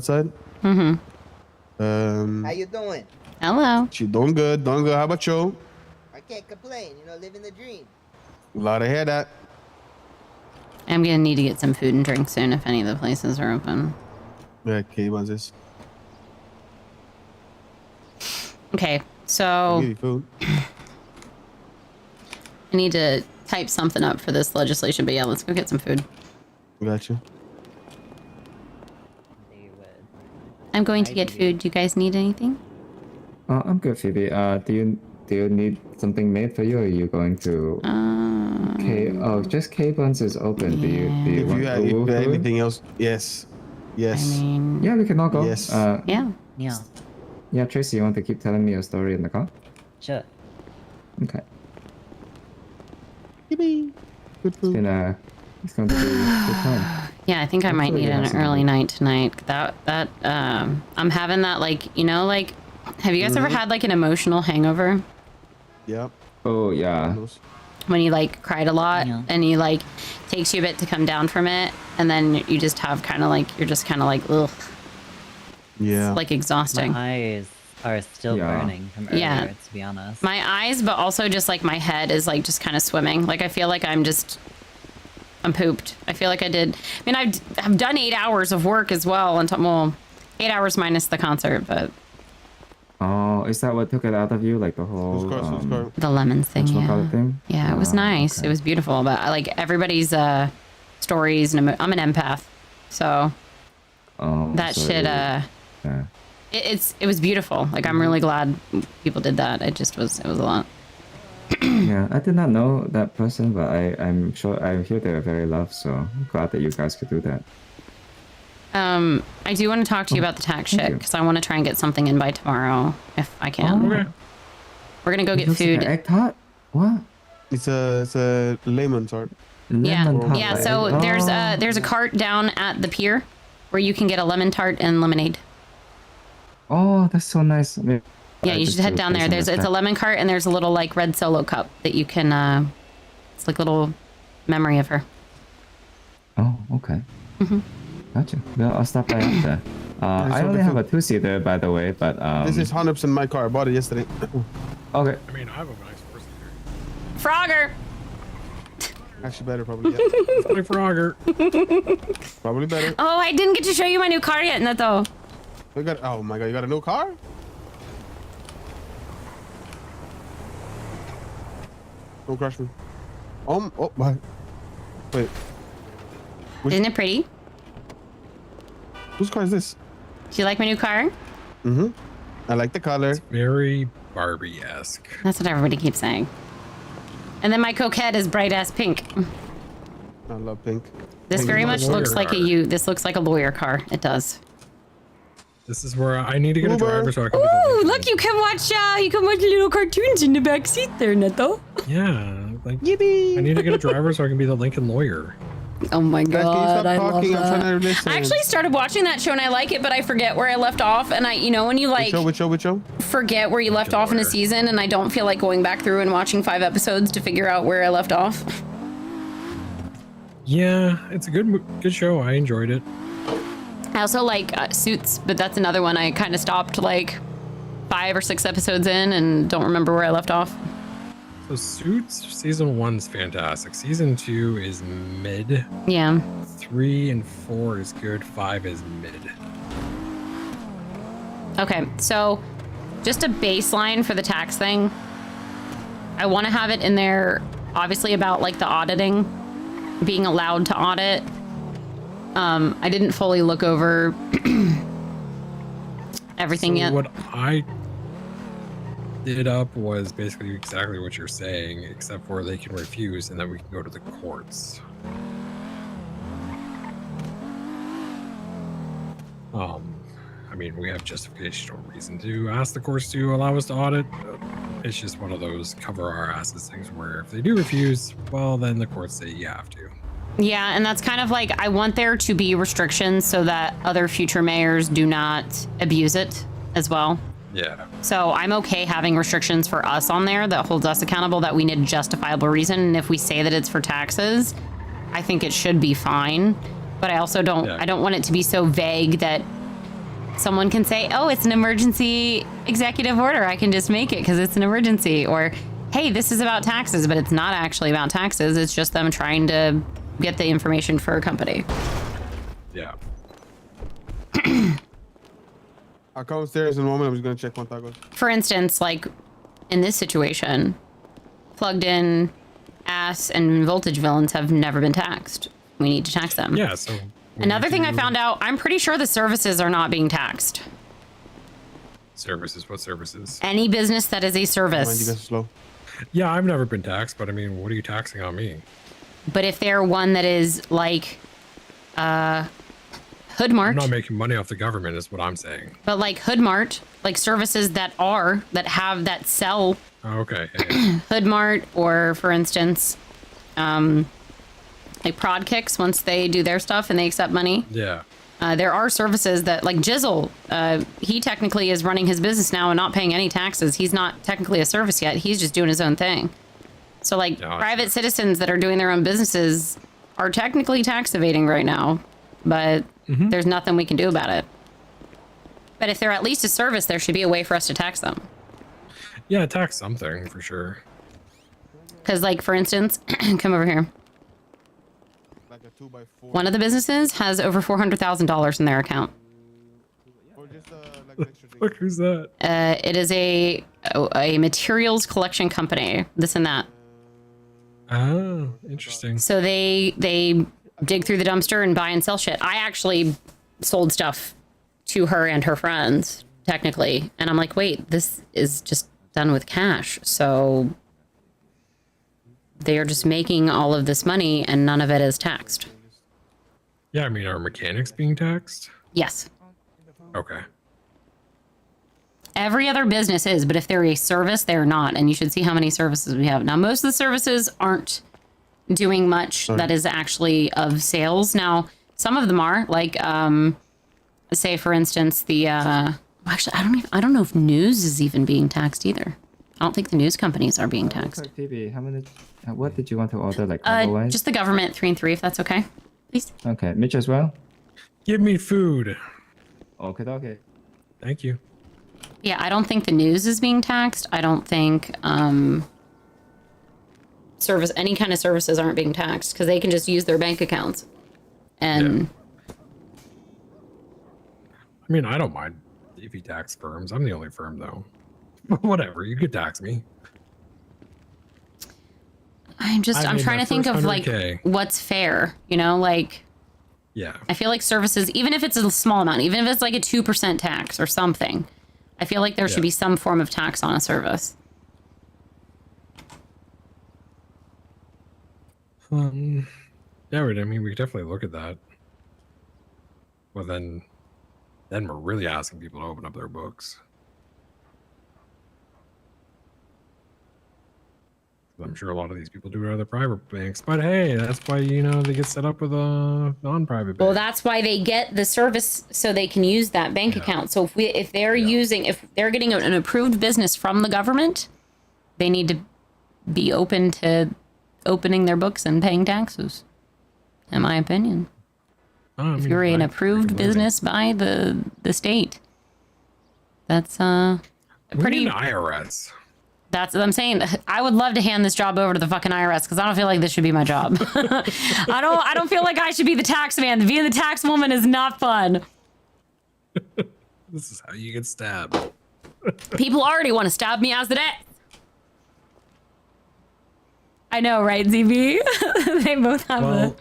P: side.
A: Mm-hmm.
L: How you doing?
A: Hello.
P: She doing good. How about you?
L: I can't complain. You know, living the dream.
P: Glad to hear that.
A: I'm gonna need to get some food and drink soon if any of the places are open.
P: Yeah, okay, what's this?
A: Okay,
P: I'll
A: so
P: give you food.
A: I need to type something up for this legislation, but yeah, let's go get some food.
P: Gotcha.
A: I'm going to get food. Do you guys need anything?
U: I'm good, Phoebe. Do you need something made for you, or are you going to? Just K-Buns is open. Do you
P: If
U: want
P: you have anything else, yes.
A: I mean,
U: Yeah, we can all go.
P: Yes.
A: yeah.
U: Yeah, Tracy, you want to keep telling me your story in the car?
J: Sure.
U: Okay.
P: Good food.
U: It's going to be a good time.
A: Yeah, I think I might need an early night tonight. I'm having that, like, you know, like, have you guys ever had like an emotional hangover?
P: Yeah.
U: Oh yeah.
A: When you like cried a lot and you like takes you a bit to come down from it, and then you just have kind of like you're just kind of like ugh.
P: Yeah.
A: It's like exhausting.
J: My eyes are still burning from earlier, to be honest.
A: My eyes, but also just like my head is like just kind of swimming. Like I feel like I'm pooped. I feel like I mean, I've done 8 hours of work as well, and 8 hours minus the concert, but.
U: Oh, is that what took it out of you? Like the whole
A: the lemons thing,
U: whatchamacallit thing?
A: Yeah, it was nice. Okay. It was beautiful, but I like everybody's stories, and I'm an empath, so that shit. It was beautiful. Like I'm really glad people did that. It was a lot.
U: Yeah, I did not know that person, but I'm hear they're very loved, so I'm glad that you guys could do that.
A: I do want to talk to you about the tax shit because I want to try and get something in by tomorrow if I can.
U: Okay.
A: We're gonna go get food.
U: Like egg tart? What?
P: It's a lemon tart.
A: Yeah. So there's a cart down at the pier where you can get a lemon tart and lemonade.
U: Oh, that's so nice.
A: Yeah, you should head down there. It's a lemon cart and there's a little like red Solo cup that you can. It's like a little memory of her.
U: Oh, okay. Gotcha. Well, I'll stop by after. I only have a 2-seater, by the way, but
P: this is 100% my car. I bought it yesterday.
U: Okay.
E: I mean, I have a nice four-seater.
A: Frogger.
P: Actually, better probably. Yeah.
E: Sorry, Frogger.
P: Probably better.
A: Oh, I didn't get to show you my new car yet, Neto.
P: Oh my god, you got a new car? Don't crush me. Oh my. Wait.
A: Isn't it pretty?
P: Whose car is this?
A: Do you like my new car?
P: Mm-hmm. I like the color.
E: It's very Barbie-esque.
A: That's what everybody keeps saying. And then my coquette is bright ass pink.
P: I love pink.
A: This very much looks like this looks like a lawyer car. It does.
E: This is where I need to get a driver so I can.
A: Ooh, look! You can watch little cartoons in the back seat there, Neto.
E: Yeah, like yippee! I need to get a driver so I can be the Lincoln lawyer.
A: Oh my god, I love that.
P: I'm trying to listen.
A: I actually started watching that show and I like it, but I forget where I left off. And when you like
P: which show?
A: Forget where you left off in a season, and I don't feel like going back through and watching 5 episodes to figure out where I left off.
E: Yeah, it's a good show. I enjoyed it.
A: I also like Suits, but that's another one I kind of stopped like 5 or 6 episodes in and don't remember where I left off.
E: So Suits season 1's fantastic. Season 2 is mid.
A: Yeah.
E: 3 and 4 is good. 5 is mid.
A: Okay, so just a baseline for the tax thing. I want to have it in there, obviously, about like the auditing, being allowed to audit. I didn't fully look over everything yet.
E: What I did up was basically exactly what you're saying, except for they can refuse and then we can go to the courts. I mean, we have justification or reason to ask the courts to allow us to audit. It's just one of those cover our asses things where if they do refuse, well, then the courts say you have to.
A: Yeah, and that's kind of like, I want there to be restrictions so that other future mayors do not abuse it as well.
E: Yeah.
A: So I'm okay having restrictions for us on there that holds us accountable, that we need a justifiable reason. And if we say that it's for taxes, I think it should be fine. But I also don't, I don't want it to be so vague that someone can say, oh, it's an emergency executive order. I can just make it because it's an emergency. Or, hey, this is about taxes, but it's not actually about taxes. It's just them trying to get the information for a company.
E: Yeah.
P: I'll come upstairs in a moment. I'm just going to check one tacos.
A: For instance, like in this situation, plugged in ass and voltage villains have never been taxed. We need to tax them.
E: Yeah, so...
A: Another thing I found out, I'm pretty sure the services are not being taxed.
E: Services? What services?
A: Any business that is a service.
P: Mind you guys are slow.
E: Yeah, I've never been taxed, but I mean, what are you taxing on me?
A: But if they're one that is like, Hoodmart.
E: I'm not making money off the government is what I'm saying.
A: But like Hoodmart, like services that sell.
E: Oh, okay. Yeah.
A: Hoodmart, or for instance, like Prod Kicks, once they do their stuff and they accept money.
E: Yeah.
A: There are services that, like Jizzle, he technically is running his business now and not paying any taxes. He's not technically a service yet. He's just doing his own thing. So like private citizens that are doing their own businesses are technically tax evading right now, but there's nothing we can do about it. But if they're at least a service, there should be a way for us to tax them.
E: Yeah, tax something for sure.
A: Because like, for instance, come over here. One of the businesses has over $400,000 in their account.
E: What is that?
A: It is a materials collection company. This and that.
E: Oh, interesting.
A: So they dig through the dumpster and buy and sell shit. I actually sold stuff to her and her friends, technically, and I'm like, wait, this is just done with cash. So they are just making all of this money, and none of it is taxed.
E: Yeah, I mean, are mechanics being taxed?
A: Yes.
E: Okay.
A: Every other business is, but if they're a service, they're not. And you should see how many services we have. Now, most of the services aren't doing much that is actually of sales. Now, some of them are, like, say, for instance, the, actually, I don't know if news is even being taxed either. I don't think the news companies are being taxed.
U: Phoebe, what did you want to order, like, combo-wise?
A: Just the government 3 and 3, if that's okay, please.
U: Okay, Mitch as well?
E: Give me food.
U: Okay.
E: Thank you.
A: Yeah, I don't think the news is being taxed. I don't think any kind of services aren't being taxed because they can just use their bank accounts. And
E: I mean, I don't mind if you tax firms. I'm the only firm though. Whatever, you could tax me.
A: I'm trying to think of like what's fair, you know, like
E: yeah.
A: I feel like services, even if it's a small amount, even if it's like a 2% tax or something, I feel like there should be some form of tax on a service.
E: Yeah, I mean, we could definitely look at that. Well, then we're really asking people to open up their books. I'm sure a lot of these people do it at other private banks, but hey, that's why, you know, they get set up with a non-private bank.
A: Well, that's why they get the service so they can use that bank account. So if they're getting an approved business from the government, they need to be open to opening their books and paying taxes, in my opinion. If you're an approved business by the state, that's pretty.
E: We need an IRS.
A: That's what I'm saying. I would love to hand this job over to the fucking IRS because I don't feel like this should be my job. I don't feel like I should be the tax man. Being the tax woman is not fun.
E: This is how you get stabbed.
A: People already want to stab me as the day. I know, right, ZB? They both have
E: a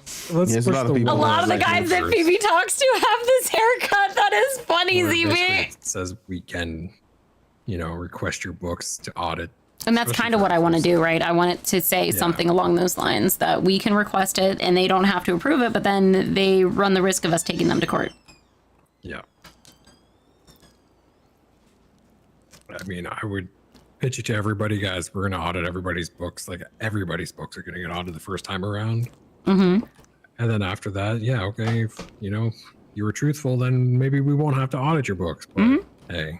A: lot of the guys that Phoebe talks to have this haircut. That is funny, ZB.
E: It says we can, you know, request your books to audit.
A: And that's kind of what I want to do, right? I want it to say something along those lines, that we can request it and they don't have to approve it, but then they run the risk of us taking them to court.
E: Yeah. I mean, I would pitch it to everybody, guys. We're going to audit everybody's books. Like, everybody's books are going to get audited the first time around.
A: Mm-hmm.
E: And then after that, yeah, okay, if, you know, you were truthful, then maybe we won't have to audit your books. But hey.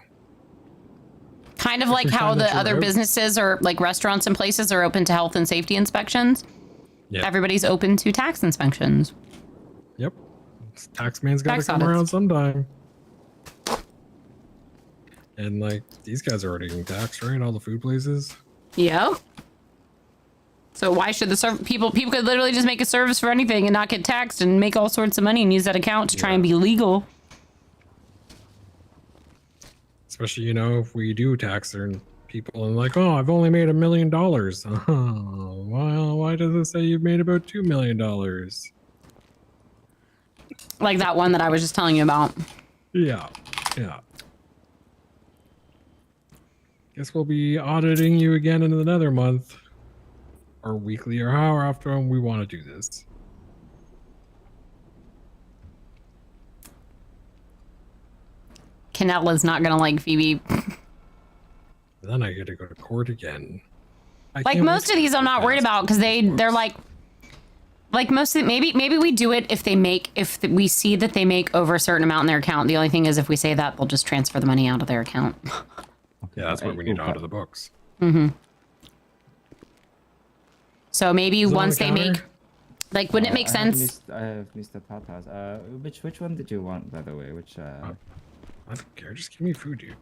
A: kind of like how the other businesses or like restaurants and places are open to health and safety inspections.
E: Yeah.
A: Everybody's open to tax inspections.
E: Yep. Taxman's got to
A: Tax
E: come
A: audits.
E: around sometime. And like these guys are already getting taxed, right? All the food places.
A: Yep. So why should the people could literally just make a service for anything and not get taxed and make all sorts of money and use that account to try and be legal.
E: Especially, you know, if we do tax certain people and like, oh, I've only made $1 million. Oh, well, why does it say you've made about $2 million?
A: Like that one that I was just telling you about.
E: Yeah. Yeah. Guess we'll be auditing you again in another month. Or weekly, or however often we want to do this.
A: Canella's not gonna like Phoebe.
E: Then I get to go to court again.
A: Like most of these I'm not worried about because they're like most of maybe we do it if we see that they make over a certain amount in their account. The only thing is if we say that, they'll just transfer the money out of their account.
E: Yeah, that's what we need out of the books.
A: Mm-hmm. So maybe
U: Is it on
A: once
U: the
A: they make,
U: counter?
A: like, wouldn't it make sense?
U: I have Mr. Patas. Which one did you want, by the way? Which
E: I don't care. Just give me food, dude.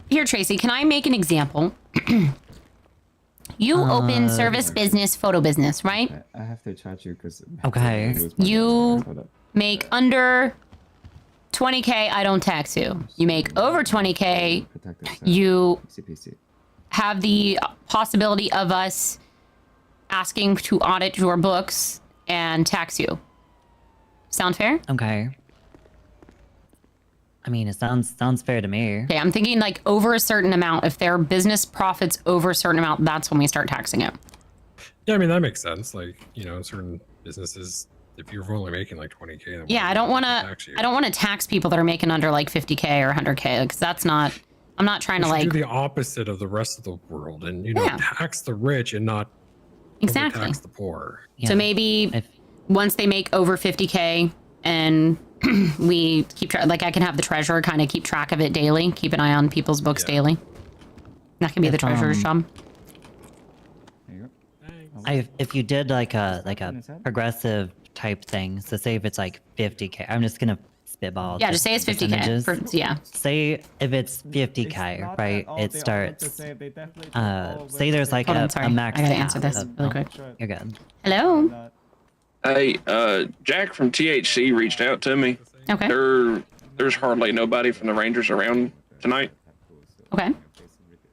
A: Here, Tracy, can I make an example? You open service business, photo business, right?
U: I have to charge you because.
A: Okay. You make under 20K, I don't tax you. You make over 20K, you have the possibility of us asking to audit your books and tax you. Sound fair?
J: Okay. I mean, it sounds fair to me.
A: Okay, I'm thinking like over a certain amount. If their business profits over a certain amount, that's when we start taxing it.
E: Yeah, I mean, that makes sense. Like, you know, certain businesses, if you're only making like 20K, then
A: Yeah, I don't want to tax people that are making under like 50K or 100K because that's not. I'm not trying to
E: We should
A: like
E: do the opposite of the rest of the world, and you know, tax the rich and not
A: Exactly.
E: tax the poor.
A: So maybe once they make over 50K and we keep track, like I can have the treasurer kind of keep track of it daily, keep an eye on people's books daily. That can be the treasurer's job.
J: If you did like a progressive type thing, so say if it's like 50K, I'm just gonna spitball.
A: Yeah, just say it's 50K. Yeah.
J: Say if it's 50K, right? It starts. Say there's like
A: Hold on, sorry.
J: a max.
A: I gotta
J: cap
A: answer this
J: of-
A: really quick.
J: You're good.
A: Hello.
F: Hey, Jack from THC reached out to me.
A: Okay.
F: There's hardly nobody from the Rangers around tonight.
A: Okay.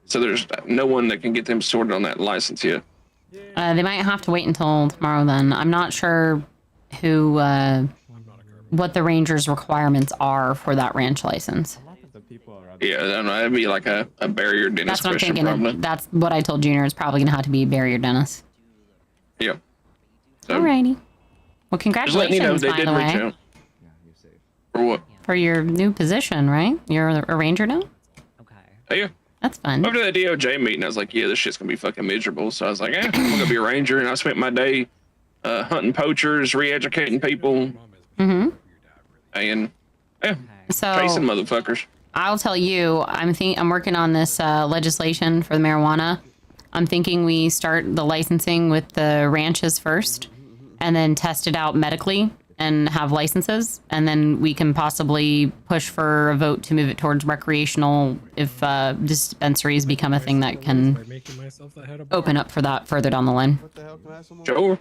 F: So there's no one that can get them sorted on that license yet.
A: They might have to wait until tomorrow then. I'm not sure what the Rangers' requirements are for that ranch license.
F: Yeah, I don't know. That'd be like a barrier dentist
A: That's what I'm
F: question,
A: thinking.
F: probably.
A: That's what I told Junior. It's probably going to have to be barrier dentist.
F: Yeah. So,
A: Alrighty. Well,
F: just letting you know
A: congratulations,
F: they
A: by
F: did
A: the
F: reach
A: way,
F: out. For what?
A: for your new position, right? You're a ranger now?
F: Oh, yeah.
A: That's fun.
F: After that DOJ meeting, I was like, yeah, this shit's going to be fucking miserable. So I was like, I'm going to be a ranger. And I spent my day hunting poachers, re-educating people,
A: Mm-hmm.
F: and
A: So
F: chasing motherfuckers.
A: I'll tell you, I'm working on this legislation for the marijuana. I'm thinking we start the licensing with the ranches first and then test it out medically and have licenses. And then we can possibly push for a vote to move it towards recreational if dispensaries become a thing that can open up for that further down the line.
F: Sure.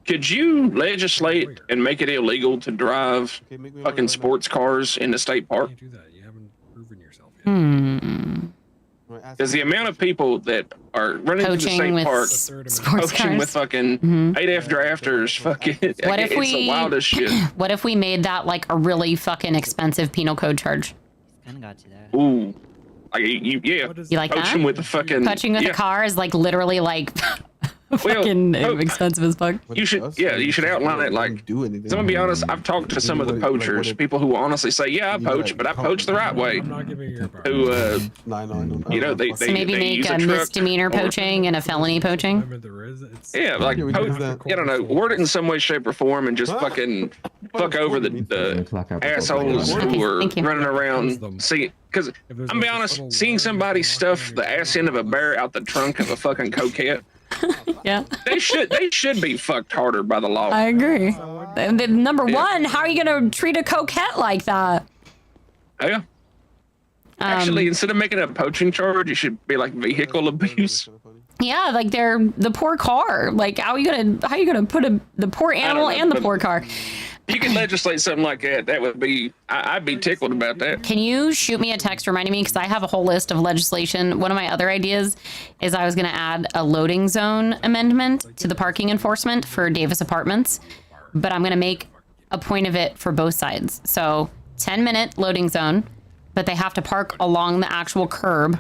F: Could you legislate and make it illegal to drive fucking sports cars in the state park? Because the amount of people that are running to the
A: Poaching
F: state
A: with
F: park,
A: sports
F: poaching
A: cars?
F: with fucking 8F drafters, fucking,
A: What if
F: it's the wildest shit.
A: What if we made that like a really fucking expensive penal code charge?
F: Ooh. Like, yeah.
A: You like that?
F: Poaching with the fucking...
A: Poaching with a car is like literally like fucking expensive as fuck.
F: You should, you should outline it like. So I'm gonna be honest. I've talked to some of the poachers, people who will honestly say, "Yeah, I poach, but I poach the right way." Who, you know, they
A: maybe
F: they
A: make
F: use
A: a
F: truck
A: misdemeanor poaching and a felony poaching.
F: Yeah, like I don't know, word it in some way, shape, or form, and just fucking fuck over the assholes who are running around. See, because I'm gonna be honest, seeing somebody stuff the ass end of a bear out the trunk of a fucking coquette.
A: Yeah,
F: they should be fucked harder by the law.
A: I agree. Number one, how are you gonna treat a coquette like that?
F: Yeah. Actually, instead of making a poaching charge, you should be like vehicle abuse.
A: Yeah, like they're the poor car. Like how are you gonna put the poor animal and the poor car?
F: You can legislate something like that. That would be, I'd be tickled about that.
A: Can you shoot me a text reminding me? Because I have a whole list of legislation. One of my other ideas is I was going to add a loading zone amendment to the parking enforcement for Davis Apartments, but I'm going to make a point of it for both sides. So 10-minute loading zone, but they have to park along the actual curb,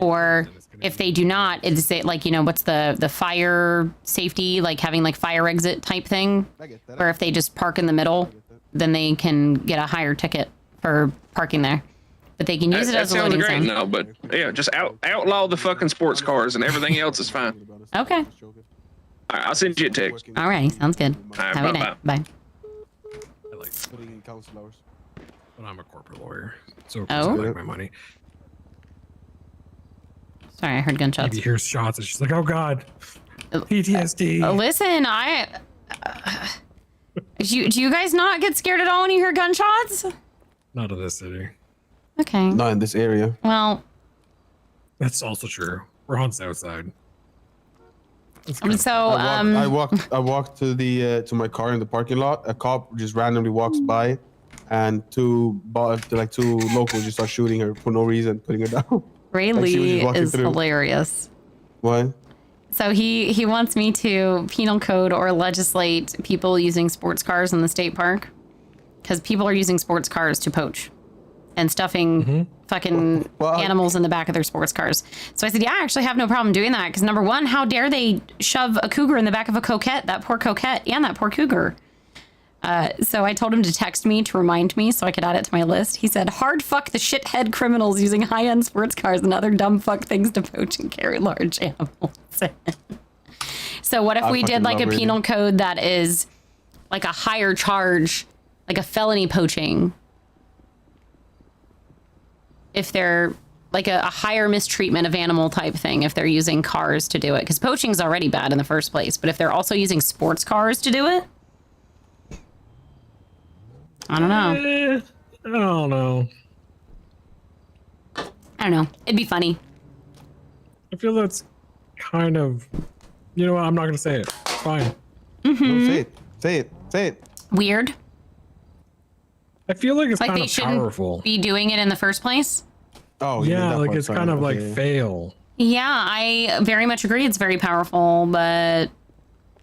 A: or if they do not, it's like, you know, what's the fire safety, like having like fire exit type thing, or if they just park in the middle, then they can get a higher ticket for parking there. But they can use it as a loading zone.
F: No, but yeah, just outlaw the fucking sports cars and everything else is fine.
A: Okay.
F: All right, I'll send you a text.
A: All right, sounds good.
F: Right,
A: have a good night. Bye.
P: I like putting in council hours.
E: But I'm a corporate lawyer, so
A: I
E: like my money.
A: Sorry, I heard gunshots.
E: Maybe hears shots and she's like, "Oh God, PTSD."
A: Listen, do you guys not get scared at all when you hear gunshots?
E: Not in this city.
A: Okay.
P: Not in this area.
A: Well,
E: that's also true. We're on South Side.
A: So
P: I walked to the to my car in the parking lot. A cop just randomly walks by, and two locals just start shooting her for no reason, putting her down.
A: Ray Lee is hilarious.
P: What?
A: So he wants me to penal code or legislate people using sports cars in the state park, because people are using sports cars to poach and stuffing fucking animals in the back of their sports cars. So I said, yeah, I actually have no problem doing that, because number one, how dare they shove a cougar in the back of a coquette, that poor coquette and that poor cougar. So I told him to text me to remind me so I could add it to my list. He said, hard fuck the shithead criminals using high-end sports cars and other dumb fuck things to poach and carry large animals. So what if we did like a penal code that is like a higher charge, like a felony poaching? If they're like a higher mistreatment of animal type thing, if they're using cars to do it. Because poaching is already bad in the first place. But if they're also using sports cars to do it, I don't know.
E: I don't know.
A: I don't know. It'd be funny.
E: I feel that's kind of, you know what? I'm not gonna say it. Fine.
P: No, say it.
A: Weird.
E: I feel like it's
A: like
E: kind
A: they
E: of
A: shouldn't
E: powerful.
A: be doing it in the first place.
P: Oh
E: yeah, like it's kind of like fail.
A: Yeah, I very much agree. It's very powerful, but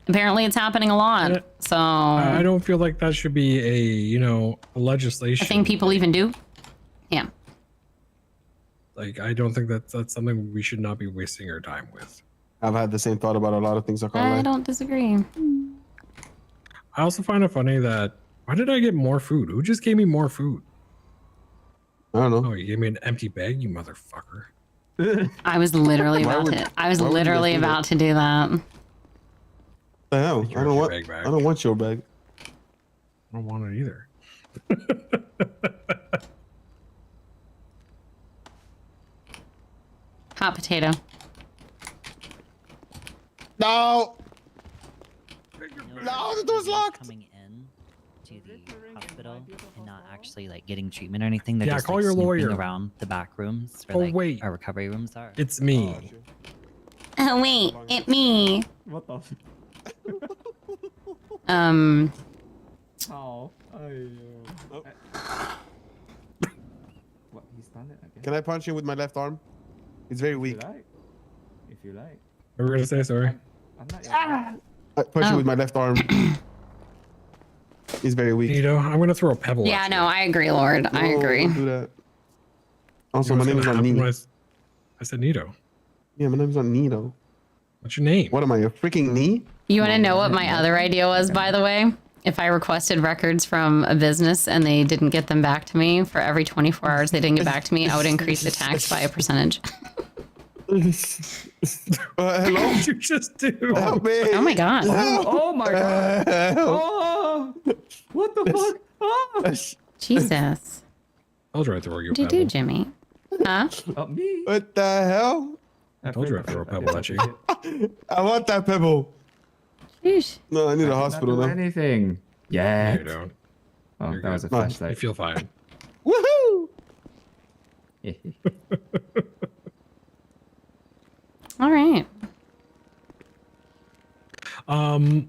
A: apparently it's happening a lot. So
E: I don't feel like that should be a legislation.
A: I think people even do. Yeah.
E: Like I don't think that's something we should not be wasting our time with.
P: I've had the same thought about a lot of things.
A: I don't disagree.
E: I also find it funny that why did I get more food? Who just gave me more food?
P: I don't know.
E: Oh, you gave me an empty bag, you motherfucker.
A: I was literally about to do that.
P: The hell? I don't want your bag.
E: I don't want it either.
A: Hot potato.
P: No. No, the door's locked.
J: Coming in to the hospital and not actually like getting treatment or anything. They're
E: Yeah,
J: just
E: call
J: like,
E: your
J: snooping
E: lawyer.
J: around the back rooms where
E: wait.
J: our recovery rooms are.
E: It's me.
A: Oh wait, it me.
U: What the?
J: Oh.
U: What? He's done it again.
P: Can I punch him with my left arm? It's very weak.
U: If you like.
E: What were we gonna say? Sorry.
U: I'm not.
P: I punch him with my left arm. He's very weak.
E: I'm gonna throw a pebble.
A: Yeah, no, I agree, Lord. I agree.
P: Don't do that. Also, my name is not Nito.
E: I said Nito.
P: Yeah, my name's not Nito.
E: What's your name?
P: What am I, a freaking knee?
A: You want to know what my other idea was, by the way? If I requested records from a business and they didn't get them back to me, for every 24 hours they didn't get back to me, I would increase the tax by a percentage.
P: Hello?
E: What did you just do?
P: Help me.
A: Oh my god.
U: Oh my god. Oh, what the fuck? Oh.
A: Jesus.
E: I was right to you.
A: What did you do, Jimmy? Huh?
U: Me?
P: What the hell?
E: I told you I throw a pebble at you.
P: I want that pebble.
A: Sheesh.
P: No, I need a hospital now.
U: Anything? Yeah.
E: No, you don't.
U: Oh,
E: You're
U: that was a
E: good.
U: flashlight.
E: You feel fine.
P: Woohoo!
A: All right.
E: What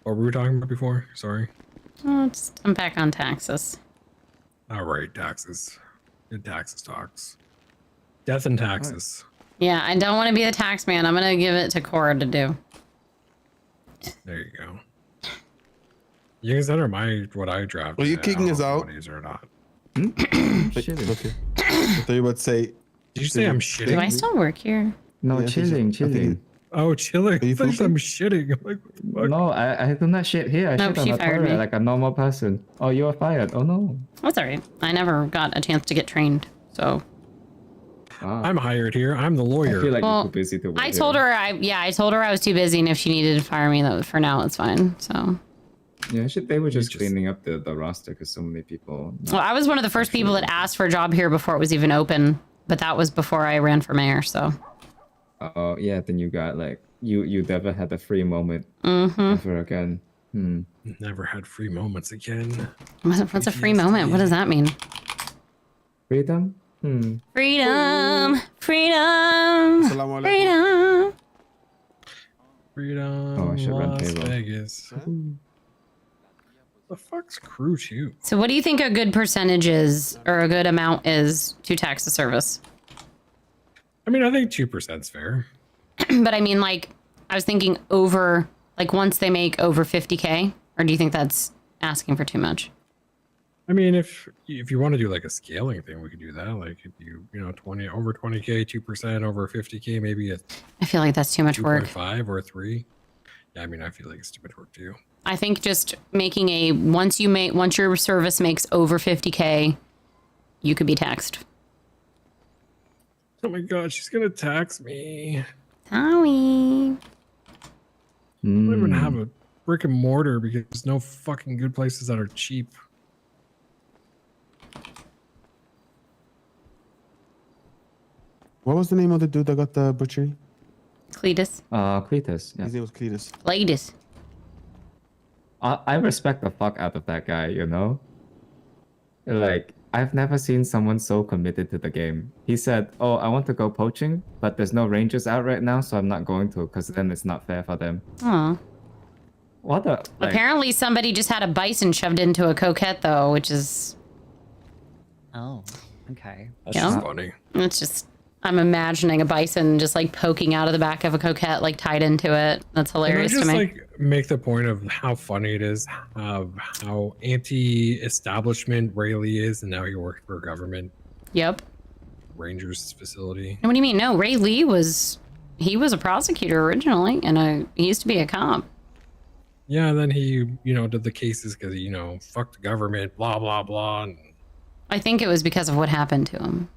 E: were we talking about before? Sorry.
A: Oh, I'm back on taxes.
E: All right, taxes. Good taxes talks. Death and taxes.
A: Yeah, I don't want to be the tax man. I'm gonna give it to Cora to do.
E: There you go. You guys that are what I drafted.
P: Are you kicking us out?
E: Or not?
P: Okay. I thought you would say.
E: Did you say I'm shitting?
A: Do I still work here?
U: No,
P: Yeah,
U: chilling.
E: Oh, chilling.
P: Are you
E: I thought
P: pooping?
E: I'm shitting. I'm like, what the fuck?
U: No, I do not shit here. I
A: Nope,
U: shit on
A: she
U: the
A: fired
U: toilet
A: me.
U: like a normal person. Oh, you are fired. Oh no.
A: That's all right. I never got a chance to get trained, so.
E: I'm hired here. I'm the lawyer.
U: I feel like
A: Well,
U: you're too busy to work
A: I
U: here.
A: told her I told her I was too busy, and if she needed to fire me, that for now it's fine. So.
U: Yeah, they were just cleaning up the roster because so many people.
A: Well, I was one of the first people that asked for a job here before it was even open, but that was before I ran for mayor. So.
U: Oh yeah, then you got like you never had a free moment ever again.
E: Never had free moments again.
A: What's a free moment? What does that mean?
U: Freedom.
A: Freedom, freedom, freedom.
E: Freedom.
U: Oh, I should run
E: Las
U: payroll.
E: Vegas. The fuck's crew too?
A: So, what do you think a good percentage is, or a good amount is to tax the service?
E: I mean, I think 2% is fair.
A: But I mean, like, I was thinking over, like, once they make over 50K, or do you think that's asking for too much?
E: I mean, if you want to do like a scaling thing, we could do that. Like if you know 20 over 20K, 2% over 50K, maybe
A: I feel like that's too much work.
E: 2.5 or 3. Yeah, I mean, I feel like it's too much work too.
A: I think just making a once your service makes over 50K, you could be taxed.
E: Oh my god, she's gonna tax me.
A: Sorry.
E: I don't even have a brick and mortar because there's no fucking good places that are cheap.
P: What was the name of the dude that got the butchery?
A: Cletus.
U: Cletus. Yeah.
P: His name was Cletus.
A: Cletus.
U: I respect the fuck out of that guy. You know. Like I've never seen someone so committed to the game. He said, "Oh, I want to go poaching, but there's no rangers out right now, so I'm not going to, because then it's not fair for them."
A: Aw.
U: What a like,
A: Apparently somebody just had a bison shoved into a coquette though, which is
J: Oh, okay.
E: That's just funny.
A: It's just I'm imagining a bison just like poking out of the back of a coquette, like tied into it. That's hilarious
E: Can I
A: to
E: just
A: me.
E: like make the point of how funny it is, of how anti-establishment Rayleigh is, and now he works for a government
A: Yep.
E: Rangers facility.
A: And what do you mean? No, Ray Lee was a prosecutor originally, and he used to be a cop.
E: Yeah, and then he, did the cases because he, fucked the government, blah blah blah. And
A: I think it was because of what happened to him.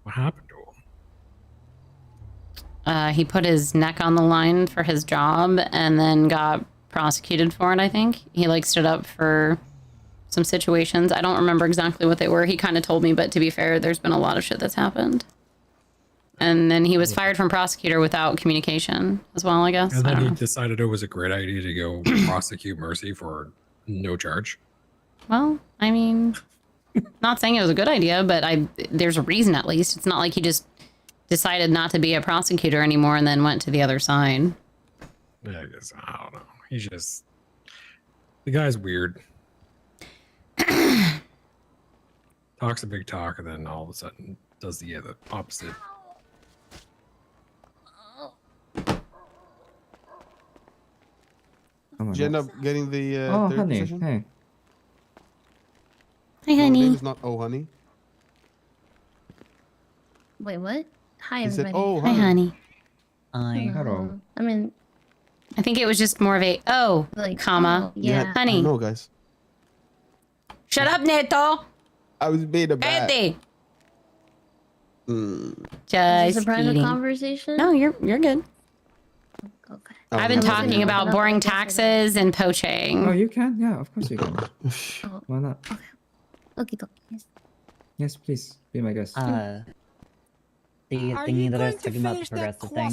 E: what happened to him?
A: He put his neck on the line for his job and then got prosecuted for it, I think. He like stood up for some situations. I don't remember exactly what they were. He kind of told me, but to be fair, there's been a lot of shit that's happened. And then he was fired from prosecutor without communication as well, I guess.
E: And
A: I
E: then
A: don't
E: he
A: know.
E: decided it was a great idea to go prosecute Mercy for no charge.
A: Well, I mean, not saying it was a good idea, but there's a reason at least. It's not like he just decided not to be a prosecutor anymore and then went to the other side.
E: Yeah, I guess, I don't know. He's just, the guy's weird. Talks a big talk and then all of a sudden does the opposite.
P: Did you end up getting the
U: oh,
P: third
U: honey.
P: position?
U: Hey.
A: Hi,
P: No,
A: honey.
P: name is not Oh Honey.
Q: Wait, what? Hi,
P: He said,
Q: everybody.
P: "Oh,
A: Hi, honey.
U: Hello.
Q: I mean,
A: I think it was just more of a comma.
Q: yeah.
A: Honey.
P: No, guys.
A: Shut up, Neto.
P: I was being a bad.
A: Cállate.
Q: Is
A: Just
Q: this a private
A: kidding.
Q: conversation?
A: No, you're good.
Q: Okay.
A: I've been talking about boring taxes and poaching.
U: Oh, you can? Yeah, of course you can. Why not?
Q: Okay.
U: Yes, please. Be my guest.
J: The thingy that I was talking about, the progressive thing,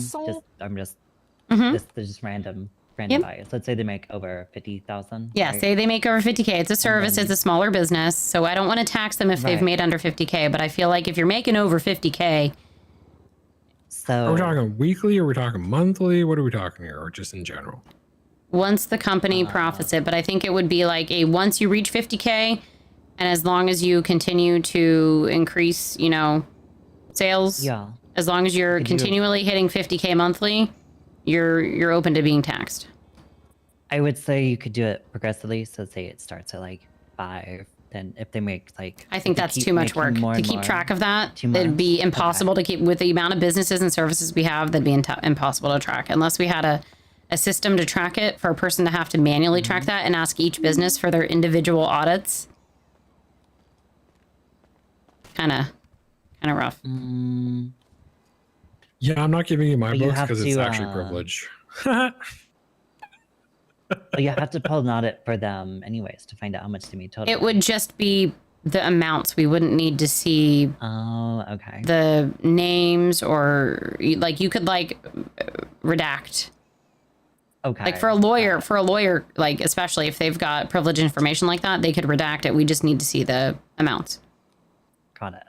J: just random
A: Yep.
J: bias. Let's say they make over 50,000.
A: Yeah, say they make over 50K. It's a service, it's a smaller business, so I don't want to tax them if they've
J: Right.
A: made under 50K, but I feel like if you're making over 50K,
J: So
E: Are we talking weekly? Are we talking monthly? What are we talking here? Or just in general?
A: once the company profits it, but I think it would be like a once you reach 50K, and as long as you continue to increase, sales, as long as you're continually hitting 50K monthly, you're open to being taxed.
J: I would say you could do it progressively. So say it starts at like 5. Then if they make like,
A: I think
J: if they
A: that's
J: keep
A: too much work
J: making more
A: to
J: and
A: keep
J: more,
A: track of that.
J: too
A: It'd
J: much?
A: be impossible to keep with the amount of businesses and services we have. That'd be impossible to track unless we had a system to track it for a person to have to manually track that and ask each business for their individual audits. Kind of rough.
E: Yeah, I'm not giving you my
J: But you
E: books
J: have
E: because it's
J: to,
E: actually privilege.
J: But you have to pull an audit for them anyways to find out how much they made total.
A: It would just be the amounts. We wouldn't need to see the names or like you could redact.
J: Okay.
A: Like for a lawyer, like especially if they've got privileged information like that, they could redact it. We just need to see the amounts.
J: Got it.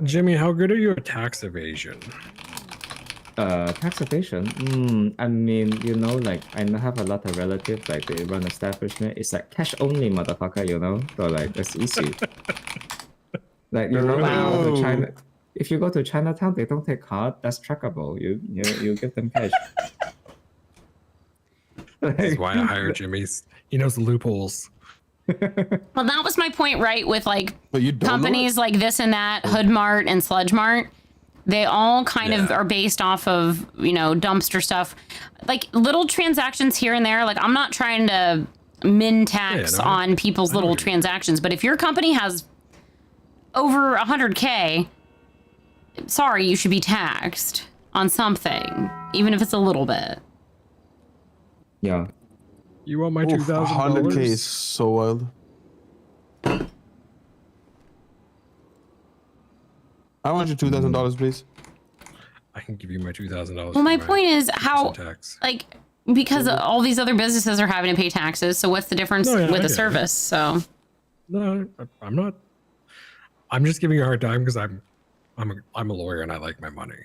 E: Jimmy, how good are you at tax evasion?
U: Tax evasion? I mean, like, I have a lot of relatives, like, they run establishment. It's like cash only, motherfucker, So, like, it's easy. Like, go to China. If you go to Chinatown, they don't take card. That's trackable. You give them cash.
E: That's why I hired Jimmy. He knows the loopholes.
A: Well, that was my point, right? With
P: you don't
A: companies like this and that, Hood Mart and Sludge Mart, they all kind of are based off of, dumpster stuff. Like little transactions here and there. Like I'm not trying to min tax on people's little transactions, but if your company has over 100K, sorry, you should be taxed on something, even if it's a little bit.
U: Yeah.
E: You want my
P: Oof,
E: $2,000?
P: 100K is so wild. I want your $2,000, please.
E: I can give you my $2,000.
A: Well, my point is how,
E: tax.
A: because all these other businesses are having to pay taxes. So what's the difference with a service? So.
E: No, I'm not. I'm just giving you a hard time because I'm a lawyer and I like my money.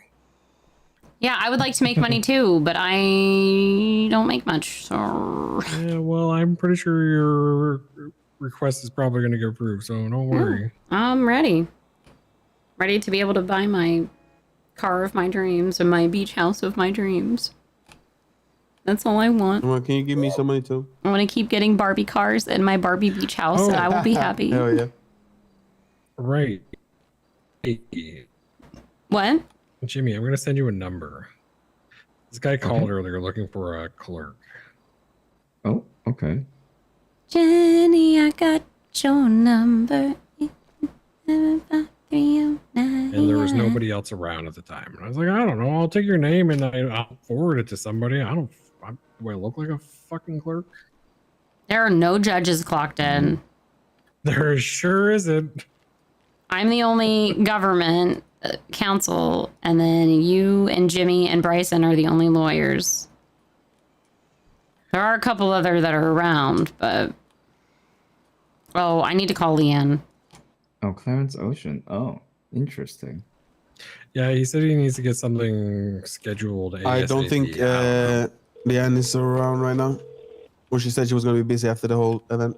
A: Yeah, I would like to make money too, but I don't make much. So.
E: Yeah, well, I'm pretty sure your request is probably going to get approved, so don't worry.
A: I'm ready. Ready to be able to buy my car of my dreams and my beach house of my dreams. That's all I want.
P: Well, can you give me some money too?
A: I want to keep getting Barbie cars and my Barbie beach house, and I will be happy.
P: Hell yeah.
E: Right.
A: What?
E: Jimmy, I'm going to send you a number. This guy called earlier looking for a clerk.
U: Oh, okay.
A: Jenny, I got your number.
E: And there was nobody else around at the time. And I was like, I don't know. I'll take your name and I'll forward it to somebody. Do I look like a fucking clerk?
A: There are no judges clocked in.
E: There sure isn't.
A: I'm the only government counsel, and then you and Jimmy and Bryson are the only lawyers. There are a couple other that are around, but... Oh, I need to call Leanne.
U: Oh, Clarence Ocean. Oh, interesting.
E: Yeah, he said he needs to get something scheduled. ASAP.
P: I don't think Leanne is around right now. Well, she said she was going to be busy after the whole event.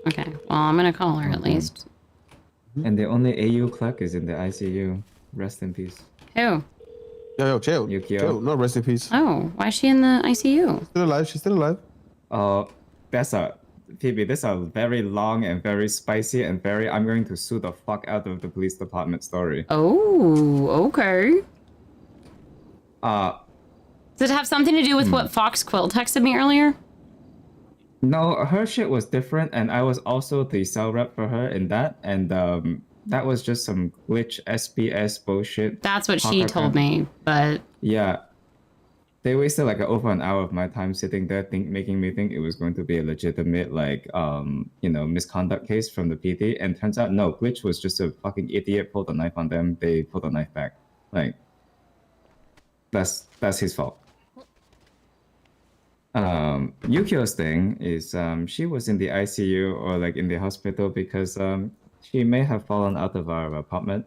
A: Okay, well, I'm going to call her at least.
U: And the only AU clerk is in the ICU. Rest in peace.
A: Who?
P: Yo, chill.
U: Yukio.
P: Chill. No, rest in peace.
A: Oh, why is she in the ICU?
P: Still alive. She's still alive.
U: That's Phoebe, this is a very long and very spicy and very I'm going to sue the fuck out of the police department story.
A: Oh, okay.
U: Does
A: it have something to do with what Fox Quill texted me earlier?
U: No, her shit was different, and I was also the cell rep for her in that, and that was just some glitch SPS bullshit.
A: That's what she told me, but
U: yeah, they wasted like over an hour of my time sitting there, making me think it was going to be a legitimate misconduct case from the PD, and turns out no, glitch was just a fucking idiot pulled a knife on them. They pulled the knife back. Like that's his fault. Yukio's thing is she was in the ICU or like in the hospital because she may have fallen out of our apartment,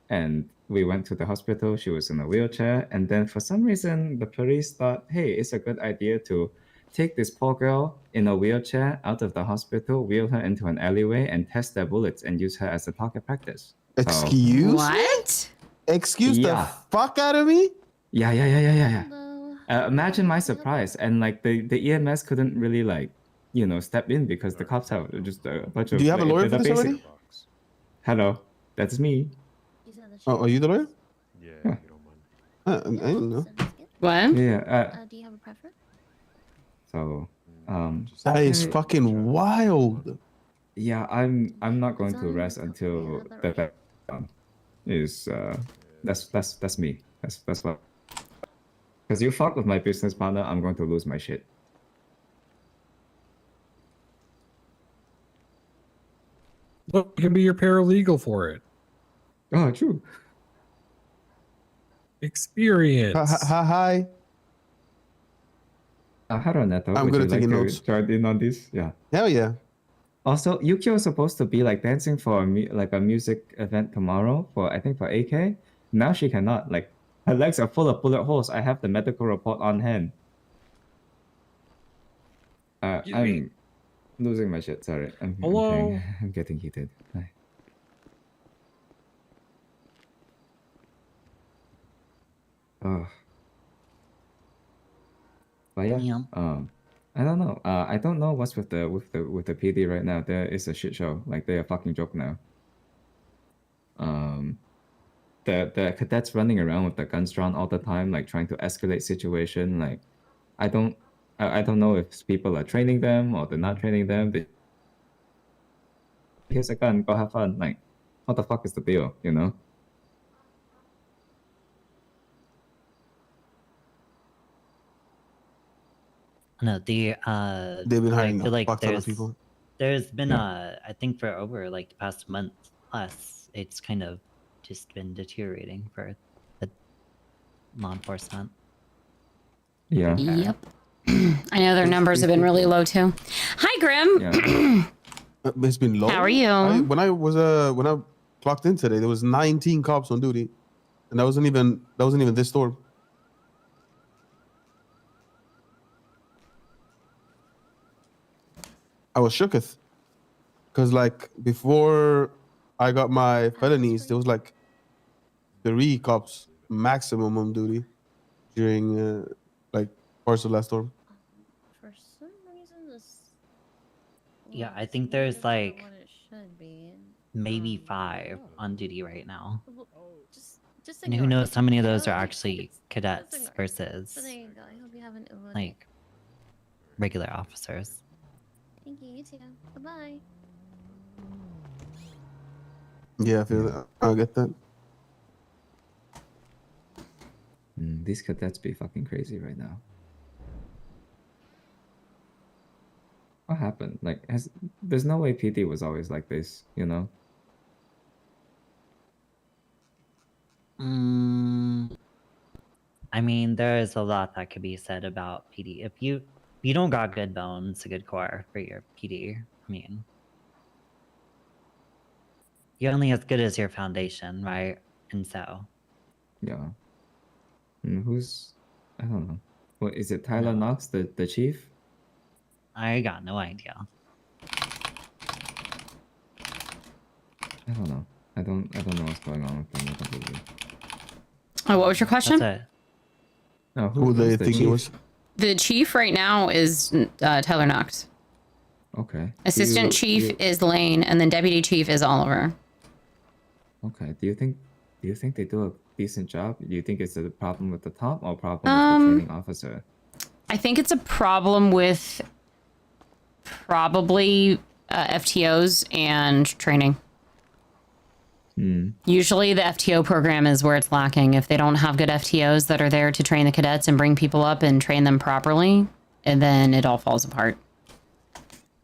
U: and we went to the hospital. She was in a wheelchair, and then for some reason the police thought, hey, it's a good idea to take this poor girl in a wheelchair out of the hospital, wheel her into an alleyway, and test their bullets and use her as a target practice.
P: Excuse
A: what?
P: Excuse the fuck out of me?
U: Yeah. Imagine my surprise, and like the EMS couldn't really step in because the cops have just a bunch of.
P: Do you have a lawyer for this already?
U: Hello, that's me.
P: Oh, are you the lawyer?
U: Yeah.
P: I don't know.
A: What?
U: Yeah.
Q: Do you have a preference?
U: So,
P: that is fucking wild.
U: Yeah, I'm not going to rest until the is that's me. That's what. Because you fuck with my business partner, I'm going to lose my shit.
E: Look, you can be your paralegal for it.
U: Oh, true.
E: Experience.
P: Hi.
U: Hello, Neto.
P: I'm good at taking notes.
U: Join in on this? Yeah.
P: Hell yeah.
U: Also, Yukio is supposed to be like dancing for a music event tomorrow for AK. Now she cannot. Like her legs are full of bullet holes. I have the medical report on hand. I'm losing my shit. Sorry. I'm getting heated. Hi. Oh. But yeah. I don't know. I don't know what's with the PD right now. There is a shit show. Like they're a fucking joke now. The cadets running around with the guns drawn all the time, like trying to escalate situation. Like, I don't know if people are training them or they're not training them. Here's a gun, go have fun. Like, what the fuck is the deal? You know?
J: No,
P: they've been hiring
J: like
P: a ton of people.
J: There's been I think for over like the past month plus, it's kind of just been deteriorating for the law enforcement.
U: Yeah.
A: Yep. I know their numbers have been really low too. Hi, Grim.
U: Yeah.
P: It's been low.
A: How are you?
P: When I clocked in today, there was 19 cops on duty, and that wasn't even this storm. I was shooketh, because like before I got my felonies, there was like 3 cops maximum on duty during like parts of last storm.
Q: For some reason, this.
J: Yeah, I think there's like maybe 5 on duty right now. And who knows how many of those are actually cadets versus like regular officers.
Q: Thank you, you too. Bye-bye.
P: Yeah, I feel that. I get that.
U: These cadets be fucking crazy right now. What happened? Like, there's no way PD was always like this, you know?
J: I mean, there is a lot that could be said about PD. If you don't got good bones, a good core for your PD, I mean, you're only as good as your foundation, right? And so.
U: Yeah. I don't know. What is it? Tyler Knox, the chief?
J: I got no idea.
U: I don't know. I don't know what's going on with them completely.
A: Oh, what was your question?
U: No,
P: who they think it was?
A: The chief right now is Tyler Knox.
U: Okay.
A: Assistant chief is Lane, and then deputy chief is Oliver.
U: Okay. Do you think they do a decent job? Do you think it's a problem with the top or a problem with the training officer?
A: I think it's a problem with probably FTOs and training. Usually the FTO program is where it's lacking. If they don't have good FTOs that are there to train the cadets and bring people up and train them properly, and then it all falls apart.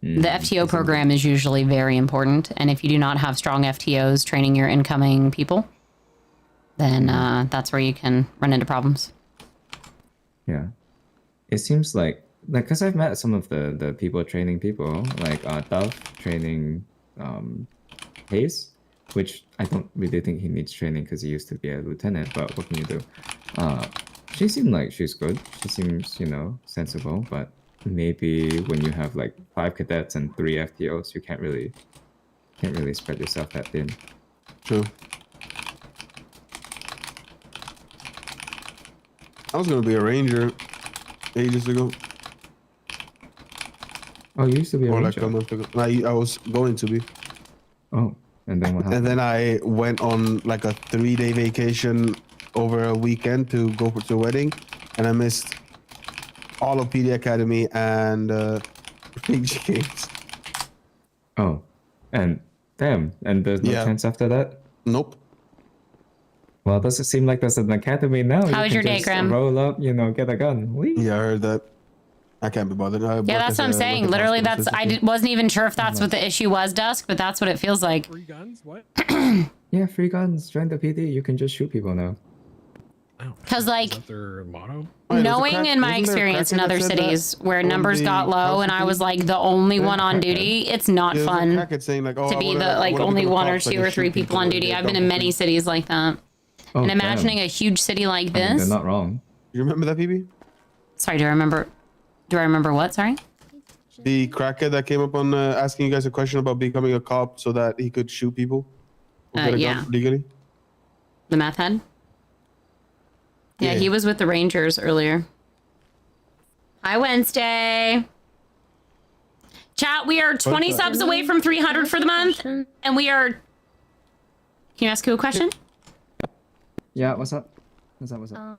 A: The FTO program is usually very important, and if you do not have strong FTOs training your incoming people, then that's where you can run into problems.
U: Yeah. It seems like because I've met some of the people training people, like Dove training Hayes, which I don't really think he needs training because he used to be a lieutenant, but what can you do? She seemed like she's good. She seems, sensible, but maybe when you have like 5 cadets and 3 FTOs, you can't really spread yourself that thin.
P: True. I was gonna be a ranger ages ago.
U: Oh, you used to be a ranger?
P: Like a month ago. I was going to be.
U: Oh, and then what happened?
P: And then I went on like a 3-day vacation over a weekend to go to a wedding, and I missed all of PD Academy and PG Games.
U: Oh, and damn, and there's no chance after that?
P: Nope.
U: Well, does it seem like there's an academy now?
A: How was your day, Graham?
U: Roll up, get a gun. Whee!
P: Yeah, I heard that. I can't be bothered.
A: Yeah, that's what I'm saying. Literally, wasn't even sure if that's what the issue was, Dusk, but that's what it feels like.
E: Free guns? What?
U: Yeah, free guns. Join the PD. You can just shoot people now.
A: Because, like,
E: Is that their motto?
A: knowing in my experience in other cities where numbers got low and I was like the only one on duty, it's not fun to be the only 1 or 2 or 3 people on duty. I've been in many cities like that.
U: Oh,
A: and imagining a huge city like this.
U: They're not wrong.
P: You remember that, Phoebe?
A: Sorry, do I remember what? Sorry?
P: The crackhead that came up on asking you guys a question about becoming a cop so that he could shoot people?
A: Yeah.
P: Legally?
A: The meth head? Yeah, he was with the Rangers earlier. Hi, Wednesday. Chat, we are 20 subs away from 300 for the month. And we are... Can you ask you a question?
U: Yeah, what's up? What's up?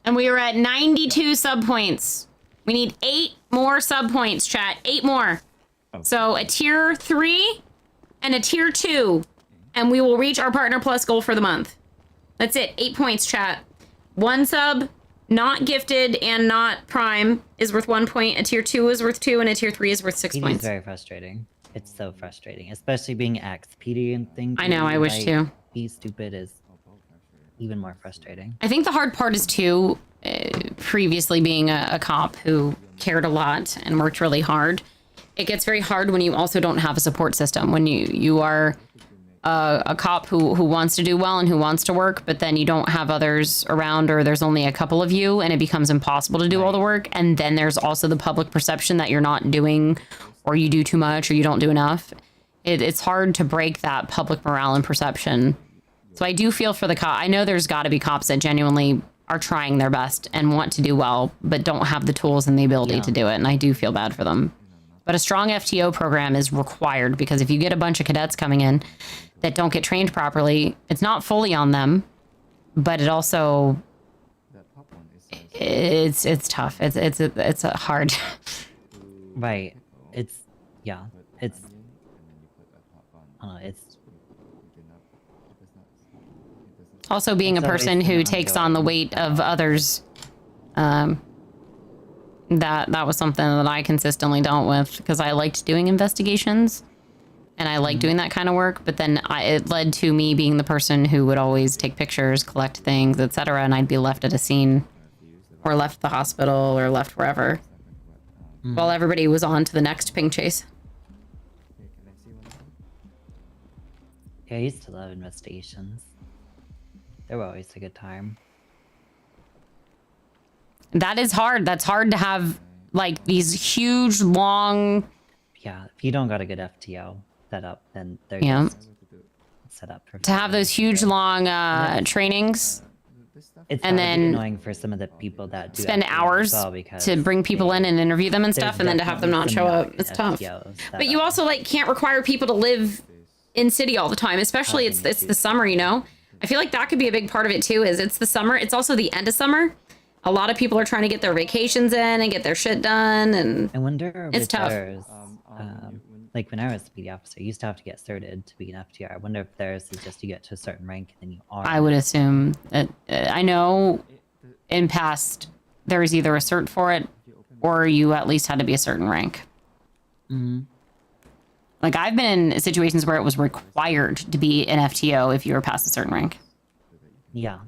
A: And we are at 92 sub points. We need 8 more sub points, chat. 8 more. So a tier 3 and a tier 2. And we will reach our Partner Plus goal for the month. That's it. 8 points, chat. 1 sub, not gifted and not prime, is worth 1 point. A tier 2 is worth 2, and a tier 3 is worth 6 points.
J: It's very frustrating. It's so frustrating, especially being XPD and things.
A: I know, I wish too.
J: Be stupid is even more frustrating.
A: I think the hard part is too, previously being a cop who cared a lot and worked really hard. It gets very hard when you also don't have a support system. When you are a cop who wants to do well and who wants to work, but then you don't have others around, or there's only a couple of you, and it becomes impossible to do all the work. And then there's also the public perception that you're not doing, or you do too much, or you don't do enough. It's hard to break that public morale and perception. So I do feel for the cop. I know there's got to be cops that genuinely are trying their best and want to do well, but don't have the tools and the ability to do it. And I do feel bad for them. But a strong FTO program is required, because if you get a bunch of cadets coming in that don't get trained properly, it's not fully on them, but it also, it's tough. It's a hard.
J: Right. It's
A: also being a person who takes on the weight of others. That was something that I consistently dealt with, because I liked doing investigations and I liked doing that kind of work, but then it led to me being the person who would always take pictures, collect things, etc., and I'd be left at a scene or left the hospital or left wherever while everybody was on to the next ping chase.
J: Yeah, I used to love investigations. They were always a good time.
A: That is hard. That's hard to have, like, these huge, long...
J: Yeah, if you don't got a good FTO set up, then they're
A: Yeah.
J: just... set up for
A: to have those huge long trainings
J: It's
A: and
J: gotta be
A: then
J: annoying for some of the people that do
A: spend
J: FTO as
A: hours
J: well, because
A: to bring people in and interview them and
J: there's
A: stuff, and then to have them not
J: definitely
A: show
J: some
A: up. It's tough.
J: FTOs that
A: But you also like can't require people to live in city all the time, especially it's the summer, you know. I feel like that could be a big part of it too. Is it's the summer. It's also the end of summer. A lot of people are trying to get their vacations in and get their shit done, and
J: I wonder
A: it's tough.
J: Like when I was the PD officer, you used to have to get certed to be an FTR. I wonder if theirs is just you get to a certain rank and then you are.
A: I would assume that I know in past there was either a cert for it or you at least had to be a certain rank. Like I've been in situations where it was required to be an FTO if you were past a certain rank.
J: Yeah.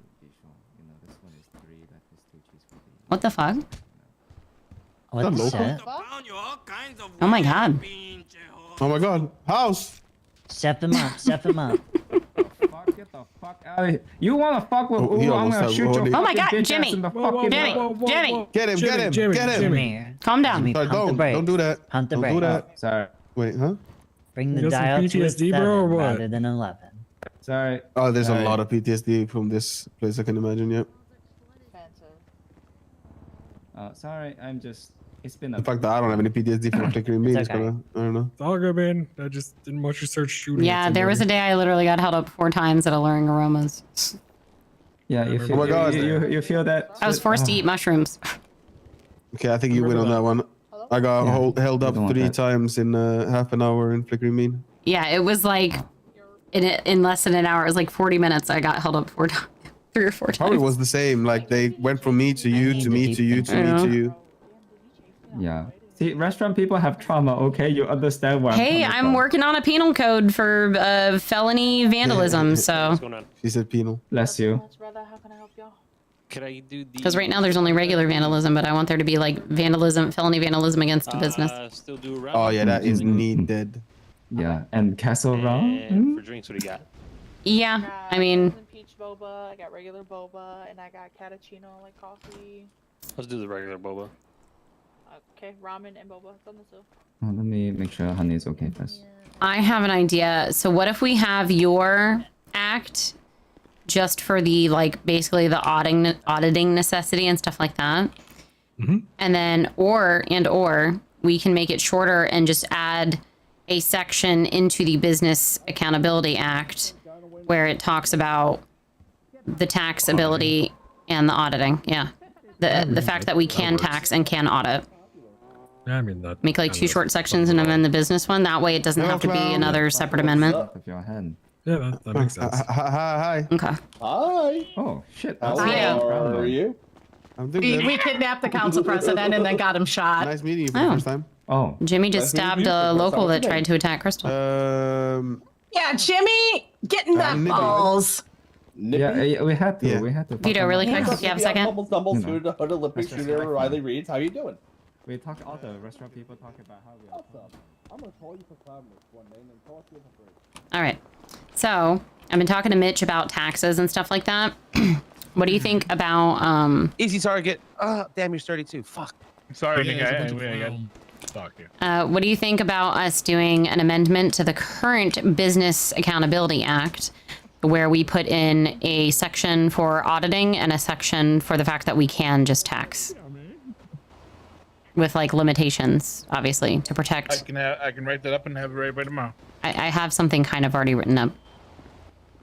A: What the fuck?
J: What the shit?
A: Oh my god.
P: Oh my god. House.
J: Step him up. Step him up.
U: You wanna fuck with
P: he
U: Ooh, I'm
P: almost
U: gonna
P: had
U: shoot your
P: Woody.
A: Oh my
U: fucking
A: god,
U: bitch
A: Jimmy.
U: ass in the
A: Jimmy.
U: fucking
A: Jimmy.
P: Get him. Get him. Get him.
J: Jimmy.
A: Calm down.
J: Jimmy,
P: Sorry,
J: pump the brakes.
P: don't do that.
J: Pump the
P: Don't
J: brakes.
P: do that.
U: Sorry.
P: Wait, huh?
J: Bring
E: You
J: the
E: got some
J: dial to a
E: PTSD,
J: 7
E: bro, or what?
J: rather than 11.
U: Sorry.
P: Oh, there's
U: Sorry.
P: a lot of PTSD from this place, I can imagine, yeah.
U: Sorry, I'm just. It's been a.
P: The fact that I don't have any PTSD from flickering me is kind of, I don't know.
E: It's all good, man. I just didn't want you to start shooting.
A: Yeah, there was a day I literally got held up 4 times at Alluring Aromas.
U: Yeah, you feel,
P: Oh my God.
U: you feel that?
A: I was forced to eat mushrooms.
P: Okay, I think you win on that one. I got held up
U: don't want
P: 3
U: that.
P: times in half an hour in flickering mean.
A: Yeah, it was like in less than an hour. It was like 40 minutes. I got held up 4 times, 3 or 4 times.
P: Probably was the same. Like they went from me to you to me to you to me to you.
U: Yeah. See, restaurant people have trauma. Okay, you understand where
A: Hey,
U: I'm coming
A: I'm
U: from.
A: working on a penal code for felony vandalism. So,
P: She said penal.
U: Bless you.
S: Could I do the?
A: because right now there's only regular vandalism, but I want there to be like vandalism, felony vandalism against a business.
S: Still do a round?
P: Oh yeah, that is needed.
U: Yeah, and Castle Round.
S: And for drinks, what do you got?
A: Yeah, I mean,
V: Peach boba, I got regular boba, and I got cappuccino like coffee.
S: Let's do the regular boba.
V: Okay, ramen and boba. It's on the stove.
U: Oh, let me make sure honey is okay first.
A: I have an idea. So what if we have your act just for the like basically the auditing necessity and stuff like that, and then or we can make it shorter and just add a section into the Business Accountability Act where it talks about the taxability and the auditing. Yeah, the fact that we can tax and can audit.
E: Yeah, I mean that.
A: Make like 2 short sections and amend the business one. That way it doesn't have to be another separate amendment.
U: With your hand.
E: Yeah, that makes sense.
P: Hi.
A: Okay.
T: Hi.
U: Oh shit.
T: How
G: Yeah.
T: are you?
P: I'm doing good.
G: We kidnapped the council president and then got him shot.
P: Nice meeting you for the
A: Oh.
P: first time.
U: Oh.
A: Jimmy just stabbed a local that tried to attack Crystal.
G: Yeah, Jimmy, get in that
P: Nippy.
G: balls.
U: Yeah, we had to.
P: Yeah.
U: We had to.
A: Vito, really quick, if you have a second.
U: Hood
T: Olympic shooter, Riley Reeds. How you doing?
U: We talk. All the restaurant people talk about how we are.
T: I'm gonna call you for Cloudness one day and then talk to you for free.
A: All right. So I've been talking to Mitch about taxes and stuff like that. What do you think about
S: Easy target. Damn, you're 32. Fuck.
R: Sorry,
E: Yeah,
R: Nick.
E: there's a
R: I
E: bunch of
R: got
E: brown.
R: stuck here.
A: what do you think about us doing an amendment to the current Business Accountability Act where we put in a section for auditing and a section for the fact that we can just tax? With like limitations, obviously, to protect.
R: I can write that up and have it ready by tomorrow.
A: I have something kind of already written up.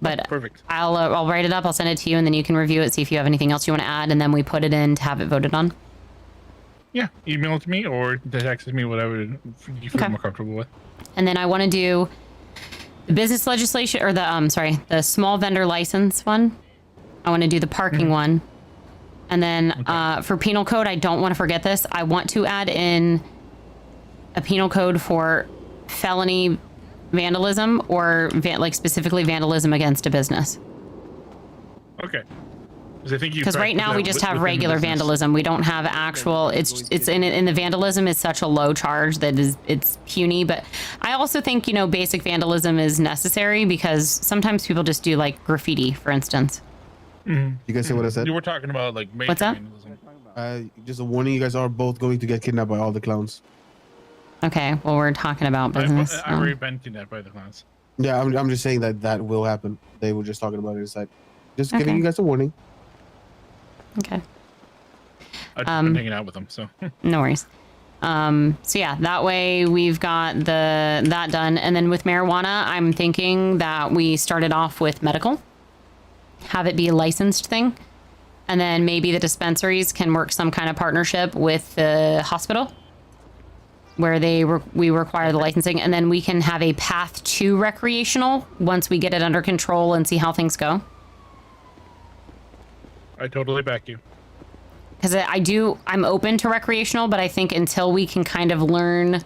A: But
R: Perfect.
A: I'll write it up, I'll send it to you, and then you can review it, see if you have anything else you want to add, and then we put it in to have it voted on.
R: Yeah, email it to me or text me, whatever you feel
A: Okay.
R: more comfortable with.
A: And then I want to do the business legislation, or the small vendor license one. I want to do the parking one. And then for penal code, I don't want to forget this. I want to add in a penal code for felony vandalism or like specifically vandalism against a business.
R: Okay. I think you
A: Because right now we just have
R: within
A: regular
R: business.
A: vandalism. We don't have actual. It's in the vandalism is such a low charge that it's puny. But I also think basic vandalism is necessary because sometimes people just do like graffiti, for instance.
R: Mhm.
P: You guys see what I said?
R: You were talking about like major
A: What's that?
R: vandalism.
P: Just a warning, you guys are both going to get kidnapped by all the clowns.
A: Okay, well we're talking about business.
R: I've already been kidnapped by the clowns.
P: Yeah, I'm just saying that will happen. They were just talking about it. It's like, just
A: Okay.
P: giving you guys a warning.
A: Okay.
R: I've just been hanging out with them, so.
A: No worries. So yeah, that way we've got that done. And then with marijuana, I'm thinking that we started off with medical, have it be a licensed thing. And then maybe the dispensaries can work some kind of partnership with the hospital where we require the licensing, and then we can have a path to recreational once we get it under control and see how things go.
R: I totally back you.
A: Because I'm open to recreational, but I think until we can kind of learn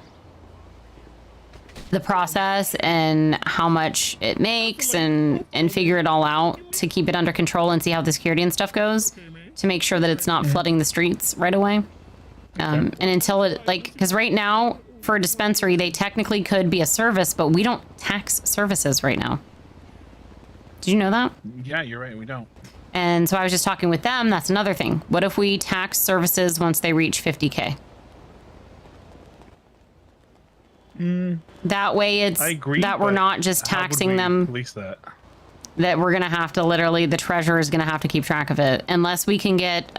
A: the process and how much it makes and figure it all out to keep it under control and see how the security and stuff goes, to make sure that it's not flooding the streets right away. And until it, because right now for a dispensary, they technically could be a service, but we don't tax services right now. Did you know that?
R: Yeah, you're right. We don't.
A: And so I was just talking with them. That's another thing. What if we tax services once they reach 50K? That way it's
R: I agree,
A: that we're not just
R: how would
A: taxing
R: we
A: them.
R: police that?
A: That we're going to have to literally, the treasurer is going to have to keep track of it. Unless we can get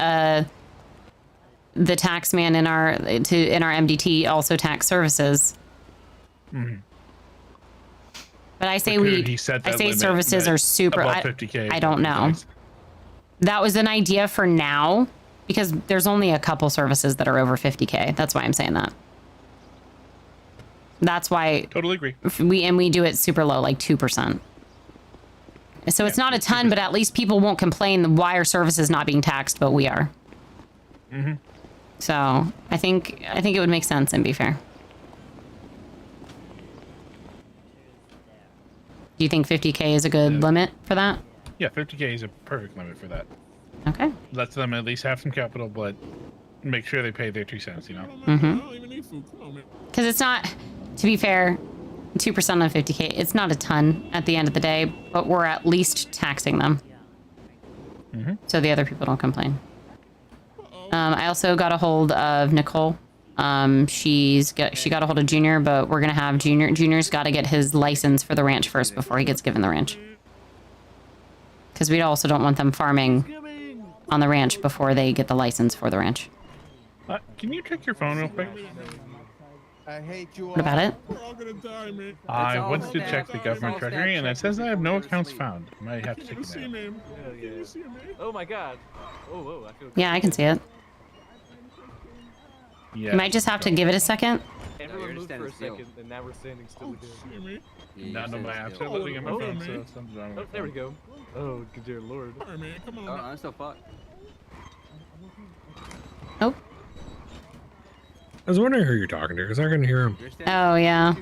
A: the tax man in our MDT also tax services.
R: Mhm.
A: But I say
R: But
A: we,
R: couldn't he set
A: I
R: that
A: say
R: limit
A: services
R: that
A: are super,
R: above
A: I
R: 50K
A: don't know. That was an idea for now because there's only a couple services that are over 50K. That's why I'm saying that. That's why
R: Totally agree.
A: we do it super low, like 2%. So it's not a ton, but at least people won't complain why are services not being taxed, but we are.
R: Mm-hmm.
A: So I think it would make sense and be fair. Do you think 50K is a good limit for that?
R: Yeah, 50K is a perfect limit for that.
A: Okay.
R: Lets them at least have some capital, but make sure they pay their 2 cents, you know?
A: Mm-hmm. Because it's not, to be fair, 2% on 50K, it's not a ton at the end of the day, but we're at least taxing them.
R: Mm-hmm.
A: So the other people don't complain. I also got a hold of Nicole. She got a hold of Junior, but we're gonna have Junior's got to get his license for the ranch first before he gets given the ranch. Because we also don't want them farming on the ranch before they get the license for the ranch.
R: Can you check your phone real quick?
P: I hate you.
A: What about it?
R: I went to check the government treasury, and it says I have no accounts found. Might have to take it out.
S: Oh my god. Oh, I feel
A: Yeah, I can see it.
R: Yeah.
A: You might just have to give it a second.
S: Everyone moved for a second, and now we're standing still again.
R: Not on my apps are loading on my phone, so something's wrong with my
S: There we
R: phone.
S: go. Oh, good dear lord.
C: Alright, man, come on.
S: I'm still fucked.
A: Oh.
E: I was wondering who you're talking to because I couldn't hear him.
A: Oh yeah,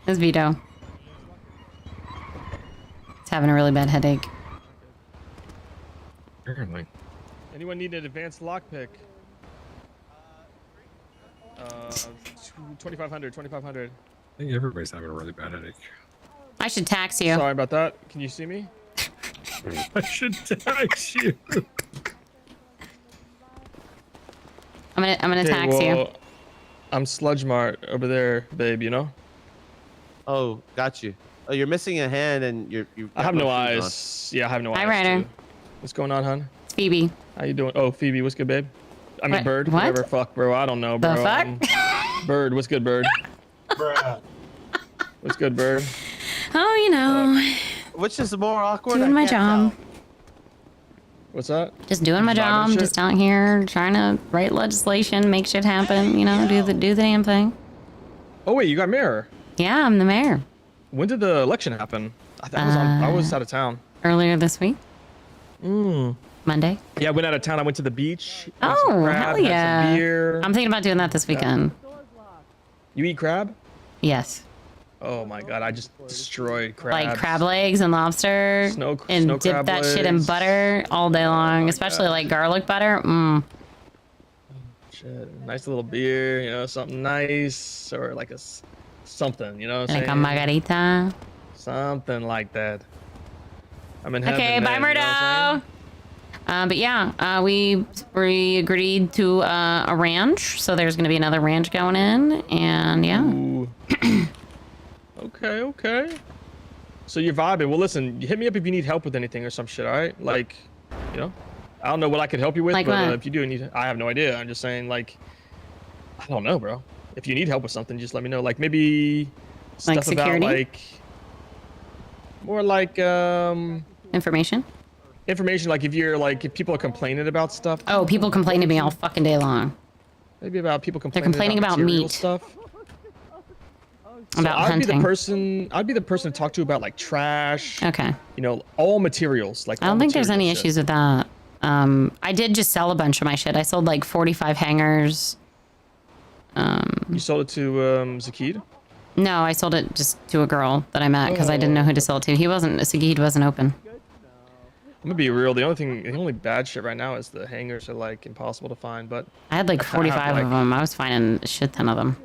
A: it's Vito. He's having a really bad headache.
E: Apparently.
M: Anyone need an advanced lockpick? 2500, 2500.
E: I think everybody's having a really bad headache.
A: I should tax you.
M: Sorry about that. Can you see me?
E: I should tax you.
A: I'm gonna tax you.
M: I'm Sludge Mart over there, babe. You know.
S: Oh, got you. Oh, you're missing a hand, and you.
M: I have no eyes. Yeah, I have no eyes.
A: Hi, Ryder.
M: Too. What's going on, hon?
A: It's Phoebe.
M: How you doing? Oh, Phoebe, what's good, babe? I mean,
A: What?
M: Bird.
A: What?
M: Whatever. Fuck, bro. I don't know, bro.
A: The fuck?
M: Bird, what's good, Bird? What's good, Bird?
A: Oh, you know,
S: Which is more awkward?
A: doing my job.
M: What's that?
A: Just doing my
M: Vibing
A: job.
M: shit?
A: Just out here trying to write legislation, make shit happen. You know, do the damn thing.
M: Oh wait, you got mayor.
A: Yeah, I'm the mayor.
M: When did the election happen? I was out of town.
A: Earlier this week. Monday.
M: Yeah, I went out of town. I went to the beach. ate
A: Oh,
M: some crab,
A: hell
M: had
A: yeah.
M: some beer.
A: I'm thinking about doing that this weekend.
M: You eat crab?
A: Yes.
M: Oh my god, I just destroyed crab.
A: Like crab legs and lobster.
M: Snow
A: and dip
M: crab
A: that shit in
M: legs.
A: butter all day long, especially like garlic butter.
M: Shit, nice little beer, you know, something nice, or like something, you know what I'm
A: Like
M: saying?
A: a margarita.
M: Something like that. I'm in heaven.
A: Okay, bye,
M: man, you know what I'm
A: Murdo. But yeah, we agreed to a ranch, so there's gonna be another ranch going in, and yeah.
M: saying? Okay, okay. So you're vibing. Well, listen, hit me up if you need help with anything or some shit. All right, like, you know, I don't know what I could help you with,
A: Like
M: but
A: what?
M: if you do need, I have no idea. I'm just saying, like, I don't know, bro. If you need help with something, just let me know. Like maybe
A: Like
M: stuff about
A: security?
M: like more like
A: Information?
M: information. Like if people are complaining about stuff.
A: Oh, people complain to me all fucking day long.
M: Maybe about people
A: They're
M: complaining.
A: complaining about
M: material
A: meat.
M: stuff.
A: About
M: I'd
A: hunting.
M: be the person to talk to about like trash.
A: Okay.
M: You know, all materials. Like
A: I don't think there's any
M: material shit.
A: issues with that. I did just sell a bunch of my shit. I sold like 45 hangers.
M: You sold it to Zakid?
A: No, I sold it just to a girl that I met because I didn't know who to sell it to. Sagid wasn't open.
M: I'm gonna be real. The only bad shit right now is the hangers are like impossible to find. But
A: I had like 45 of them. I was finding a shit ton of them.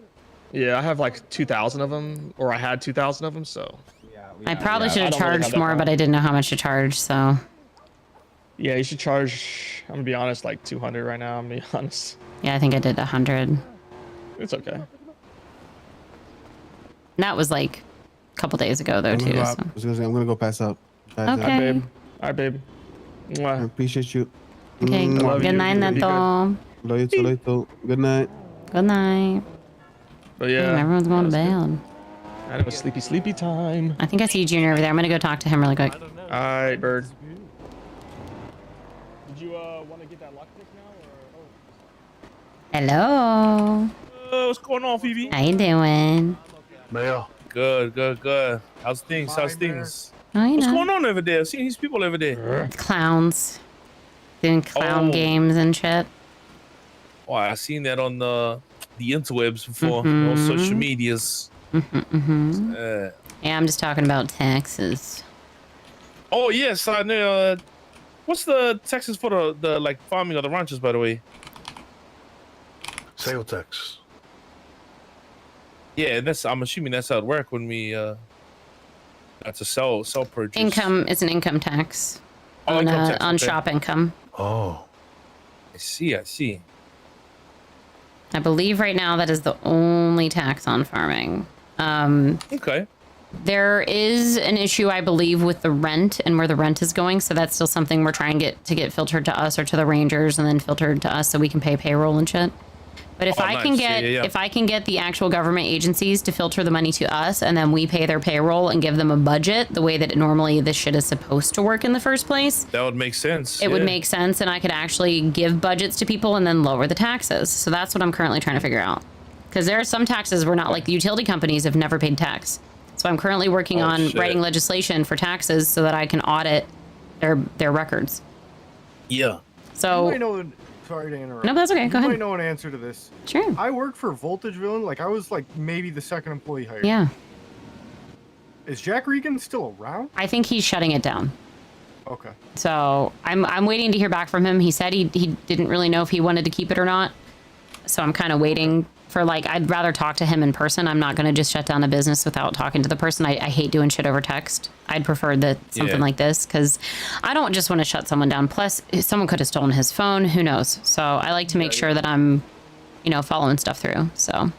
M: Yeah, I have like 2,000 of them, or I had 2,000 of them. So
A: I probably should
M: I
A: have
M: don't really have
A: charged
M: that
A: more, but I didn't know how much to charge. So
M: yeah, you should charge. I'm gonna be honest, like 200 right now. I'm gonna be honest.
A: yeah, I think I did 100.
M: It's okay.
A: That was like a couple days ago though too. So.
P: I'm gonna go pass up.
A: Okay.
M: All right, babe.
P: I appreciate you.
A: Okay. Good night, Neto.
P: Love you too. Good night.
A: Good night.
M: But yeah,
A: Damn, everyone's going to bed.
M: I know, sleepy time.
A: I think I see Junior over there. I'm gonna go talk to him really quick.
M: All right, bird. Did you want to get that lockpick now, or?
A: Hello.
B: What's going on, Phoebe?
A: How you doing?
B: Mail. Good. How's things?
A: Oh, you
B: What's
A: know.
B: going on over there? I've seen these people over there.
A: Clowns. Doing clown games and shit.
B: Oh, I seen that on the interwebs before, on social medias.
A: Yeah, I'm just talking about taxes.
B: Oh yes, I know. What's the taxes for the like farming of the ranches, by the way?
C: Sale tax.
B: Yeah, I'm assuming that's how it works when we that's a sell purchase.
A: Income is an income tax.
B: Oh,
A: on
B: income tax,
A: on
B: okay.
A: shop income.
B: Oh, I see.
A: I believe right now that is the only tax on farming.
B: Okay.
A: There is an issue, I believe, with the rent and where the rent is going. So that's still something we're trying to get filtered to us or to the Rangers and then filtered to us so we can pay payroll and shit. But if I can get if I can get the actual government agencies to filter the money to us and then we pay their payroll and give them a budget the way that normally this shit is supposed to work in the first place,
B: that would make sense.
A: it would make sense, and I could actually give budgets to people and then lower the taxes. So that's what I'm currently trying to figure out. Because there are some taxes where not like the utility companies have never paid tax. So I'm currently working on writing legislation for taxes so that I can audit their records.
B: Yeah.
A: So
C: Sorry to interrupt.
A: No, that's okay. Go
C: you
A: ahead.
C: might know an answer to this.
A: Sure.
C: I work for Voltageville. Like I was like maybe the second employee hired.
A: Yeah.
C: Is Jack Regan still around?
A: I think he's shutting it down.
C: Okay.
A: So I'm waiting to hear back from him. He said he didn't really know if he wanted to keep it or not. So I'm kind of waiting for I'd rather talk to him in person. I'm not going to just shut down a business without talking to the person. I hate doing shit over text. I'd prefer something like this because I don't just want to shut someone down. Plus, someone could have stolen his phone. Who knows? So I like to make sure that I'm, following stuff through. So.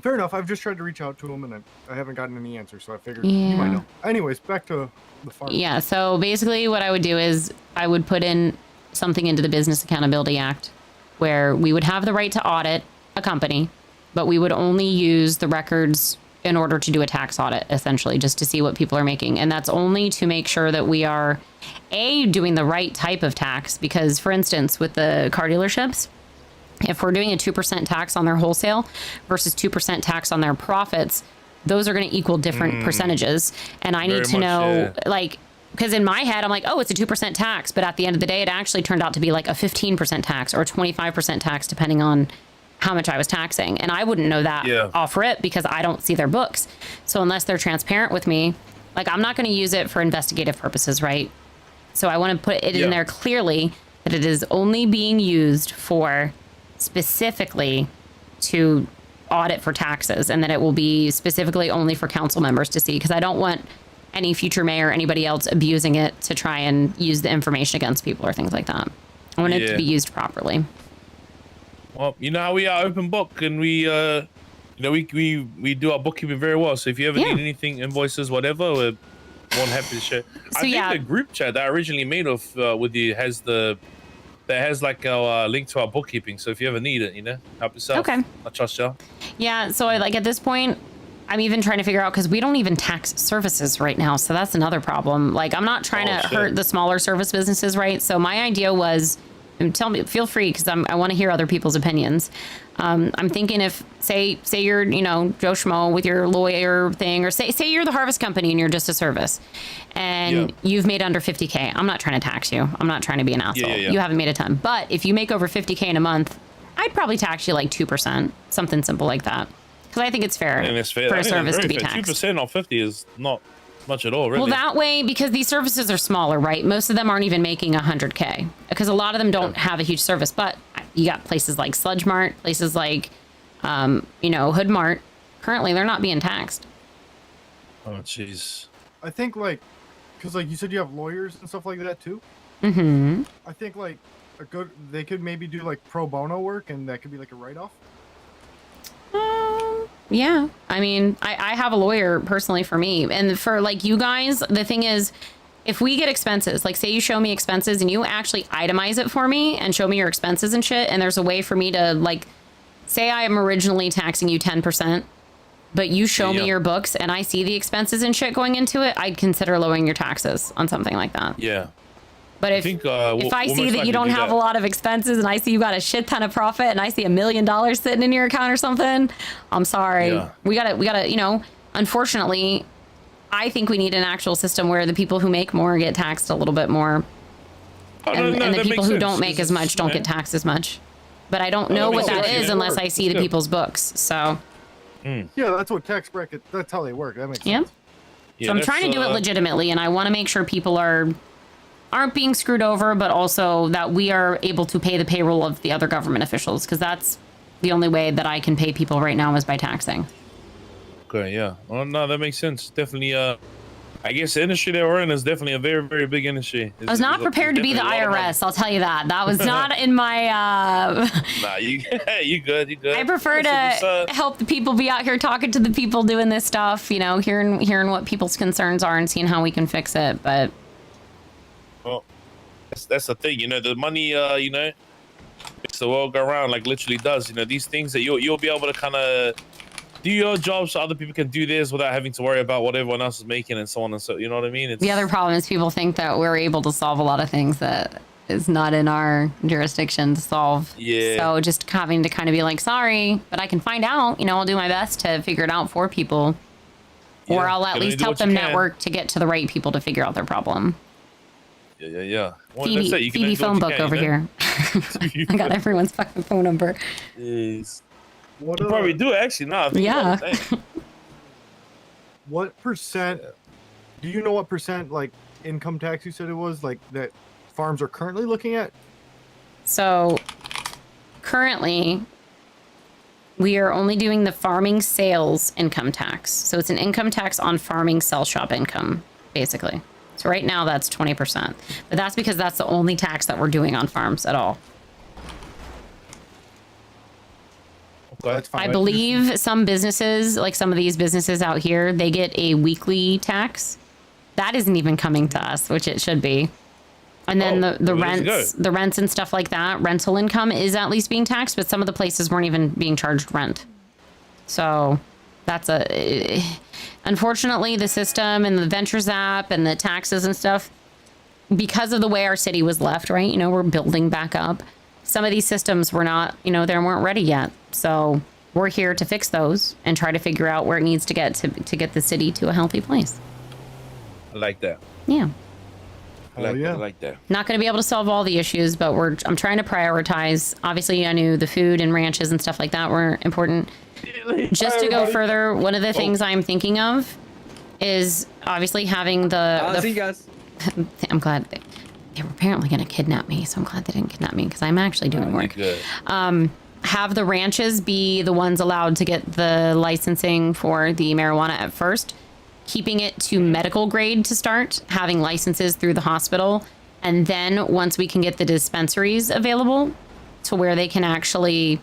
C: Fair enough. I've just tried to reach out to him and I haven't gotten any answers. So I figured
A: Yeah.
C: you might know. Anyways, back to the farm.
A: Yeah. So basically, what I would do is I would put in something into the Business Accountability Act, where we would have the right to audit a company, but we would only use the records in order to do a tax audit, essentially, just to see what people are making. And that's only to make sure that we are, doing the right type of tax. Because, for instance, with the car dealerships, if we're doing a 2% tax on their wholesale versus 2% tax on their profits, those are going to equal different percentages. And I need to know, because in my head, I'm like, oh, it's a 2% tax. But at the end of the day, it actually turned out to be like a 15% tax or 25% tax, depending on how much I was taxing. And I wouldn't know that off rip because I don't see their books. So unless they're transparent with me, I'm not going to use it for investigative purposes, right? So I want to put it in there clearly that it is only being used for specifically to audit for taxes, and that it will be specifically only for council members to see, because I don't want any future mayor or anybody else abusing it to try and use the information against people or things like that. I want it to be used properly.
B: Well, you know how we are, open book, and we do our bookkeeping very well. So if you ever need anything, invoices, whatever, More than happy to share.
A: So,
B: I think
A: yeah.
B: the group chat that I originally made with you has like our link to our bookkeeping. So if you ever need it, help yourself.
A: Okay.
B: I trust y'all.
A: Yeah, so like at this point, I'm even trying to figure out, because we don't even tax services right now, so that's another problem. Like, I'm not trying to hurt the smaller service businesses, right? So my idea was, and tell me, feel free, because I want to hear other people's opinions. I'm thinking if, say you're, Joe Schmo with your lawyer thing, or say you're the harvest company and you're just a service, and you've made under 50K. I'm not trying to tax you. I'm not trying to be an asshole.
B: Yeah.
A: You haven't made a ton. But if you make over 50K in a month, I'd probably tax you like 2%, something simple like that. Because I think it's fair, for a service to be taxed.
B: 2% on 50 is not much at all, really.
A: Well, that way, because these services are ssmaller, right? Most of them aren't even making 100K, because a lot of them don't have a huge service. But you got places like Sludge Mart, places like, Hood Mart. Currently, they're not being taxed.
B: Oh, jeez.
C: I think, because, you said you have lawyers and stuff like that, too?
A: Mm-hmm.
C: I think, they could maybe do, pro bono work, and that could be, a write-off.
A: Yeah. I mean, I have a lawyer personally for me. And for, you guys, the thing is, if we get expenses, say you show me expenses and you actually itemize it for me and show me your expenses and shit, and there's a way for me to, say I am originally taxing you 10%, but you show me your books and I see the expenses and shit going into it, I'd consider lowering your taxes on something like that.
B: Yeah.
A: But if I see that you don't have a lot of expenses and I see you got a shit ton of profit and I see $1 million sitting in your account or something, I'm sorry.
B: Yeah.
A: We gotta, unfortunately, I think we need an actual system where the people who make more get taxed a little bit more. And the people who don't make as much don't get taxed as much. But I don't know what that is unless I see the people's books. So.
C: Yeah, that's what tax bracket, that's how they work. That makes sense.
A: So I'm trying to do it legitimately, and I want to make sure people aren't being screwed over, but also that we are able to pay the payroll of the other government officials, because that's the only way that I can pay people right now is by taxing.
B: Okay, yeah. Well, no, that makes sense. Definitely, I guess the industry that we're in is definitely a very, very big industry.
A: I was not prepared to be the IRS, I'll tell you that. That was not in my...
B: Nah, you good, you good.
A: I prefer to help the people be out here talking to the people doing this stuff, hearing what people's concerns are and seeing how we can fix it, but...
B: Well, that's the thing, the money, makes the world go around, literally does. These things that you'll be able to kind of do your job so other people can do this without having to worry about what everyone else is making and so on and so, you know what I mean?
A: The other problem is people think that we're able to solve a lot of things that is not in our jurisdiction to solve.
B: Yeah.
A: So just having to kind of be like, sorry, but I can find out, I'll do my best to figure it out for people.
B: Yeah,
A: or I'll at least help them network to get to the right people to figure out their problem.
B: Yeah. Well,
A: Phoebe,
B: that's it.
A: Phoebe phone book over here. I got everyone's fucking phone number.
B: Yes. You probably do actually. No,
A: yeah.
C: What percent? Do you know what percent income tax you said it was that farms are currently looking at?
A: So currently, we are only doing the farming sales income tax. So it's an income tax on farming sell shop income, basically. So right now that's 20%, but that's because that's the only tax that we're doing on farms at all. I believe some businesses, some of these businesses out here, they get a weekly tax. That isn't even coming to us, which it should be. And then the rents and stuff like that, rental income is at least being taxed, but some of the places weren't even being charged rent. So that's unfortunately the system and the Ventures app and the taxes and stuff, because of the way our city was left, right? We're building back up. Some of these systems were not, they weren't ready yet. So we're here to fix those and try to figure out where it needs to get to get the city to a healthy place.
B: I like that.
A: Yeah.
B: I like that.
A: Not going to be able to solve all the issues, but I'm trying to prioritize. Obviously, I knew the food and ranches and stuff like that were important. Just to go further, one of the things I'm thinking of is obviously having
D: see you guys.
A: I'm glad they were apparently going to kidnap me, so I'm glad they didn't kidnap me because I'm actually doing work. Have the ranches be the ones allowed to get the licensing for the marijuana at first, keeping it to medical grade to start, having licenses through the hospital, and then once we can get the dispensaries available to where they can actually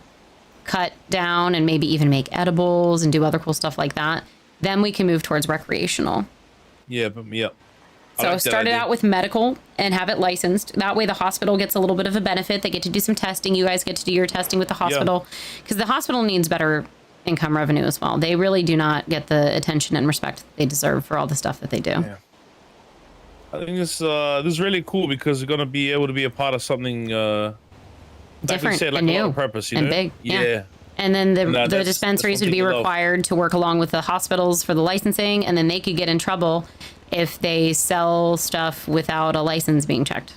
A: cut down and maybe even make edibles and do other cool stuff like that, then we can move towards recreational.
B: Yeah,
A: So start it out with medical and have it licensed. That way the hospital gets a little bit of a benefit. They get to do some testing. You guys get to do your testing with the hospital because the hospital needs better income revenue as well. They really do not get the attention and respect they deserve for all the stuff that they do.
B: Yeah. I think this is really cool because you're gonna be able to be a part of something
A: Different
B: like
A: and
B: a lot
A: new
B: of purpose, you
A: and
B: know?
A: big.
B: Yeah.
A: And then the
B: That's
A: dispensaries would
B: something
A: be
B: you love.
A: required to work along with the hospitals for the licensing, and then they could get in trouble if they sell stuff without a license being checked.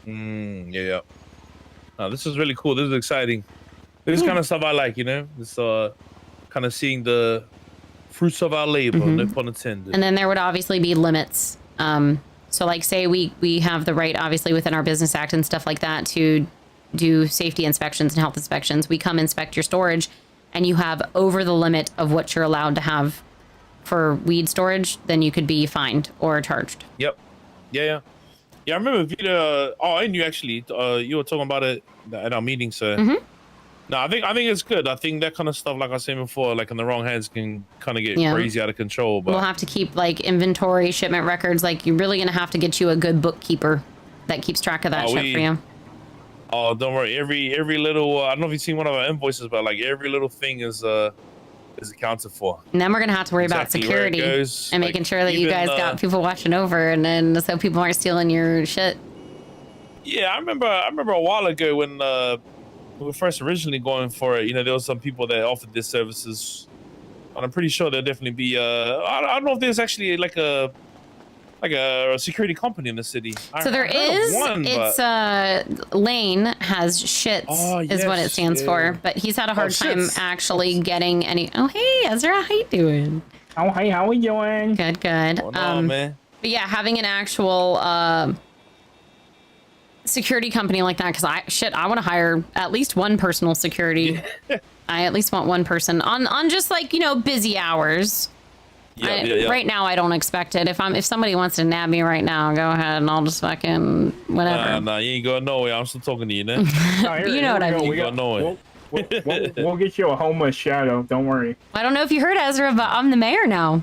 B: Yeah. No, this is really cool. This is exciting. This is kind of stuff I like, you know? This kind of seeing the fruits of our labor, no pun intended.
A: And then there would obviously be limits. So like say we have the right, obviously within our business act and stuff like that, to do safety inspections and health inspections. We come inspect your storage and you have over the limit of what you're allowed to have for weed storage, then you could be fined or charged.
B: Yep. Yeah, I remember Vita. I knew actually. You were talking about it at our meeting, so. No, I think it's good. I think that kind of stuff, like I was saying before, like in the wrong hands can kind of get crazy out of control. But
A: we'll have to keep like inventory, shipment records. Like you're really gonna have to get you a good bookkeeper that keeps track of that shit for you.
B: Oh, don't worry. Every little. I don't know if you've seen one of our invoices, but like every little thing is accounted for.
A: And then we're gonna have to worry about security and making sure that you guys got people watching over, and then so people aren't stealing your shit.
B: Yeah, I remember a while ago when we were first originally going for it. You know, there was some people that offered these services, and I'm pretty sure there'll definitely be. I don't know if there's actually like a security company in the city.
A: So there is. Lane has SHITS is what it stands for, but he's had a hard time actually getting any. Oh hey Ezra, how you doing?
D: Oh hey, how we doing?
A: Good.
B: Man.
A: But yeah, having an actual security company like that, because I want to hire at least one personal security. I at least want one person on just like busy hours. Right now, I don't expect it. If somebody wants to nab me right now, go ahead and I'll just fucking whatever.
B: Nah, you ain't going nowhere. I'm still talking to you, man.
A: You know what I mean.
B: You going nowhere.
D: We'll get you a homeless shadow. Don't worry.
A: I don't know if you heard, Ezra, but I'm the mayor now.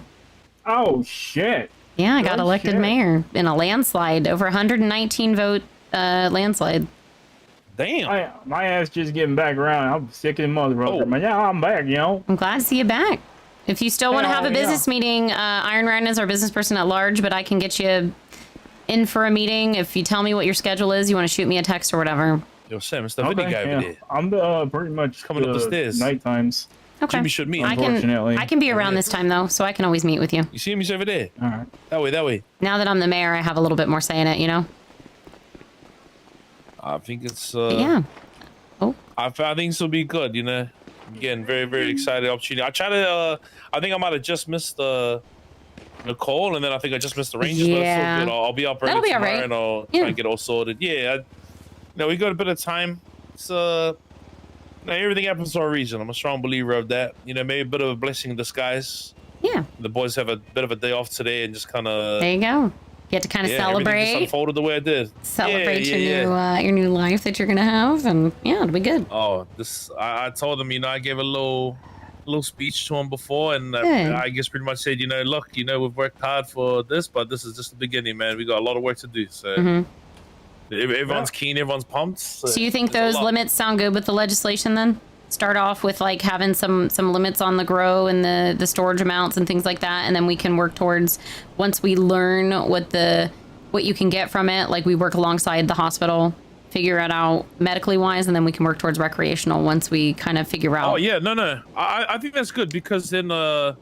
D: Oh shit.
A: Yeah, I got elected mayor in a landslide, over 119 vote landslide.
B: Damn.
D: My ass just getting back around. I'm sick of the motherfucker. But yeah, I'm back.
A: I'm glad to see you back. If you still want to have a business meeting, Iron Ryan is our business person at large, but I can get you in for a meeting. If you tell me what your schedule is, you want to shoot me a text or whatever.
B: Yo, Sam, it's the video guy over there.
D: I'm pretty much
B: coming up the stairs.
D: Night times.
A: Okay.
B: Jimmy should meet.
A: I can be around this time though, so I can always meet with you.
B: You see him? He's over there.
D: All right.
B: That way.
A: Now that I'm the mayor, I have a little bit more say in it,
B: I think it's.
A: Yeah. Oh.
B: I think this will be good. Again, very, very excited opportunity. I tried to. I think I might have just missed Nicole, and then I think I just missed the Rangers.
A: Yeah.
B: But it's so good. I'll be up early tomorrow, right. And I'll try and get all sorted. Yeah. We got a bit of time. It's everything happens for a reason. I'm a strong believer of that. Maybe a bit of a blessing in disguise.
A: Yeah.
B: The boys have a bit of a day off today, and just kind of.
A: There you go. You get to kind of celebrate.
B: Just unfolded the way it did.
A: Celebrate your new life that you're gonna have, and it'll be good.
B: Oh, I told him, I gave a little speech to him before, and I guess pretty much said, look, we've worked hard for this, but this is just the beginning, man. We got a lot of work to do. So everyone's keen, everyone's pumped.
A: So you think those limits sound good with the legislation then? Start off with like having some limits on the grow and the storage amounts and things like that, and then we can work towards, once we learn what you can get from it, like we work alongside the hospital, figure it out medically wise, and then we can work towards recreational once we kind of figure out.
B: Oh yeah, no. I think that's good, because then not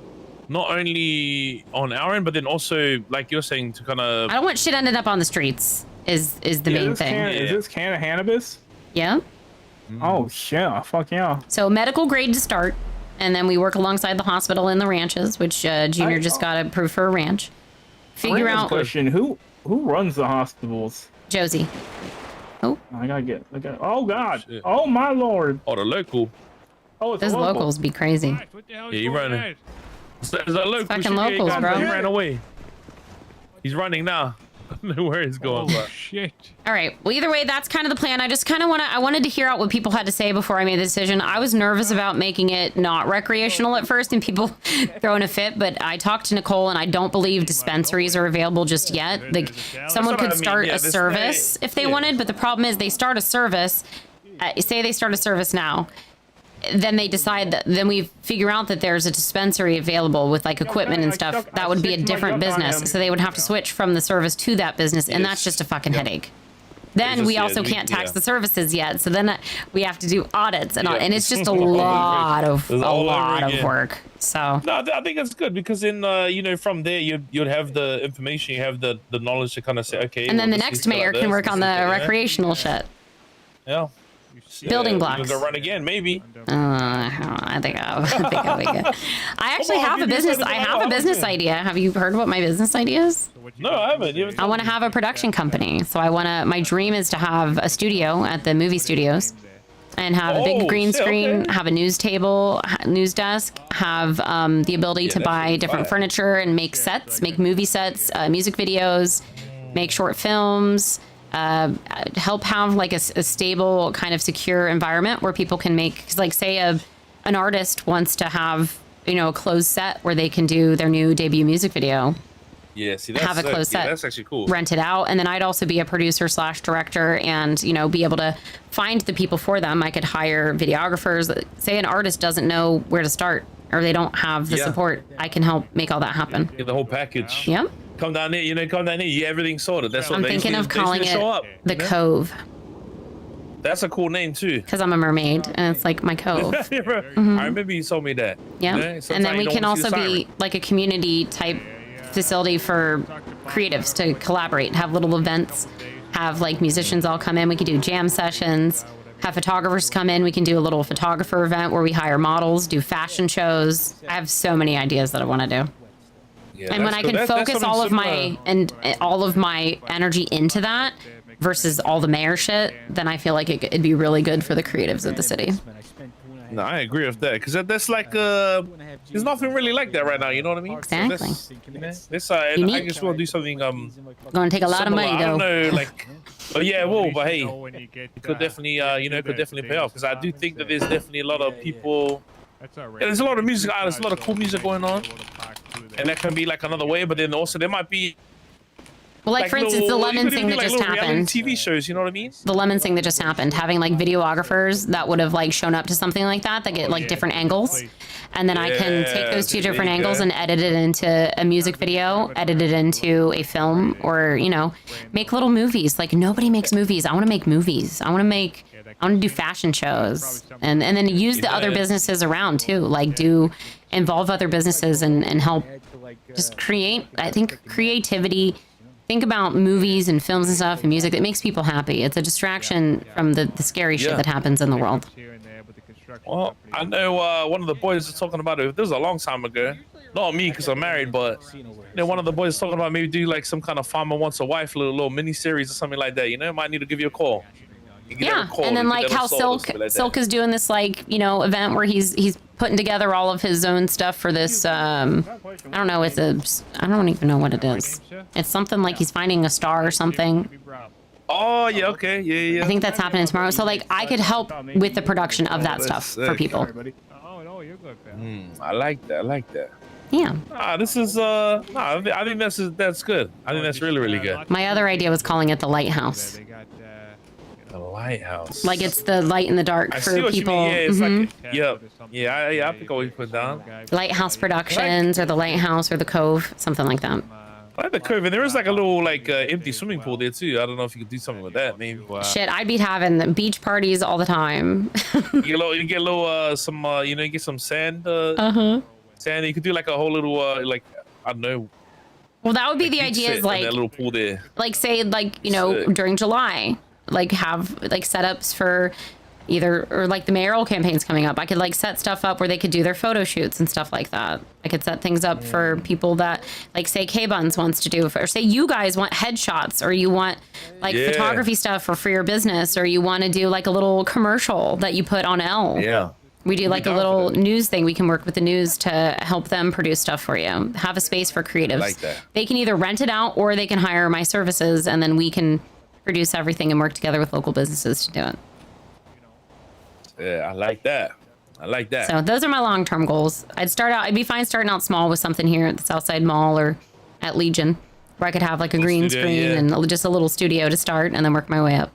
B: only on our end, but then also like you're saying, to kind of.
A: I don't want shit ended up on the streets. Is the main thing.
D: Is this can of cannabis?
A: Yeah.
D: Oh shit! Fuck yeah!
A: So medical grade to start, and then we work alongside the hospital and the ranches, which Junior just got approved for a ranch. Figure out.
D: Question: Who runs the hospitals?
A: Josie. Oh.
D: I gotta get. Oh god! Shit. Oh my lord!
B: Oh, the local.
D: Oh, it's
A: those
D: local.
A: locals be crazy.
B: Yeah, he running. There's a local.
A: Fucking locals, bro.
B: He ran away. He's running now. know where it's going, but
R: shit.
A: All right. Well, either way, that's kind of the plan. I just kind of I wanted to hear out what people had to say before I made the decision. I was nervous about making it not recreational at first and people throwing a fit, but I talked to Nicole and I don't believe dispensaries are available just yet. Like someone could start a service if they wanted, but the problem is they start a service, say they start a service now, then they decide that then we figure out that there's a dispensary available with like equipment and stuff. That would be a different business. So they would have to switch from the service to that business. And that's just a fucking headache. Then we also can't tax the services yet. So then we have to do audits and it's just a lot of work. So
B: no, I think it's good because in from there you'd have the information, you have the knowledge to kind of say okay.
A: And then the next mayor can work on the recreational shit.
B: Yeah.
A: Building blocks.
B: You can run again, maybe.
A: I think I'll be good. I actually have a business. I have a business idea. Have you heard what my business idea is?
B: No, I haven't.
A: I want to have a production company. So my dream is to have a studio at the movie studios and have a big green screen, have a news table, news desk, have the ability to buy different furniture and make sets, make movie sets, music videos, make short films. Help have like a stable kind of secure environment where people can make, cause like say an artist wants to have, a closed set where they can do their new debut music video.
B: Yeah, see, that's,
A: have a closed set,
B: that's actually cool.
A: Rent it out. And then I'd also be a producer / director and, be able to find the people for them. I could hire videographers. Say an artist doesn't know where to start or they don't have the support. I can help make all that happen.
B: Get the whole package.
A: Yep.
B: Come down here, you everything's sorted. That's what
A: I'm thinking of calling it the Cove.
B: That's a cool name too.
A: Because I'm a mermaid and it's like my cove.
B: I remember you told me that.
A: Yeah. And then we can also be like a community type facility for creatives to collaborate, have little events, have like musicians all come in. We can do jam sessions, have photographers come in. We can do a little photographer event where we hire models, do fashion shows. I have so many ideas that I want to do. Yeah, and when I can focus all of my energy into that versus all the mayor shit, then I feel like it'd be really good for the creatives of the city.
B: No, I agree with that because that's like there's nothing really like that right now. You know what I mean?
A: Exactly.
B: So I just want to do something.
A: Going to take a lot of money though.
B: I don't know, like, but yeah, it will. But hey, it could definitely, it could definitely pay off because I do think that there's definitely a lot of people. Yeah, there's a lot of music artists, a lot of cool music going on, and that can be like another way. But then also there might be.
A: Well, like for instance, the Lemon thing that just happened.
B: TV shows, you know what I mean?
A: The Lemon thing that just happened, having like videographers that would have like shown up to something like that get like different angles, and then I can take those two different angles and edit it into a music video, edit it into a film, or make little movies. Like nobody makes movies. I want to make movies. I want to do fashion shows, and then use the other businesses around too. Like involve other businesses and help just create. I think creativity. Think about movies and films and stuff and music that makes people happy. It's a distraction from the scary shit that happens in the world.
B: Well, I know one of the boys is talking about it. This was a long time ago. Not me because I'm married, but one of the boys is talking about maybe do like some kind of Farmer Wants a Wife little mini series or something like that. Might need to give you a call.
A: Yeah, and then like how Silk is doing this event where he's putting together all of his own stuff for this. I don't know. I don't even know what it is. It's something like he's finding a star or something.
B: Oh yeah, okay, yeah.
A: I think that's happening tomorrow. So like I could help with the production of that stuff for people.
B: I like that.
A: Yeah.
B: This is I think that's good. I think that's really good.
A: My other idea was calling it the Lighthouse.
B: The Lighthouse.
A: Like it's the light in the dark for people.
B: Yeah, it's like, I think what we put down.
A: Lighthouse Productions or the Lighthouse or the Cove, something like that.
B: I like the Cove, and there is like a little empty swimming pool there too. I don't know if you could do something with that, maybe.
A: Shit, I'd be having beach parties all the time.
B: you get a little you get some sand. Sand. You could do like a whole little I don't know.
A: Well, that would be the idea. Is like
B: that little pool there.
A: Like say during July. Like have like setups for or like the mayoral campaign's coming up. I could like set stuff up where they could do their photo shoots and stuff like that. I could set things up for people that like say K-Buns wants to do, or say you guys want headshots or you want like photography stuff for your business, or you want to do like a little commercial that you put on L.
B: Yeah.
A: We do like a little news thing. We can work with the news to help them produce stuff for you. Have a space for creatives.
B: Like that.
A: They can either rent it out or they can hire my services, and then we can produce everything and work together with local businesses to do it.
B: Yeah, I like that. I like that.
A: So those are my long-term goals. I'd be fine starting out small with something here at the Southside Mall or at Legion, where I could have like a green screen and just a little studio to start and then work my way up.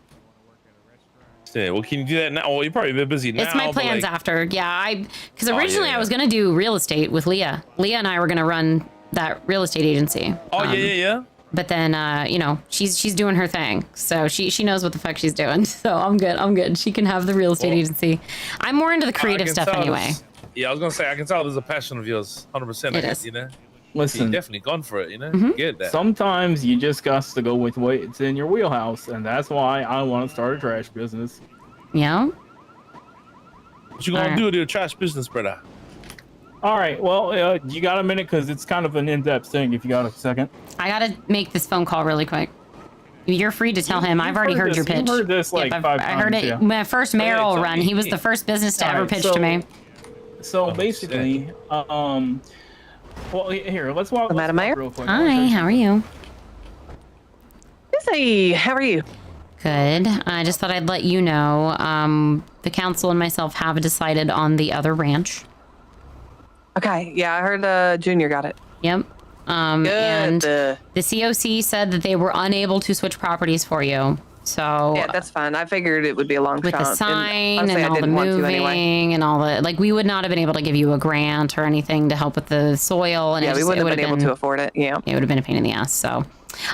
B: Yeah, well, can you do that now? Well, you're probably a bit busy now.
A: It's my plans after. Yeah, because
B: Oh,
A: originally
B: yeah.
A: I was going to do real estate with Leah. Leah and I were going to run that real estate agency.
B: Oh, yeah.
A: But then, she's doing her thing. So she knows what the fuck she's doing. So I'm good. She can have the real estate agency. I'm more into the creative stuff anyway.
B: Yeah, I was going to say, I can tell there's a passion of yours. 100%.
A: It is.
B: You know?
D: Listen.
B: You're definitely gone for it, you know?
A: Mm-hmm.
B: Get that.
D: Sometimes you just got to go with what's in your wheelhouse, and that's why I want to start a trash business.
A: Yeah.
B: What you going to do with your trash business, brother?
D: All right. Well, you got a minute because it's kind of an in-depth thing. If you got a second.
A: I got to make this phone call really quick. You're free to tell him. I've already heard your pitch.
D: You've heard this like 5 times.
A: I heard it.
D: Yeah.
A: My first mayoral run. He was the first business to ever pitch to me.
D: So basically, well, here, let's walk.
N: Madam Mayor.
D: Real quick.
A: Hi, how are you?
N: Hey, how are you?
A: Good. I just thought I'd let you know. The council and myself have decided on the other ranch.
N: Okay. Yeah, I heard Junior got it.
A: Yep. And the COC said that they were unable to switch properties for you. So
N: yeah, that's fine. I figured it would be a long
A: with
N: shot.
A: the sign
N: honestly,
A: and
N: I
A: all the
N: didn't want to
A: moving
N: anyway.
A: and all the we would not have been able to give you a grant or anything to help with the soil. And
N: Yeah, we wouldn't have been able to afford it. Yeah,
A: it would have been a pain in the ass. So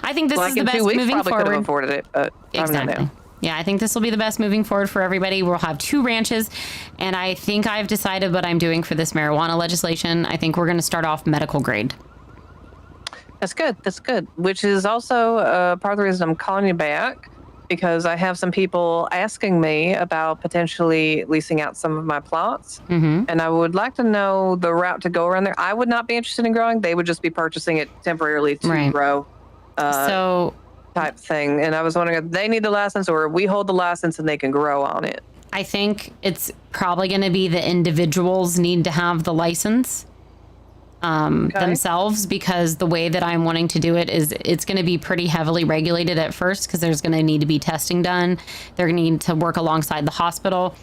A: I think this is the
N: in
A: best
N: 2 weeks,
A: moving
N: probably could have
A: forward.
N: afforded it, but
A: Exactly. Yeah, I think this will be the best moving forward for everybody. We'll have 2 ranches, and I think I've decided what I'm doing for this marijuana legislation. I think we're going to start off medical grade.
N: That's good. That's good. Which is also part of the reason I'm calling you back, because I have some people asking me about potentially leasing out some of my plots, and I would like to know the route to go around there. I would not be interested in growing. They would just be purchasing it temporarily to grow.
A: So
N: type thing. And I was wondering if they need the license or we hold the license and they can grow on it.
A: I think it's probably going to be the individuals need to have the license themselves, because the way that I'm wanting to do it is it's going to be pretty heavily regulated at first, because there's going to need to be testing done. They're going to need to work alongside the hospital.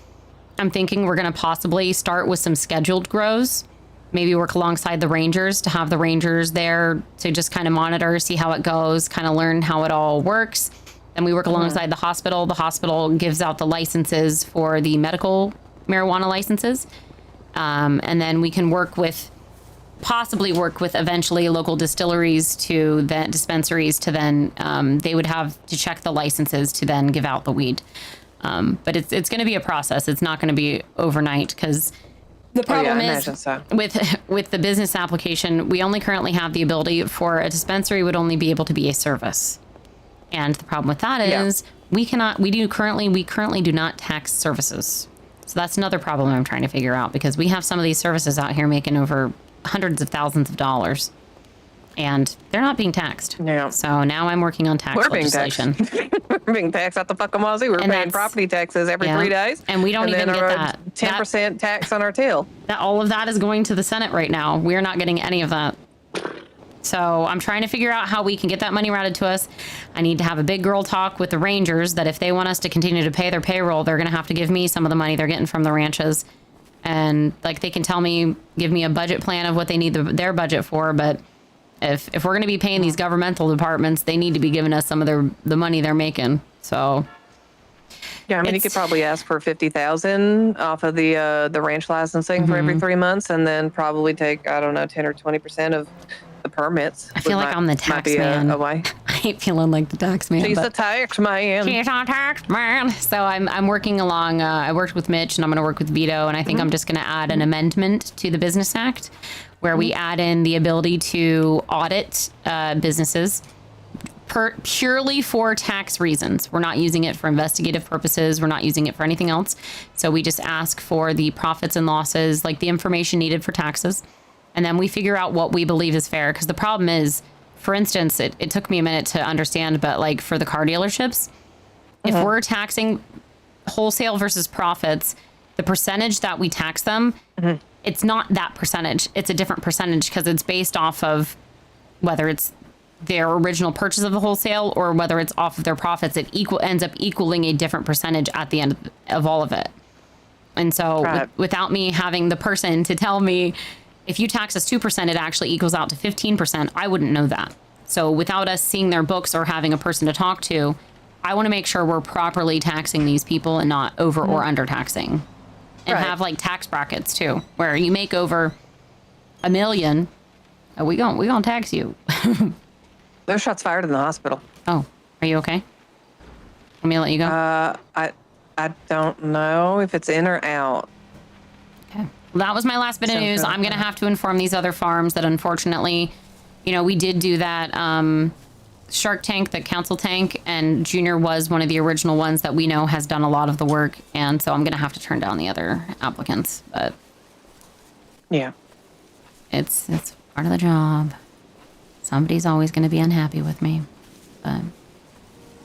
A: I'm thinking we're going to possibly start with some scheduled grows, maybe work alongside the rangers to have the rangers there to just kind of monitor, see how it goes, kind of learn how it all works. Then we work alongside the hospital. The hospital gives out the licenses for the medical marijuana licenses. And then we can possibly work with eventually local distilleries to then dispensaries to then they would have to check the licenses to then give out the weed. But it's going to be a process. It's not going to be overnight, because the problem is with the business application, we only currently have the ability for a dispensary would only be able to be a service. And the problem with that is we currently do not tax services. So that's another problem I'm trying to figure out, because we have some of these services out here making over hundreds of thousands of dollars, and they're not being taxed.
N: Yeah.
A: So now I'm working on tax legislation.
N: We're being taxed out the fucking wazoo. We're paying property taxes every 3 days.
A: And we don't even get that.
N: 10% tax on our tail.
A: All of that is going to the Senate right now. We're not getting any of that. So I'm trying to figure out how we can get that money routed to us. I need to have a big girl talk with the rangers that if they want us to continue to pay their payroll, they're going to have to give me some of the money they're getting from the ranches. And they can give me a budget plan of what they need their budget for. But if we're going to be paying these governmental departments, they need to be giving us some of the money they're making. So
N: yeah, I mean, you could probably ask for $50,000 off of the ranch licensing for every 3 months, and then probably take 10 or 20% of the permits.
A: I feel like I'm the tax man. I hate feeling like the tax man.
N: She's the tax man.
A: She's a tax man. So I'm working along. I worked with Mitch, and I'm going to work with Vito, and I think I'm just going to add an amendment to the Business Act where we add in the ability to audit businesses purely for tax reasons. We're not using it for investigative purposes. We're not using it for anything else. So we just ask for the profits and losses, the information needed for taxes. And then we figure out what we believe is fair. Because the problem is, for instance, it took me a minute to understand, but for the car dealerships, if we're taxing wholesale versus profits, the percentage that we tax them, it's not that percentage. It's a different percentage because it's based off of whether it's their original purchase of the wholesale or whether it's off of their profits. It ends up equaling a different percentage at the end of all of it. And so without me having the person to tell me, if you tax us 2%, it actually equals out to 15%, I wouldn't know that. So without us seeing their books or having a person to talk to, I want to make sure we're properly taxing these people and not over or under taxing. And have like tax brackets too, where you make over $1 million, we gonna tax you.
N: There's shots fired in the hospital.
A: Oh, are you okay? Let me let you go.
N: I don't know if it's in or out.
A: Okay. Well, that was my last bit of news. I'm gonna have to inform these other farms that unfortunately, we did do that Shark Tank, the council tank, and Junior was one of the original ones that we know has done a lot of the work, and so I'm gonna have to turn down the other applicants. But
N: yeah,
A: it's part of the job. Somebody's always gonna be unhappy with me, but I'm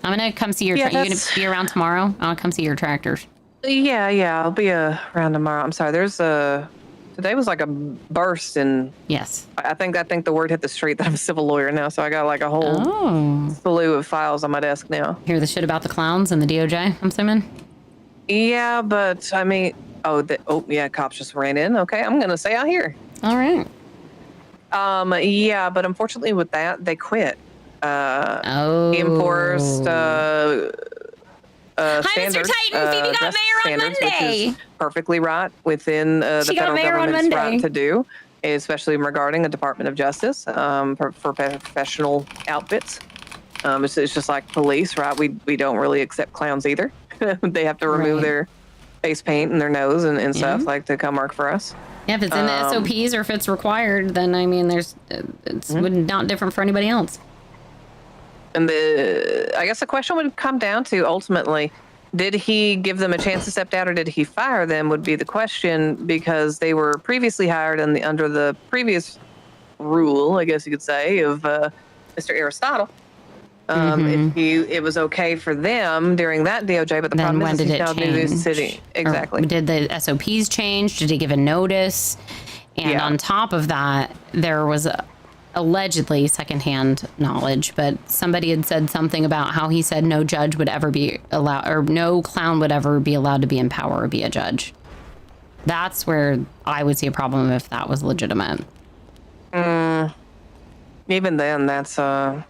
A: gonna come see your. You gonna be around tomorrow? I'll come see your tractors.
N: Yeah, I'll be around tomorrow. I'm sorry. Today was like a burst in.
A: Yes.
N: I think the word hit the street that I'm a civil lawyer now, so I got like a whole slew of files on my desk now.
A: Hear the shit about the clowns and the DOJ, I'm assuming?
N: Yeah, but I mean, cops just ran in. Okay, I'm gonna say out here.
A: All right.
N: Yeah, but unfortunately with that, they quit. He enforced
A: Hi,
N: standard,
A: Mr. Titan. Phoebe got mayor on Monday.
N: Which is perfectly right within the federal government's right to do, especially regarding the Department of Justice for professional outfits. It's just like police, right? We don't really accept clowns either. They have to remove their face paint and their nose and stuff like to come work for us.
A: Yeah, if it's in the SOPs or if it's required, then I mean, it's not different for anybody else.
N: And I guess the question would come down to ultimately, did he give them a chance to step down or did he fire them would be the question, because they were previously hired under the previous rule, I guess you could say, of Mr. Aristotle. It was okay for them during that DOJ, but the problem is he's now new to the city. Exactly.
A: Or did the SOPs change? Did he give a notice? And on top of that, there was allegedly secondhand knowledge, but somebody had said something about how he said no judge would ever be allowed, or no clown would ever be allowed to be in power or be a judge. That's where I would see a problem if that was legitimate.
N: Even then, that's you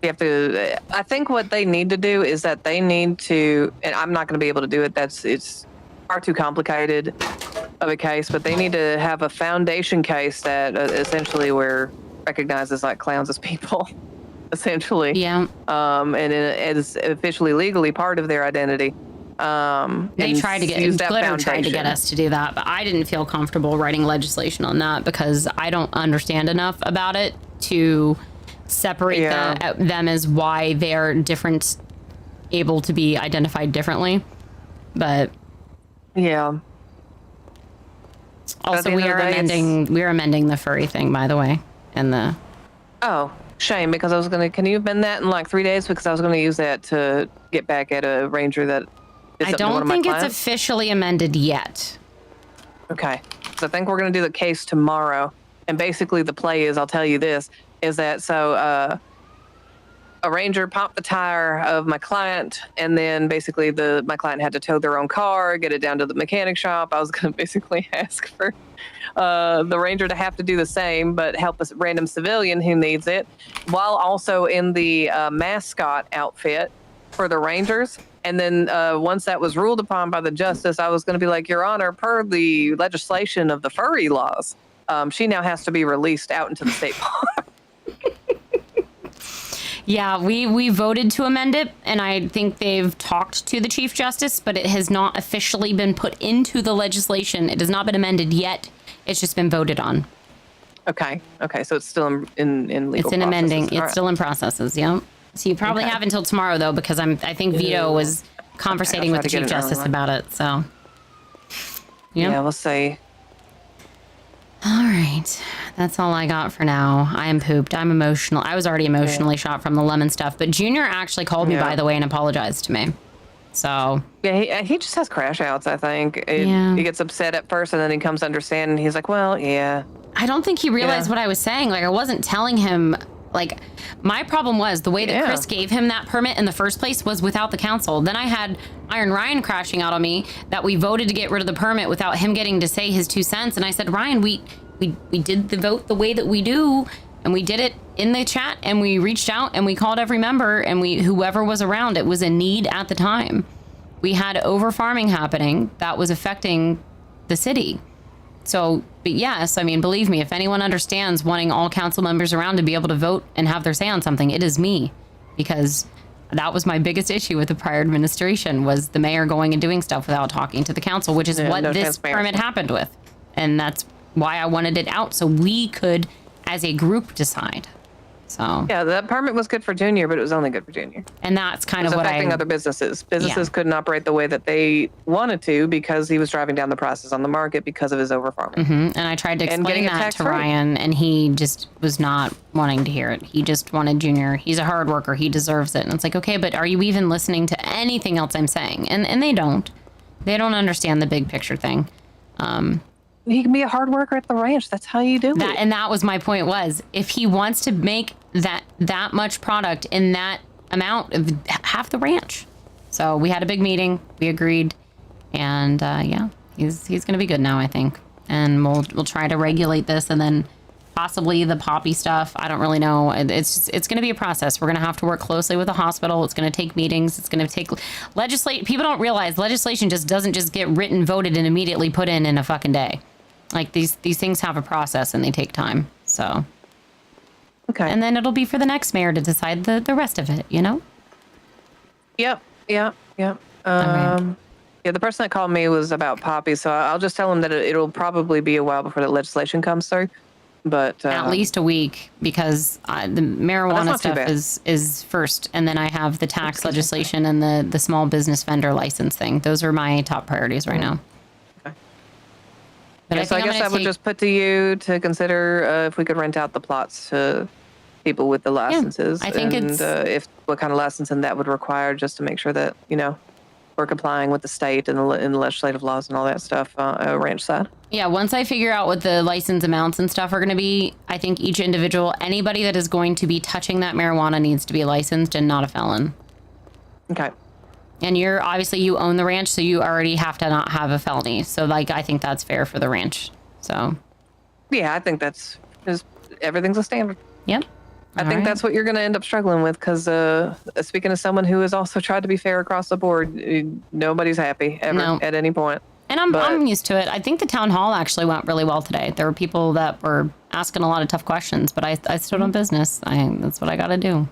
N: have to. I think what they need to do is that they need to, and I'm not going to be able to do it. It's far too complicated of a case, but they need to have a foundation case that essentially recognizes like clowns as people, essentially.
A: Yeah.
N: And it is officially legally part of their identity.
A: They tried to get us to do that, but I didn't feel comfortable writing legislation on that because I don't understand enough about it to separate them as why they're different, able to be identified differently. But
N: yeah.
A: Also, we are amending the furry thing, by the way, and the.
N: Oh, shame! Because I was gonna. Can you amend that in like 3 days? Because I was gonna use that to get back at a ranger that.
A: I don't think it's officially amended yet.
N: Okay, so I think we're gonna do the case tomorrow, and basically the play is, I'll tell you this, is that a ranger popped the tire of my client, and then basically my client had to tow their own car, get it down to the mechanic shop. I was going to basically ask for the ranger to have to do the same, but help a random civilian who needs it, while also in the mascot outfit for the rangers. And then once that was ruled upon by the justice, I was going to be like, Your Honor, per the legislation of the furry laws, she now has to be released out into the state park.
A: Yeah, we voted to amend it, and I think they've talked to the Chief Justice, but it has not officially been put into the legislation. It has not been amended yet. It's just been voted on.
N: Okay, so it's still in legal
A: It's in
N: processes.
A: amending. It's still in processes, yeah. So you probably have until tomorrow, though, because I think Vito was conversating with the Chief Justice about it, so.
N: Yeah, we'll see.
A: All right. That's all I got for now. I am pooped. I'm emotional. I was already emotionally shot from the lemon stuff, but Junior actually called me, by the way, and apologized to me. So
N: yeah, he just has crash outs. I think
A: Yeah.
N: he gets upset at first, and then he comes to understand, and he's like, "Well, yeah."
A: I don't think he realized
N: Yeah.
A: what I was saying. Like, I wasn't telling him. Like, my problem was the way that Chris gave him that permit in the first place was without the council. Then I had Iron Ryan crashing out on me that we voted to get rid of the permit without him getting to say his 2 cents. And I said, Ryan, we did the vote the way that we do, and we did it in the chat, and we reached out and we called every member, and whoever was around, it was a need at the time. We had over farming happening that was affecting the city. So, but yes, I mean, believe me, if anyone understands wanting all council members around to be able to vote and have their say on something, it is me. Because that was my biggest issue with the prior administration, was the mayor going and doing stuff without talking to the council, which is what this permit happened with. And that's why I wanted it out, so we could, as a group, decide. So
N: yeah, that permit was good for Junior, but it was only good for Junior.
A: And that's kind
N: It was
A: of what
N: affecting other businesses. Businesses couldn't operate the way that they wanted to because he was driving down the prices on the market because of his over farming.
A: And I tried to
N: And
A: explain
N: getting it
A: that to
N: tax-free.
A: Ryan, and he just was not wanting to hear it. He just wanted Junior. He's a hard worker. He deserves it. And it's like, okay, but are you even listening to anything else I'm saying? And they don't. They don't understand the big picture thing.
N: He can be a hard worker at the ranch. That's how you do it.
A: And that was my point, was if he wants to make that much product in that amount, of half the ranch. So we had a big meeting. We agreed. And yeah, he's going to be good now, I think. And we'll try to regulate this, and then possibly the poppy stuff. I don't really know. It's going to be a process. We're going to have to work closely with the hospital. It's going to take meetings. It's going to take people don't realize legislation just doesn't just get written, voted, and immediately put in a fucking day. Like, these things have a process and they take time. So
N: okay.
A: And then it'll be for the next mayor to decide the rest of it, you know?
N: Yep. Yeah, the person that called me was about poppy, so I'll just tell him that it'll probably be a while before that legislation comes through. But
A: at least a week, because the marijuana stuff is first, and then I have the tax legislation and the small business vendor license thing. Those are my top priorities right now. But
N: yeah, so I guess I would just put to you to consider if we could rent out the plots to people with the licenses.
A: I think
N: and,
A: it's
N: what kind of licensing that would require, just to make sure that we're complying with the state and the legislative laws and all that stuff, ranch side.
A: Yeah, once I figure out what the license amounts and stuff are going to be, I think each individual, anybody that is going to be touching that marijuana needs to be licensed and not a felon.
N: Okay.
A: And obviously you own the ranch, so you already have to not have a felony. So I think that's fair for the ranch. So.
N: Yeah, I think everything's a standard.
A: Yep.
N: I think that's what you're going to end up struggling with, because speaking of someone who has also tried to be fair across the board, nobody's happy ever at any point.
A: And I'm used to it. I think the town hall actually went really well today. There were people that were asking a lot of tough questions, but I stood on business. That's what I got to do.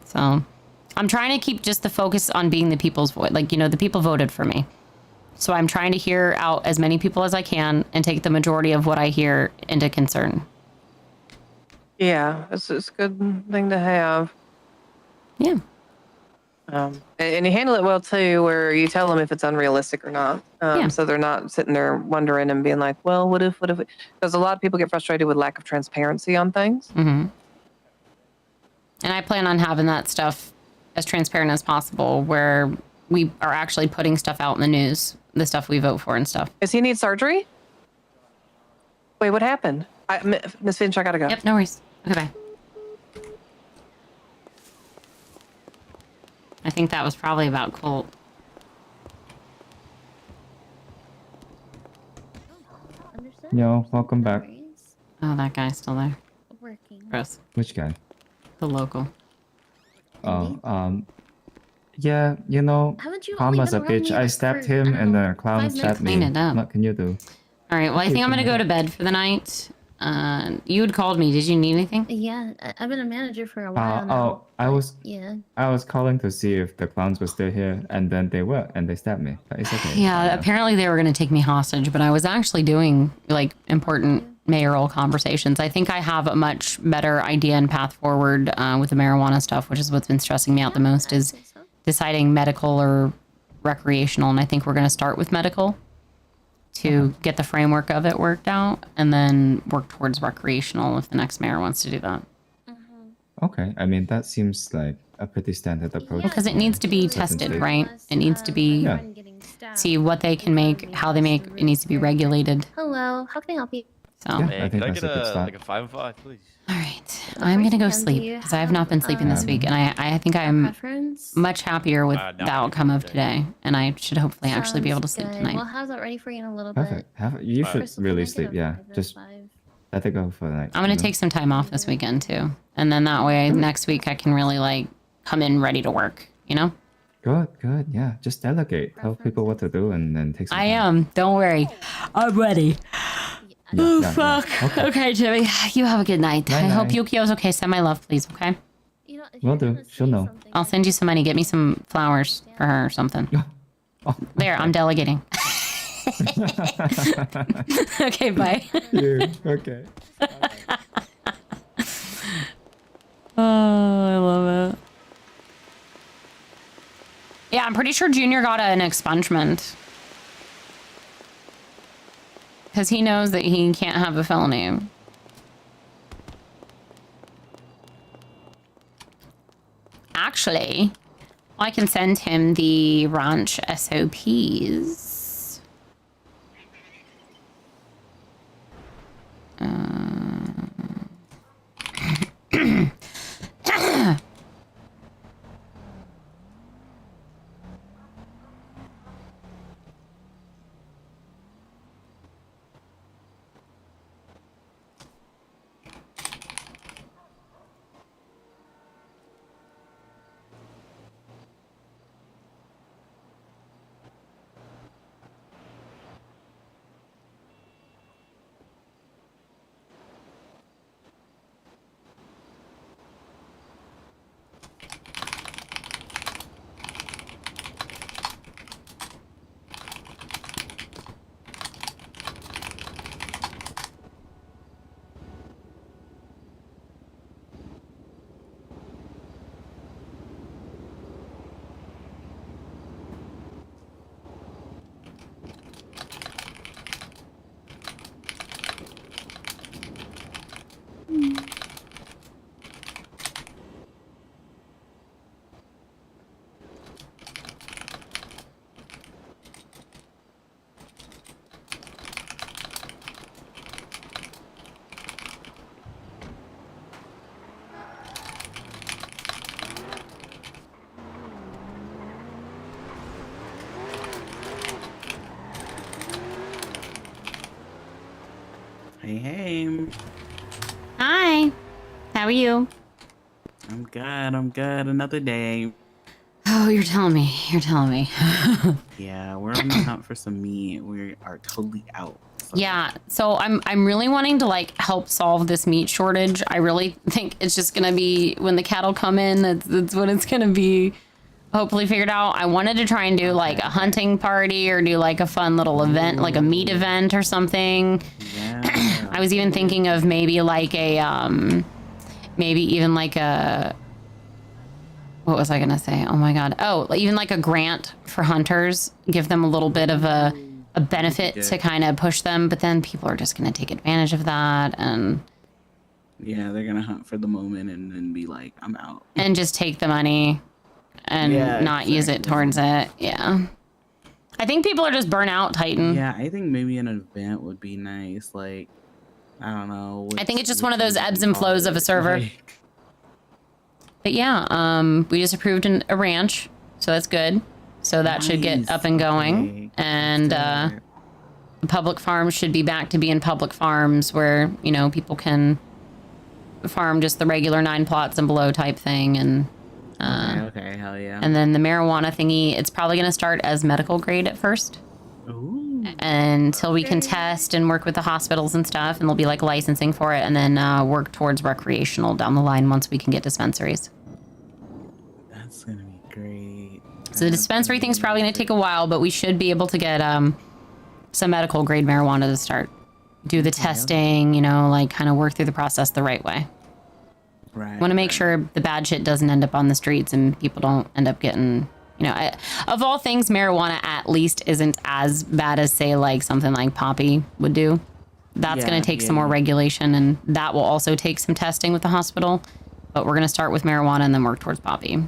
A: So I'm trying to keep just the focus on being the people's voice. The people voted for me. So I'm trying to hear out as many people as I can and take the majority of what I hear into concern.
N: Yeah, it's a good thing to have.
A: Yeah.
N: And you handle it well too, where you tell them if it's unrealistic or not. So they're not sitting there wondering and being like, well, what if, because a lot of people get frustrated with lack of transparency on things.
A: Mm-hmm. And I plan on having that stuff as transparent as possible, where we are actually putting stuff out in the news, the stuff we vote for and stuff.
N: Does he need surgery? Wait, what happened? Miss Finch, I gotta go.
A: Yep, no worries. Okay, bye. I think that was probably about Colt.
U: Yo, welcome back.
A: Oh, that guy's still there.
Q: Working.
A: Gross.
U: Which guy?
A: The local.
U: Oh, yeah,
Q: Haven't you
U: Karma's a
Q: only been
U: bitch.
Q: around
U: I
Q: me
U: stabbed
Q: for,
U: him
Q: I don't
U: and
Q: know,
U: the clown
Q: 5
U: stabbed me.
A: Clean it up.
U: What can you do?
A: All right, well, I think I'm going to go to bed for the night. You had called me. Did you need anything?
Q: Yeah, I've been a manager for a while now.
U: Oh, I was calling to see if the clowns were still here, and then they were, and they stabbed me. But it's okay.
A: Yeah, apparently they were going to take me hostage, but I was actually doing important mayoral conversations. I think I have a much better idea and path forward with the marijuana stuff, which is what's been stressing me out the most, is deciding medical or recreational. And I think we're going to start with medical to get the framework of it worked out, and then work towards recreational if the next mayor wants to do that.
U: Okay, I mean, that seems like a pretty standard approach.
A: Because it needs to be tested, right? It needs to be see what they can make, how they make. It needs to be regulated.
Q: Hello, how can I help you?
A: So
U: Yeah,
K: Hey,
U: I think
K: can I
U: that's
K: get
U: a good start.
K: like a 5 and 5, please?
A: all right, I'm gonna go sleep because I have not been sleeping this week, and I think I'm
Q: Preference?
A: much happier with
K: No,
A: the outcome of today, and I should hopefully actually be able to sleep
Q: Sounds good.
A: tonight.
Q: We'll have that ready for you in a little
U: Perfect.
Q: bit.
U: You should
Q: Crystal,
U: really
Q: can I get
U: sleep.
Q: a
U: Yeah,
Q: 5
U: just
Q: and 5?
U: let it go for the night.
A: I'm gonna take some time off this weekend too, and then that way next week I can really like come in ready to work. You know?
U: Good. Yeah, just delegate. Tell people what to do, and then take some
A: I
U: time.
A: am. Don't worry. I'm ready. Oh,
U: yeah,
A: fuck.
U: yeah.
A: Okay, Jimmy. You have a good night. I hope
U: Night-night.
A: Yukio's okay. Send my love, please, okay?
U: Will do. She'll know.
A: I'll send you some money. Get me some flowers for her or something. There, I'm delegating. Okay, bye.
U: Yeah, okay.
A: Oh, I love it. Yeah, I'm pretty sure Junior got an expungement. Because he knows that he can't have a felony. Actually, I can send him the ranch SOPs.
O: Hey.
A: Hi. How are you?
O: I'm good. Another day.
A: Oh, you're telling me. You're telling me.
O: Yeah, we're on the hunt for some meat. We are totally out.
A: Yeah, so I'm really wanting to like help solve this meat shortage. I really think it's just gonna be when the cattle come in, that's what it's gonna be. Hopefully figured out. I wanted to try and do like a hunting party or do like a fun little event, like a meat event or something.
O: Yeah.
A: I was even thinking of maybe like a maybe even like a, what was I gonna say? Oh my god. Oh, even like a grant for hunters. Give them a little bit of a benefit to kind of push them, but then people are just gonna take advantage of that and
O: Yeah, they're gonna hunt for the moment and then be like, I'm out.
A: and just take the money and
O: Yeah,
A: not use it towards it. Yeah. I think people are just burnt out, Titan.
O: Yeah, I think maybe an event would be nice. Like, I don't know.
A: I think it's just one of those ebbs and flows of a server. But yeah, we just approved a ranch, so that's good. So that should get up and going. And the public farms should be back to being public farms where, you know, people can farm just the regular 9 plots and below type thing. And
O: okay, hell yeah.
A: and then the marijuana thingy, it's probably going to start as medical grade at first.
O: Ooh.
A: Until we can test and work with the hospitals and stuff, and there'll be like licensing for it, and then work towards recreational down the line once we can get dispensaries.
O: That's gonna be great.
A: So the dispensary thing's probably going to take a while, but we should be able to get some medical grade marijuana to start. Do the testing, you know, like kind of work through the process the right way.
O: Right.
A: Want to make sure the bad shit doesn't end up on the streets and people don't end up getting, you know, of all things, marijuana at least isn't as bad as, say, like something like poppy would do. That's going to take some more regulation, and that will also take some testing with the hospital. but we're gonna start with marijuana and then work towards poppy.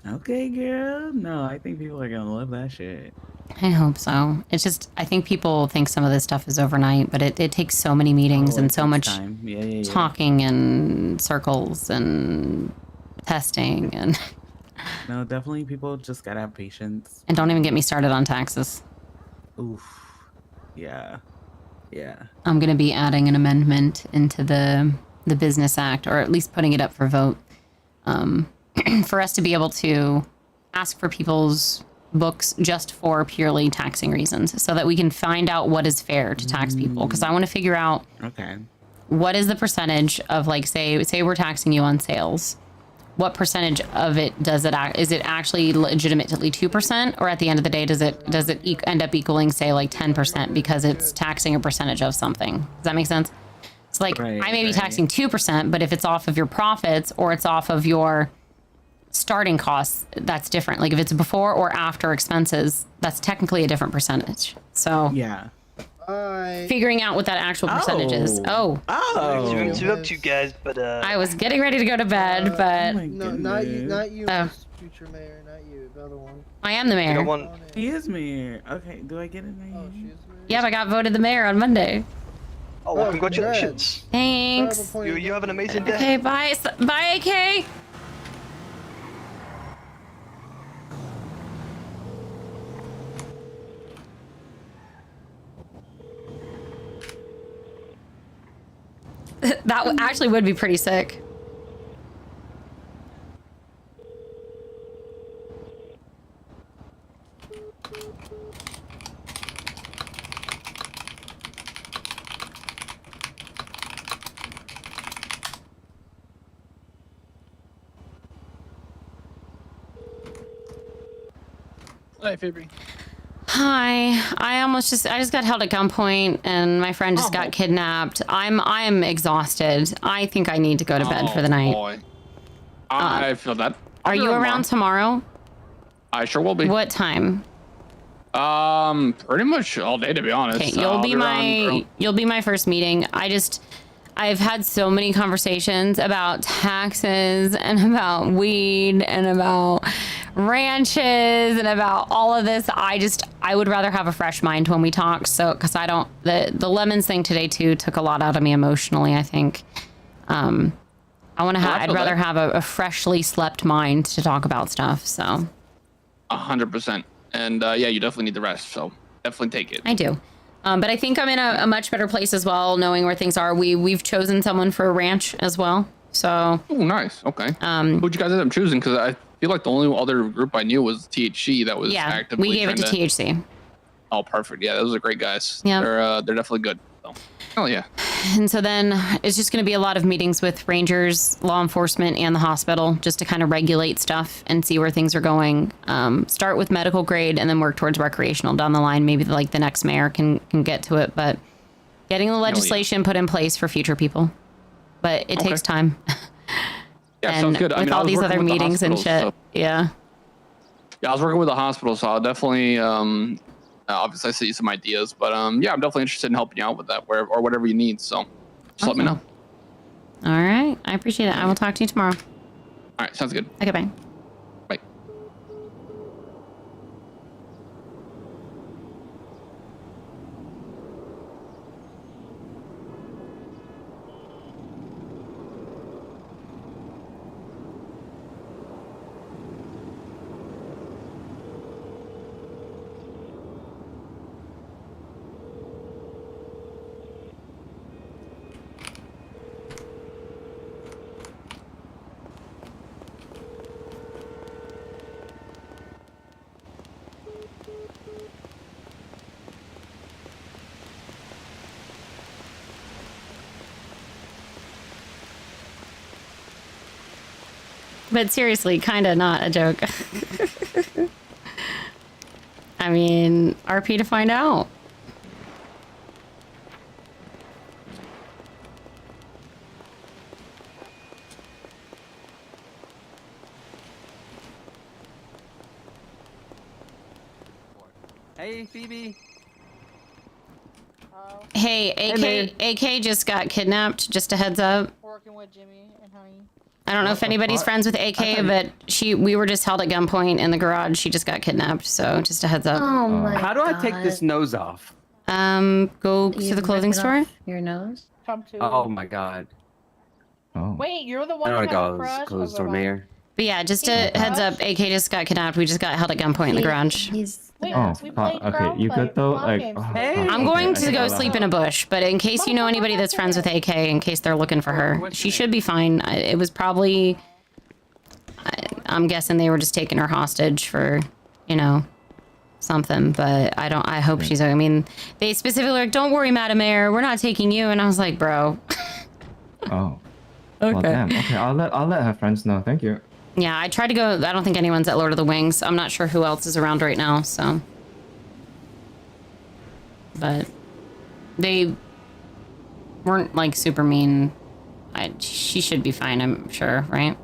O: Okay, girl. No, I think people are gonna love that shit.
A: I hope so. It's just, I think people think some of this stuff is overnight, but it takes so many meetings and so much
O: time. Yeah.
A: talking and circles and testing and...
O: No, definitely people just gotta have patience.
A: And don't even get me started on taxes.
O: Oof. Yeah.
A: I'm going to be adding an amendment into the Business Act, or at least putting it up for vote, for us to be able to ask for people's books just for purely taxing reasons, so that we can find out what is fair to tax people. Because I want to figure out what is the percentage of, like, say we're taxing you on sales. What percentage of it is it actually legitimately 2%, or at the end of the day does it end up equaling, say, like 10% because it's taxing a percentage of something? Does that make sense? It's like, I may be taxing 2%, but if it's off of your profits or it's off of your starting costs, that's different. Like if it's before or after expenses, that's technically a different percentage. So
O: yeah.
A: Figuring out what that actual percentage is. Oh.
H: To up to you guys, but
A: I was getting ready to go to bed, but
L: No, not you, future mayor, not you, the other one.
A: I am the mayor.
O: He is mayor. Okay, do I get it now?
L: Oh, she is mayor.
A: Yeah, I got voted the mayor on Monday.
H: Oh, well, congratulations.
A: Thanks.
H: You have an amazing day.
A: Okay, bye. Bye, AK. That actually would be pretty sick.
K: Hi, Phoebe.
A: Hi. I just got held at gunpoint and my friend just got kidnapped. I'm exhausted. I think I need to go to bed for the night.
F: Boy. I feel that.
A: Are you around tomorrow?
F: I sure will be.
A: What time?
F: Pretty much all day, to be honest.
A: Okay, you'll be my first meeting. I've had so many conversations about taxes and about weed and about ranches and about all of this. I would rather have a fresh mind when we talk. So, cause the lemons thing today too took a lot out of me emotionally, I think. I'd rather have a freshly slept mind to talk about stuff. So
F: 100%. And yeah, you definitely need the rest. So definitely take it.
A: I do. But I think I'm in a much better place as well, knowing where things are. We've chosen someone for a ranch as well. So.
F: Oh, nice. Okay. Who'd you guys end up choosing? Because I feel like the only other group I knew was THC that was actively.
A: We gave it to THC.
F: Oh, perfect. Yeah, those are great guys.
A: Yeah.
F: They're definitely good. So. Oh yeah.
A: And so then it's just going to be a lot of meetings with rangers, law enforcement, and the hospital just to kind of regulate stuff and see where things are going. Start with medical grade and then work towards recreational down the line. Maybe like the next mayor can get to it, but getting the legislation put in place for future people. But it takes time.
F: Yeah,
A: and
F: sounds good.
A: With all these other meetings and shit.
F: So.
A: Yeah.
F: Yeah, I was working with the hospital, so I'll definitely obviously I sent you some ideas, but yeah, I'm definitely interested in helping you out with that, or whatever you need. So just let me know.
A: All right, I appreciate it. I will talk to you tomorrow.
F: All right, sounds good.
A: Okay, bye.
F: Bye.
A: But seriously, kind of not a joke. I mean, RP to find out.
W: Hey, Phoebe.
A: Hey, AK just got kidnapped. Just a heads up.
V: Working with Jimmy and Honey.
A: I don't know if anybody's friends with AK, but we were just held at gunpoint in the garage. She just got kidnapped, so just a heads up.
Q: Oh my
W: How do I take this nose off?
A: Go to the clothing store.
Q: Your nose?
V: Come to.
W: Oh my god.
U: Oh.
V: Wait, you're the one
W: I
V: who
W: don't
V: had a
W: go
V: crush?
W: close
V: Oh,
W: door,
V: never mind.
W: Mayor.
A: But yeah, just a heads up. AK just got kidnapped. We just got held at gunpoint in the garage.
V: Wait,
U: Oh,
V: we
U: fuck.
V: played
U: Okay, you good though? Like, oh, fuck,
A: I'm
U: okay,
A: going
U: I
A: to go
U: gotta
A: sleep
U: help.
A: in a bush, but in case you know anybody that's friends with AK, in case they're looking for her, she should be fine. It was probably, I'm guessing they were just taking her hostage for, you know, something. But I hope she's. I mean, they specifically were like, don't worry, Madam Mayor, we're not taking you. And I was like, bro.
U: Oh.
A: Okay.
U: Well, damn. Okay, I'll let her friends know. Thank you.
A: Yeah, I tried to go. I don't think anyone's at Lord of the Wings. I'm not sure who else is around right now, so. But they weren't like super mean. She should be fine, I'm sure, right?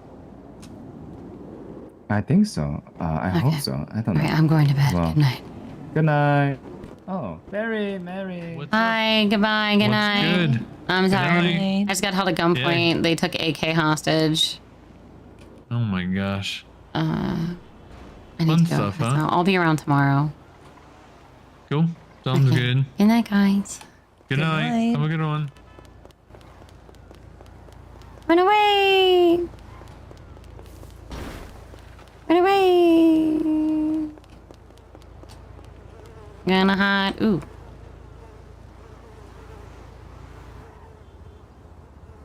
U: I think so. I hope so. I don't know.
A: Okay, I'm going to bed.
U: Well,
A: Good night.
U: Good night. Oh, Mary.
A: Hi, goodbye, good night.
R: good?
A: I'm
R: Good
A: sorry.
R: night.
A: I just got held at gunpoint.
R: Yeah.
A: They took AK hostage.
R: Oh my gosh.
A: I need
R: Fun
A: to go.
R: stuff,
A: So
R: huh?
A: I'll be around tomorrow.
R: Cool. Sounds
A: Okay.
R: good.
A: Good night, guys.
R: Good night. Have a good one.
A: Run away! Run away! Gonna hide. Ooh.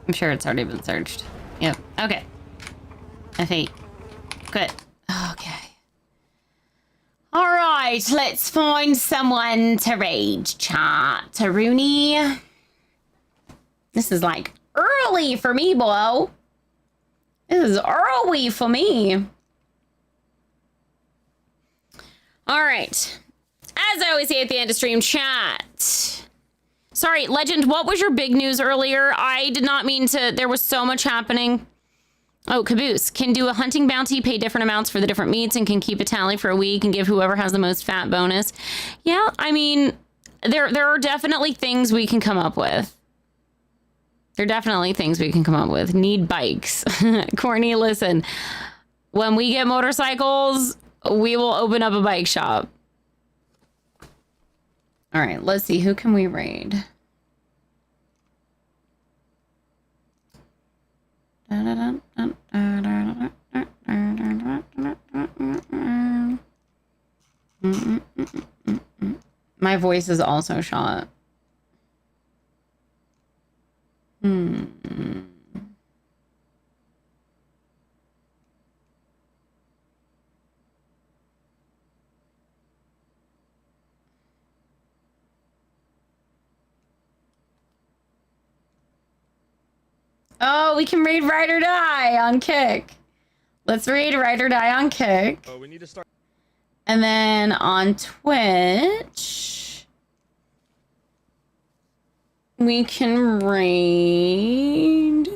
A: I'm sure it's already been searched. Yep. Okay. F8. Good. Okay. Alright, let's find someone to raid chat. Rooney. This is like early for me, boy. This is early for me. Alright. As I always say at the end of stream chat. Sorry, Legend, what was your big news earlier? I did not mean to. There was so much happening. Oh, Caboose can do a hunting bounty, pay different amounts for the different meats, and can keep a tally for a week and give whoever has the most fat bonus. Yeah, I mean, there are definitely things we can come up with. There are definitely things we can come up with. Need bikes. Courtney, listen. When we get motorcycles, we will open up a bike shop. All right, let's see. Who can we raid? My voice is also shot. Oh, we can raid Ride or Die on Kick. Let's raid Ride or Die on Kick.
M: Oh, we need to start.
A: And then on Twitch, we can raid.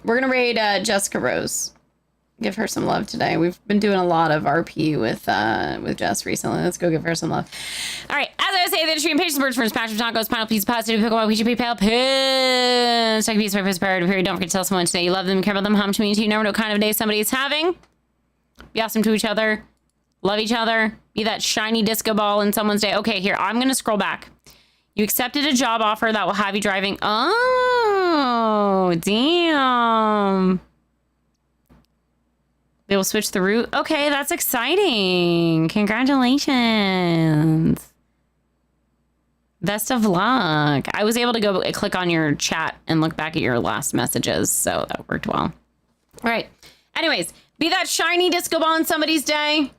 A: We're gonna raid Jessica Rose. Give her some love today. We've been doing a lot of RP with Jess recently. Let's go give her some love. All right, as I was saying, the stream page birds for Smash of Tacos, Pineapple Pizza, Positive, Pickleball, Ouija, PayPal, Pins, Take a piece of paper, period. Don't forget to tell someone today you love them, care about them, how much it means to you. You never know what kind of day somebody is having. Be awesome to each other. Love each other. Be that shiny disco ball in someone's day. Okay, here, I'm going to scroll back. You accepted a job offer that will have you driving. Oh, damn. They will switch the route. Okay, that's exciting. Congratulations. Best of luck. I was able to go click on your chat and look back at your last messages, so that worked well. All right. Anyways, be that shiny disco ball in somebody's day.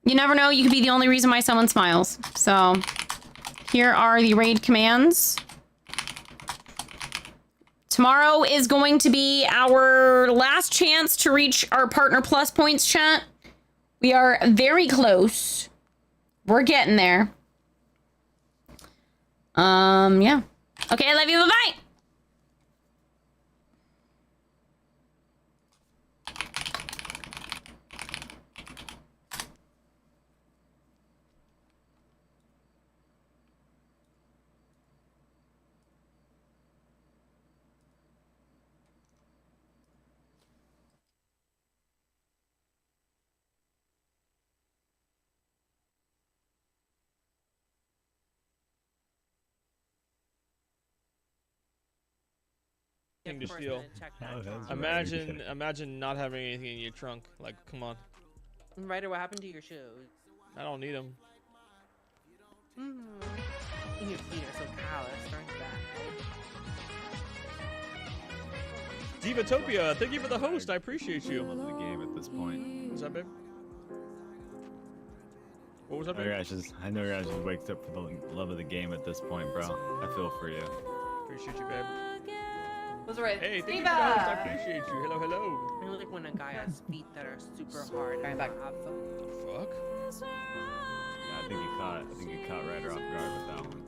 A: You never know. You could be the only reason why someone smiles. So here are the raid commands. Tomorrow is going to be our last chance to reach our Partner Plus points, chat. We are very close. We're getting there. Yeah. Okay, I love you. Bye-bye.
M: Thing to steal.
R: that's
M: Imagine not having anything in your trunk. Like, come on.
I: Ryder, what happened to your shoes?
M: I don't need them.
I: And your feet are so callous, aren't that?
M: Divatopia, thank you for the host. I appreciate you.
J: Love the game at this point.
M: What's up, babe? What was up, babe?
J: I know your guys just waked up for the love of the game at this point, bro. I feel for you.
M: Appreciate you, babe.
I: Those right.
M: Hey, thank you for the host. I appreciate you. Hello, hello.
I: I like when a guy has feet that are super hard. Going back.
M: The fuck?
J: Yeah, I think you caught Ryder off guard with that one.